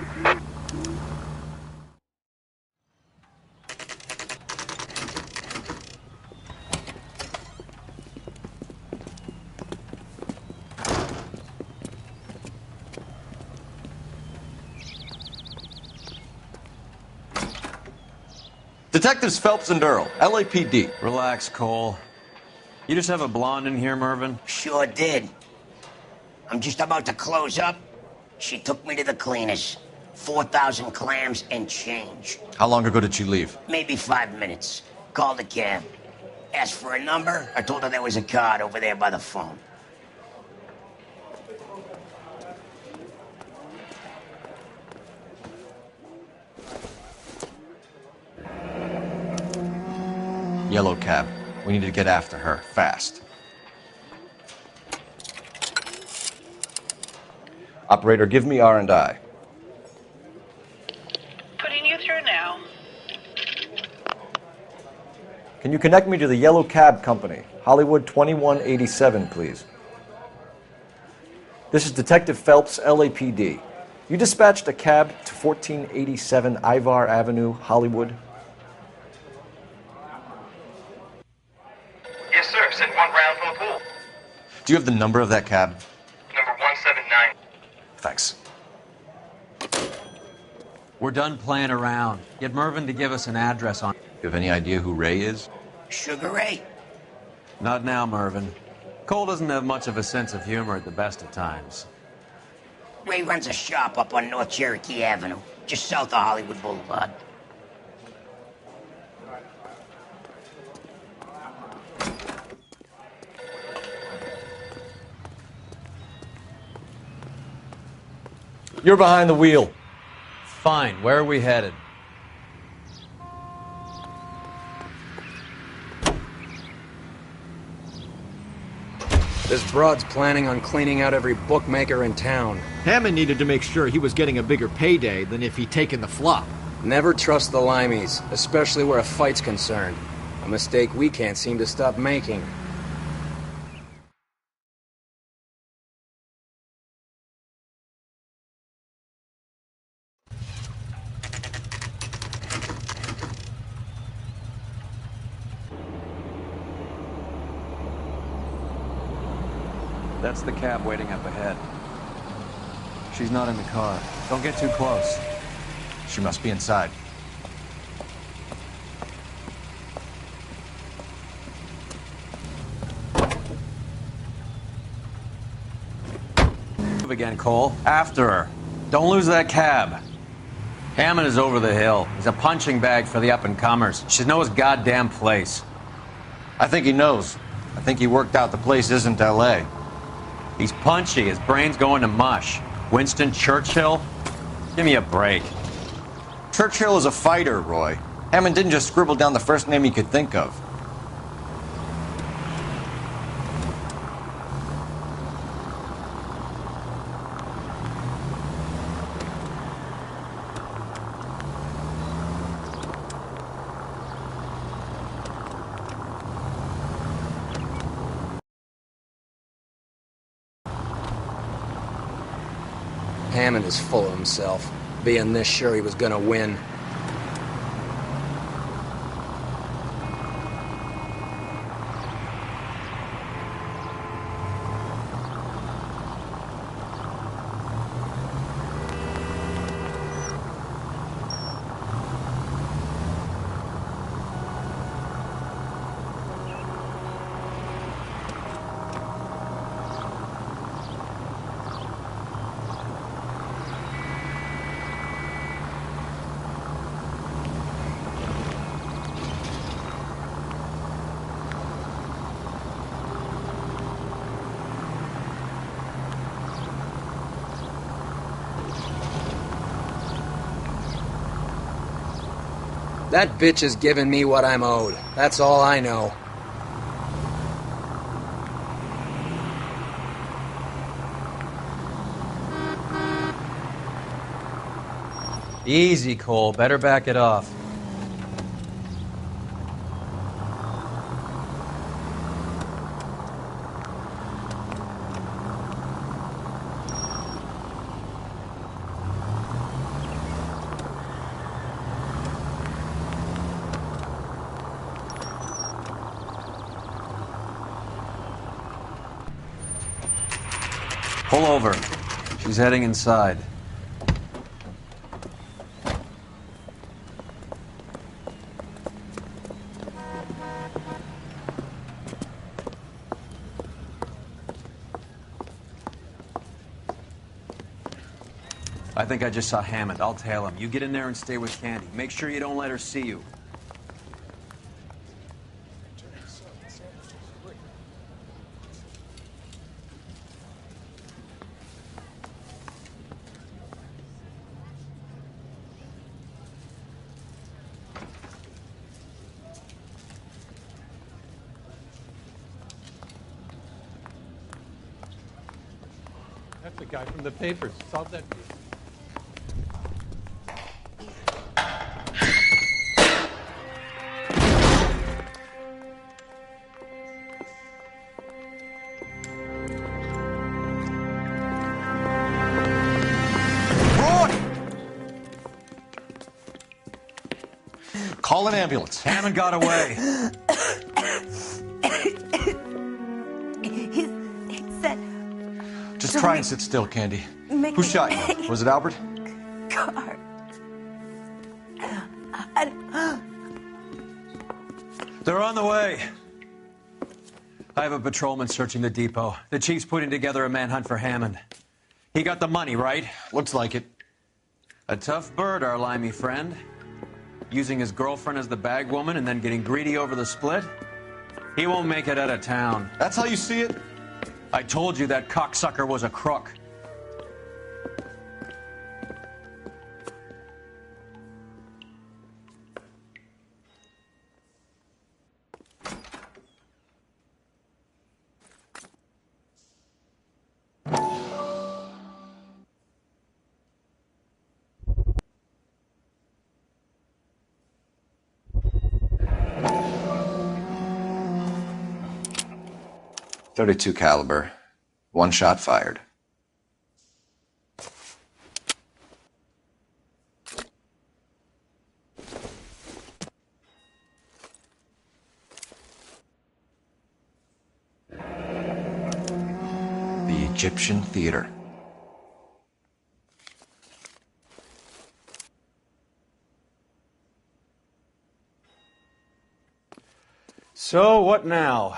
Detectives Phelps and Earl, LAPD. Relax, Cole. You just have a blonde in here, Mervyn? Sure did. I'm just about to close up. She took me to the cleaners. 4,000 clams and change. How long ago did she leave? Maybe 5 minutes. Called a cab. Asked for a number. I told her there was a card over there by the phone. Yellow cab. We need to get after her, fast. Operator, give me R&I. Putting you through now. Can you connect me to the Yellow Cab Company? Hollywood 2187, please. This is Detective Phelps, LAPD. You dispatched a cab to 1487 Ivar Avenue, Hollywood. Yes, sir. Sent 1 round from the pool. Do you have the number of that cab? Number 179. Thanks. We're done playing around. Get Mervyn to give us an address on... You have any idea who Ray is? Sugar Ray? Not now, Mervyn. Cole doesn't have much of a sense of humor at the best of times. Ray runs a shop up on North Cherokee Avenue, just south of Hollywood Boulevard. You're behind the wheel. Fine. Where are we headed? This broad's planning on cleaning out every bookmaker in town. Hammond needed to make sure he was getting a bigger payday than if he'd taken the flop. Never trust the limeys, especially where a fight's concerned. A mistake we can't seem to stop making. That's the cab waiting up ahead. She's not in the car. Don't get too close. She must be inside. Move again, Cole. After her. Don't lose that cab. Hammond is over the hill. He's a punching bag for the up-and-comers. She knows his goddamn place. I think he knows. I think he worked out the place isn't L.A. He's punchy. His brain's going to mush. Winston Churchill? Give me a break. Churchill is a fighter, Roy. Hammond didn't just scribble down the first name he could think of. Hammond is full of himself, being this sure he was gonna win. That bitch is giving me what I'm owed. That's all I know. Easy, Cole. Better back it off. Pull over. She's heading inside. I think I just saw Hammond. I'll tail him. You get in there and stay with Candy. Make sure you don't let her see you. That's the guy from the papers. Solve that case. Call an ambulance. Hammond got away. He said... Just try and sit still, Candy. Who shot you? Was it Albert? Car. They're on the way. I have a patrolman searching the depot. The chief's putting together a manhunt for Hammond. He got the money, right? Looks like it. A tough bird, our limey friend. Using his girlfriend as the bag woman and then getting greedy over the split. He won't make it out of town. That's how you see it? I told you that cocksucker was a crook. .32 caliber. One shot fired. The Egyptian Theater. So, what now?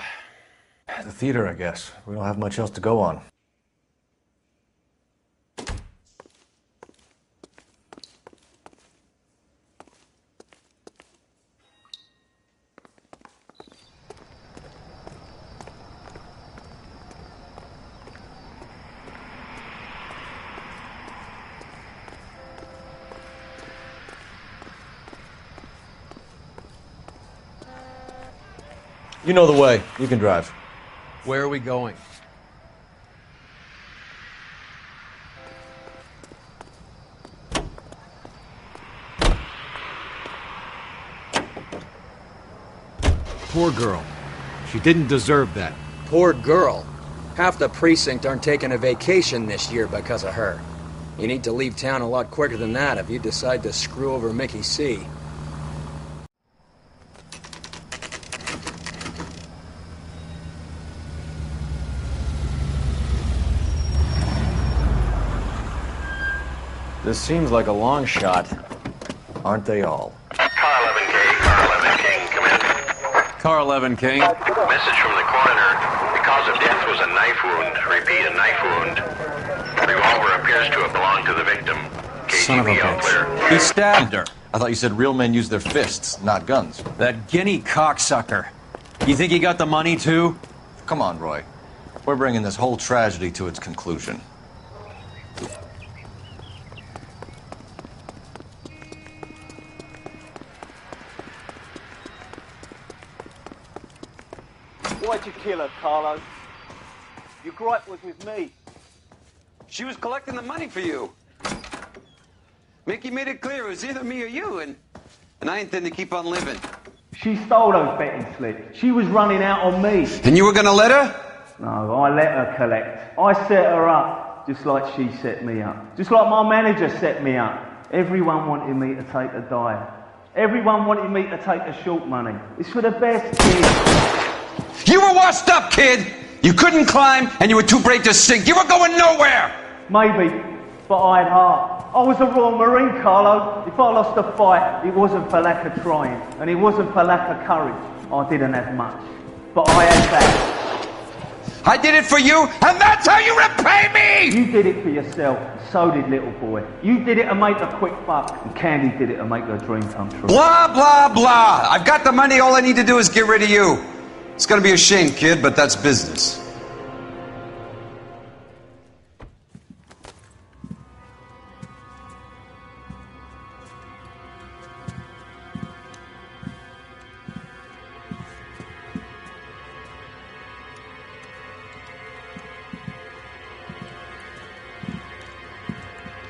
The theater, I guess. We don't have much else to go on. You know the way. You can drive. Where are we going? Poor girl. She didn't deserve that. Poor girl. Half the precinct aren't taking a vacation this year because of her. You need to leave town a lot quicker than that if you decide to screw over Mickey C. This seems like a long shot. Aren't they all? Car 11K, Car 11 King, come in. Car 11 King. Message from the coroner. The cause of death was a knife wound. Repeat, a knife wound. The revolver appears to have belonged to the victim. Son of a KGB all clear. bitch. He stabbed her. I thought you said real men use their fists, not guns. That guinea cocksucker. You think he got the money, too? Come on, Roy. We're bringing this whole tragedy to its conclusion. Why'd you kill her, Carlo? Your gripe was with me. She was collecting the money for you. Mickey made it clear it was either me or you, and I intend to keep on living. She stole those betting slips. She was running out on me. And you were gonna let her? No, I let her collect. I set her up, just like she set me up. Just like my manager set me up. Everyone wanted me to take a dive. Everyone wanted me to take the short money. It's for the best, kid. You were washed up, kid! You couldn't climb, and you were too brave to sink. You were going nowhere! Maybe, but I had heart. I was a Royal Marine, Carlo. If I lost a fight, it wasn't for lack of trying, and it wasn't for lack of courage. I didn't have much, but I had that. I did it for you, and that's how you repay me! You did it for yourself, so did little boy. You did it to make a quick buck, and Candy did it to make her dream come true. Blah, blah, blah. I've got the money, all I need to do is get rid of you. It's gonna be a shame, kid, but that's business.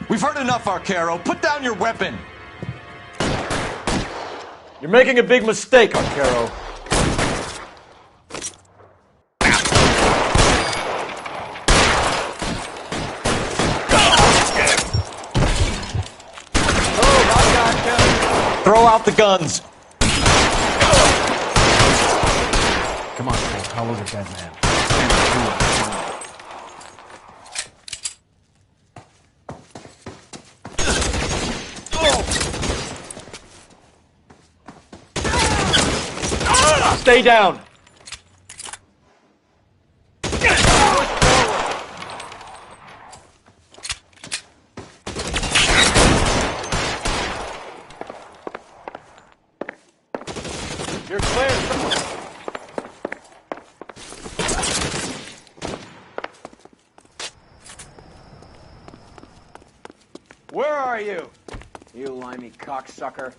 We've heard enough, Arcaro. Put down your weapon. You're making a big mistake, Arcaro. Throw out the guns. Come on, Cole. Carlo's a dead man. Stay down. You're clear. Where are you? You limey cocksucker.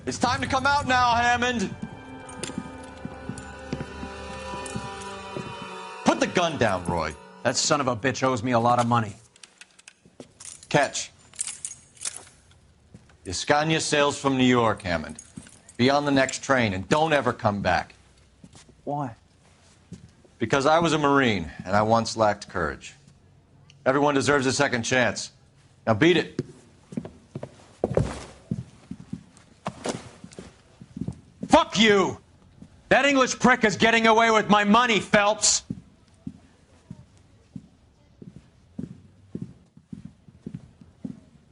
It's time to come out now, Hammond. Put the gun down, Roy. That son of a bitch owes me a lot of money. Catch. Escania sails from New York, Hammond. Be on the next train and don't ever come back. Why? Because I was a Marine and I once lacked courage. Everyone deserves a second chance. Now beat it. Fuck you! That English prick is getting away with my money, Phelps!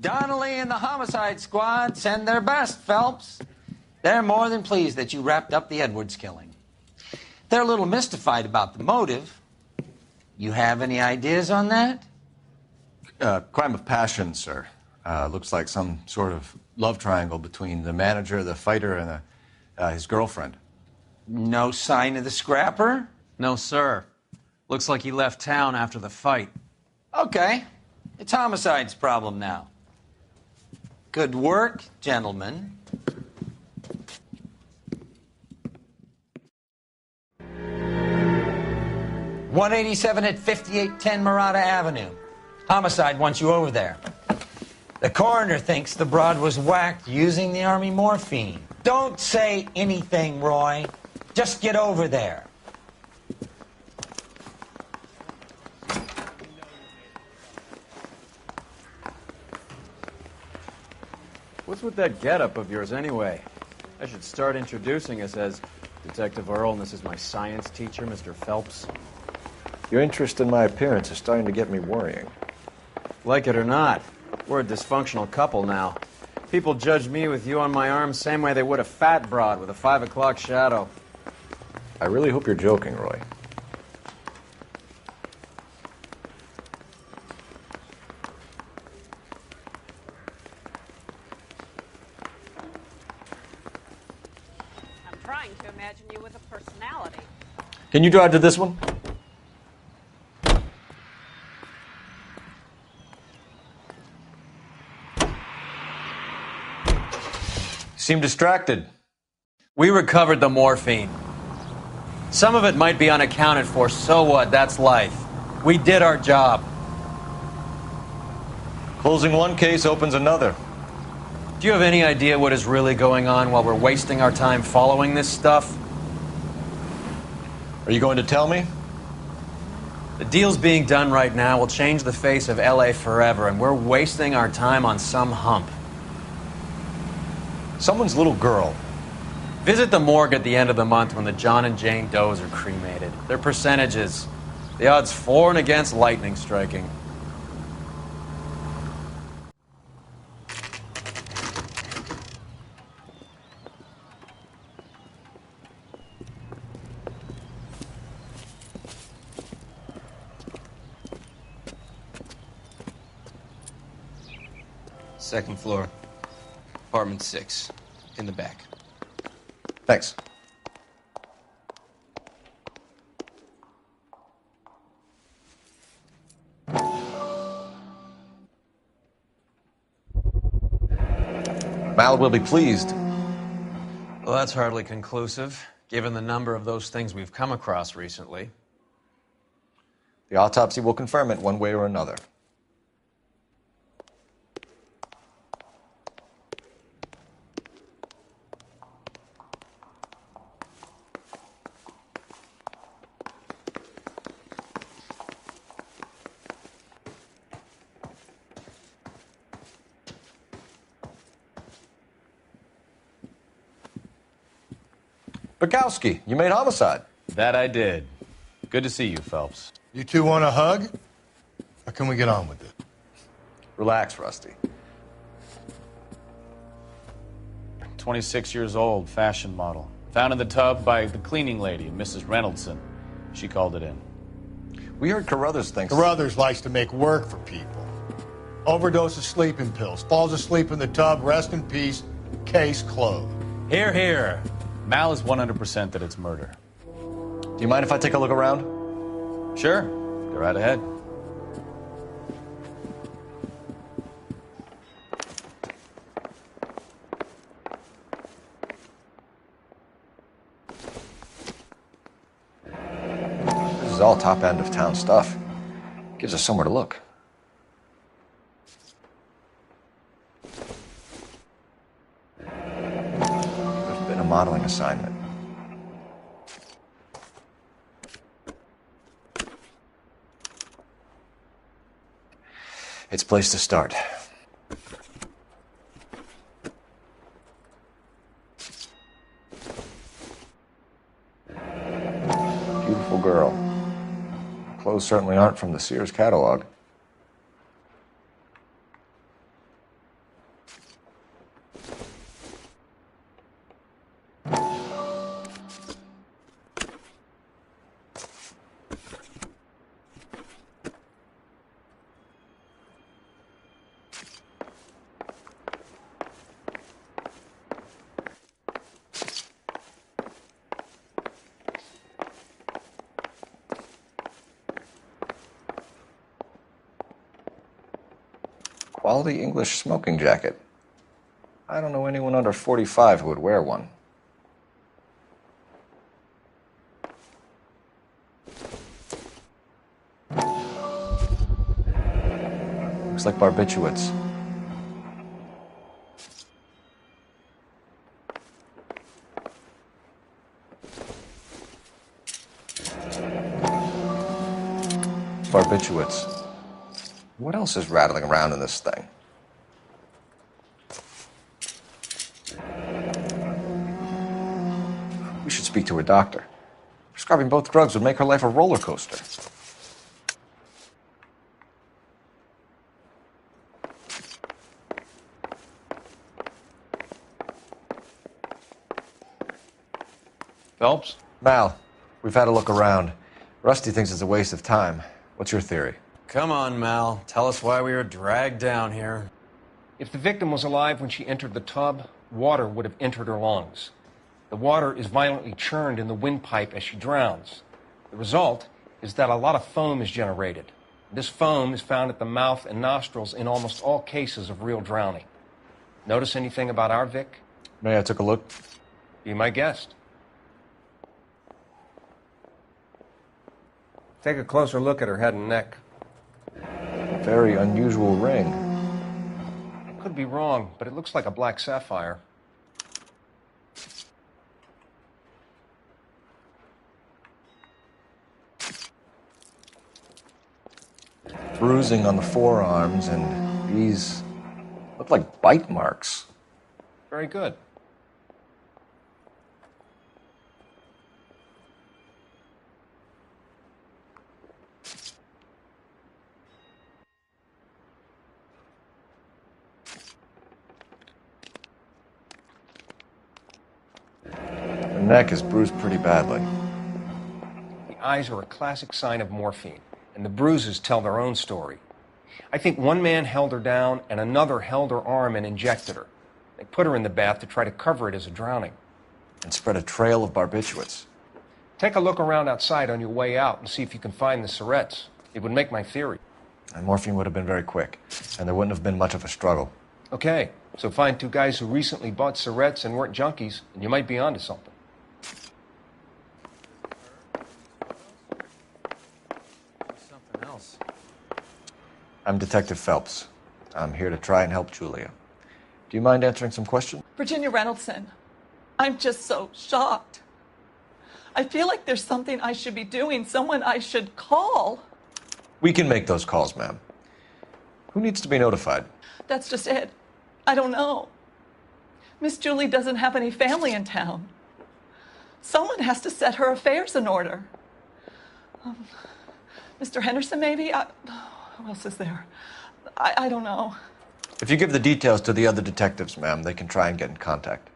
Donnelly and the homicide squad send their best, Phelps. They're more than pleased that you wrapped up the Edwards killing. They're a little mystified about the motive. You have any ideas on that? Crime of passion, sir. Looks like some sort of love triangle between the manager, the fighter, and his girlfriend. No sign of the scrapper? No, sir. Looks like he left town after the fight. Okay. It's homicide's problem now. Good work, gentlemen. .187 at 5810 Murata Avenue. Homicide wants you over there. The coroner thinks the broad was whacked using the army morphine. Don't say anything, Roy. Just get over there. What's with that getup of yours anyway? I should start introducing us as Detective Earl, and this is my science teacher, Mr. Phelps. Your interest in my appearance is starting to get me worrying. Like it or not, we're a dysfunctional couple now. People judge me with you on my arm same way they would a fat broad with a 5 o'clock shadow. I really hope you're joking, Roy. I'm trying to imagine you with a personality. Can you drive to this one? Seem distracted. We recovered the morphine. Some of it might be unaccounted for, so what? That's life. We did our job. Closing one case opens another. Do you have any idea what is really going on while we're wasting our time following this stuff? Are you going to tell me? The deals being done right now will change the face of LA forever, and we're wasting our time on some hump. Someone's little girl. Visit the morgue at the end of the month when the John and Jane Does are cremated. Their percentages. The odds for and against lightning striking. Second floor. Apartment 6. In the back. Thanks. Mal will be pleased. Well, that's hardly conclusive, given the number of those things we've come across recently. The autopsy will confirm it one way or another. Bukowski, you made homicide. That I did. Good to see you, Phelps. You two want a hug? Or can we get on with it? Relax, Rusty. 26 years old, fashion model. Found in the tub by the cleaning lady, Mrs. Reynoldson. She called it in. We heard Carruthers thinks... Carruthers likes to make work for people. Overdose of sleeping pills. Falls asleep in the tub. Rest in peace. Case closed. Here, here. Mal is 100% that it's murder. Do you mind if I take a look around? Sure. Go right ahead. This is all top end of town stuff. Gives us somewhere to look. There's been a modeling assignment. It's a place to start. Beautiful girl. Clothes certainly aren't from the Sears catalog. quality English smoking jacket. I don't know anyone under 45 who would wear one. Looks like barbiturates. Barbiturates. What else is rattling around in this thing? We should speak to her doctor. Prescribing both drugs would make her life a roller coaster. Phelps? Mal, we've had a look around. Rusty thinks it's a waste of time. What's your theory? Come on, Mal. Tell us why we were dragged down here. If the victim was alive when she entered the tub, water would have entered her lungs. The water is violently churned in the windpipe as she drowns. The result is that a lot of foam is generated. This foam is found at the mouth and nostrils in almost all cases of real drowning. Notice anything about our Vic? May I took a look? Be my guest. Take a closer look at her head and neck. Very unusual ring. I could be wrong, but it looks like a black sapphire. Bruising on the forearms, and these look like bite marks. Very good. The neck is bruised pretty badly. The eyes are a classic sign of morphine, and the bruises tell their own story. I think one man held her down and another held her arm and injected her. They put her in the bath to try to cover it as a drowning. And spread a trail of barbiturates. Take a look around outside on your way out and see if you can find the syrettes. It would make my theory. And morphine would have been very quick, and there wouldn't have been much of a struggle. Okay, so find two guys who recently bought syrettes and weren't junkies, and you might be onto something. Something else. I'm Detective Phelps. I'm here to try and help Julia. Do you mind answering some questions? Virginia Reynoldson, I'm just so shocked. I feel like there's something I should be doing, someone I should call. We can make those calls, ma'am. Who needs to be notified? That's just it. I don't know. Miss Julie doesn't have any family in town. Someone has to set her affairs in order. Mr. Henderson, maybe? Who else is there? I don't know. If you give the details to the other detectives, ma'am, they can try and get in contact.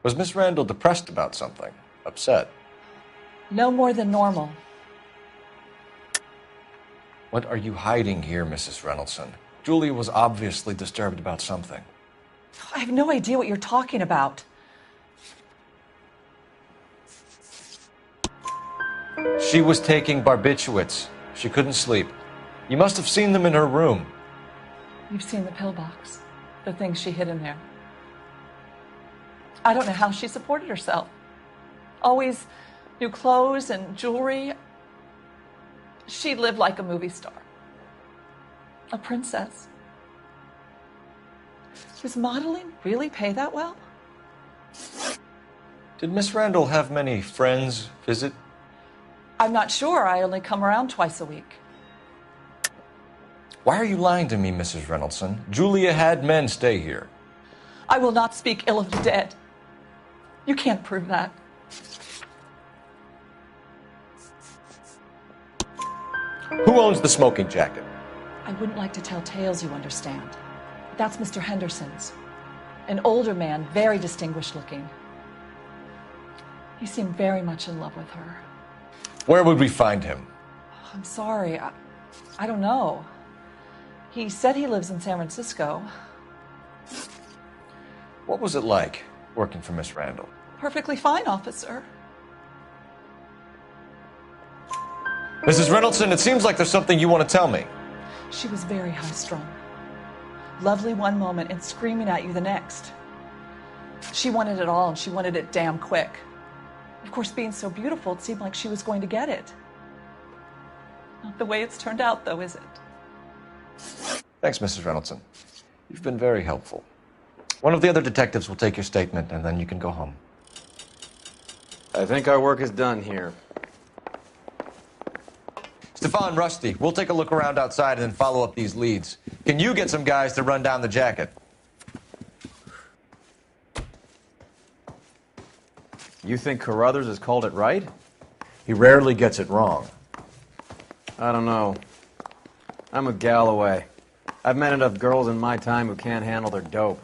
Was Miss Randall depressed about something? Upset? No more than normal. What are you hiding here, Mrs. Reynoldson? Julia was obviously disturbed about something. I have no idea what you're talking about. She was taking barbiturates. She couldn't sleep. You must have seen them in her room. You've seen the pillbox, the things she hid in there. I don't know how she supported herself. Always new clothes and jewelry. She lived like a movie star. A princess. Does modeling really pay that well? Did Miss Randall have many friends visit? I'm not sure. I only come around twice a week. Why are you lying to me, Mrs. Reynoldson? Julia had men stay here. I will not speak ill of the dead. You can't prove that. Who owns the smoking jacket? I wouldn't like to tell tales, you understand. That's Mr. Henderson's. An older man, very distinguished looking. He seemed very much in love with her. Where would we find him? I'm sorry. I don't know. He said he lives in San Francisco. What was it like working for Miss Randall? Perfectly fine, officer. Mrs. Reynoldson, it seems like there's something you want to tell me. She was very high-strung. Lovely one moment and screaming at you the next. She wanted it all, and she wanted it damn quick. Of course, being so beautiful, it seemed like she was going to get it. Not the way it's turned out, though, is it? Thanks, Mrs. Reynoldson. You've been very helpful. One of the other detectives will take your statement, and then you can go home. I think our work is done here. Stefan, Rusty, we'll take a look around outside and then follow up these leads. Can you get some guys to run down the jacket? You think Carruthers has called it right? He rarely gets it wrong. I don't know. I'm with Galloway. I've met enough girls in my time who can't handle their dope.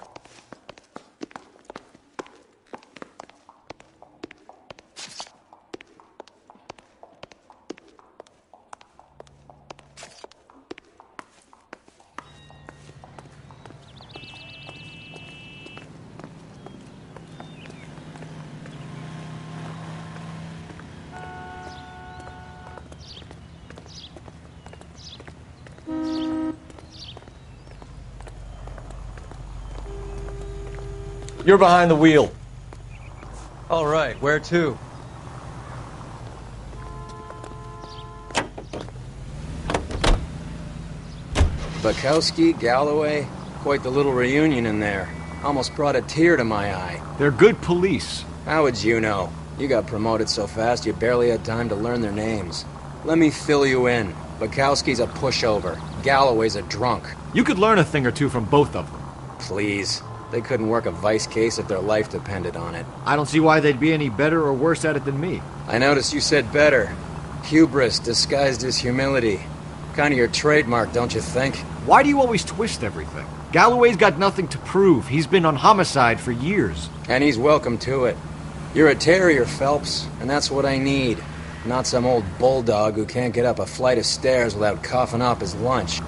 You're behind the wheel. All right, where to? Bukowski, Galloway, quite the little reunion in there. Almost brought a tear to my eye. They're good police. How would you know? You got promoted so fast you barely had time to learn their names. Let me fill you in. Bukowski's a pushover. Galloway's a drunk. You could learn a thing or two from both of them. Please. They couldn't work a vice case if their life depended on it. I don't see why they'd be any better or worse at it than me. I noticed you said better. Hubris disguised as humility. Kind of your trademark, don't you think? Why do you always twist everything? Galloway's got nothing to prove. He's been on homicide for years. And he's welcome to it. You're a terrier, Phelps, and that's what I need. Not some old bulldog who can't get up a flight of stairs without coughing up his lunch.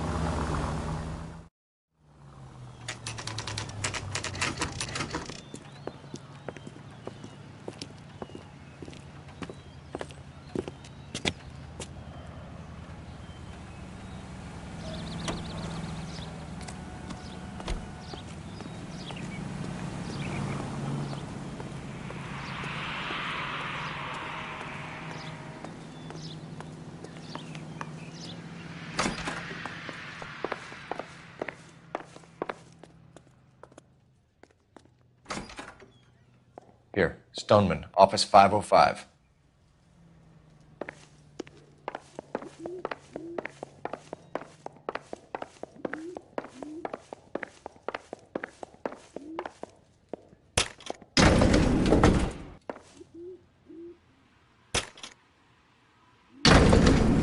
Here, Stoneman, office 505.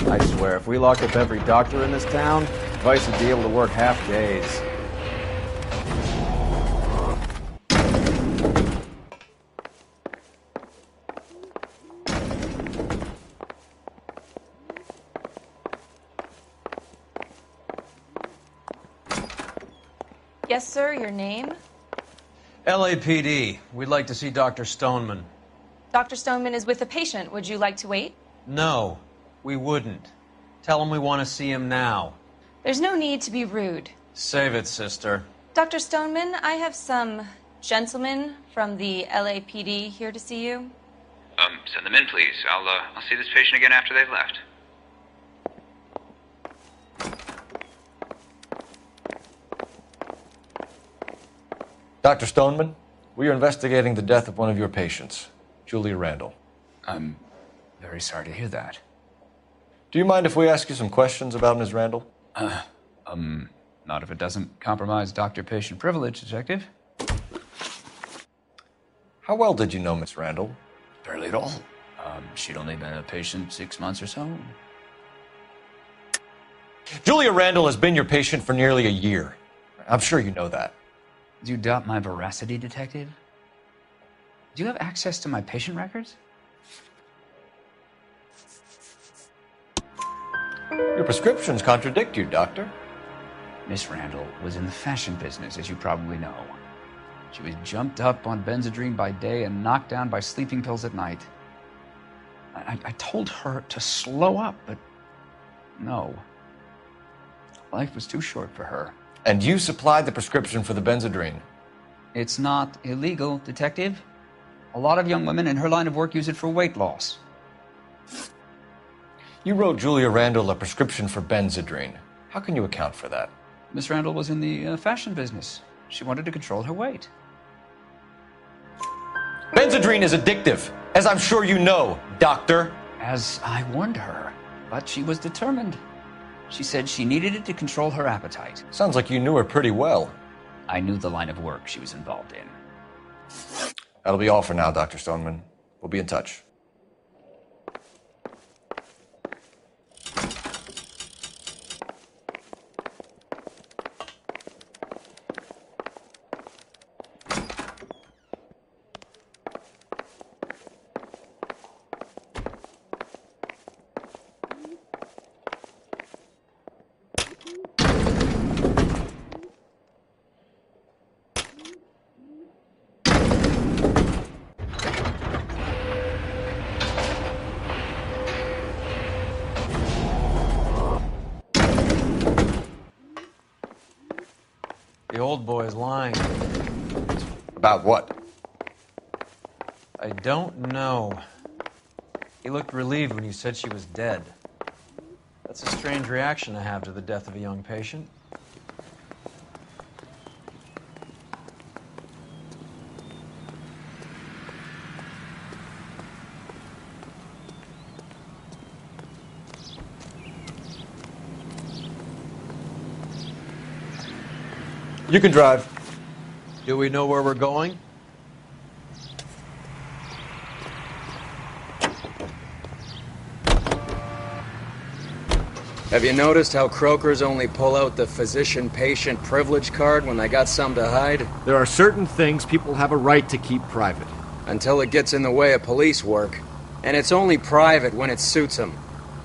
I swear, if we locked up every doctor in this town, Vice would be able to work half days. Yes, sir, your name? LAPD. We'd like to see Dr. Stoneman. Dr. Stoneman is with a patient. Would you like to wait? No, we wouldn't. Tell him we want to see him now. There's no need to be rude. Save it, sister. Dr. Stoneman, I have some gentlemen from the LAPD here to see you. Send them in, please. I'll see this patient again after they've left. Dr. Stoneman, we are investigating the death of one of your patients, Julia Randall. I'm very sorry to hear that. Do you mind if we ask you some questions about Ms. Randall? Not if it doesn't compromise doctor-patient privilege, Detective. How well did you know Miss Randall? Barely at all. She'd only been a patient 6 months or so. Julia Randall has been your patient for nearly a year. I'm sure you know that. Do you doubt my veracity, Detective? Do you have access to my patient records? Your prescriptions contradict you, Doctor. Miss Randall was in the fashion business, as you probably know. She was jumped up on Benzedrine by day and knocked down by sleeping pills at night. I told her to slow up, but no. Life was too short for her. And you supplied the prescription for the Benzedrine. It's not illegal, Detective. A lot of young women in her line of work use it for weight loss. You wrote Julia Randall a prescription for Benzedrine. How can you account for that? Miss Randall was in the fashion business. She wanted to control her weight. Benzedrine is addictive, as I'm sure you know, Doctor. As I warned her, but she was determined. She said she needed it to control her appetite. Sounds like you knew her pretty well. I knew the line of work she was involved in. That'll be all for now, Dr. Stoneman. We'll be in touch. The old boy is lying. About what? I don't know. He looked relieved when you said she was dead. That's a strange reaction to have to the death of a young patient. You can drive. Do we know where we're going? Have you noticed how croakers only pull out the physician-patient privilege card when they got something to hide? There are certain things people have a right to keep private. Until it gets in the way of police work. And it's only private when it suits them.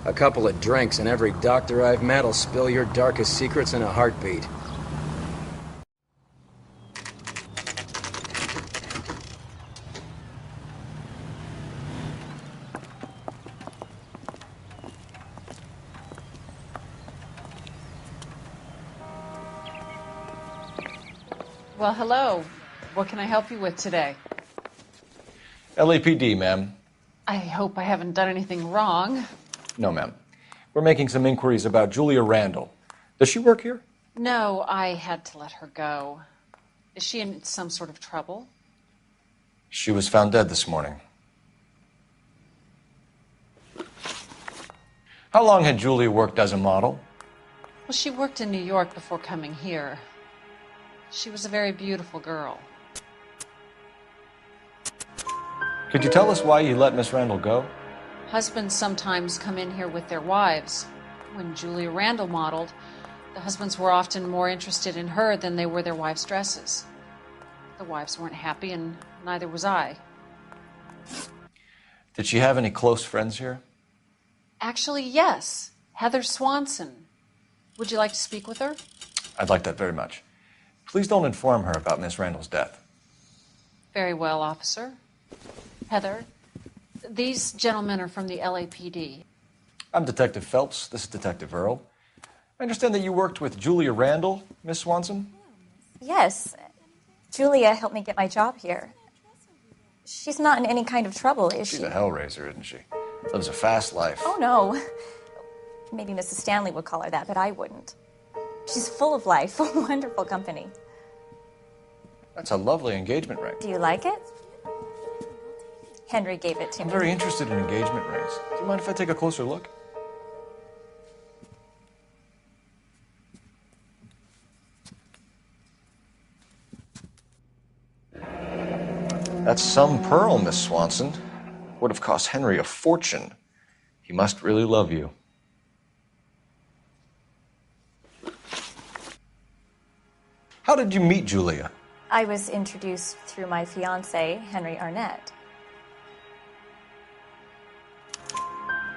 A couple of drinks and every doctor I've met will spill your darkest secrets in a heartbeat. Well, hello. What can I help you with today? LAPD, ma'am. I hope I haven't done anything wrong. No, ma'am. We're making some inquiries about Julia Randall. Does she work here? No, I had to let her go. Is she in some sort of trouble? She was found dead this morning. How long had Julia worked as a model? Well, she worked in New York before coming here. She was a very beautiful girl. Could you tell us why you let Miss Randall go? Husbands sometimes come in here with their wives. When Julia Randall modeled, the husbands were often more interested in her than they were their wives' dresses. The wives weren't happy, and neither was I. Did she have any close friends here? Actually, yes. Heather Swanson. Would you like to speak with her? I'd like that very much. Please don't inform her about Miss Randall's death. Very well, officer. Heather, these gentlemen are from the LAPD. I'm Detective Phelps. This is Detective Earl. I understand that you worked with Julia Randall, Miss Swanson? Yes. Julia helped me get my job here. She's not in any kind of trouble, is she? She's a hellraiser, isn't she? Lives a fast life. Oh, no. Maybe Mrs. Stanley would call her that, but I wouldn't. She's full of life, wonderful company. That's a lovely engagement ring. Do you like it? Henry gave it to me. I'm very interested in engagement rings. Do you mind if I take a closer look? That's some pearl, Miss Swanson. Would have cost Henry a fortune. He must really love you. How did you meet Julia? I was introduced through my fiancé, Henry Arnett.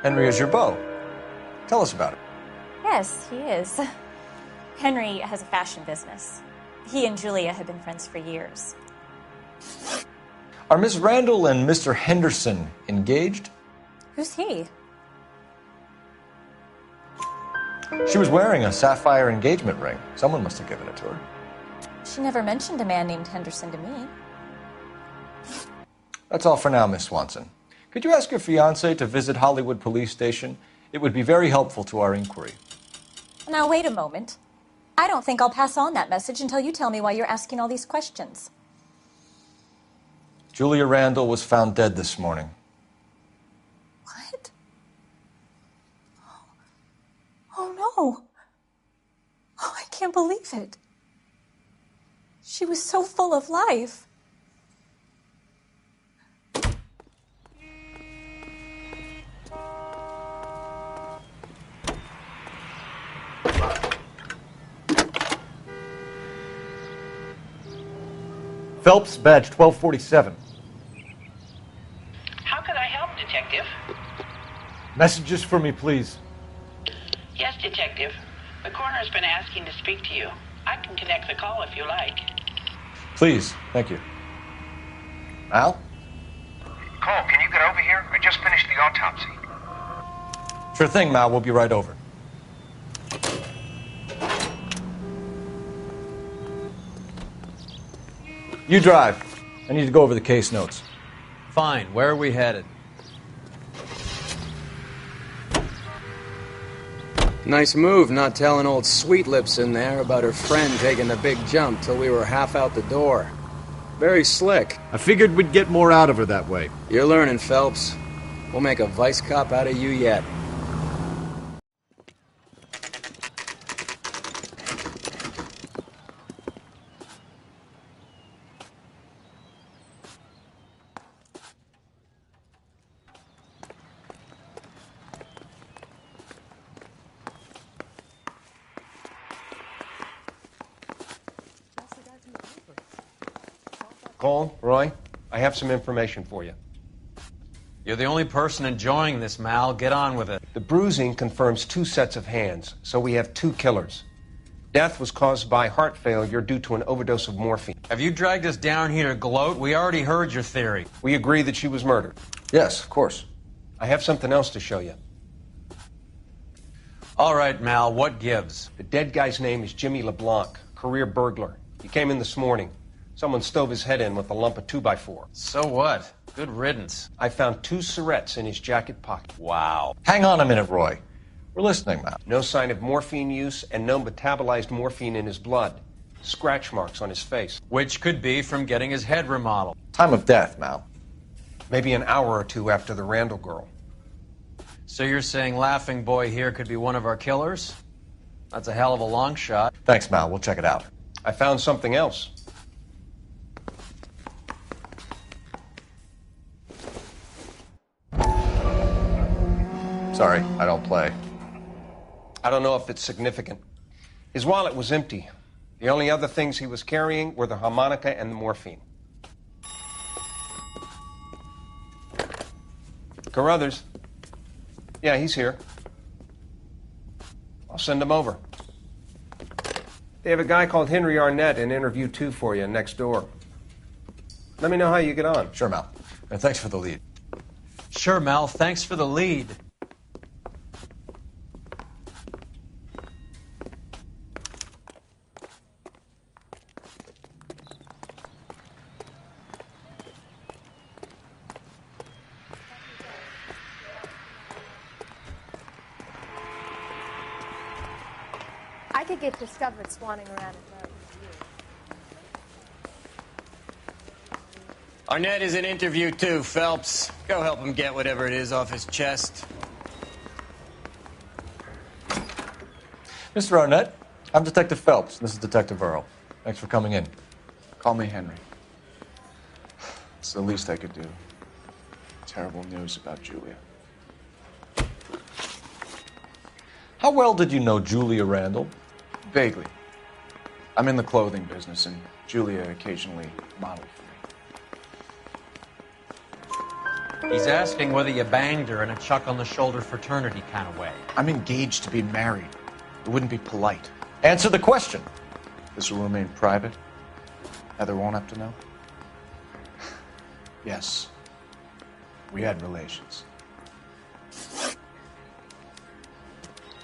Henry is your beau. Tell us about it. Yes, he is. Henry has a fashion business. He and Julia have been friends for years. Are Miss Randall and Mr. Henderson engaged? Who's he? She was wearing a sapphire engagement ring. Someone must have given it to her. She never mentioned a man named Henderson to me. That's all for now, Miss Swanson. Could you ask your fiancé to visit Hollywood Police Station? It would be very helpful to our inquiry. Now, wait a moment. I don't think I'll pass on that message until you tell me why you're asking all these questions. Julia Randall was found dead this morning. What? Oh, no. Oh, I can't believe it. She was so full of life. Phelps, badge 1247. How can I help, Detective? Messages for me, please. Yes, Detective. The coroner's been asking to speak to you. I can connect the call if you like. Please, thank you. Al? Cole, can you get over here? I just finished the autopsy. Sure thing, Mal. We'll be right over. You drive. I need to go over the case notes. Fine. Where are we headed? Nice move not telling old Sweet Lips in there about her friend taking the big jump till we were half out the door. Very slick. I figured we'd get more out of her that way. You're learning, Phelps. We'll make a vice cop out of you yet. Cole, Roy, I have some information for you. You're the only person enjoying this, Mal. Get on with it. The bruising confirms 2 sets of hands, so we have 2 killers. Death was caused by heart failure due to an overdose of morphine. Have you dragged us down here to gloat? We already heard your theory. We agree that she was murdered. Yes, of course. I have something else to show you. All right, Mal, what gives? The dead guy's name is Jimmy LeBlanc, career burglar. He came in this morning. Someone stove his head in with a lump of 2x4. So what? Good riddance. I found 2 syrettes in his jacket pocket. Wow. Hang on a minute, Roy. We're listening, Mal. No sign of morphine use and no metabolized morphine in his blood. Scratch marks on his face. Which could be from getting his head remodeled. Time of death, Mal. Maybe an hour or 2 after the Randall girl. So you're saying Laughing Boy here could be one of our killers? That's a hell of a long shot. Thanks, Mal. We'll check it out. I found something else. Sorry, I don't play. I don't know if it's significant. His wallet was empty. The only other things he was carrying were the harmonica and the morphine. Carruthers. Yeah, he's here. I'll send him over. They have a guy called Henry Arnett in interview 2 for you next door. Let me know how you get on. Sure, Mal. And thanks for the lead. Sure, Mal. Thanks for the lead. I could get discovered swanning around in American View. Arnett is in interview too, Phelps. Go help him get whatever it is off his chest. Mr. Arnett, I'm Detective Phelps. This is Detective Earl. Thanks for coming in. Call me Henry. It's the least I could do. Terrible news about Julia. How well did you know Julia Randall? Vaguely. I'm in the clothing business, and Julia occasionally modeled for me. He's asking whether you banged her in a chuck-on-the-shoulder fraternity kind of way. I'm engaged to be married. It wouldn't be polite. Answer the question. This will remain private? Heather won't have to know? Yes. We had relations.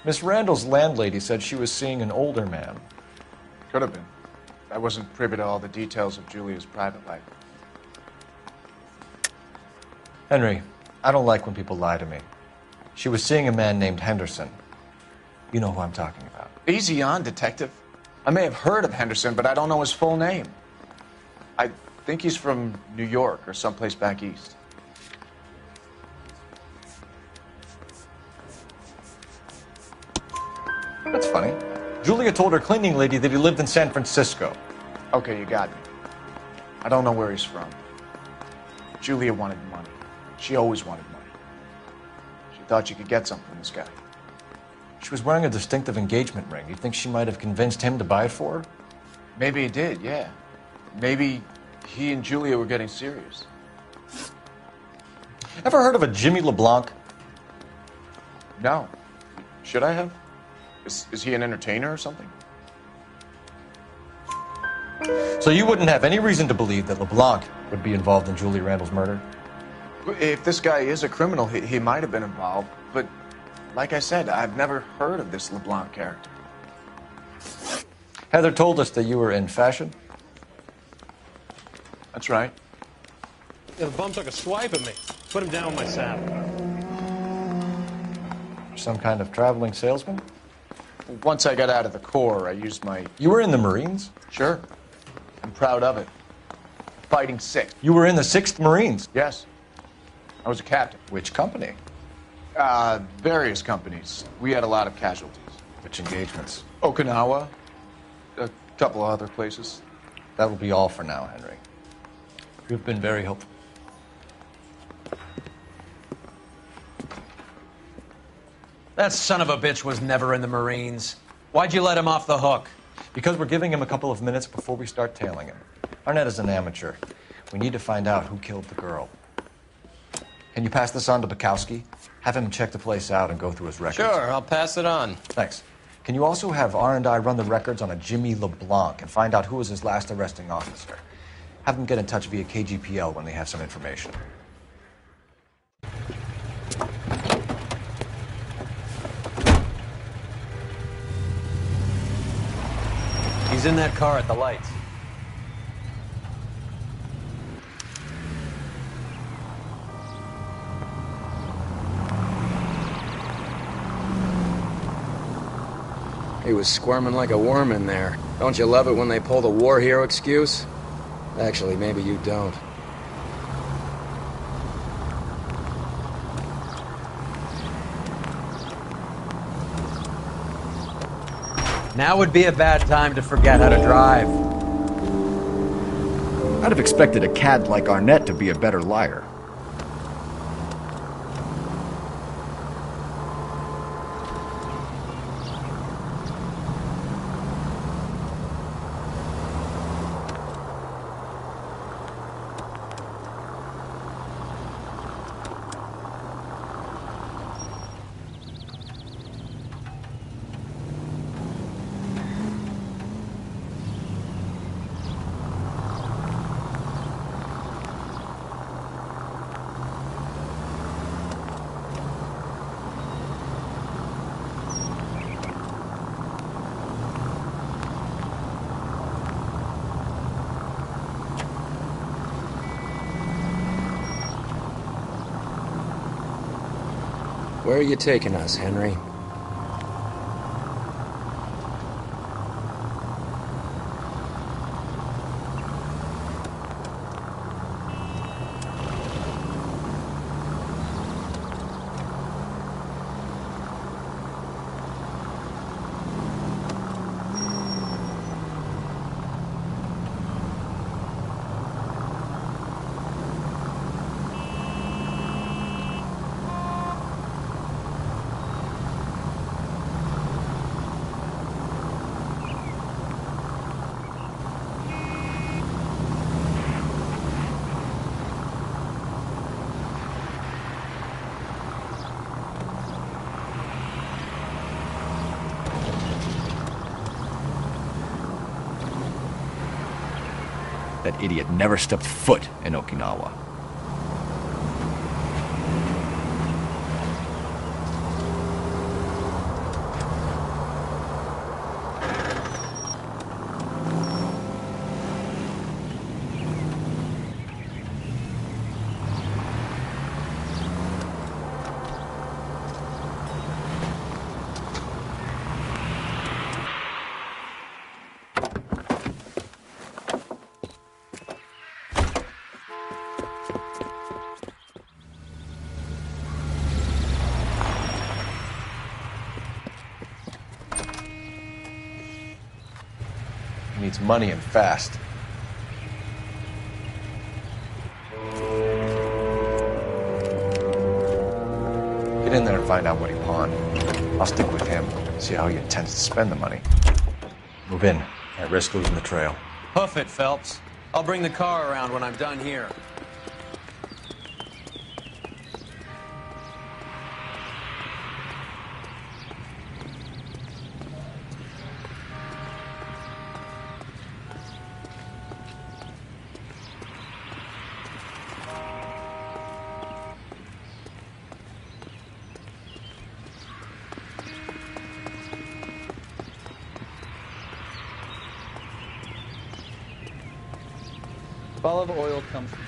Miss Randall's landlady said she was seeing an older man. Could have been. I wasn't privy to all the details of Julia's private life. Henry, I don't like when people lie to me. She was seeing a man named Henderson. You know who I'm talking about. Easy on, Detective. I may have heard of Henderson, but I don't know his full name. I think he's from New York or someplace back east. That's funny. Julia told her cleaning lady that he lived in San Francisco. Okay, you got me. I don't know where he's from. Julia wanted money. She always wanted money. She thought she could get something from this guy. She was wearing a distinctive engagement ring. You think she might have convinced him to buy it for her? Maybe he did, yeah. Maybe he and Julia were getting serious. Ever heard of a Jimmy LeBlanc? No. Should I have? Is he an entertainer or something? So you wouldn't have any reason to believe that LeBlanc would be involved in Julia Randall's murder? If this guy is a criminal, he might have been involved. But like I said, I've never heard of this LeBlanc character. Heather told us that you were in fashion. That's right. Yeah, the bum took a swipe at me. Put him down with my saddle. Some kind of traveling salesman? Once I got out of the Corps, I used my... You were in the Marines? Sure. I'm proud of it. Fighting sick. You were in the 6th Marines? Yes. I was a captain. Which company? Various companies. We had a lot of casualties. Which engagements? Okinawa. A couple of other places. That will be all for now, Henry. You've been very helpful. That son of a bitch was never in the Marines. Why'd you let him off the hook? Because we're giving him a couple of minutes before we start tailing him. Arnett is an amateur. We need to find out who killed the girl. Can you pass this on to Bukowski? Have him check the place out and go through his records. Sure, I'll pass it on. Thanks. Can you also have R&I run the records on a Jimmy LeBlanc and find out who was his last arresting officer? Have them get in touch via KGPL when they have some information. He's in that car at the lights. He was squirming like a worm in there. Don't you love it when they pull the war hero excuse? Actually, maybe you don't. Now would be a bad time to forget how to drive. I'd have expected a cad like Arnett to be a better liar. Where are you taking us, Henry? That idiot never stepped foot in Okinawa. needs money and fast. Get in there and find out what he pawned. I'll stick with him, see how he intends to spend the money. Move in. Can't risk losing the trail. Hoof it, Phelps. I'll bring the car around when I'm done here. Olive oil comes from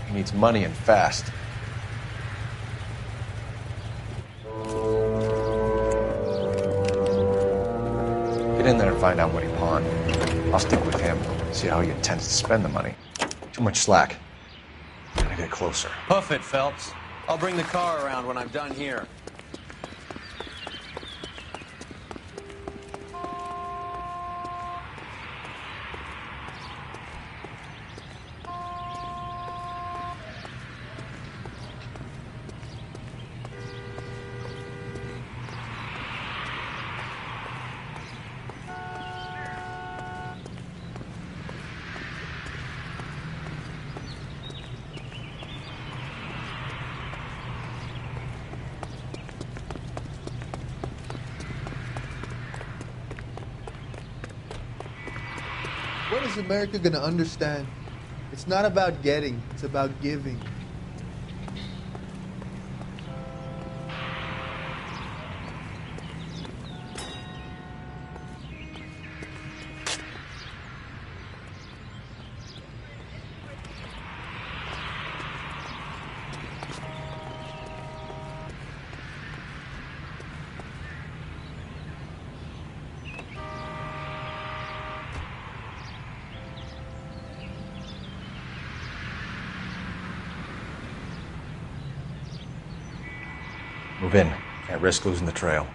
He needs money and fast. Get in there and find out what he pawned. I'll stick with him, see how he intends to spend the money. Too much slack. Gotta get closer. Hoof it, Phelps. I'll bring the car around when I'm done here. When is America going to understand? It's not about getting, it's about giving. Move in. Can't risk losing the trail.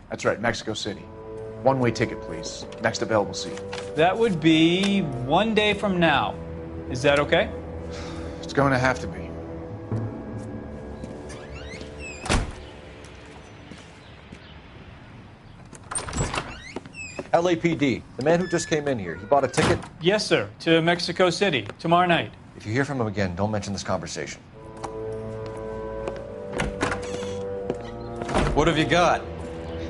That's right, Mexico City. One-way ticket, please. Next available seat. That would be 1 day from now. Is that okay? It's going to have to be. LAPD, the man who just came in here, he bought a ticket? Yes, sir, to Mexico City, tomorrow night. If you hear from him again, don't mention this conversation. What have you got?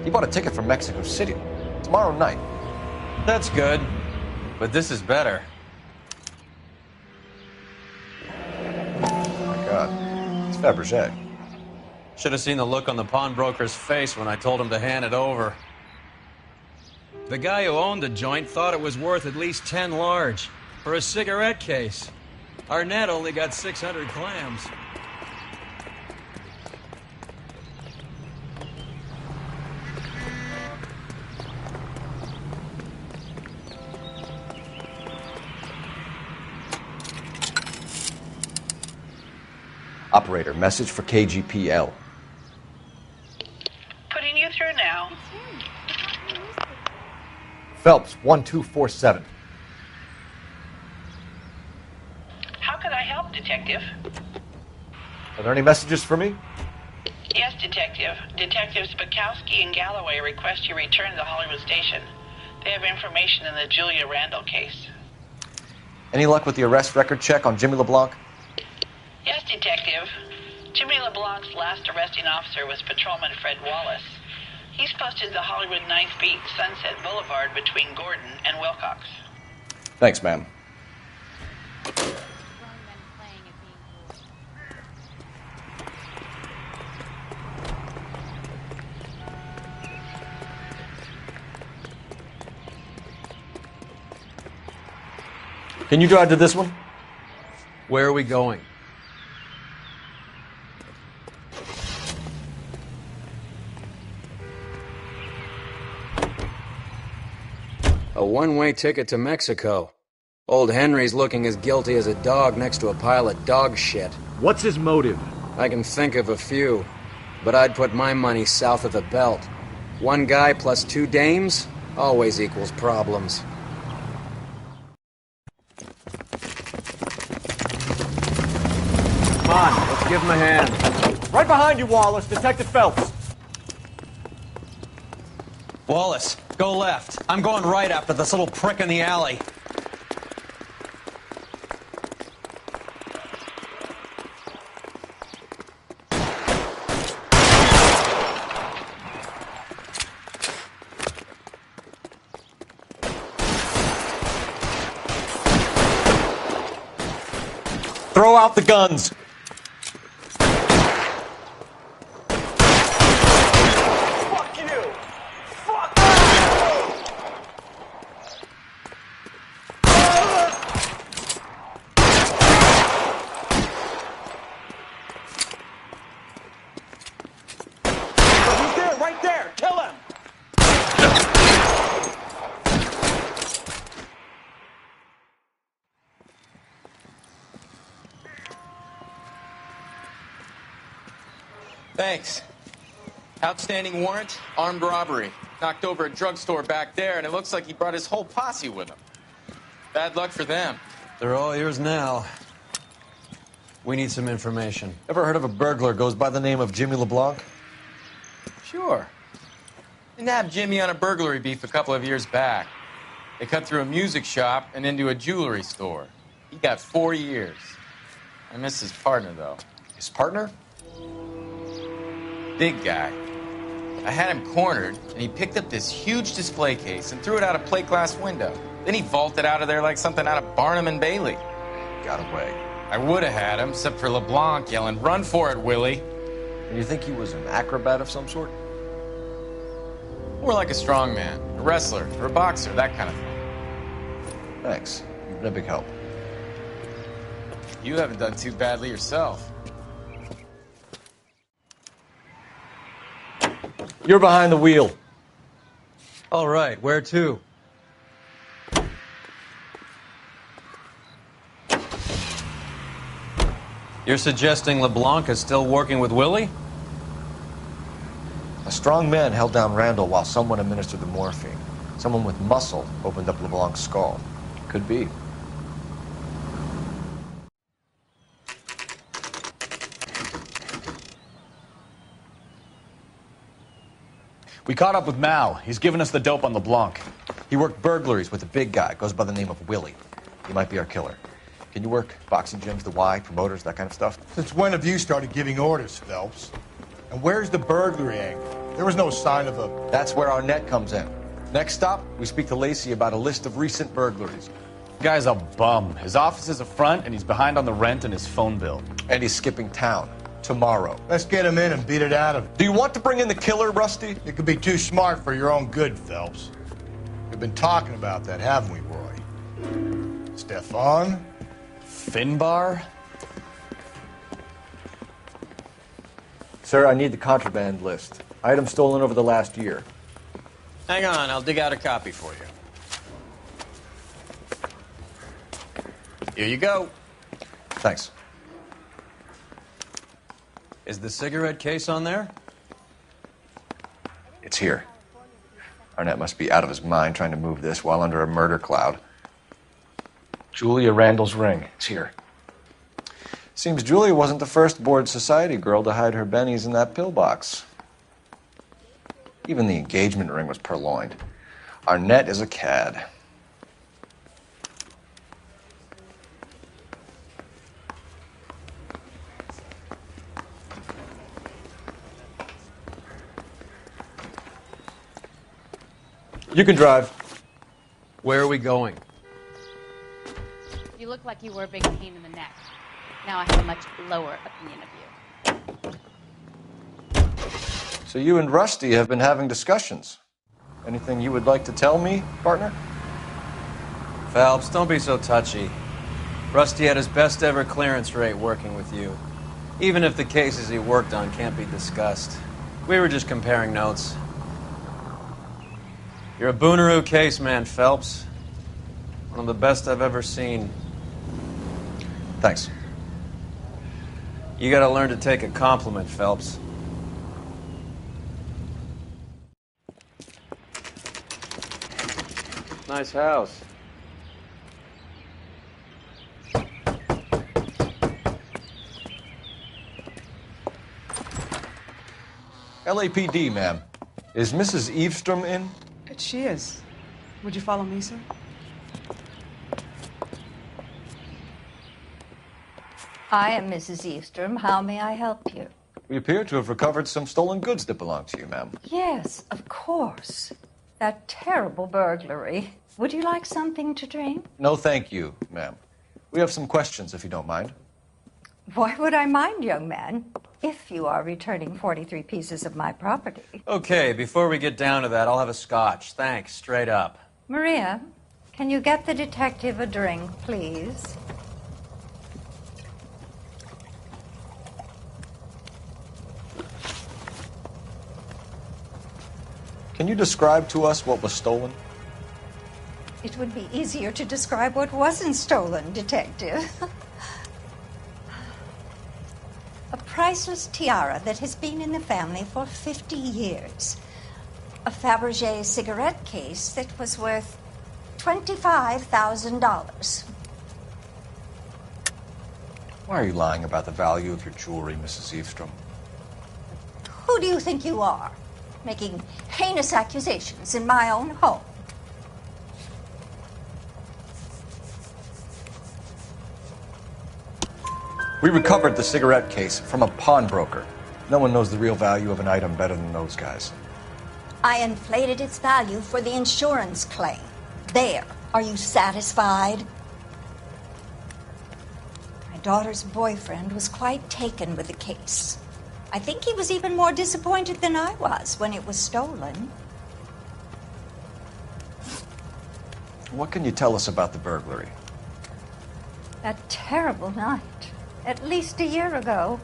He bought a ticket from Mexico City. Tomorrow night. That's good. But this is better. Oh my God. It's Fabergé. Should have seen the look on the pawnbroker's face when I told him to hand it over. The guy who owned the joint thought it was worth at least 10 large for a cigarette case. Our net only got 600 clams. Operator, message for KGPL. Putting you through now. Phelps, 1247. How could I help, Detective? Are there any messages for me? Yes, Detective. Detectives Bukowski and Galloway request you return to the Hollywood station. They have information in the Julia Randall case. Any luck with the arrest record check on Jimmy LeBlanc? Yes, Detective. Jimmy LeBlanc's last arresting officer was Patrolman Fred Wallace. He's posted the Hollywood 9th Beat Sunset Boulevard between Gordon and Wilcox. Thanks, ma'am. Can you drive to this one? Where are we going? A one-way ticket to Mexico. Old Henry's looking as guilty as a dog next to a pile of dog shit. What's his motive? I can think of a few, but I'd put my money south of the belt. One guy plus two dames always equals problems. Come on, let's give him a hand. Right behind you, Wallace. Detective Phelps. Wallace, go left. I'm going right after this little prick in the alley. Throw out the guns. Fuck you! Fuck He's there, right there! Kill him! Thanks. Outstanding warrant, armed robbery. Knocked over a drugstore back there, and it looks like he brought his whole posse with him. Bad luck for them. They're all yours now. We need some information. Ever heard of a burglar goes by the name of Jimmy LeBlanc? Sure. They nabbed Jimmy on a burglary beef a couple of years back. They cut through a music shop and into a jewelry store. He got 4 years. I miss his partner, though. His partner? Big guy. I had him cornered, and he picked up this huge display case and threw it out a plate glass window. Then he vaulted out of there like something out of Barnum and Bailey. Got away. I would have had him, except for LeBlanc yelling, "Run for it, Willie!" And you think he was an acrobat of some sort? More like a strongman, a wrestler, or a boxer, that kind of thing. Thanks. You've been a big help. You haven't done too badly yourself. You're behind the wheel. All right, where to? You're suggesting LeBlanc is still working with Willie? A strong man held down Randall while someone administered the morphine. Someone with muscle opened up LeBlanc's skull. Could be. We caught up with Mao. He's given us the dope on LeBlanc. He worked burglaries with a big guy. Goes by the name of Willie. He might be our killer. Can you work boxing gyms, the Y, promoters, that kind of stuff? Since when have you started giving orders, Phelps? And where's the burglary angle? There was no sign of a... That's where our net comes in. Next stop, we speak to Lacey about a list of recent burglaries. The guy's a bum. His office is a front, and he's behind on the rent and his phone bill. And he's skipping town. Tomorrow. Let's get him in and beat it out of him. Do you want to bring in the killer, Rusty? It could be too smart for your own good, Phelps. We've been talking about that, haven't we, Roy? Stefan? Finbar? Sir, I need the contraband list. Items stolen over the last year. Hang on, I'll dig out a copy for you. Here you go. Thanks. Is the cigarette case on there? It's here. Arnett must be out of his mind trying to move this while under a murder cloud. Julia Randall's ring. It's here. Seems Julia wasn't the first bored society girl to hide her bennies in that pillbox. Even the engagement ring was purloined. Arnett is a cad. You can drive. Where are we going? You look like you were a big pain in the neck. Now I have a much lower opinion of you. So you and Rusty have been having discussions. Anything you would like to tell me, partner? Phelps, don't be so touchy. Rusty had his best ever clearance rate working with you. Even if the cases he worked on can't be discussed. We were just comparing notes. You're a Booneroo case man, Phelps. One of the best I've ever seen. Thanks. You gotta learn to take a compliment, Phelps. Nice house. LAPD, ma'am. Is Mrs. Eavestrom in? She is. Would you follow me, sir? I am Mrs. Eavestrom. How may I help you? We appear to have recovered some stolen goods that belong to you, ma'am. Yes, of course. That terrible burglary. Would you like something to drink? No, thank you, ma'am. We have some questions, if you don't mind. Why would I mind, young man, if you are returning 43 pieces of my property? Okay, before we get down to that, I'll have a scotch. Thanks, straight up. Maria, can you get the detective a drink, please? Can you describe to us what was stolen? It would be easier to describe what wasn't stolen, Detective. A priceless tiara that has been in the family for 50 years. A Fabergé cigarette case that was worth $25,000. Why are you lying about the value of your jewelry, Mrs. Eavestrom? Who do you think you are, making heinous accusations in my own home? We recovered the cigarette case from a pawnbroker. No one knows the real value of an item better than those guys. I inflated its value for the insurance claim. There. Are you satisfied? My daughter's boyfriend was quite taken with the case. I think he was even more disappointed than I was when it was stolen. What can you tell us about the burglary? That terrible night. At least a year ago.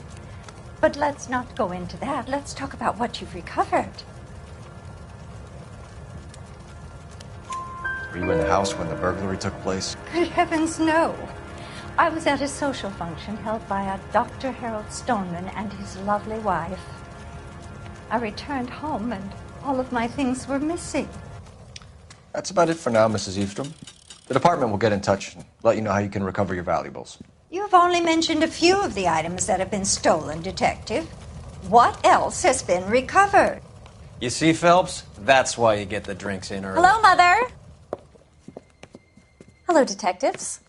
But let's not go into that. Let's talk about what you've recovered. Were you in the house when the burglary took place? Good heavens, no. I was at a social function held by a Dr. Harold Stoneman and his lovely wife. I returned home and all of my things were missing. That's about it for now, Mrs. Eavestrom. The department will get in touch and let you know how you can recover your valuables. You have only mentioned a few of the items that have been stolen, Detective. What else has been recovered? You see, Phelps? That's why you get the drinks in early. Hello, Mother. Hello, detectives.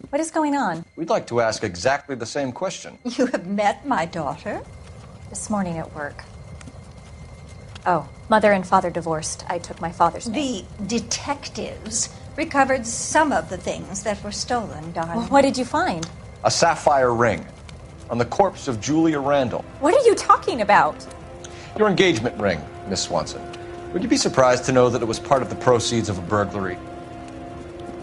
What is going on? We'd like to ask exactly the same question. You have met my daughter? This morning at work. Oh, mother and father divorced. I took my father's name. The detectives recovered some of the things that were stolen, darling. Well, what did you find? A sapphire ring on the corpse of Julia Randall. What are you talking about? Your engagement ring, Miss Swanson. Would you be surprised to know that it was part of the proceeds of a burglary?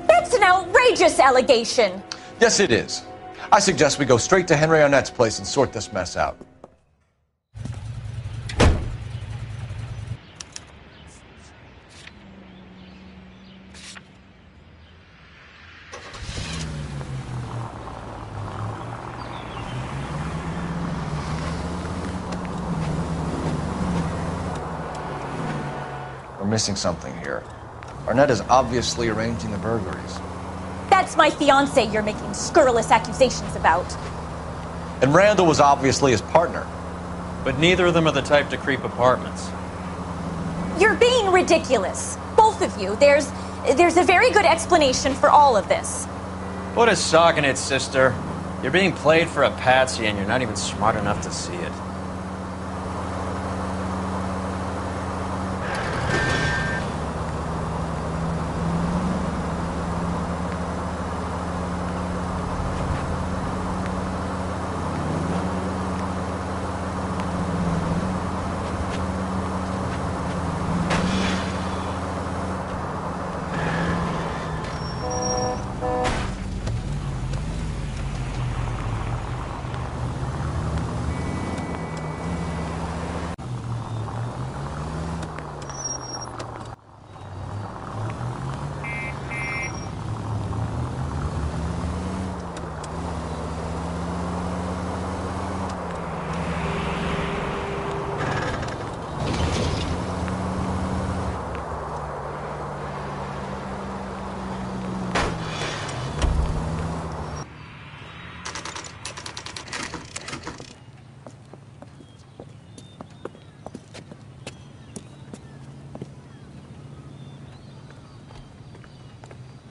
That's an outrageous allegation. Yes, it is. I suggest we go straight to Henry Arnett's place and sort this mess out. missing something here. Arnett is obviously arranging the burglaries. That's my fiance you're making scurrilous accusations about. And Randall was obviously his partner. But neither of them are the type to creep apartments. You're being ridiculous. Both of you. There's a very good explanation for all of this. Put a sock in it, sister. You're being played for a patsy and you're not even smart enough to see it.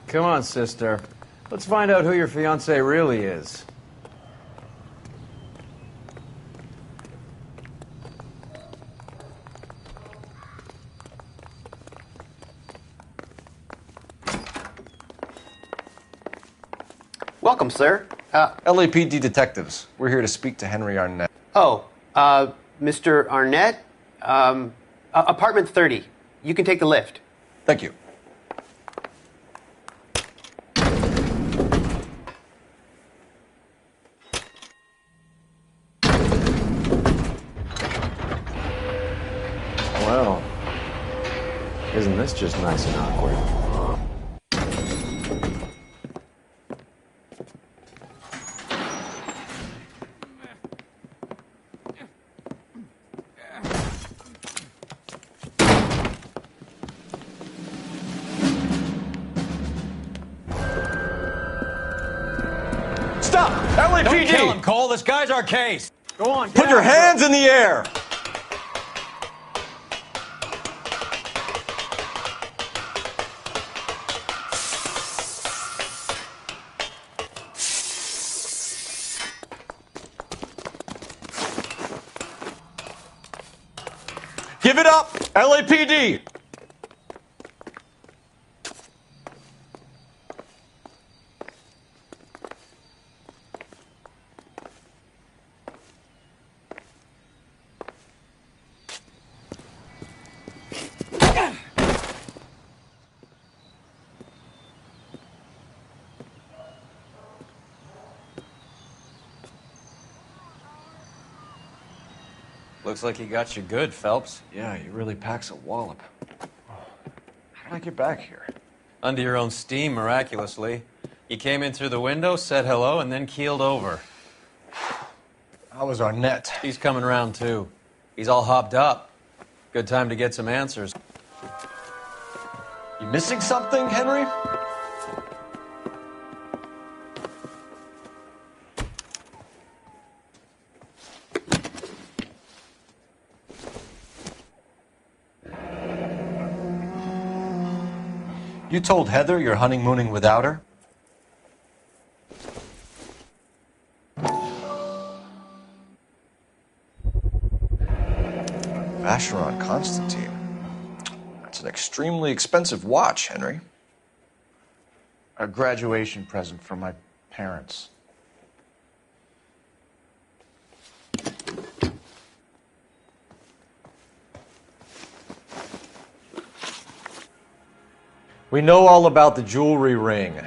Come on, sister. Let's find out who your fiance really is. Welcome, sir. LAPD detectives. We're here to speak to Henry Arnett. Mr. Arnett? Apartment 30. You can take the lift. Thank you. Well, isn't this just nice and awkward? Stop! LAPD! Don't kill him, Cole. This guy's our case. Go on. Put your hands in the air! Give it up, LAPD! Looks like he got you good, Phelps. Yeah, he really packs a wallop. How did I get back here? Under your own steam, miraculously. You came in through the window, said hello, and then keeled over. How was Arnett? He's coming around, too. He's all hopped up. Good time to get some answers. You missing something, Henry? You told Heather you're honeymooning without her? Vacheron Constantine. That's an extremely expensive watch, Henry. A graduation present from my parents. We know all about the jewelry ring.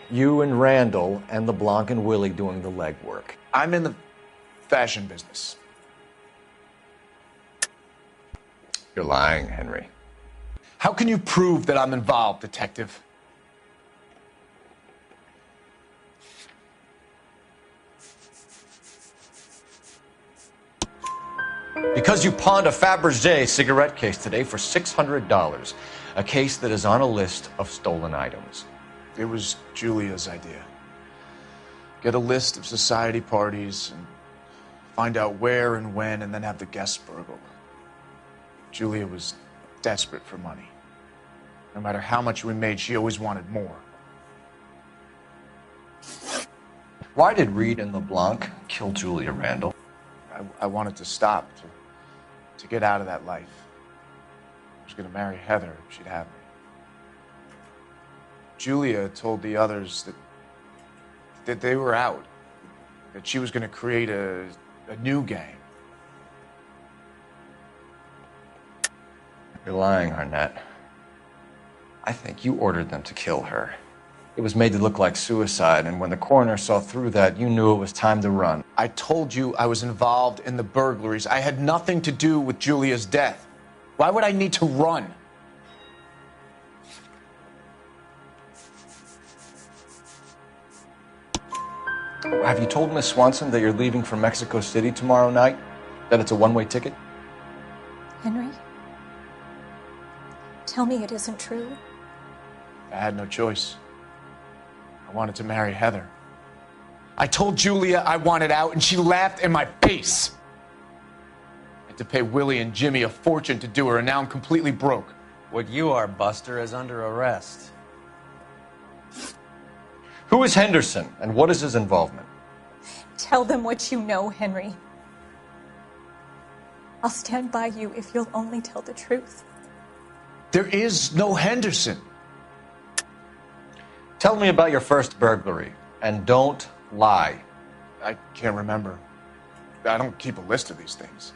You and Randall and LeBlanc and Willie doing the legwork. I'm in the fashion business. You're lying, Henry. How can you prove that I'm involved, detective? Because you pawned a Fabergé cigarette case today for $600. A case that is on a list of stolen items. It was Julia's idea. Get a list of society parties and find out where and when, and then have the guests burgled. Julia was desperate for money. No matter how much we made, she always wanted more. Why did Reed and LeBlanc kill Julia Randall? I wanted to stop, to get out of that life. I was going to marry Heather if she'd have me. Julia told the others that they were out, that she was going to create a new gang. You're lying, Arnett. I think you ordered them to kill her. It was made to look like suicide, and when the coroner saw through that, you knew it was time to run. I told you I was involved in the burglaries. I had nothing to do with Julia's death. Why would I need to run? Have you told Miss Swanson that you're leaving for Mexico City tomorrow night? That it's a one-way ticket? Henry? Tell me it isn't true. I had no choice. I wanted to marry Heather. I told Julia I wanted out, and she laughed in my face. I had to pay Willie and Jimmy a fortune to do her, and now I'm completely broke. What you are, Buster, is under arrest. Who is Henderson, and what is his involvement? Tell them what you know, Henry. I'll stand by you if you'll only tell the truth. There is no Henderson. Tell me about your first burglary, and don't lie. I can't remember. I don't keep a list of these things.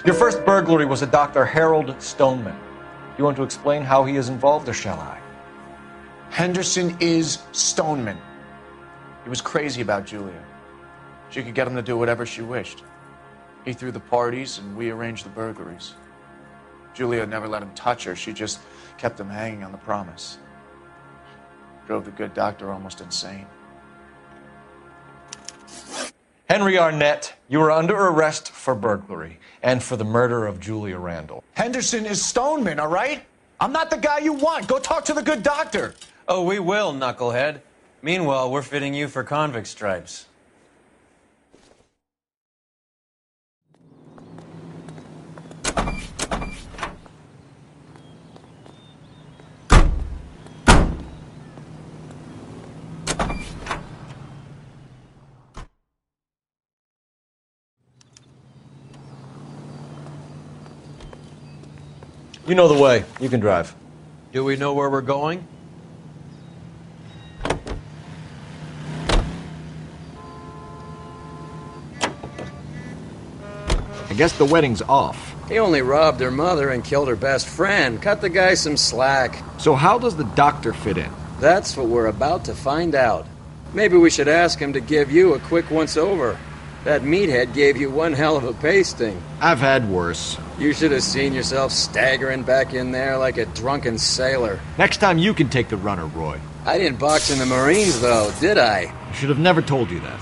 Your first burglary was a Dr. Harold Stoneman. You want to explain how he is involved, or shall I? Henderson is Stoneman. He was crazy about Julia. She could get him to do whatever she wished. He threw the parties, and we arranged the burglaries. Julia never let him touch her. She just kept him hanging on the promise. Drove the good doctor almost insane. Henry Arnett, you are under arrest for burglary and for the murder of Julia Randall. Henderson is Stoneman, all right? I'm not the guy you want. Go talk to the good doctor. Oh, we will, knucklehead. Meanwhile, we're fitting you for convict stripes. You know the way. You can drive. Do we know where we're going? I guess the wedding's off. He only robbed her mother and killed her best friend. Cut the guy some slack. So how does the doctor fit in? That's what we're about to find out. Maybe we should ask him to give you a quick once-over. That meathead gave you one hell of a pasting. I've had worse. You should have seen yourself staggering back in there like a drunken sailor. Next time you can take the runner, Roy. I didn't box in the Marines, though, did I? I should have never told you that.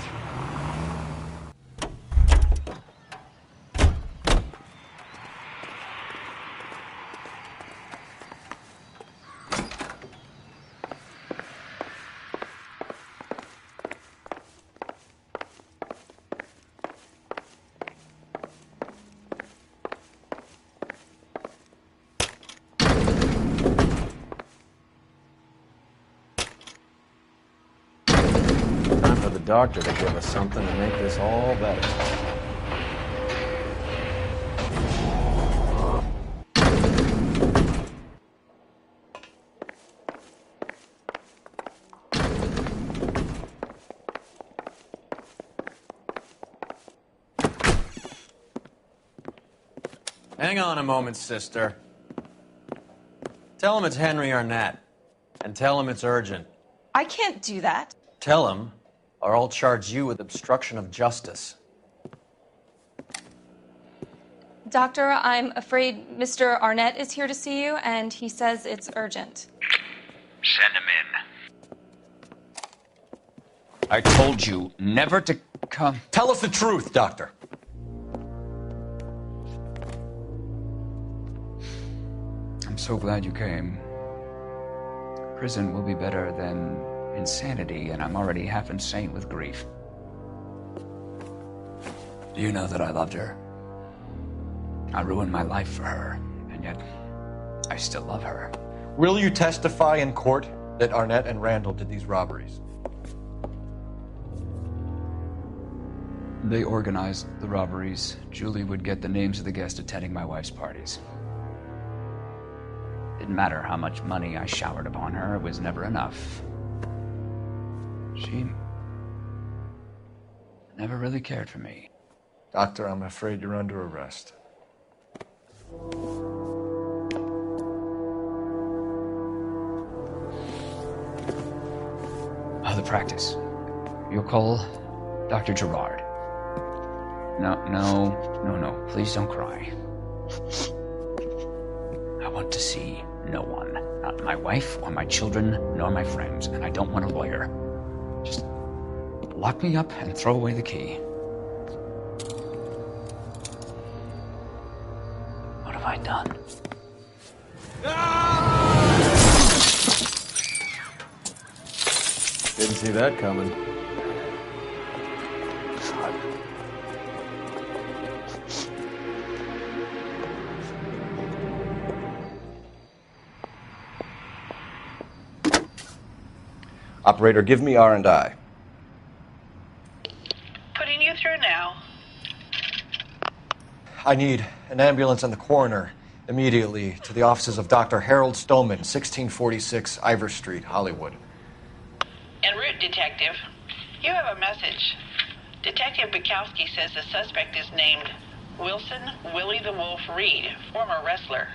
Doctor to give us something to make this all better. Hang on a moment, sister. Tell him it's Henry Arnett, and tell him it's urgent. I can't do that. Tell him, or I'll charge you with obstruction of justice. Doctor, I'm afraid Mr. Arnett is here to see you, and he says it's urgent. Send him I told you never to come. Tell us the truth, Doctor. I'm so glad you came. Prison will be better than insanity, and I'm already half insane with grief. Do you know that I loved her? I ruined my life for her, and yet I still love her. Will you testify in court that Arnett and Randall did these robberies? They organized the robberies. Julie would get the names of the guests attending my wife's parties. Didn't matter how much money I showered upon her, it was never enough. She never really cared for me. Doctor, I'm afraid you're under arrest. Oh, the practice. You'll call Dr. Gerard. No. Please don't cry. I want to see no one. Not my wife or my children, nor my friends. And I don't want a lawyer. Just lock me up and throw away the key. What have I done? Didn't see that coming. Operator, give me R&I. Putting you through now. I need an ambulance and the coroner immediately to the offices of Dr. Harold Stoneman, 1646 Ivor Street, Hollywood. En route, Detective. You have a message. Detective Bukowski says the suspect is named Wilson Willie the Wolf Reed, former wrestler.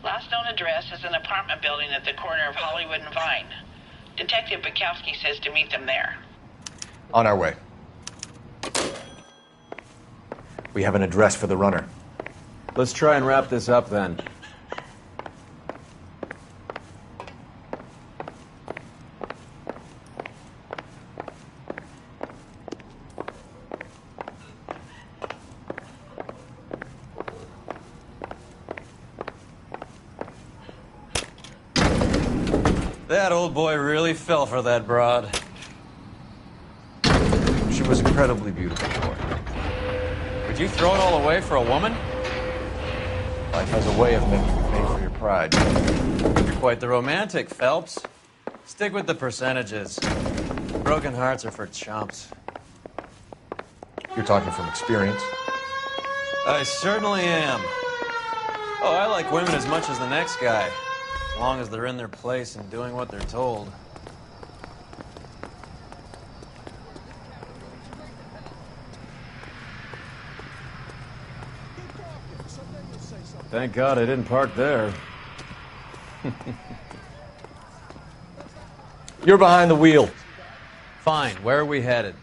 Last known address is an apartment building at the corner of Hollywood and Vine. Detective Bukowski says to meet them there. On our way. We have an address for the runner. Let's try and wrap this up then. That old boy really fell for that broad. She was incredibly beautiful, Troy. Would you throw it all away for a woman? Life has a way of making you pay for your pride. You're quite the romantic, Phelps. Stick with the percentages. Broken hearts are for chumps. You're talking from experience. I certainly am. Oh, I like women as much as the next guy. As long as they're in their place and doing what they're told. Thank God I didn't park there. You're behind the wheel. Fine. Where are we headed?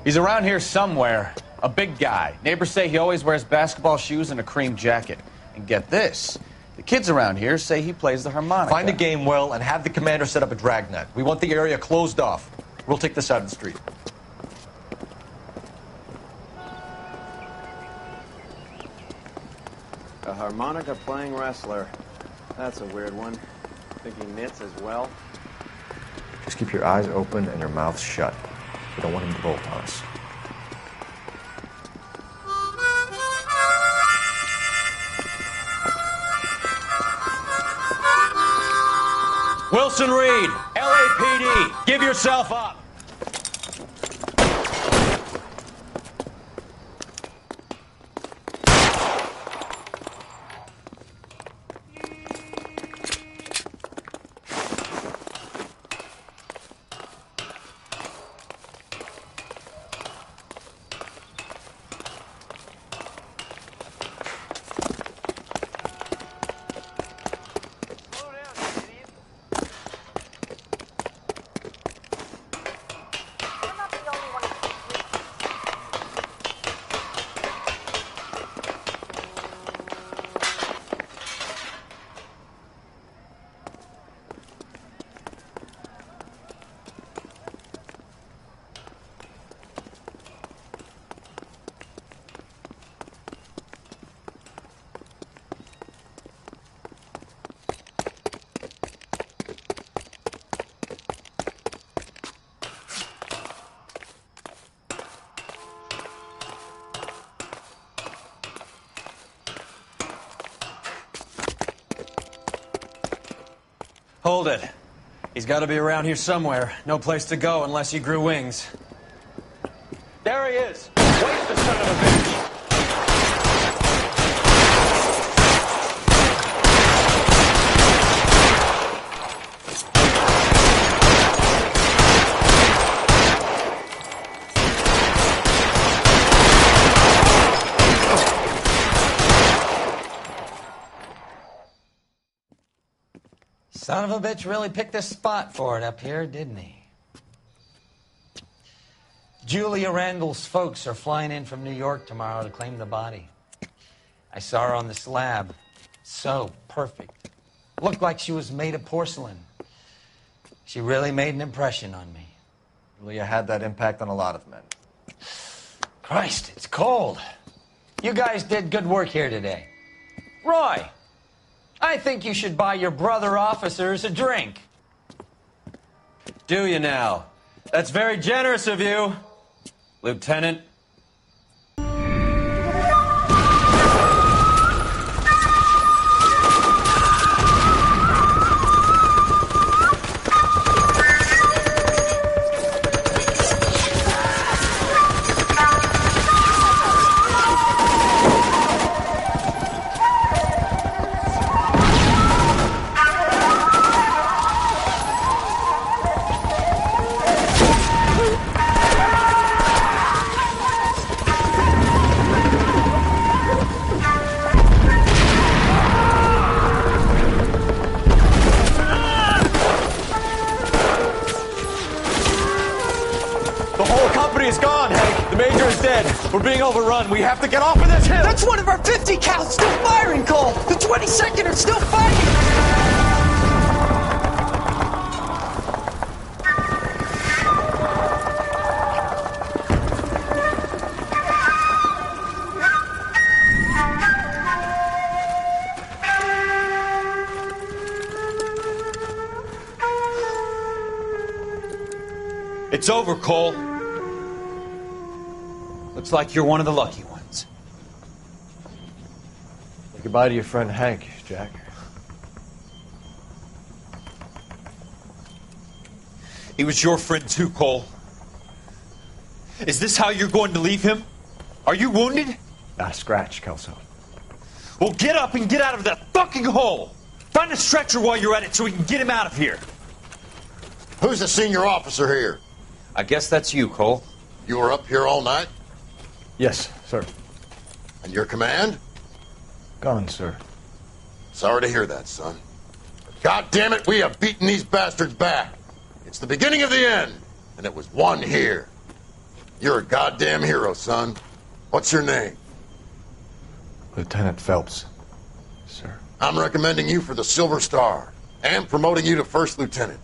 He's around here somewhere. A big guy. Neighbors say he always wears basketball shoes and a cream jacket. And get this. The kids around here say he plays the harmonica. Find the game well and have the commander set up a dragnet. We want the area closed off. We'll take this side of the street. A harmonica playing wrestler. That's a weird one. Think he knits as well? Just keep your eyes open and your mouth shut. We don't want him to bolt on us. Wilson Reed, LAPD, give yourself up. Hold it. He's got to be around here somewhere. No place to go unless he grew wings. There he is! Wait, the son of a bitch! Son of a bitch really picked a spot for it up here, didn't he? Julia Randall's folks are flying in from New York tomorrow to claim the body. I saw her on the slab. So perfect. Looked like she was made of porcelain. She really made an impression on me. Julia had that impact on a lot of men. Christ, it's cold. You guys did good work here today. Roy, I think you should buy your brother officers a drink. Do you now? That's very generous of you, Lieutenant. We're being overrun. We have to get off of this hill. That's one of our 50 cals still firing, Cole. The 22nd are still fighting. It's over, Cole. Looks like you're one of the lucky ones. Say goodbye to your friend Hank, Jack. He was your friend too, Cole. Is this how you're going to leave him? Are you wounded? Not a scratch, Kelso. Well, get up and get out of that fucking hole! Find a stretcher while you're at it so we can get him out of here. Who's the senior officer here? I guess that's you, Cole. You were up here all night? Yes, sir. And your command? Gone, sir. Sorry to hear that, son. But God damn it, we have beaten these bastards back. It's the beginning of the end, and it was won here. You're a goddamn hero, son. What's your name? Lieutenant Phelps, sir. I'm recommending you for the Silver Star and promoting you to First Lieutenant.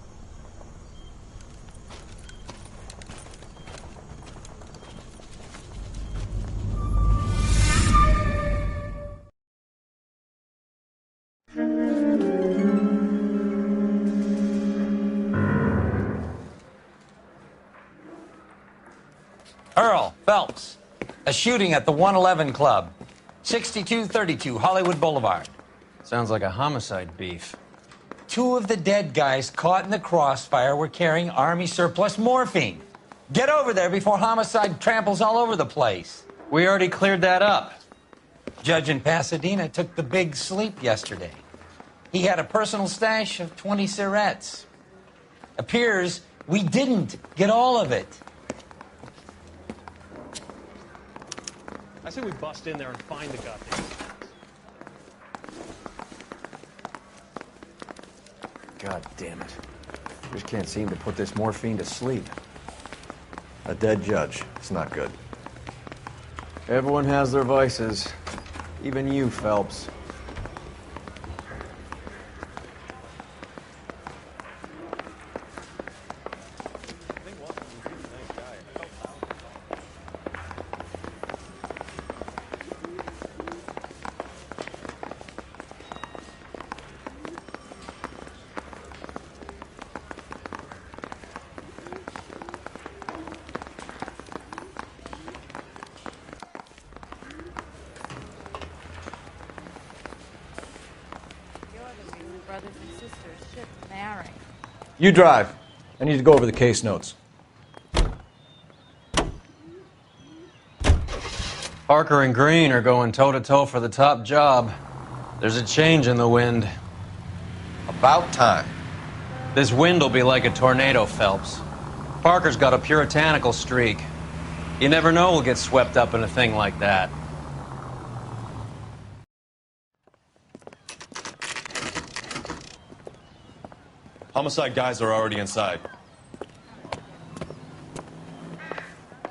Earl Phelps, a shooting at the 111 Club, 6232 Hollywood Boulevard. Sounds like a homicide beef. Two of the dead guys caught in the crossfire were carrying Army surplus morphine. Get over there before homicide tramples all over the place. We already cleared that up. Judge in Pasadena took the big sleep yesterday. He had a personal stash of 20 cigarettes. Appears we didn't get all of it. I say we bust in there and find the goddamn. God damn it. Just can't seem to put this morphine to sleep. A dead judge. It's not good. Everyone has their vices. Even you, Phelps. brothers and sisters should marry. You drive. I need to go over the case notes. Parker and Green are going toe-to-toe for the top job. There's a change in the wind. About time. This wind will be like a tornado, Phelps. Parker's got a puritanical streak. You never know we'll get swept up in a thing like that. Homicide guys are already inside.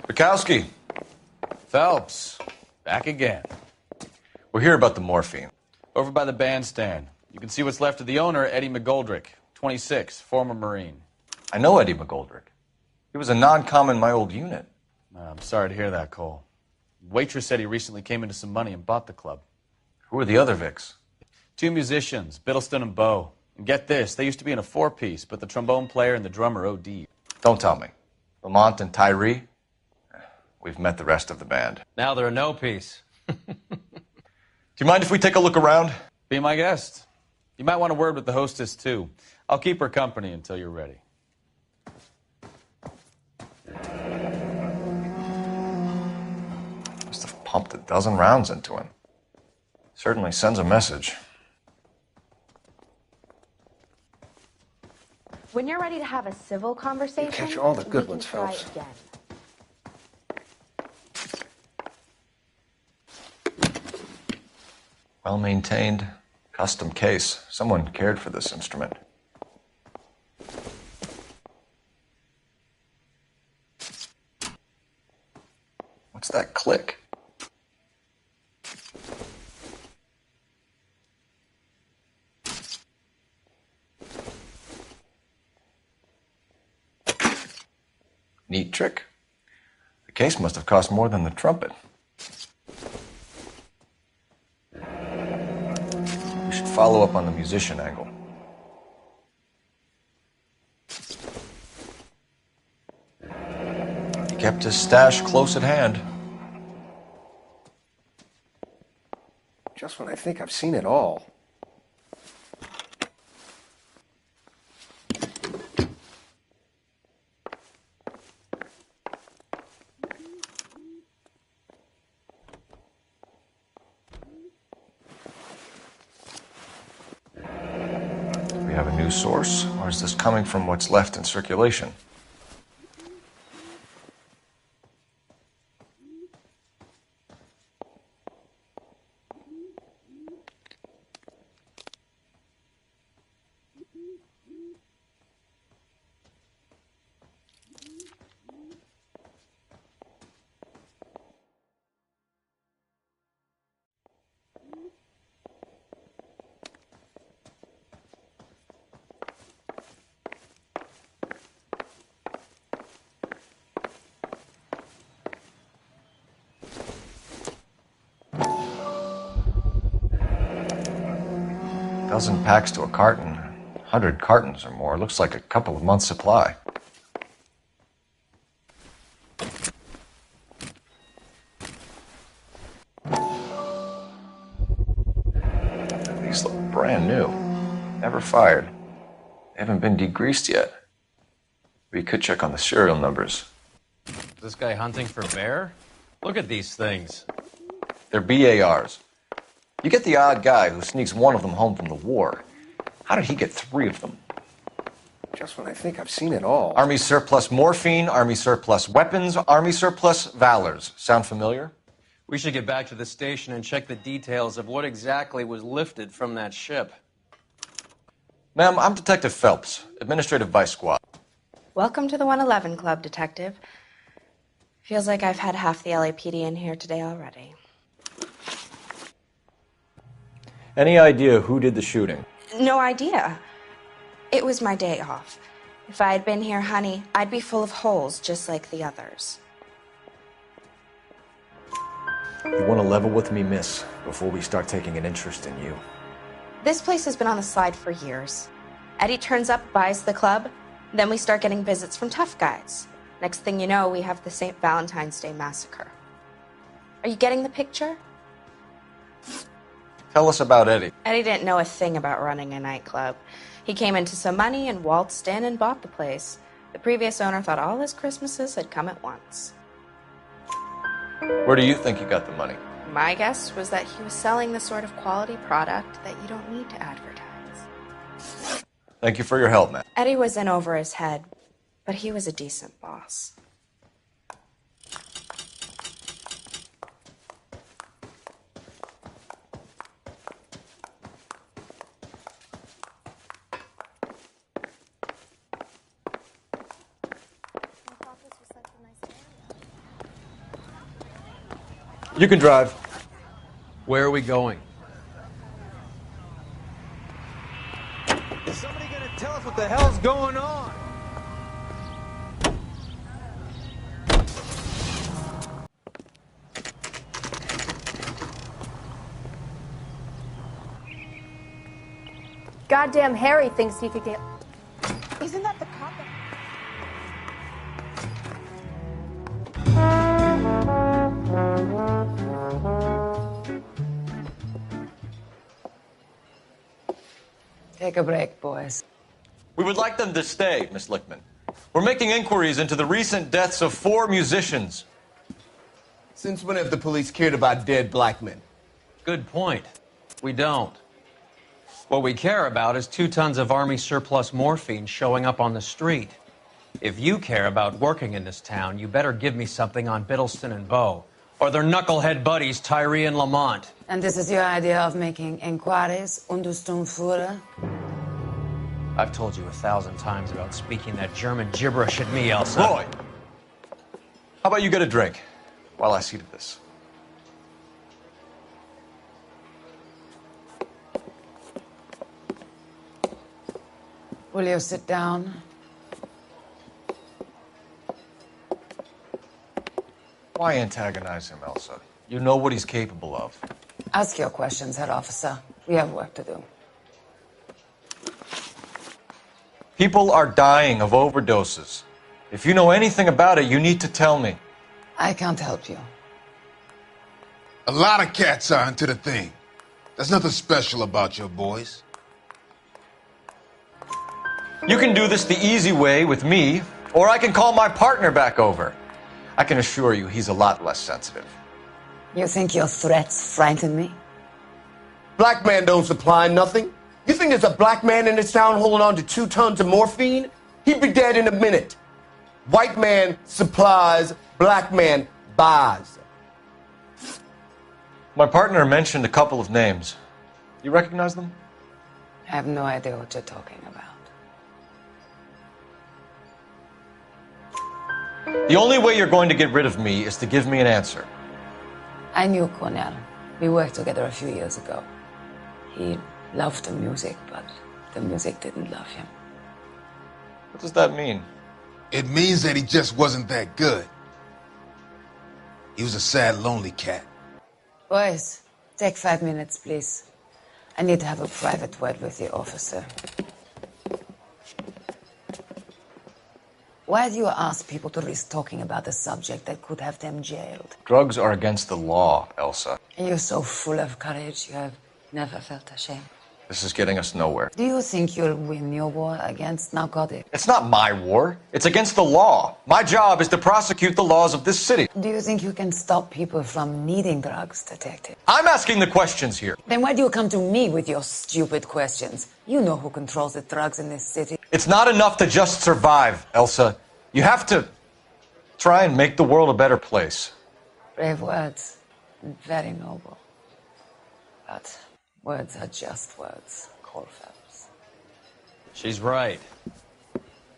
Bukowski. Phelps, back again. We're here about the morphine. Over by the bandstand. You can see what's left of the owner, Eddie McGoldrick, 26, former Marine. I know Eddie McGoldrick. He was a non-com in my old unit. I'm sorry to hear that, Cole. Waitress said he recently came into some money and bought the club. Who are the other Vics? 2 musicians, Biddleston and Bowe. And get this, they used to be in a 4-piece, but the trombone player and the drummer OD'd. Don't tell me. Lamont and Tyree? We've met the rest of the band. Now they're a no-piece. Do you mind if we take a look around? Be my guest. You might want a word with the hostess, too. I'll keep her company until you're ready. Must have pumped a dozen rounds into him. Certainly sends a message. When you're ready to have a civil conversation, You catch all the good we ones, can try Phelps. again. Well-maintained, custom case. Someone cared for this instrument. What's that click? Neat trick. The case must have cost more than the trumpet. We should follow up on the musician angle. He kept his stash close at hand. Just when I think I've seen it all. Do we have a new source, or is this coming from what's left in circulation? Dozen packs to a carton, 100 cartons or more. Looks like a couple of months' supply. These look brand new. Never fired. They haven't been degreased yet. We could check on the serial numbers. Is this guy hunting for bear? Look at these things. They're BARs. You get the odd guy who sneaks one of them home from the war. How did he get 3 of them? Just when I think I've seen it all. Army surplus morphine, Army surplus weapons, Army surplus valors. Sound familiar? We should get back to the station and check the details of what exactly was lifted from that ship. Ma'am, I'm Detective Phelps, Administrative Vice Squad. Welcome to the 111 Club, Detective. Feels like I've had half the LAPD in here today already. Any idea who did the shooting? No idea. It was my day off. If I had been here, honey, I'd be full of holes just like the others. You want to level with me, miss, before we start taking an interest in you. This place has been on the slide for years. Eddie turns up, buys the club, then we start getting visits from tough guys. Next thing you know, we have the St. Valentine's Day massacre. Are you getting the picture? Tell us about Eddie. Eddie didn't know a thing about running a nightclub. He came into some money and waltzed in and bought the place. The previous owner thought all his Christmases had come at once. Where do you think he got the money? My guess was that he was selling the sort of quality product that you don't need to advertise. Thank you for your help, man. Eddie was in over his head, but he was a decent boss. You can drive. Where are we going? Is somebody gonna tell us what the hell's going on? Goddamn Harry thinks he could get... Isn't that the cop? Take a break, boys. We would like them to stay, Miss Lichtman. We're making inquiries into the recent deaths of 4 musicians. Since when have the police cared about dead black men? Good point. We don't. What we care about is 2 tons of Army surplus morphine showing up on the street. If you care about working in this town, you better give me something on Biddleston and Bow, or their knucklehead buddies Tyree and Lamont. And this is your idea of making inquiries, Untersturmführer? I've told you 1,000 times about speaking that German gibberish at me, Elsa. Roy, how about you get a drink while I see to this? Will you sit down? Why antagonize him, Elsa? You know what he's capable of. Ask your questions, Herr Officer. We have work to do. People are dying of overdoses. If you know anything about it, you need to tell me. I can't help you. A lot of cats are into the thing. There's nothing special about your boys. You can do this the easy way with me, or I can call my partner back over. I can assure you he's a lot less sensitive. You think your threats frighten me? Black man don't supply nothing. You think there's a black man in this town holding on to 2 tons of morphine? He'd be dead in a minute. White man supplies, black man buys. My partner mentioned a couple of names. You recognize them? I have no idea what you're talking about. The only way you're going to get rid of me is to give me an answer. I knew Cornell. We worked together a few years ago. He loved the music, but the music didn't love him. What does that mean? It means that he just wasn't that good. He was a sad, lonely cat. Boys, take 5 minutes, please. I need to have a private word with the officer. Why do you ask people to risk talking about a subject that could have them jailed? Drugs are against the law, Elsa. And you're so full of courage, you have never felt ashamed. This is getting us nowhere. Do you think you'll win your war against narcotics? It's not my war. It's against the law. My job is to prosecute the laws of this city. Do you think you can stop people from needing drugs, Detective? I'm asking the questions here. Then why do you come to me with your stupid questions? You know who controls the drugs in this city. It's not enough to just survive, Elsa. You have to try and make the world a better place. Brave words, and very noble. But words are just words, Cole Phelps. She's right.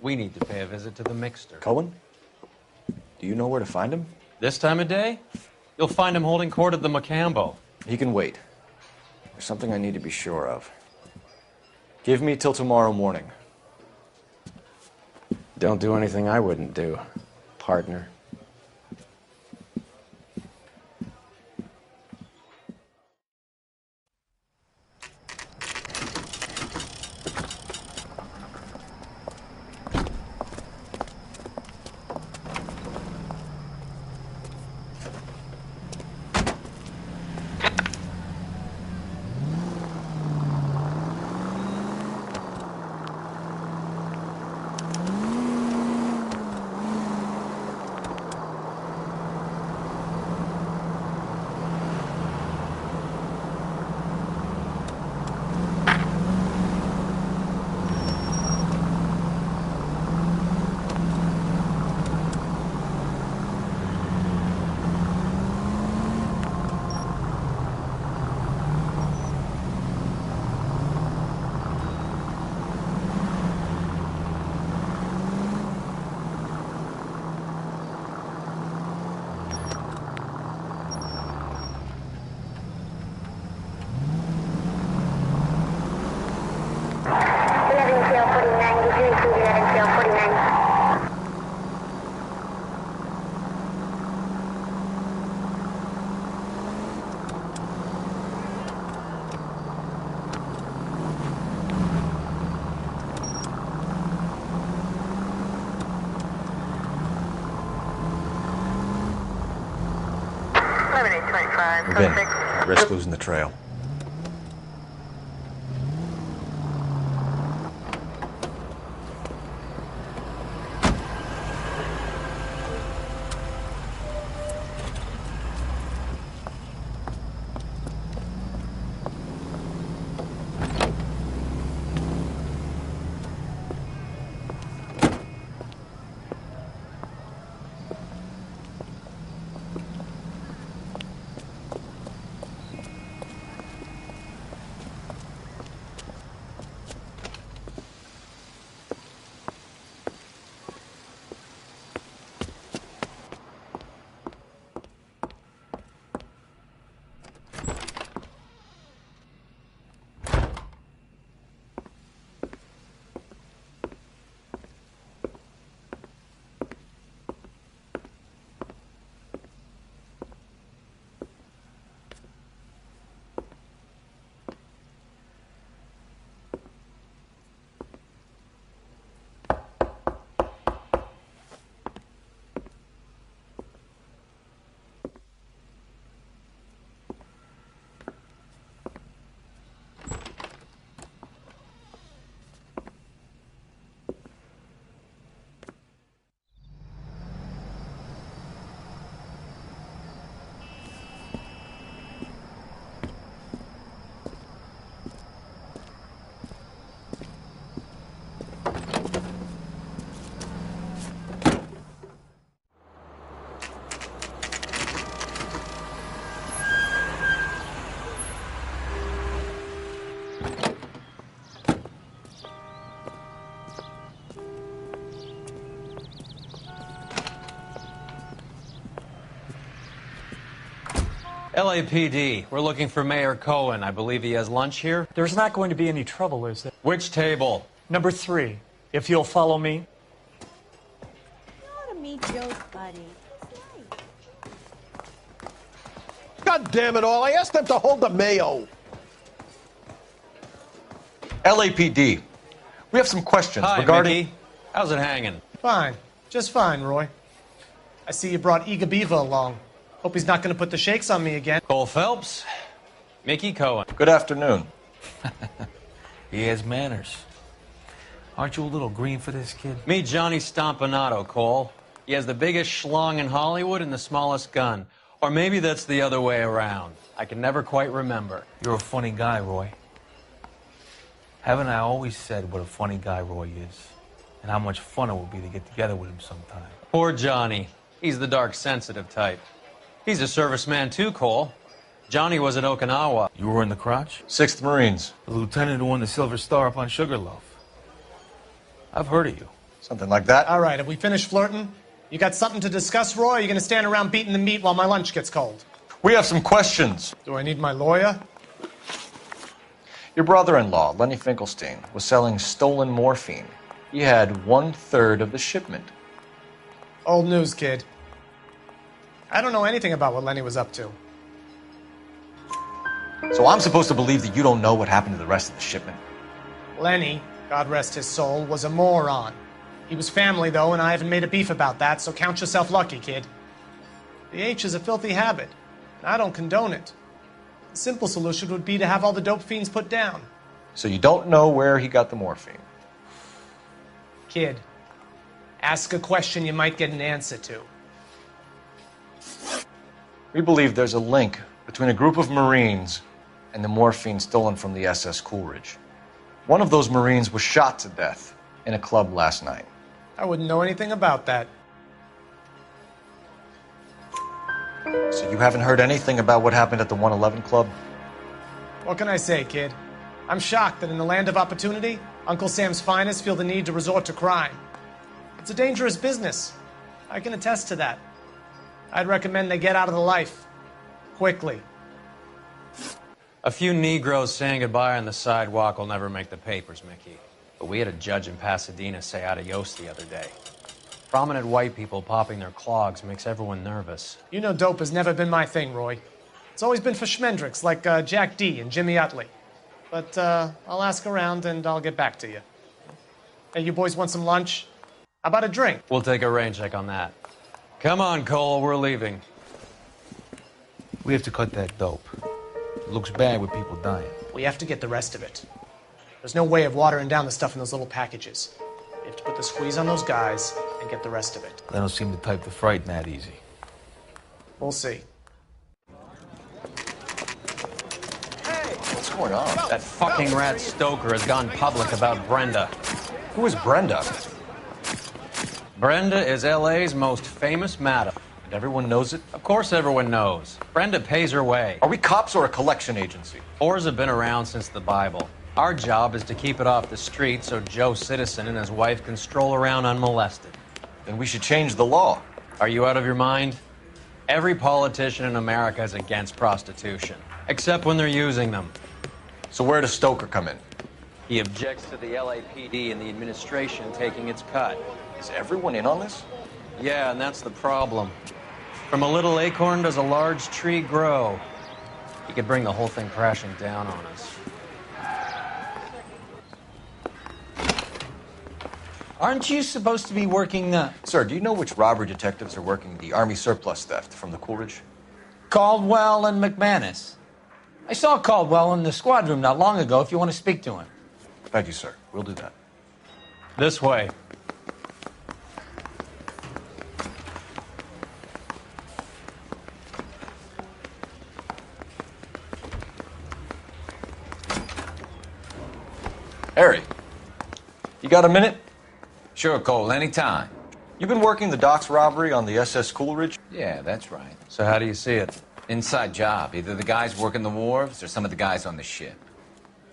We need to pay a visit to the mixer. Cohen? Do you know where to find him? This time of day? You'll find him holding court at the Macambo. He can wait. There's something I need to be sure of. Give me till tomorrow morning. Don't do anything I wouldn't do, partner. Move in. Risk losing the trail. LAPD, we're looking for Mayor Cohen. I believe he has lunch here. There's not going to be any trouble, is there? Which table? Number 3, if you'll follow me. You ought to meet Joe's buddy. God damn it all, I asked them to hold the mayo. LAPD, we have some questions Hi, regarding... Mickey. How's it hanging? Fine. Just fine, Roy. I see you brought Iga Beaver along. Hope he's not going to put the shakes on me again. Cole Phelps, Mickey Cohen. Good afternoon. He has manners. Aren't you a little green for this kid? Meet Johnny Stompanato, Cole. He has the biggest schlong in Hollywood and the smallest gun. Or maybe that's the other way around. I can never quite remember. You're a funny guy, Roy. Haven't I always said what a funny guy Roy is? And how much fun it would be to get together with him sometime. Poor Johnny. He's the dark, sensitive type. He's a serviceman too, Cole. Johnny was at Okinawa. You were in the crotch? 6th Marines. The lieutenant who won the Silver Star up on Sugarloaf. I've heard of you. Something like that. All right, have we finished flirting? You got something to discuss, Roy, or are you going to stand around beating the meat while my lunch gets cold? We have some questions. Do I need my lawyer? Your brother-in-law, Lenny Finkelstein, was selling stolen morphine. He had 1/3 of the shipment. Old news, kid. I don't know anything about what Lenny was up to. So I'm supposed to believe that you don't know what happened to the rest of the shipment? Lenny, God rest his soul, was a moron. He was family, though, and I haven't made a beef about that, so count yourself lucky, kid. The H is a filthy habit, and I don't condone it. The simple solution would be to have all the dope fiends put down. So you don't know where he got the morphine? Kid, ask a question you might get an answer to. We believe there's a link between a group of Marines and the morphine stolen from the SS Coolidge. One of those Marines was shot to death in a club last night. I wouldn't know anything about that. So you haven't heard anything about what happened at the 111 Club? What can I say, kid? I'm shocked that in the land of opportunity, Uncle Sam's finest feel the need to resort to crime. It's a dangerous business. I can attest to that. I'd recommend they get out of the life. Quickly. A few Negroes saying goodbye on the sidewalk will never make the papers, Mickey. But we had a judge in Pasadena say adios the other day. Prominent white people popping their clogs makes everyone nervous. You know dope has never been my thing, Roy. It's always been for schmendricks like Jack D. and Jimmy Utley. But I'll ask around and I'll get back to you. Hey, you boys want some lunch? How about a drink? We'll take a rain check on that. Come on, Cole, we're leaving. We have to cut that dope. It looks bad with people dying. We have to get the rest of it. There's no way of watering down the stuff in those little packages. We have to put the squeeze on those guys and get the rest of it. They don't seem the type to frighten that easy. We'll see. What's going on? That fucking rat Stoker has gone public about Brenda. Who is Brenda? Brenda is LA's most famous madam. And everyone knows it? Of course everyone knows. Brenda pays her way. Are we cops or a collection agency? Whores have been around since the Bible. Our job is to keep it off the street so Joe Citizen and his wife can stroll around unmolested. Then we should change the law. Are you out of your mind? Every politician in America is against prostitution, except when they're using them. So where does Stoker come in? He objects to the LAPD and the administration taking its cut. Is everyone in on this? Yeah, and that's the problem. From a little acorn does a large tree grow. He could bring the whole thing crashing down on us. Aren't you supposed to be working the... Sir, do you know which robbery detectives are working the Army surplus theft from the Coolidge? Caldwell and McManus. I saw Caldwell in the squad room not long ago if you want to speak to him. Thank you, sir. We'll do that. This way. Harry, you got a minute? Sure, Cole, anytime. You've been working the docks robbery on the SS Coolidge? Yeah, that's right. So how do you see it? Inside job. Either the guys working the wharves or some of the guys on the ship.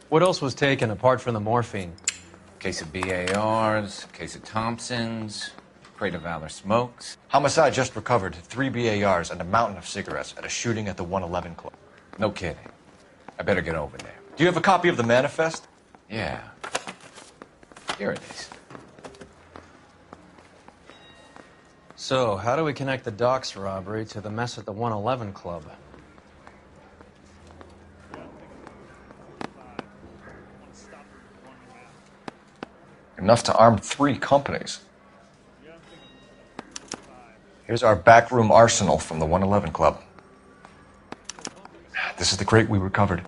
What else was taken apart from the morphine? Case of BARs, case of Thompsons, crate of Valor smokes. Homicide just recovered 3 BARs and a mountain of cigarettes at a shooting at the 111 Club. No kidding. I better get over there. Do you have a copy of the manifest? Yeah. Here it is. So, how do we connect the docks robbery to the mess at the 111 Club? Enough to arm 3 companies. Here's our backroom arsenal from the 111 Club. This is the crate we recovered.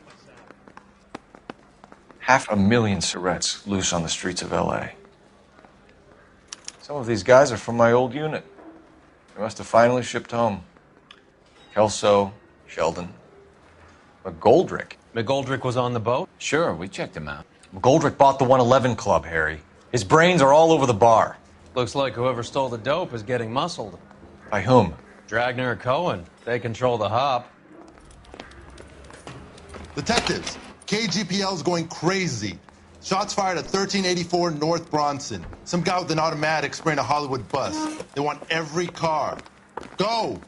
500,000 cigarettes loose on the streets of LA. Some of these guys are from my old unit. They must have finally shipped home. Kelso, Sheldon, McGoldrick. McGoldrick was on the boat? Sure, we checked him out. McGoldrick bought the 111 Club, Harry. His brains are all over the bar. Looks like whoever stole the dope is getting muscled. By whom? Dragner or Cohen. They control the hop. Detectives, KGPL's going crazy. Shots fired at 1384 North Bronson. Some guy with an automatic spraying a Hollywood bus. They want every car. Go!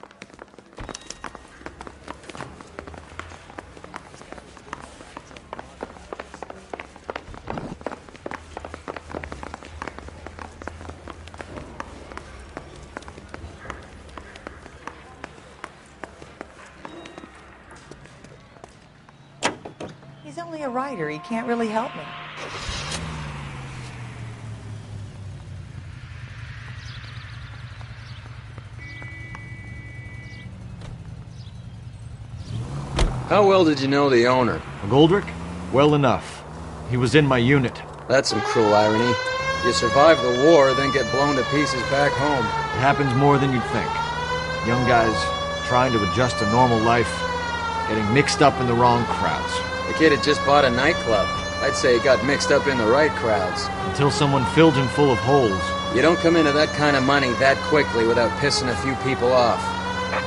He's only a writer. He can't really help me. How well did you know the owner? McGoldrick? Well enough. He was in my unit. That's some cruel irony. You survive the war, then get blown to pieces back home. It happens more than you'd think. Young guys trying to adjust to normal life, getting mixed up in the wrong crowds. The kid had just bought a nightclub. I'd say he got mixed up in the right crowds. Until someone filled him full of holes. You don't come into that kind of money that quickly without pissing a few people off.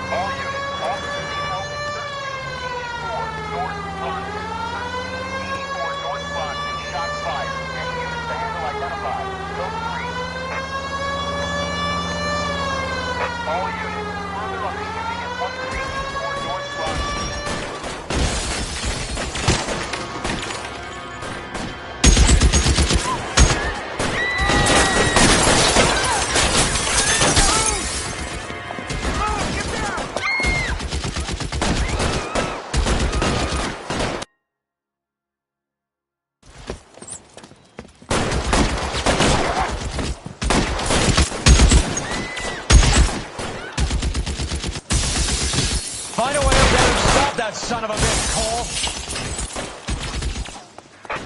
All units, officers need help in 1384 North Bronson. 1384 North Bronson, shots fired. Any units to handle identified. Code 3. All units, further on the shooting at 1384 North Bronson. that son of a bitch, Cole.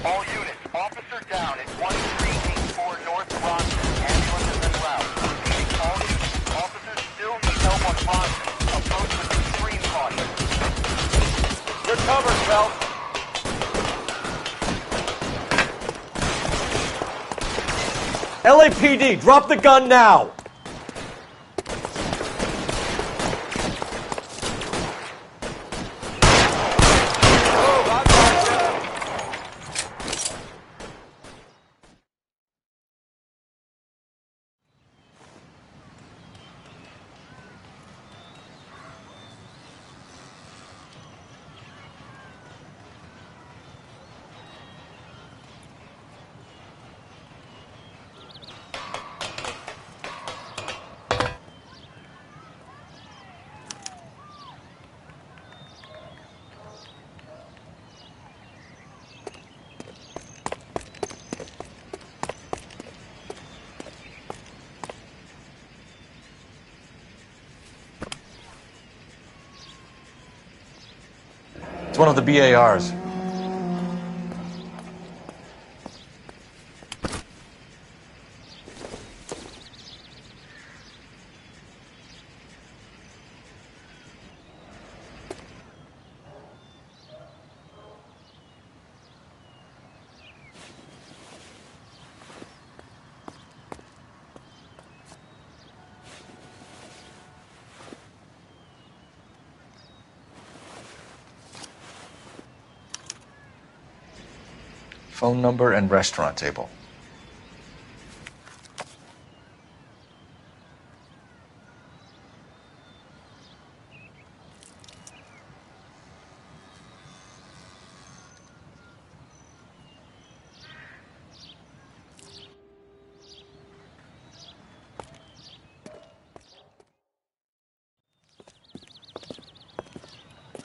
All units, officer down at 1384 North Bronson. Ambulance is en route. Repeating, all units, officers still need help on Bronson. Approach with extreme caution. You're covered, Phelps. LAPD, drop the gun now! It's one of the BARs. Phone number and restaurant table.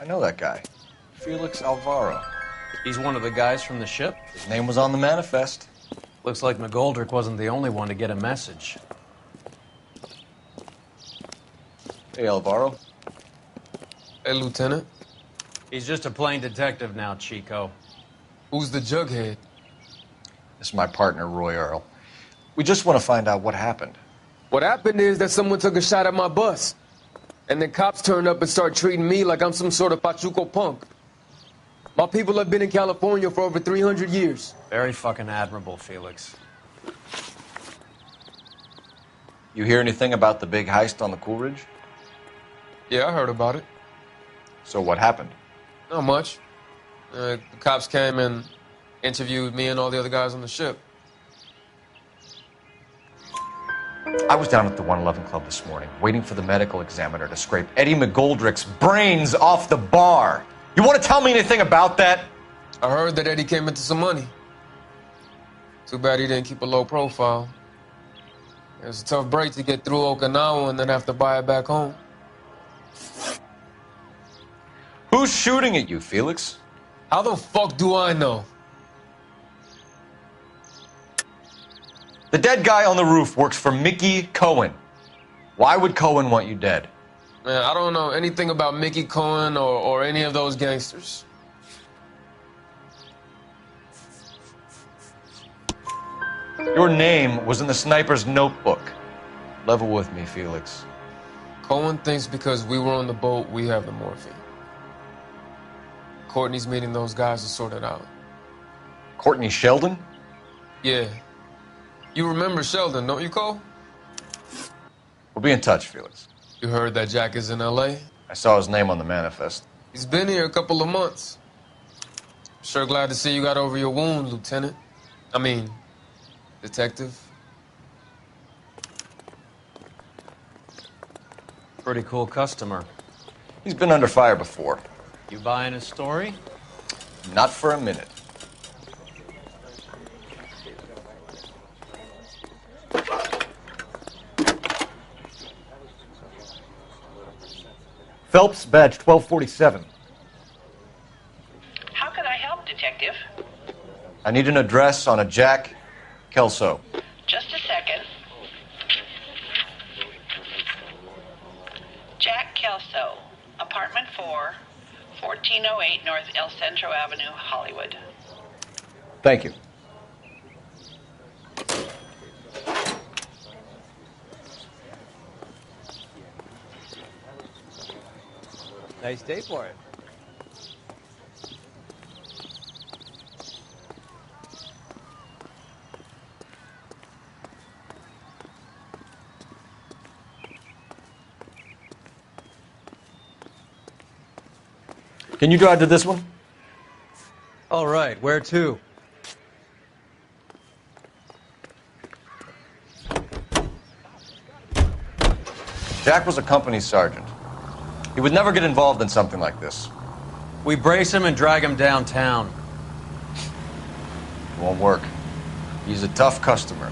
I know that guy. Felix Alvaro. He's one of the guys from the ship? His name was on the manifest. Looks like McGoldrick wasn't the only one to get a message. Hey, Alvaro. Hey, Lieutenant. He's just a plain detective now, Chico. Who's the jughead? This is my partner, Roy Earl. We just want to find out what happened. What happened is that someone took a shot at my bus. And then cops turned up and started treating me like I'm some sort of Pachuco punk. My people have been in California for over 300 years. Very fucking admirable, Felix. You hear anything about the big heist on the Coolidge? Yeah, I heard about it. So what happened? Not much. The cops came and interviewed me and all the other guys on the ship. I was down at the 111 Club this morning, waiting for the medical examiner to scrape Eddie McGoldrick's brains off the bar. You want to tell me anything about that? I heard that Eddie came into some money. Too bad he didn't keep a low profile. It was a tough break to get through Okinawa and then have to buy it back home. Who's shooting at you, Felix? How the fuck do I know? The dead guy on the roof works for Mickey Cohen. Why would Cohen want you dead? Man, I don't know anything about Mickey Cohen or any of those gangsters. Your name was in the sniper's notebook. Level with me, Felix. Cohen thinks because we were on the boat, we have the morphine. Courtney's meeting those guys to sort it out. Courtney Sheldon? Yeah. You remember Sheldon, don't you, Cole? We'll be in touch, Felix. You heard that Jack is in L.A.? I saw his name on the manifest. He's been here a couple of months. Sure glad to see you got over your wound, Lieutenant. I mean, Detective. Pretty cool customer. He's been under fire before. You buying his story? Not for a minute. Phelps, badge 1247. How can I help, Detective? I need an address on a Jack Kelso. Just a second. Jack Kelso, apartment 4, 1408 North El Centro Avenue, Hollywood. Thank you. Nice day for it. Can you drive to this one? All right, where to? Jack was a company sergeant. He would never get involved in something like this. We brace him and drag him downtown. It won't work. He's a tough customer.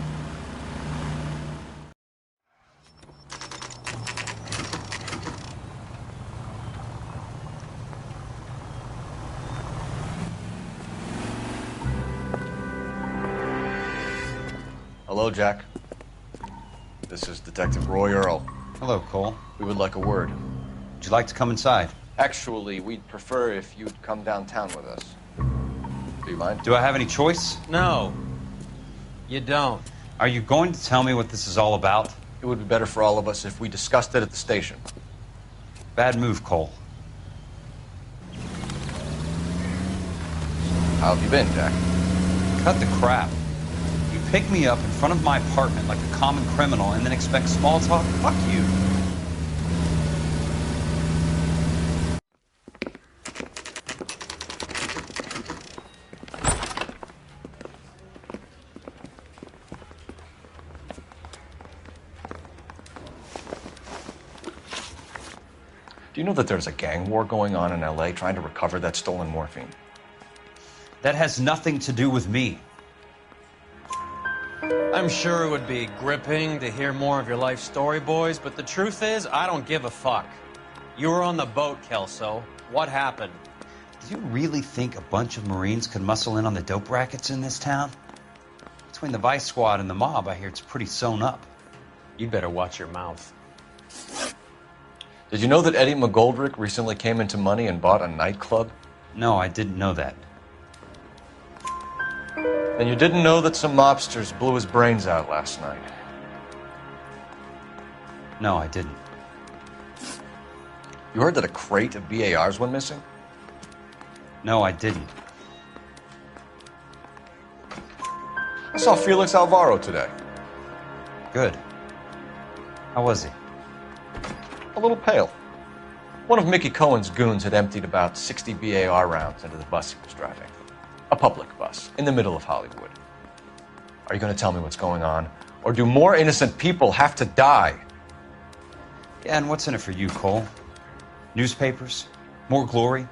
Hello, Jack. This is Detective Roy Earl. Hello, Cole. We would like a word. Would you like to come inside? Actually, we'd prefer if you'd come downtown with us. Do you mind? Do I have any choice? No, you don't. Are you going to tell me what this is all about? It would be better for all of us if we discussed it at the station. Bad move, Cole. How have you been, Jack? Cut the crap. You pick me up in front of my apartment like a common criminal and then expect small talk? Fuck you. Do you know that there's a gang war going on in LA trying to recover that stolen morphine? That has nothing to do with me. I'm sure it would be gripping to hear more of your life story, boys, but the truth is, I don't give a fuck. You were on the boat, Kelso. What happened? Do you really think a bunch of Marines could muscle in on the dope rackets in this town? Between the Vice Squad and the mob, I hear it's pretty sewn up. You'd better watch your mouth. Did you know that Eddie McGoldrick recently came into money and bought a nightclub? No, I didn't know that. And you didn't know that some mobsters blew his brains out last night? No, I didn't. You heard that a crate of BARs went missing? No, I didn't. I saw Felix Alvaro today. Good. How was he? A little pale. One of Mickey Cohen's goons had emptied about 60 BAR rounds into the bus he was driving. A public bus, in the middle of Hollywood. Are you going to tell me what's going on? Or do more innocent people have to die? Yeah, and what's in it for you, Cole? Newspapers? More glory?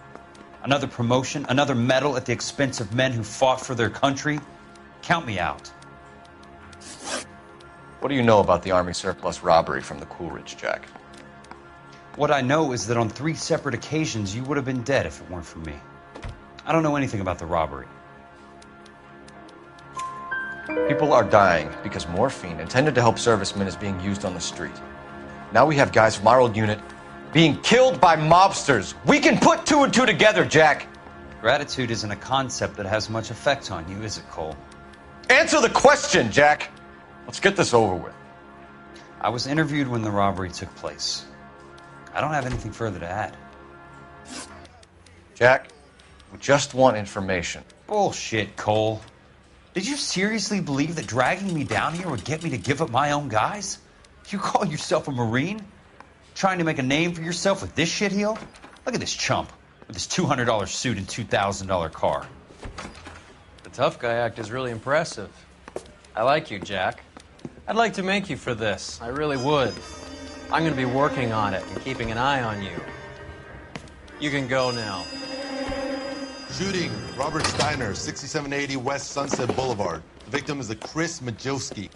Another promotion? Another medal at the expense of men who fought for their country? Count me out. What do you know about the Army surplus robbery from the Coolidge, Jack? What I know is that on 3 separate occasions you would have been dead if it weren't for me. I don't know anything about the robbery. People are dying because morphine intended to help servicemen is being used on the street. Now we have guys from our old unit being killed by mobsters. We can put 2 and 2 together, Jack. Gratitude isn't a concept that has much effect on you, is it, Cole? Answer the question, Jack. Let's get this over with. I was interviewed when the robbery took place. I don't have anything further to add. Jack, we just want information. Bullshit, Cole. Did you seriously believe that dragging me down here would get me to give up my own guys? You call yourself a Marine? Trying to make a name for yourself with this shitheel? Look at this chump with his $200 suit and $2,000 car. The tough guy act is really impressive. I like you, Jack. I'd like to make you for this. I really would. I'm going to be working on it and keeping an eye on you. You can go now. Shooting, Robert Steiner, 6780 West Sunset Boulevard. The victim is a Chris Majowski.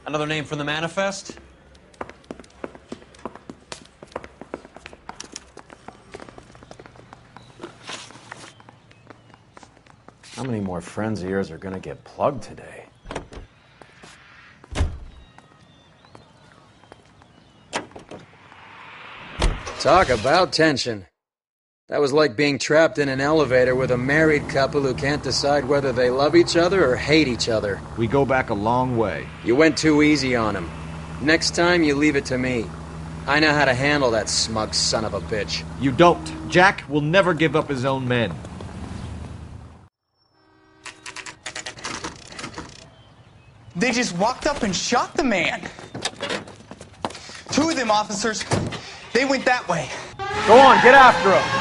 Another name from the manifest? How many more friends of yours are going to get plugged today? Talk about tension. That was like being trapped in an elevator with a married couple who can't decide whether they love each other or hate each other. We go back a long way. You went too easy on him. Next time, you leave it to me. I know how to handle that smug son of a bitch. You don't. Jack will never give up his own men. They just walked up and shot the man. 2 of them officers, they went that way. Go on, get after him.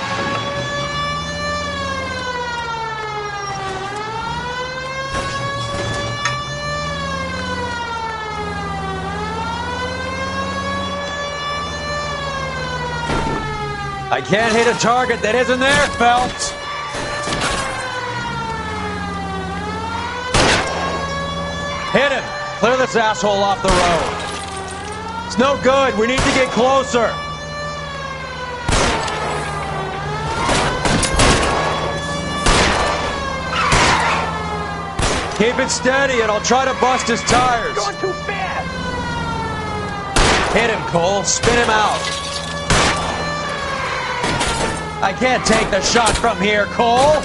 I can't hit a target that isn't there, Phelps. Hit him. Clear this asshole off the road. It's no good. We need to get closer. Keep it steady and I'll try to bust his tires. Going too fast. Hit him, Cole. Spin him out. I can't take the shot from here, Cole.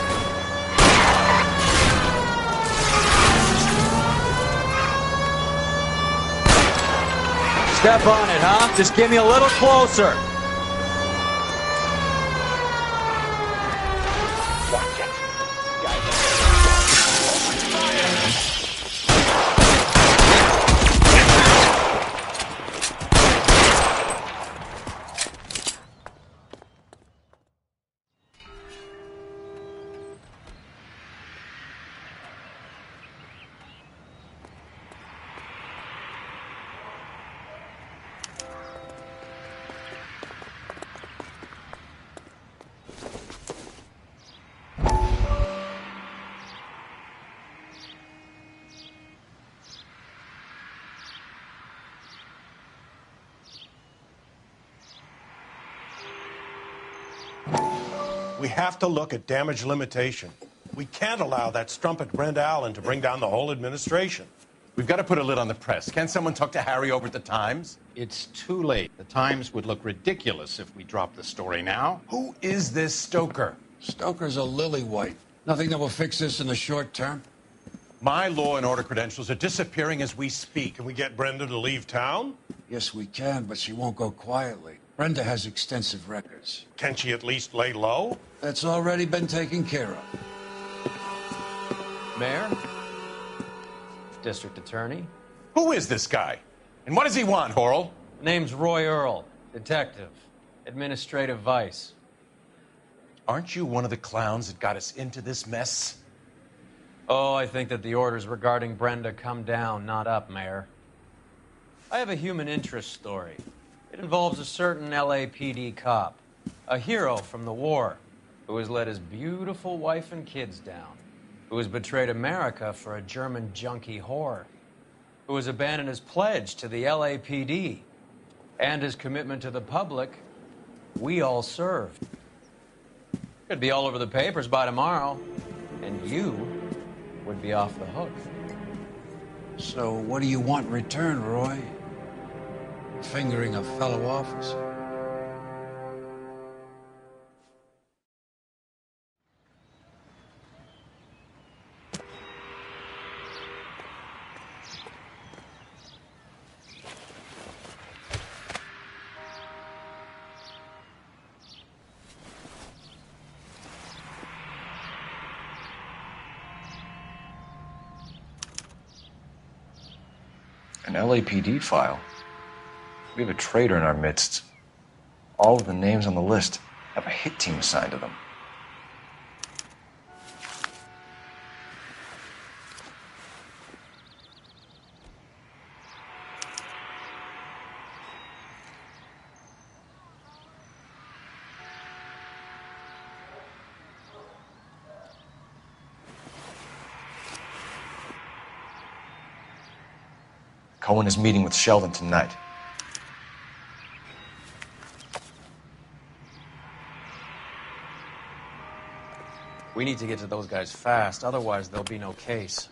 Step on it, huh? Just get me a little closer. We have to look at damage limitation. We can't allow that strumpet Brenda Allen to bring down the whole administration. We've got to put a lid on the press. Can someone talk to Harry over at the Times? It's too late. The Times would look ridiculous if we dropped the story now. Who is this Stoker? Stoker's a lily-white. Nothing that will fix this in the short term. My law and order credentials are disappearing as we speak. Can we get Brenda to leave town? Yes, we can, but she won't go quietly. Brenda has extensive records. Can she at least lay low? That's already been taken care of. Mayor? District Attorney? Who is this guy? And what does he want, Horrell? Name's Roy Earl. Detective. Administrative Vice. Aren't you one of the clowns that got us into this mess? Oh, I think that the orders regarding Brenda come down, not up, Mayor. I have a human interest story. It involves a certain LAPD cop, a hero from the war, who has let his beautiful wife and kids down, who has betrayed America for a German junkie whore, who has abandoned his pledge to the LAPD and his commitment to the public we all served. Could be all over the papers by tomorrow, and you would be off the hook. So what do you want in return, Roy? Fingering a fellow officer. An LAPD file? We have a traitor in our midst. All of the names on the list have a hit team assigned to them. Cohen is meeting with Sheldon tonight. We need to get to those guys fast, otherwise there'll be no case.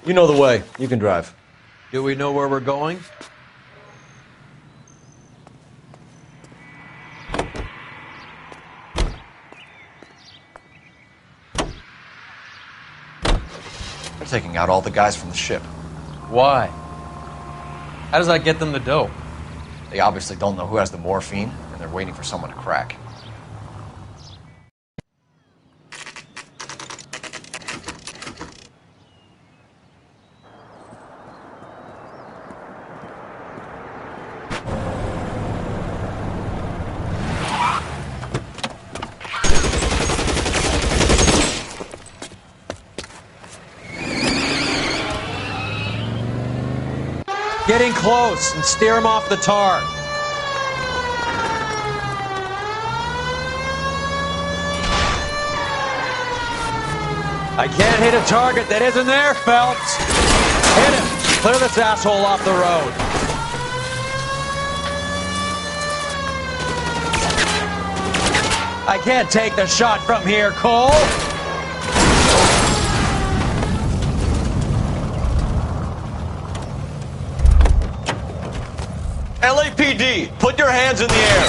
You know the way. You can drive. Do we know where we're going? They're taking out all the guys from the ship. Why? How does that get them the dope? They obviously don't know who has the morphine, and they're waiting for someone to crack. Get in close and steer him off the tar. I can't hit a target that isn't there, Phelps. Hit him. Clear this asshole off the road. I can't take the shot from here, Cole. LAPD, put your hands in the air.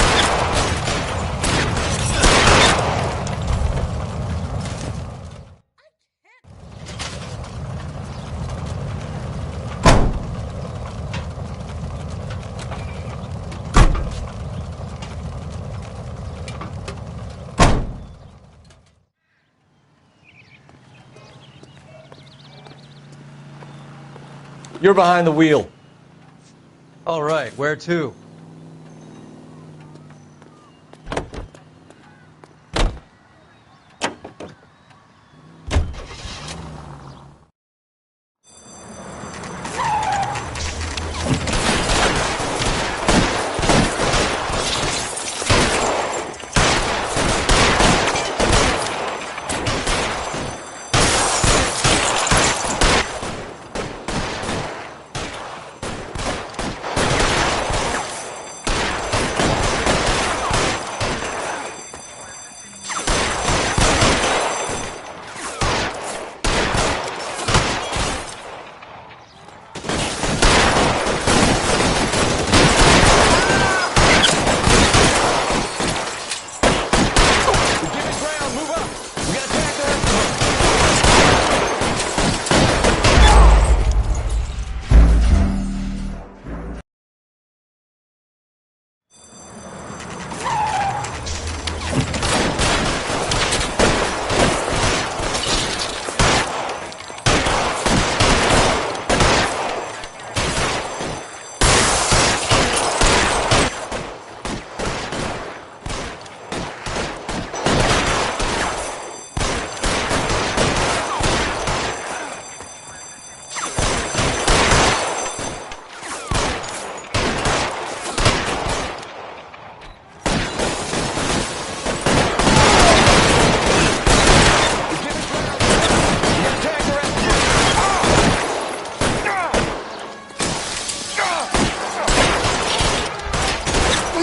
You're behind the wheel. All right, where to?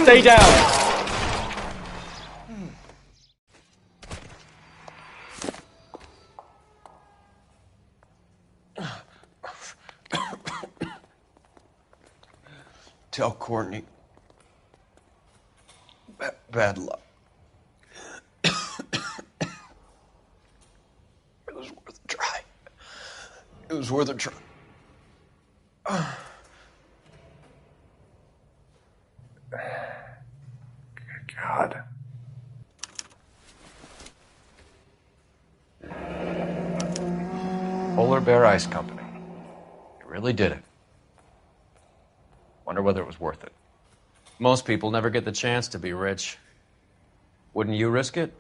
Stay down. Tell Courtney. Bad luck. It was worth a try. It was worth a try. God. Polar Bear Ice Company. You really did it. Wonder whether it was worth it. Most people never get the chance to be rich. Wouldn't you risk it?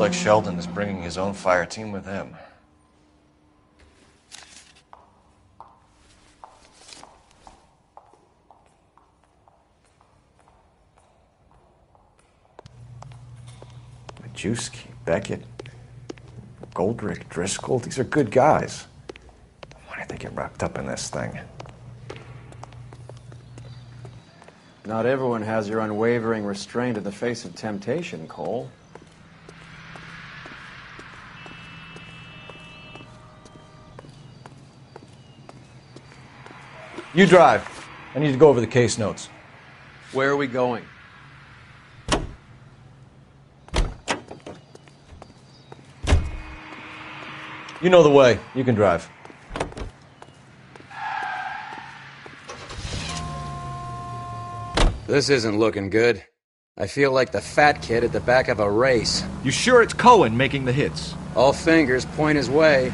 like Sheldon is bringing his own fire team with him. Majewski, Beckett, Goldrick, Driscoll, these are good guys. Why did they get wrapped up in this thing? Not everyone has your unwavering restraint in the face of temptation, Cole. You drive. I need to go over the case notes. Where are we going? You know the way. You can drive. This isn't looking good. I feel like the fat kid at the back of a race. You sure it's Cohen making the hits? All fingers point his way.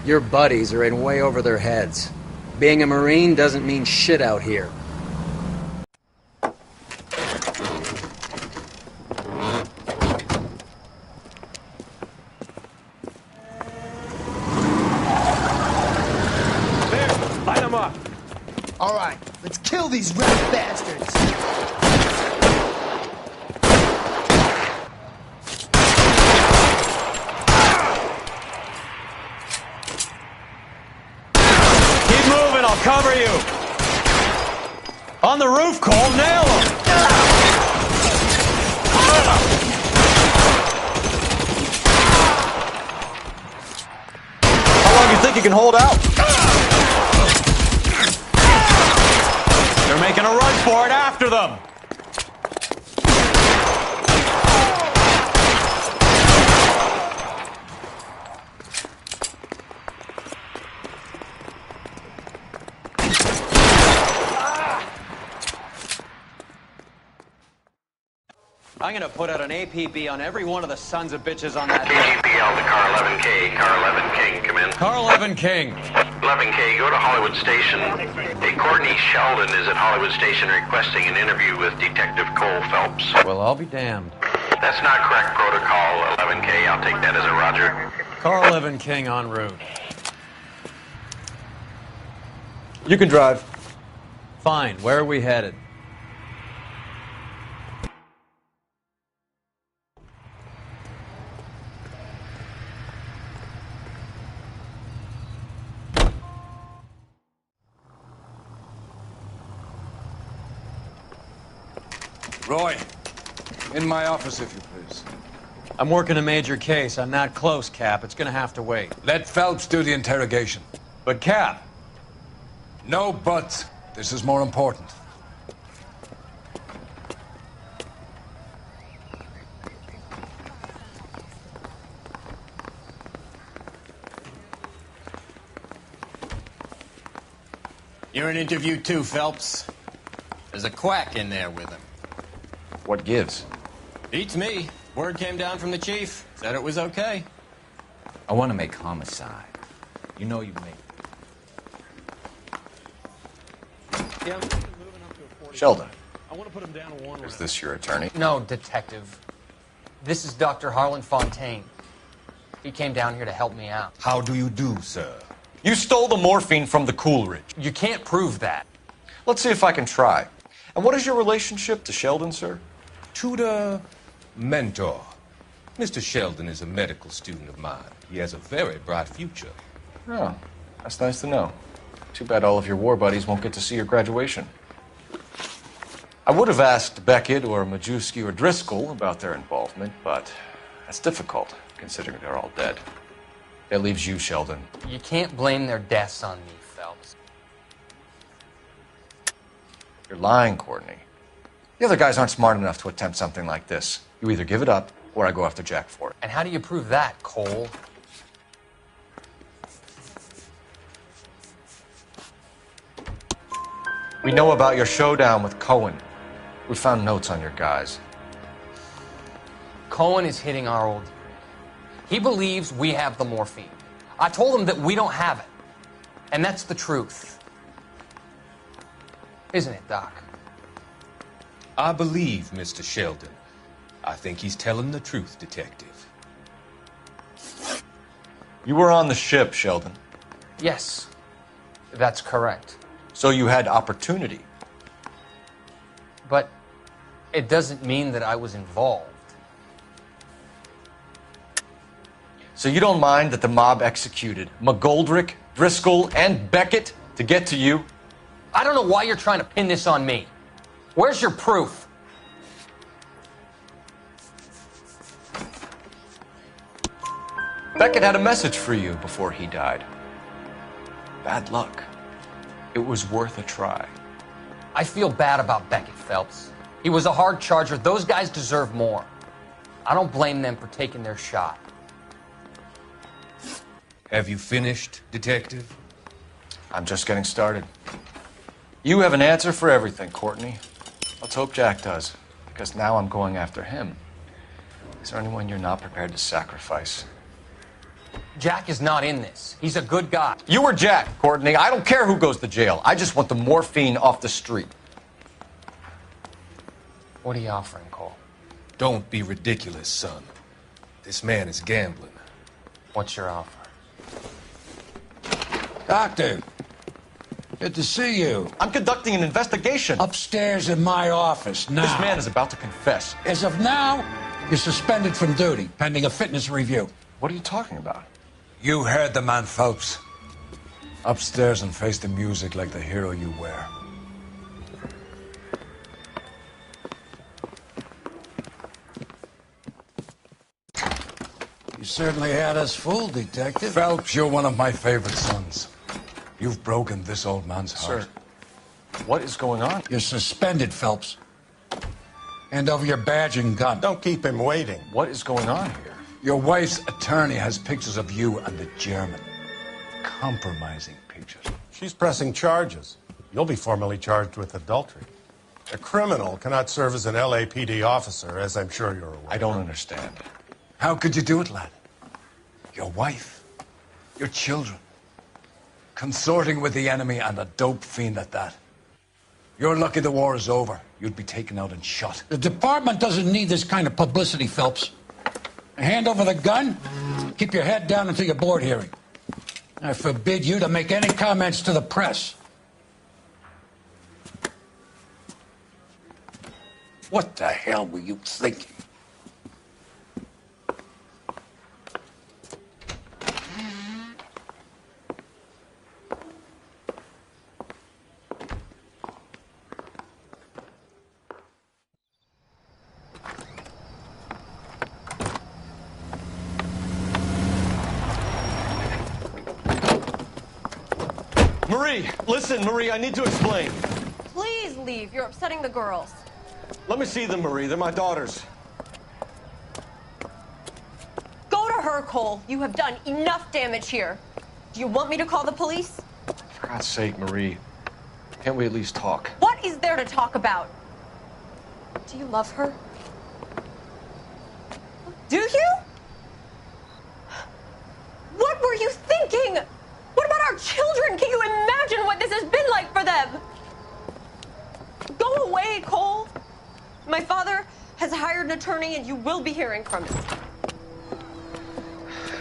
Your buddies are in way over their heads. Being a Marine doesn't mean shit out here. Light them up. All right, let's kill these rat bastards. Keep moving, I'll cover you. On the roof, Cole, nail him. How long do you think you can hold out? They're making a run for it after them. I'm gonna put out an APB on every one of the sons of bitches on that hill. KGPL to car 11K. Car 11 King, come in. Car 11 King. 11K, go to Hollywood Station. Hey, Courtney Sheldon is at Hollywood Station requesting an interview with Detective Cole Phelps. Well, I'll be damned. That's not correct protocol, 11K. I'll take that as a roger. Car 11 King en route. You can drive. Fine, where are we headed? Roy, in my office, if you please. I'm working a major case. I'm not close, Cap. It's gonna have to wait. Let Phelps do the interrogation. But, Cap. No buts. This is more important. You're in interview too, Phelps. There's a quack in there with him. What gives? Beats me. Word came down from the chief. Said it was okay. I want to make homicide. You know you make. Sheldon. I want to put him down to one. Is this your attorney? No, Detective. This is Dr. Harlan Fontaine. He came down here to help me out. How do you do, sir? You stole the morphine from the Coolidge. You can't prove that. Let's see if I can try. And what is your relationship to Sheldon, sir? Tutor, mentor. Mr. Sheldon is a medical student of mine. He has a very bright future. Oh, that's nice to know. Too bad all of your war buddies won't get to see your graduation. I would have asked Beckett or Majewski or Driscoll about their involvement, but that's difficult, considering they're all dead. That leaves you, Sheldon. You can't blame their deaths on me, Phelps. You're lying, Courtney. The other guys aren't smart enough to attempt something like this. You either give it up, or I go after Jack for it. And how do you prove that, Cole? We know about your showdown with Cohen. We found notes on your guys. Cohen is hitting our old. He believes we have the morphine. I told him that we don't have it. And that's the truth. Isn't it, Doc? I believe Mr. Sheldon. I think he's telling the truth, Detective. You were on the ship, Sheldon. Yes, that's correct. So you had opportunity. But it doesn't mean that I was involved. So you don't mind that the mob executed McGoldrick, Driscoll, and Beckett to get to you? I don't know why you're trying to pin this on me. Where's your proof? Beckett had a message for you before he died. Bad luck. It was worth a try. I feel bad about Beckett, Phelps. He was a hard charger. Those guys deserve more. I don't blame them for taking their shot. Have you finished, Detective? I'm just getting started. You have an answer for everything, Courtney. Let's hope Jack does, because now I'm going after him. Is there anyone you're not prepared to sacrifice? Jack is not in this. He's a good guy. You were Jack, Courtney. I don't care who goes to jail. I just want the morphine off the street. What are you offering, Cole? Don't be ridiculous, son. This man is gambling. What's your offer? Doctor, good to see you. I'm conducting an investigation. Upstairs in my office now. This man is about to confess. As of now, you're suspended from duty, pending a fitness review. What are you talking about? You heard the man, Phelps. Upstairs and face the music like the hero you were. You certainly had us fooled, Detective. Phelps, you're one of my favorite sons. You've broken this old man's heart. Sir, what is going on? You're suspended, Phelps. Hand over your badge and gun. Don't keep him waiting. What is going on here? Your wife's attorney has pictures of you and the German. Compromising pictures. She's pressing charges. You'll be formally charged with adultery. A criminal cannot serve as an LAPD officer, as I'm sure you're aware. I don't understand. How could you do it, lad? Your wife, your children, consorting with the enemy and a dope fiend at that. You're lucky the war is over. You'd be taken out and shot. The department doesn't need this kind of publicity, Phelps. Hand over the gun, keep your head down until your board hearing. I forbid you to make any comments to the press. What the hell were you thinking? Marie, listen, Marie, I need to explain. Please leave. You're upsetting the girls. Let me see them, Marie. They're my daughters. Go to her, Cole. You have done enough damage here. Do you want me to call the police? For God's sake, Marie, can't we at least talk? What is there to talk about? Do you love her? Do you? What were you thinking? What about our children? Can you imagine what this has been like for them? Go away, Cole. My father has hired an attorney and you will be hearing from him.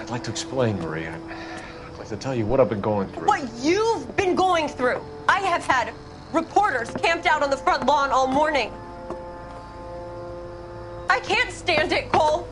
I'd like to explain, Marie. I'd like to tell you what I've been going through. What you've been going through. I have had reporters camped out on the front lawn all morning. I can't stand it, Cole.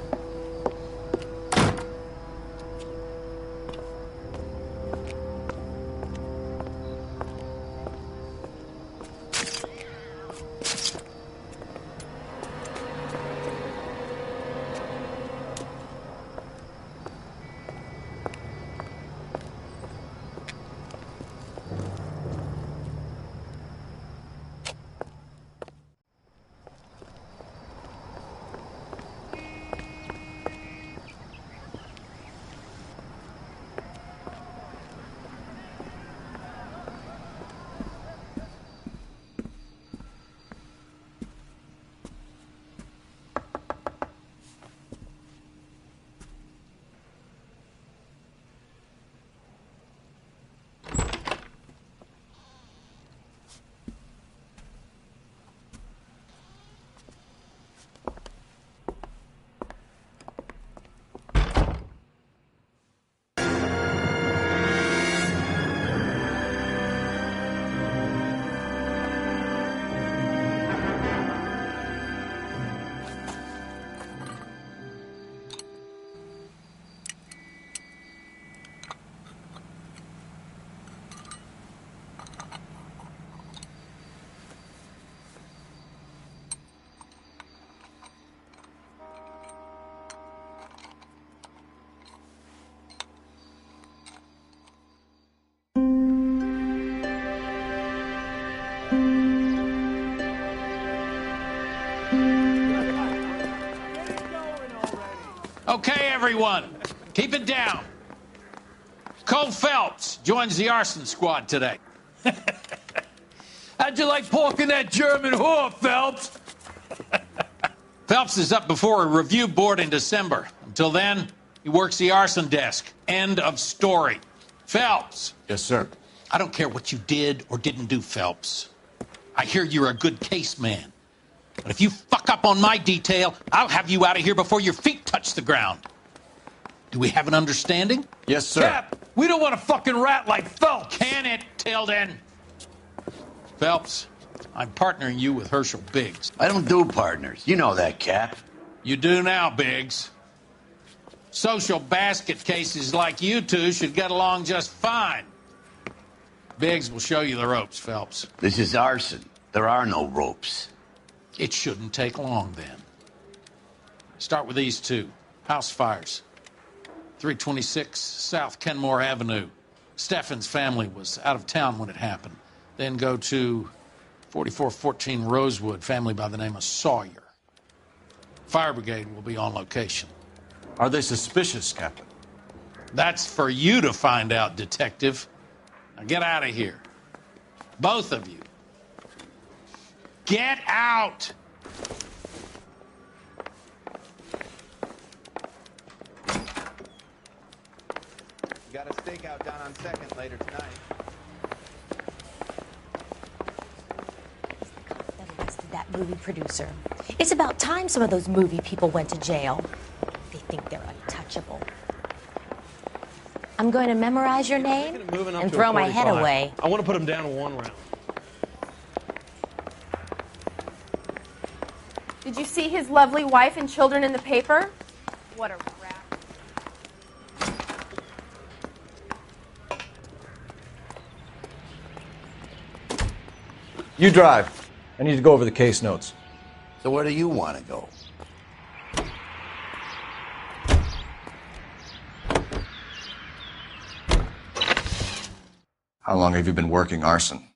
Okay, everyone, keep it down. Cole Phelps joins the arson squad today. How'd you like porking that German whore, Phelps? Phelps is up before a review board in December. Until then, he works the arson desk. End of story. Phelps. Yes, sir. I don't care what you did or didn't do, Phelps. I hear you're a good case man. But if you fuck up on my detail, I'll have you out of here before your feet touch the ground. Do we have an understanding? Yes, sir. Cap, we don't want a fucking rat like Phelps. Can it, Tilden? Phelps, I'm partnering you with Herschel Biggs. I don't do partners. You know that, Cap. You do now, Biggs. Social basket cases like you two should get along just fine. Biggs will show you the ropes, Phelps. This is arson. There are no ropes. It shouldn't take long, then. Start with these two. House fires. 326 South Kenmore Avenue. Steffen's family was out of town when it happened. Then go to 4414 Rosewood, family by the name of Sawyer. Fire brigade will be on location. Are they suspicious, Captain? That's for you to find out, Detective. Now get out of here. Both of you. Get out! Got a stakeout down on 2nd later tonight. That arrested that movie producer. It's about time some of those movie people went to jail. They think they're untouchable. I'm going to memorize your name and throw my head away. I want to put him down in 1 round. Did you see his lovely wife and children in the paper? What a rat. You drive. I need to go over the case notes. So where do you want to go? How long have you been working arson?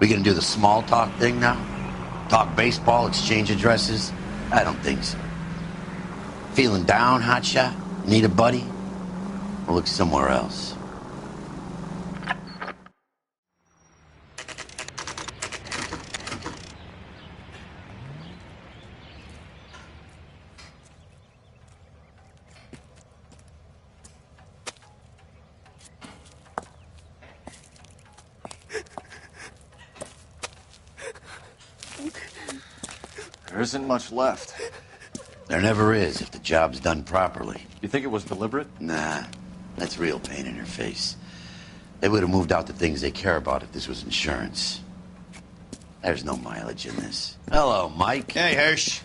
We gonna do the small talk thing now? Talk baseball, exchange addresses? I don't think so. Feeling down, hotshot? Need a buddy? We'll look somewhere else. There isn't much left. There never is if the job's done properly. You think it was deliberate? Nah, that's real pain in her face. They would have moved out the things they care about if this was insurance. There's no mileage in this. Hello, Mike. Hey, Hirsch.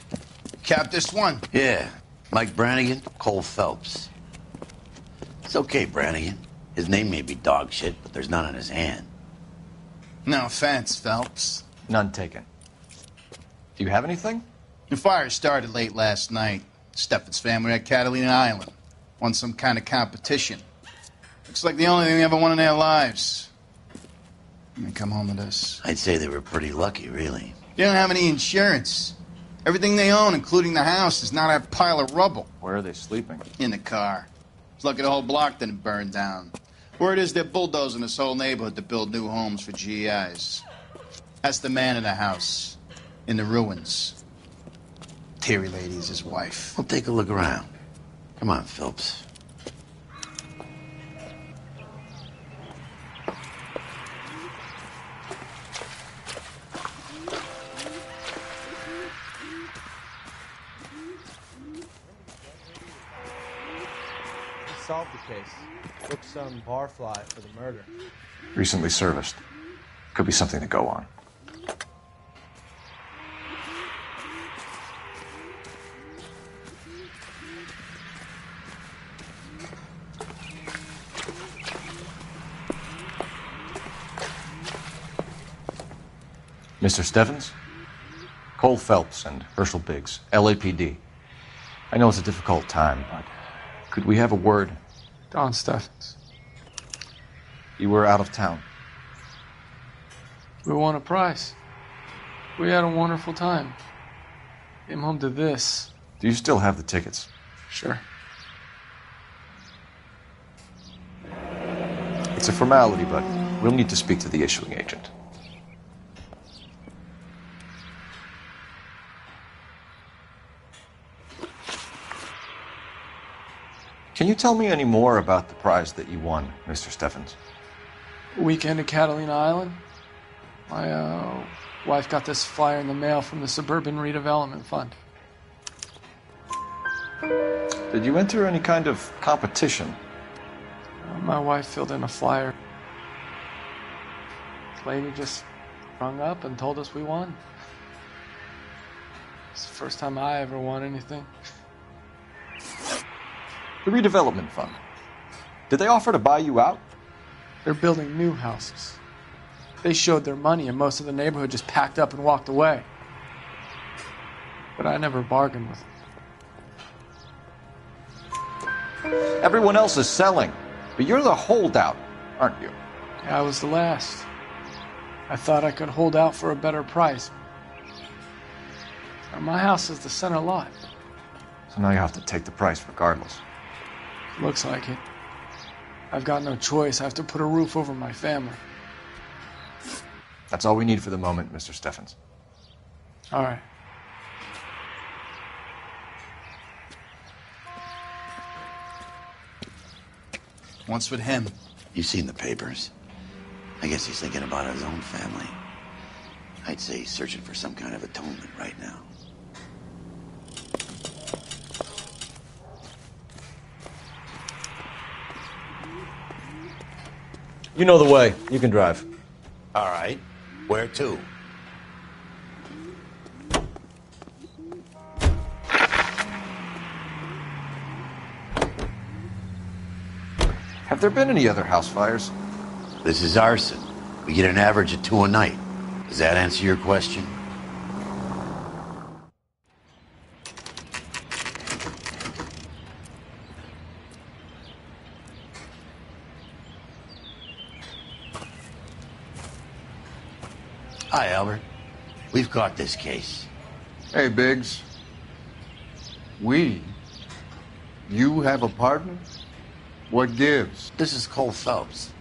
Cap this one. Yeah, Mike Brannigan, Cole Phelps. It's okay, Brannigan. His name may be dog shit, but there's none on his hand. No offense, Phelps. None taken. Do you have anything? The fire started late last night. Steffen's family at Catalina Island. Won some kind of competition. Looks like the only thing they ever won in their lives. And they come home to this. I'd say they were pretty lucky, really. They don't have any insurance. Everything they own, including the house, is not a pile of rubble. Where are they sleeping? In the car. It's lucky the whole block didn't burn down. Word is they're bulldozing this whole neighborhood to build new homes for GIs. That's the man in the house. In the ruins. Terry Lady is his wife. We'll take a look around. Come on, Phelps. We solved the case. Booked some barfly for the murder. Recently serviced. Could be something to go on. Mr. Stevens? Cole Phelps and Herschel Biggs, LAPD. I know it's a difficult time, but could we have a word? Don Steffens. You were out of town. We won a prize. We had a wonderful time. Came home to this. Do you still have the tickets? Sure. It's a formality, but we'll need to speak to the issuing agent. Can you tell me any more about the prize that you won, Mr. Steffens? Weekend at Catalina Island. My wife got this flyer in the mail from the Suburban Redevelopment Fund. Did you enter any kind of competition? My wife filled in a flyer. This lady just rung up and told us we won. It's the first time I ever won anything. The redevelopment fund. Did they offer to buy you out? They're building new houses. They showed their money and most of the neighborhood just packed up and walked away. But I never bargained with them. Everyone else is selling, but you're the holdout, aren't you? I was the last. I thought I could hold out for a better price. My house is the center lot. So now you have to take the price regardless. Looks like it. I've got no choice. I have to put a roof over my family. That's all we need for the moment, Mr. Steffens. All right. What's with him? You've seen the papers. I guess he's thinking about his own family. I'd say he's searching for some kind of atonement right now. You know the way. You can drive. All right. Where to? Have there been any other house fires? This is arson. We get an average of 2 a night. Does that answer your question? Hi, Albert. We've caught this case. Hey, Biggs. You have a partner? What gives? This is Cole Phelps.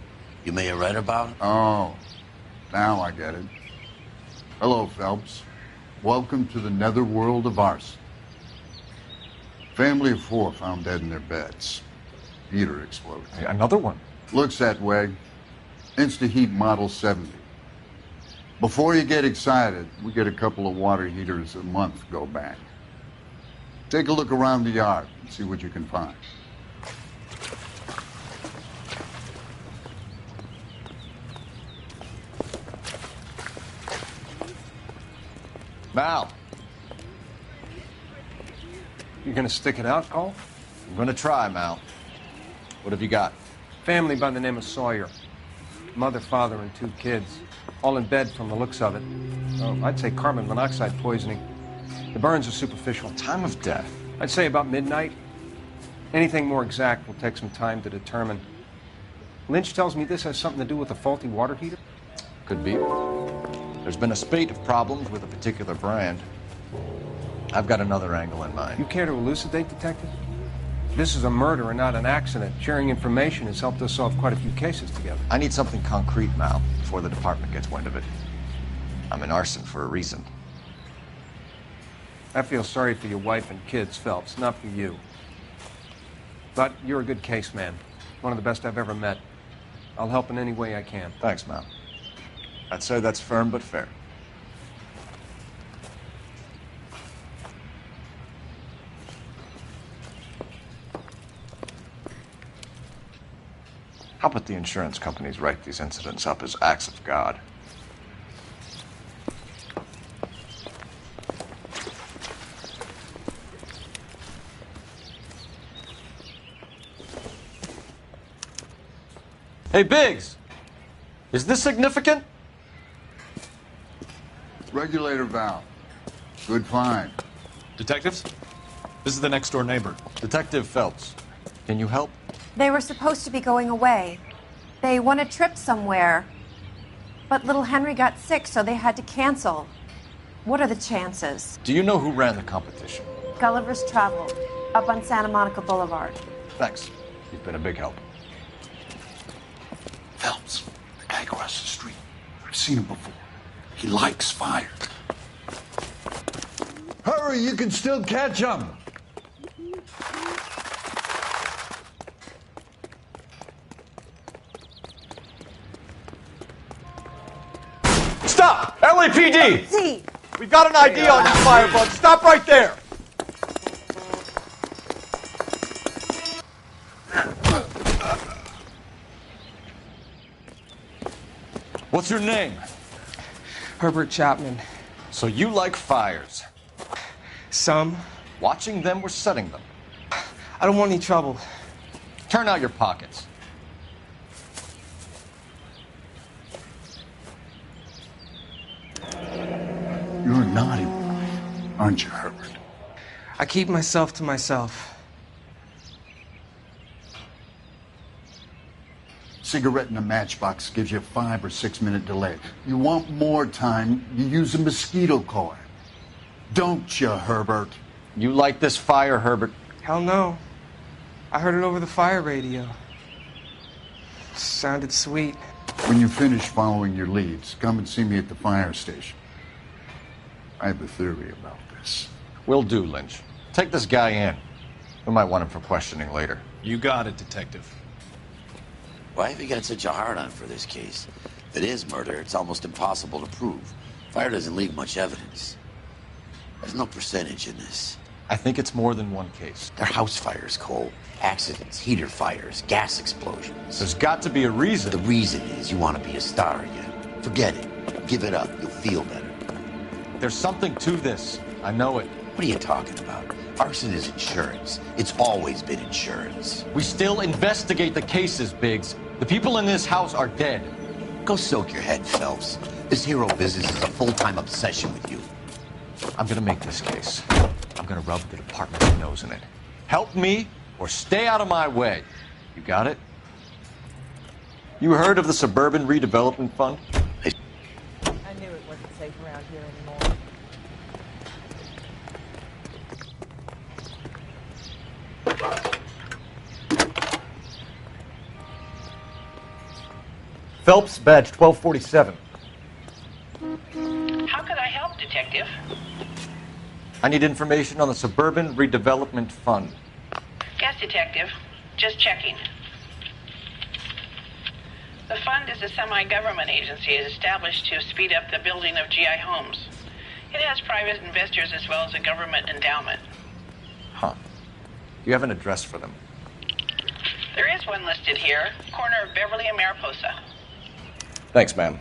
You may have read about him. Oh, now I get it. Hello, Phelps. Welcome to the netherworld of arson. Family of 4 found dead in their beds. Heater exploded. Hey, another one? Looks that way. Insta-Heat Model 70. Before you get excited, we get a couple of water heaters a month go bang. Take a look around the yard and see what you can find. Mal. You gonna stick it out, Cole? I'm gonna try, Mal. What have you got? Family by the name of Sawyer. Mother, father, and 2 kids. All in bed from the looks of it. Oh, I'd say carbon monoxide poisoning. The burns are superficial. Time of death? I'd say about midnight. Anything more exact will take some time to determine. Lynch tells me this has something to do with a faulty water heater. Could be. There's been a spate of problems with a particular brand. I've got another angle in mind. You care to elucidate, Detective? This is a murder and not an accident. Sharing information has helped us solve quite a few cases together. I need something concrete, Mal, before the department gets wind of it. I'm in arson for a reason. I feel sorry for your wife and kids, Phelps, not for you. But you're a good case man. One of the best I've ever met. I'll help in any way I can. Thanks, Mal. I'd say that's firm but fair. How about the insurance companies write these incidents up as acts of God? Hey, Biggs! Is this significant? Regulator valve. Good find. Detectives? This is the next door neighbor. Detective Phelps. Can you help? They were supposed to be going away. They won a trip somewhere. But little Henry got sick, so they had to cancel. What are the chances? Do you know who ran the competition? Gulliver's Travel, up on Santa Monica Boulevard. Thanks. You've been a big help. Phelps, the guy across the street. I've seen him before. He likes fire. Hurry, you can still catch him. Stop! LAPD! See. We've got an ID on you, firebug. Stop right there! What's your name? Herbert Chapman. So you like fires? Some. Watching them or setting them? I don't want any trouble. Turn out your pockets. You're a naughty boy, aren't you, Herbert? I keep myself to myself. Cigarette in a matchbox gives you a 5 or 6 minute delay. You want more time, you use a mosquito coil. Don't you, Herbert? You like this fire, Herbert? Hell no. I heard it over the fire radio. Sounded sweet. When you finish following your leads, come and see me at the fire station. I have a theory about this. Will do, Lynch. Take this guy in. We might want him for questioning later. You got it, Detective. Why have you got such a hard-on for this case? If it is murder, it's almost impossible to prove. Fire doesn't leave much evidence. There's no percentage in this. I think it's more than one case. They're house fires, Cole. Accidents, heater fires, gas explosions. There's got to be a reason. The reason is you want to be a star again. Forget it. Give it up. You'll feel better. There's something to this. I know it. What are you talking about? Arson is insurance. It's always been insurance. We still investigate the cases, Biggs. The people in this house are dead. Go soak your head, Phelps. This hero business is a full-time obsession with you. I'm gonna make this case. I'm gonna rub the department's nose in it. Help me or stay out of my way. You got it? You heard of the Suburban Redevelopment Fund? I knew it wasn't safe around here anymore. Phelps, badge 1247. How could I help, Detective? I need information on the Suburban Redevelopment Fund. Yes, Detective. Just checking. The fund is a semi-government agency established to speed up the building of GI homes. It has private investors as well as a government endowment. Huh. Do you have an address for them? There is one listed here, corner of Beverly and Mariposa. Thanks, ma'am.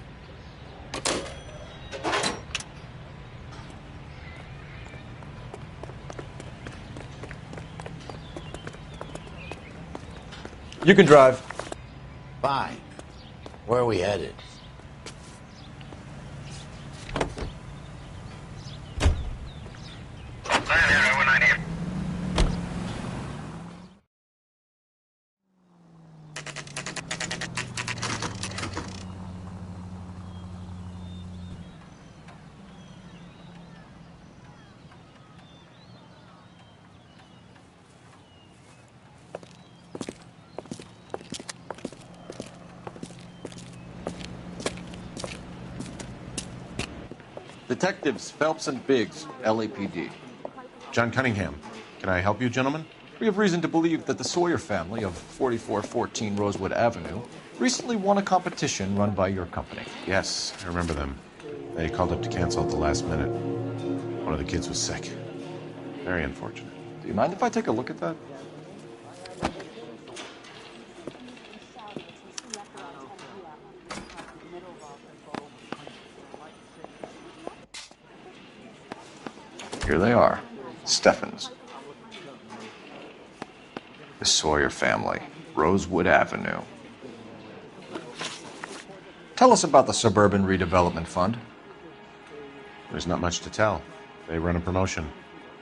You can drive. Fine. Where are we headed? Detectives Phelps and Biggs, LAPD. John Cunningham. Can I help you, gentlemen? We have reason to believe that the Sawyer family of 4414 Rosewood Avenue recently won a competition run by your company. Yes, I remember them. They called up to cancel at the last minute. One of the kids was sick. Very unfortunate. Do you mind if I take a look at that? Here they are. Steffens. The Sawyer family. Rosewood Avenue. Tell us about the Suburban Redevelopment Fund. There's not much to tell. They run a promotion.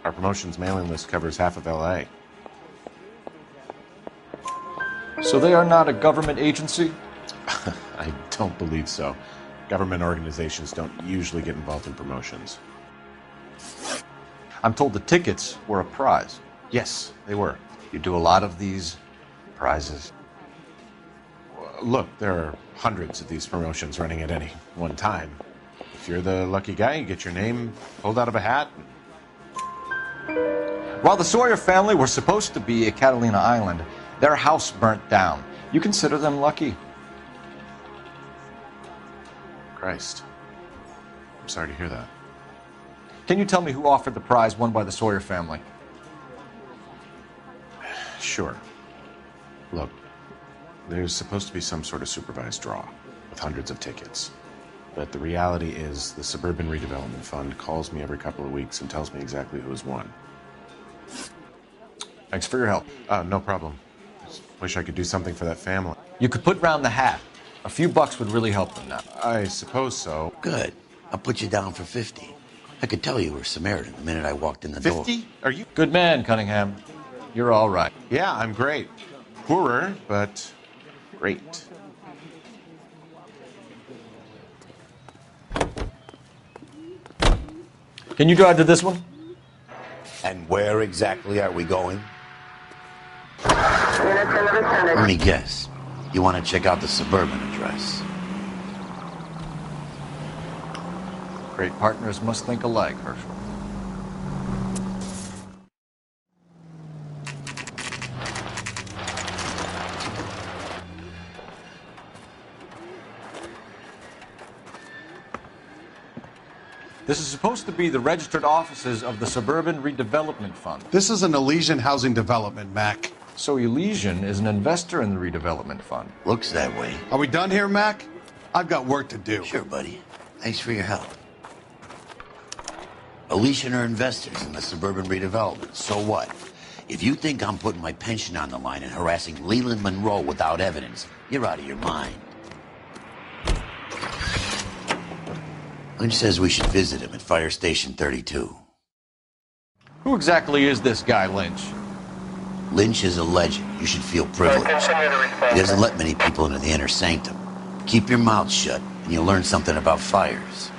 Our promotion's mailing list covers half of LA. So they are not a government agency? I don't believe so. Government organizations don't usually get involved in promotions. I'm told the tickets were a prize. Yes, they were. You do a lot of these prizes. Look, there are hundreds of these promotions running at any one time. If you're the lucky guy, you get your name pulled out of a hat. While the Sawyer family were supposed to be at Catalina Island, their house burnt down. You consider them lucky? Christ. I'm sorry to hear that. Can you tell me who offered the prize won by the Sawyer family? Sure. Look, there's supposed to be some sort of supervised draw with hundreds of tickets. But the reality is the Suburban Redevelopment Fund calls me every couple of weeks and tells me exactly who has won. Thanks for your help. No problem. Just wish I could do something for that family. You could put round the hat. A few bucks would really help them now. I suppose so. Good. I'll put you down for 50. I could tell you were Samaritan the minute I walked in the door. 50? Are you? Good man, Cunningham. You're all right. Yeah, I'm great. Poorer, but great. Can you drive to this one? And where exactly are we going? Let me guess. You want to check out the Suburban address. Great partners must think alike, Herschel. This is supposed to be the registered offices of the Suburban Redevelopment Fund. This is an Elysian housing development, Mac. So Elysian is an investor in the redevelopment fund. Looks that way. Are we done here, Mac? I've got work to do. Sure, buddy. Thanks for your help. Elysian are investors in the Suburban Redevelopment. So what? If you think I'm putting my pension on the line and harassing Leland Monroe without evidence, you're out of your mind. Lynch says we should visit him at Fire Station 32. Who exactly is this guy, Lynch? Lynch is a legend. You should feel privileged. He doesn't let many people into the inner sanctum. Keep your mouth shut, and you'll learn something about fires.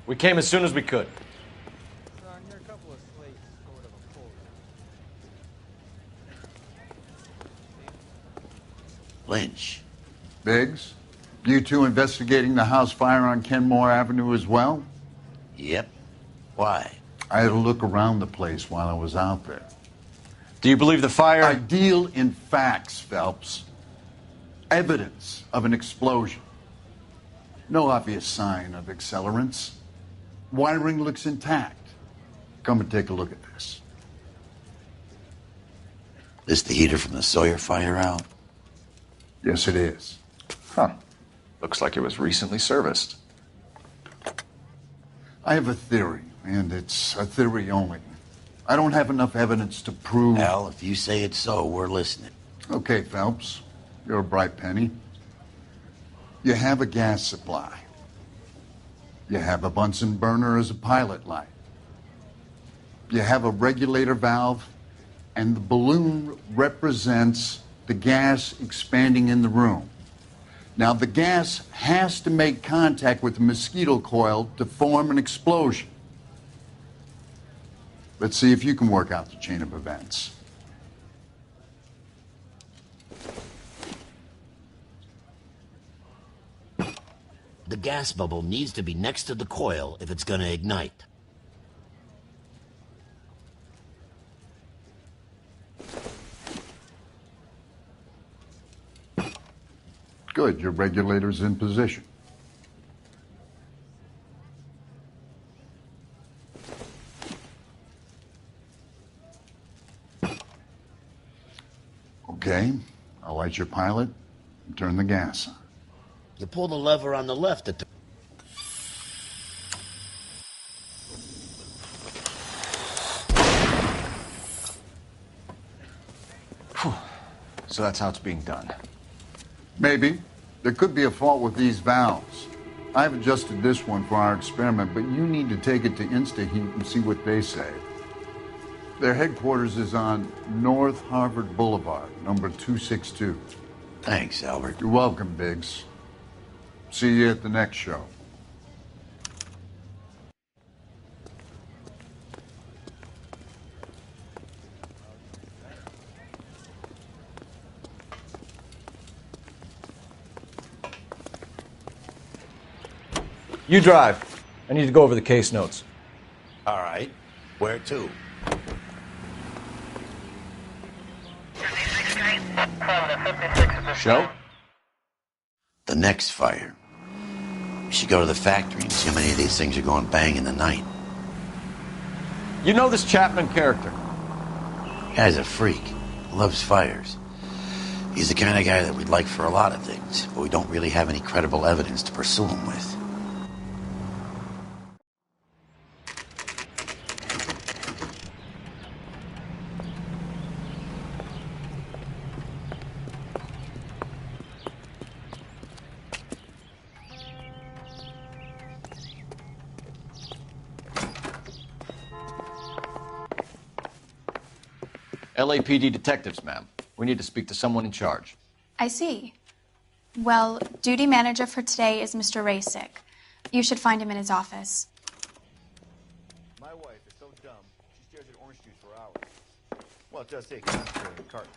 We came as soon as we could. Lynch. Biggs, you two investigating the house fire on Kenmore Avenue as well? Yep. Why? I had a look around the place while I was out there. Do you believe the fire? I deal in facts, Phelps. Evidence of an explosion. No obvious sign of accelerants. Wiring looks intact. Come and take a look at this. This the heater from the Sawyer fire out? Yes, it is. Huh. Looks like it was recently serviced. I have a theory, and it's a theory only. I don't have enough evidence to prove... Al, if you say it's so, we're listening. Okay, Phelps. You're a bright penny. You have a gas supply. You have a Bunsen burner as a pilot light. You have a regulator valve, and the balloon represents the gas expanding in the room. Now, the gas has to make contact with the mosquito coil to form an explosion. Let's see if you can work out the chain of events. The gas bubble needs to be next to the coil if it's gonna ignite. Good, your regulator's in position. Okay, I'll light your pilot and turn the gas on. You pull the lever on the left at the... So that's how it's being done. Maybe. There could be a fault with these valves. I've adjusted this one for our experiment, but you need to take it to InstaHeat and see what they say. Their headquarters is on North Harvard Boulevard, number 262. Thanks, Albert. You're welcome, Biggs. See you at the next show. You drive. I need to go over the case notes. All right. Where to? Show? The next fire. We should go to the factory and see how many of these things are going bang in the night. You know this Chapman character? Guy's a freak. Loves fires. He's the kind of guy that we'd like for a lot of things, but we don't really have any credible evidence to pursue him with. LAPD detectives, ma'am. We need to speak to someone in charge. I see. Well, duty manager for today is Mr. Rasick. You should find him in his office. My wife is so dumb, she stares at orange juice for hours. Well, just say concentrated cartons.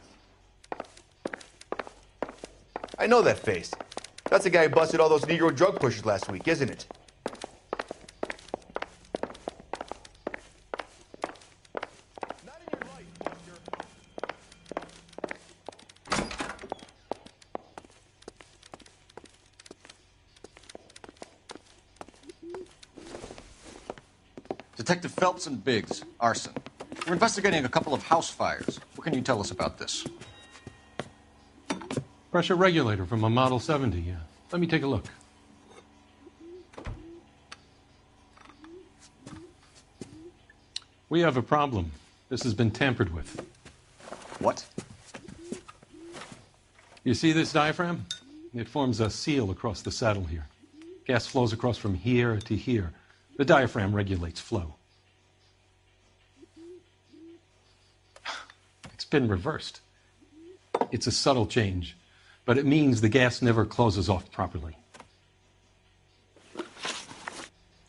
I know that face. That's the guy who busted all those Negro drug pushers last week, isn't it? Detective Phelps and Biggs, arson. We're investigating a couple of house fires. What can you tell us about this? Pressure regulator from a Model 70, yeah. Let me take a look. We have a problem. This has been tampered with. What? You see this diaphragm? It forms a seal across the saddle here. Gas flows across from here to here. The diaphragm regulates flow. It's been reversed. It's a subtle change, but it means the gas never closes off properly.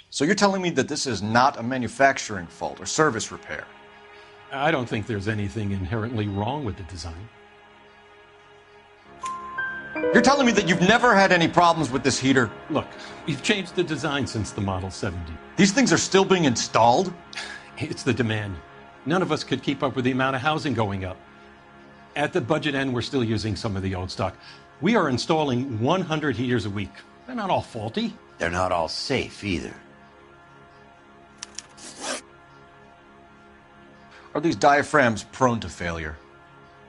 So you're telling me that this is not a manufacturing fault or service repair? I don't think there's anything inherently wrong with the design. You're telling me that you've never had any problems with this heater? Look, we've changed the design since the Model 70. These things are still being installed? It's the demand. None of us could keep up with the amount of housing going up. At the budget end, we're still using some of the old stock. We are installing 100 heaters a week. They're not all faulty. They're not all safe either. Are these diaphragms prone to failure?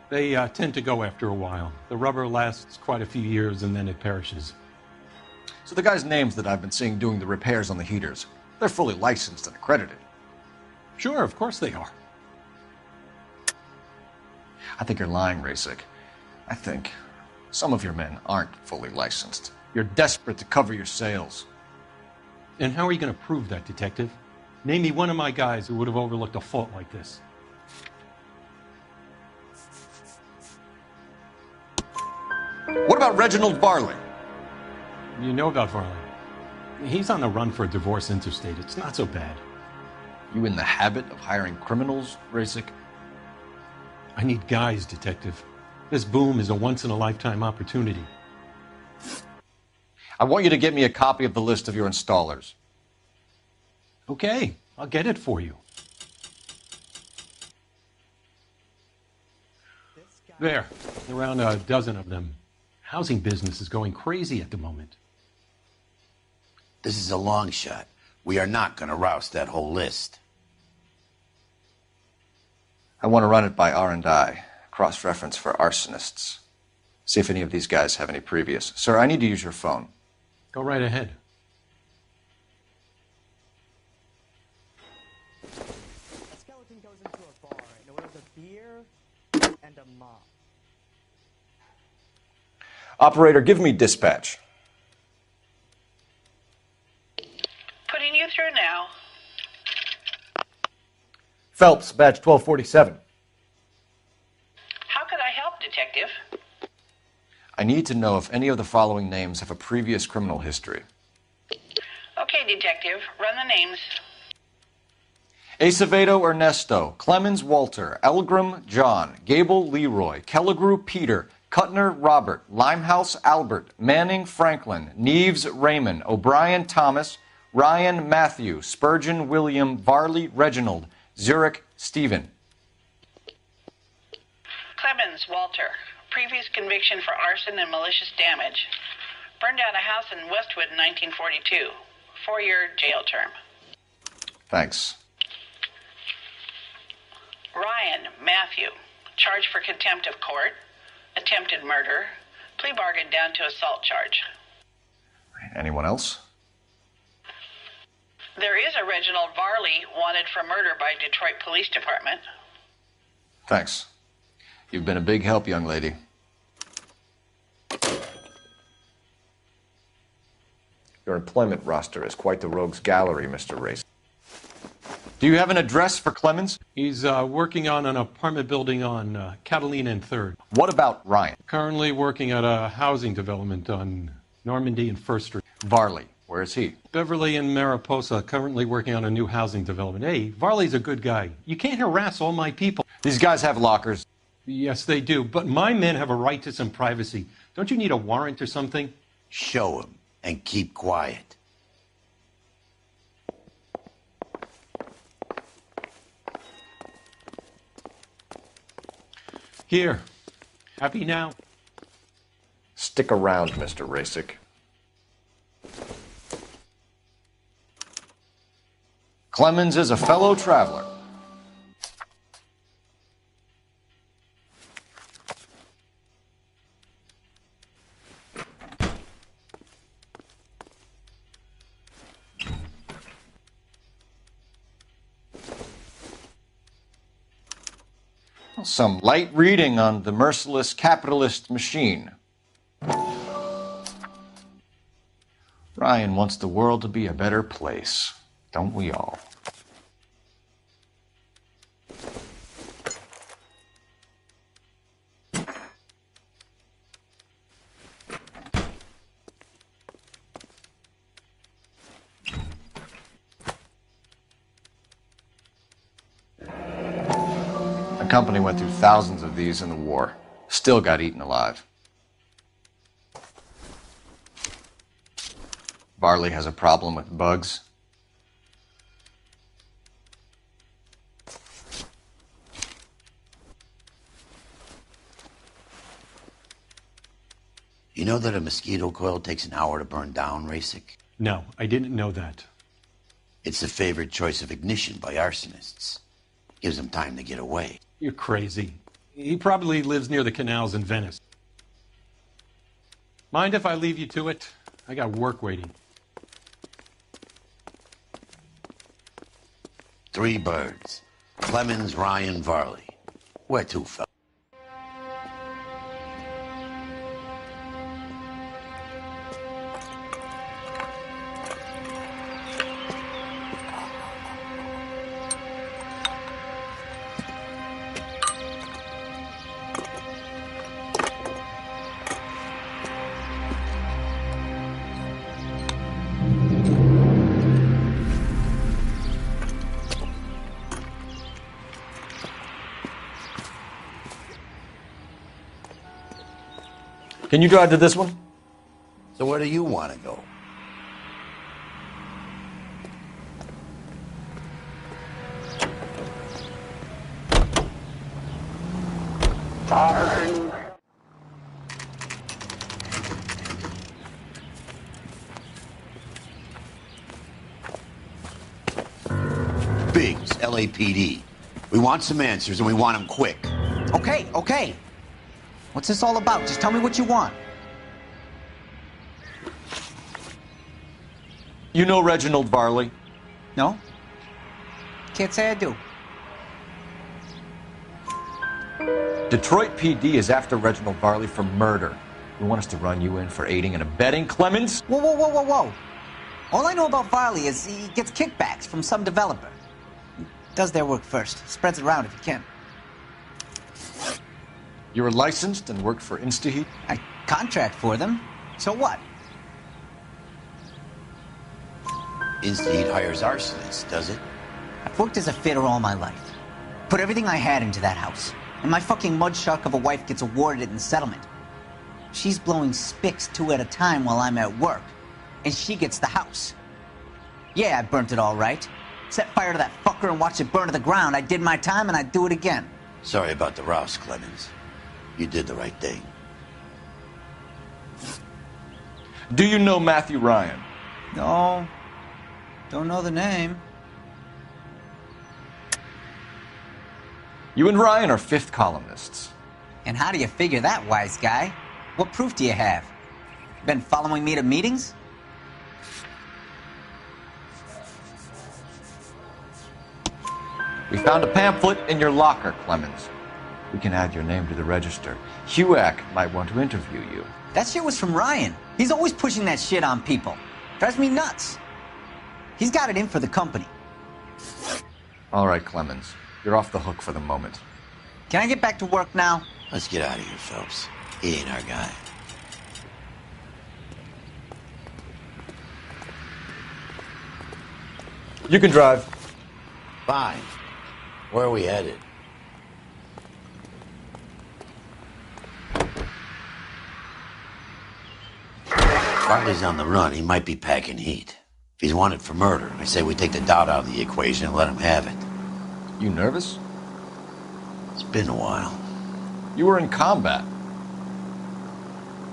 They tend to go after a while. The rubber lasts quite a few years and then it perishes. So the guys' names that I've been seeing doing the repairs on the heaters, they're fully licensed and accredited. Sure, of course they are. I think you're lying, Rasick. I think some of your men aren't fully licensed. You're desperate to cover your sales. And how are you going to prove that, Detective? Name me one of my guys who would have overlooked a fault like this. What about Reginald Varley? You know about Varley. He's on the run for a divorce interstate. It's not so bad. You in the habit of hiring criminals, Rasick? I need guys, Detective. This boom is a once-in-a-lifetime opportunity. I want you to get me a copy of the list of your installers. Okay, I'll get it for you. There, around a dozen of them. Housing business is going crazy at the moment. This is a long shot. We are not going to roust that whole list. I want to run it by R&I, cross-reference for arsonists. See if any of these guys have any previous. Sir, I need to use your phone. Go right ahead. A skeleton goes into a bar and orders a beer and a mop. Operator, give me dispatch. Putting you through now. Phelps, badge 1247. How could I help, Detective? I need to know if any of the following names have a previous criminal history. Okay, Detective, run the names. Acevedo Ernesto, Clemens Walter, Elgram John, Gable Leroy, Kelligrew Peter, Cutner Robert, Limehouse Albert, Manning Franklin, Neves Raymond, O'Brien Thomas, Ryan Matthew, Spurgeon William, Varley Reginald, Zurich Stephen. Clemens Walter, previous conviction for arson and malicious damage. Burned down a house in Westwood in 1942. 4-year jail term. Thanks. Ryan Matthew, charged for contempt of court, attempted murder, plea bargain down to assault charge. Anyone else? There is a Reginald Varley wanted for murder by Detroit Police Department. Thanks. You've been a big help, young lady. Your employment roster is quite the rogues gallery, Mr. Race. Do you have an address for Clemens? He's working on an apartment building on Catalina and 3rd. What about Ryan? Currently working at a housing development on Normandy and 1st Street. Varley, where is he? Beverly and Mariposa, currently working on a new housing development. Hey, Varley's a good guy. You can't harass all my people. These guys have lockers. Yes, they do, but my men have a right to some privacy. Don't you need a warrant or something? Show him and keep quiet. Here. Happy now? Stick around, Mr. Rasick. Clemens is a fellow traveler. Some light reading on the merciless capitalist machine. Ryan wants the world to be a better place, don't we all? The company went through thousands of these in the war. Still got eaten alive. Varley has a problem with bugs. You know that a mosquito coil takes an hour to burn down, Rasick? No, I didn't know that. It's the favored choice of ignition by arsonists. Gives them time to get away. You're crazy. He probably lives near the canals in Venice. Mind if I leave you to it? I got work waiting. 3 birds. Clemens, Ryan, Varley. Where to, fella? Can you drive to this one? So where do you want to go? Biggs, LAPD. We want some answers and we want them quick. Okay, okay. What's this all about? Just tell me what you want. You know Reginald Varley? No? Can't say I do. Detroit PD is after Reginald Varley for murder. You want us to run you in for aiding and abetting Clemens? Whoa, whoa, whoa. All I know about Varley is he gets kickbacks from some developer. Does their work first. Spreads it around if you can. You were licensed and worked for InstaHeat? I contract for them. So what? InstaHeat hires arsonists, does it? I've worked as a fitter all my life. Put everything I had into that house. And my fucking mudshark of a wife gets awarded it in the settlement. She's blowing spics 2 at a time while I'm at work. And she gets the house. Yeah, I burnt it all right. Set fire to that fucker and watched it burn to the ground. I did my time and I'd do it again. Sorry about the rouse, Clemens. You did the right thing. Do you know Matthew Ryan? No. Don't know the name. You and Ryan are fifth columnists. And how do you figure that, wise guy? What proof do you have? Been following me to meetings? We found a pamphlet in your locker, Clemens. We can add your name to the register. HUAC might want to interview you. That shit was from Ryan. He's always pushing that shit on people. Drives me nuts. He's got it in for the company. All right, Clemens. You're off the hook for the moment. Can I get back to work now? Let's get out of here, Phelps. He ain't our guy. You can drive. Fine. Where are we headed? Farley's on the run. He might be packing heat. If he's wanted for murder, I say we take the doubt out of the equation and let him have it. You nervous? It's been a while. You were in combat.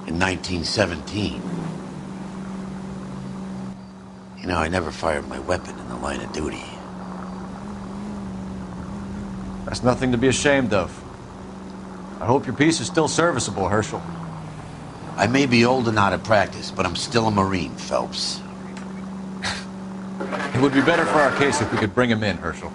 In 1917. You know, I never fired my weapon in the line of duty. That's nothing to be ashamed of. I hope your piece is still serviceable, Herschel. I may be old and out of practice, but I'm still a Marine, Phelps. It would be better for our case if we could bring him in, Herschel.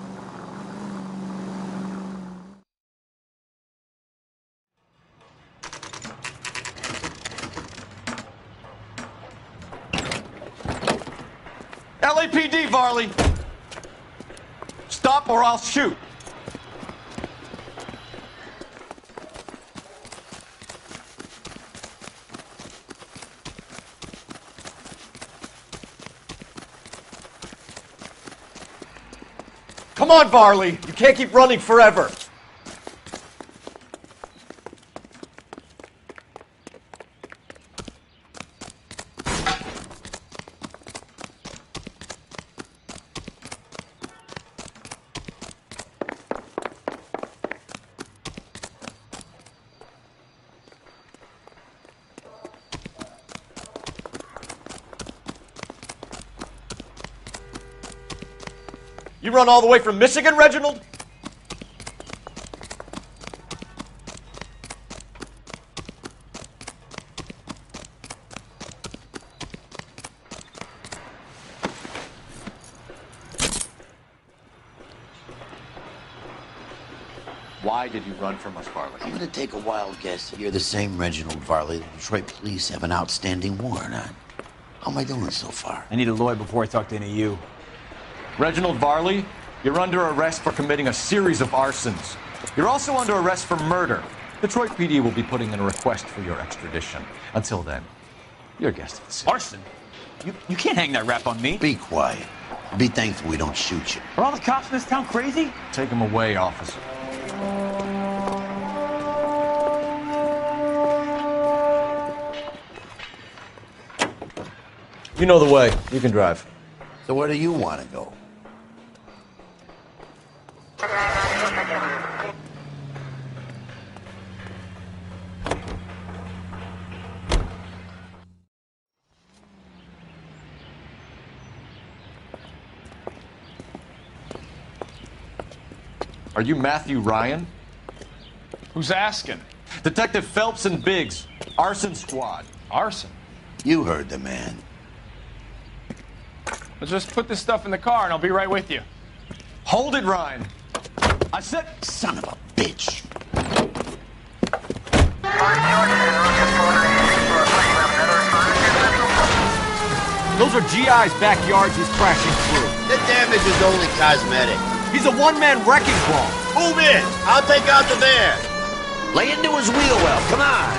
LAPD, Varley! Stop or I'll shoot! Come on, Varley! You can't keep running forever! You run all the way from Michigan, Reginald? Why did you run from us, Varley? I'm gonna take a wild guess that you're the same Reginald Varley the Detroit police have an outstanding warrant on. How am I doing so far? I need a lawyer before I talk to any of you. Reginald Varley, you're under arrest for committing a series of arsons. You're also under arrest for murder. Detroit PD will be putting in a request for your extradition. Until then, you're a guest of the city. Arson? You can't hang that rap on me. Be quiet. Be thankful we don't shoot you. Are all the cops in this town crazy? Take him away, officer. You know the way. You can drive. So where do you want to go? Are you Matthew Ryan? Who's asking? Detective Phelps and Biggs, arson squad. Arson? You heard the man. Let's just put this stuff in the car and I'll be right with you. Hold it, Ryan. I said... Son of a bitch. Those are GI's backyards he's crashing through. The damage is only cosmetic. He He's a one-man wrecking ball. Move in. I'll take out the van. Lay into his wheel well. Come on.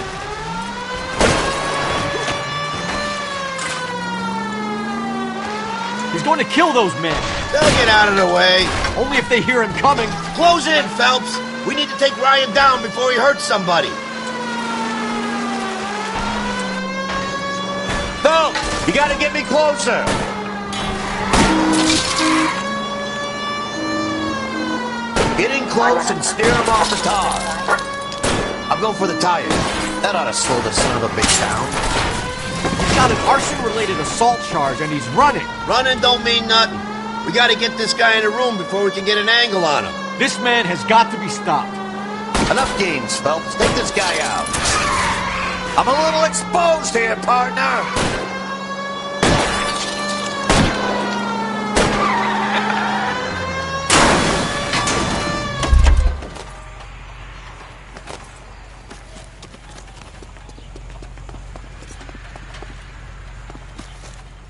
He's going to kill those men. They'll get out of the way. Only if they hear him coming. Close in, Phelps. We need to take Ryan down before he hurts somebody. Phelps, you gotta get me closer. Get in close and steer him off the tar. I'll go for the tires. That ought to slow the son of a bitch down. He's got an arson-related assault charge, and he's running. Running don't mean nothing. We gotta get this guy in a room before we can get an angle on him. This man has got to be stopped. Enough games, Phelps. Take this guy out. I'm a little exposed here, partner.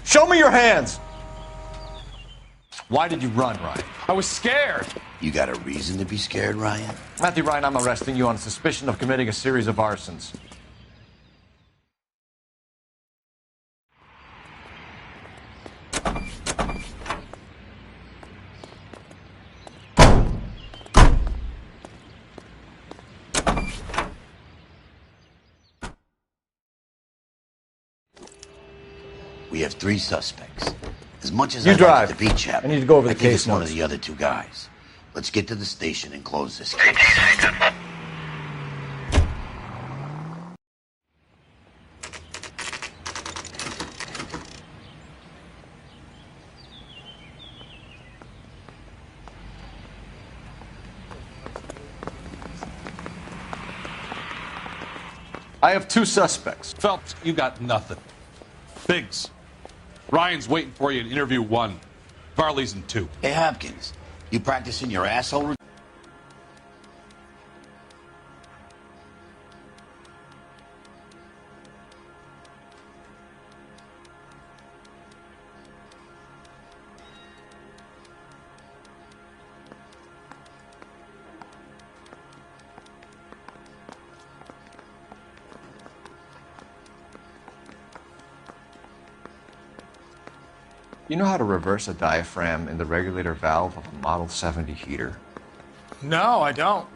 Show me your hands! Why did you run, Ryan? I was scared. You got a reason to be scared, Ryan? Matthew Ryan, I'm arresting you on suspicion of committing a series of arsons. We have 3 suspects. As much as You I'd drive. like to be Chap, I need to go over the I think case it's one of notes. the other 2 guys. Let's get to the station and close this case. I have 2 suspects. Phelps, you got nothing. Biggs, Ryan's waiting for you in interview 1. Varley's in 2. Hey, Hopkins, you practicing your asshole? You know how to reverse a diaphragm in the regulator valve of a Model 70 heater? No, I don't.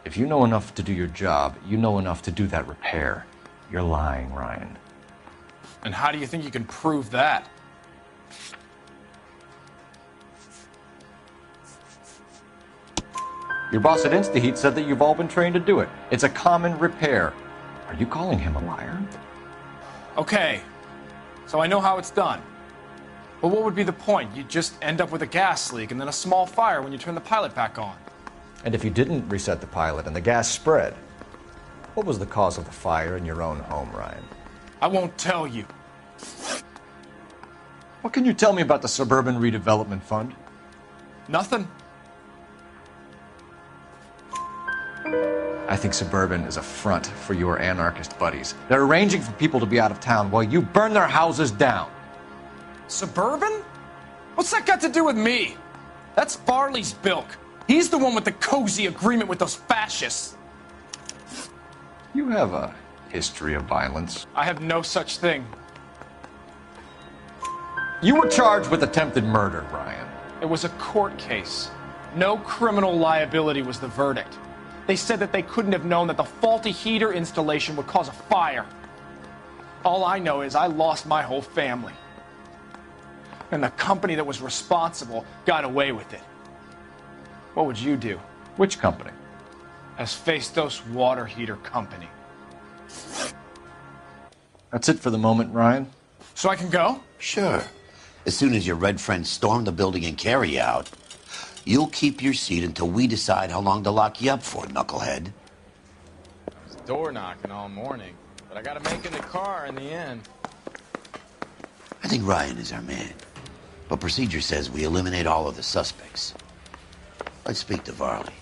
If you know enough to do your job, you know enough to do that repair. You're lying, Ryan. And how do you think you can prove that? Your boss at InstaHeat said that you've all been trained to do it. It's a common repair. Are you calling him a liar? Okay, so I know how it's done. But what would be the point? You just end up with a gas leak and then a small fire when you turn the pilot back on. And if you didn't reset the pilot and the gas spread, what was the cause of the fire in your own home, Ryan? I won't tell you. What can you tell me about the Suburban Redevelopment Fund? Nothing. I think Suburban is a front for your anarchist buddies. They're arranging for people to be out of town while you burn their houses down. Suburban? What's that got to do with me? That's Farley's bilk. He's the one with the cozy agreement with those fascists. You have a history of violence. I have no such thing. You were charged with attempted murder, Ryan. It was a court case. No criminal liability was the verdict. They said that they couldn't have known that the faulty heater installation would cause a fire. All I know is I lost my whole family. And the company that was responsible got away with it. What would you do? Which company? Hephaestus Water Heater Company. That's it for the moment, Ryan. So I can go? Sure. As soon as your red friends storm the building and carry you out, you'll keep your seat until we decide how long to lock you up for, knucklehead. I was door knocking all morning, but I gotta make it in the car in the end. I think Ryan is our man. But procedure says we eliminate all of the suspects. Let's speak to Varley.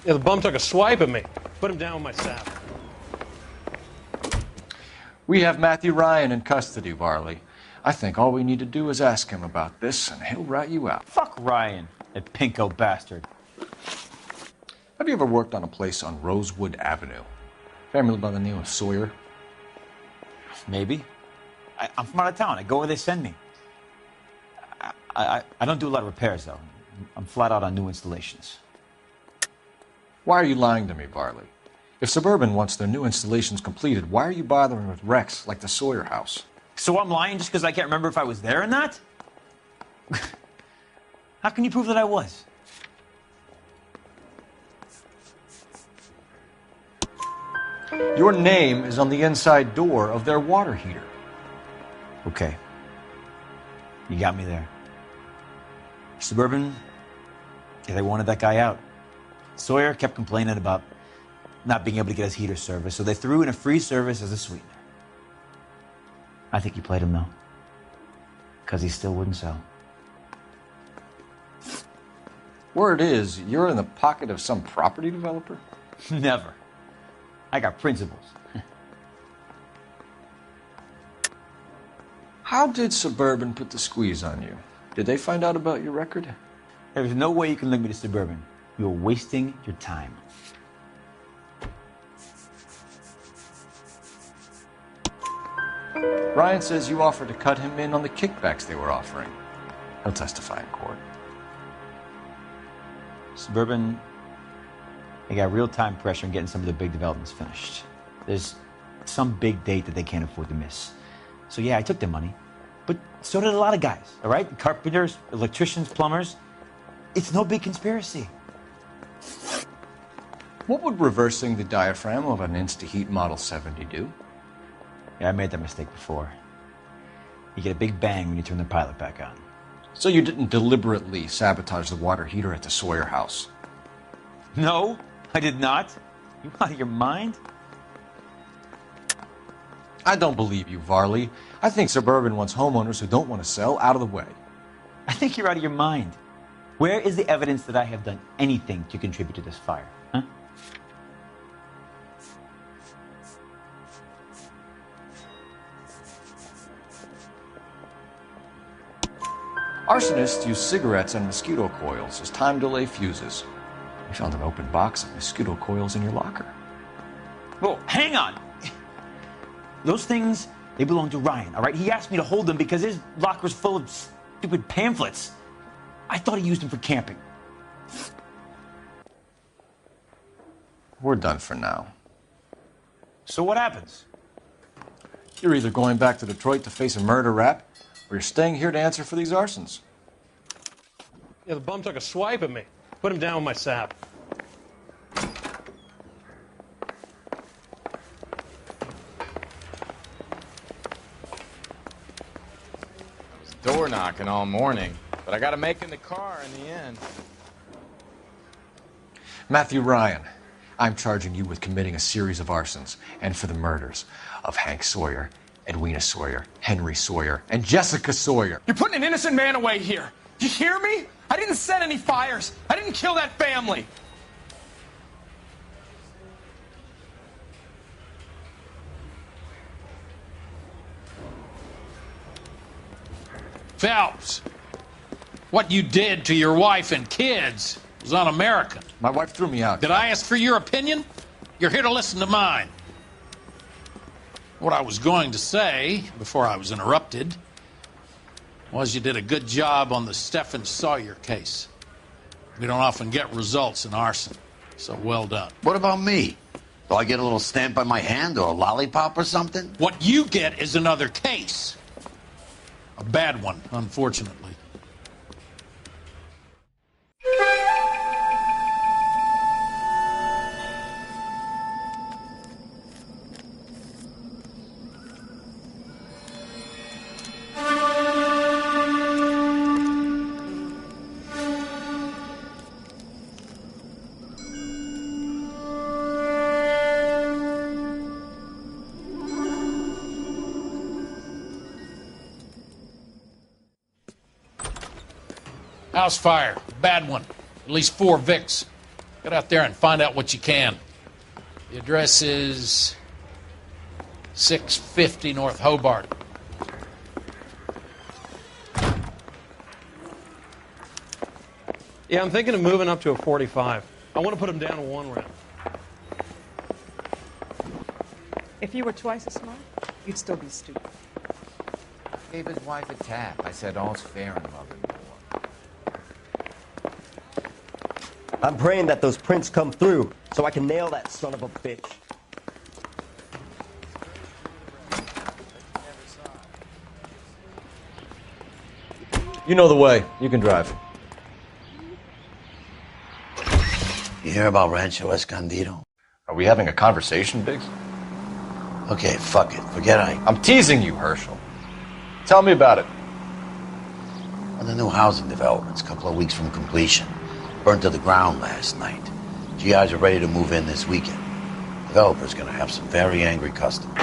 Yeah, the bum took a swipe at me. Put him down with my saddle. We have Matthew Ryan in custody, Varley. I think all we need to do is ask him about this, and he'll rat you out. Fuck Ryan, that pinko bastard. Have you ever worked on a place on Rosewood Avenue? Family by the name of Sawyer? Maybe. I'm from out of town. I go where they send me. I don't do a lot of repairs, though. I'm flat out on new installations. Why are you lying to me, Varley? If Suburban wants their new installations completed, why are you bothering with wrecks like the Sawyer house? So I'm lying just because I can't remember if I was there or not? How can you prove that I was? Your name is on the inside door of their water heater. Okay. You got me there. Suburban, yeah, they wanted that guy out. Sawyer kept complaining about not being able to get his heater service, so they threw in a free service as a sweetener. I think he played him, though, because he still wouldn't sell. Word is, you're in the pocket of some property developer? Never. I got principles. How did Suburban put the squeeze on you? Did they find out about your record? There's no way you can link me to Suburban. You're wasting your time. Ryan says you offered to cut him in on the kickbacks they were offering. He'll testify in court. Suburban, they got real time pressure on getting some of the big developments finished. There's some big date that they can't afford to miss. So yeah, I took their money. But so did a lot of guys, all right? Carpenters, electricians, plumbers. It's no big conspiracy. What would reversing the diaphragm of an Insta-Heat Model 70 do? Yeah, I made that mistake before. You get a big bang when you turn the pilot back on. So you didn't deliberately sabotage the water heater at the Sawyer house? No, I did not. You out of your mind? I don't believe you, Varley. I think Suburban wants homeowners who don't want to sell out of the way. I think you're out of your mind. Where is the evidence that I have done anything to contribute to this fire? Huh? Arsonists use cigarettes and mosquito coils as time delay fuses. We found an open box of mosquito coils in your locker. Whoa, hang on! Those things, they belong to Ryan, all right? He asked me to hold them because his locker's full of stupid pamphlets. I thought he used them for camping. We're done for now. So what happens? You're either going back to Detroit to face a murder rap, or you're staying here to answer for these arsons. Yeah, the bum took a swipe at me. Put him down with my sap. Door knocking all morning, but I got to make in the car in the end. Matthew Ryan, I'm charging you with committing a series of arsons and for the murders of Hank Sawyer, Edwina Sawyer, Henry Sawyer, and Jessica Sawyer. You're putting an innocent man away here. You hear me? I didn't set any fires. I didn't kill that family. Phelps, what you did to your wife and kids was un-American. My wife threw me out. Did I ask for your opinion? You're here to listen to mine. What I was going to say, before I was interrupted, was you did a good job on the Stephen Sawyer case. We don't often get results in arson, so well done. What about me? Do I get a little stamp by my hand or a lollipop or something? What you get is another case. A bad one, unfortunately. House fire, bad one. At least 4 Vicks. Get out there and find out what you can. The address is 650 North Hobart. Yeah, I'm thinking of moving up to a 45. I want to put him down to 1 round. If you were twice as smart, you'd still be stupid. Gave his wife a tap. I said all's fair in love and war. I'm praying that those prints come through so I can nail that son of a bitch. You know the way. You can drive. You hear about Rancho Escondido? Are we having a conversation, Biggs? Okay, fuck it. Forget I'm teasing you, Herschel. Tell me about it. Well, the new housing development's a couple of weeks from completion. Burned to the ground last night. GIs are ready to move in this weekend. Developer's gonna have some very angry customers.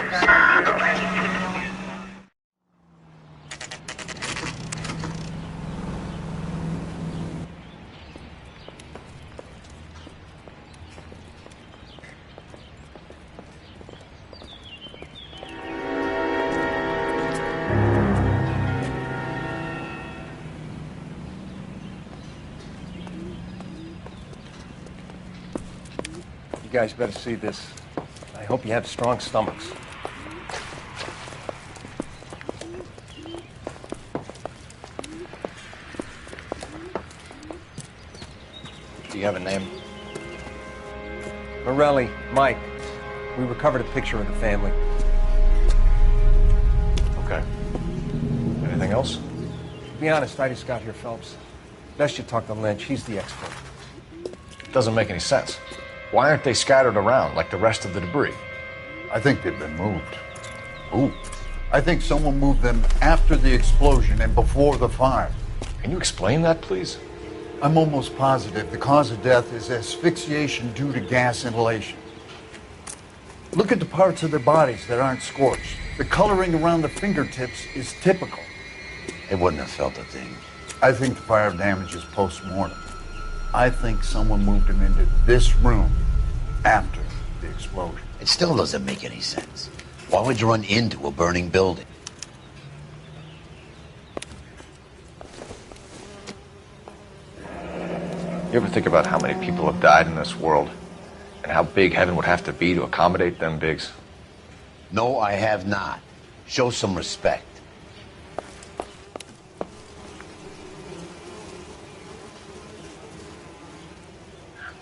You guys better see this. I hope you have strong stomachs. Do you have a name? Morelli, Mike. We recovered a picture of the family. Okay. Anything else? To be honest, I just got here, Phelps. Best you talk to Lynch. He's the expert. Doesn't make any sense. Why aren't they scattered around like the rest of the debris? I think they've been moved. Ooh. I think someone moved them after the explosion and before the fire. Can you explain that, please? I'm almost positive the cause of death is asphyxiation due to gas inhalation. Look at the parts of their bodies that aren't scorched. The coloring around the fingertips is typical. They wouldn't have felt a thing. I think the fire damage is post-mortem. I think someone moved him into this room after the explosion. It still doesn't make any sense. Why would you run into a burning building? You ever think about how many people have died in this world? And how big heaven would have to be to accommodate them, Biggs? No, I have not. Show some respect.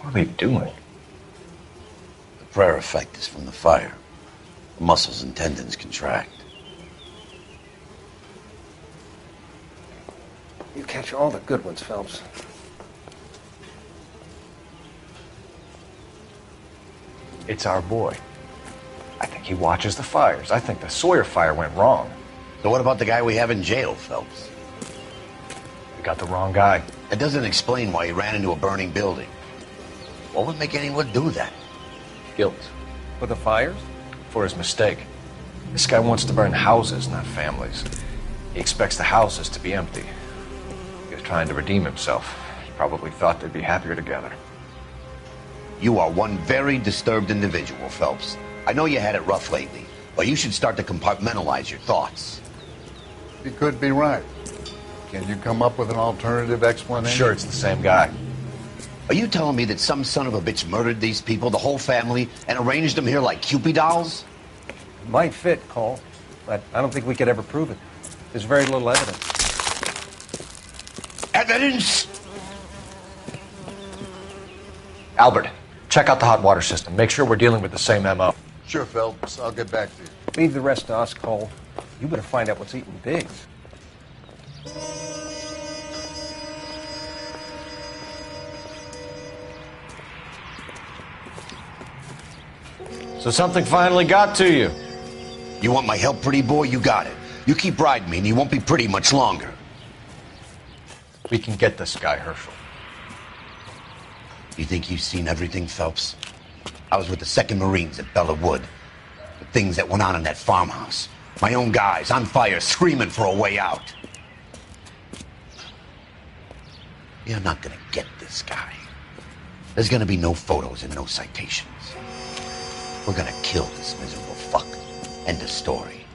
What are they doing? The prayer effect is from the fire. The muscles and tendons contract. You catch all the good ones, Phelps. It's our boy. I think he watches the fires. I think the Sawyer fire went wrong. So what about the guy we have in jail, Phelps? We got the wrong guy. That doesn't explain why he ran into a burning building. What would make anyone do that? Guilt. For the fires? For his mistake. This guy wants to burn houses, not families. He expects the houses to be empty. He was trying to redeem himself. He probably thought they'd be happier together. You are one very disturbed individual, Phelps. I know you had it rough lately, but you should start to compartmentalize your thoughts. He could be right. Can you come up with an alternative explanation? I'm sure it's the same guy. Are you telling me that some son of a bitch murdered these people, the whole family, and arranged them here like Cupid dolls? It might fit, Cole, but I don't think we could ever prove it. There's very little evidence. Evidence? Albert, check out the hot water system. Make sure we're dealing with the same MO. Sure, Phelps. I'll get back to you. Leave the rest to us, Cole. You better find out what's eating Biggs. So something finally got to you. You want my help, pretty boy? You got it. You keep riding me and you won't be pretty much longer. We can get this guy, Herschel. You think you've seen everything, Phelps? I was with the 2nd Marines at Bella Wood. The things that went on in that farmhouse. My own guys on fire, screaming for a way out. You're not gonna get this guy. There's gonna be no photos and no citations. We're gonna kill this miserable fuck. End of story.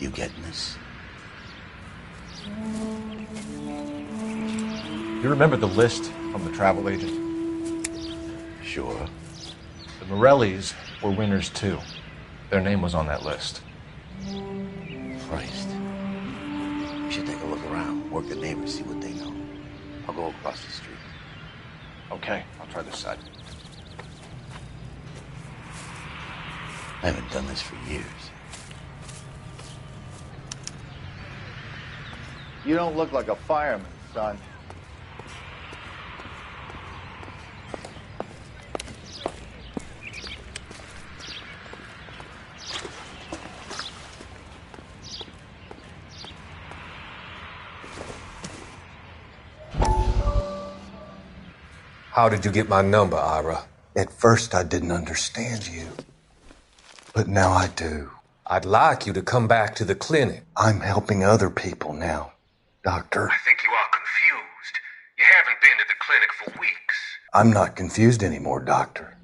You getting this? You remember the list from the travel agent? Sure. The Morellis were winners too. Their name was on that list. Christ. We should take a look around, work the neighbors, see what they know. I'll go across the street. Okay, I'll try this side. I haven't done this for years. You don't look like a fireman, son. How did you get my number, Ira? At first, I didn't understand you. But now I do. I'd like you to come back to the clinic. I'm helping other people now, Doctor. I think you are confused. You haven't been to the clinic for weeks. I'm not confused anymore, Doctor.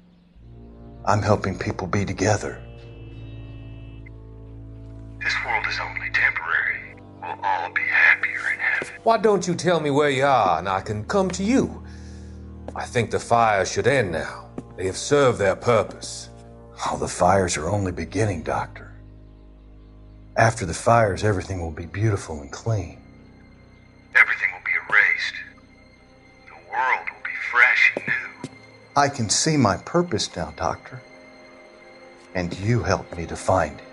I'm helping people be together. This world is only temporary. We'll all be happier in heaven. Why don't you tell me where you are and I can come to you? I think the fires should end now. They have served their purpose. Oh, the fires are only beginning, Doctor. After the fires, everything will be beautiful and clean. Everything will be erased. The world will be fresh and new. I can see my purpose now, Doctor. And you helped me to find it.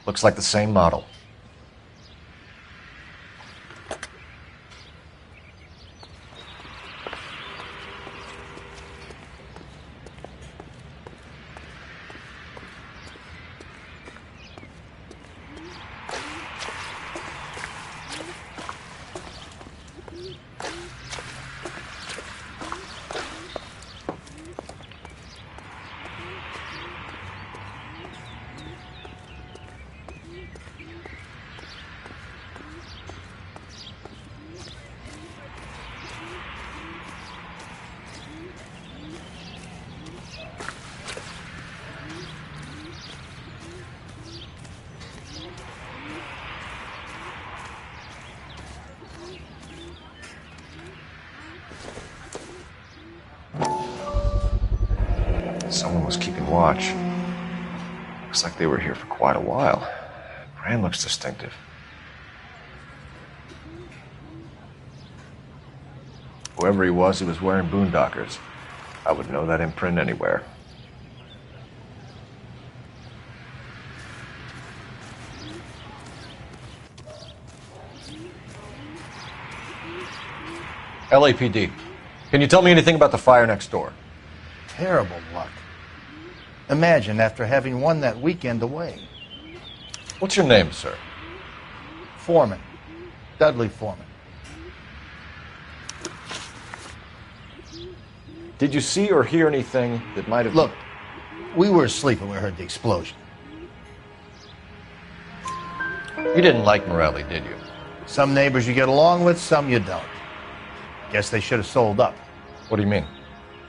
Looks like the same model. Someone was keeping watch. Looks like they were here for quite a while. Brand looks distinctive. Whoever he was wearing boondockers. I would know that imprint anywhere. LAPD, can you tell me anything about the fire next door? Terrible luck. Imagine after having won that weekend away. What's your name, sir? Foreman. Dudley Foreman. Did you see or hear anything that might have... Look, we were asleep when we heard the explosion. You didn't like Morelli, did you? Some neighbors you get along with, some you don't. Guess they should have sold up. What do you mean?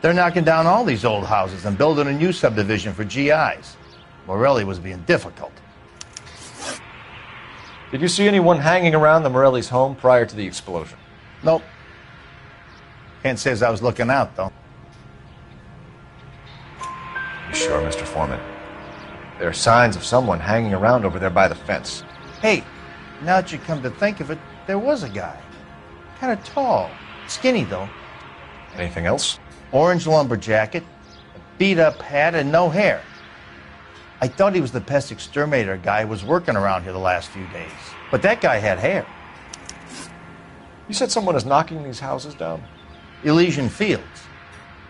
They're knocking down all these old houses and building a new subdivision for GIs. Morelli was being difficult. Did you see anyone hanging around the Morelli's home prior to the explosion? Nope. Can't say as I was looking out, though. You sure, Mr. Foreman? There are signs of someone hanging around over there by the fence. Hey, now that you come to think of it, there was a guy. Kind of tall. Skinny, though. Anything else? Orange lumber jacket, a beat-up hat, and no hair. I thought he was the pest exterminator guy who was working around here the last few days. But that guy had hair. You said someone is knocking these houses down? Elysian Fields.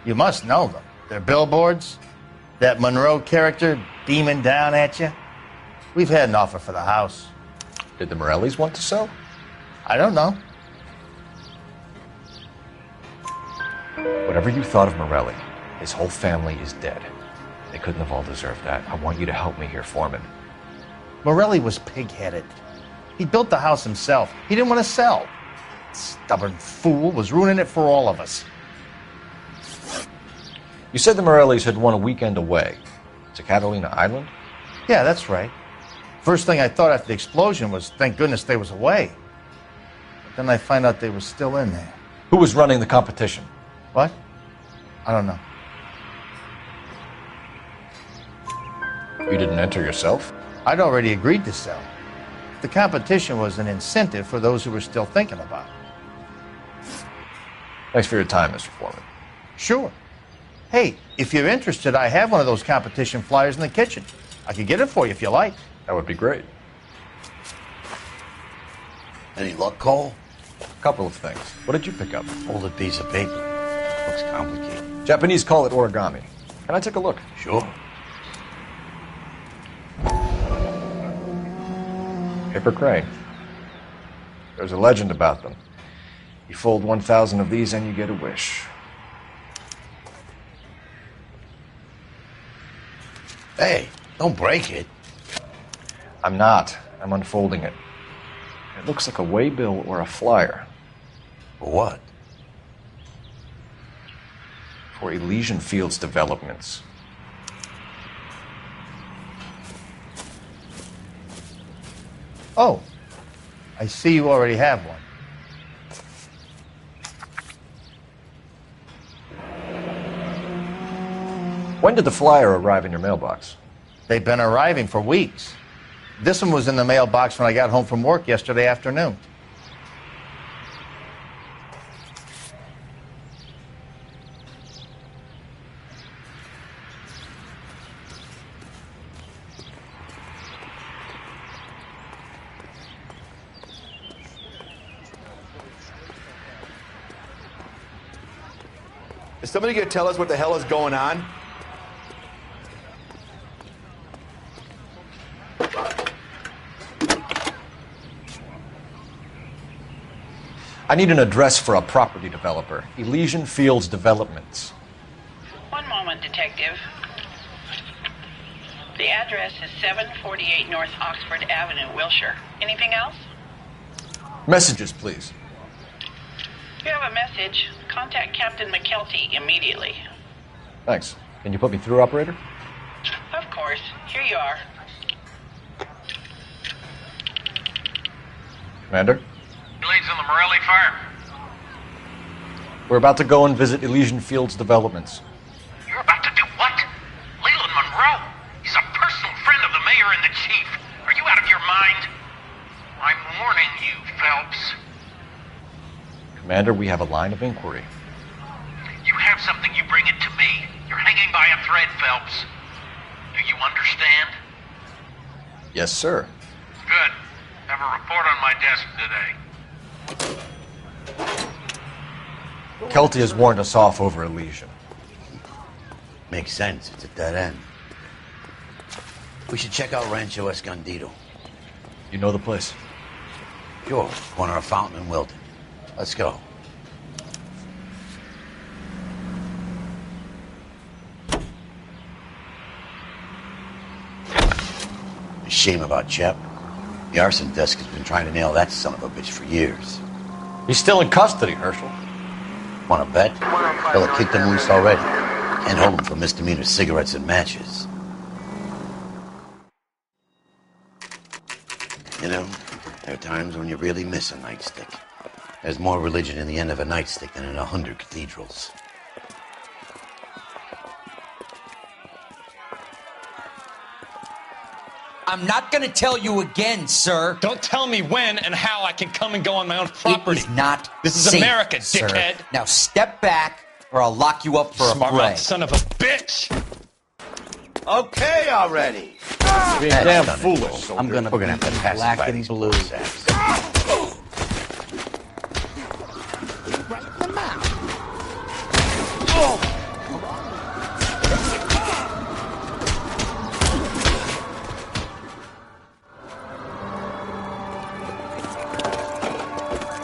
You must know them. They're billboards. That Monroe character beaming down at you? We've had an offer for the house. Did the Morellis want to sell? I don't know. Whatever you thought of Morelli, his whole family is dead. They couldn't have all deserved that. I want you to help me here, Foreman. Morelli was pig-headed. He built the house himself. He didn't want to sell. Stubborn fool was ruining it for all of us. You said the Morellis had won a weekend away to Catalina Island? Yeah, that's right. First thing I thought after the explosion was, thank goodness they was away. But then I find out they were still in there. Who was running the competition? What? I don't know. You didn't enter yourself? I'd already agreed to sell. The competition was an incentive for those who were still thinking about it. Thanks for your time, Mr. Foreman. Sure. Hey, if you're interested, I have one of those competition flyers in the kitchen. I could get it for you if you like. That would be great. Any luck, Cole? A couple of things. What did you pick up? Folded piece of paper. Looks complicated. Japanese call it origami. Can I take a look? Sure. Paper crane. There's a legend about them. You fold 1,000 of these and you get a wish. Hey, don't break it. I'm not. I'm unfolding it. It looks like a waybill or a flyer. For what? For Elysian Fields Developments. Oh, I see you already have one. When did the flyer arrive in your mailbox? They've been arriving for weeks. This one was in the mailbox when I got home from work yesterday afternoon. Is somebody going to tell us what the hell is going on? I need an address for a property developer. Elysian Fields Developments. One moment, Detective. The address is 748 North Oxford Avenue, Wilshire. Anything else? Messages, please. If you have a message, contact Captain McKelty immediately. Thanks. Can you put me through, operator? Of course. Here you are. Commander? Leads on the Morelli fire. We're about to go and visit Elysian Fields Developments. You're about to do what? Leland Monroe? He's a personal friend of the mayor and the chief. Are you out of your mind? I'm warning you, Phelps. Commander, we have a line of inquiry. You have something, you bring it to me. You're hanging by a thread, Phelps. Do you understand? Yes, sir. Good. Have a report on my desk today. Kelty has warned us off over Elysian. Makes sense. It's at that end. We should check out Rancho Escondido. You know the place? Sure. Corner of Fountain and Wilton. Let's go. A shame about Chep. The arson desk has been trying to nail that son of a bitch for years. He's still in custody, Herschel. Want to bet? Fella kicked him loose already. Can't hold him for misdemeanor cigarettes and matches. You know, there are times when you really miss a nightstick. There's more religion in the end of a nightstick than in 100 cathedrals. I'm not gonna tell you again, sir. Don't tell me when and how I can come and go on my own property. It is not This is safe, America, sir. dickhead. Now step back, or I'll lock you up for Smart a fray. mouth son of a bitch! Okay already. Being damn foolish. We're gonna have to pass black by and these blue. sacks.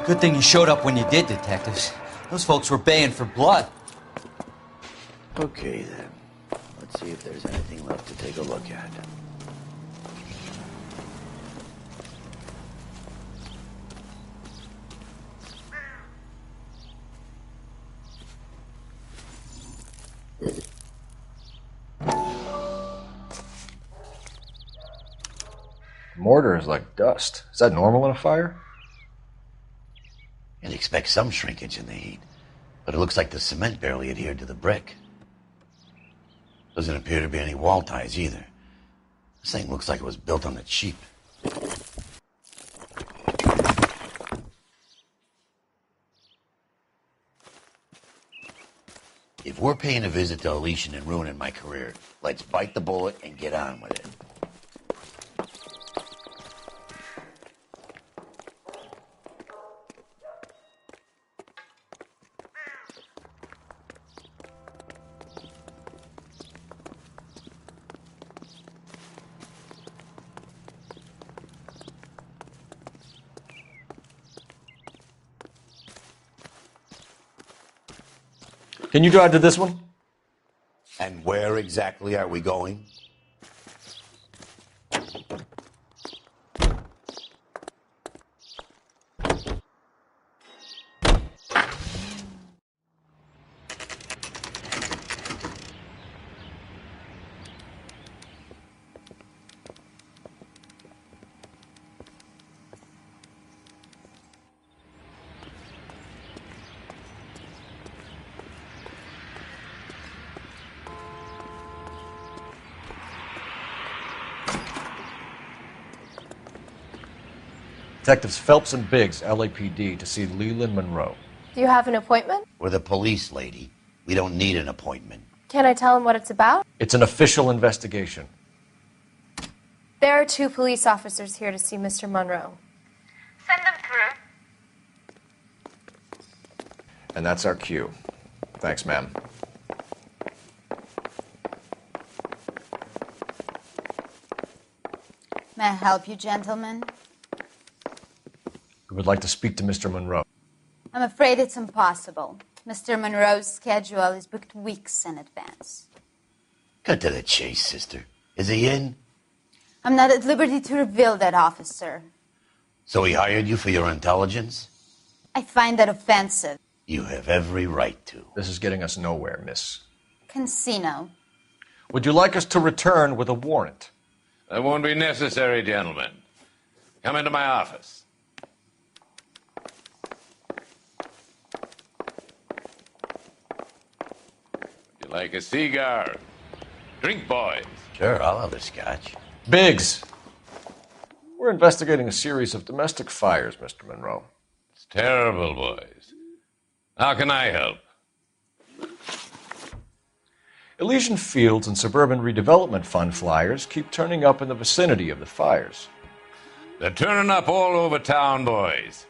Good thing you showed up when you did, detectives. Those folks were baying for blood. Okay, then. Let's see if there's anything left to take a look at. Mortar is like dust. Is that normal in a fire? You'd expect some shrinkage in the heat, but it looks like the cement barely adhered to the brick. Doesn't appear to be any wall ties either. This thing looks like it was built on the cheap. If we're paying a visit to Elysian and ruining my career, let's bite the bullet and get on with it. Can you drive to this one? And where exactly are we going? Detectives Phelps and Biggs, LAPD, to see Leland Monroe. Do you have an appointment? We're the police, lady. We don't need an appointment. Can I tell him what it's about? It's an official investigation. There are 2 police officers here to see Mr. Monroe. Send them through. And that's our cue. Thanks, ma'am. May I help you, gentlemen? We would like to speak to Mr. Monroe. I'm afraid it's impossible. Mr. Monroe's schedule is booked weeks in advance. Cut to the chase, sister. Is he in? I'm not at liberty to reveal that, officer. So he hired you for your intelligence? I find that offensive. You have every right to. This is getting us nowhere, miss. Casino. Would you like us to return with a warrant? That won't be necessary, gentlemen. Come into my office. Would you like a cigar? Drink, boys. Sure, I'll have a scotch. Biggs! We're investigating a series of domestic fires, Mr. Monroe. It's terrible, boys. How can I help? Elysian Fields and Suburban Redevelopment Fund flyers keep turning up in the vicinity of the fires. They're turning up all over town, boys.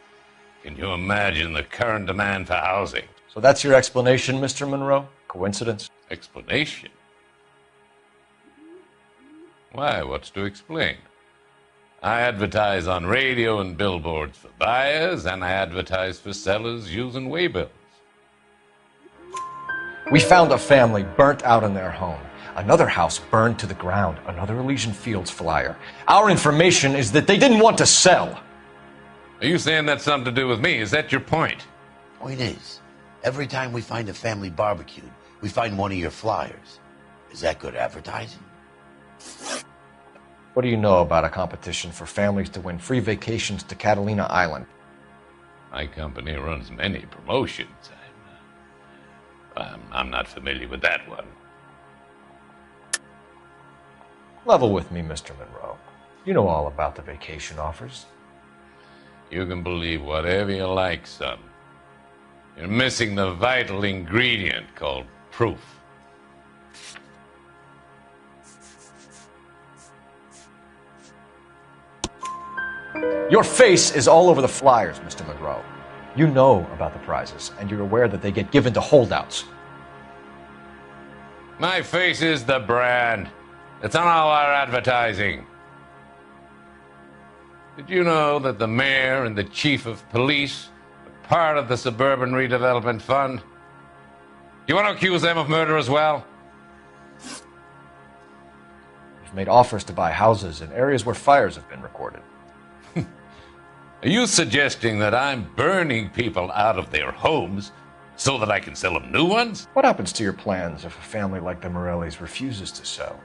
Can you imagine the current demand for housing? So that's your explanation, Mr. Monroe? Coincidence? Explanation? Why, what's to explain? I advertise on radio and billboards for buyers, and I advertise for sellers using waybills. We found a family burnt out in their home. Another house burned to the ground. Another Elysian Fields flyer. Our information is that they didn't want to sell. Are you saying that's something to do with me? Is that your point? Point is, every time we find a family barbecued, we find one of your flyers. Is that good advertising? What do you know about a competition for families to win free vacations to Catalina Island? My company runs many promotions. I'm not familiar with that one. Level with me, Mr. Monroe. You know all about the vacation offers. You can believe whatever you like, son. You're missing the vital ingredient called proof. Your face is all over the flyers, Mr. Monroe. You know about the prizes, and you're aware that they get given to holdouts. My face is the brand. It's on all our advertising. Did you know that the mayor and the chief of police part of the Suburban Redevelopment Fund. You want to accuse them of murder as well? We've made offers to buy houses in areas where fires have been recorded. Are you suggesting that I'm burning people out of their homes so that I can sell them new ones? What happens to your plans if a family like the Morellis refuses to sell?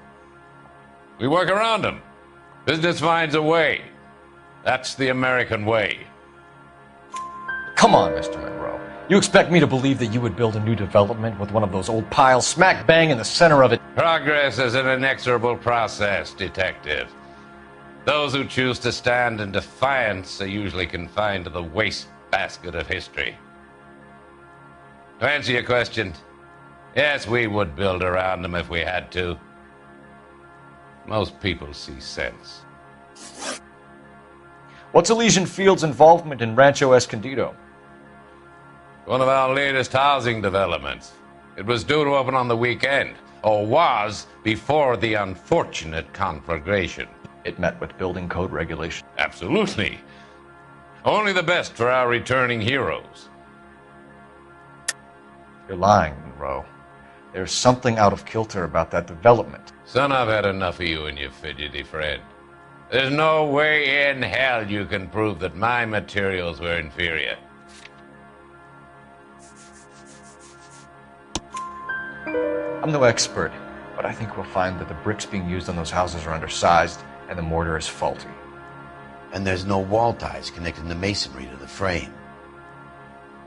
We work around them. Business finds a way. That's the American way. Come on, Mr. Monroe. You expect me to believe that you would build a new development with one of those old piles smack bang in the center of it? Progress is an inexorable process, Detective. Those who choose to stand in defiance are usually confined to the wastebasket of history. To answer your question, yes, we would build around them if we had to. Most people see sense. What's Elysian Field's involvement in Rancho Escondido? One of our latest housing developments. It was due to open on the weekend, or was before the unfortunate conflagration. It met with building code regulation. Absolutely. Only the best for our returning heroes. You're lying, Monroe. There's something out of kilter about that development. Son, I've had enough of you and your fidgety friend. There's no way in hell you can prove that my materials were inferior. I'm no expert, but I think we'll find that the bricks being used on those houses are undersized and the mortar is faulty. And there's no wall ties connecting the masonry to the frame.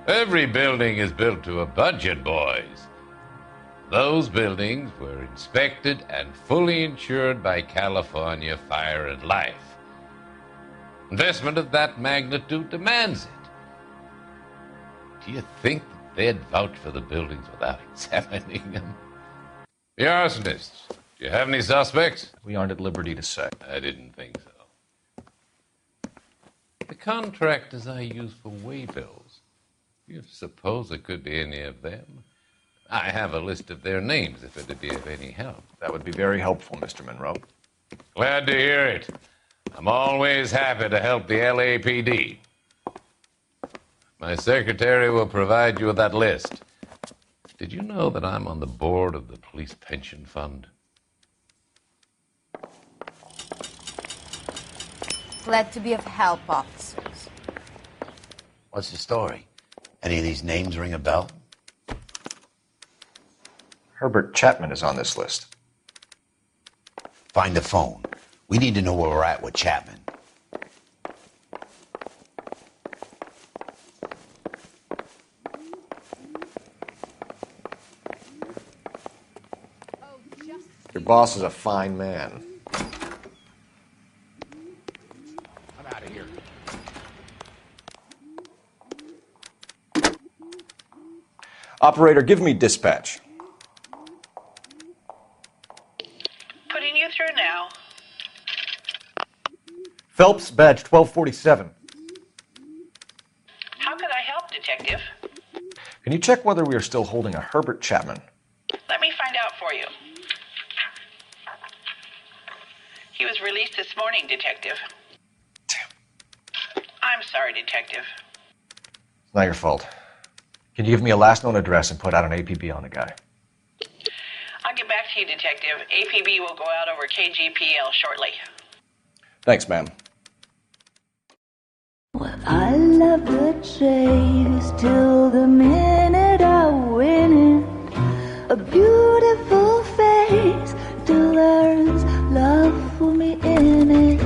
Every building is built to a budget, boys. Those buildings were inspected and fully insured by California Fire and Life. Investment of that magnitude demands it. Do you think that they'd vouch for the buildings without examining them? The arsonists, do you have any suspects? We aren't at liberty to say. I didn't think so. The contractors I use for waybills, do you suppose it could be any of them? I have a list of their names if it'd be of any help. That would be very helpful, Mr. Monroe. Glad to hear it. I'm always happy to help the LAPD. My secretary will provide you with that list. Did you know that I'm on the board of the Police Pension Fund? Glad to be of help, officers. What's the story? Any of these names ring a bell? Herbert Chapman is on this list. Find the phone. We need to know where we're at with Chapman. Your boss is a fine man. I'm out of here. Operator, give me dispatch. Putting you through now. Phelps, badge 1247. How could I help, Detective? Can you check whether we are still holding a Herbert Chapman? Let me find out for you. He was released this morning, Detective. I'm sorry, Detective. It's not your fault. Can you give me a last known address and put out an APB on the guy? I'll get back to you, Detective. APB will go out over KGPL shortly. Thanks, ma'am. Well, I love the chase till the minute I win it. A beautiful face till there's love for me in it.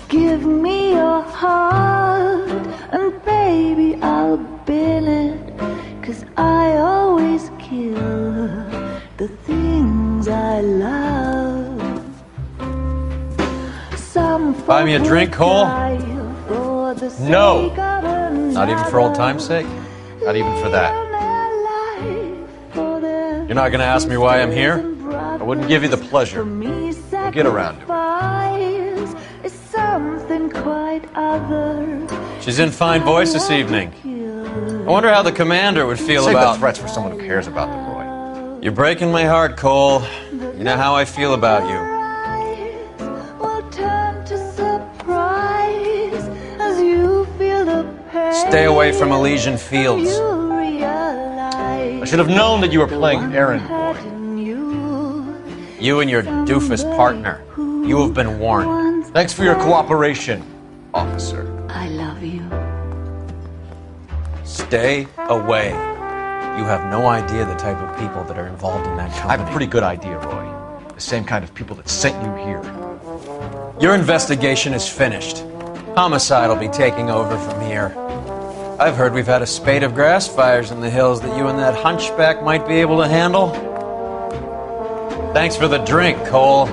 Give me your heart and baby I'll bill it. 'Cause I always kill the things I love. Some Buy me a drink, Cole? No. Not even for old time's sake? Not even for that. You're not going to ask me why I'm here? I wouldn't give you the pleasure. We'll get around to it. Something quite other. She's in fine voice this evening. I wonder how the commander would feel Save about... the threats for someone who cares about them, Roy. You're breaking my heart, Cole. You know how I feel about you. Stay away from Elysian Fields. I should have known that you were playing errand boy. You and your doofus partner. You have been warned. Thanks for your cooperation, officer. I love you. Stay away. You have no idea the type of people that are involved in that company. I have a pretty good idea, Roy. The same kind of people that sent you here. Your investigation is finished. Homicide will be taking over from here. I've heard we've had a spate of grass fires in the hills that you and that hunchback might be able to handle. Thanks for the drink, Cole.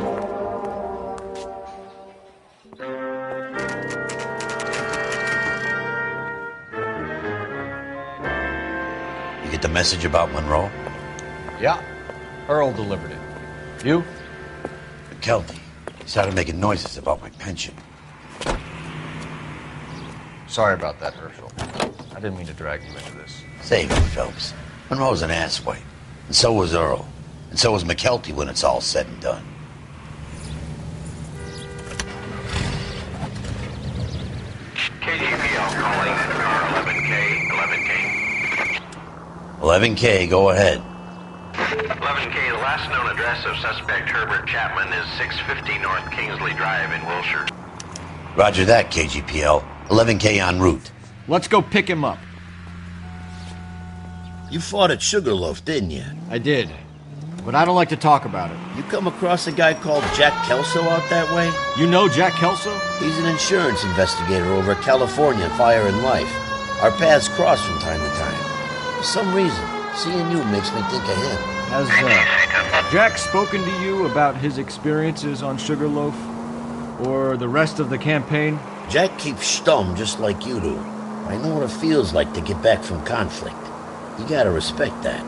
You get the message about Monroe? Yeah. Earl delivered it. You? McKelty. He started making noises about my pension. Sorry about that, Herschel. I didn't mean to drag you into this. Save it, Phelps. Monroe's an asswipe. And so was Earl. And so was McKelty when it's all said and done. KGPL calling car 11K, 11K, go ahead. 11K, the last known address of suspect Herbert Chapman is 650 North Kingsley Drive in Wilshire. Roger that, KGPL. 11K en route. Let's go pick him up. You fought at Sugarloaf, didn't you? I did. But I don't like to talk about it. You come across a guy called Jack Kelso out that way? You know Jack Kelso? He's an insurance investigator over at California Fire and Life. Our paths cross from time to time. For some reason, seeing you makes me think of him. Has Jack spoken to you about his experiences on Sugarloaf? Or the rest of the campaign? Jack keeps stum just like you do. I know what it feels like to get back from conflict. You gotta respect that.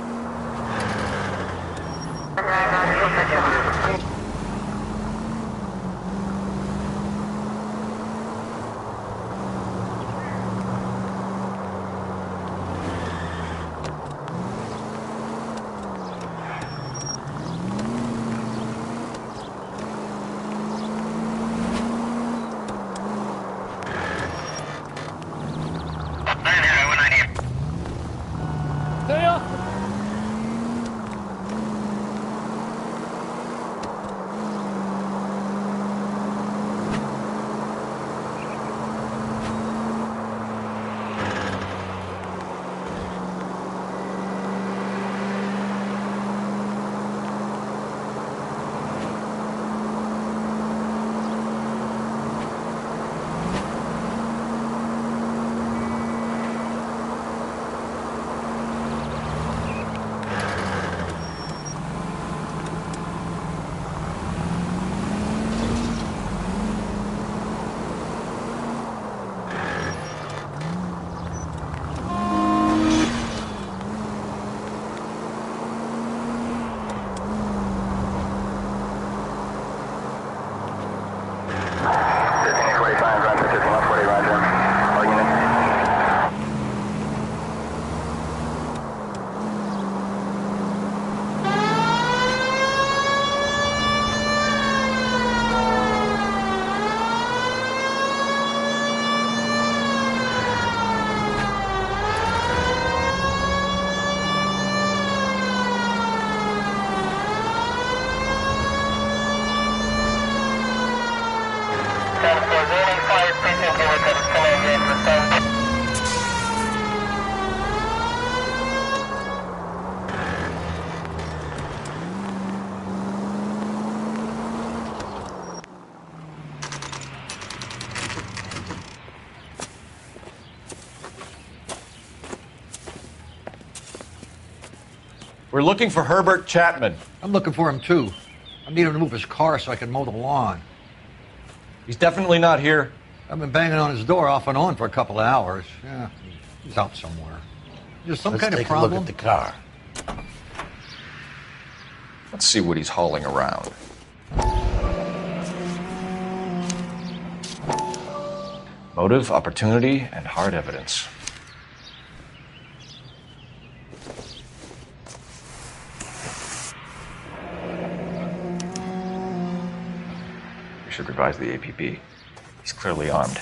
We're looking for Herbert Chapman. I'm looking for him, too. I need him to move his car so I can mow the lawn. He's definitely not here. I've been banging on his door off and on for a couple of hours. Yeah, he's out somewhere. Is there some kind of problem? Let's take a look at the car. Let's see what he's hauling around. Motive, opportunity, and hard evidence. We should revise the APB. He's clearly armed.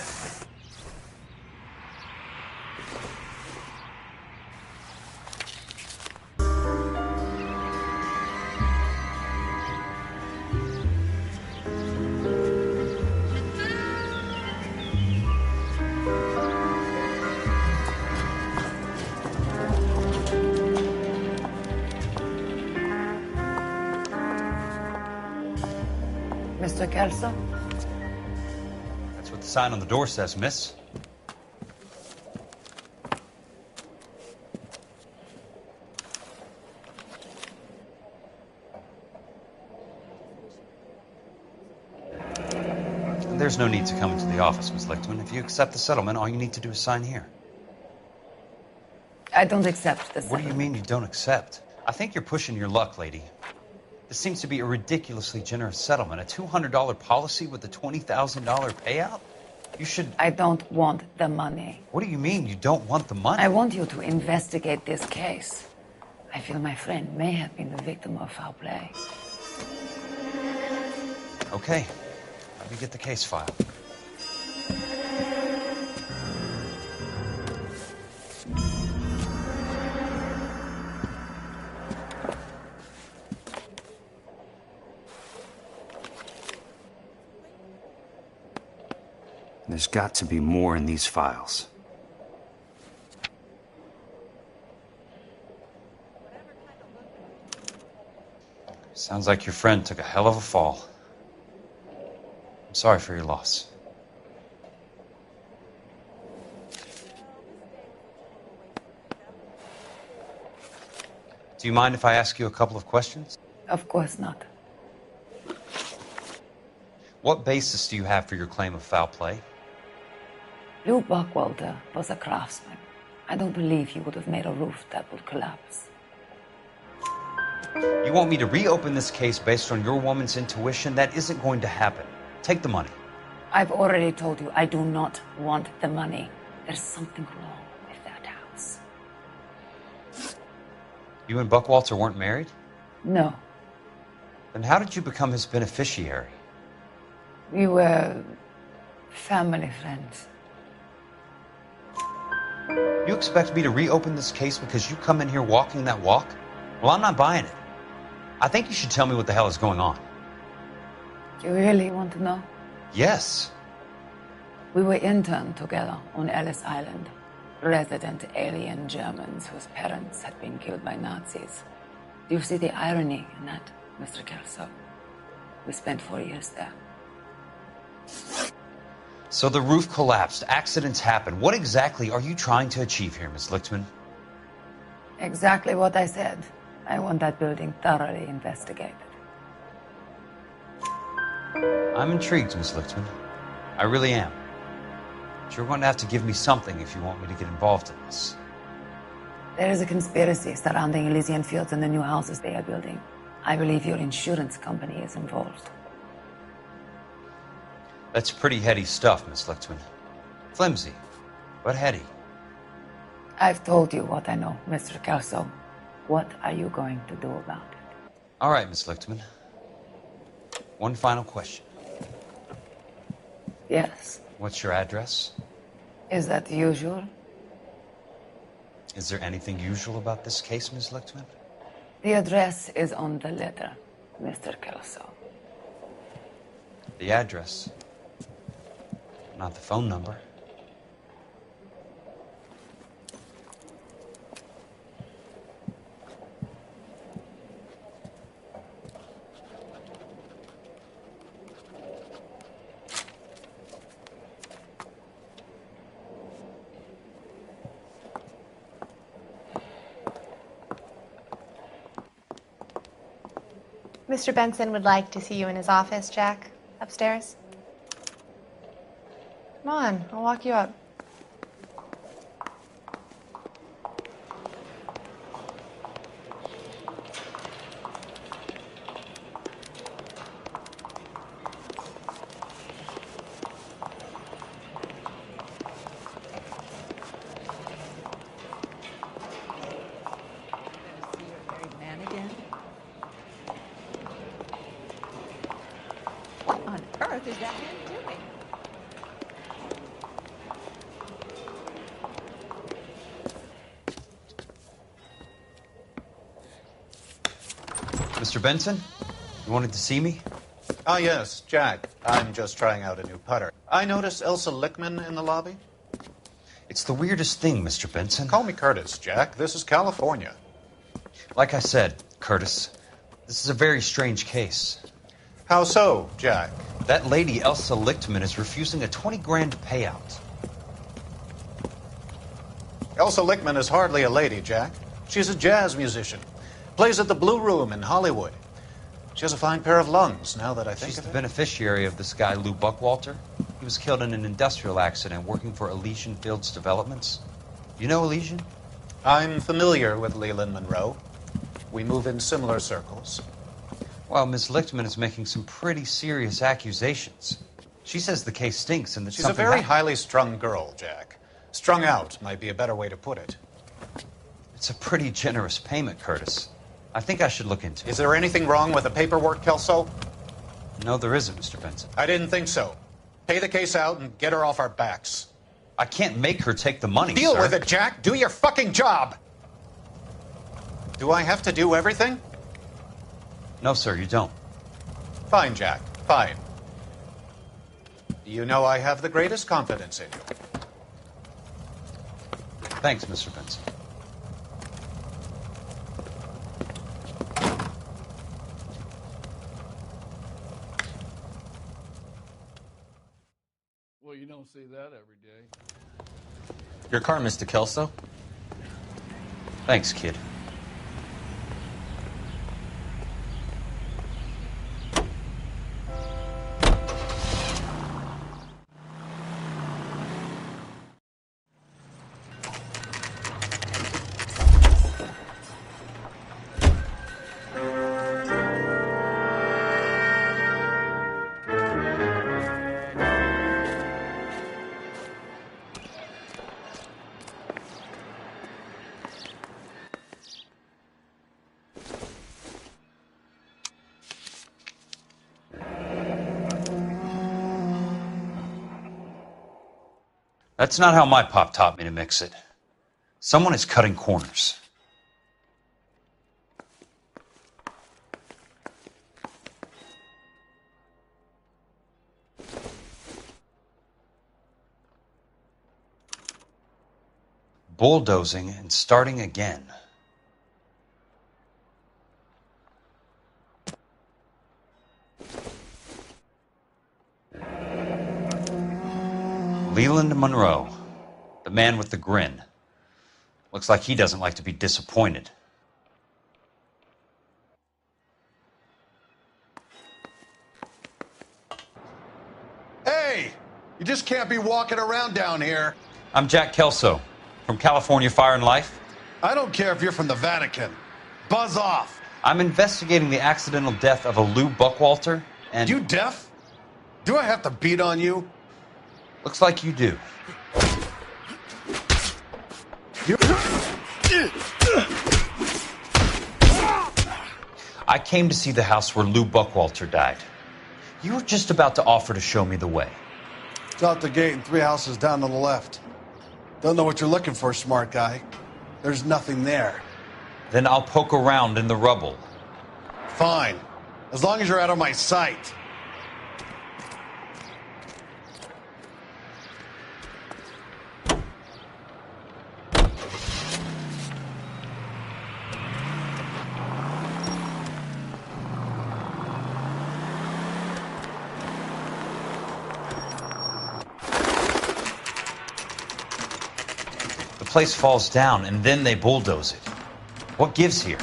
Mr. Kelso? That's what the sign on the door says, miss. There's no need to come into the office, Miss Lichtman. If you accept the settlement, all you need to do is sign here. I don't accept this. What do you mean you don't accept? I think you're pushing your luck, lady. This seems to be a ridiculously generous settlement. A $200 policy with a $20,000 payout? You should... I don't want the money. What do you mean you don't want the money? I want you to investigate this case. I feel my friend may have been the victim of foul play. Okay. Let me get the case file. There's got to be more in these files. Sounds like your friend took a hell of a fall. I'm sorry for your loss. Do you mind if I ask you a couple of questions? Of course not. What basis do you have for your claim of foul play? Lou Buckwalter was a craftsman. I don't believe he would have made a roof that would collapse. You want me to reopen this case based on your woman's intuition? That isn't going to happen. Take the money. I've already told you I do not want the money. There's something wrong with that house. You and Buckwalter weren't married? No. Then how did you become his beneficiary? We were family friends. You expect me to reopen this case because you come in here walking that walk? Well, I'm not buying it. I think you should tell me what the hell is going on. You really want to know? Yes. We were interned together on Ellis Island. Resident alien Germans whose parents had been killed by Nazis. Do you see the irony in that, Mr. Kelso? We spent 4 years there. So the roof collapsed, accidents happen. What exactly are you trying to achieve here, Miss Lichtman? Exactly what I said. I want that building thoroughly investigated. I'm intrigued, Miss Lichtman. I really am. But you're going to have to give me something if you want me to get involved in this. There is a conspiracy surrounding Elysian Fields and the new houses they are building. I believe your insurance company is involved. That's pretty heady stuff, Miss Lichtman. Flimsy, but heady. I've told you what I know, Mr. Kelso. What are you going to do about it? All right, Miss Lichtman. One final question. Yes. What's your address? Is that usual? Is there anything usual about this case, Miss Lichtman? The address is on the letter, Mr. Kelso. The address. Not the phone number. Mr. Benson would like to see you in his office, Jack. Upstairs. Come on, I'll walk you up. What on earth is that man doing? Mr. Benson? You wanted to see me? Ah, yes, Jack. I'm just trying out a new putter. I noticed Elsa Lichtman in the lobby. It's the weirdest thing, Mr. Benson. Call me Curtis, Jack. This is California. Like I said, Curtis, this is a very strange case. How so, Jack? That lady, Elsa Lichtman, is refusing a 20 grand payout. Elsa Lichtman is hardly a lady, Jack. She's a jazz musician. Plays at the Blue Room in Hollywood. She has a fine pair of lungs, now that I think She's of the it. beneficiary of this guy, Lou Buckwalter. He was killed in an industrial accident working for Elysian Fields Developments. You know Elysian? I'm familiar with Leland Monroe. We move in similar circles. Well, Miss Lichtman is making some pretty serious accusations. She says the case stinks and that She's a something very highly strung girl, Jack. Strung out might be a better way to put it. It's a pretty generous payment, Curtis. I think I should look into it. Is there anything wrong with the paperwork, Kelso? No, there isn't, Mr. Benson. I didn't think so. Pay the case out and get her off our backs. I can't make her take the money, Deal sir. with it, Jack. Do your fucking job. Do I have to do everything? No, sir, you don't. Fine, Jack. Fine. You know I have the greatest confidence in you. Thanks, Mr. Benson. Well, you don't see that every day. Your car, Mr. Kelso. Thanks, kid. That's not how my pop taught me to mix it. Someone is cutting corners. Bulldozing and starting again. Leland Monroe, the man with the grin. Looks like he doesn't like to be disappointed. Hey! You just can't be walking around down here. I'm Jack Kelso, from California Fire and Life. I don't care if you're from the Vatican. Buzz off. I'm investigating the accidental death of a Lou Buckwalter, and... You deaf? Do I have to beat on you? Looks like you do. I came to see the house where Lou Buckwalter died. You were just about to offer to show me the way. It's out the gate and 3 houses down on the left. Don't know what you're looking for, smart guy. There's nothing there. Then I'll poke around in the rubble. Fine. As long as you're out of my sight. The place falls down, and then they bulldoze it. What gives here?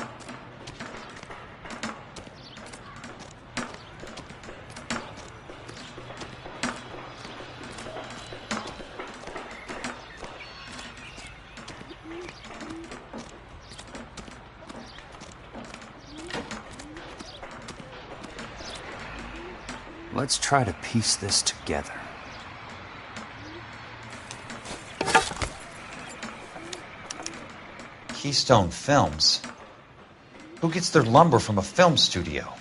Let's try to piece this together. Keystone Films? Who gets their lumber from a film studio?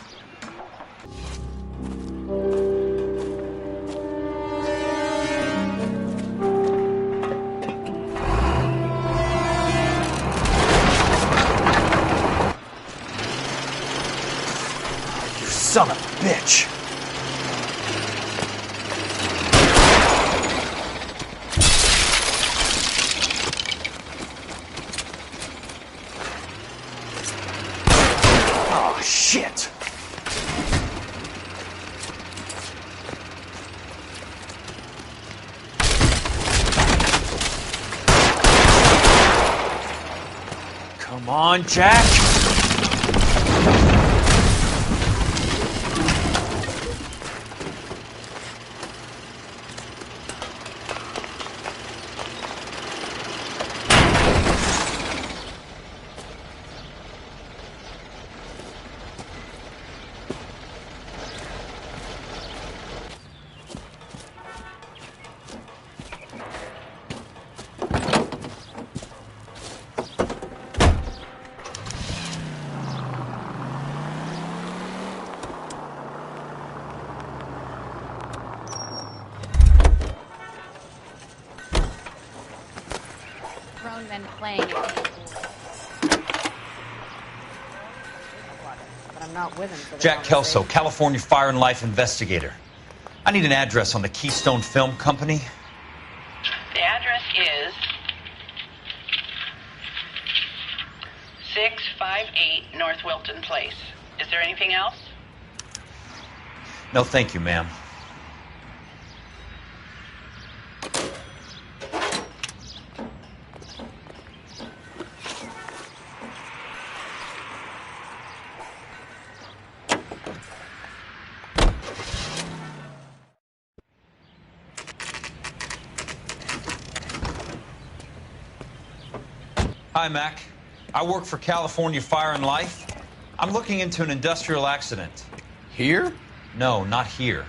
You son of a bitch! Shit! Come on, Jack! Grown men playing it. But I'm not with him for the Jack Kelso, conversation. California Fire and Life investigator. I need an address on the Keystone Film Company. The address is 658 North Wilton Place. Is there anything else? No, thank you, ma'am. Hi, Mac. I work for California Fire and Life. I'm looking into an industrial accident. Here? No, not here.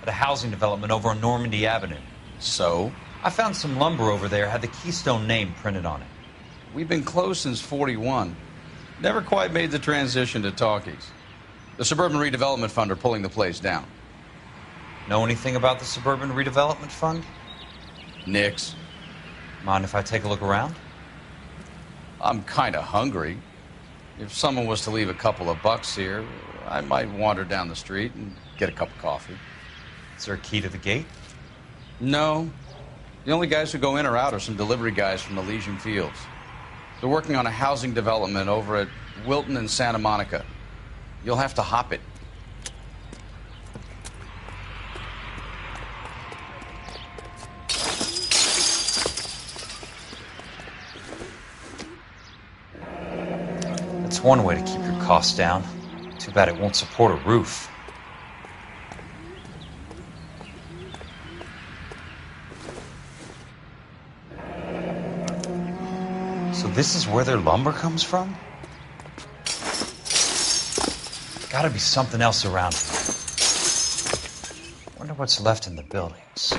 At a housing development over on Normandy Avenue. So? I found some lumber over there, had the Keystone name printed on it. We've been closed since '41. Never quite made the transition to talkies. The Suburban Redevelopment Fund are pulling the place down. Know anything about the Suburban Redevelopment Fund? Nix. Mind if I take a look around? I'm kind of hungry. If someone was to leave a couple of bucks here, I might wander down the street and get a cup of coffee. Is there a key to the gate? No. The only guys who go in or out are some delivery guys from Elysian Fields. They're working on a housing development over at Wilton and Santa Monica. You'll have to hop it. That's one way to keep your costs down. Too bad it won't support a roof. So this is where their lumber comes from? Gotta be something else around here. Wonder what's left in the buildings.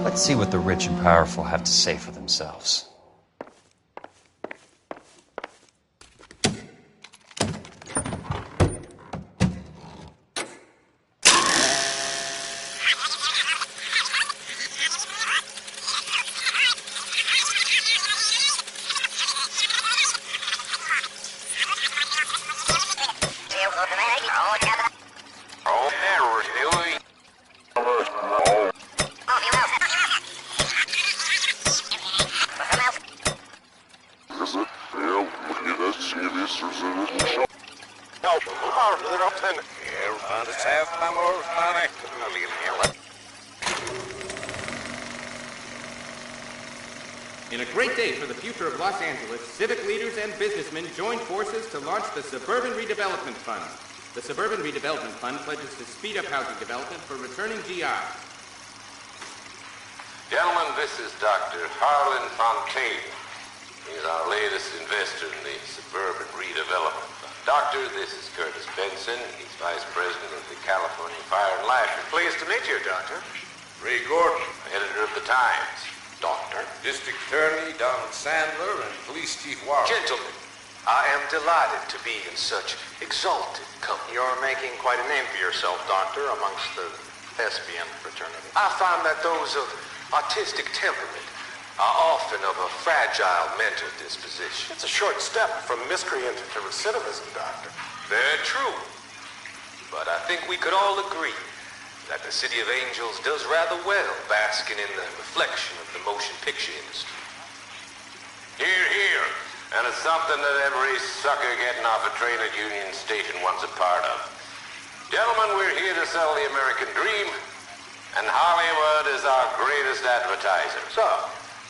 Let's see what the rich and powerful have to say for themselves. In a great day for the future of Los Angeles, civic leaders and businessmen joined forces to launch the Suburban Redevelopment Fund. The Suburban Redevelopment Fund pledges to speed up housing development for returning GI. Gentlemen, this is Dr. Harlan Fontaine. He's our latest investor in the Suburban Redevelopment Fund. Doctor, this is Curtis Benson. He's Vice President of the California Fire and Life. Pleased to meet you, Doctor. Ray Gordon, editor of the Times. Doctor. District Attorney Donald Sandler and Police Chief Warren. Gentlemen, I am delighted to be in such exalted company. You're making quite a name for yourself, Doctor, amongst the thespian fraternity. I find that those of artistic temperament are often of a fragile mental disposition. It's a short step from miscreant to recidivism, Doctor. Very true. But I think we could all agree that the City of Angels does rather well basking in the reflection of the motion picture industry. Hear, hear. And it's something that every sucker getting off a train at Union Station wants a part of. Gentlemen, we're here to sell the American dream, and Hollywood is our greatest advertiser. So,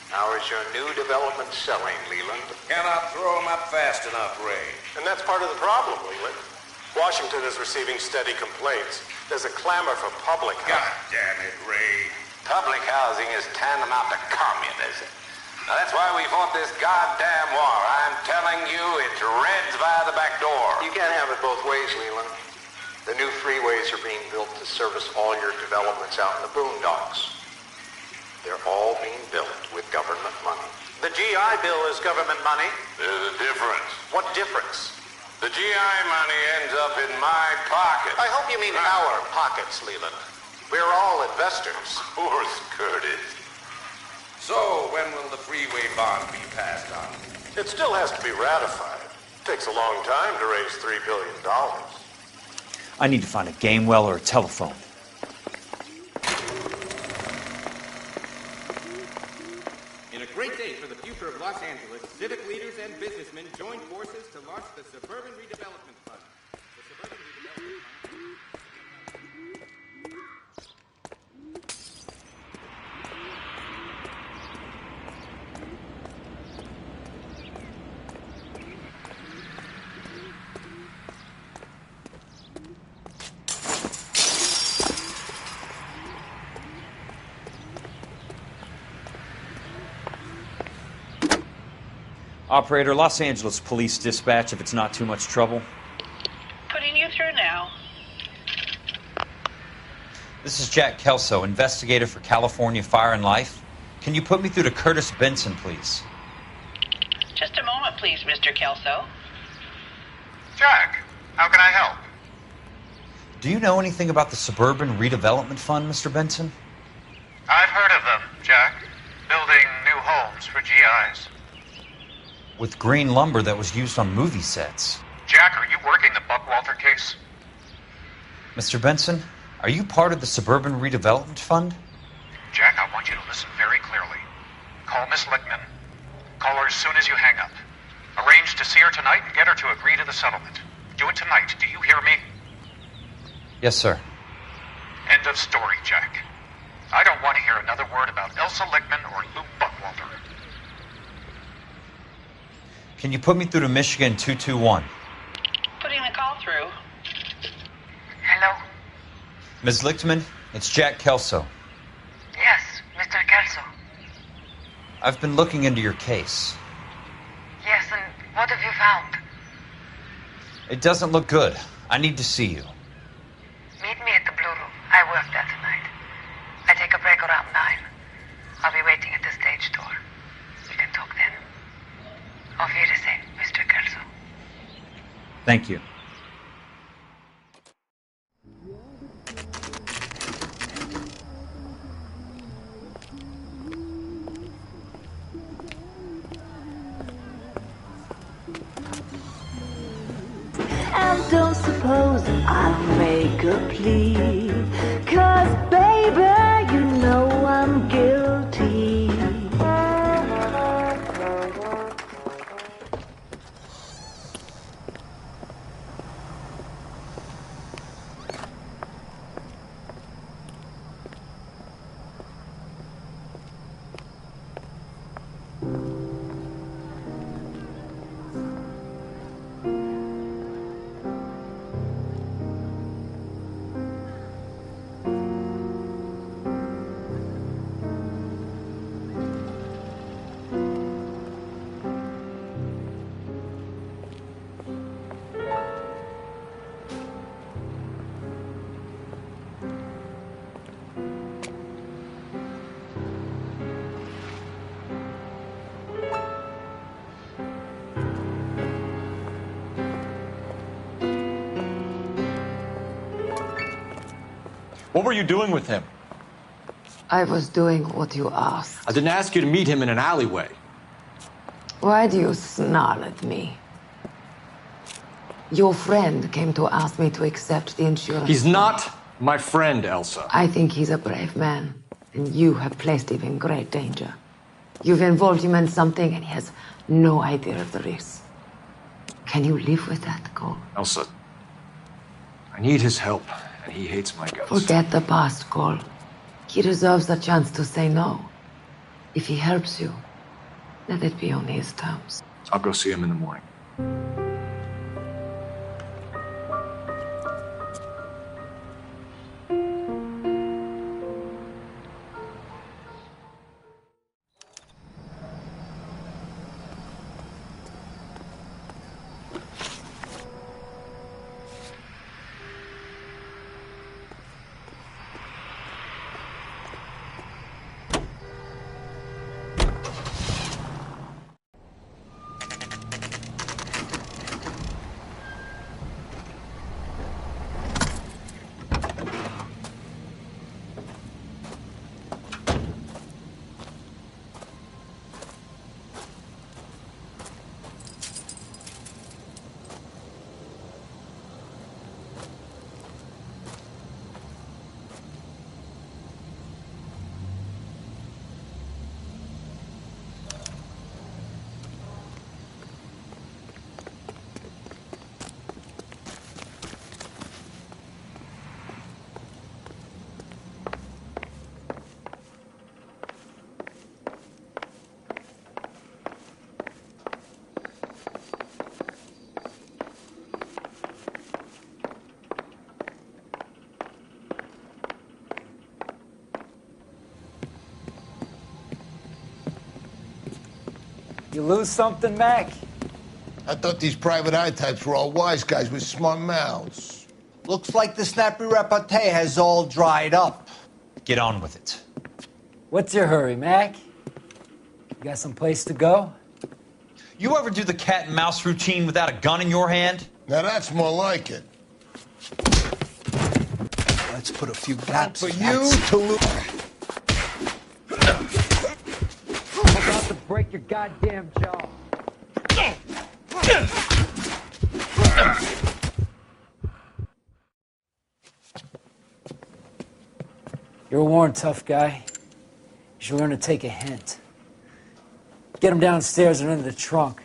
how is your new development selling, Leland? Cannot throw them up fast enough, Ray. And that's part of the problem, Leland. Washington is receiving steady complaints. There's a clamor for public housing. God damn it, Ray. Public housing is tantamount to communism. Now, that's why we fought this goddamn war. I'm telling you, it's Reds via the back door. You can't have it both ways, Leland. The new freeways are being built to service all your developments out in the boondocks. They're all being built with government money. The GI Bill is government money. There's a difference. What difference? The GI money ends up in my pocket. I hope you mean our pockets, Leland. We're all investors. Of course, Curtis. So, when will the freeway bond be passed on? It still has to be ratified. It takes a long time to raise $3 billion. I need to find a game well or a telephone. In a great day for the future of Los Angeles, civic leaders and businessmen joined forces to launch the Suburban Redevelopment Fund. The Suburban Redevelopment Fund... Operator, Los Angeles Police Dispatch, if it's not too much trouble. Putting you through now. This is Jack Kelso, investigator for California Fire and Life. Can you put me through to Curtis Benson, please? Just a moment, please, Mr. Kelso. Jack, how can I help? Do you know anything about the Suburban Redevelopment Fund, Mr. Benson? I've heard of them, Jack. Building new homes for GIs. With green lumber that was used on movie sets. Jack, are you working the Buckwalter case? Mr. Benson, are you part of the Suburban Redevelopment Fund? Jack, I want you to listen very clearly. Call Miss Lickman. Call her as soon as you hang up. Arrange to see her tonight and get her to agree to the settlement. Do it tonight. Do you hear me? Yes, sir. End of story, Jack. I don't want to hear another word about Elsa Lickman or Luke Buckwalter. Can you put me through to Michigan 221? Putting the call through. Hello? Ms. Lichtman, it's Jack Kelso. Yes, Mr. Kelso. I've been looking into your case. Yes, and what have you found? It doesn't look good. I need to see you. Meet me at the Blue Room. I work there tonight. I take a break around 9. I'll be waiting at the stage door. We can talk then. Auf Wiedersehen, Mr. Kelso. Thank you. And don't suppose I'll make a plea, 'cause baby, you know I'm guilty. What were you doing with him? I was doing what you asked. I didn't ask you to meet him in an alleyway. Why do you snarl at me? Your friend came to ask me to accept the insurance. He's not my friend, Elsa. I think he's a brave man, and you have placed him in great danger. You've involved him in something, and he has no idea of the risk. Can you live with that, Cole? Elsa, I need his help, and he hates my guts. Forget the past, Cole. He deserves a chance to say no. If he helps you, let it be on his terms. I'll go see him in the morning. You lose something, Mac? I thought these private eye types were all wise guys with smart mouths. Looks like the snappy repartee has all dried up. Get on with it. What's your hurry, Mac? You got some place to go? You ever do the cat and mouse routine without a gun in your hand? Now that's more like it. Let's put a few gaps for you to lose. I'm about to break your goddamn jaw. You're a worn, tough guy. You should learn to take a hint. Get him downstairs and into the trunk.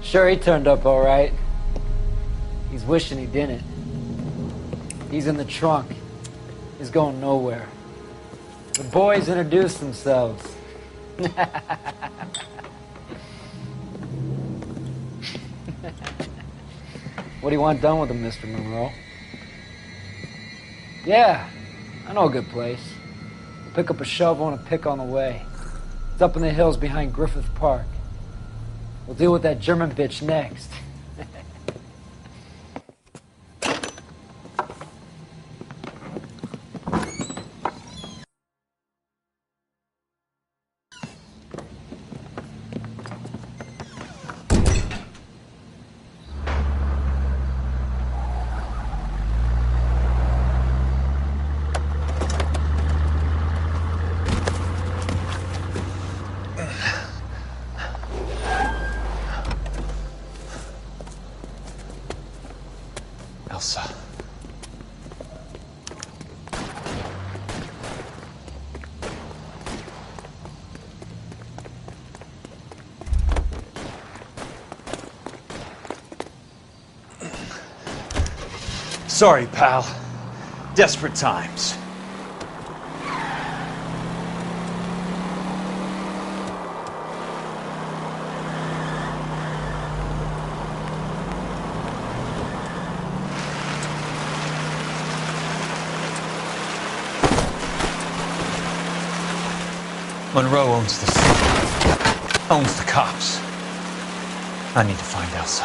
Sure, he turned up all right. He's wishing he didn't. He's in the trunk. He's going nowhere. The boys introduced themselves. What do you want done with him, Mr. Monroe? Yeah, I know a good place. We'll pick up a shovel and a pick on the way. It's up in the hills behind Griffith Park. We'll deal with that German bitch next. Elsa. Sorry, pal. Desperate times. Monroe owns the city. Phone's the cops. I need to find Elsa.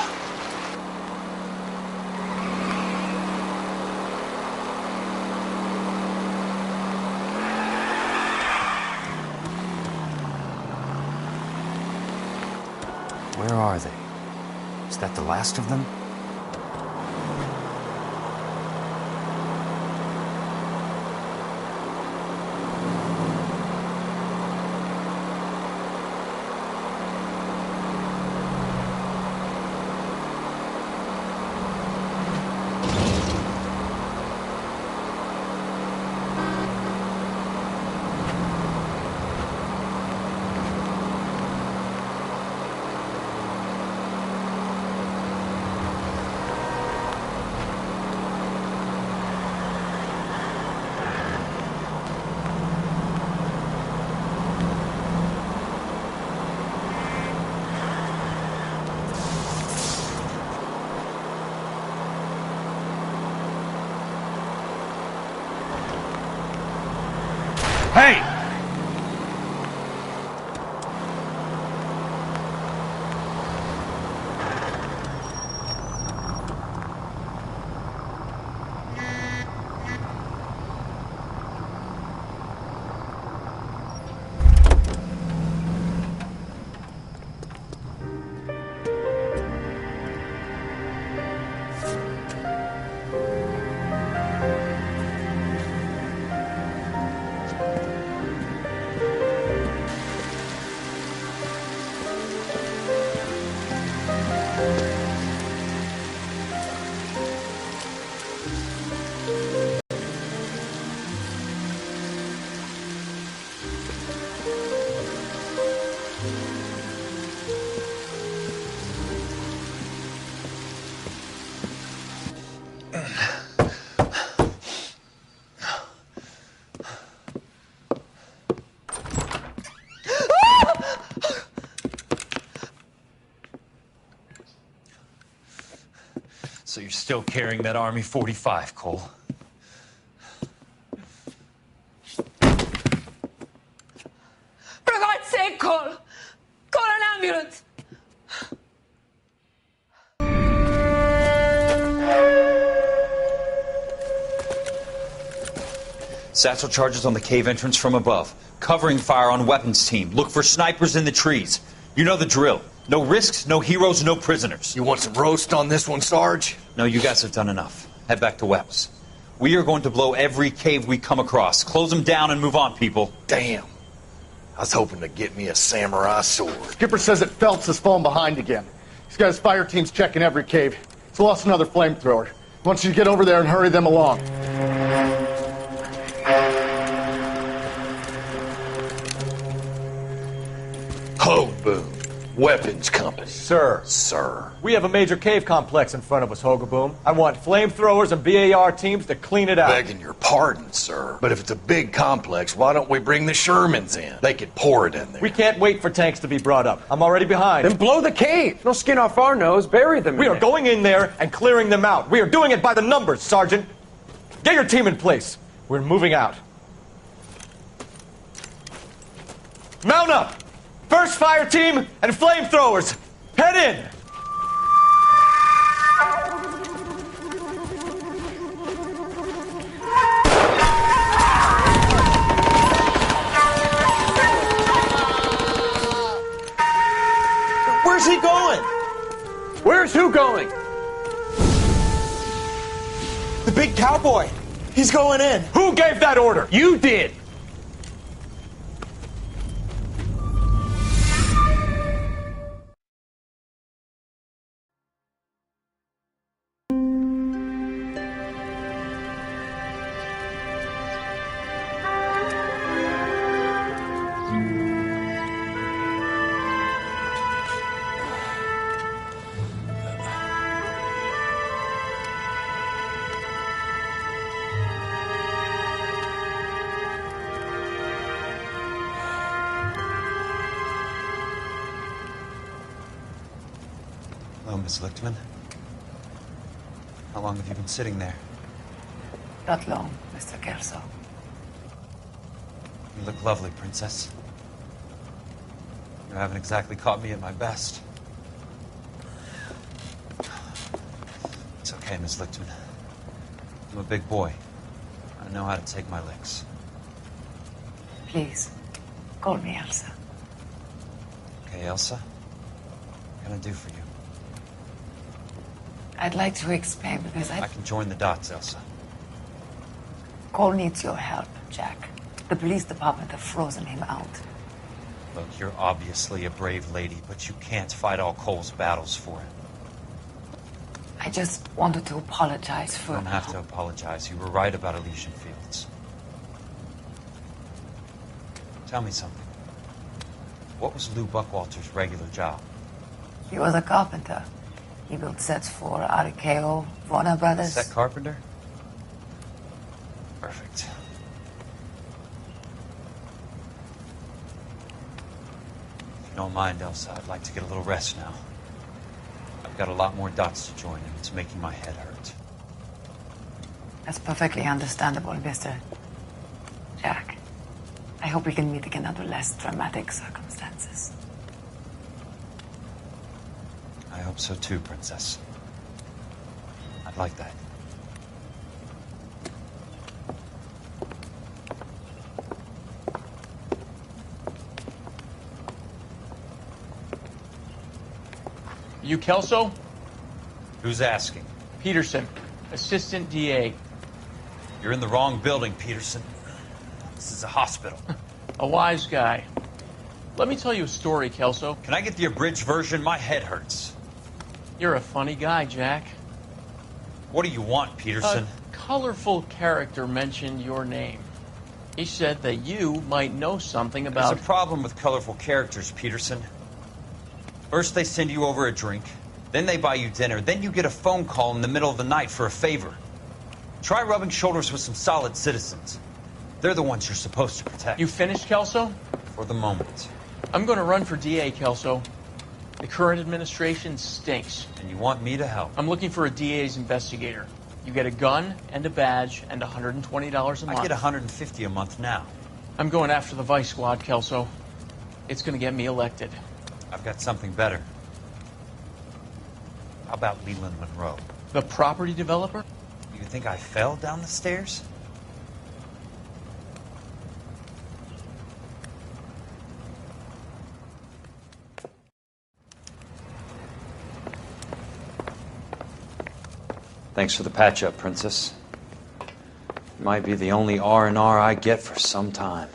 Where are they? Is that the last of them? Hey! So you're still carrying that Army 45, Cole? For God's sake, Cole! Call an ambulance! Satchel charges on the cave entrance from above. Covering fire on weapons team. Look for snipers in the trees. You know the drill. No risks, no heroes, no prisoners. You want some roast on this one, Sarge? No, you guys have done enough. Head back to Webb's. We are going to blow every cave we come across. Close them down and move on, people. Damn. I was hoping to get me a samurai sword. Skipper says that Phelps has fallen behind again. He's got his fire teams checking every cave. He's lost another flamethrower. He wants you to get over there and hurry them along. Hoboom. Weapons company. Sir. Sir. We have a major cave complex in front of us, Hogaboom. I want flamethrowers and BAR teams to clean it out. Begging your pardon, sir. But if it's a big complex, why don't we bring the Shermans in? They could pour it in there. We can't wait for tanks to be brought up. I'm already behind. Then blow the cave. No skin off our nose. Bury them We are going in there and clearing them out. We are doing it by the numbers, Sergeant. Get your team in place. We're moving out. Mount up! First fire team and flamethrowers. Head in! Where's he going? Where's who going? The big cowboy. He's going in. Who gave that order? You did. Hello, Miss Lichtman. How long have you been sitting there? Not long, Mr. Kelso. You look lovely, Princess. You haven't exactly caught me at my best. It's okay, Miss Lichtman. I'm a big boy. I know how to take my licks. Please, call me Elsa. Okay, Elsa? What can I do for you? I'd like to explain because I can join the dots, Elsa. Cole needs your help, Jack. The police department have frozen him out. Look, you're obviously a brave lady, but you can't fight all Cole's battles for him. I just wanted to apologize for... You don't have to apologize. You were right about Elysian Fields. Tell me something. What was Lou Buckwalter's regular job? He was a carpenter. He built sets for RKO, Warner Brothers. Set carpenter? Perfect. If you don't mind, Elsa, I'd like to get a little rest now. I've got a lot more dots to join, and it's making my head hurt. That's perfectly understandable, Mr. Jack. I hope we can meet again under less dramatic circumstances. I hope so too, Princess. I'd like that. You Kelso? Who's asking? Peterson, Assistant DA. You're in the wrong building, Peterson. This is a hospital. A wise guy. Let me tell you a story, Kelso. Can I get the abridged version? My head hurts. You're a funny guy, Jack. What do you want, Peterson? A colorful character mentioned your name. He said that you might know something about... There's a problem with colorful characters, Peterson. First they send you over a drink, then they buy you dinner, then you get a phone call in the middle of the night for a favor. Try rubbing shoulders with some solid citizens. They're the ones you're supposed to protect. You finished, Kelso? For the moment. I'm going to run for DA, Kelso. The current administration stinks. And you want me to help? I'm looking for a DA's investigator. You get a gun and a badge and $120 a month. I get $150 a month now. I'm going after the Vice Squad, Kelso. It's going to get me elected. I've got something better. How about Leland Monroe? The property developer? You think I fell down the stairs? Thanks for the patch-up, Princess. Might be the only R&R I get for some time.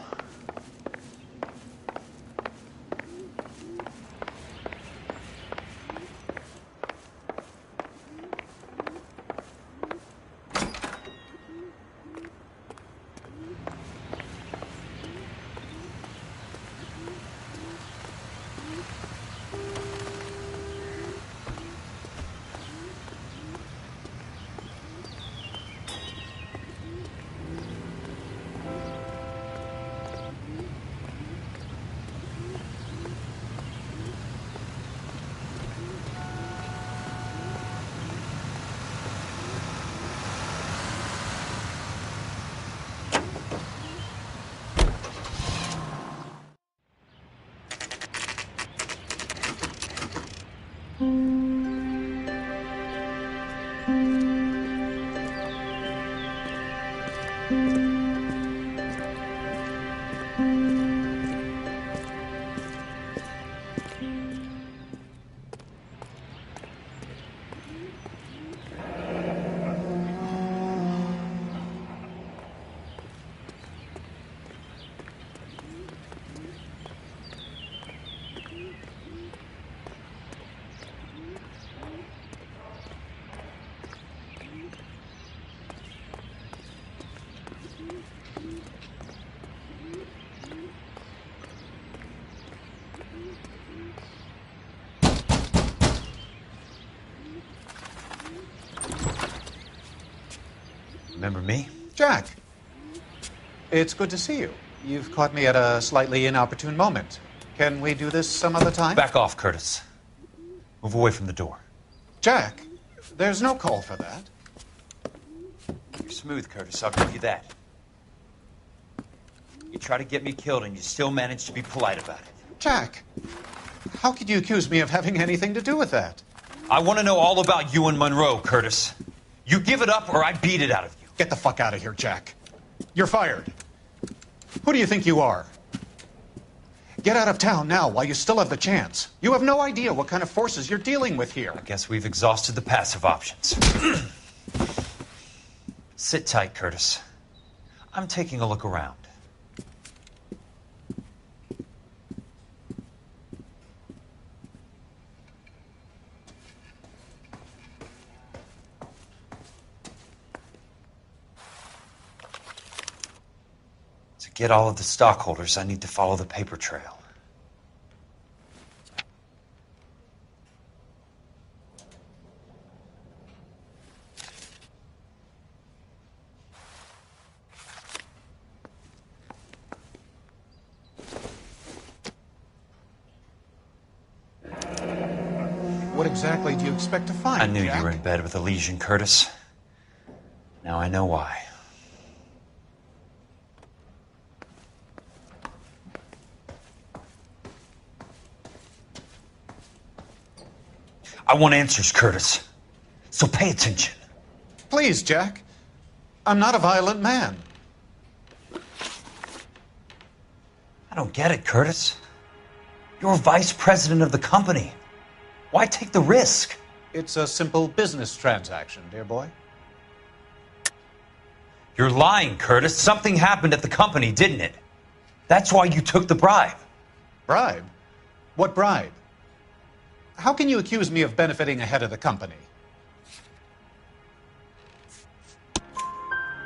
Remember me? Jack. It's good to see you. You've caught me at a slightly inopportune moment. Can we do this some other time? Back off, Curtis. Move away from the door. Jack, there's no call for that. You're smooth, Curtis, I'll give you that. You try to get me killed and you still manage to be polite about it. Jack, How could you accuse me of having anything to do with that? I want to know all about you and Monroe, Curtis. You give it up or I beat it out of you. Get the fuck out of here, Jack. You're fired. Who do you think you are? Get out of town now while you still have the chance. You have no idea what kind of forces you're dealing with here. I guess we've exhausted the passive options. Sit tight, Curtis. I'm taking a look around. To get all of the stockholders, I need to follow the paper trail. What exactly do you expect to find, I knew Jack? you were in bed with a lesion, Curtis. Now I know why. I want answers, Curtis. So pay attention. Please, Jack. I'm not a violent man. I don't get it, Curtis. You're vice president of the company. Why take the risk? It's a simple business transaction, dear boy. You're lying, Curtis. Something happened at the company, didn't it? That's why you took the bribe. Bribe? What bribe? How can you accuse me of benefiting ahead of the company?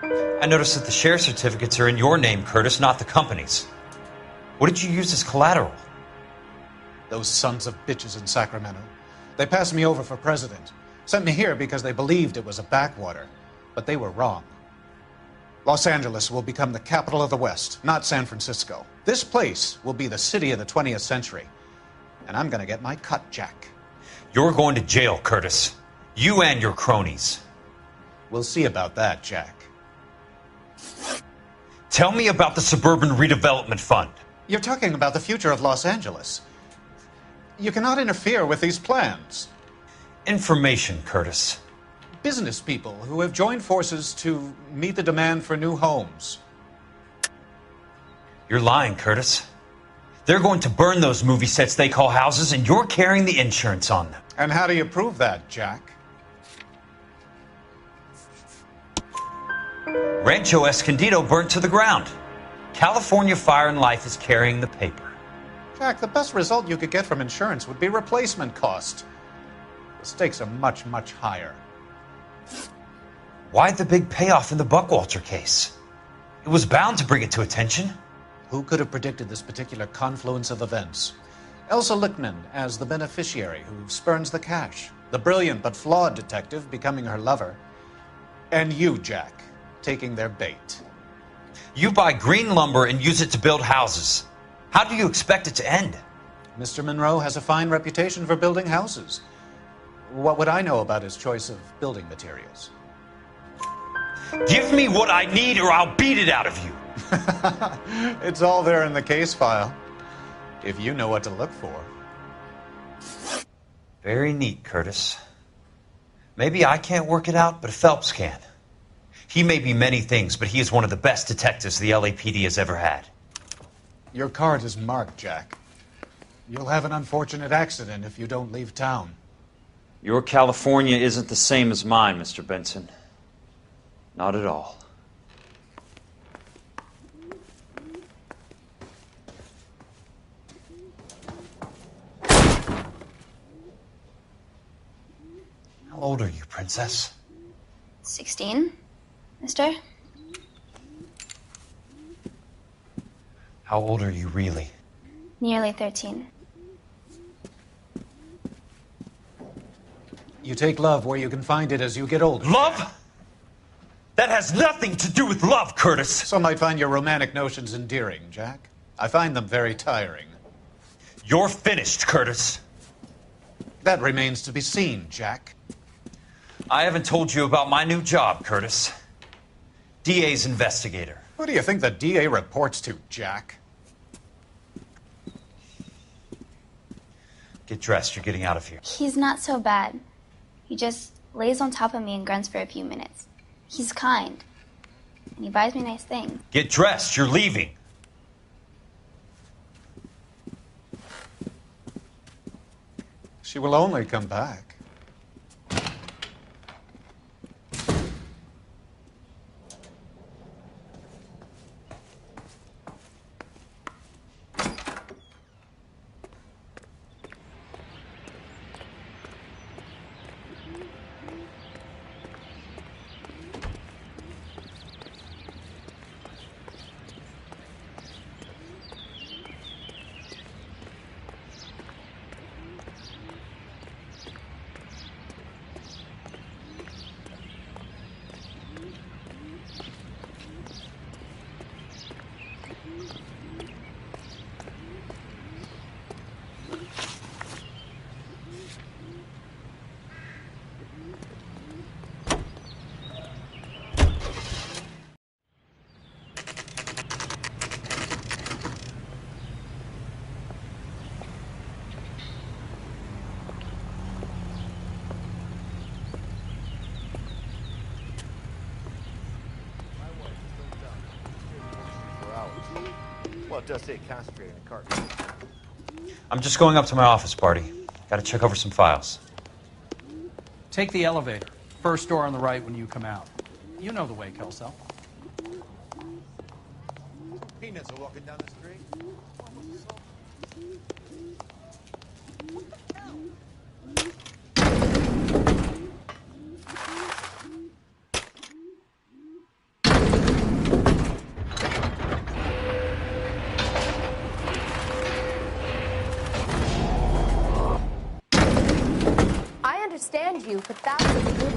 I noticed that the share certificates are in your name, Curtis, not the company's. What did you use as collateral? Those sons of bitches in Sacramento. They passed me over for president. Sent me here because they believed it was a backwater. But they were wrong. Los Angeles will become the capital of the West, not San Francisco. This place will be the city of the 20th century. And I'm gonna get my cut, Jack. You're going to jail, Curtis. You and your cronies. We'll see about that, Jack. Tell me about the Suburban Redevelopment Fund. You're talking about the future of Los Angeles. You cannot interfere with these plans. Information, Curtis. Business people who have joined forces to meet the demand for new homes. You're lying, Curtis. They're going to burn those movie sets they call houses, and you're carrying the insurance on them. And how do you prove that, Jack? Rancho Escondido burnt to the ground. California Fire and Life is carrying the paper. Jack, the best result you could get from insurance would be replacement cost. The stakes are much, much higher. Why the big payoff in the Buckwalter case? It was bound to bring it to attention. Who could have predicted this particular confluence of events? Elsa Lichtman as the beneficiary who spurns the cash. The brilliant but flawed detective becoming her lover. And you, Jack, taking their bait. You buy green lumber and use it to build houses. How do you expect it to end? Mr. Monroe has a fine reputation for building houses. What would I know about his choice of building materials? Give me what I need or I'll beat it out of you. It's all there in the case file, if you know what to look for. Very neat, Curtis. Maybe I can't work it out, but Phelps can. He may be many things, but he is one of the best detectives the LAPD has ever had. Your card is marked, Jack. You'll have an unfortunate accident if you don't leave town. Your California isn't the same as mine, Mr. Benson. Not at all. How old are you, Princess? 16, mister? How old are you really? Nearly 13. You take love where you can find it as you get older. Love? That has nothing to do with love, Curtis. Some might find your romantic notions endearing, Jack. I find them very tiring. You're finished, Curtis. That remains to be seen, Jack. I haven't told you about my new job, Curtis. DA's investigator. Who do you think the DA reports to, Jack? Get dressed. You're getting out of here. He's not so bad. He just lays on top of me and grunts for a few minutes. He's kind. And he buys me nice things. Get dressed. You're leaving. She will only come back. Well, it does say concentrated in the cart. I'm just going up to my office party. Gotta check over some files. Take the elevator. First door on the right when you come out. You know the way, Kelso. Peanuts are walking down the street. I understand you, but that's a good...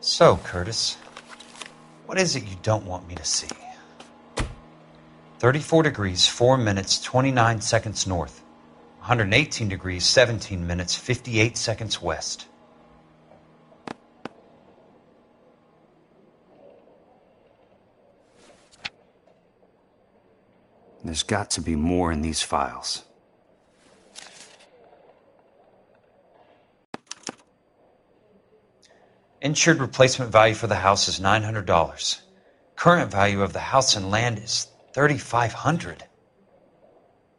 So, Curtis, what is it you don't want me to see? 34 degrees, 4 minutes, 29 seconds north. 118 degrees, 17 minutes, 58 seconds west. There's got to be more in these files. Insured replacement value for the house is $900. Current value of the house and land is $3,500.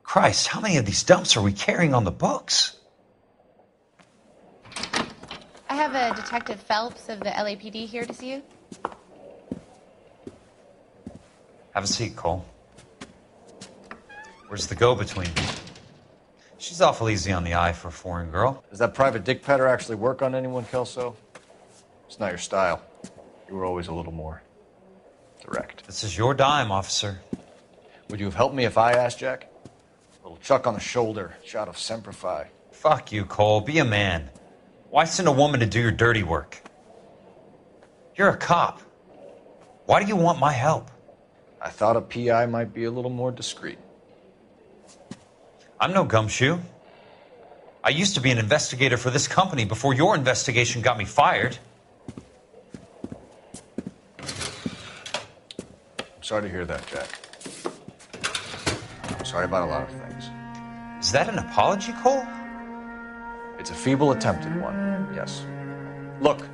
Christ, how many of these dumps are we carrying on the books? I have a Detective Phelps of the LAPD here to see you. Have a seat, Cole. Where's the go-between? She's awful easy on the eye for a foreign girl. Does that private dick petter actually work on anyone, Kelso? It's not your style. You were always a little more direct. This is your dime, officer. Would you have helped me if I asked, Jack? A little chuck on the shoulder, shot of Semper Fi. Fuck you, Cole. Be a man. Why send a woman to do your dirty work? You're a cop. Why do you want my help? I thought a PI might be a little more discreet. I'm no gumshoe. I used to be an investigator for this company before your investigation got me fired. I'm sorry to hear that, Jack. I'm sorry about a lot of things. Is that an apology, Cole? It's a feeble attempted one, yes. Look,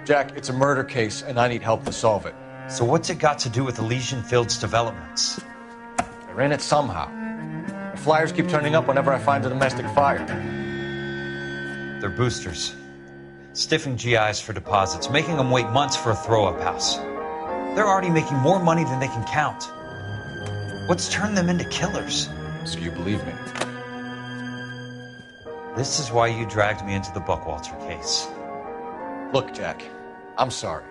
Jack, it's a murder case, and I need help to solve it. So what's it got to do with Elysian Fields developments? They're in it somehow. The flyers keep turning up whenever I find a domestic fire. They're boosters. Stiffing GIs for deposits, making them wait months for a throw-up house. They're already making more money than they can count. What's turned them into killers? So you believe me? This is why you dragged me into the Buckwalter case. Look, Jack, I'm sorry.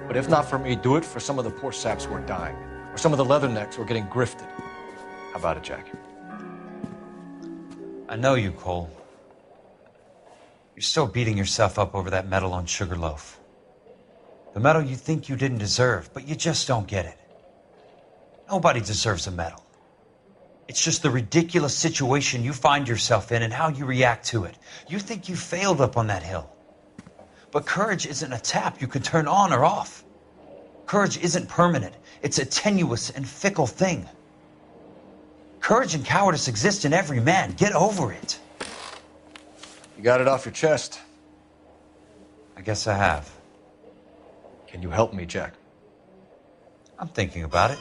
But if not for me, do it for some of the poor saps who are dying. Or some of the leathernecks who are getting grifted. How about it, Jack? I know you, Cole. You're still beating yourself up over that medal on Sugarloaf. The medal you think you didn't deserve, but you just don't get it. Nobody deserves a medal. It's just the ridiculous situation you find yourself in and how you react to it. You think you failed up on that hill. But courage isn't a tap you can turn on or off. Courage isn't permanent. It's a tenuous and fickle thing. Courage and cowardice exist in every man. Get over it. You got it off your chest. I guess I have. Can you help me, Jack? I'm thinking about it.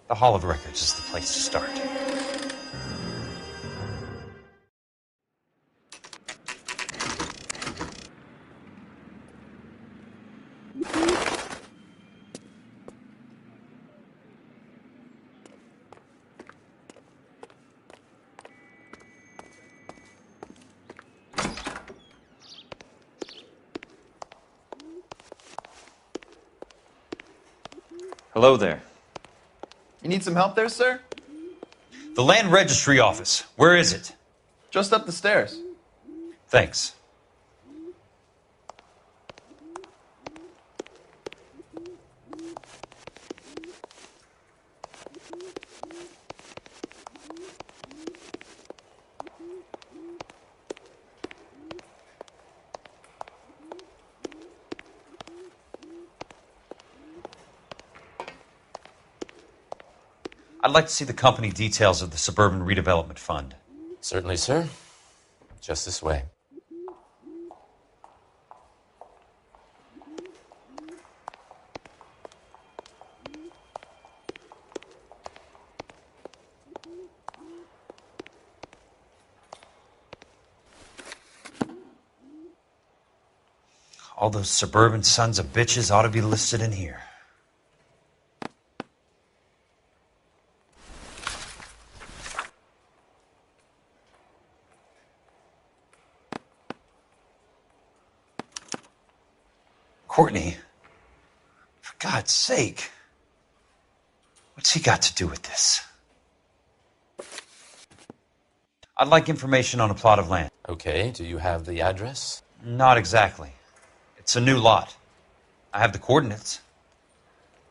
The Hall of Records is the place to start. Hello there. You need some help there, sir? The Land Registry Office. Where is it? Just up the stairs. Thanks. I'd like to see the company details of the Suburban Redevelopment Fund. Certainly, sir. Just this way. All those suburban sons of bitches ought to be listed in here. Courtney, for God's sake, what's he got to do with this? I'd like information on a plot of land. Okay, do you have the address? Not exactly. It's a new lot. I have the coordinates.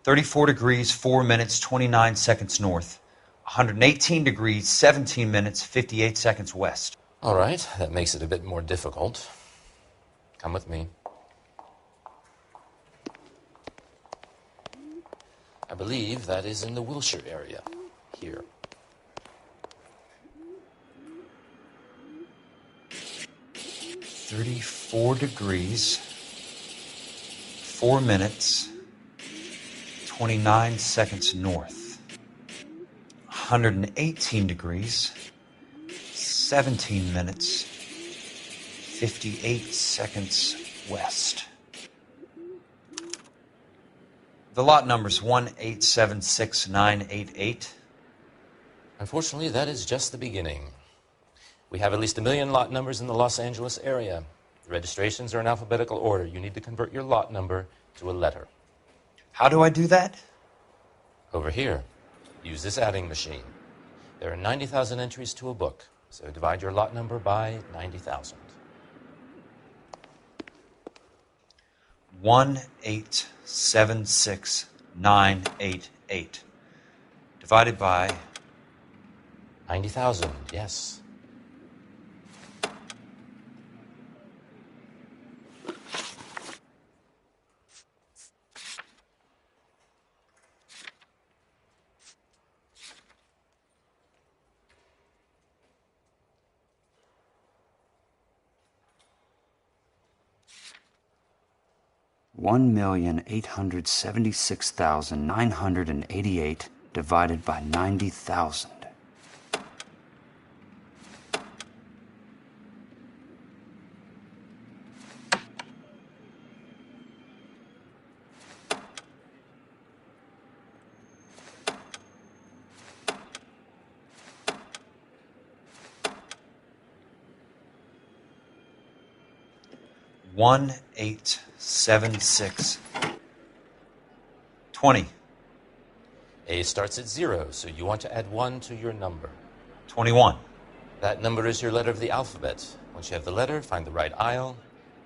34 degrees, 4 minutes, 29 seconds north. 118 degrees, 17 minutes, 58 seconds west. All right, that makes it a bit more difficult. Come with me. I believe that is in the Wilshire area, here. "34 degrees, 4 minutes, 29 seconds north. 118 degrees, 17 minutes, 58 seconds west." The lot number's 1876988. Unfortunately, that is just the beginning. We have at least 1 million lot numbers in the Los Angeles area. The registrations are in alphabetical order. You need to convert your lot number to a letter. How do I do that? Over here. Use this adding machine. There are 90,000 entries to a book, so divide your lot number by 90,000. 1876988 divided by 90,000, yes. $1,876,988 divided by 90,000. One 876 20. A starts at 0, so you want to add 1 to your number. 21. That number is your letter of the alphabet. Once you have the letter, find the right aisle,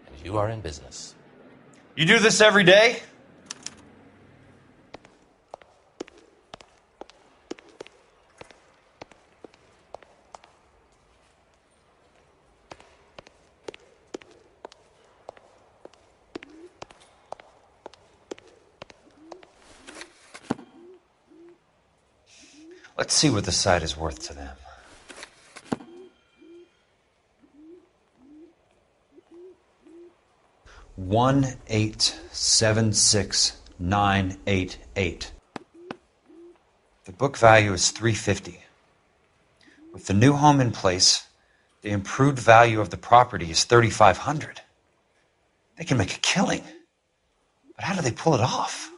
and you are in business. You do this every day? Let's see what the site is worth to them. $1,876,988. The book value is $350. With the new home in place, the improved value of the property is $3,500. They can make a killing. But how do they pull it off?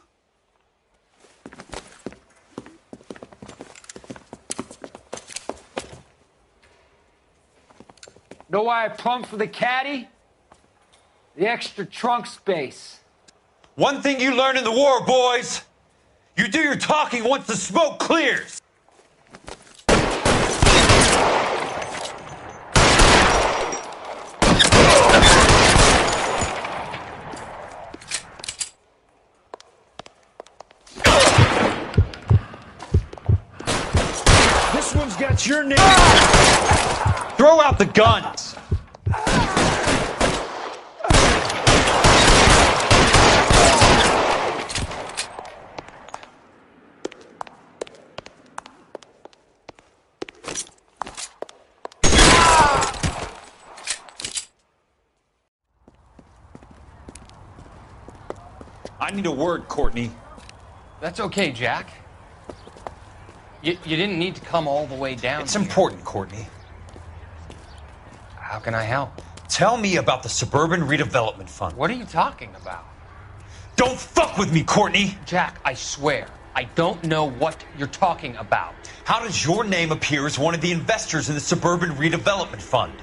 Know why I plumbed for the caddy? The extra trunk space. One thing you learn in the war, boys. You do your talking once the smoke clears. This one's got your name. Throw out the guns. I need a word, Courtney. That's okay, Jack. You didn't need to come all the way down. It's important, Courtney. How can I help? Tell me about the Suburban Redevelopment Fund. What are you talking about? Don't fuck with me, Courtney! Jack, I swear, I don't know what you're talking about. How does your name appear as one of the investors in the Suburban Redevelopment Fund?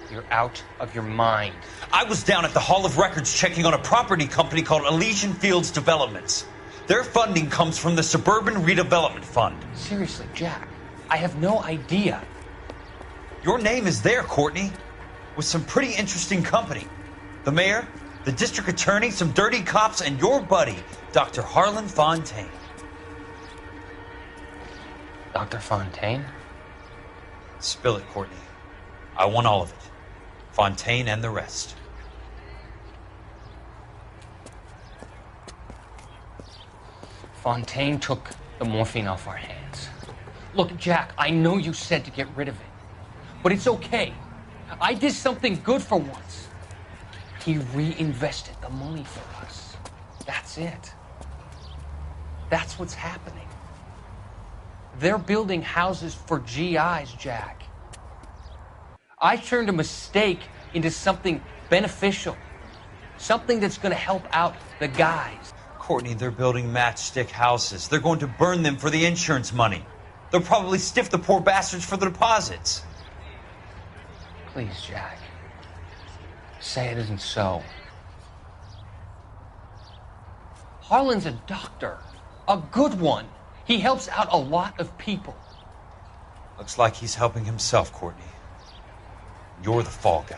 You're out of your mind. I was down at the Hall of Records checking on a property company called Elysian Fields Developments. Their funding comes from the Suburban Redevelopment Fund. Seriously, Jack, I have no idea. Your name is there, Courtney, with some pretty interesting company. The mayor, the district attorney, some dirty cops, and your buddy, Dr. Harlan Fontaine. Dr. Fontaine? Spill it, Courtney. I want all of it. Fontaine and the rest. Fontaine took the morphine off our hands. Look, Jack, I know you said to get rid of it, but it's okay. I did something good for once. He reinvested the money for us. That's it. That's what's happening. They're building houses for GIs, Jack. I turned a mistake into something beneficial. Something that's going to help out the guys. Courtney, they're building matchstick houses. They're going to burn them for the insurance money. They'll probably stiff the poor bastards for the deposits. Please, Jack. Say it isn't so. Harlan's a doctor. A good one. He helps out a lot of people. Looks like he's helping himself, Courtney. You're the fall guy.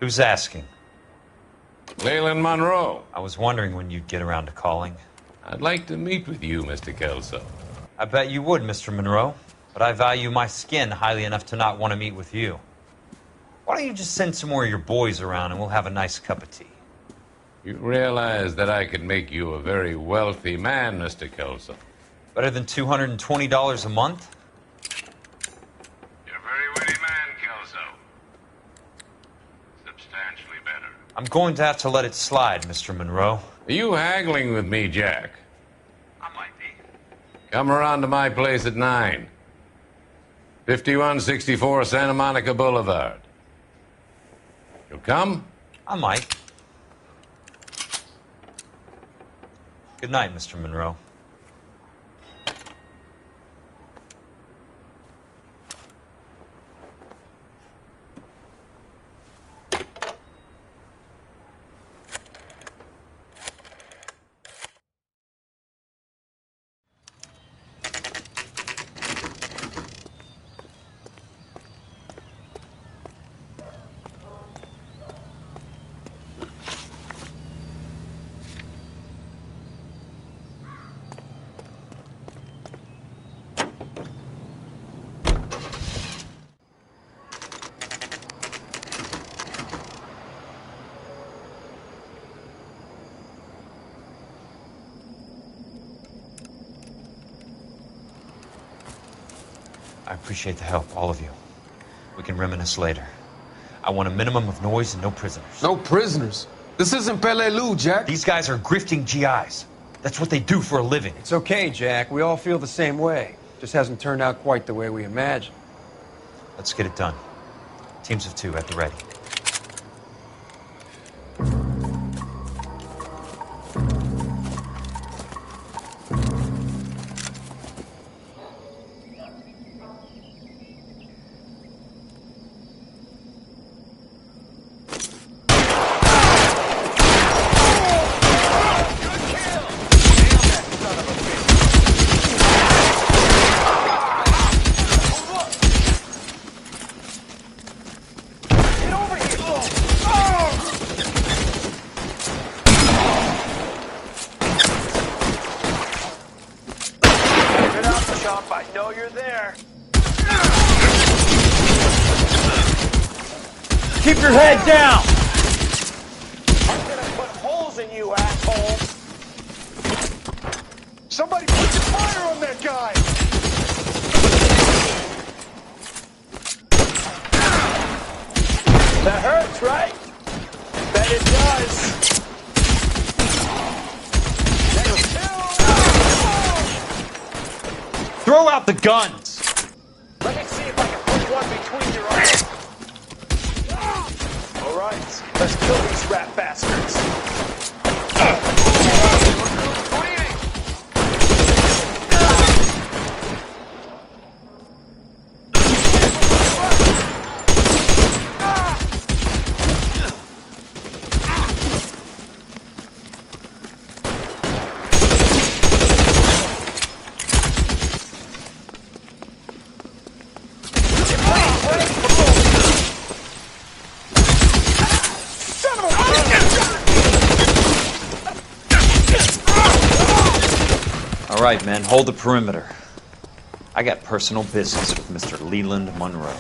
Who's asking? Leland Monroe. I was wondering when you'd get around to calling. I'd like to meet with you, Mr. Kelso. I bet you would, Mr. Monroe. But I value my skin highly enough to not want to meet with you. Why don't you just send some more of your boys around and we'll have a nice cup of tea? You realize that I could make you a very wealthy man, Mr. Kelso. Better than $220 a month? You're a very witty man, Kelso. Substantially better. I'm going to have to let it slide, Mr. Monroe. Are you haggling with me, Jack? I might be. Come around to my place at 9. 5164 Santa Monica Boulevard. You'll come? I might. Good night, Mr. Monroe. I appreciate the help, all of you. We can reminisce later. I want a minimum of noise and no prisoners. No prisoners? This isn't Peleliu, Jack. These guys are grifting GIs. That's what they do for a living. It's okay, Jack. We all feel the same way. Just hasn't turned out quite the way we imagined. Let's get it done. Teams of 2 at the ready. Keep your head down! I'm gonna put holes in you, asshole! Somebody put the fire on that guy! That hurts, right? Bet it does. Throw out the guns! Let me see if I can put one between your eyes. All right, let's kill these rat bastards. All right, men, hold the perimeter. I got personal business with Mr. Leland Monroe.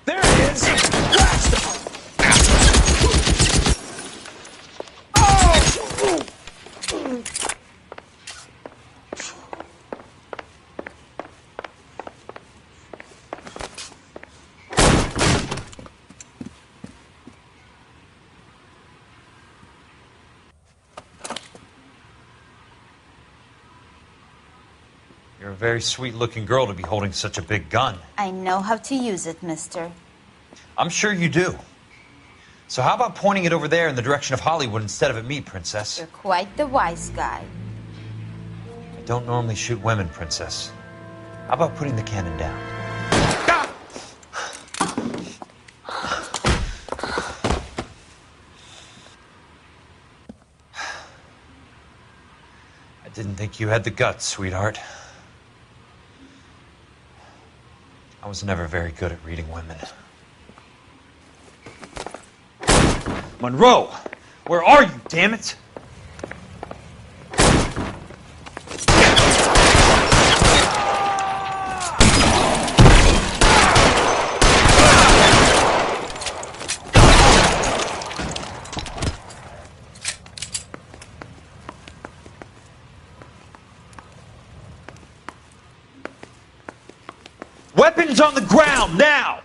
There he is! Blast him! You're a very sweet-looking girl to be holding such a big gun. I know how to use it, mister. I'm sure you do. So how about pointing it over there in the direction of Hollywood instead of at me, Princess? You're quite the wise guy. I don't normally shoot women, Princess. How about putting the cannon down? I didn't think you had the guts, sweetheart. I was never very good at reading women. Monroe! Where are you, damn it? Weapons on the ground, now!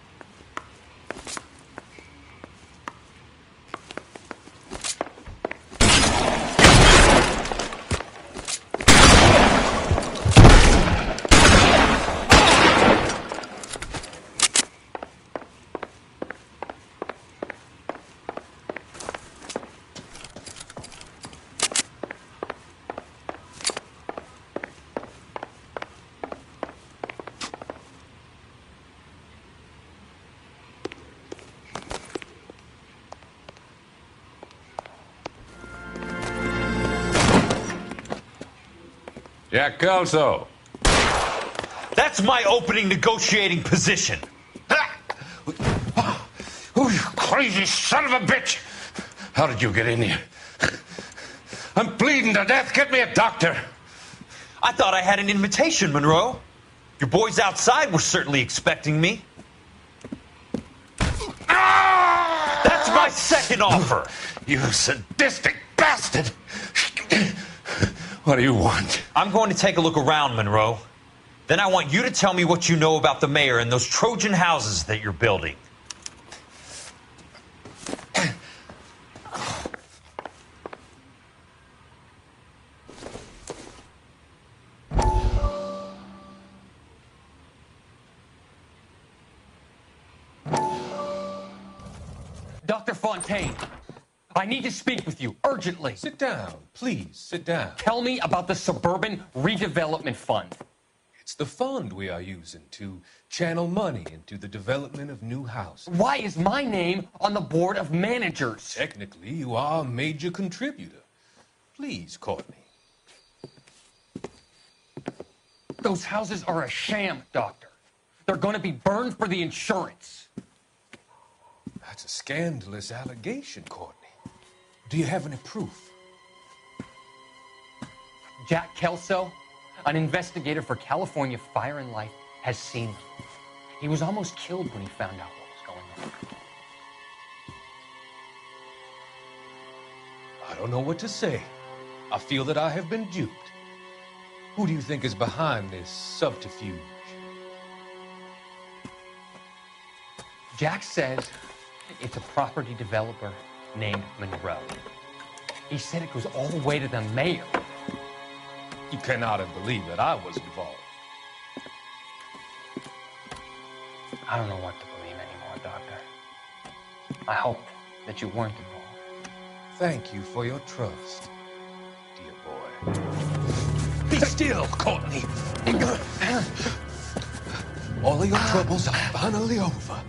Jack Kelso. That's my opening negotiating position. Oh, you crazy son of a bitch! How did you get in here? I'm bleeding to death. Get me a doctor. I thought I had an invitation, Monroe. Your boys outside were certainly expecting me. That's my second offer. You sadistic bastard! What do you want? I'm going to take a look around, Monroe. Then I want you to tell me what you know about the mayor and those Trojan houses that you're building. Dr. Fontaine, I need to speak with you urgently. Sit down, please, sit down. Tell me about the Suburban Redevelopment Fund. It's the fund we are using to channel money into the development of new houses. Why is my name on the board of managers? Technically, you are a major contributor. Please, Courtney. Those houses are a sham, Doctor. They're going to be burned for the insurance. That's a scandalous allegation, Courtney. Do you have any proof? Jack Kelso, an investigator for California Fire and Life, has seen them. He was almost killed when he found out what was going on. I don't know what to say. I feel that I have been duped. Who do you think is behind this subterfuge? Jack says it's a property developer named Monroe. He said it goes all the way to the mayor. You cannot have believed that I was involved. I don't know what to believe anymore, Doctor. I hope that you weren't involved. Thank you for your trust, dear boy. Be still, Courtney. All of your troubles are finally over.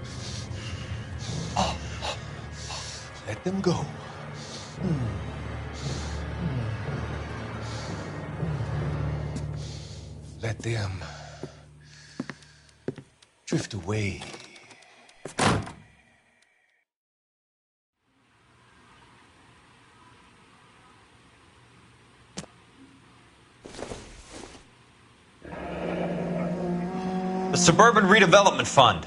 Let them go. Let them drift away. The Suburban Redevelopment Fund.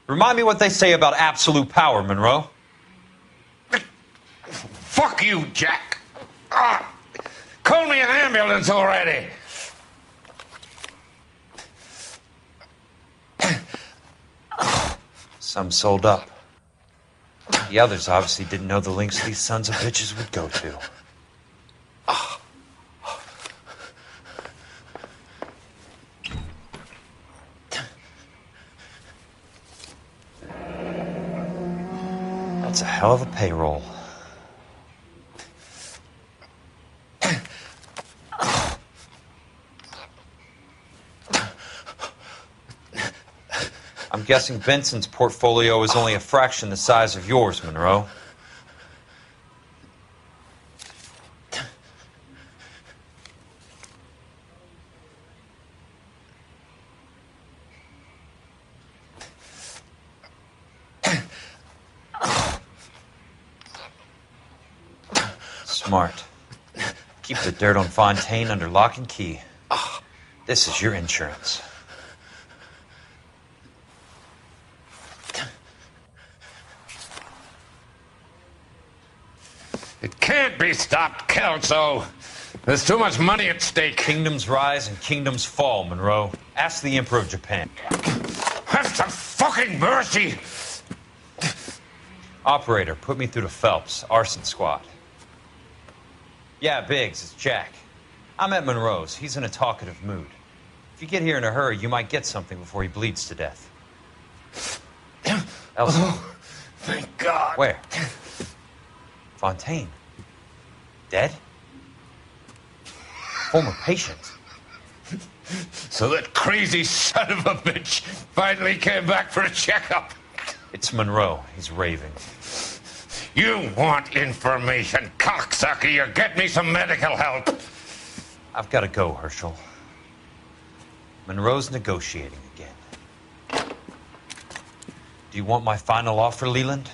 Remind me what they say about absolute power, Monroe. Fuck you, Jack. Call me an ambulance already. Some sold up. The others obviously didn't know the lengths these sons of bitches would go to. That's a hell of a payroll. I'm guessing Benson's portfolio is only a fraction the size of yours, Monroe. Smart. Keep the dirt on Fontaine under lock and key. This is your insurance. It can't be stopped, Kelso. There's too much money at stake. Kingdoms rise and kingdoms fall, Monroe. Ask the Emperor of Japan. Have some fucking mercy! Operator, put me through to Phelps, arson squad. Yeah, Biggs, it's Jack. I'm at Monroe's. He's in a talkative mood. If you get here in a hurry, you might get something before he bleeds to death. Elsa. Oh, thank God. Where? Fontaine. Dead? Former patient. So that crazy son of a bitch finally came back for a checkup. It's Monroe. He's raving. You want information, cocksucker. You get me some medical help. I've got to go, Herschel. Monroe's negotiating again. Do you want my final offer, Leland?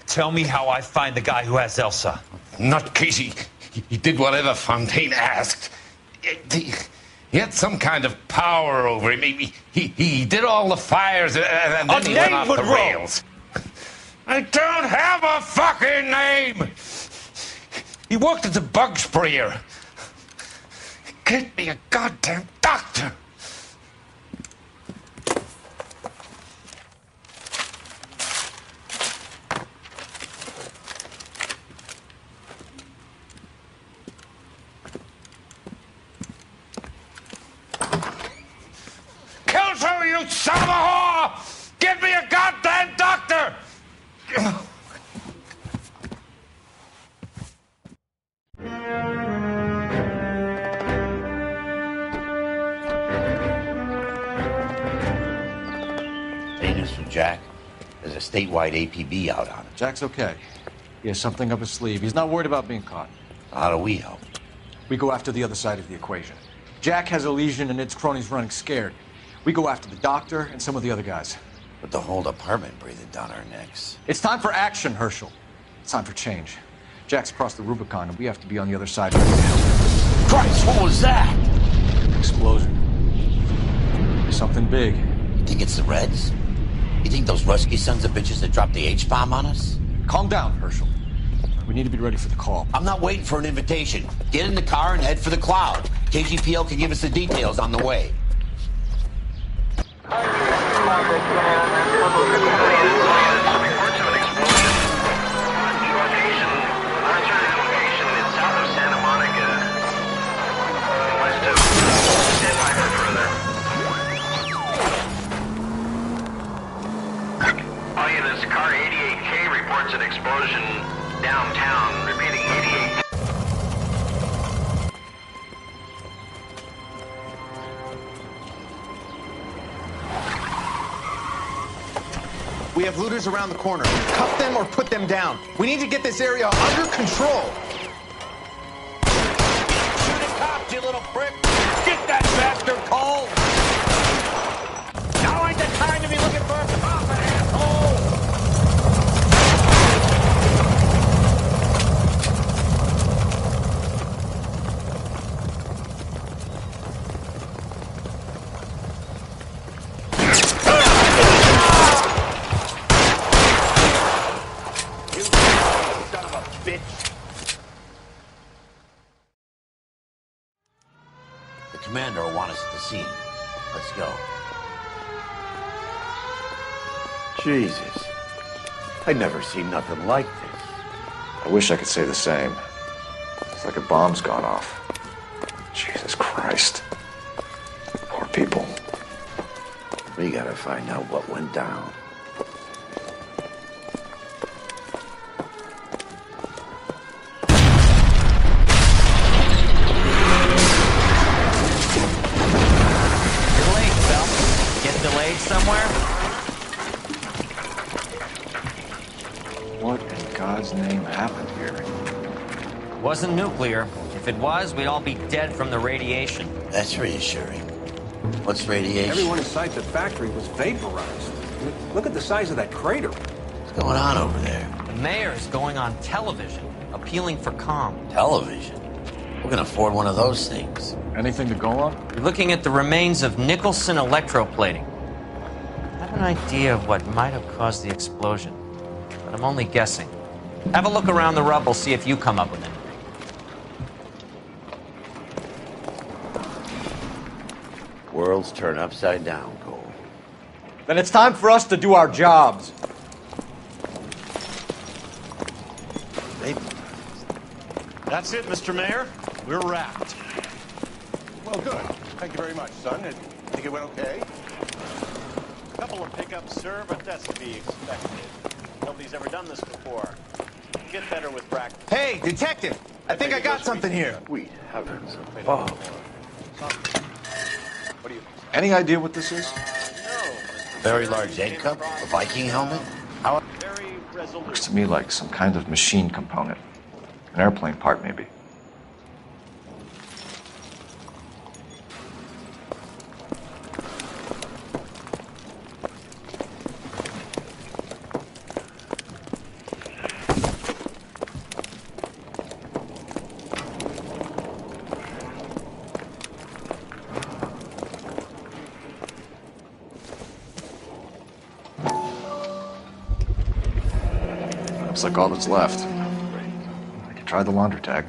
Tell me how I find the guy who has Elsa. Nutcase, he did whatever Fontaine asked. He had some kind of power over him. He did all the fires and then he went off the rails. I don't have a fucking name! He worked as a bug sprayer. Get me a goddamn doctor! Kelso, you son of a whore! Get me a goddamn doctor! Dana's from Jack. There's a statewide APB out on him. Jack's okay. He has something up his sleeve. He's not worried about being caught. How do we help? We go after the other side of the equation. Jack has a legion and its cronies running scared. We go after the doctor and some of the other guys. With the whole department breathing down our necks. It's time for action, Herschel. It's time for change. Jack's crossed the Rubicon, and we have to be on the other side. Christ, what was that? Explosion. Something big. You think it's the Reds? You think those Rusky sons of bitches that dropped the H-bomb on us? Calm down, Herschel. We need to be ready for the call. I'm not waiting for an invitation. Get in the car and head for the cloud. KGPL can give us the details on the way. All units, car 88K reports an explosion downtown. Repeating, 88. We have looters around the corner. Cuff them or put them down. We need to get this area under control. Shoot a cop, you little prick! Get that bastard, Cole! Now ain't the time to be looking for a coffin, asshole! You son of a bitch! The commander will want us at the scene. Let's go. Jesus. I'd never seen nothing like this. I wish I could say the same. It's like a bomb's gone off. Jesus Christ. Poor people. We gotta find out what went down. You're late, Phelps. Get delayed somewhere? What in God's name happened here? Wasn't nuclear. If it was, we'd all be dead from the radiation. That's reassuring. What's radiation? Everyone inside the factory was vaporized. Look at the size of that crater. What's going on over there? The mayor is going on television, appealing for calm. Television? Who can afford one of those things? Anything to go on? We're looking at the remains of Nicholson electroplating. I have an idea of what might have caused the explosion, but I'm only guessing. Have a look around the rubble, see if you come up with it. Worlds turn upside down, Cole. Then it's time for us to do our jobs. That's it, Mr. Mayor. We're wrapped. Well, good. Thank you very much, son. I think it went okay. A couple of pickups, sir, but that's to be expected. Nobody's ever done this before. Get better with practice. Hey, detective! I think I got something here. Sweet heavens above. What do you... Any idea what this is? Very large egg cup? A Viking helmet? How... Looks to me like some kind of machine component. An airplane part, maybe. Looks like all that's left. I could try the laundry tag.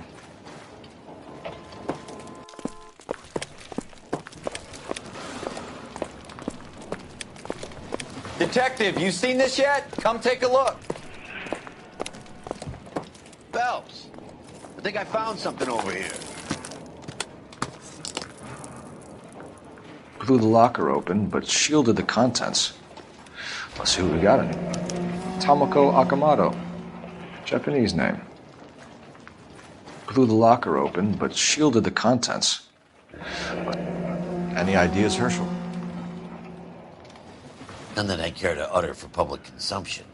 Detective, you seen this yet? Come take a look. Phelps, I think I found something over here. Blew the locker open, but shielded the contents. Let's see what we got in here. Tomoko Akamoto. Japanese name. Blew the locker open, but shielded the contents. Any ideas, Herschel? None that I care to utter for public consumption.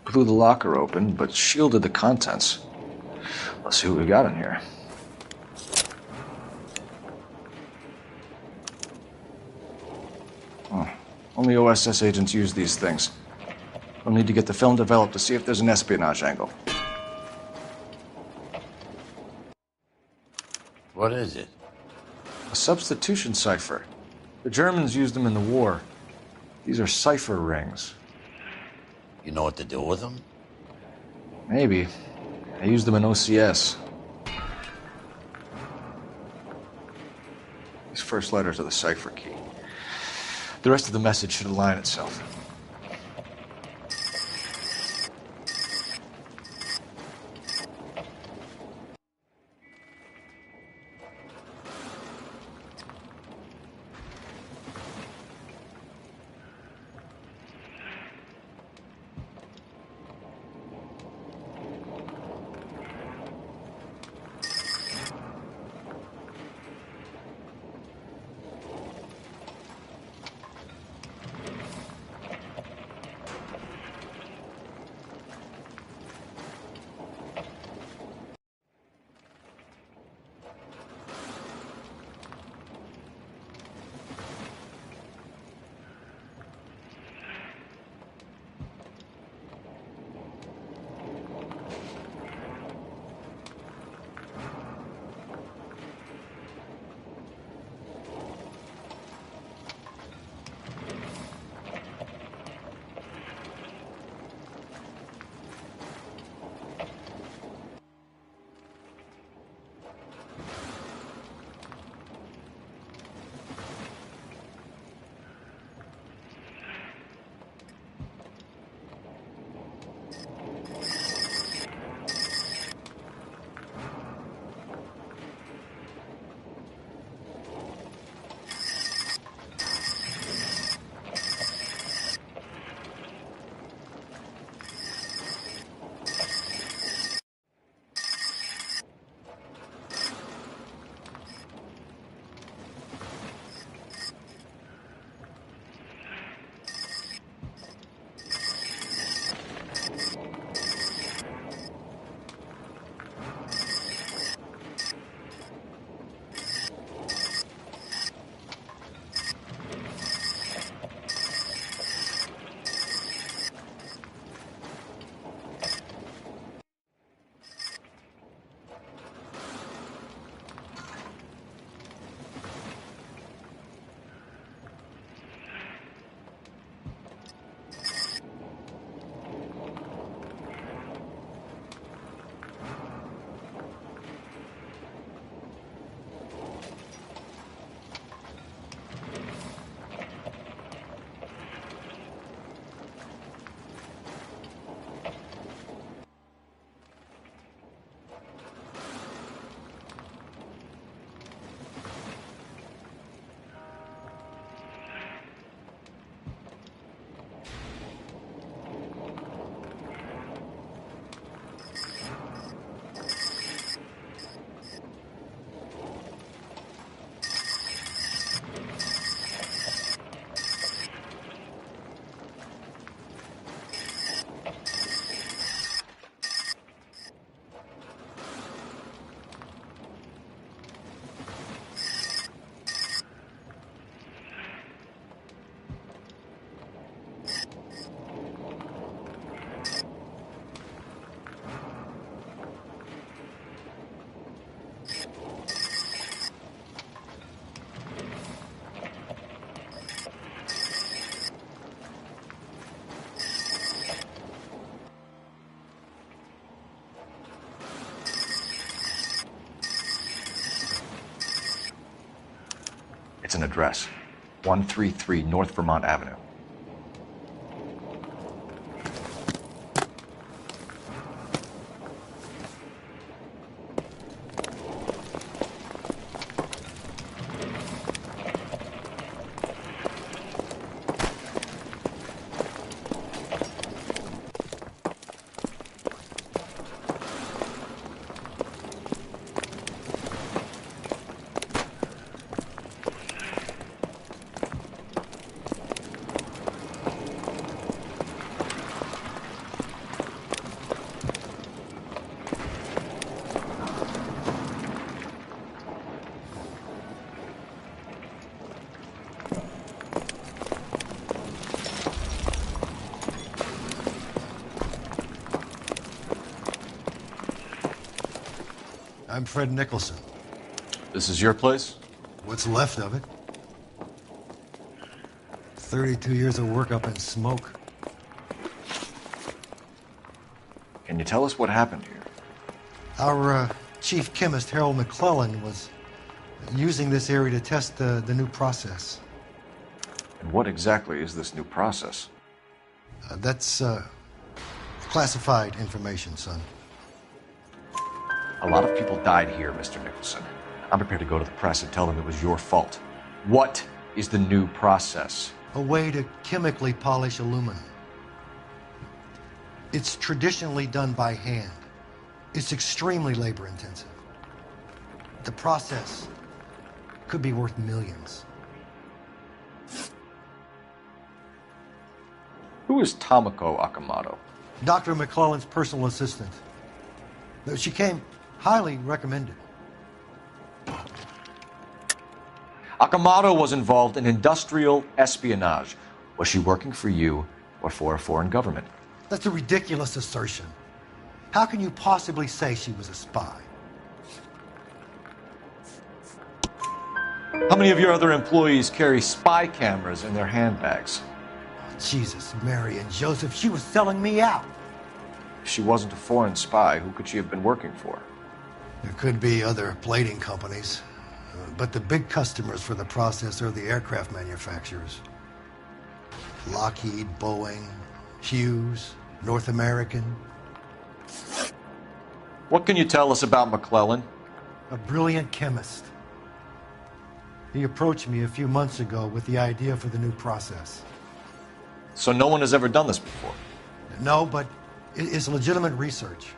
Blew the locker open, but shielded the contents. Let's see what we got in here. Oh, only OSS agents use these things. We'll need to get the film developed to see if there's an espionage angle. What is it? A substitution cipher. The Germans used them in the war. These are cipher rings. You know what to do with them? Maybe. I used them in OCS. These first letters are the cipher key. The rest of the message should align itself. an address. 133 North Vermont Avenue. I'm Fred Nicholson. This is your place? What's left of it. 32 years of work up in smoke. Can you tell us what happened here? Our chief chemist, Harold McClellan, was using this area to test the new process. And what exactly is this new process? That's classified information, son. A lot of people died here, Mr. Nicholson. I'm prepared to go to the press and tell them it was your fault. What is the new process? A way to chemically polish aluminum. It's traditionally done by hand. It's extremely labor intensive. The process could be worth millions. Who is Tomoko Akamoto? Dr. McClellan's personal assistant. She came highly recommended. Akamoto was involved in industrial espionage. Was she working for you or for a foreign government? That's a ridiculous assertion. How can you possibly say she was a spy? How many of your other employees carry spy cameras in their handbags? Oh, Jesus, Mary and Joseph, she was selling me out. If she wasn't a foreign spy, who could she have been working for? There could be other plating companies, but the big customers for the process are the aircraft manufacturers. Lockheed, Boeing, Hughes, North American. What can you tell us about McClellan? A brilliant chemist. He approached me a few months ago with the idea for the new process. So no one has ever done this before? No, but it's legitimate research.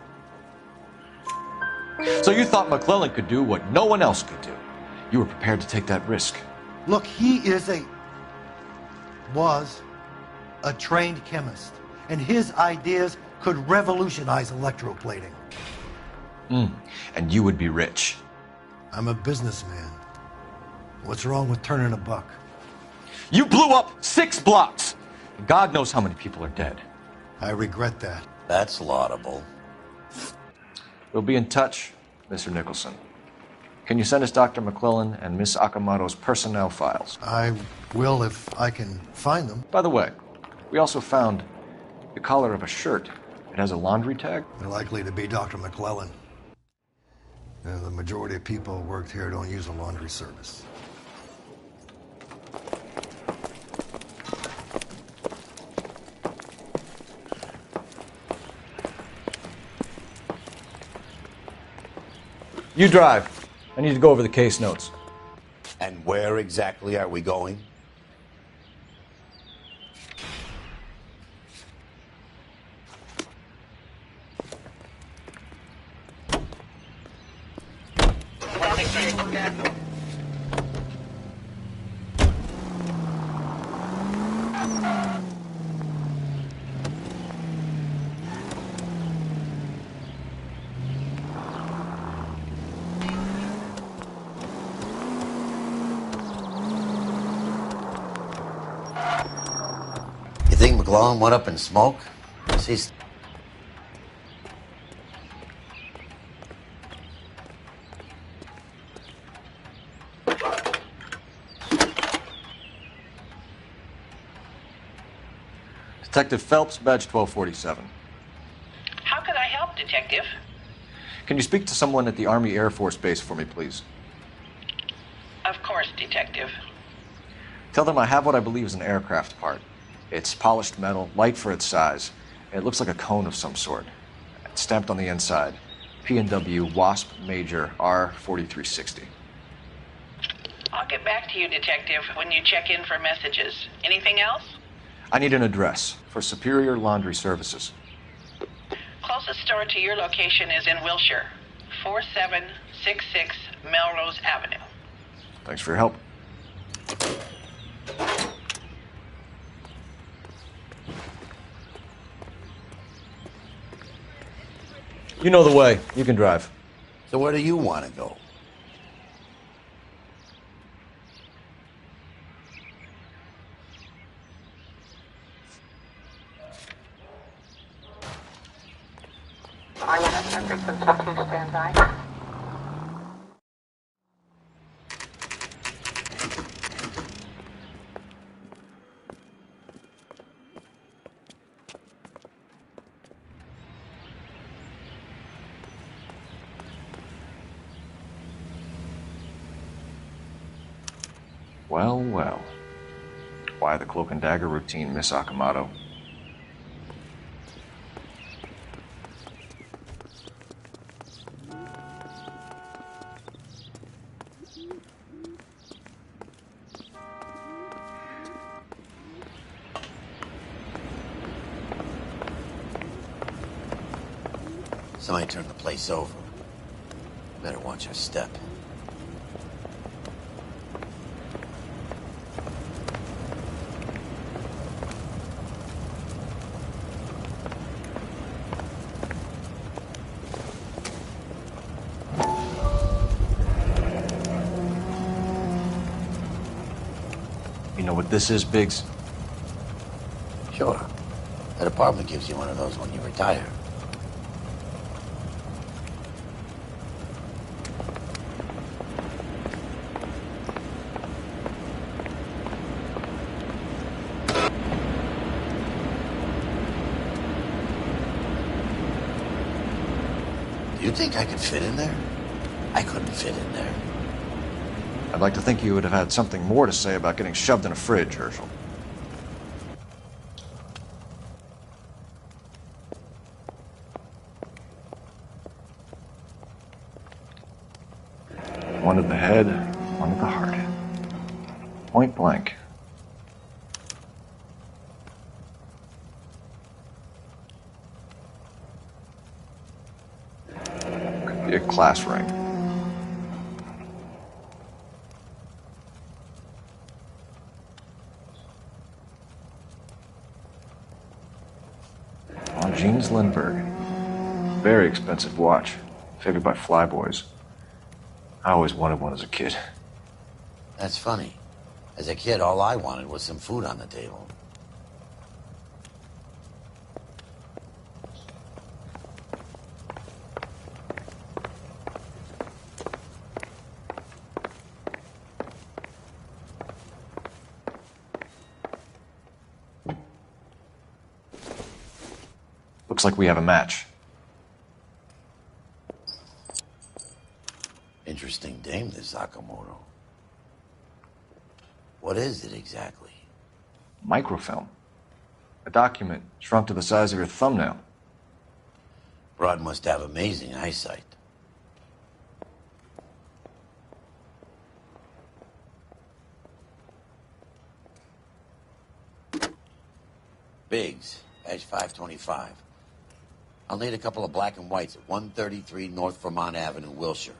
So you thought McClellan could do what no one else could do. You were prepared to take that risk. Look, he was a trained chemist, and his ideas could revolutionize electroplating. And you would be rich. I'm a businessman. What's wrong with turning a buck? You blew up 6 blocks! God knows how many people are dead. I regret that. That's laudable. We'll be in touch, Mr. Nicholson. Can you send us Dr. McClellan and Miss Akamoto's personnel files? I will if I can find them. By the way, we also found the collar of a shirt. It has a laundry tag. They're likely to be Dr. McClellan. The majority of people who worked here don't use a laundry service. You drive. I need to go over the case notes. And where exactly are we going? You think McClellan went up in smoke? He's... Detective Phelps, badge 1247. How can I help, Detective? Can you speak to someone at the Army Air Force Base for me, please? Of course, Detective. Tell them I have what I believe is an aircraft part. It's polished metal, light for its size. It looks like a cone of some sort. It's stamped on the inside. P&W Wasp Major R4360. I'll get back to you, Detective, when you check in for messages. Anything else? I need an address for Superior Laundry Services. Closest store to your location is in Wilshire, 4766 Melrose Avenue. Thanks for your help. You know the way. You can drive. So where do you want to go? Stand by. Well, well. Why the cloak and dagger routine, Miss Akamoto? Somebody turned the place over. Better watch your step. You know what this is, Biggs? Sure. That apartment gives you one of those when you retire. Do you think I could fit in there? I couldn't fit in there. I'd like to think you would have had something more to say about getting shoved in a fridge, Herschel. One at the head, one at the heart. Point blank. Could be a class ring. Jeans Lindbergh. Very expensive watch. Favored by flyboys. I always wanted one as a kid. That's funny. As a kid, all I wanted was some food on the table. Looks like we have a match. Interesting dame, this Sakamoto. What is it exactly? Microfilm. A document shrunk to the size of your thumbnail. Broad must have amazing eyesight. Biggs, edge 525. I'll need a couple of black and whites at 133 North Vermont Avenue, Wilshire.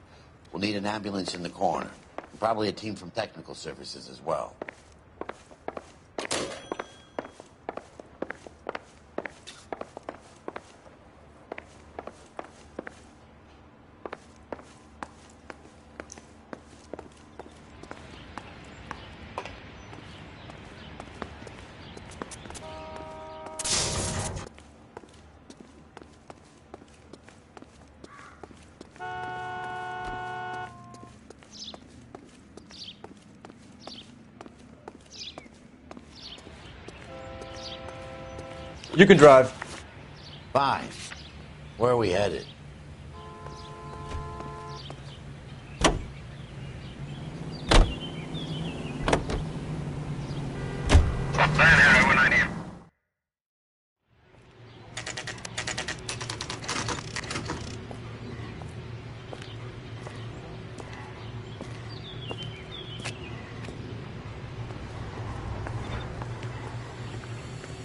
We'll need an ambulance in the corner. And probably a team from technical services as well. You can drive. Fine. Where are we headed?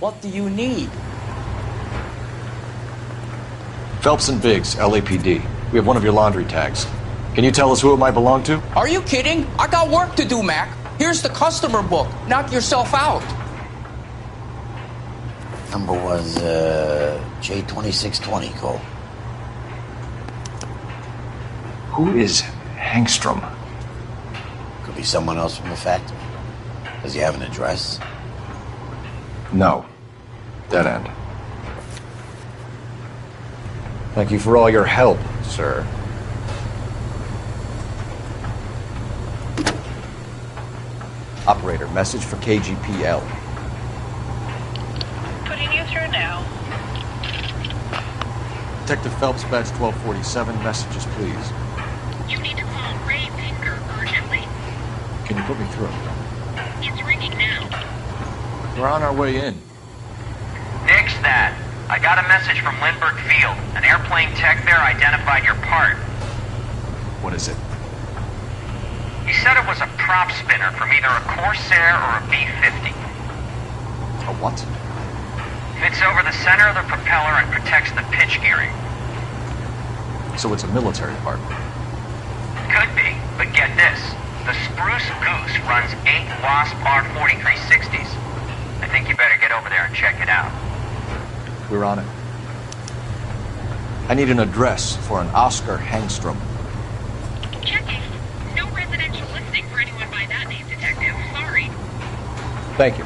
What do you need? Phelps and Biggs, LAPD. We have one of your laundry tags. Can you tell us who it might belong to? Are you kidding? I got work to do, Mac. Here's the customer book. Knock yourself out. Number was J2620, Cole. Who is Hangstrom? Could be someone else from the factory. Does he have an address? No. Dead end. Thank you for all your help, sir. Operator, message for KGPL. Putting you through now. Detective Phelps, badge 1247. Messages, please. You need to call Ray Pinker urgently. Can you put me through? It's ringing now. We're on our way in. Nix that. I got a message from Lindbergh Field. An airplane tech there identified your part. What is it? He said it was a prop spinner from either a Corsair or a B-50. A what? Fits over the center of the propeller and protects the pitch gearing. So it's a military part. Could be, but get this. The Spruce Goose runs 8 Wasp R-4360s. I think you better get over there and check it out. We're on it. I need an address for an Oscar Hangstrom. Checking. No residential listing for anyone by that name, Detective. Sorry. Thank you.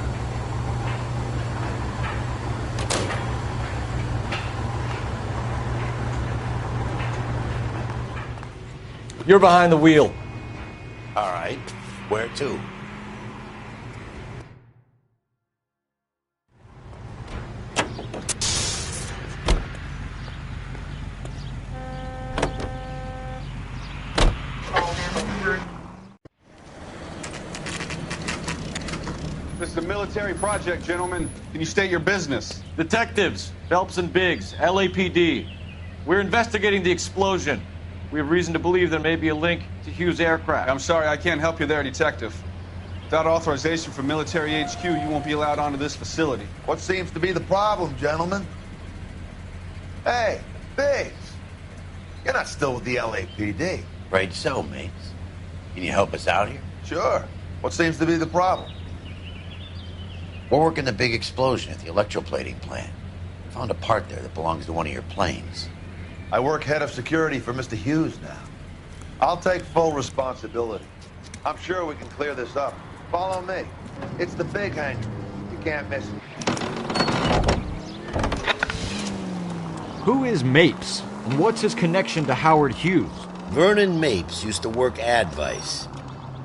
You're behind the wheel. All right. Where to? This is a military project, gentlemen. Can you state your business? Detectives, Phelps and Biggs, LAPD. We're investigating the explosion. We have reason to believe there may be a link to Hughes' aircraft. I'm sorry, I can't help you there, Detective. Without authorization from military HQ, you won't be allowed onto this facility. What seems to be the problem, gentlemen? Hey, Biggs. You're not still with the LAPD. Right so, mates. Can you help us out here? Sure. What seems to be the problem? We're working the big explosion at the electroplating plant. We found a part there that belongs to one of your planes. I work head of security for Mr. Hughes now. I'll take full responsibility. I'm sure we can clear this up. Follow me. It's the big hangar. You can't miss it. Who is Mapes? And what's his connection to Howard Hughes? Vernon Mapes used to work Advice.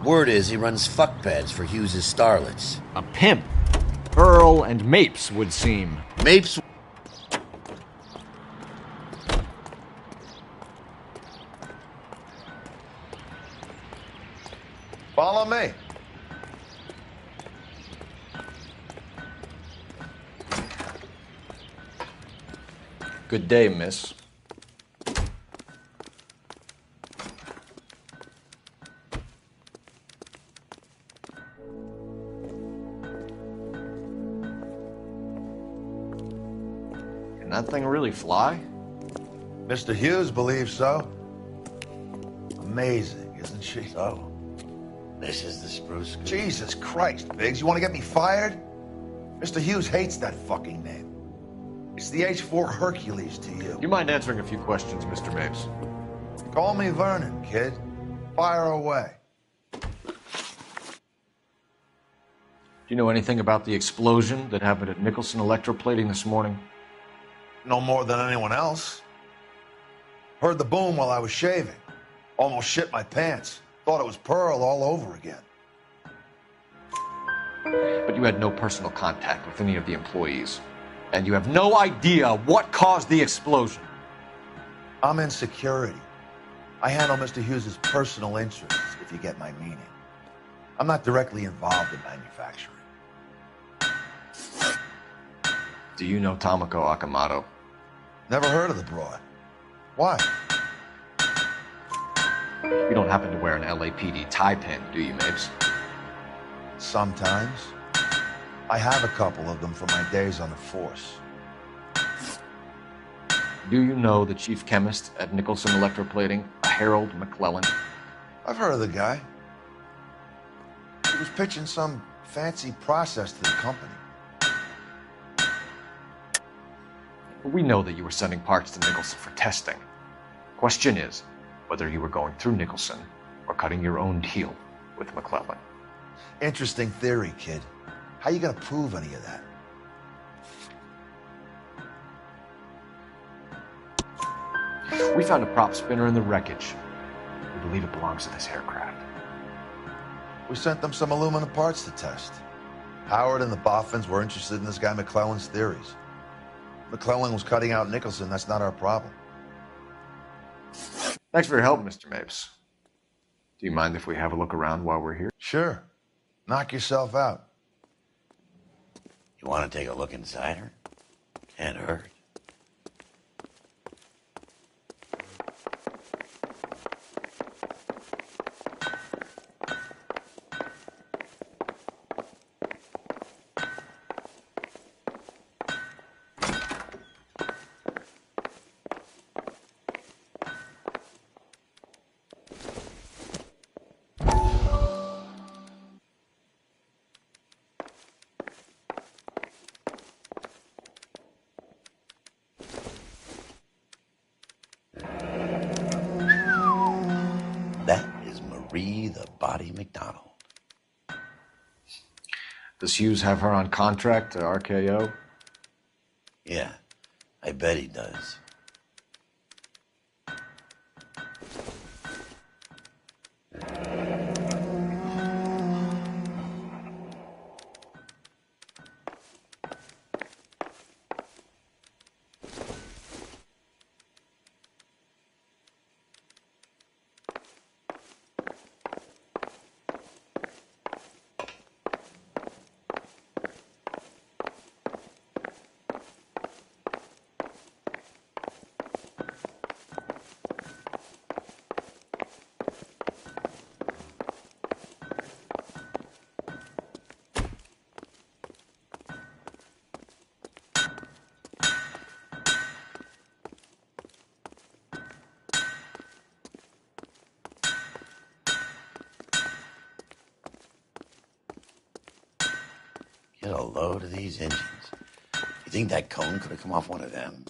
Word is he runs fuck pads for Hughes' starlets. A pimp. Earl and Mapes would seem. Mapes... Follow me. Good day, miss. Can that thing really fly? Mr. Hughes believes so. Amazing, isn't she? So, this is the Spruce Goose. Jesus Christ, Biggs, you want to get me fired? Mr. Hughes hates that fucking name. It's the H-4 Hercules to you. Do you mind answering a few questions, Mr. Mapes? Call me Vernon, kid. Fire away. Do you know anything about the explosion that happened at Nicholson Electroplating this morning? No more than anyone else. Heard the boom while I was shaving. Almost shit my pants. Thought it was Pearl all over again. But you had no personal contact with any of the employees. And you have no idea what caused the explosion. I'm in security. I handle Mr. Hughes' personal interests, if you get my meaning. I'm not directly involved in manufacturing. Do you know Tomoko Akamoto? Never heard of the broad. Why? You don't happen to wear an LAPD tie pin, do you, Mapes? Sometimes. I have a couple of them from my days on the force. Do you know the chief chemist at Nicholson Electroplating, a Harold McClellan? I've heard of the guy. He was pitching some fancy process to the company. We know that you were sending parts to Nicholson for testing. Question is whether you were going through Nicholson or cutting your own deal with McClellan. Interesting theory, kid. How you gonna prove any of that? We found a prop spinner in the wreckage. We believe it belongs to this aircraft. We sent them some aluminum parts to test. Howard and the Boffins were interested in this guy McClellan's theories. McClellan was cutting out Nicholson. That's not our problem. Thanks for your help, Mr. Mapes. Do you mind if we have a look around while we're here? Sure. Knock yourself out. You want to take a look inside her? Can't hurt. The Body McDonald. Does Hughes have her on contract to RKO? Yeah, I bet he does. Get a load of these engines. You think that cone could have come off one of them?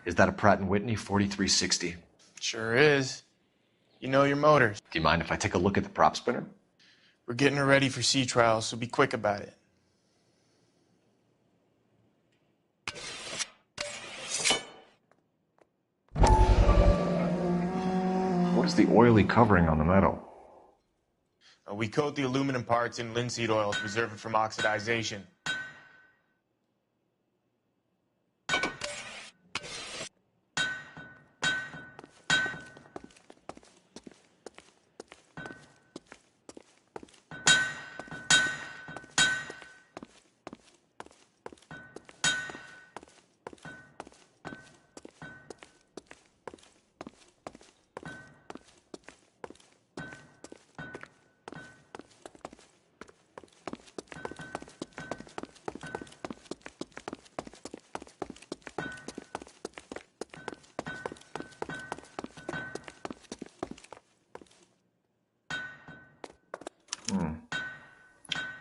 Is that a Pratt & Whitney 4360? Sure is. You know your motors. Do you mind if I take a look at the prop spinner? We're getting her ready for sea trials, so be quick about it. What is the oily covering on the metal? We coat the aluminum parts in linseed oil to preserve it from oxidization.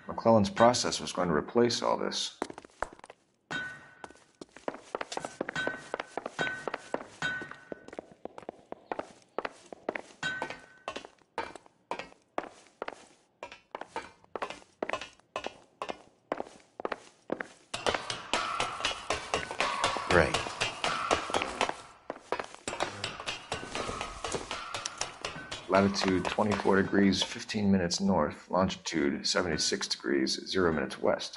McClellan's process was going to replace all this. Great. Latitude 24 degrees, 15 minutes north. Longitude 76 degrees, 0 minutes west.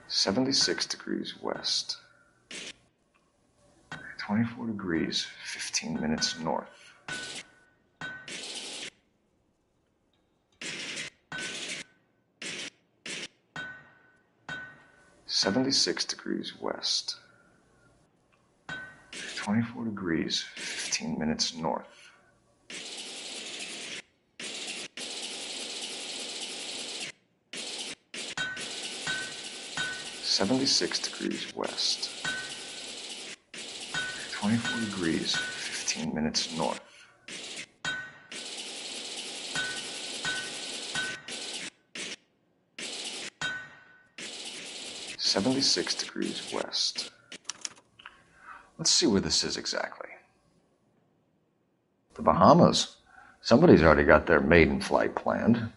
(76 degrees west). 24 degrees, 15 minutes north. 76 degrees west. 24 degrees, 15 minutes north. (76 degrees west). 24 degrees, 15 minutes north. (76 degrees west). Let's see where this is exactly. The Bahamas. Somebody's already got their maiden flight planned.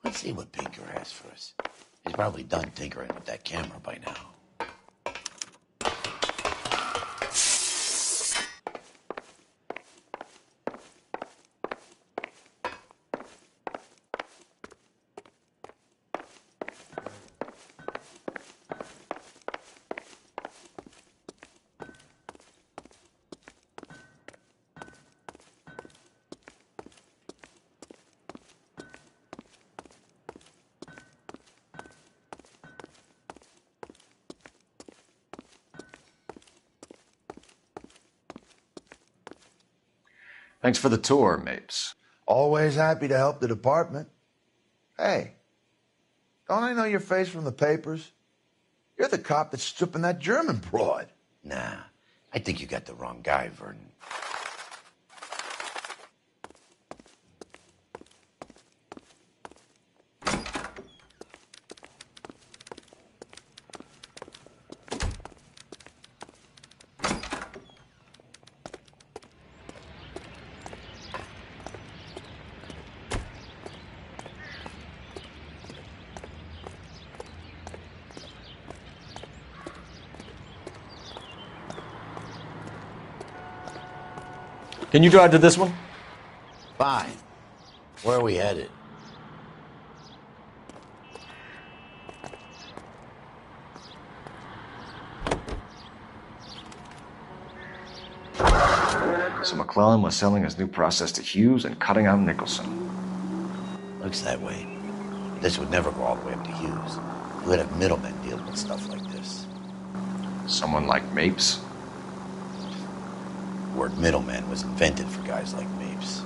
Let's see what Pinker has for us. He's probably done tinkering with that camera by now. Thanks for the tour, Mapes. Always happy to help the department. Hey, don't I know your face from the papers? You're the cop that's stripping that German broad. Nah, I think you got the wrong guy, Vernon. Can you drive to this one? Fine. Where are we headed? So McClellan was selling his new process to Hughes and cutting out Nicholson. Looks that way. This would never go all the way up to Hughes. You would have middlemen dealing with stuff like this. Someone like Mapes? The word middleman was invented for guys like Mapes.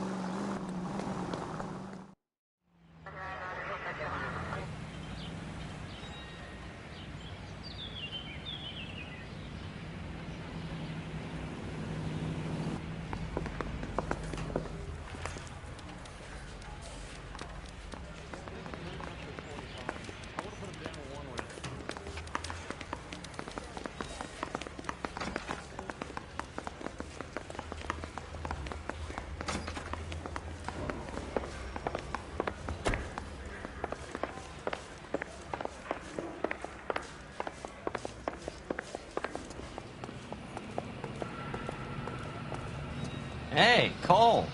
Hey, Cole.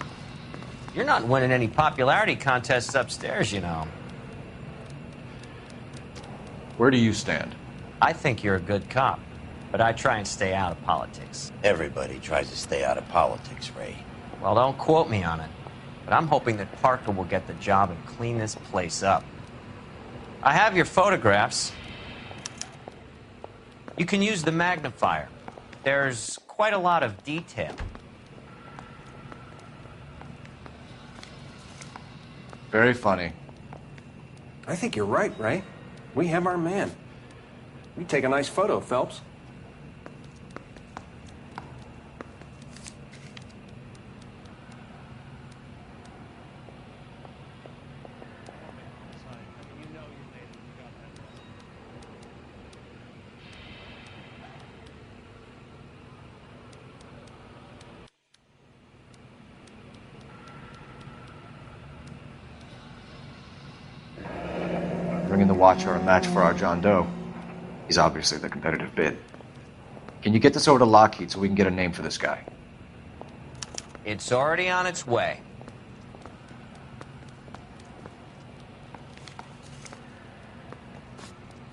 You're not winning any popularity contests upstairs, you know. Where do you stand? I think you're a good cop, but I try and stay out of politics. Everybody tries to stay out of politics, Ray. Well, don't quote me on it, but I'm hoping that Parker will get the job and clean this place up. I have your photographs. You can use the magnifier. There's quite a lot of detail. Very funny. I think you're right, Ray. We have our man. You take a nice photo, Phelps. Bringing the Watcher a match for our John Doe. He's obviously the competitive bid. Can you get this over to Lockheed so we can get a name for this guy? It's already on its way.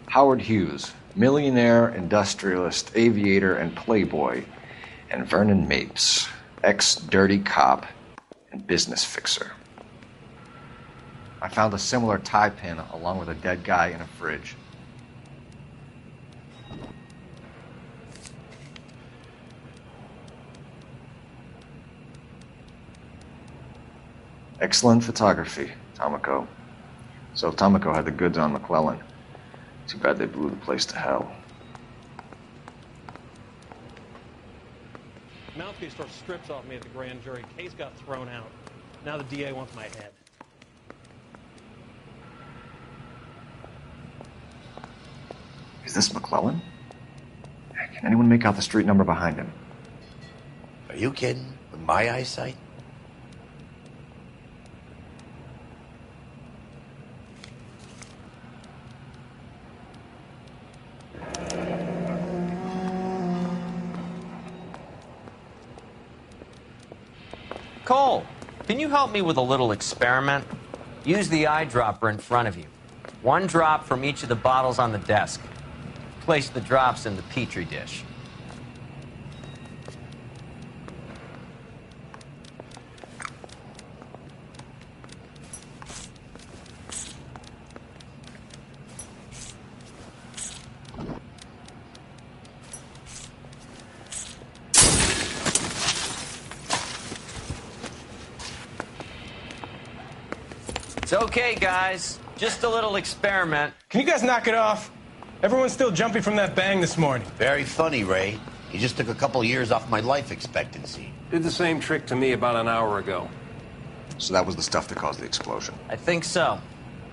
Howard Hughes, millionaire, industrialist, aviator, and playboy, and Vernon Mapes, ex-dirty cop and business fixer. I found a similar tie pin along with a dead guy in a fridge. Excellent photography, Tomoko. So Tomoko had the goods on McClellan. Too bad they blew the place to hell. Mouthpiece tore strips off me at the grand jury. Case got thrown out. Now the DA wants my head. Is this McClellan? Can anyone make out the street number behind him? Are you kidding? With my eyesight? Cole, can you help me with a little experiment? Use the eyedropper in front of you. One drop from each of the bottles on the desk. Place the drops in the Petri dish. It's okay, guys. Just a little experiment. Can you guys knock it off? Everyone's still jumpy from that bang this morning. Very funny, Ray. You just took a couple years off my life expectancy. Did the same trick to me about an hour ago. So that was the stuff that caused the explosion. I think so.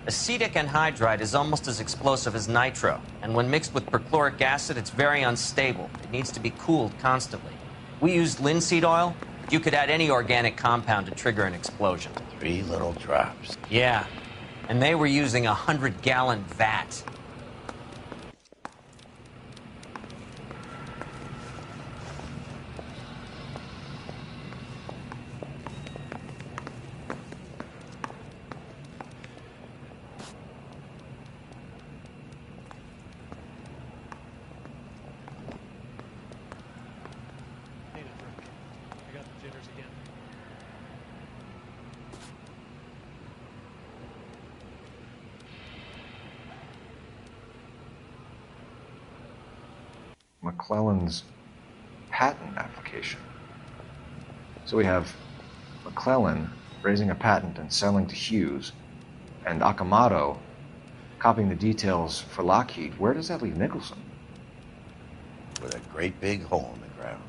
Acetic anhydride is almost as explosive as nitro, and when mixed with perchloric acid, it's very unstable. It needs to be cooled constantly. We used linseed oil. You could add any organic compound to trigger an explosion. 3 little drops. Yeah, and they were using a 100-gallon vat. McClellan's patent application. So we have McClellan raising a patent and selling to Hughes, and Akamoto copying the details for Lockheed. Where does that leave Nicholson? With a great big hole in the ground.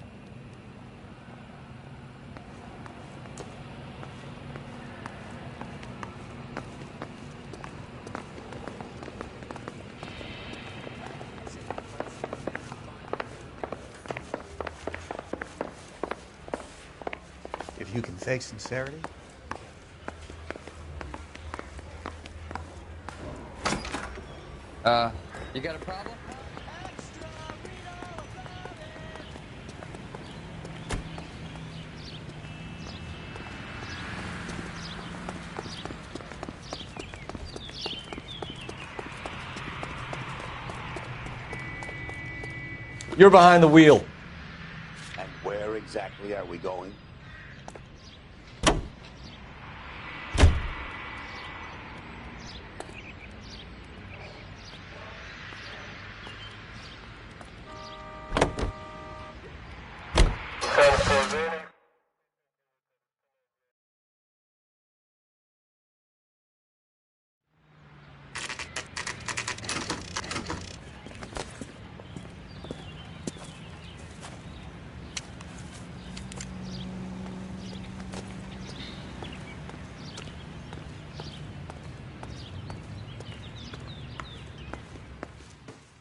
If you can fake sincerity. You got a problem? You're behind the wheel. And where exactly are we going?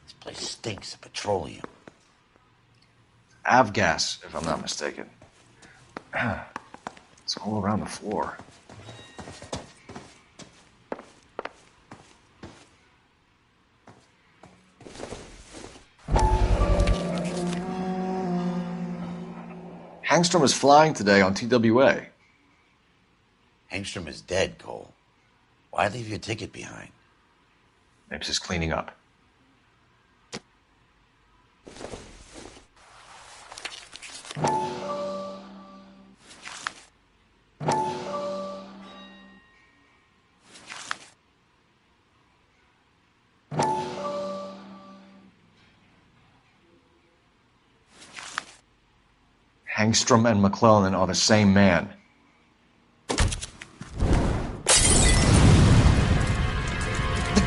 This place stinks of petroleum. Avgas, if I'm not mistaken. It's all around the floor. Hangstrom is flying today on TWA. Hangstrom is dead, Cole. Why leave your ticket behind? Maybe he's cleaning up. Hangstrom and McClellan are the same man. The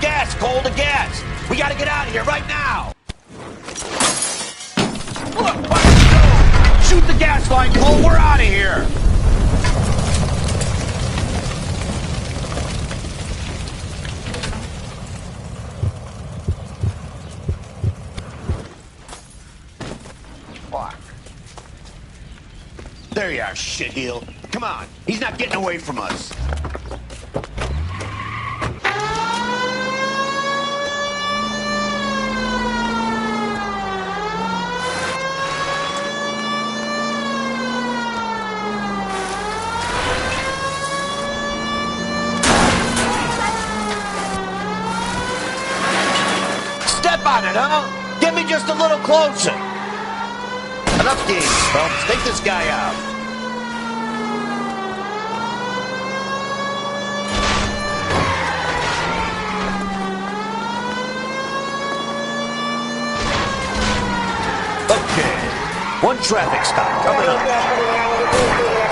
gas, Cole, the gas! We gotta get out of here right now! Look, fire go! Shoot the gas line, Cole, we're out of here! Fuck. There you are, shitheel. Come on, he's not getting away from us. Step on it, huh? Get me just a little closer. Enough games, Phelps. Take this guy out. Okay. One traffic stop coming up.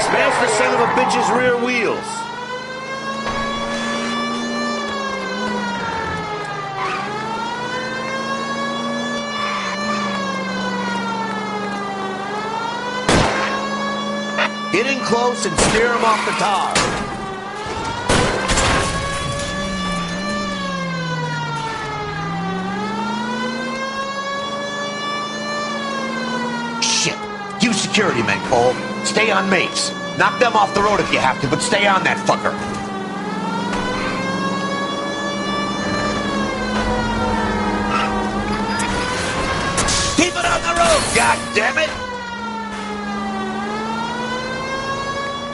Smash the son of a bitch's rear wheels. Get in close and steer him off the tar. Shit. You security men, Cole. Stay on mates. Knock them off the road if you have to, but stay on that fucker. Keep it on the road, goddammit!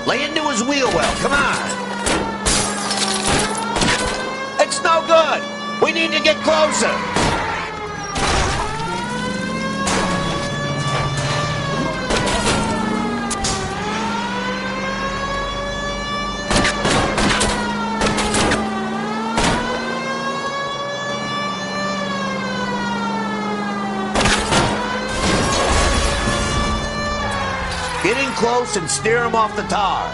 Lay into his wheel well, come on. It's no good. We need to get closer. Get in close and steer him off the tar.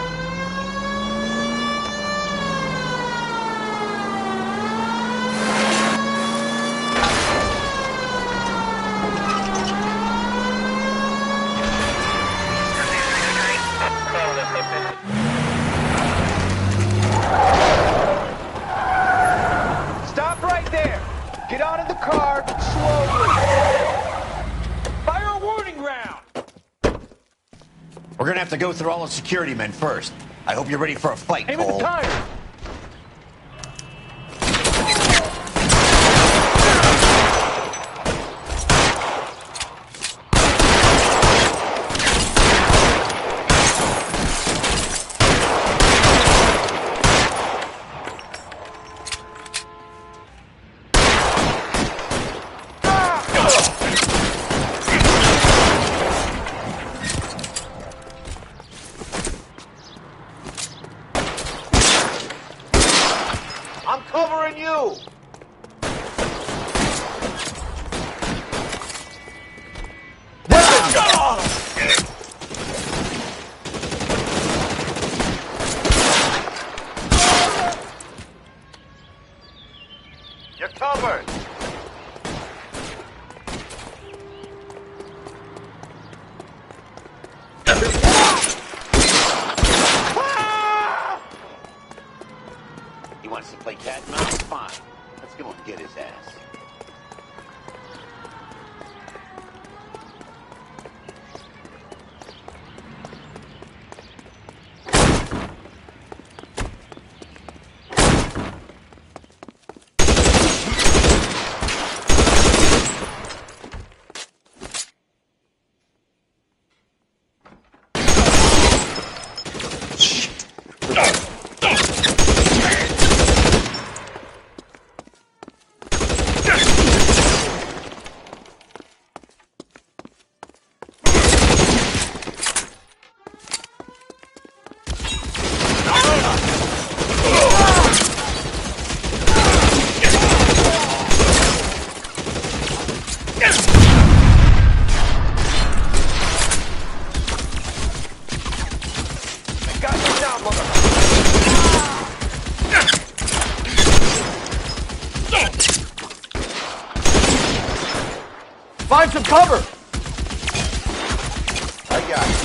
Stop right there. Get out of the car slowly. Fire a warning round. We're gonna have to go through all the security men first. I hope you're ready for a fight, Aim at Cole. the tire. I'm covering you! You're covered! He wants to play cat and mouse? Fine. Let's go and get his ass. Find some cover! I got it.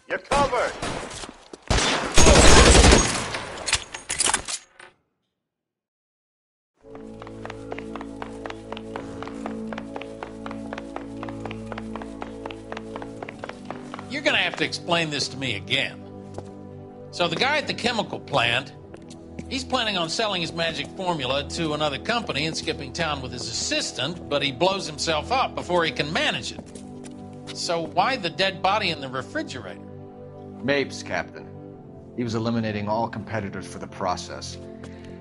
You're covered. You're gonna have to explain this to me again. So the guy at the chemical plant, he's planning on selling his magic formula to another company and skipping town with his assistant, but he blows himself up before he can manage it. So why the dead body in the refrigerator? Mapes, Captain. He was eliminating all competitors for the process.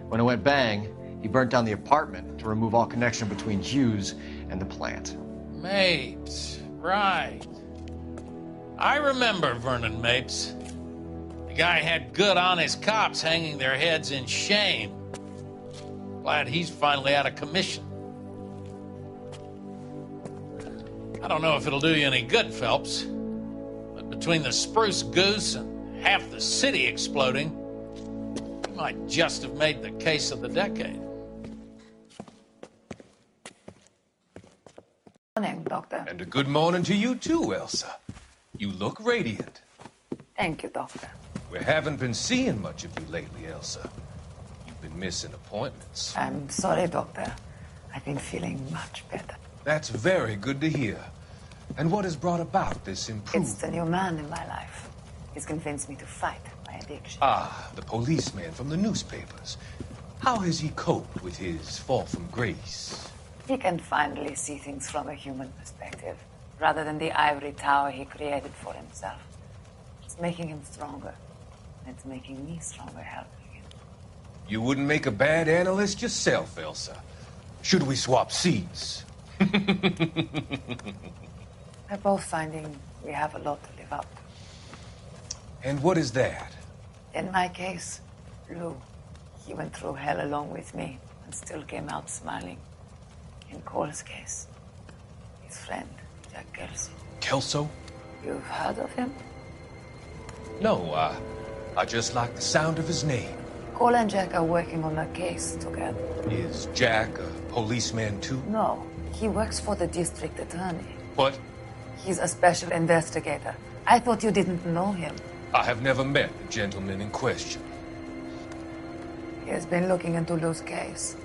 When it went bang, he burnt down the apartment to remove all connection between Hughes and the plant. Mapes, right. I remember Vernon Mapes. The guy had good, honest cops hanging their heads in shame. Glad he's finally out of commission. I don't know if it'll do you any good, Phelps, but between the spruce goose and half the city exploding, you might just have made the case of the decade. Morning, Doctor. And a good morning to you too, Elsa. You look radiant. Thank you, Doctor. We haven't been seeing much of you lately, Elsa. You've been missing appointments. I'm sorry, Doctor. I've been feeling much better. That's very good to hear. And what has brought about this improvement? It's the new man in my life. He's convinced me to fight my addiction. Ah, the policeman from the newspapers. How has he coped with his fall from grace? He can finally see things from a human perspective, rather than the ivory tower he created for himself. It's making him stronger. It's making me stronger helping him. You wouldn't make a bad analyst yourself, Elsa. Should we swap seats? We're both finding we have a lot to live up to. And what is that? In my case, Lou. He went through hell along with me and still came out smiling. In Cole's case, his friend, Jack Kelso. Kelso? You've heard of him? No, I just like the sound of his name. Cole and Jack are working on a case together. Is Jack a policeman too? No, he works for the district attorney. What? He's a special investigator. I thought you didn't know him. I have never met the gentleman in question. He has been looking into Lou's case.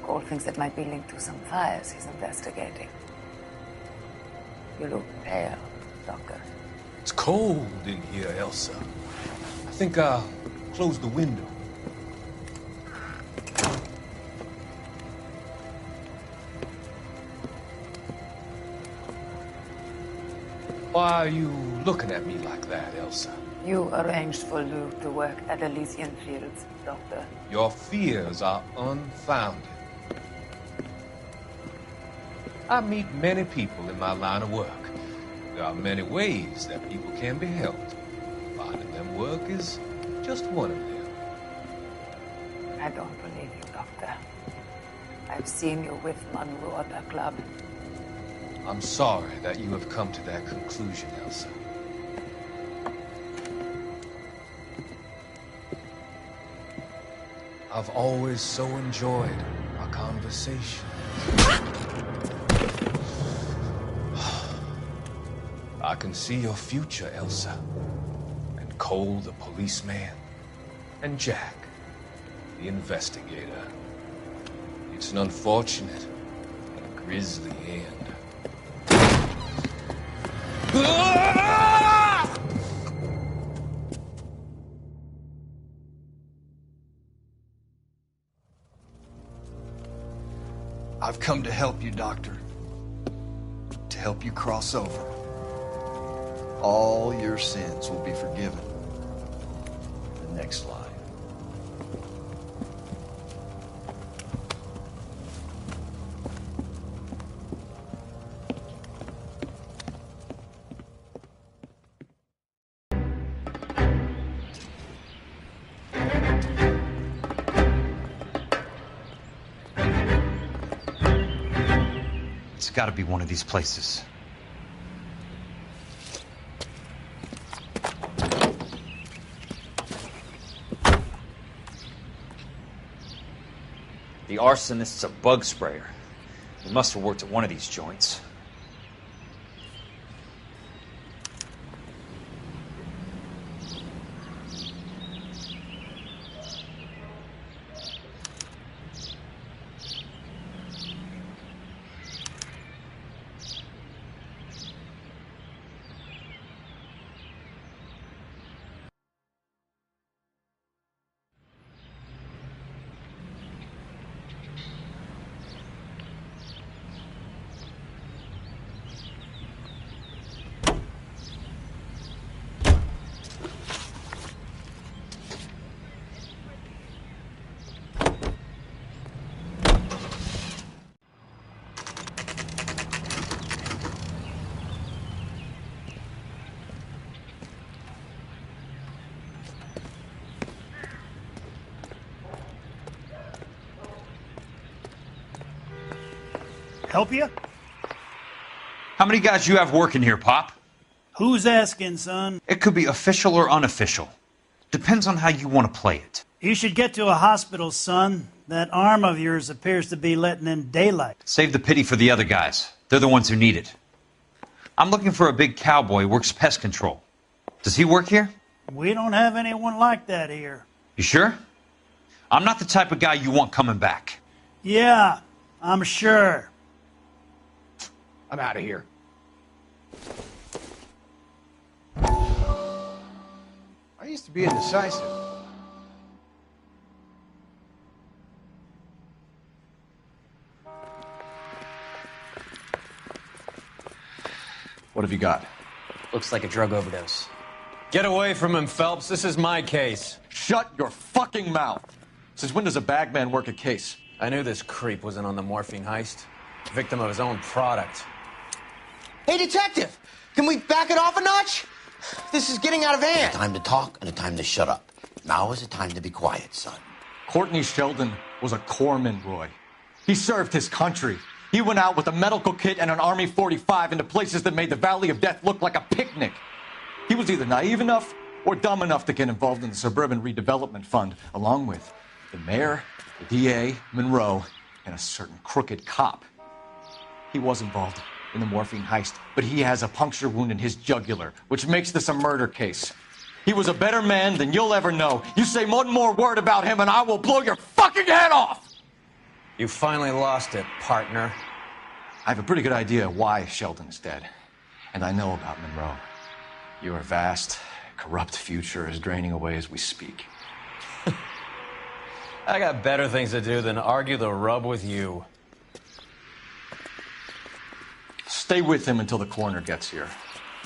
Cole thinks it might be linked to some fires he's investigating. You look pale, Doctor. It's cold in here, Elsa. I think I'll close the window. Why are you looking at me like that, Elsa? You arranged for Lou to work at Elysian Fields, Doctor. Your fears are unfounded. I meet many people in my line of work. There are many ways that people can be helped. Finding them work is just one of them. I don't believe you, Doctor. I've seen you with Monroe at the club. I'm sorry that you have come to that conclusion, Elsa. I've always so enjoyed our conversation. I can see your future, Elsa. And Cole, the policeman. And Jack, the investigator. It's an unfortunate and grisly end. I've come to help you, Doctor. To help you cross over. All your sins will be forgiven. The next life. It's got to be one of these places. The arsonist's a bug sprayer. He must have worked at one of these joints. Help you? How many guys you have working here, Pop? Who's asking, son? It could be official or unofficial. Depends on how you want to play it. You should get to a hospital, son. That arm of yours appears to be letting in daylight. Save the pity for the other guys. They're the ones who need it. I'm looking for a big cowboy who works pest control. Does he work here? We don't have anyone like that here. You sure? I'm not the type of guy you want coming back. Yeah, I'm sure. I'm out of here. I used to be indecisive. What have you got? Looks like a drug overdose. Get away from him, Phelps. This is my case. Shut your fucking mouth. Since when does a bagman work a case? I knew this creep wasn't on the morphine heist. Victim of his own product. Hey, detective! Can we back it off a notch? This is getting out of hand. A time to talk and a time to shut up. Now is the time to be quiet, son. Courtney Sheldon was a corpsman, Roy. He served his country. He went out with a medical kit and an Army 45 into places that made the Valley of Death look like a picnic. He was either naive enough or dumb enough to get involved in the Suburban Redevelopment Fund, along with the mayor, the DA, Monroe, and a certain crooked cop. He was involved in the morphine heist, but he has a puncture wound in his jugular, which makes this a murder case. He was a better man than you'll ever know. You say one more word about him and I will blow your fucking head off! You finally lost it, partner. I have a pretty good idea why Sheldon is dead. And I know about Monroe. Your vast, corrupt future is draining away as we speak. I got better things to do than argue the rub with you. Stay with him until the coroner gets here.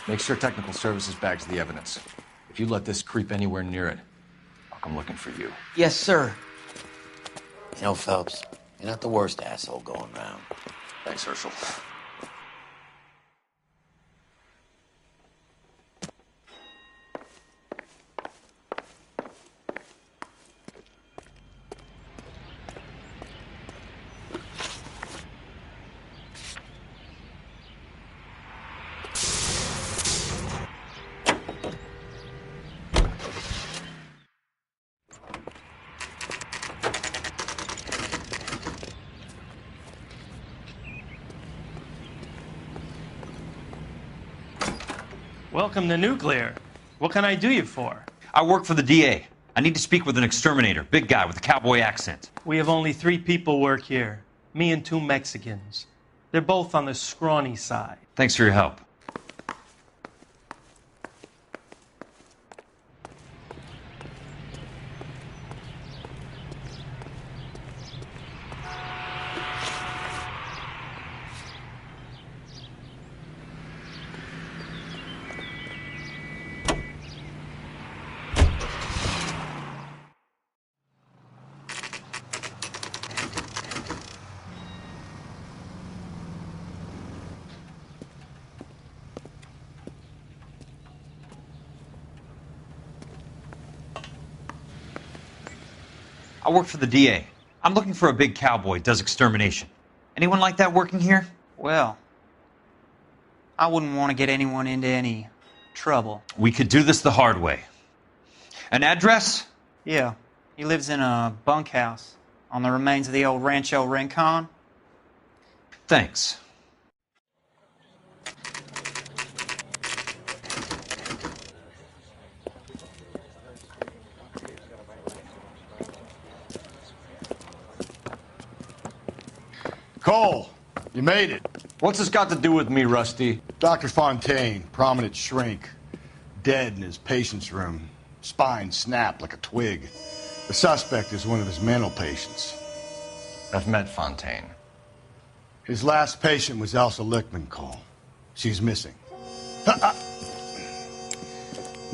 Make sure technical services bags the evidence. If you let this creep anywhere near it, I'll come looking for you. Yes, sir. You know, Phelps, you're not the worst asshole going round. Thanks, Herschel. Welcome to Nuclear. What can I do you for? I work for the DA. I need to speak with an exterminator, big guy with a cowboy accent. We have only 3 people work here. Me and 2 Mexicans. They're both on the scrawny side. Thanks for your help. I work for the DA. I'm looking for a big cowboy, does extermination. Anyone like that working here? Well, I wouldn't want to get anyone into any trouble. We could do this the hard way. An address? Yeah, he lives in a bunkhouse On the remains of the old Rancho Rincon? Thanks. Cole, you made it. What's this got to do with me, Rusty? Dr. Fontaine, prominent shrink, dead in his patient's room. Spine snapped like a twig. The suspect is one of his mental patients. I've met Fontaine. His last patient was Elsa Lichtman, Cole. She's missing.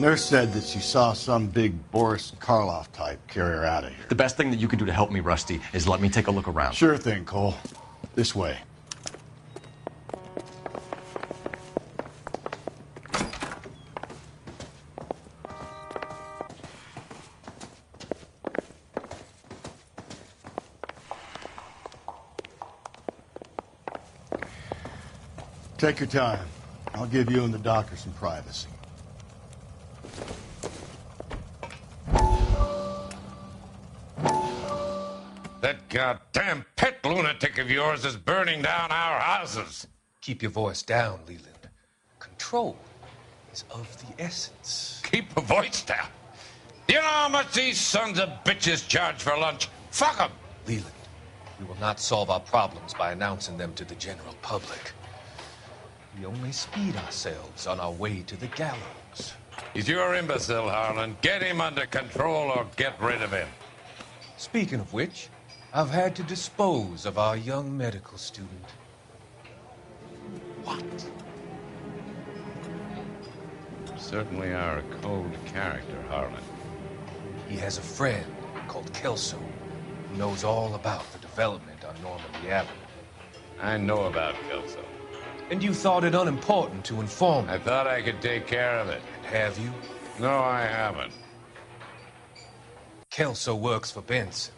Nurse said that she saw some big Boris Karloff type carry her out of here. The best thing that you can do to help me, Rusty, is let me take a look around. Sure thing, Cole. This way. Take your time. I'll give you and the doctor some privacy. That goddamn pet lunatic of yours is burning down our houses. Keep your voice down, Leland. Control is of the essence. Keep your voice down. You know how much these sons of bitches charge for lunch? Fuck them. Leland, we will not solve our problems by announcing them to the general public. We only speed ourselves on our way to the gallows. He's your imbecile, Harlan. Get him under control or get rid of him. Speaking of which, I've had to dispose of our young medical student. What? You certainly are a cold character, Harlan. He has a friend called Kelso who knows all about the development on Normandy Avenue. I know about Kelso. And you thought it unimportant to inform me. I thought I could take care of it. And have you? No, I haven't. Kelso works for Benson.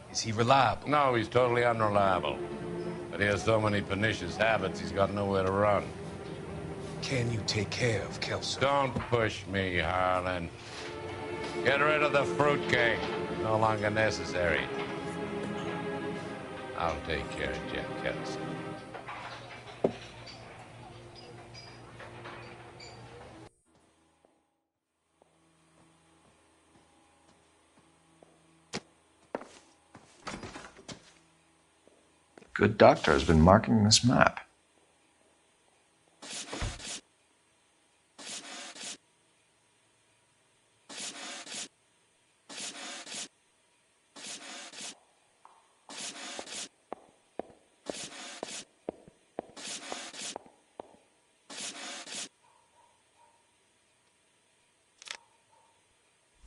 Is he reliable? No, he's totally unreliable. But he has so many pernicious habits, he's got nowhere to run. Can you take care of Kelso? Don't push me, Harlan. Get rid of the fruitcake. No longer necessary. I'll take care of Jeff Kelso. Good doctor has been marking this map.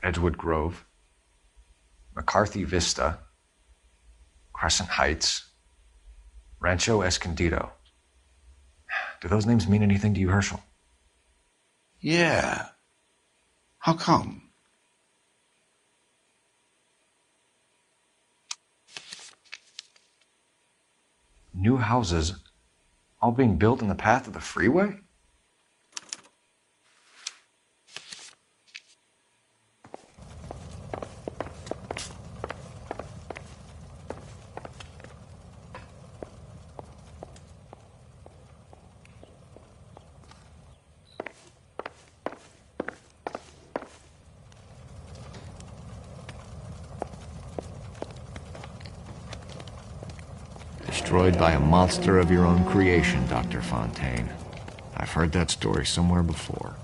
Edgewood Grove, McCarthy Vista, Crescent Heights, Rancho Escondido. Do those names mean anything to you, Herschel? Yeah. How come? New houses all being built in the path of the freeway? Destroyed by a monster of your own creation, Dr. Fontaine. I've heard that story somewhere before.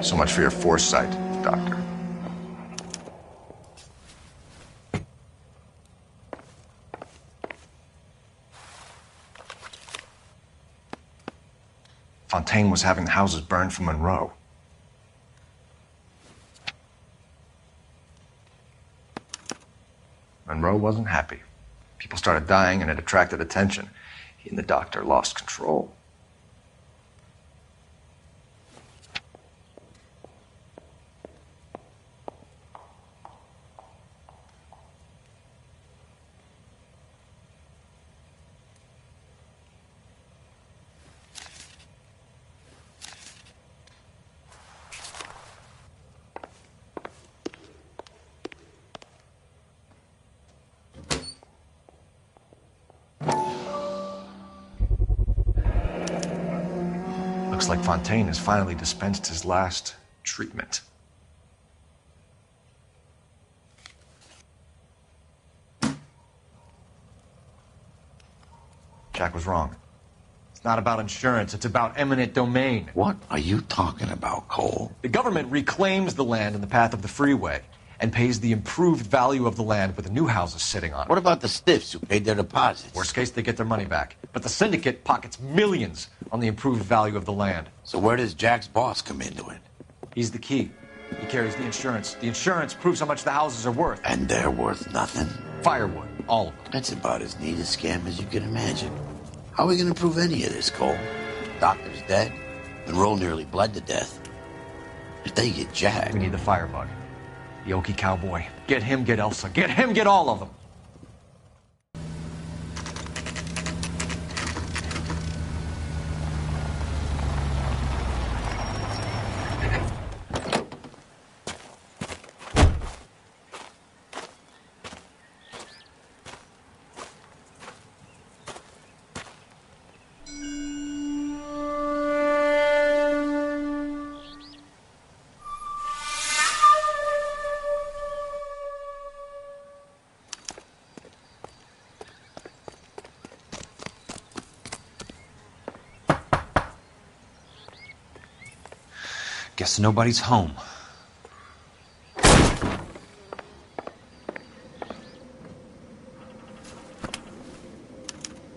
So much for your foresight, Doctor. Fontaine was having the houses burned for Monroe. Monroe wasn't happy. People started dying and it attracted attention. He and the doctor lost control. Looks like Fontaine has finally dispensed his last treatment. Jack was wrong. It's not about insurance, it's about eminent domain. What are you talking about, Cole? The government reclaims the land in the path of the freeway and pays the improved value of the land with the new houses sitting on it. What about the stiffs who paid their deposits? Worst case, they get their money back. But the syndicate pockets millions on the improved value of the land. So where does Jack's boss come into it? He's the key. He carries the insurance. The insurance proves how much the houses are worth. And they're worth nothing? Firewood, all of them. That's about as neat a scam as you can imagine. How are we going to prove any of this, Cole? Doctor's dead. Monroe nearly bled to death. If they get Jack... We need the firebug. The Okie cowboy. Get him, get Elsa. Get him, get all of them. Guess nobody's home.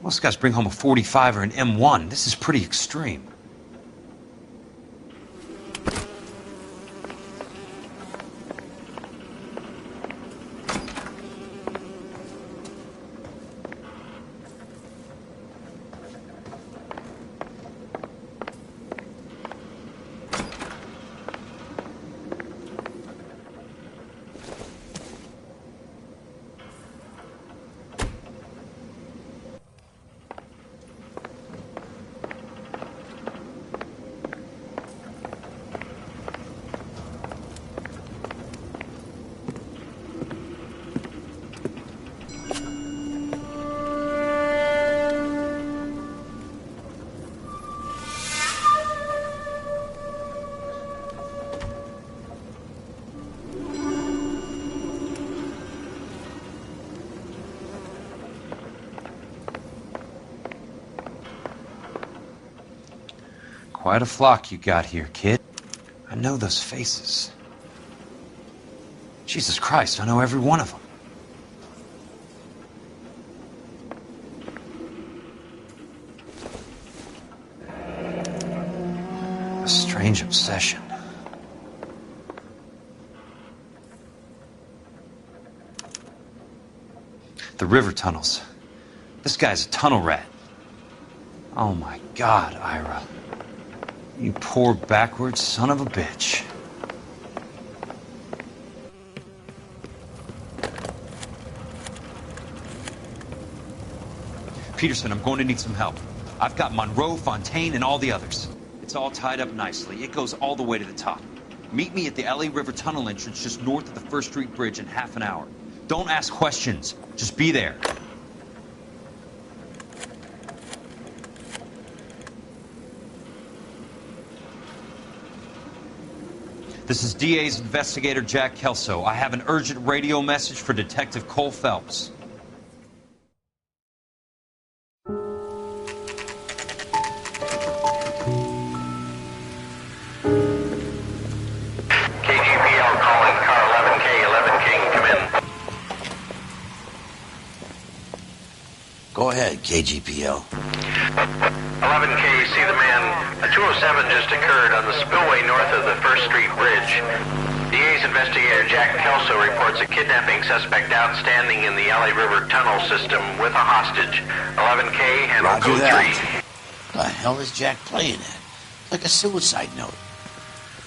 Most guys bring home a 45 or an M1. This is pretty extreme. Quite a flock you got here, kid. I know those faces. Jesus Christ, I know every one of them. A strange obsession. The river tunnels. This guy's a tunnel rat. Oh my God, Ira. You poor backwards son of a bitch. Peterson, I'm going to need some help. I've got Monroe, Fontaine, and all the others. It's all tied up nicely. It goes all the way to the top. Meet me at the LA River Tunnel entrance just north of the First Street Bridge in half an hour. Don't ask questions. Just be there. This is DA's investigator Jack Kelso. I have an urgent radio message for Detective Cole Phelps. KGPL calling car 11K, 11K, come in. Go ahead, KGPL. 11K, see the man. A 207 just occurred on the spillway north of the First Street Bridge. DA's investigator Jack Kelso reports a kidnapping suspect outstanding in the LA River tunnel system with a hostage. 11K, handle Roger code that. 3. The hell is Jack playing at? Like a suicide note.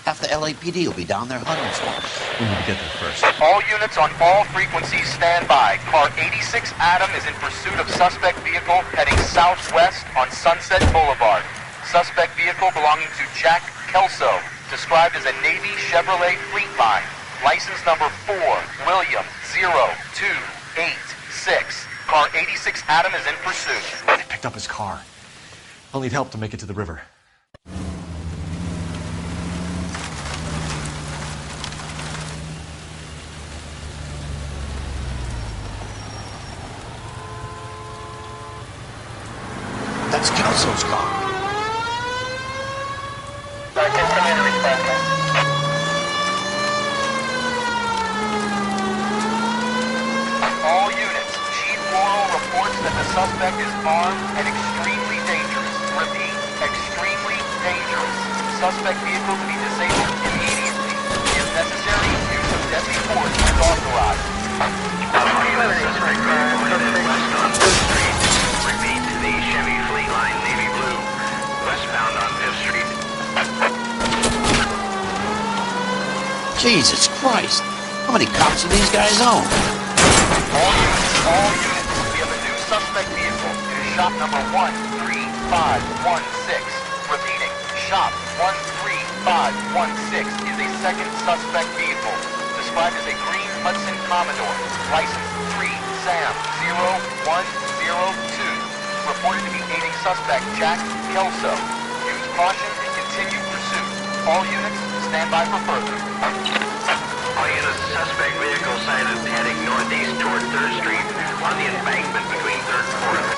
Half the LAPD will be down there hunting for him. We need to get there first. All units on all frequencies stand by. Car 86 Adam is in pursuit of suspect vehicle heading southwest on Sunset Boulevard. Suspect vehicle belonging to Jack Kelso, described as a Navy Chevrolet Fleetline. License number 4, William 0286. Car 86 Adam is in pursuit. They picked up his car. I'll need help to make it to the river. That's Kelso's car. All units, Chief Laurel reports that the suspect is armed and extremely dangerous. Repeat, extremely dangerous. Suspect vehicle to be disabled immediately. If necessary, use of deadly force is authorized. Suspect vehicle headed west on 5th Street. Repeat, the Chevy Fleetline Navy Blue, westbound on 5th Street. Jesus Christ. How many cops do these guys own? All units, we have a new suspect vehicle. It is shop number 13516. Repeating, shop 13516 is a second suspect vehicle, described as a green Hudson Commodore, license 3 Sam 0102, reported to be aiding suspect Jack Kelso. Use caution and continue pursuit. All units, stand by for further. All units, suspect vehicle sighted heading northeast toward 3rd Street on the embankment between 3rd and 4th.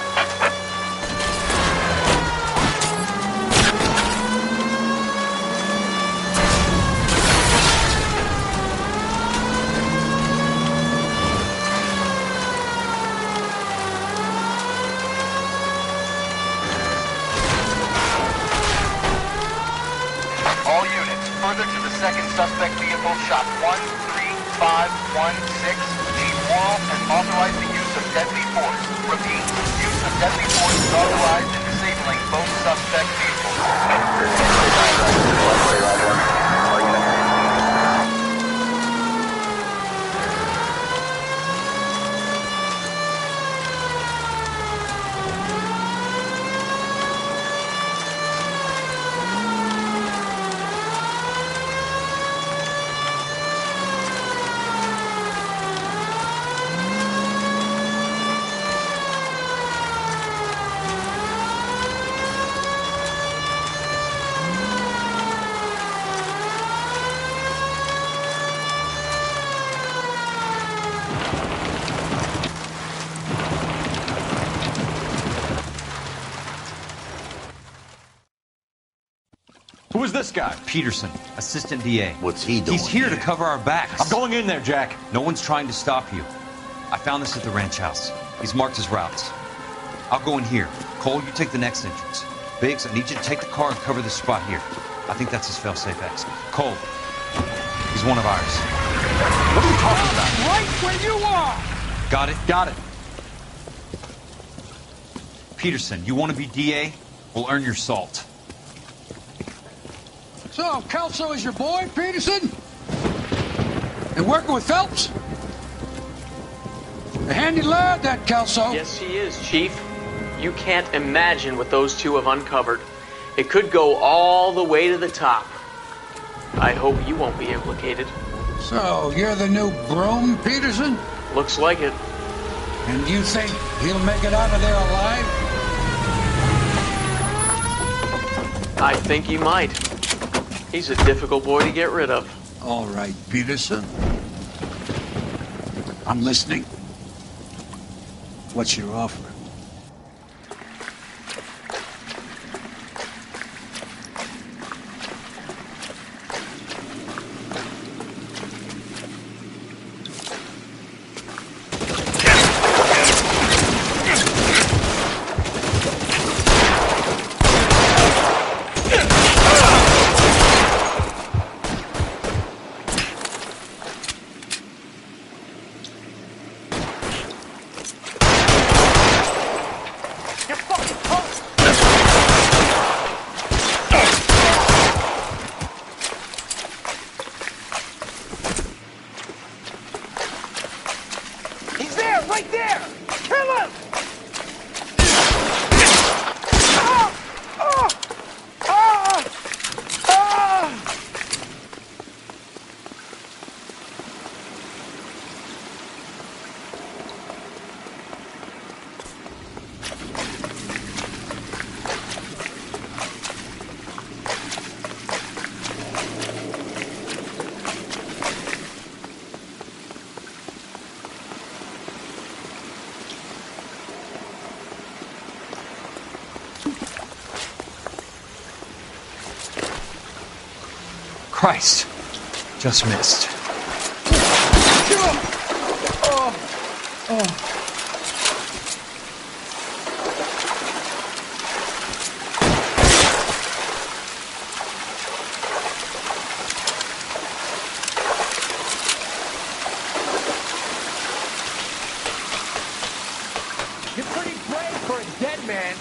All units, further to the second suspect vehicle, shop 13516. Chief Laurel has authorized the use of deadly force. Repeat, use of deadly force is authorized in disabling both suspect vehicles. Who is this guy? Peterson, assistant DA. What's he doing? He's here to cover our backs. I'm going in there, Jack. No one's trying to stop you. I found this at the ranch house. He's marked his routes. I'll go in here. Cole, you take the next entrance. Biggs, I need you to take the car and cover this spot here. I think that's his fail-safe exit. Cole, he's one of ours. What are you talking about? Right where you are! Got it? Got it. Peterson, you want to be DA? We'll earn your salt. So, Kelso is your boy, Peterson? And working with Phelps? A handy lad, that Kelso. Yes, he is, Chief. You can't imagine what those two have uncovered. It could go all the way to the top. I hope you won't be implicated. So, you're the new broom, Peterson? Looks like it. And you think he'll make it out of there alive? I think he might. He's a difficult boy to get rid of. All right, Peterson. I'm listening. What's your offer? right there! Kill him! Christ. Just missed. You're pretty brave for a dead man.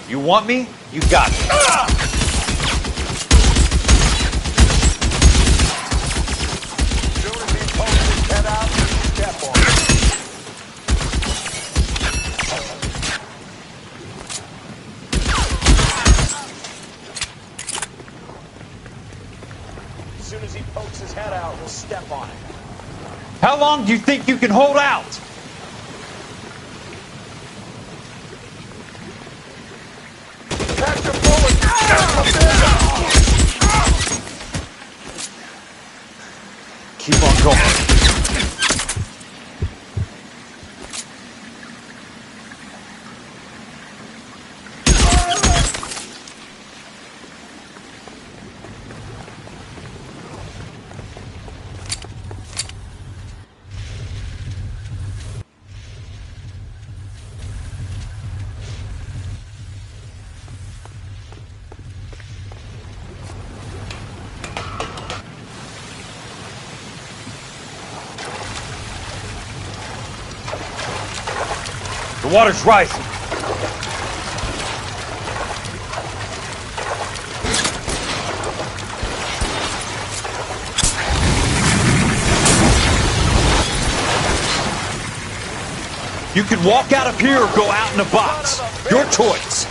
You want me? You got me. As soon as he pokes his head out, we'll step on it. How long do you think you can hold out? Keep on going. The water's rising. You can walk out of here or go out in a box. Your choice.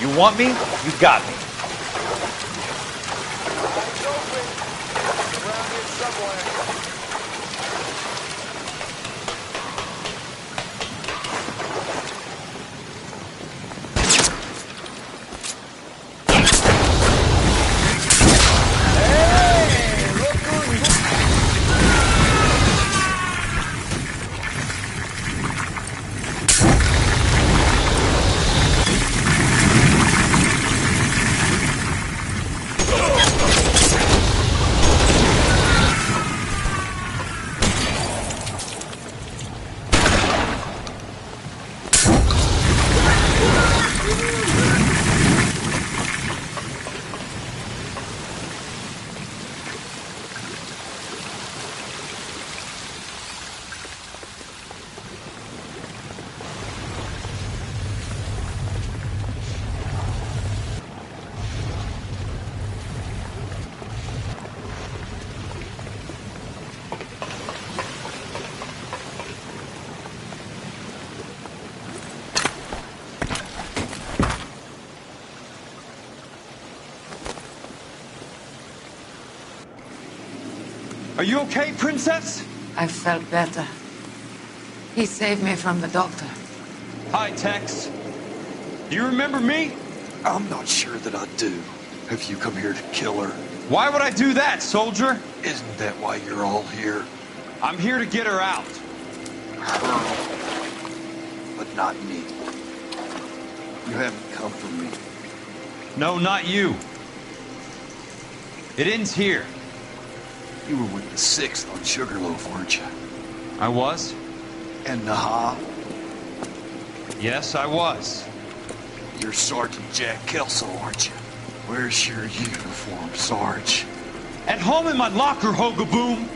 You want me? You got me. Are you okay, Princess? I felt better. He saved me from the doctor. Hi, Tex. Do you remember me? I'm not sure that I do. Have you come here to kill her? Why would I do that, soldier? Isn't that why you're all here? I'm here to get her out. Her. But not me. You haven't come for me. No, not you. It ends here. You were with the 6th on Sugarloaf, weren't you? I was? And Naha? Yes, I was. You're Sergeant Jack Kelso, aren't you? Where's your uniform, Sarge? At home in my locker, Hogaboom.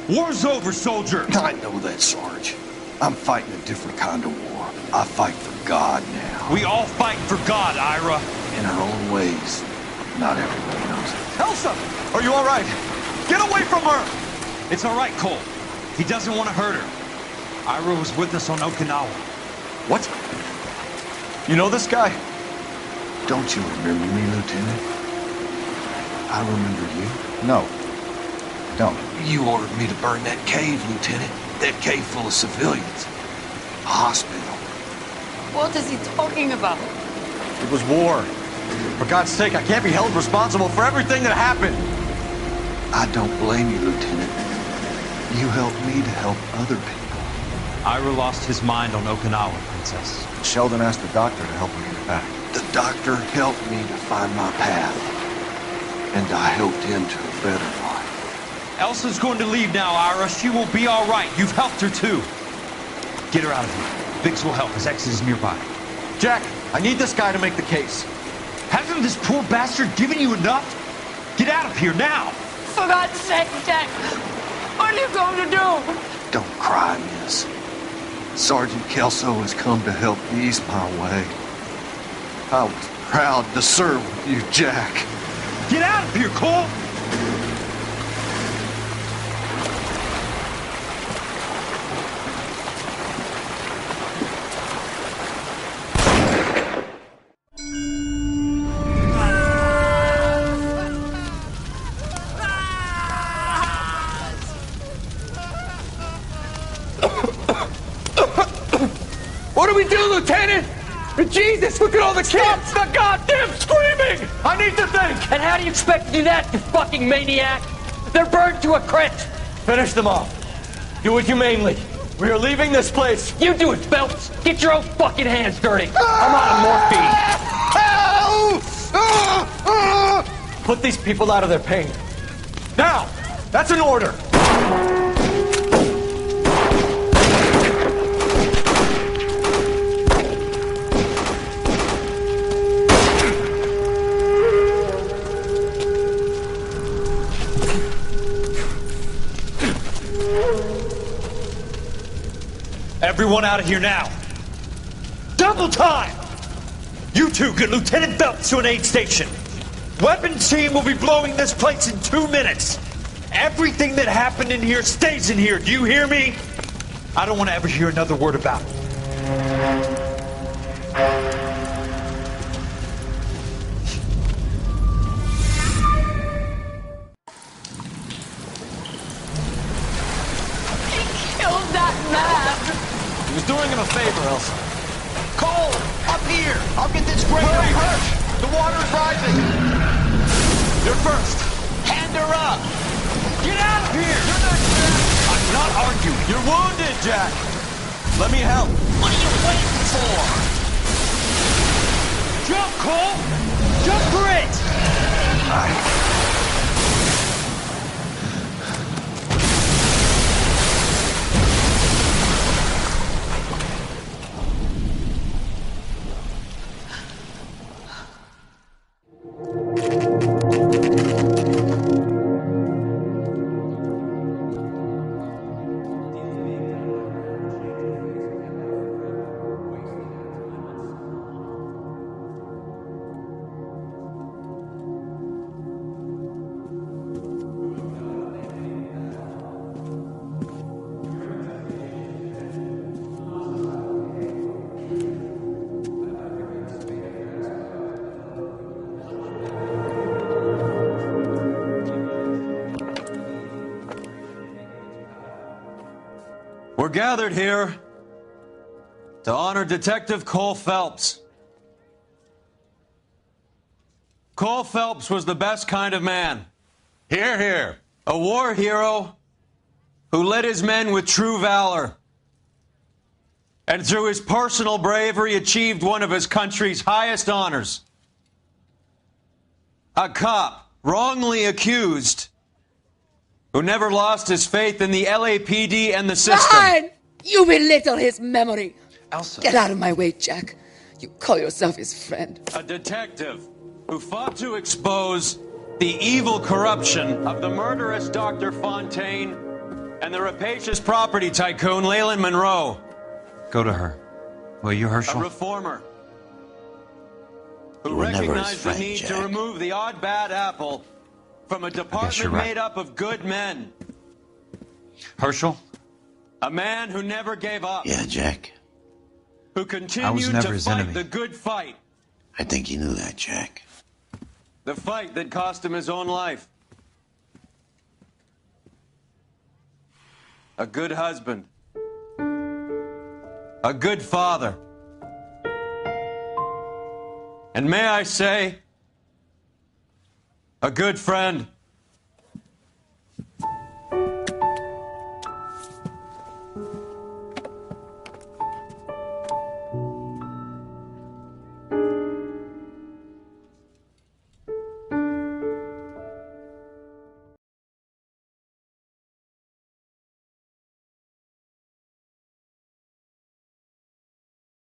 War's over, soldier. I know that, Sarge. I'm fighting a different kind of war. I fight for God now. We all fight for God, Ira. In our own ways. Not everybody knows it. Elsa! Are you all right? Get away from her! It's all right, Cole. He doesn't want to hurt her. Ira was with us on Okinawa. What? You know this guy? Don't you remember me, Lieutenant? I remember you. No. Don't. You ordered me to burn that cave, Lieutenant. That cave full of civilians. A hospital. What is he talking about? It was war. For God's sake, I can't be held responsible for everything that happened. I don't blame you, Lieutenant. You helped me to help other people. Ira lost his mind on Okinawa, Princess. Sheldon asked the doctor to help him get back. The doctor helped me to find my path. And I helped him to a better life. Elsa's going to leave now, Ira. She will be all right. You've helped her, too. Get her out of here. Biggs will help. His exit is nearby. Jack, I need this guy to make the case. Hasn't this poor bastard given you enough? Get out of here now! For God's sake, Jack! What are you going to do? Don't cry, miss. Sergeant Kelso has come to help ease my way. I was proud to serve with you, Jack. Get out of here, Cole! What do we do, Lieutenant? Jesus, look at all the kids! Stop the goddamn screaming! I need to think! And how do you expect to do that, you fucking maniac? They're burned to a crisp! Finish them off. Do it humanely. We are leaving this place. You do it, Phelps! Get your own fucking hands dirty! I'm out of morphine! Put these people out of their pain. Now! That's an order! Everyone out of here now. Double time! You two get Lieutenant Phelps to an aid station. Weapons team will be blowing this place in 2 minutes. Everything that happened in here stays in here. Do you hear me? I don't want to ever hear another word about it. Killed that man! He was doing him a favor, Elsa. Cole, up here! I'll get this grader. Hurry! The water's rising! You're first! Hand her up! Get out of here! You're not Jack! I'm not arguing. You're wounded, Jack! Let me help. What are you waiting for? Jump, Cole! Jump for it! We're gathered here to honor Detective Cole Phelps. Cole Phelps was the best kind of man. Hear, hear. A war hero who led his men with true valor. And through his personal bravery achieved one of his country's highest honors. A cop, wrongly accused, who never lost his faith in the LAPD and the system. Fine! You belittle his memory. Elsa. Get out of my way, Jack. You call yourself his friend. A detective who fought to expose the evil corruption of the murderous Dr. Fontaine and the rapacious property tycoon Leyland Monroe. Go to her. Will you, Herschel? A reformer who You were never his recognized friend, the need to Jack. remove the odd bad apple from a department you're right. made up of good men. Herschel? A man who never gave up. Yeah, Jack. Who I was continued never to his fight enemy. the good fight. I think you knew that, Jack. The fight that cost him his own life. A good husband. A good father. And may I say, a good friend.